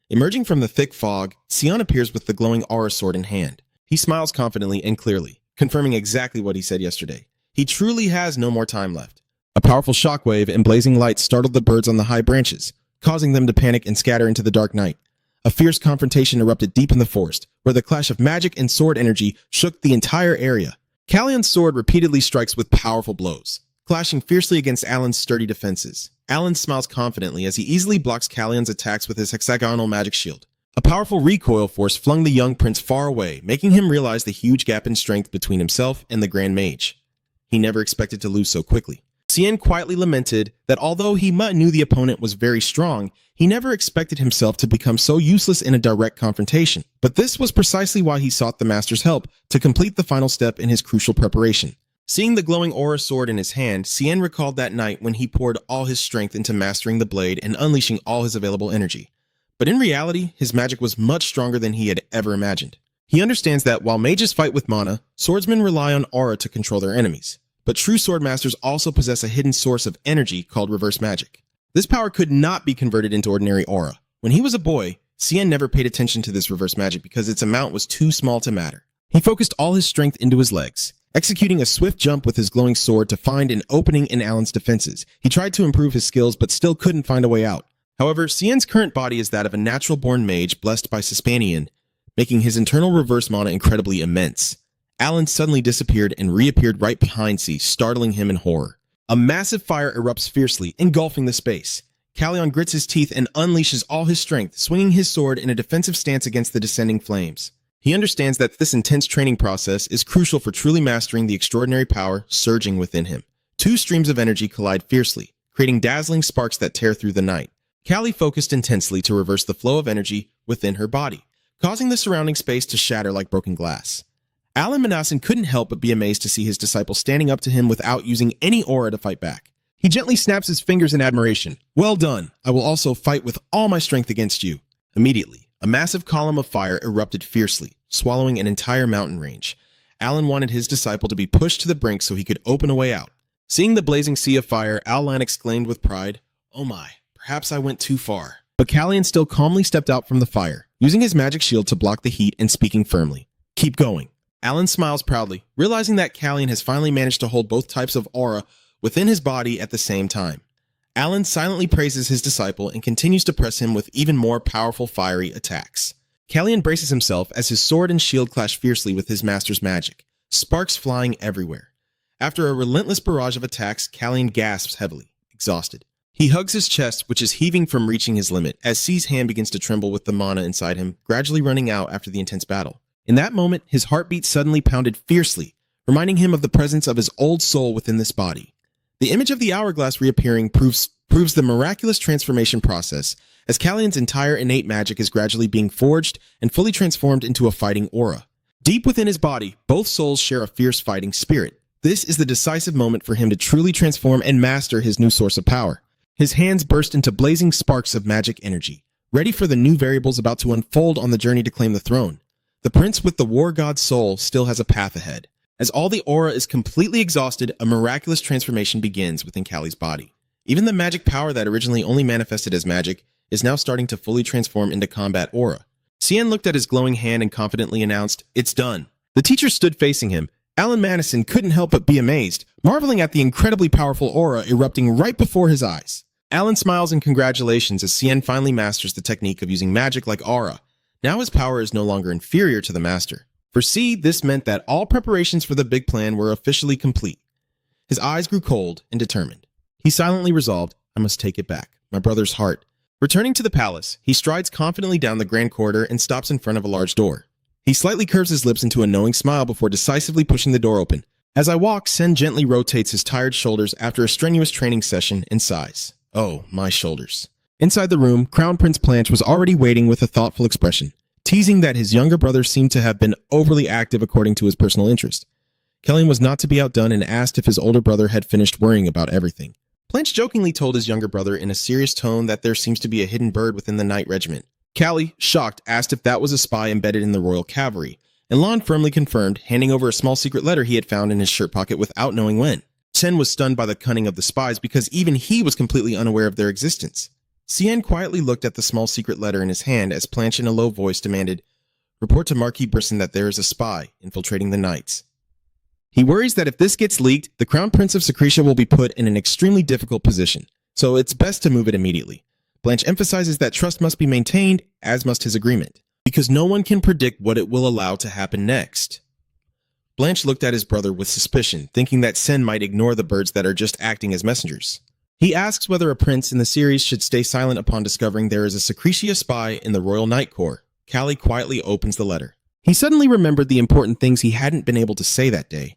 Emerging from the thick fog, Cien appears with the glowing aura sword in hand. He smiles confidently and clearly, confirming exactly what he said yesterday. He truly has no more time left. A powerful shockwave and blazing lights startled the birds on the high branches, causing them to panic and scatter into the dark night. A fierce confrontation erupted deep in the forest, where the clash of magic and sword energy shook the entire area. Callion's sword repeatedly strikes with powerful blows, clashing fiercely against Alan's sturdy defenses. Alan smiles confidently as he easily blocks Callion's attacks with his hexagonal magic shield. A powerful recoil force flung the young prince far away, making him realize the huge gap in strength between himself and the Grand Mage. He never expected to lose so quickly. Cien quietly lamented that although he knew the opponent was very strong, he never expected himself to become so useless in a direct confrontation. But this was precisely why he sought the master's help to complete the final step in his crucial preparation. Seeing the glowing aura sword in his hand, Cien recalled that night when he poured all his strength into mastering the blade and unleashing all his available energy. But in reality, his magic was much stronger than he had ever imagined. He understands that while mages fight with mana, swordsmen rely on aura to control their enemies. But true sword masters also possess a hidden source of energy called reverse magic. This power could not be converted into ordinary aura. When he was a boy, Cien never paid attention to this reverse magic because its amount was too small to matter. He focused all his strength into his legs, executing a swift jump with his glowing sword to find an opening in Alan's defenses. He tried to improve his skills but still couldn't find a way out. However, Cien's current body is that of a natural-born mage blessed by Cispanian, making his internal reverse mana incredibly immense. Alan suddenly disappeared and reappeared right behind C, startling him in horror. A massive fire erupts fiercely, engulfing the space. Callion grits his teeth and unleashes all his strength, swinging his sword in a defensive stance against the descending flames. He understands that this intense training process is crucial for truly mastering the extraordinary power surging within him. Two streams of energy collide fiercely, creating dazzling sparks that tear through the night. Callie focused intensely to reverse the flow of energy within her body, causing the surrounding space to shatter like broken glass. Alan Manasan couldn't help but be amazed to see his disciple standing up to him without using any aura to fight back. He gently snaps his fingers in admiration. "Well done. I will also fight with all my strength against you." Immediately, a massive column of fire erupted fiercely, swallowing an entire mountain range. Alan wanted his disciple to be pushed to the brink so he could open a way out. Seeing the blazing sea of fire, Alan exclaimed with pride, "Oh my, perhaps I went too far." But Callian still calmly stepped out from the fire, using his magic shield to block the heat and speaking firmly. Keep going. Alan smiles proudly, realizing that Callian has finally managed to hold both types of aura within his body at the same time. Alan silently praises his disciple and continues to press him with even more powerful fiery attacks. Callian braces himself as his sword and shield clash fiercely with his master's magic, sparks flying everywhere. After a relentless barrage of attacks, Callian gasps heavily, exhausted. He hugs his chest, which is heaving from reaching his limit, as C's hand begins to tremble with the mana inside him, gradually running out after the intense battle. In that moment, his heartbeat suddenly pounded fiercely, reminding him of the presence of his old soul within this body. The image of the hourglass reappearing proves the miraculous transformation process, as Callian's entire innate magic is gradually being forged and fully transformed into a fighting aura. Deep within his body, both souls share a fierce fighting spirit. This is the decisive moment for him to truly transform and master his new source of power. His hands burst into blazing sparks of magic energy, ready for the new variables about to unfold on the journey to claim the throne. The prince with the war god's soul still has a path ahead. As all the aura is completely exhausted, a miraculous transformation begins within Callie's body. Even the magic power that originally only manifested as magic is now starting to fully transform into combat aura. Cien looked at his glowing hand and confidently announced, "It's done." The teacher stood facing him. Alan Madison couldn't help but be amazed, marveling at the incredibly powerful aura erupting right before his eyes. Alan smiles in congratulations as Cien finally masters the technique of using magic like aura. Now his power is no longer inferior to the master. For C, this meant that all preparations for the big plan were officially complete. His eyes grew cold and determined. He silently resolved, "I must take it back, my brother's heart." Returning to the palace, he strides confidently down the grand corridor and stops in front of a large door. He slightly curves his lips into a knowing smile before decisively pushing the door open. As I walk, Sen gently rotates his tired shoulders after a strenuous training session and sighs. Oh, my shoulders. Inside the room, Crown Prince Blanche was already waiting with a thoughtful expression, teasing that his younger brother seemed to have been overly active according to his personal interest. Callian was not to be outdone and asked if his older brother had finished worrying about everything. Blanche jokingly told his younger brother in a serious tone that there seems to be a hidden bird within the Knight Regiment. Callie, shocked, asked if that was a spy embedded in the Royal Cavalry, and Lon firmly confirmed, handing over a small secret letter he had found in his shirt pocket without knowing when. Sen was stunned by the cunning of the spies because even he was completely unaware of their existence. Cien quietly looked at the small secret letter in his hand as Blanche in a low voice demanded, "Report to Marquis Brisson that there is a spy infiltrating the Knights." He worries that if this gets leaked, the Crown Prince of Secretia will be put in an extremely difficult position, so it's best to move it immediately. Blanche emphasizes that trust must be maintained, as must his agreement, because no one can predict what it will allow to happen next. Blanche looked at his brother with suspicion, thinking that Sen might ignore the birds that are just acting as messengers. He asks whether a prince in the series should stay silent upon discovering there is a Secretia spy in the Royal Knight Corps. Callie quietly opens the letter. He suddenly remembered the important things he hadn't been able to say that day.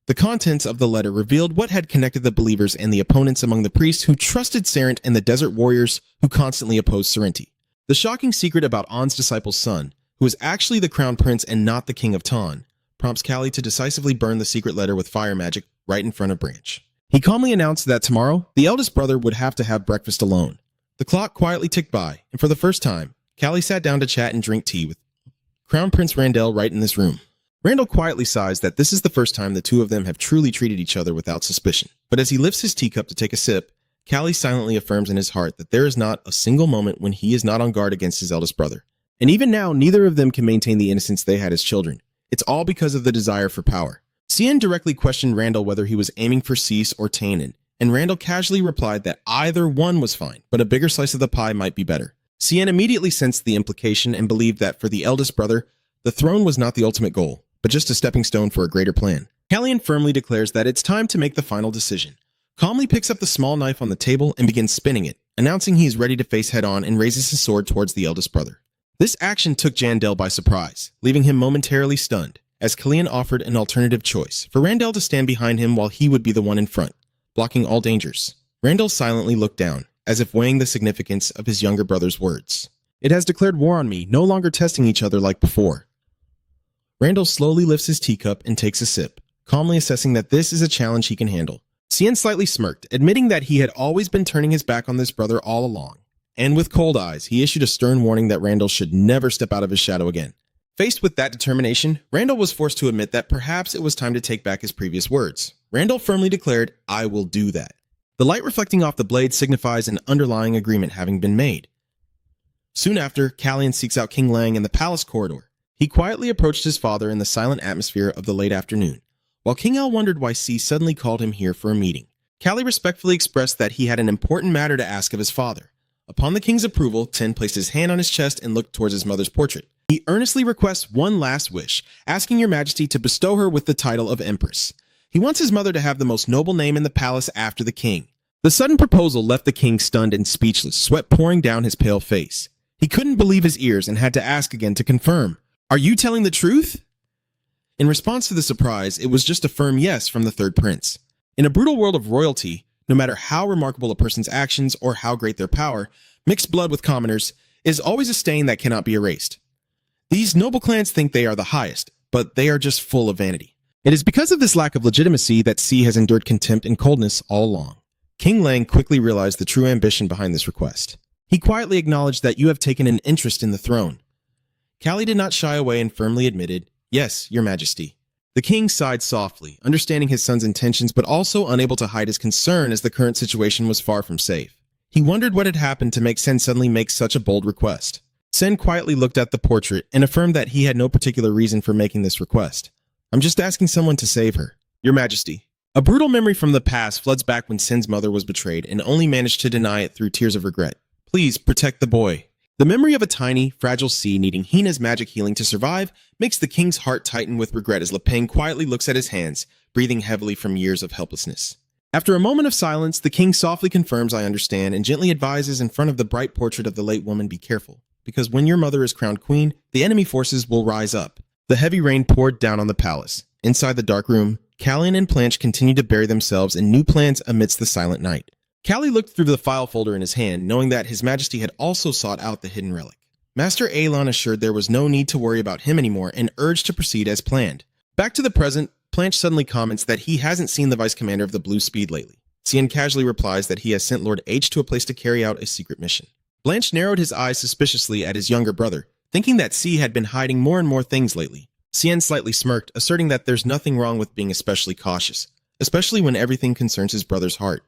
The contents of the letter revealed what had connected the believers and the opponents among the priests who trusted Sarent and the desert warriors who constantly opposed Serenti. The shocking secret about On's disciple's son, who is actually the crown prince and not the king of Ton, prompts Callie to decisively burn the secret letter with fire magic right in front of Branch. He calmly announced that tomorrow, the eldest brother would have to have breakfast alone. The clock quietly ticked by, and for the first time, Callie sat down to chat and drink tea with Crown Prince Randall right in this room. Randall quietly sighs that this is the first time the two of them have truly treated each other without suspicion. But as he lifts his teacup to take a sip, Callie silently affirms in his heart that there is not a single moment when he is not on guard against his eldest brother. And even now, neither of them can maintain the innocence they had as children. It's all because of the desire for power. Cien directly questioned Randall whether he was aiming for Cease or Tannen, and Randall casually replied that either one was fine, but a bigger slice of the pie might be better. Cien immediately sensed the implication and believed that for the eldest brother, the throne was not the ultimate goal, but just a stepping stone for a greater plan. Callian firmly declares that it's time to make the final decision. Calmly picks up the small knife on the table and begins spinning it, announcing he is ready to face head-on and raises his sword towards the eldest brother. This action took Jandel by surprise, leaving him momentarily stunned, as Callian offered an alternative choice for Randall to stand behind him while he would be the one in front, blocking all dangers. Randall silently looked down, as if weighing the significance of his younger brother's words. "It has declared war on me, no longer testing each other like before." Randall slowly lifts his teacup and takes a sip, calmly assessing that this is a challenge he can handle. Cien slightly smirked, admitting that he had always been turning his back on this brother all along. And with cold eyes, he issued a stern warning that Randall should never step out of his shadow again. Faced with that determination, Randall was forced to admit that perhaps it was time to take back his previous words. Randall firmly declared, "I will do that." The light reflecting off the blade signifies an underlying agreement having been made. Soon after, Callian seeks out King Lang in the palace corridor. He quietly approached his father in the silent atmosphere of the late afternoon, while King L wondered why C suddenly called him here for a meeting. Callie respectfully expressed that he had an important matter to ask of his father. Upon the king's approval, Ten placed his hand on his chest and looked towards his mother's portrait. He earnestly requests one last wish, asking your majesty to bestow her with the title of Empress. He wants his mother to have the most noble name in the palace after the king. The sudden proposal left the king stunned and speechless, sweat pouring down his pale face. He couldn't believe his ears and had to ask again to confirm. Are you telling the truth? In response to the surprise, it was just a firm yes from the third prince. In a brutal world of royalty, no matter how remarkable a person's actions or how great their power, mixed blood with commoners is always a stain that cannot be erased. These noble clans think they are the highest, but they are just full of vanity. It is because of this lack of legitimacy that C has endured contempt and coldness all along. King Lang quickly realized the true ambition behind this request. He quietly acknowledged that you have taken an interest in the throne. Callie did not shy away and firmly admitted, "Yes, your majesty." The king sighed softly, understanding his son's intentions but also unable to hide his concern as the current situation was far from safe. He wondered what had happened to make Sen suddenly make such a bold request. Sen quietly looked at the portrait and affirmed that he had no particular reason for making this request. "I'm just asking someone to save her, your majesty." A brutal memory from the past floods back when Sen's mother was betrayed and only managed to deny it through tears of regret. "Please protect the boy." The memory of a tiny, fragile sea needing Hina's magic healing to survive makes the king's heart tighten with regret as Lepeng quietly looks at his hands, breathing heavily from years of helplessness. After a moment of silence, the king softly confirms, "I understand," and gently advises in front of the bright portrait of the late woman, "Be careful, because when your mother is crowned queen, the enemy forces will rise up." The heavy rain poured down on the palace. Inside the dark room, Callian and Planche continued to bury themselves in new plans amidst the silent night. Callie looked through the file folder in his hand, knowing that his majesty had also sought out the hidden relic. Master Aelon assured there was no need to worry about him anymore and urged to proceed as planned. Back to the present, Planche suddenly comments that he hasn't seen the vice commander of the Blue Speed lately. Cian casually replies that he has sent Lord H to a place to carry out a secret mission. Blanche narrowed his eyes suspiciously at his younger brother, thinking that C had been hiding more and more things lately. Cian slightly smirked, asserting that there's nothing wrong with being especially cautious, especially when everything concerns his brother's heart.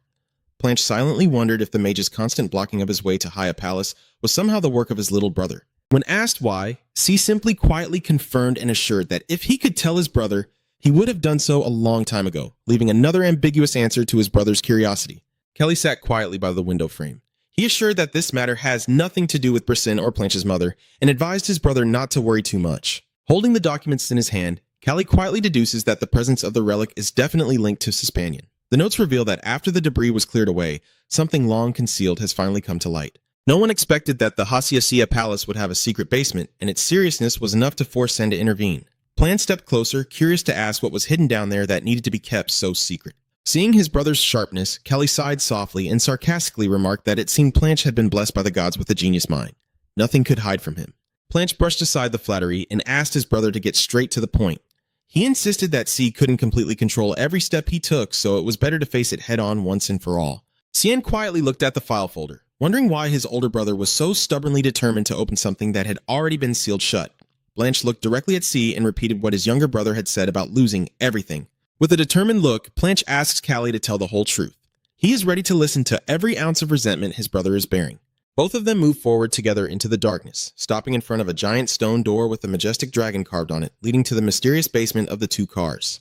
Planche silently wondered if the mage's constant blocking of his way to Haya Palace was somehow the work of his little brother. When asked why, C simply quietly confirmed and assured that if he could tell his brother, he would have done so a long time ago, leaving another ambiguous answer to his brother's curiosity. Kelly sat quietly by the window frame. He assured that this matter has nothing to do with Brissin or Planche's mother, and advised his brother not to worry too much. Holding the documents in his hand, Callie quietly deduces that the presence of the relic is definitely linked to Suspanian. The notes reveal that after the debris was cleared away, something long concealed has finally come to light. No one expected that the Haciacia Palace would have a secret basement, and its seriousness was enough to force Sen to intervene. Plan stepped closer, curious to ask what was hidden down there that needed to be kept so secret. Seeing his brother's sharpness, Kelly sighed softly and sarcastically remarked that it seemed Planche had been blessed by the gods with a genius mind. Nothing could hide from him. Planche brushed aside the flattery and asked his brother to get straight to the point. He insisted that C couldn't completely control every step he took, so it was better to face it head-on once and for all. Cian quietly looked at the file folder, wondering why his older brother was so stubbornly determined to open something that had already been sealed shut. Blanche looked directly at C and repeated what his younger brother had said about losing everything. With a determined look, Planche asks Callie to tell the whole truth. He is ready to listen to every ounce of resentment his brother is bearing. Both of them move forward together into the darkness, stopping in front of a giant stone door with a majestic dragon carved on it, leading to the mysterious basement of the two cars.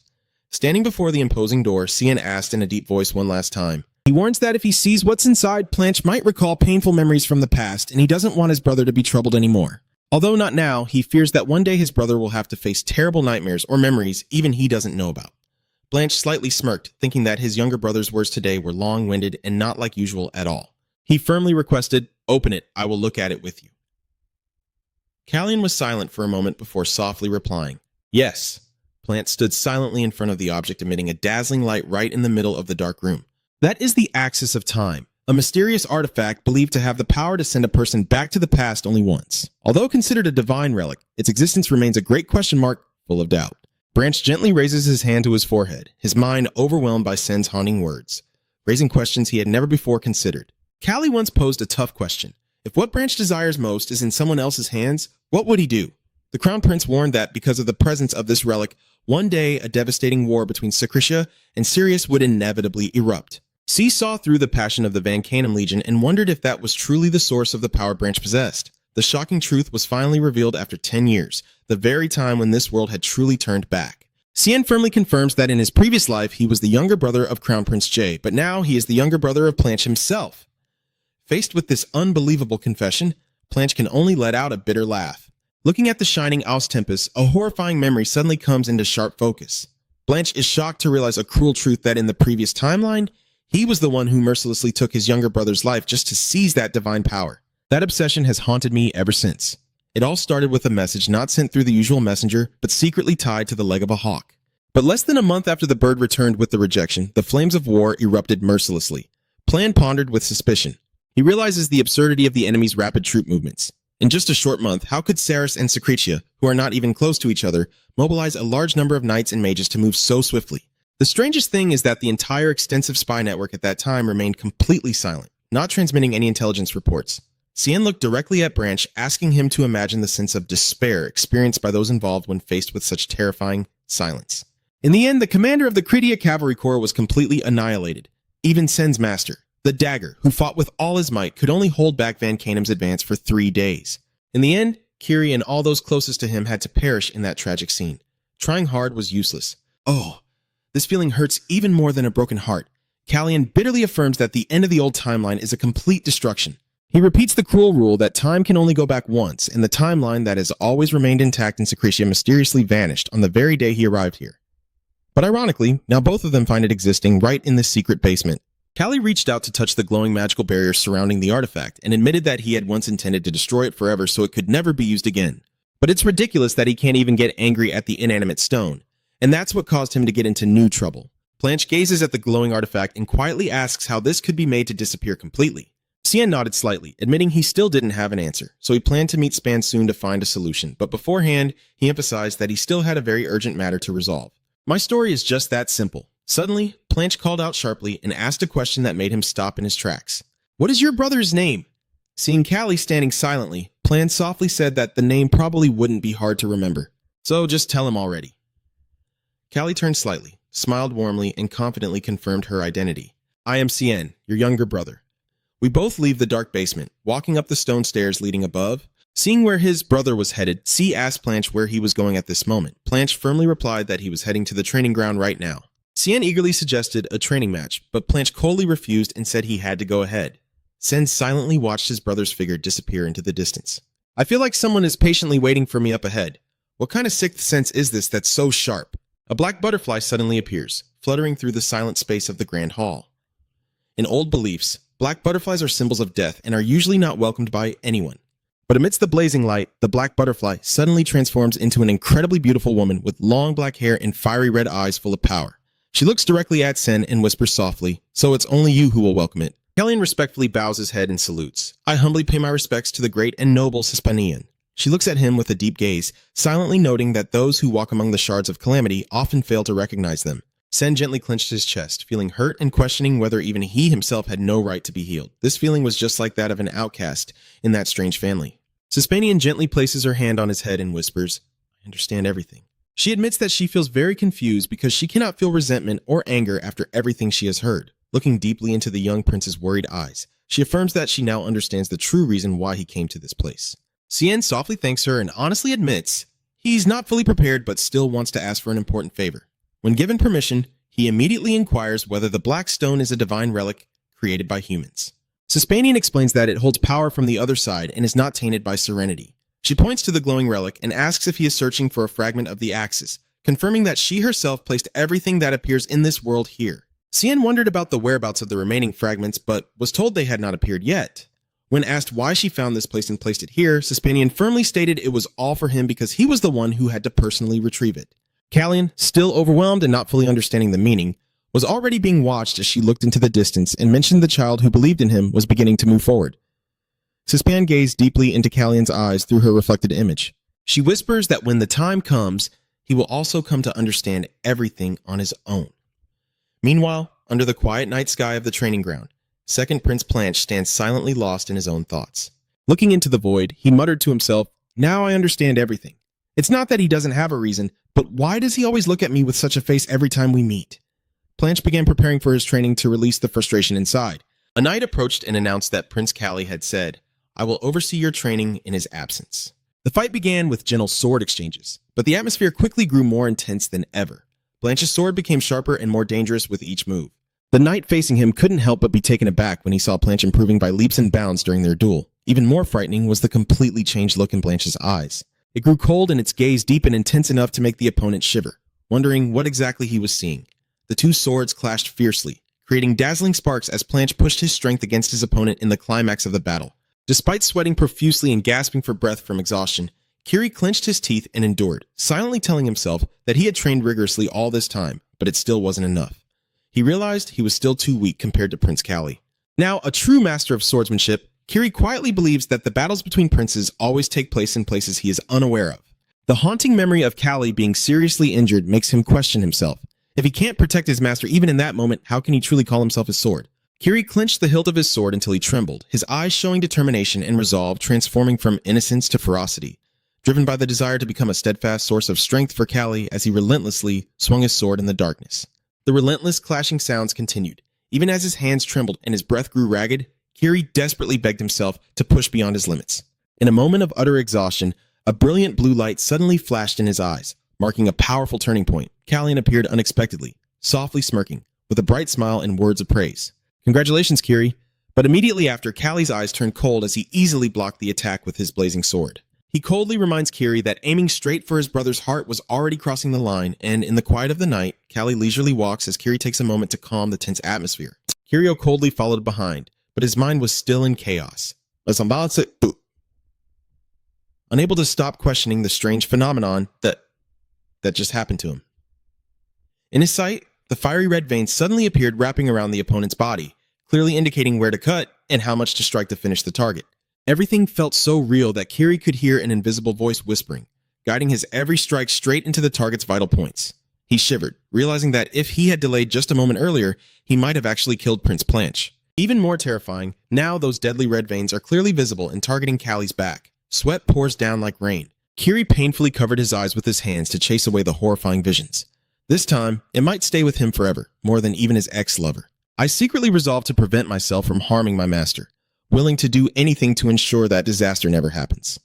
Standing before the imposing door, Cian asked in a deep voice one last time. He warns that if he sees what's inside, Planche might recall painful memories from the past, and he doesn't want his brother to be troubled anymore. Although not now, he fears that one day his brother will have to face terrible nightmares or memories even he doesn't know about. Blanche slightly smirked, thinking that his younger brother's words today were long-winded and not like usual at all. He firmly requested, "Open it, I will look at it with you." Callian was silent for a moment before softly replying, "Yes." Planche stood silently in front of the object, emitting a dazzling light right in the middle of the dark room. That is the Axis of Time, a mysterious artifact believed to have the power to send a person back to the past only once. Although considered a divine relic, its existence remains a great question mark, full of doubt. Branch gently raises his hand to his forehead, his mind overwhelmed by Sen's haunting words, raising questions he had never before considered. Callie once posed a tough question. If what Branch desires most is in someone else's hands, what would he do? The Crown Prince warned that because of the presence of this relic, one day a devastating war between Sacritia and Sirius would inevitably erupt. C saw through the passion of the Van Canum Legion and wondered if that was truly the source of the power Branch possessed. The shocking truth was finally revealed after 10 years, the very time when this world had truly turned back. Cien firmly confirms that in his previous life he was the younger brother of Crown Prince Jay, but now he is the younger brother of Planche himself. Faced with this unbelievable confession, Planche can only let out a bitter laugh. Looking at the shining Aus Tempest, a horrifying memory suddenly comes into sharp focus. Blanche is shocked to realize a cruel truth that in the previous timeline, he was the one who mercilessly took his younger brother's life just to seize that divine power. That obsession has haunted me ever since. It all started with a message not sent through the usual messenger, but secretly tied to the leg of a hawk. But less than a month after the bird returned with the rejection, the flames of war erupted mercilessly. Plan pondered with suspicion. He realizes the absurdity of the enemy's rapid troop movements. In just a short month, how could Saris and Secretia, who are not even close to each other, mobilize a large number of knights and mages to move so swiftly? The strangest thing is that the entire extensive spy network at that time remained completely silent, not transmitting any intelligence reports. Cien looked directly at Branch, asking him to imagine the sense of despair experienced by those involved when faced with such terrifying silence. In the end, the commander of the Cretia Cavalry Corps was completely annihilated. Even Sen's master, the Dagger, who fought with all his might, could only hold back Van Canum's advance for 3 days. In the end, Kiri and all those closest to him had to perish in that tragic scene. Trying hard was useless. Oh, this feeling hurts even more than a broken heart. Callian bitterly affirms that the end of the old timeline is a complete destruction. He repeats the cruel rule that time can only go back once, and the timeline that has always remained intact in Secretia mysteriously vanished on the very day he arrived here. But ironically, now both of them find it existing right in this secret basement. Callie reached out to touch the glowing magical barrier surrounding the artifact and admitted that he had once intended to destroy it forever so it could never be used again. But it's ridiculous that he can't even get angry at the inanimate stone, and that's what caused him to get into new trouble. Blanche gazes at the glowing artifact and quietly asks how this could be made to disappear completely. Cien nodded slightly, admitting he still didn't have an answer, so he planned to meet Span soon to find a solution, but beforehand, he emphasized that he still had a very urgent matter to resolve. My story is just that simple. Suddenly, Planche called out sharply and asked a question that made him stop in his tracks. What is your brother's name? Seeing Callie standing silently, Plan softly said that the name probably wouldn't be hard to remember. So just tell him already. Callie turned slightly, smiled warmly, and confidently confirmed her identity. I am Cien, your younger brother. We both leave the dark basement, walking up the stone stairs leading above. Seeing where his brother was headed, C asked Planche where he was going at this moment. Planche firmly replied that he was heading to the training ground right now. Cien eagerly suggested a training match, but Planche coldly refused and said he had to go ahead. Sen silently watched his brother's figure disappear into the distance. I feel like someone is patiently waiting for me up ahead. What kind of sixth sense is this that's so sharp? A black butterfly suddenly appears, fluttering through the silent space of the grand hall. In old beliefs, black butterflies are symbols of death and are usually not welcomed by anyone. But amidst the blazing light, the black butterfly suddenly transforms into an incredibly beautiful woman with long black hair and fiery red eyes full of power. She looks directly at Sen and whispers softly, "So it's only you who will welcome it." Callian respectfully bows his head and salutes. I humbly pay my respects to the great and noble Hispanian. She looks at him with a deep gaze, silently noting that those who walk among the shards of calamity often fail to recognize them. Sen gently clenched his chest, feeling hurt and questioning whether even he himself had no right to be healed. This feeling was just like that of an outcast in that strange family. Hispanian gently places her hand on his head and whispers, I understand everything. She admits that she feels very confused because she cannot feel resentment or anger after everything she has heard. Looking deeply into the young prince's worried eyes, she affirms that she now understands the true reason why he came to this place. Cien softly thanks her and honestly admits he's not fully prepared but still wants to ask for an important favor. When given permission, he immediately inquires whether the black stone is a divine relic created by humans. Hispanian explains that it holds power from the other side and is not tainted by serenity. She points to the glowing relic and asks if he is searching for a fragment of the axis, confirming that she herself placed everything that appears in this world here. Cien wondered about the whereabouts of the remaining fragments, but was told they had not appeared yet. When asked why she found this place and placed it here, Hispanian firmly stated it was all for him because he was the one who had to personally retrieve it. Callian, still overwhelmed and not fully understanding the meaning, was already being watched as she looked into the distance and mentioned the child who believed in him was beginning to move forward. Sispan gazed deeply into Callian's eyes through her reflected image. She whispers that when the time comes, he will also come to understand everything on his own. Meanwhile, under the quiet night sky of the training ground, Second Prince Planche stands silently lost in his own thoughts. Looking into the void, he muttered to himself, Now I understand everything. It's not that he doesn't have a reason, but why does he always look at me with such a face every time we meet? Planche began preparing for his training to release the frustration inside. A knight approached and announced that Prince Callie had said, I will oversee your training in his absence. The fight began with gentle sword exchanges, but the atmosphere quickly grew more intense than ever. Blanche's sword became sharper and more dangerous with each move. The knight facing him couldn't help but be taken aback when he saw Blanche improving by leaps and bounds during their duel. Even more frightening was the completely changed look in Blanche's eyes. It grew cold and its gaze deep and intense enough to make the opponent shiver, wondering what exactly he was seeing. The two swords clashed fiercely, creating dazzling sparks as Blanche pushed his strength against his opponent in the climax of the battle. Despite sweating profusely and gasping for breath from exhaustion, Kiri clenched his teeth and endured, silently telling himself that he had trained rigorously all this time, but it still wasn't enough. He realized he was still too weak compared to Prince Callie. Now, a true master of swordsmanship, Kiri quietly believes that the battles between princes always take place in places he is unaware of. The haunting memory of Callie being seriously injured makes him question himself. If he can't protect his master even in that moment, how can he truly call himself his sword? Kiri clenched the hilt of his sword until he trembled, his eyes showing determination and resolve transforming from innocence to ferocity, driven by the desire to become a steadfast source of strength for Callie as he relentlessly swung his sword in the darkness. The relentless clashing sounds continued. Even as his hands trembled and his breath grew ragged, Kiri desperately begged himself to push beyond his limits. In a moment of utter exhaustion, a brilliant blue light suddenly flashed in his eyes, marking a powerful turning point. Callian appeared unexpectedly, softly smirking, with a bright smile and words of praise. "Congratulations, Kiri." But immediately after, Callie's eyes turned cold as he easily blocked the attack with his blazing sword. He coldly reminds Kiri that aiming straight for his brother's heart was already crossing the line, and in the quiet of the night, Callie leisurely walks as Kiri takes a moment to calm the tense atmosphere. Kirio coldly followed behind, but his mind was still in chaos. Unable to stop questioning the strange phenomenon that just happened to him. In his sight, the fiery red veins suddenly appeared wrapping around the opponent's body, clearly indicating where to cut and how much to strike to finish the target. Everything felt so real that Kiri could hear an invisible voice whispering, guiding his every strike straight into the target's vital points. He shivered, realizing that if he had delayed just a moment earlier, he might have actually killed Prince Blanche. Even more terrifying, now those deadly red veins are clearly visible and targeting Callie's back. Sweat pours down like rain. Kiri painfully covered his eyes with his hands to chase away the horrifying visions. This time, it might stay with him forever, more than even his ex-lover. I secretly resolved to prevent myself from harming my master, willing to do anything to ensure that disaster never happens.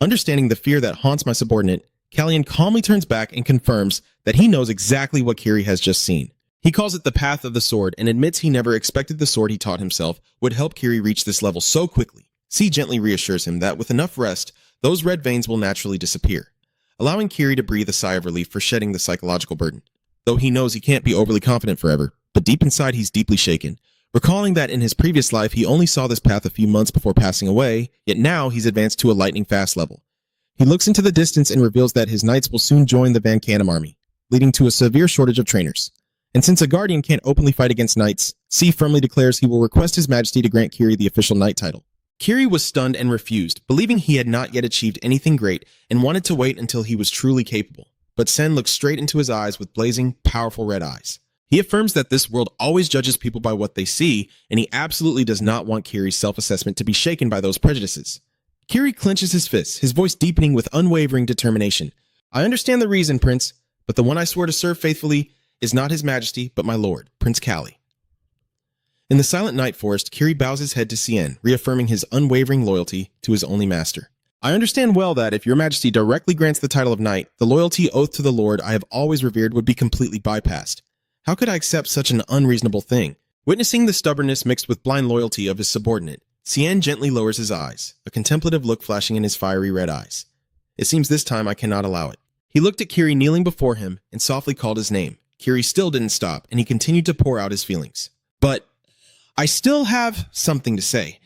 Understanding the fear that haunts my subordinate, Callian calmly turns back and confirms that he knows exactly what Kiri has just seen. He calls it the path of the sword and admits he never expected the sword he taught himself would help Kiri reach this level so quickly. C gently reassures him that with enough rest, those red veins will naturally disappear, allowing Kiri to breathe a sigh of relief for shedding the psychological burden. Though he knows he can't be overly confident forever, but deep inside he's deeply shaken, recalling that in his previous life he only saw this path a few months before passing away, yet now he's advanced to a lightning-fast level. He looks into the distance and reveals that his knights will soon join the Van Canum army, leading to a severe shortage of trainers. And since a guardian can't openly fight against knights, C firmly declares he will request His Majesty to grant Kiri the official knight title. Kiri was stunned and refused, believing he had not yet achieved anything great and wanted to wait until he was truly capable. But Sen looks straight into his eyes with blazing, powerful red eyes. He affirms that this world always judges people by what they see, and he absolutely does not want Kiri's self-assessment to be shaken by those prejudices. Kiri clenches his fists, his voice deepening with unwavering determination. "I understand the reason, Prince, but the one I swear to serve faithfully is not His Majesty, but my lord, Prince Callie." In the silent night forest, Kiri bows his head to Cien, reaffirming his unwavering loyalty to his only master. "I understand well that if your Majesty directly grants the title of knight, the loyalty oath to the Lord I have always revered would be completely bypassed. How could I accept such an unreasonable thing?" Witnessing the stubbornness mixed with blind loyalty of his subordinate, Cien gently lowers his eyes, a contemplative look flashing in his fiery red eyes. "It seems this time I cannot allow it." He looked at Kiri kneeling before him and softly called his name. Kiri still didn't stop, and he continued to pour out his feelings. "But I still have something to say.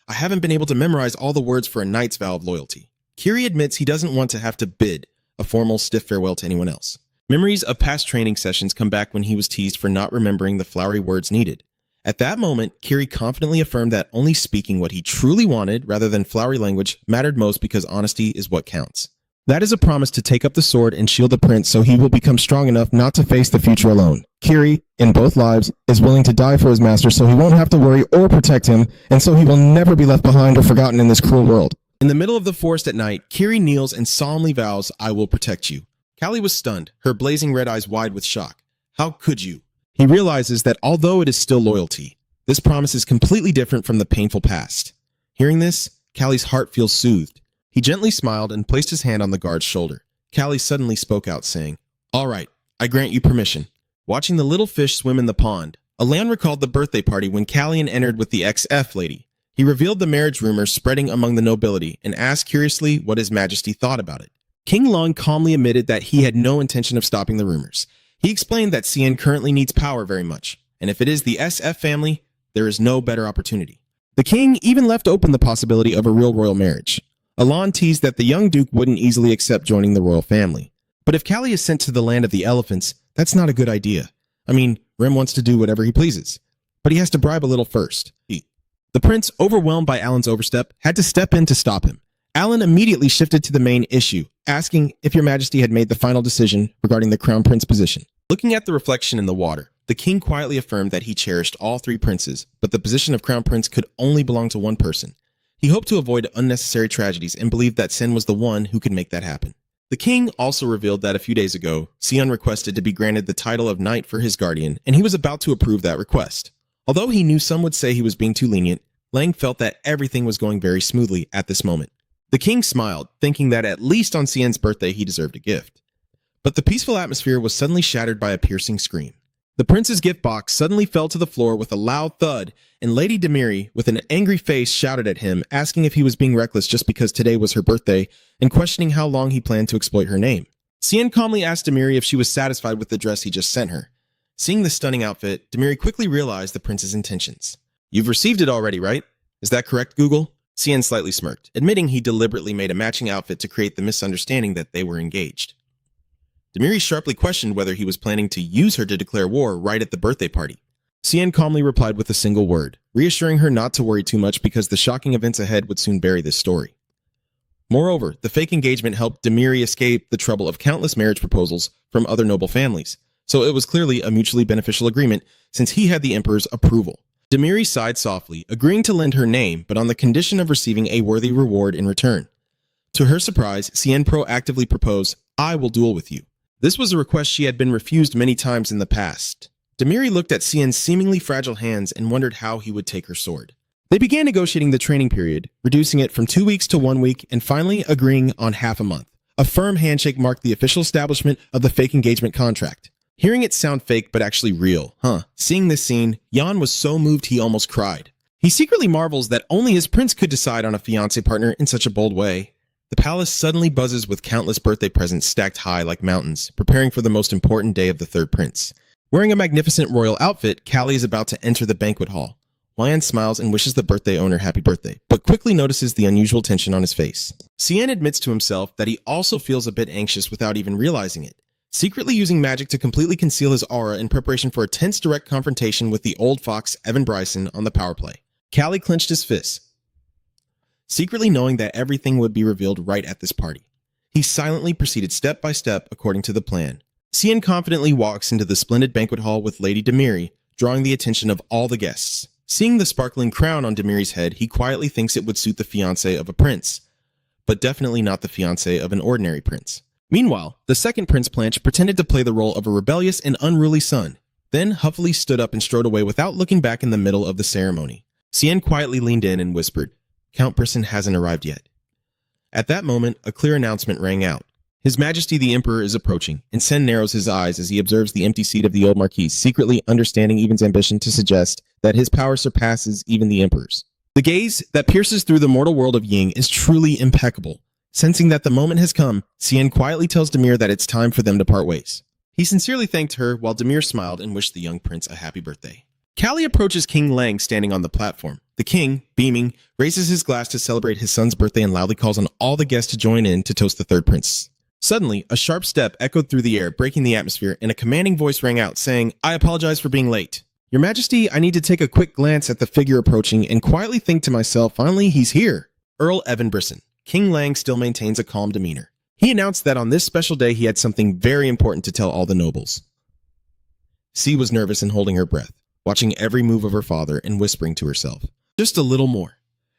I haven't been able to memorize all the words for a knight's vow of loyalty." Kiri admits he doesn't want to have to bid a formal stiff farewell to anyone else. Memories of past training sessions come back when he was teased for not remembering the flowery words needed. At that moment, Kiri confidently affirmed that only speaking what he truly wanted rather than flowery language mattered most because honesty is what counts. That is a promise to take up the sword and shield the prince so he will become strong enough not to face the future alone. Kiri, in both lives, is willing to die for his master so he won't have to worry or protect him, and so he will never be left behind or forgotten in this cruel world. In the middle of the forest at night, Kiri kneels and solemnly vows, "I will protect you." Callie was stunned, her blazing red eyes wide with shock. How could you? He realizes that although it is still loyalty, this promise is completely different from the painful past. Hearing this, Callie's heart feels soothed. He gently smiled and placed his hand on the guard's shoulder. Callie suddenly spoke out, saying, "All right, I grant you permission." Watching the little fish swim in the pond, Alan recalled the birthday party when Callian entered with the XF lady. He revealed the marriage rumors spreading among the nobility and asked curiously what His Majesty thought about it. King Long calmly admitted that he had no intention of stopping the rumors. He explained that Cien currently needs power very much, and if it is the SF family, there is no better opportunity. The king even left open the possibility of a real royal marriage. Alan teased that the young duke wouldn't easily accept joining the royal family. But if Callie is sent to the land of the elephants, that's not a good idea. I mean, Rem wants to do whatever he pleases, but he has to bribe a little first. The prince, overwhelmed by Alan's overstep, had to step in to stop him. Alan immediately shifted to the main issue, asking if Your Majesty had made the final decision regarding the crown prince position. Looking at the reflection in the water, the king quietly affirmed that he cherished all three princes, but the position of crown prince could only belong to one person. He hoped to avoid unnecessary tragedies and believed that Sen was the one who could make that happen. The king also revealed that a few days ago, Sion requested to be granted the title of knight for his guardian, and he was about to approve that request. Although he knew some would say he was being too lenient, Lang felt that everything was going very smoothly at this moment. The king smiled, thinking that at least on Cien's birthday he deserved a gift. But the peaceful atmosphere was suddenly shattered by a piercing scream. The prince's gift box suddenly fell to the floor with a loud thud, and Lady Demiri, with an angry face, shouted at him, asking if he was being reckless just because today was her birthday, and questioning how long he planned to exploit her name. Cien calmly asked Demiri if she was satisfied with the dress he just sent her. Seeing the stunning outfit, Demiri quickly realized the prince's intentions. "You've received it already, right? Is that correct, Google?" Cien slightly smirked, admitting he deliberately made a matching outfit to create the misunderstanding that they were engaged. Demiri sharply questioned whether he was planning to use her to declare war right at the birthday party. Cien calmly replied with a single word, reassuring her not to worry too much because the shocking events ahead would soon bury this story. Moreover, the fake engagement helped Demiri escape the trouble of countless marriage proposals from other noble families, so it was clearly a mutually beneficial agreement since he had the emperor's approval. Demiri sighed softly, agreeing to lend her name, but on the condition of receiving a worthy reward in return. To her surprise, Cien proactively proposed, "I will duel with you." This was a request she had been refused many times in the past. Demiri looked at Cien's seemingly fragile hands and wondered how he would take her sword. They began negotiating the training period, reducing it from 2 weeks to 1 week, and finally agreeing on half a month. A firm handshake marked the official establishment of the fake engagement contract. Hearing it sound fake but actually real, Seeing this scene, Jan was so moved he almost cried. He secretly marvels that only his prince could decide on a fiancé partner in such a bold way. The palace suddenly buzzes with countless birthday presents stacked high like mountains, preparing for the most important day of the third prince. Wearing a magnificent royal outfit, Callie is about to enter the banquet hall. Lion smiles and wishes the birthday owner happy birthday, but quickly notices the unusual tension on his face. Cien admits to himself that he also feels a bit anxious without even realizing it, secretly using magic to completely conceal his aura in preparation for a tense direct confrontation with the old fox Evan Bryson on the power play. Callie clenched his fists, secretly knowing that everything would be revealed right at this party. He silently proceeded step by step according to the plan. Cien confidently walks into the splendid banquet hall with Lady Demiri, drawing the attention of all the guests. Seeing the sparkling crown on Demiri's head, he quietly thinks it would suit the fiancé of a prince, but definitely not the fiancé of an ordinary prince. Meanwhile, the second Prince Planche pretended to play the role of a rebellious and unruly son, then huffily stood up and strode away without looking back in the middle of the ceremony. Cien quietly leaned in and whispered, "Count Brisson hasn't arrived yet." At that moment, a clear announcement rang out. His Majesty the Emperor is approaching, and Sen narrows his eyes as he observes the empty seat of the old Marquis, secretly understanding Even's ambition to suggest that his power surpasses even the Emperor's. The gaze that pierces through the mortal world of Ying is truly impeccable. Sensing that the moment has come, Cien quietly tells Demir that it's time for them to part ways. He sincerely thanked her while Demir smiled and wished the young prince a happy birthday. Callie approaches King Lang standing on the platform. The king, beaming, raises his glass to celebrate his son's birthday and loudly calls on all the guests to join in to toast the third prince. Suddenly, a sharp step echoed through the air, breaking the atmosphere, and a commanding voice rang out, saying, "I apologize for being late. Your Majesty, I need to take a quick glance at the figure approaching and quietly think to myself, finally, he's here." Earl Evan Brisson. King Lang still maintains a calm demeanor. He announced that on this special day he had something very important to tell all the nobles. C was nervous and holding her breath, watching every move of her father and whispering to herself, "Just a little more."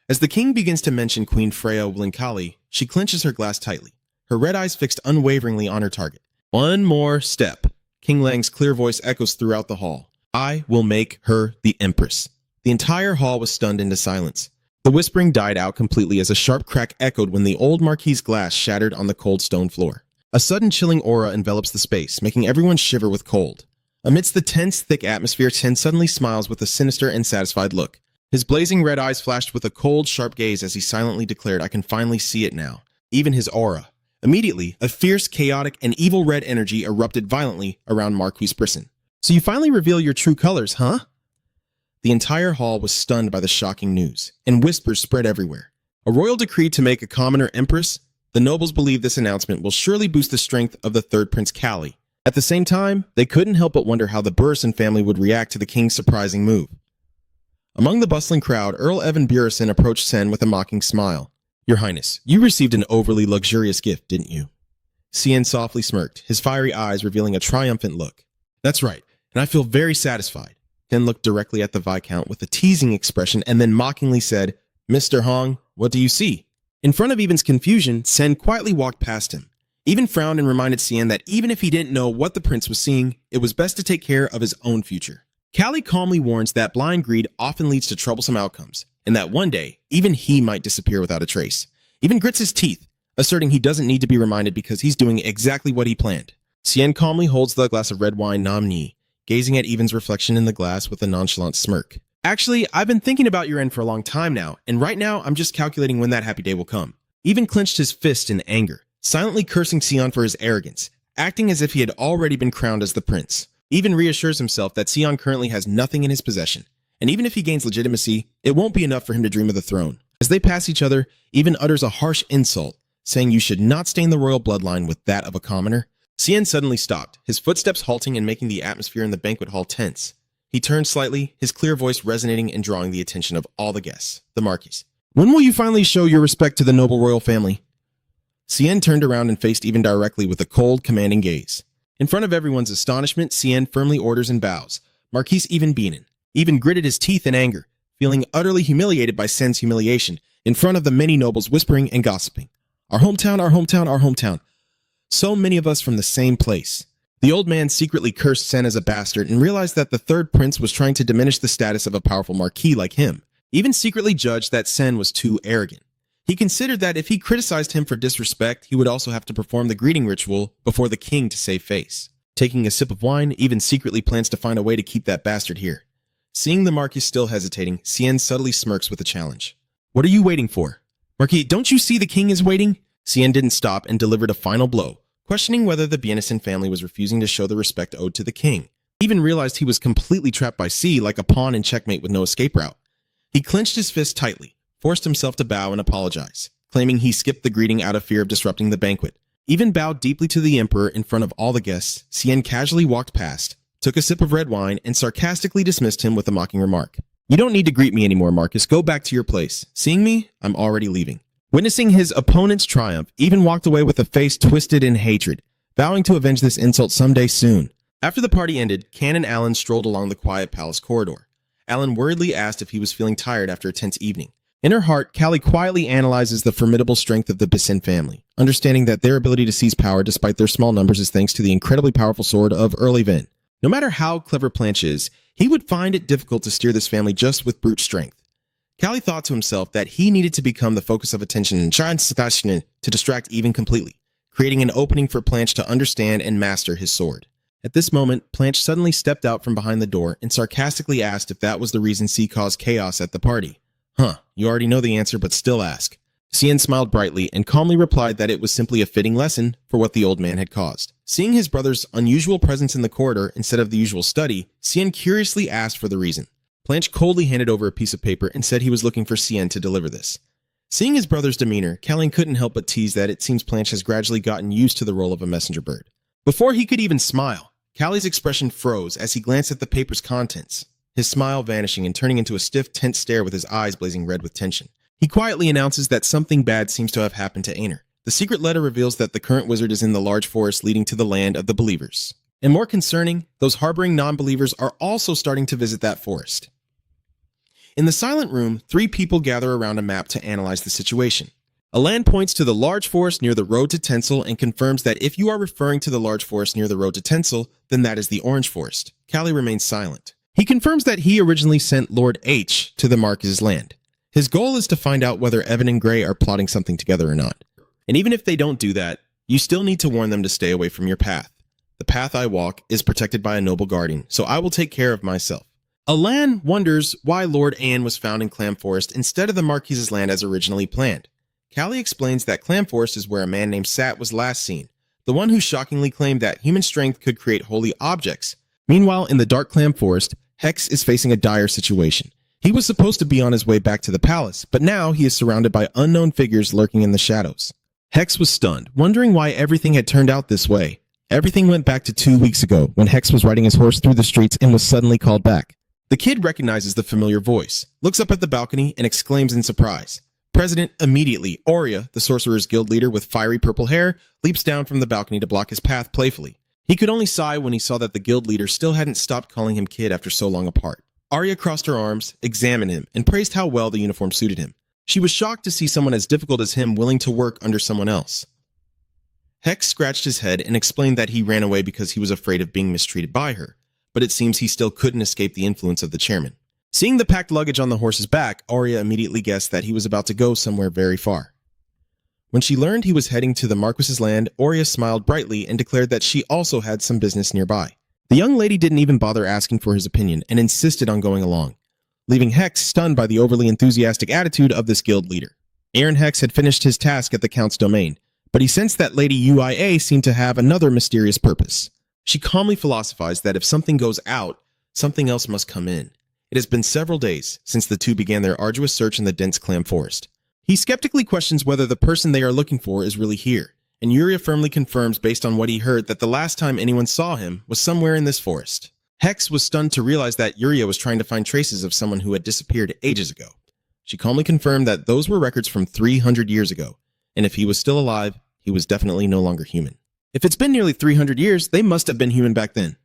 As the king begins to mention Queen Freya Blinkali, she clenches her glass tightly, her red eyes fixed unwaveringly on her target. "One more step." King Lang's clear voice echoes throughout the hall. "I will make her the empress." The entire hall was stunned into silence. The whispering died out completely as a sharp crack echoed when the old marquee's glass shattered on the cold stone floor. A sudden chilling aura envelops the space, making everyone shiver with cold. Amidst the tense, thick atmosphere, Sen suddenly smiles with a sinister and satisfied look. His blazing red eyes flashed with a cold, sharp gaze as he silently declared, "I can finally see it now." Even his aura. Immediately, a fierce, chaotic, and evil red energy erupted violently around Marquis Brisson. "So you finally reveal your true colors, huh?" The entire hall was stunned by the shocking news, and whispers spread everywhere. A royal decree to make a commoner empress? The nobles believe this announcement will surely boost the strength of the third Prince Callie. At the same time, they couldn't help but wonder how the Burrison family would react to the king's surprising move. Among the bustling crowd, Earl Evan Burrison approached Sen with a mocking smile. "Your Highness, you received an overly luxurious gift, didn't you?" Sen softly smirked, his fiery eyes revealing a triumphant look. "That's right, and I feel very satisfied." Sen looked directly at the Viscount with a teasing expression and then mockingly said, "Mr. Hong, what do you see?" In front of Even's confusion, Sen quietly walked past him. Even frowned and reminded Sen that even if he didn't know what the prince was seeing, it was best to take care of his own future. Callie calmly warns that blind greed often leads to troublesome outcomes, and that one day, even he might disappear without a trace. Even grits his teeth, asserting he doesn't need to be reminded because he's doing exactly what he planned. Sen calmly holds the glass of red wine Nam Ni, gazing at Even's reflection in the glass with a nonchalant smirk. "Actually, I've been thinking about your end for a long time now, and right now I'm just calculating when that happy day will come." Even clenched his fist in anger, silently cursing Sion for his arrogance, acting as if he had already been crowned as the prince. Even reassures himself that Sion currently has nothing in his possession, and even if he gains legitimacy, it won't be enough for him to dream of the throne. As they pass each other, Even utters a harsh insult, saying you should not stain the royal bloodline with that of a commoner. Sion suddenly stopped, his footsteps halting and making the atmosphere in the banquet hall tense. He turned slightly, his clear voice resonating and drawing the attention of all the guests, the Marquis. "When will you finally show your respect to the noble royal family?" Sion turned around and faced Even directly with a cold, commanding gaze. In front of everyone's astonishment, Sion firmly orders and bows. Marquis Even Beanen. Even gritted his teeth in anger, feeling utterly humiliated by Sen's humiliation, in front of the many nobles whispering and gossiping. Our hometown, our hometown, our hometown. So many of us from the same place. The old man secretly cursed Sen as a bastard and realized that the third prince was trying to diminish the status of a powerful marquis like him. Even secretly judged that Sen was too arrogant. He considered that if he criticized him for disrespect, he would also have to perform the greeting ritual before the king to save face. Taking a sip of wine, Even secretly plans to find a way to keep that bastard here. Seeing the Marquis still hesitating, Sion subtly smirks with a challenge. "What are you waiting for?" "Marquis, don't you see the king is waiting?" Sion didn't stop and delivered a final blow, questioning whether the Bienison family was refusing to show the respect owed to the king. Even realized he was completely trapped by C like a pawn in checkmate with no escape route. He clenched his fist tightly, forced himself to bow and apologize, claiming he skipped the greeting out of fear of disrupting the banquet. Even bowed deeply to the emperor in front of all the guests, Sion casually walked past, took a sip of red wine, and sarcastically dismissed him with a mocking remark. "You don't need to greet me anymore, Marcus. Go back to your place. Seeing me, I'm already leaving." Witnessing his opponent's triumph, Even walked away with a face twisted in hatred, vowing to avenge this insult someday soon. After the party ended, Canon Allen strolled along the quiet palace corridor. Allen worriedly asked if he was feeling tired after a tense evening. In her heart, Callie quietly analyzes the formidable strength of the Bisson family, understanding that their ability to seize power despite their small numbers is thanks to the incredibly powerful sword of Earl Even. No matter how clever Planche is, he would find it difficult to steer this family just with brute strength. Callie thought to himself that he needed to become the focus of attention and try to distract Even completely, creating an opening for Planche to understand and master his sword. At this moment, Planche suddenly stepped out from behind the door and sarcastically asked if that was the reason C caused chaos at the party. "Huh, you already know the answer, but still ask." Sion smiled brightly and calmly replied that it was simply a fitting lesson for what the old man had caused. Seeing his brother's unusual presence in the corridor instead of the usual study, Sion curiously asked for the reason. Planche coldly handed over a piece of paper and said he was looking for Sion to deliver this. Seeing his brother's demeanor, Callie couldn't help but tease that it seems Planche has gradually gotten used to the role of a messenger bird. Before he could even smile, Callie's expression froze as he glanced at the paper's contents, his smile vanishing and turning into a stiff, tense stare with his eyes blazing red with tension. He quietly announces that something bad seems to have happened to Aner. The secret letter reveals that the current wizard is in the large forest leading to the land of the believers. And more concerning, those harboring non-believers are also starting to visit that forest. In the silent room, 3 people gather around a map to analyze the situation. Alan points to the large forest near the road to Tencel and confirms that if you are referring to the large forest near the road to Tencel, then that is the Orange Forest. Callie remains silent. He confirms that he originally sent Lord H to the Marquis's land. His goal is to find out whether Evan and Gray are plotting something together or not. And even if they don't do that, you still need to warn them to stay away from your path. The path I walk is protected by a noble guardian, so I will take care of myself. Alan wonders why Lord Anne was found in Clam Forest instead of the Marquise's land as originally planned. Callie explains that Clam Forest is where a man named Sat was last seen, the one who shockingly claimed that human strength could create holy objects. Meanwhile, in the Dark Clam Forest, Hex is facing a dire situation. He was supposed to be on his way back to the palace, but now he is surrounded by unknown figures lurking in the shadows. Hex was stunned, wondering why everything had turned out this way. Everything went back to 2 weeks ago, when Hex was riding his horse through the streets and was suddenly called back. The kid recognizes the familiar voice, looks up at the balcony, and exclaims in surprise. President immediately, Aurea, the Sorcerer's Guild leader with fiery purple hair, leaps down from the balcony to block his path playfully. He could only sigh when he saw that the guild leader still hadn't stopped calling him kid after so long apart. Aurea crossed her arms, examined him, and praised how well the uniform suited him. She was shocked to see someone as difficult as him willing to work under someone else. Hex scratched his head and explained that he ran away because he was afraid of being mistreated by her, but it seems he still couldn't escape the influence of the chairman. Seeing the packed luggage on the horse's back, Aurea immediately guessed that he was about to go somewhere very far. When she learned he was heading to the Marquis's land, Aurea smiled brightly and declared that she also had some business nearby. The young lady didn't even bother asking for his opinion and insisted on going along, leaving Hex stunned by the overly enthusiastic attitude of this guild leader. Aaron Hex had finished his task at the Count's domain, but he sensed that Lady UIA seemed to have another mysterious purpose. She calmly philosophized that if something goes out, something else must come in. It has been several days since the two began their arduous search in the dense clam forest. He skeptically questions whether the person they are looking for is really here, and Yuria firmly confirms based on what he heard that the last time anyone saw him was somewhere in this forest. Hex was stunned to realize that Yuria was trying to find traces of someone who had disappeared ages ago. She calmly confirmed that those were records from 300 years ago, and if he was still alive, he was definitely no longer human. If it's been nearly 300 years, they must have been human back then.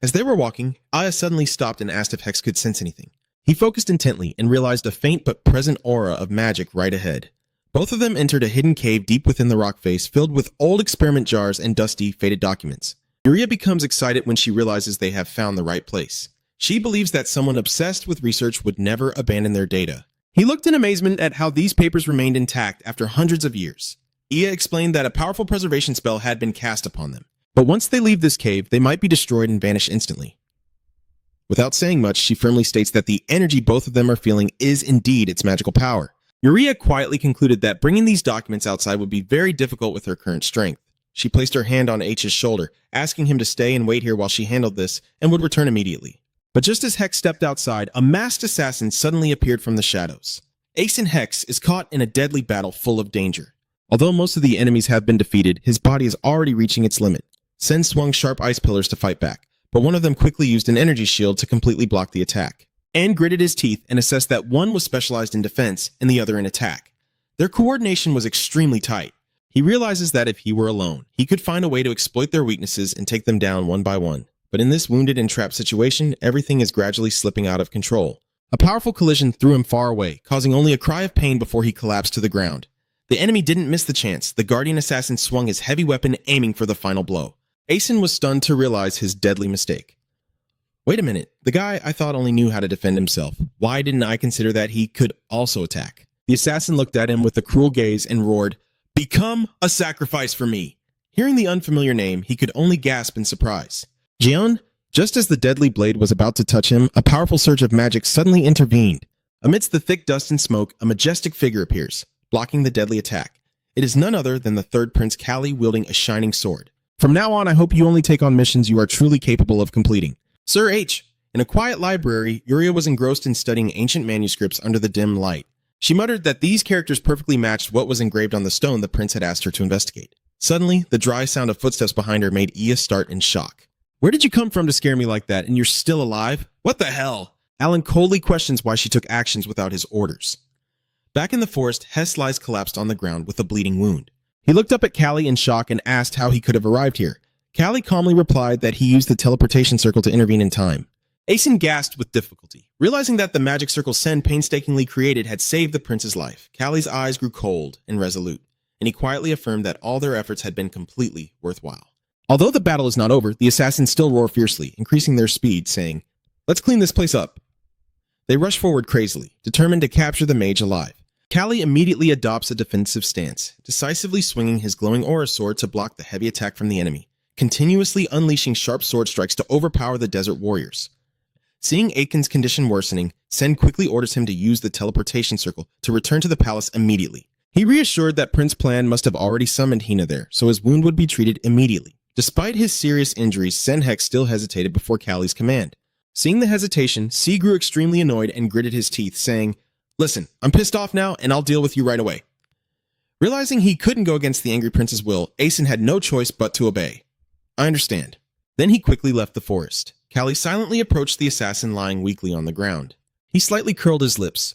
As they were walking, Aya suddenly stopped and asked if Hex could sense anything. He focused intently and realized a faint but present aura of magic right ahead. Both of them entered a hidden cave deep within the rock face filled with old experiment jars and dusty, faded documents. Yuria becomes excited when she realizes they have found the right place. She believes that someone obsessed with research would never abandon their data. He looked in amazement at how these papers remained intact after hundreds of years. Ia explained that a powerful preservation spell had been cast upon them, but once they leave this cave, they might be destroyed and vanish instantly. Without saying much, she firmly states that the energy both of them are feeling is indeed its magical power. Yuria quietly concluded that bringing these documents outside would be very difficult with her current strength. She placed her hand on H's shoulder, asking him to stay and wait here while she handled this and would return immediately. But just as Hex stepped outside, a masked assassin suddenly appeared from the shadows. Ace and Hex is caught in a deadly battle full of danger. Although most of the enemies have been defeated, his body is already reaching its limit. Sen swung sharp ice pillars to fight back, but one of them quickly used an energy shield to completely block the attack. Anne gritted his teeth and assessed that one was specialized in defense and the other in attack. Their coordination was extremely tight. He realizes that if he were alone, he could find a way to exploit their weaknesses and take them down one by one. But in this wounded and trapped situation, everything is gradually slipping out of control. A powerful collision threw him far away, causing only a cry of pain before he collapsed to the ground. The enemy didn't miss the chance. The guardian assassin swung his heavy weapon, aiming for the final blow. Asen was stunned to realize his deadly mistake. Wait a minute, the guy I thought only knew how to defend himself. Why didn't I consider that he could also attack? The assassin looked at him with a cruel gaze and roared, "Become a sacrifice for me!" Hearing the unfamiliar name, he could only gasp in surprise. Jeon? Just as the deadly blade was about to touch him, a powerful surge of magic suddenly intervened. Amidst the thick dust and smoke, a majestic figure appears, blocking the deadly attack. It is none other than the third Prince Callie wielding a shining sword. From now on, I hope you only take on missions you are truly capable of completing. Sir H. In a quiet library, Yuria was engrossed in studying ancient manuscripts under the dim light. She muttered that these characters perfectly matched what was engraved on the stone the prince had asked her to investigate. Suddenly, the dry sound of footsteps behind her made Ia start in shock. "Where did you come from to scare me like that, and you're still alive? What the hell?" Alan coldly questions why she took actions without his orders. Back in the forest, Hess lies collapsed on the ground with a bleeding wound. He looked up at Callie in shock and asked how he could have arrived here. Callie calmly replied that he used the teleportation circle to intervene in time. Asen gasped with difficulty, realizing that the magic circle Sen painstakingly created had saved the prince's life. Callie's eyes grew cold and resolute, and he quietly affirmed that all their efforts had been completely worthwhile. Although the battle is not over, the assassins still roar fiercely, increasing their speed, saying, "Let's clean this place up." They rush forward crazily, determined to capture the mage alive. Callie immediately adopts a defensive stance, decisively swinging his glowing aura sword to block the heavy attack from the enemy, continuously unleashing sharp sword strikes to overpower the desert warriors. Seeing Awakens' condition worsening, Sen quickly orders him to use the teleportation circle to return to the palace immediately. He reassured that Prince Plan must have already summoned Hina there, so his wound would be treated immediately. Despite his serious injuries, Senhek still hesitated before Callie's command. Seeing the hesitation, C grew extremely annoyed and gritted his teeth, saying, "Listen, I'm pissed off now, and I'll deal with you right away." Realizing he couldn't go against the angry prince's will, Asen had no choice but to obey. "I understand." Then he quickly left the forest. Callie silently approached the assassin lying weakly on the ground. He slightly curled his lips,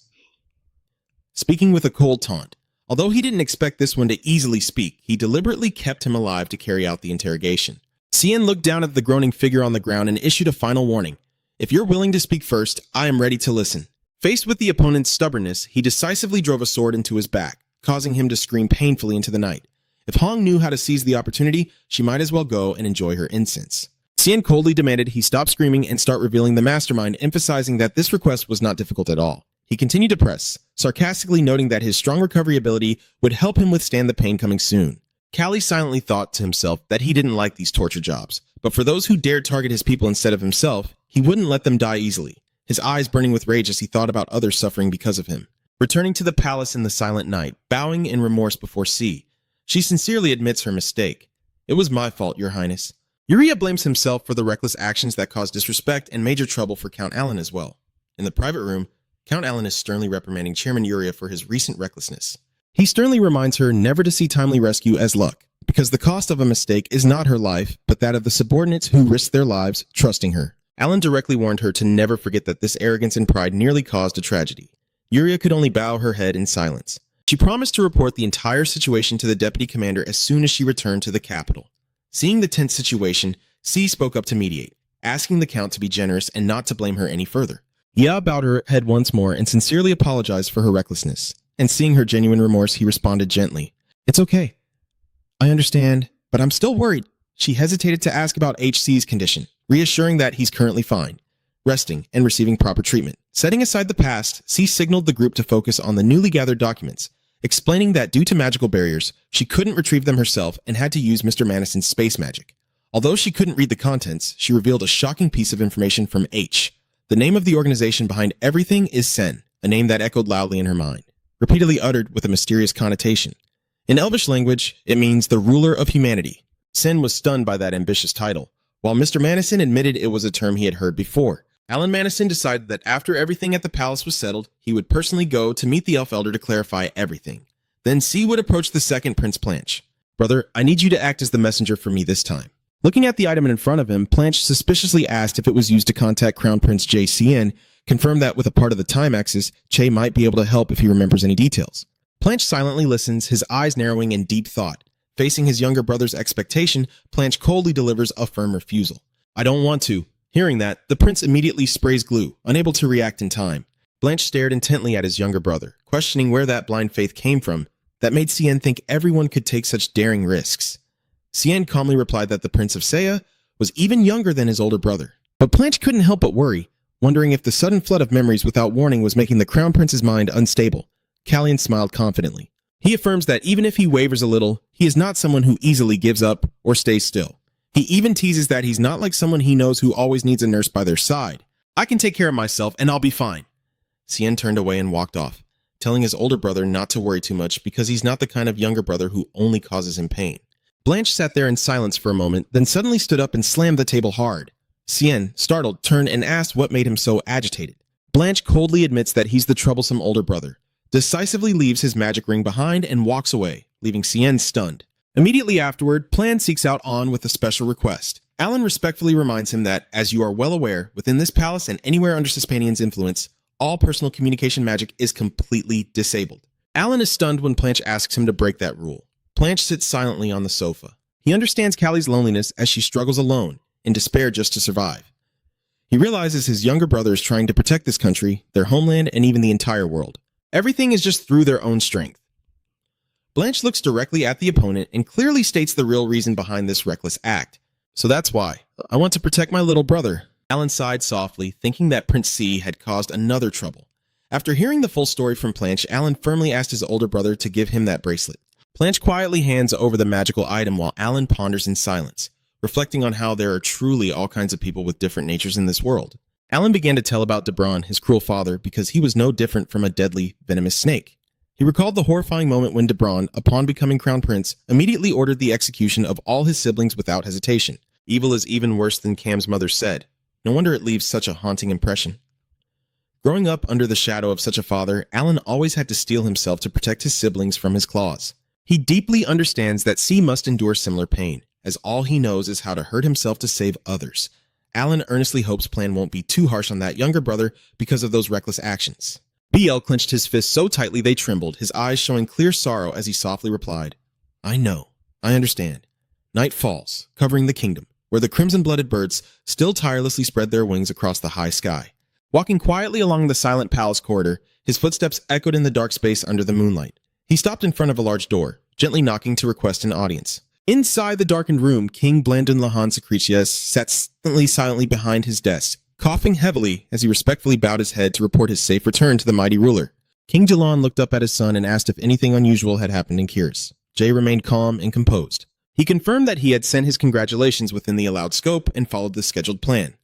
speaking with a cold taunt. Although he didn't expect this one to easily speak, he deliberately kept him alive to carry out the interrogation. Cien looked down at the groaning figure on the ground and issued a final warning. "If you're willing to speak first, I am ready to listen." Faced with the opponent's stubbornness, he decisively drove a sword into his back, causing him to scream painfully into the night. If Hong knew how to seize the opportunity, she might as well go and enjoy her incense. Cien coldly demanded he stop screaming and start revealing the mastermind, emphasizing that this request was not difficult at all. He continued to press, sarcastically noting that his strong recovery ability would help him withstand the pain coming soon. Callie silently thought to himself that he didn't like these torture jobs, but for those who dared target his people instead of himself, he wouldn't let them die easily, his eyes burning with rage as he thought about others suffering because of him. Returning to the palace in the silent night, bowing in remorse before C, she sincerely admits her mistake. "It was my fault, Your Highness." Yuria blames himself for the reckless actions that caused disrespect and major trouble for Count Alan as well. In the private room, Count Alan is sternly reprimanding Chairman Yuria for his recent recklessness. He sternly reminds her never to see timely rescue as luck, because the cost of a mistake is not her life, but that of the subordinates who risked their lives trusting her. Alan directly warned her to never forget that this arrogance and pride nearly caused a tragedy. Yuria could only bow her head in silence. She promised to report the entire situation to the deputy commander as soon as she returned to the capital. Seeing the tense situation, C spoke up to mediate, asking the Count to be generous and not to blame her any further. Ya bowed her head once more and sincerely apologized for her recklessness, and seeing her genuine remorse, he responded gently, "It's okay. I understand, but I'm still worried." She hesitated to ask about HC's condition, reassuring that he's currently fine, resting and receiving proper treatment. Setting aside the past, C signaled the group to focus on the newly gathered documents, explaining that due to magical barriers, she couldn't retrieve them herself and had to use Mr. Madison's space magic. Although she couldn't read the contents, she revealed a shocking piece of information from H. The name of the organization behind everything is Sen, a name that echoed loudly in her mind, repeatedly uttered with a mysterious connotation. In Elvish language, it means the ruler of humanity. Sen was stunned by that ambitious title, while Mr. Madison admitted it was a term he had heard before. Alan Madison decided that after everything at the palace was settled, he would personally go to meet the Elf Elder to clarify everything. Then C would approach the second Prince Planche. "Brother, I need you to act as the messenger for me this time." Looking at the item in front of him, Planche suspiciously asked if it was used to contact Crown Prince JCN, confirmed that with a part of the time axis, Che might be able to help if he remembers any details. Planche silently listens, his eyes narrowing in deep thought. Facing his younger brother's expectation, Planche coldly delivers a firm refusal. "I don't want to." Hearing that, the prince immediately sprays glue, unable to react in time. Blanche stared intently at his younger brother, questioning where that blind faith came from that made Cien think everyone could take such daring risks. Cien calmly replied that the Prince of Seiya was even younger than his older brother. But Blanche couldn't help but worry, wondering if the sudden flood of memories without warning was making the Crown Prince's mind unstable. Callian smiled confidently. He affirms that even if he wavers a little, he is not someone who easily gives up or stays still. He even teases that he's not like someone he knows who always needs a nurse by their side. "I can take care of myself and I'll be fine." Cien turned away and walked off, telling his older brother not to worry too much because he's not the kind of younger brother who only causes him pain. Blanche sat there in silence for a moment, then suddenly stood up and slammed the table hard. Cien, startled, turned and asked what made him so agitated. Blanche coldly admits that he's the troublesome older brother, decisively leaves his magic ring behind and walks away, leaving Cien stunned. Immediately afterward, Plan seeks out On with a special request. Alan respectfully reminds him that, as you are well aware, within this palace and anywhere under Suspanian's influence, all personal communication magic is completely disabled. Alan is stunned when Planche asks him to break that rule. Planche sits silently on the sofa. He understands Callie's loneliness as she struggles alone, in despair just to survive. He realizes his younger brother is trying to protect this country, their homeland, and even the entire world. Everything is just through their own strength. Blanche looks directly at the opponent and clearly states the real reason behind this reckless act. "So that's why. I want to protect my little brother." Alan sighed softly, thinking that Prince C had caused another trouble. After hearing the full story from Planche, Alan firmly asked his older brother to give him that bracelet. Planche quietly hands over the magical item while Alan ponders in silence, reflecting on how there are truly all kinds of people with different natures in this world. Alan began to tell about Debron, his cruel father, because he was no different from a deadly, venomous snake. He recalled the horrifying moment when Debron, upon becoming crown prince, immediately ordered the execution of all his siblings without hesitation. Evil is even worse than Cam's mother said. No wonder it leaves such a haunting impression. Growing up under the shadow of such a father, Alan always had to steel himself to protect his siblings from his claws. He deeply understands that C must endure similar pain, as all he knows is how to hurt himself to save others. Alan earnestly hopes Plan won't be too harsh on that younger brother because of those reckless actions. BL clenched his fists so tightly they trembled, his eyes showing clear sorrow as he softly replied, "I know. I understand. Night falls, covering the kingdom, where the crimson-blooded birds still tirelessly spread their wings across the high sky." Walking quietly along the silent palace corridor, his footsteps echoed in the dark space under the moonlight. He stopped in front of a large door, gently knocking to request an audience. Inside the darkened room, King Blandon Lahan Secretius sat silently behind his desk, coughing heavily as he respectfully bowed his head to report his safe return to the mighty ruler. King Jalan looked up at his son and asked if anything unusual had happened in Kiris. Jay remained calm and composed. He confirmed that he had sent his congratulations within the allowed scope and followed the scheduled plan.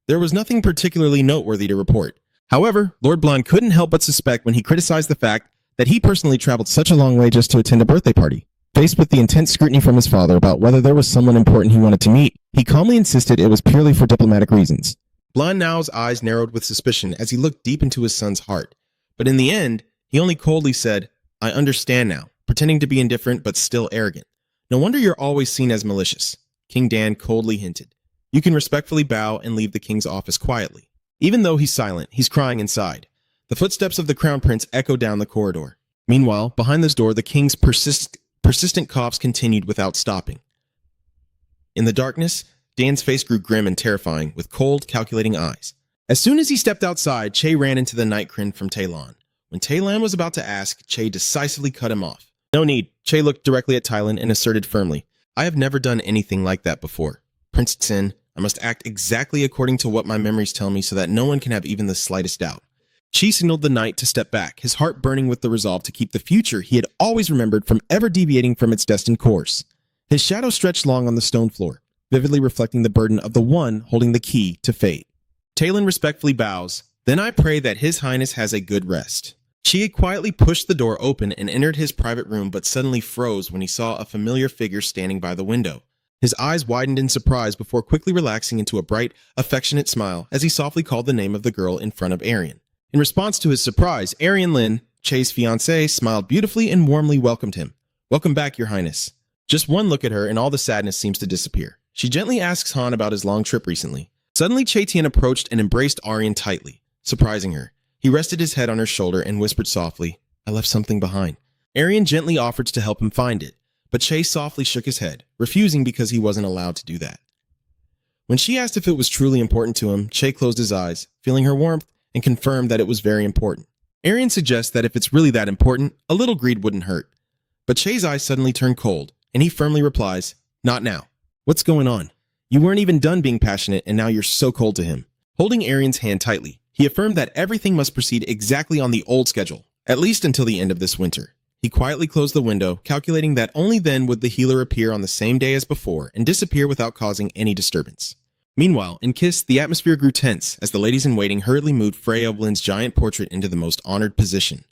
There was nothing particularly noteworthy to report. However, Lord Blonde couldn't help but suspect when he criticized the fact that he personally traveled such a long way just to attend a birthday party. Faced with the intense scrutiny from his father about whether there was someone important he wanted to meet, he calmly insisted it was purely for diplomatic reasons. Blonde Now's eyes narrowed with suspicion as he looked deep into his son's heart. But in the end, he only coldly said, "I understand now," pretending to be indifferent but still arrogant. "No wonder you're always seen as malicious," King Dan coldly hinted. You can respectfully bow and leave the king's office quietly. Even though he's silent, he's crying inside. The footsteps of the crown prince echo down the corridor. Meanwhile, behind this door, the king's persistent coughs continued without stopping. In the darkness, Dan's face grew grim and terrifying, with cold, calculating eyes. As soon as he stepped outside, Che ran into the night crin from Talon. When Talon was about to ask, Che decisively cut him off. "No need." Che looked directly at Talon and asserted firmly, "I have never done anything like that before. Prince Tsin, I must act exactly according to what my memories tell me so that no one can have even the slightest doubt." Chi signaled the knight to step back, his heart burning with the resolve to keep the future he had always remembered from ever deviating from its destined course. His shadow stretched long on the stone floor, vividly reflecting the burden of the one holding the key to fate. Talon respectfully bows, "Then I pray that His Highness has a good rest." Chi quietly pushed the door open and entered his private room but suddenly froze when he saw a familiar figure standing by the window. His eyes widened in surprise before quickly relaxing into a bright, affectionate smile as he softly called the name of the girl in front of Arian. In response to his surprise, Arian Lin, Che's fiancée, smiled beautifully and warmly welcomed him. "Welcome back, Your Highness." Just one look at her and all the sadness seems to disappear. She gently asks Han about his long trip recently. Suddenly, Che Tian approached and embraced Arian tightly, surprising her. He rested his head on her shoulder and whispered softly, "I left something behind." Arian gently offered to help him find it, but Che softly shook his head, refusing because he wasn't allowed to do that. When she asked if it was truly important to him, Che closed his eyes, feeling her warmth, and confirmed that it was very important. Arian suggests that if it's really that important, a little greed wouldn't hurt. But Che's eyes suddenly turn cold, and he firmly replies, "Not now. What's going on? You weren't even done being passionate, and now you're so cold to him." Holding Arian's hand tightly, he affirmed that everything must proceed exactly on the old schedule, at least until the end of this winter. He quietly closed the window, calculating that only then would the healer appear on the same day as before and disappear without causing any disturbance. Meanwhile, in Kiss, the atmosphere grew tense as the ladies-in-waiting hurriedly moved Freya Blin's giant portrait into the most honored position.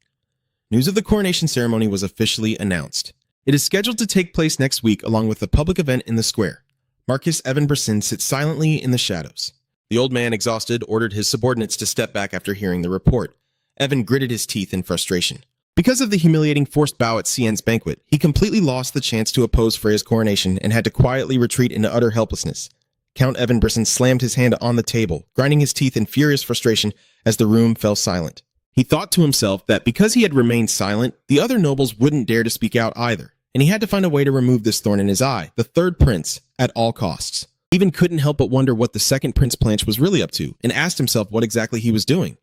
News of the coronation ceremony was officially announced. It is scheduled to take place next week along with a public event in the square. Marquis Evan Brisson sits silently in the shadows. The old man, exhausted, ordered his subordinates to step back after hearing the report. Evan gritted his teeth in frustration. Because of the humiliating forced bow at Cien's banquet, he completely lost the chance to oppose Freya's coronation and had to quietly retreat into utter helplessness. Count Evan Brisson slammed his hand on the table, grinding his teeth in furious frustration as the room fell silent. He thought to himself that because he had remained silent, the other nobles wouldn't dare to speak out either, and he had to find a way to remove this thorn in his eye, the third prince, at all costs. He even couldn't help but wonder what the second Prince Planche was really up to, and asked himself what exactly he was doing.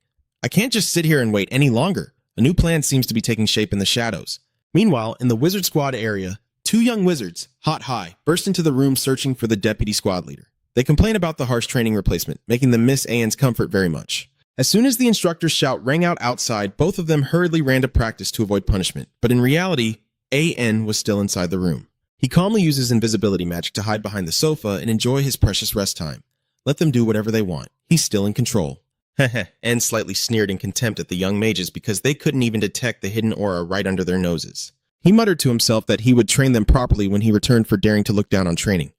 "I can't just sit here and wait any longer. A new plan seems to be taking shape in the shadows." Meanwhile, in the wizard squad area, two young wizards, hot high, burst into the room searching for the deputy squad leader. They complain about the harsh training replacement, making them miss An's comfort very much. As soon as the instructor's shout rang out outside, both of them hurriedly ran to practice to avoid punishment. But in reality, An was still inside the room. He calmly uses invisibility magic to hide behind the sofa and enjoy his precious rest time. Let them do whatever they want. He's still in control. Heh. N slightly sneered in contempt at the young mages because they couldn't even detect the hidden aura right under their noses. He muttered to himself that he would train them properly when he returned for daring to look down on training.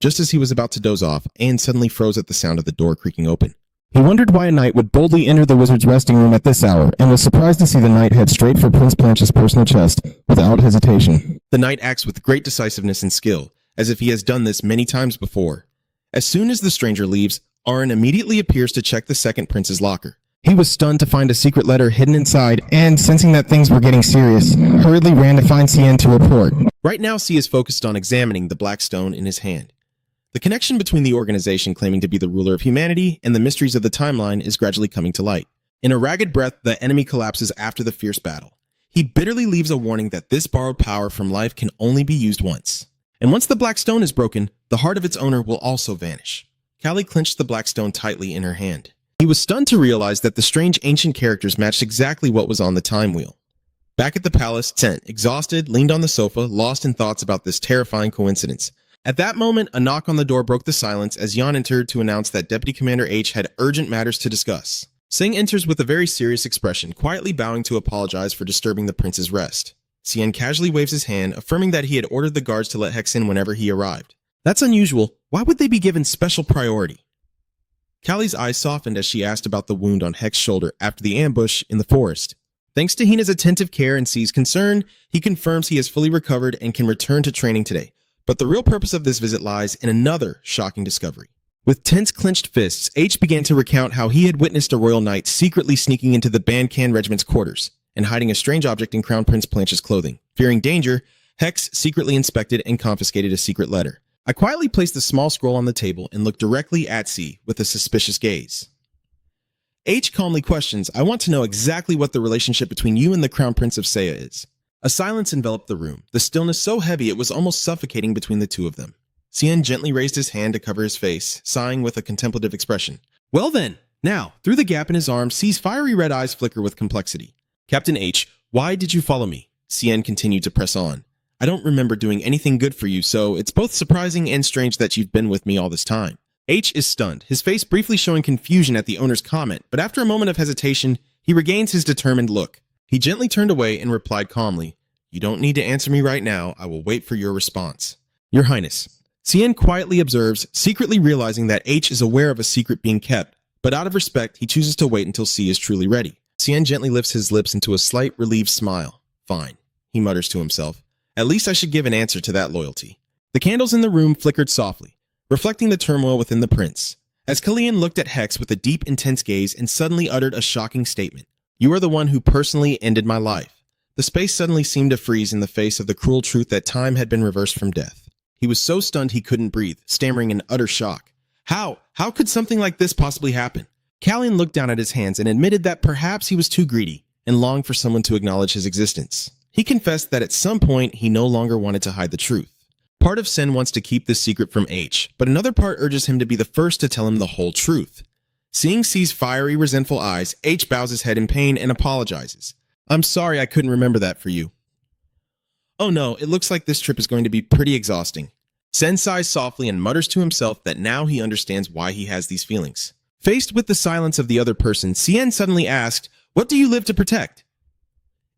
Just as he was about to doze off, Anne suddenly froze at the sound of the door creaking open. He wondered why a knight would boldly enter the wizard's resting room at this hour, and was surprised to see the knight head straight for Prince Blanche's personal chest, without hesitation. The knight acts with great decisiveness and skill, as if he has done this many times before. As soon as the stranger leaves, Arn immediately appears to check the second prince's locker. He was stunned to find a secret letter hidden inside, and, sensing that things were getting serious, hurriedly ran to find Cien to report. Right now, C is focused on examining the black stone in his hand. The connection between the organization claiming to be the ruler of humanity and the mysteries of the timeline is gradually coming to light. In a ragged breath, the enemy collapses after the fierce battle. He bitterly leaves a warning that this borrowed power from life can only be used once. And once the black stone is broken, the heart of its owner will also vanish. Callie clenched the black stone tightly in her hand. He was stunned to realize that the strange ancient characters matched exactly what was on the time wheel. Back at the palace, Tent, exhausted, leaned on the sofa, lost in thoughts about this terrifying coincidence. At that moment, a knock on the door broke the silence as Yan entered to announce that Deputy Commander H had urgent matters to discuss. Singh enters with a very serious expression, quietly bowing to apologize for disturbing the prince's rest. Cien casually waves his hand, affirming that he had ordered the guards to let Hex in whenever he arrived. That's unusual. Why would they be given special priority? Callie's eyes softened as she asked about the wound on Hex's shoulder after the ambush in the forest. Thanks to Hina's attentive care and C's concern, he confirms he has fully recovered and can return to training today. But the real purpose of this visit lies in another shocking discovery. With tense clenched fists, H began to recount how he had witnessed a royal knight secretly sneaking into the Bancan regiment's quarters and hiding a strange object in Crown Prince Blanche's clothing. Fearing danger, Hex secretly inspected and confiscated a secret letter. I quietly placed the small scroll on the table and looked directly at C with a suspicious gaze. H calmly questions, I want to know exactly what the relationship between you and the Crown Prince of Seiya is. A silence enveloped the room, the stillness so heavy it was almost suffocating between the two of them. Cien gently raised his hand to cover his face, sighing with a contemplative expression. Well then, now, through the gap in his arm, C's fiery red eyes flicker with complexity. Captain H, why did you follow me? Cien continued to press on. I don't remember doing anything good for you, so it's both surprising and strange that you've been with me all this time. H is stunned, his face briefly showing confusion at the owner's comment, but after a moment of hesitation, he regains his determined look. He gently turned away and replied calmly, You don't need to answer me right now. I will wait for your response. Your Highness. Cien quietly observes, secretly realizing that H is aware of a secret being kept, but out of respect, he chooses to wait until C is truly ready. Cien gently lifts his lips into a slight, relieved smile. Fine, he mutters to himself. At least I should give an answer to that loyalty. The candles in the room flickered softly, reflecting the turmoil within the prince, as Kalian looked at Hex with a deep, intense gaze and suddenly uttered a shocking statement. You are the one who personally ended my life. The space suddenly seemed to freeze in the face of the cruel truth that time had been reversed from death. He was so stunned he couldn't breathe, stammering in utter shock. How could something like this possibly happen? Kalian looked down at his hands and admitted that perhaps he was too greedy and longed for someone to acknowledge his existence. He confessed that at some point he no longer wanted to hide the truth. Part of Sen wants to keep this secret from H, but another part urges him to be the first to tell him the whole truth. Seeing C's fiery, resentful eyes, H bows his head in pain and apologizes. I'm sorry I couldn't remember that for you. Oh no, it looks like this trip is going to be pretty exhausting. Sen sighs softly and mutters to himself that now he understands why he has these feelings. Faced with the silence of the other person, Cien suddenly asked, What do you live to protect?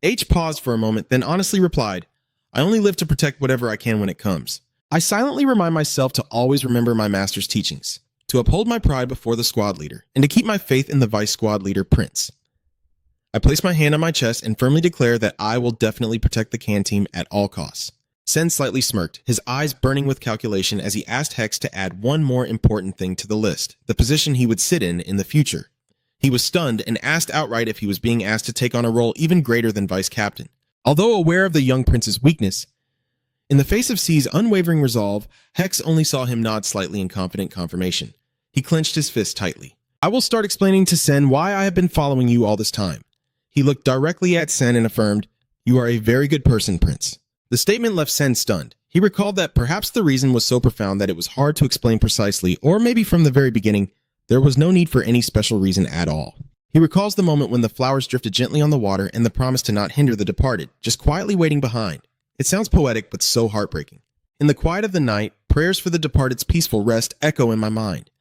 H paused for a moment, then honestly replied, I only live to protect whatever I can when it comes. I silently remind myself to always remember my master's teachings, to uphold my pride before the squad leader, and to keep my faith in the vice squad leader, Prince. I place my hand on my chest and firmly declare that I will definitely protect the Can team at all costs. Sen slightly smirked, his eyes burning with calculation as he asked Hex to add one more important thing to the list, the position he would sit in the future. He was stunned and asked outright if he was being asked to take on a role even greater than vice captain. Although aware of the young prince's weakness, in the face of C's unwavering resolve, Hex only saw him nod slightly in confident confirmation. He clenched his fist tightly. I will start explaining to Sen why I have been following you all this time. He looked directly at Sen and affirmed, You are a very good person, Prince. The statement left Sen stunned. He recalled that perhaps the reason was so profound that it was hard to explain precisely, or maybe from the very beginning, there was no need for any special reason at all. He recalls the moment when the flowers drifted gently on the water and the promise to not hinder the departed, just quietly waiting behind. It sounds poetic, but so heartbreaking. In the quiet of the night, prayers for the departed's peaceful rest echo in my mind.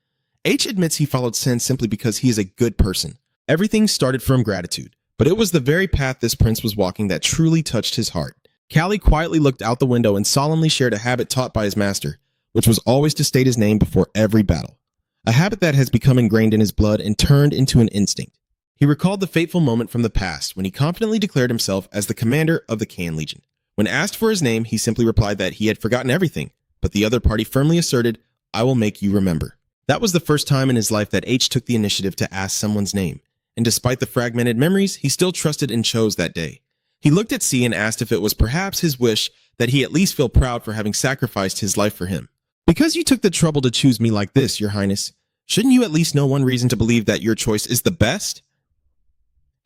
H admits he followed Sen simply because he is a good person. Everything started from gratitude, but it was the very path this prince was walking that truly touched his heart. Callie quietly looked out the window and solemnly shared a habit taught by his master, which was always to state his name before every battle. A habit that has become ingrained in his blood and turned into an instinct. He recalled the fateful moment from the past when he confidently declared himself as the commander of the Can Legion. When asked for his name, he simply replied that he had forgotten everything, but the other party firmly asserted, "I will make you remember." That was the first time in his life that H took the initiative to ask someone's name, and despite the fragmented memories, he still trusted and chose that day. He looked at C and asked if it was perhaps his wish that he at least feel proud for having sacrificed his life for him. "Because you took the trouble to choose me like this, Your Highness, shouldn't you at least know one reason to believe that your choice is the best?"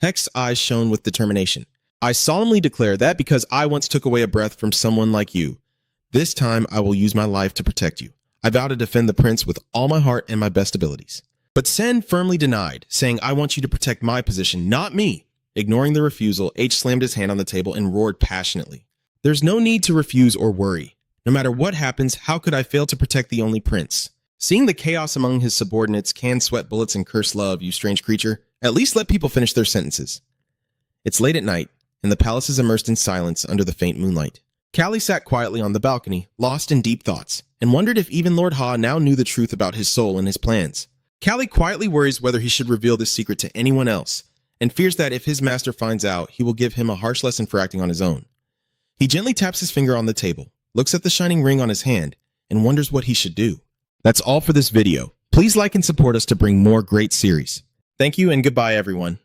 Hex's eyes shone with determination. "I solemnly declare that because I once took away a breath from someone like you, this time I will use my life to protect you. I vow to defend the prince with all my heart and my best abilities." But Sen firmly denied, saying, "I want you to protect my position, not me." Ignoring the refusal, H slammed his hand on the table and roared passionately. "There's no need to refuse or worry. No matter what happens, how could I fail to protect the only prince? Seeing the chaos among his subordinates, can sweat bullets and curse love, you strange creature. At least let people finish their sentences." It's late at night, and the palace is immersed in silence under the faint moonlight. Callie sat quietly on the balcony, lost in deep thoughts, and wondered if even Lord Ha now knew the truth about his soul and his plans. Callie quietly worries whether he should reveal this secret to anyone else, and fears that if his master finds out, he will give him a harsh lesson for acting on his own. He gently taps his finger on the table, looks at the shining ring on his hand, and wonders what he should do. That's all for this video. Please like and support us to bring more great series. Thank you and goodbye, everyone.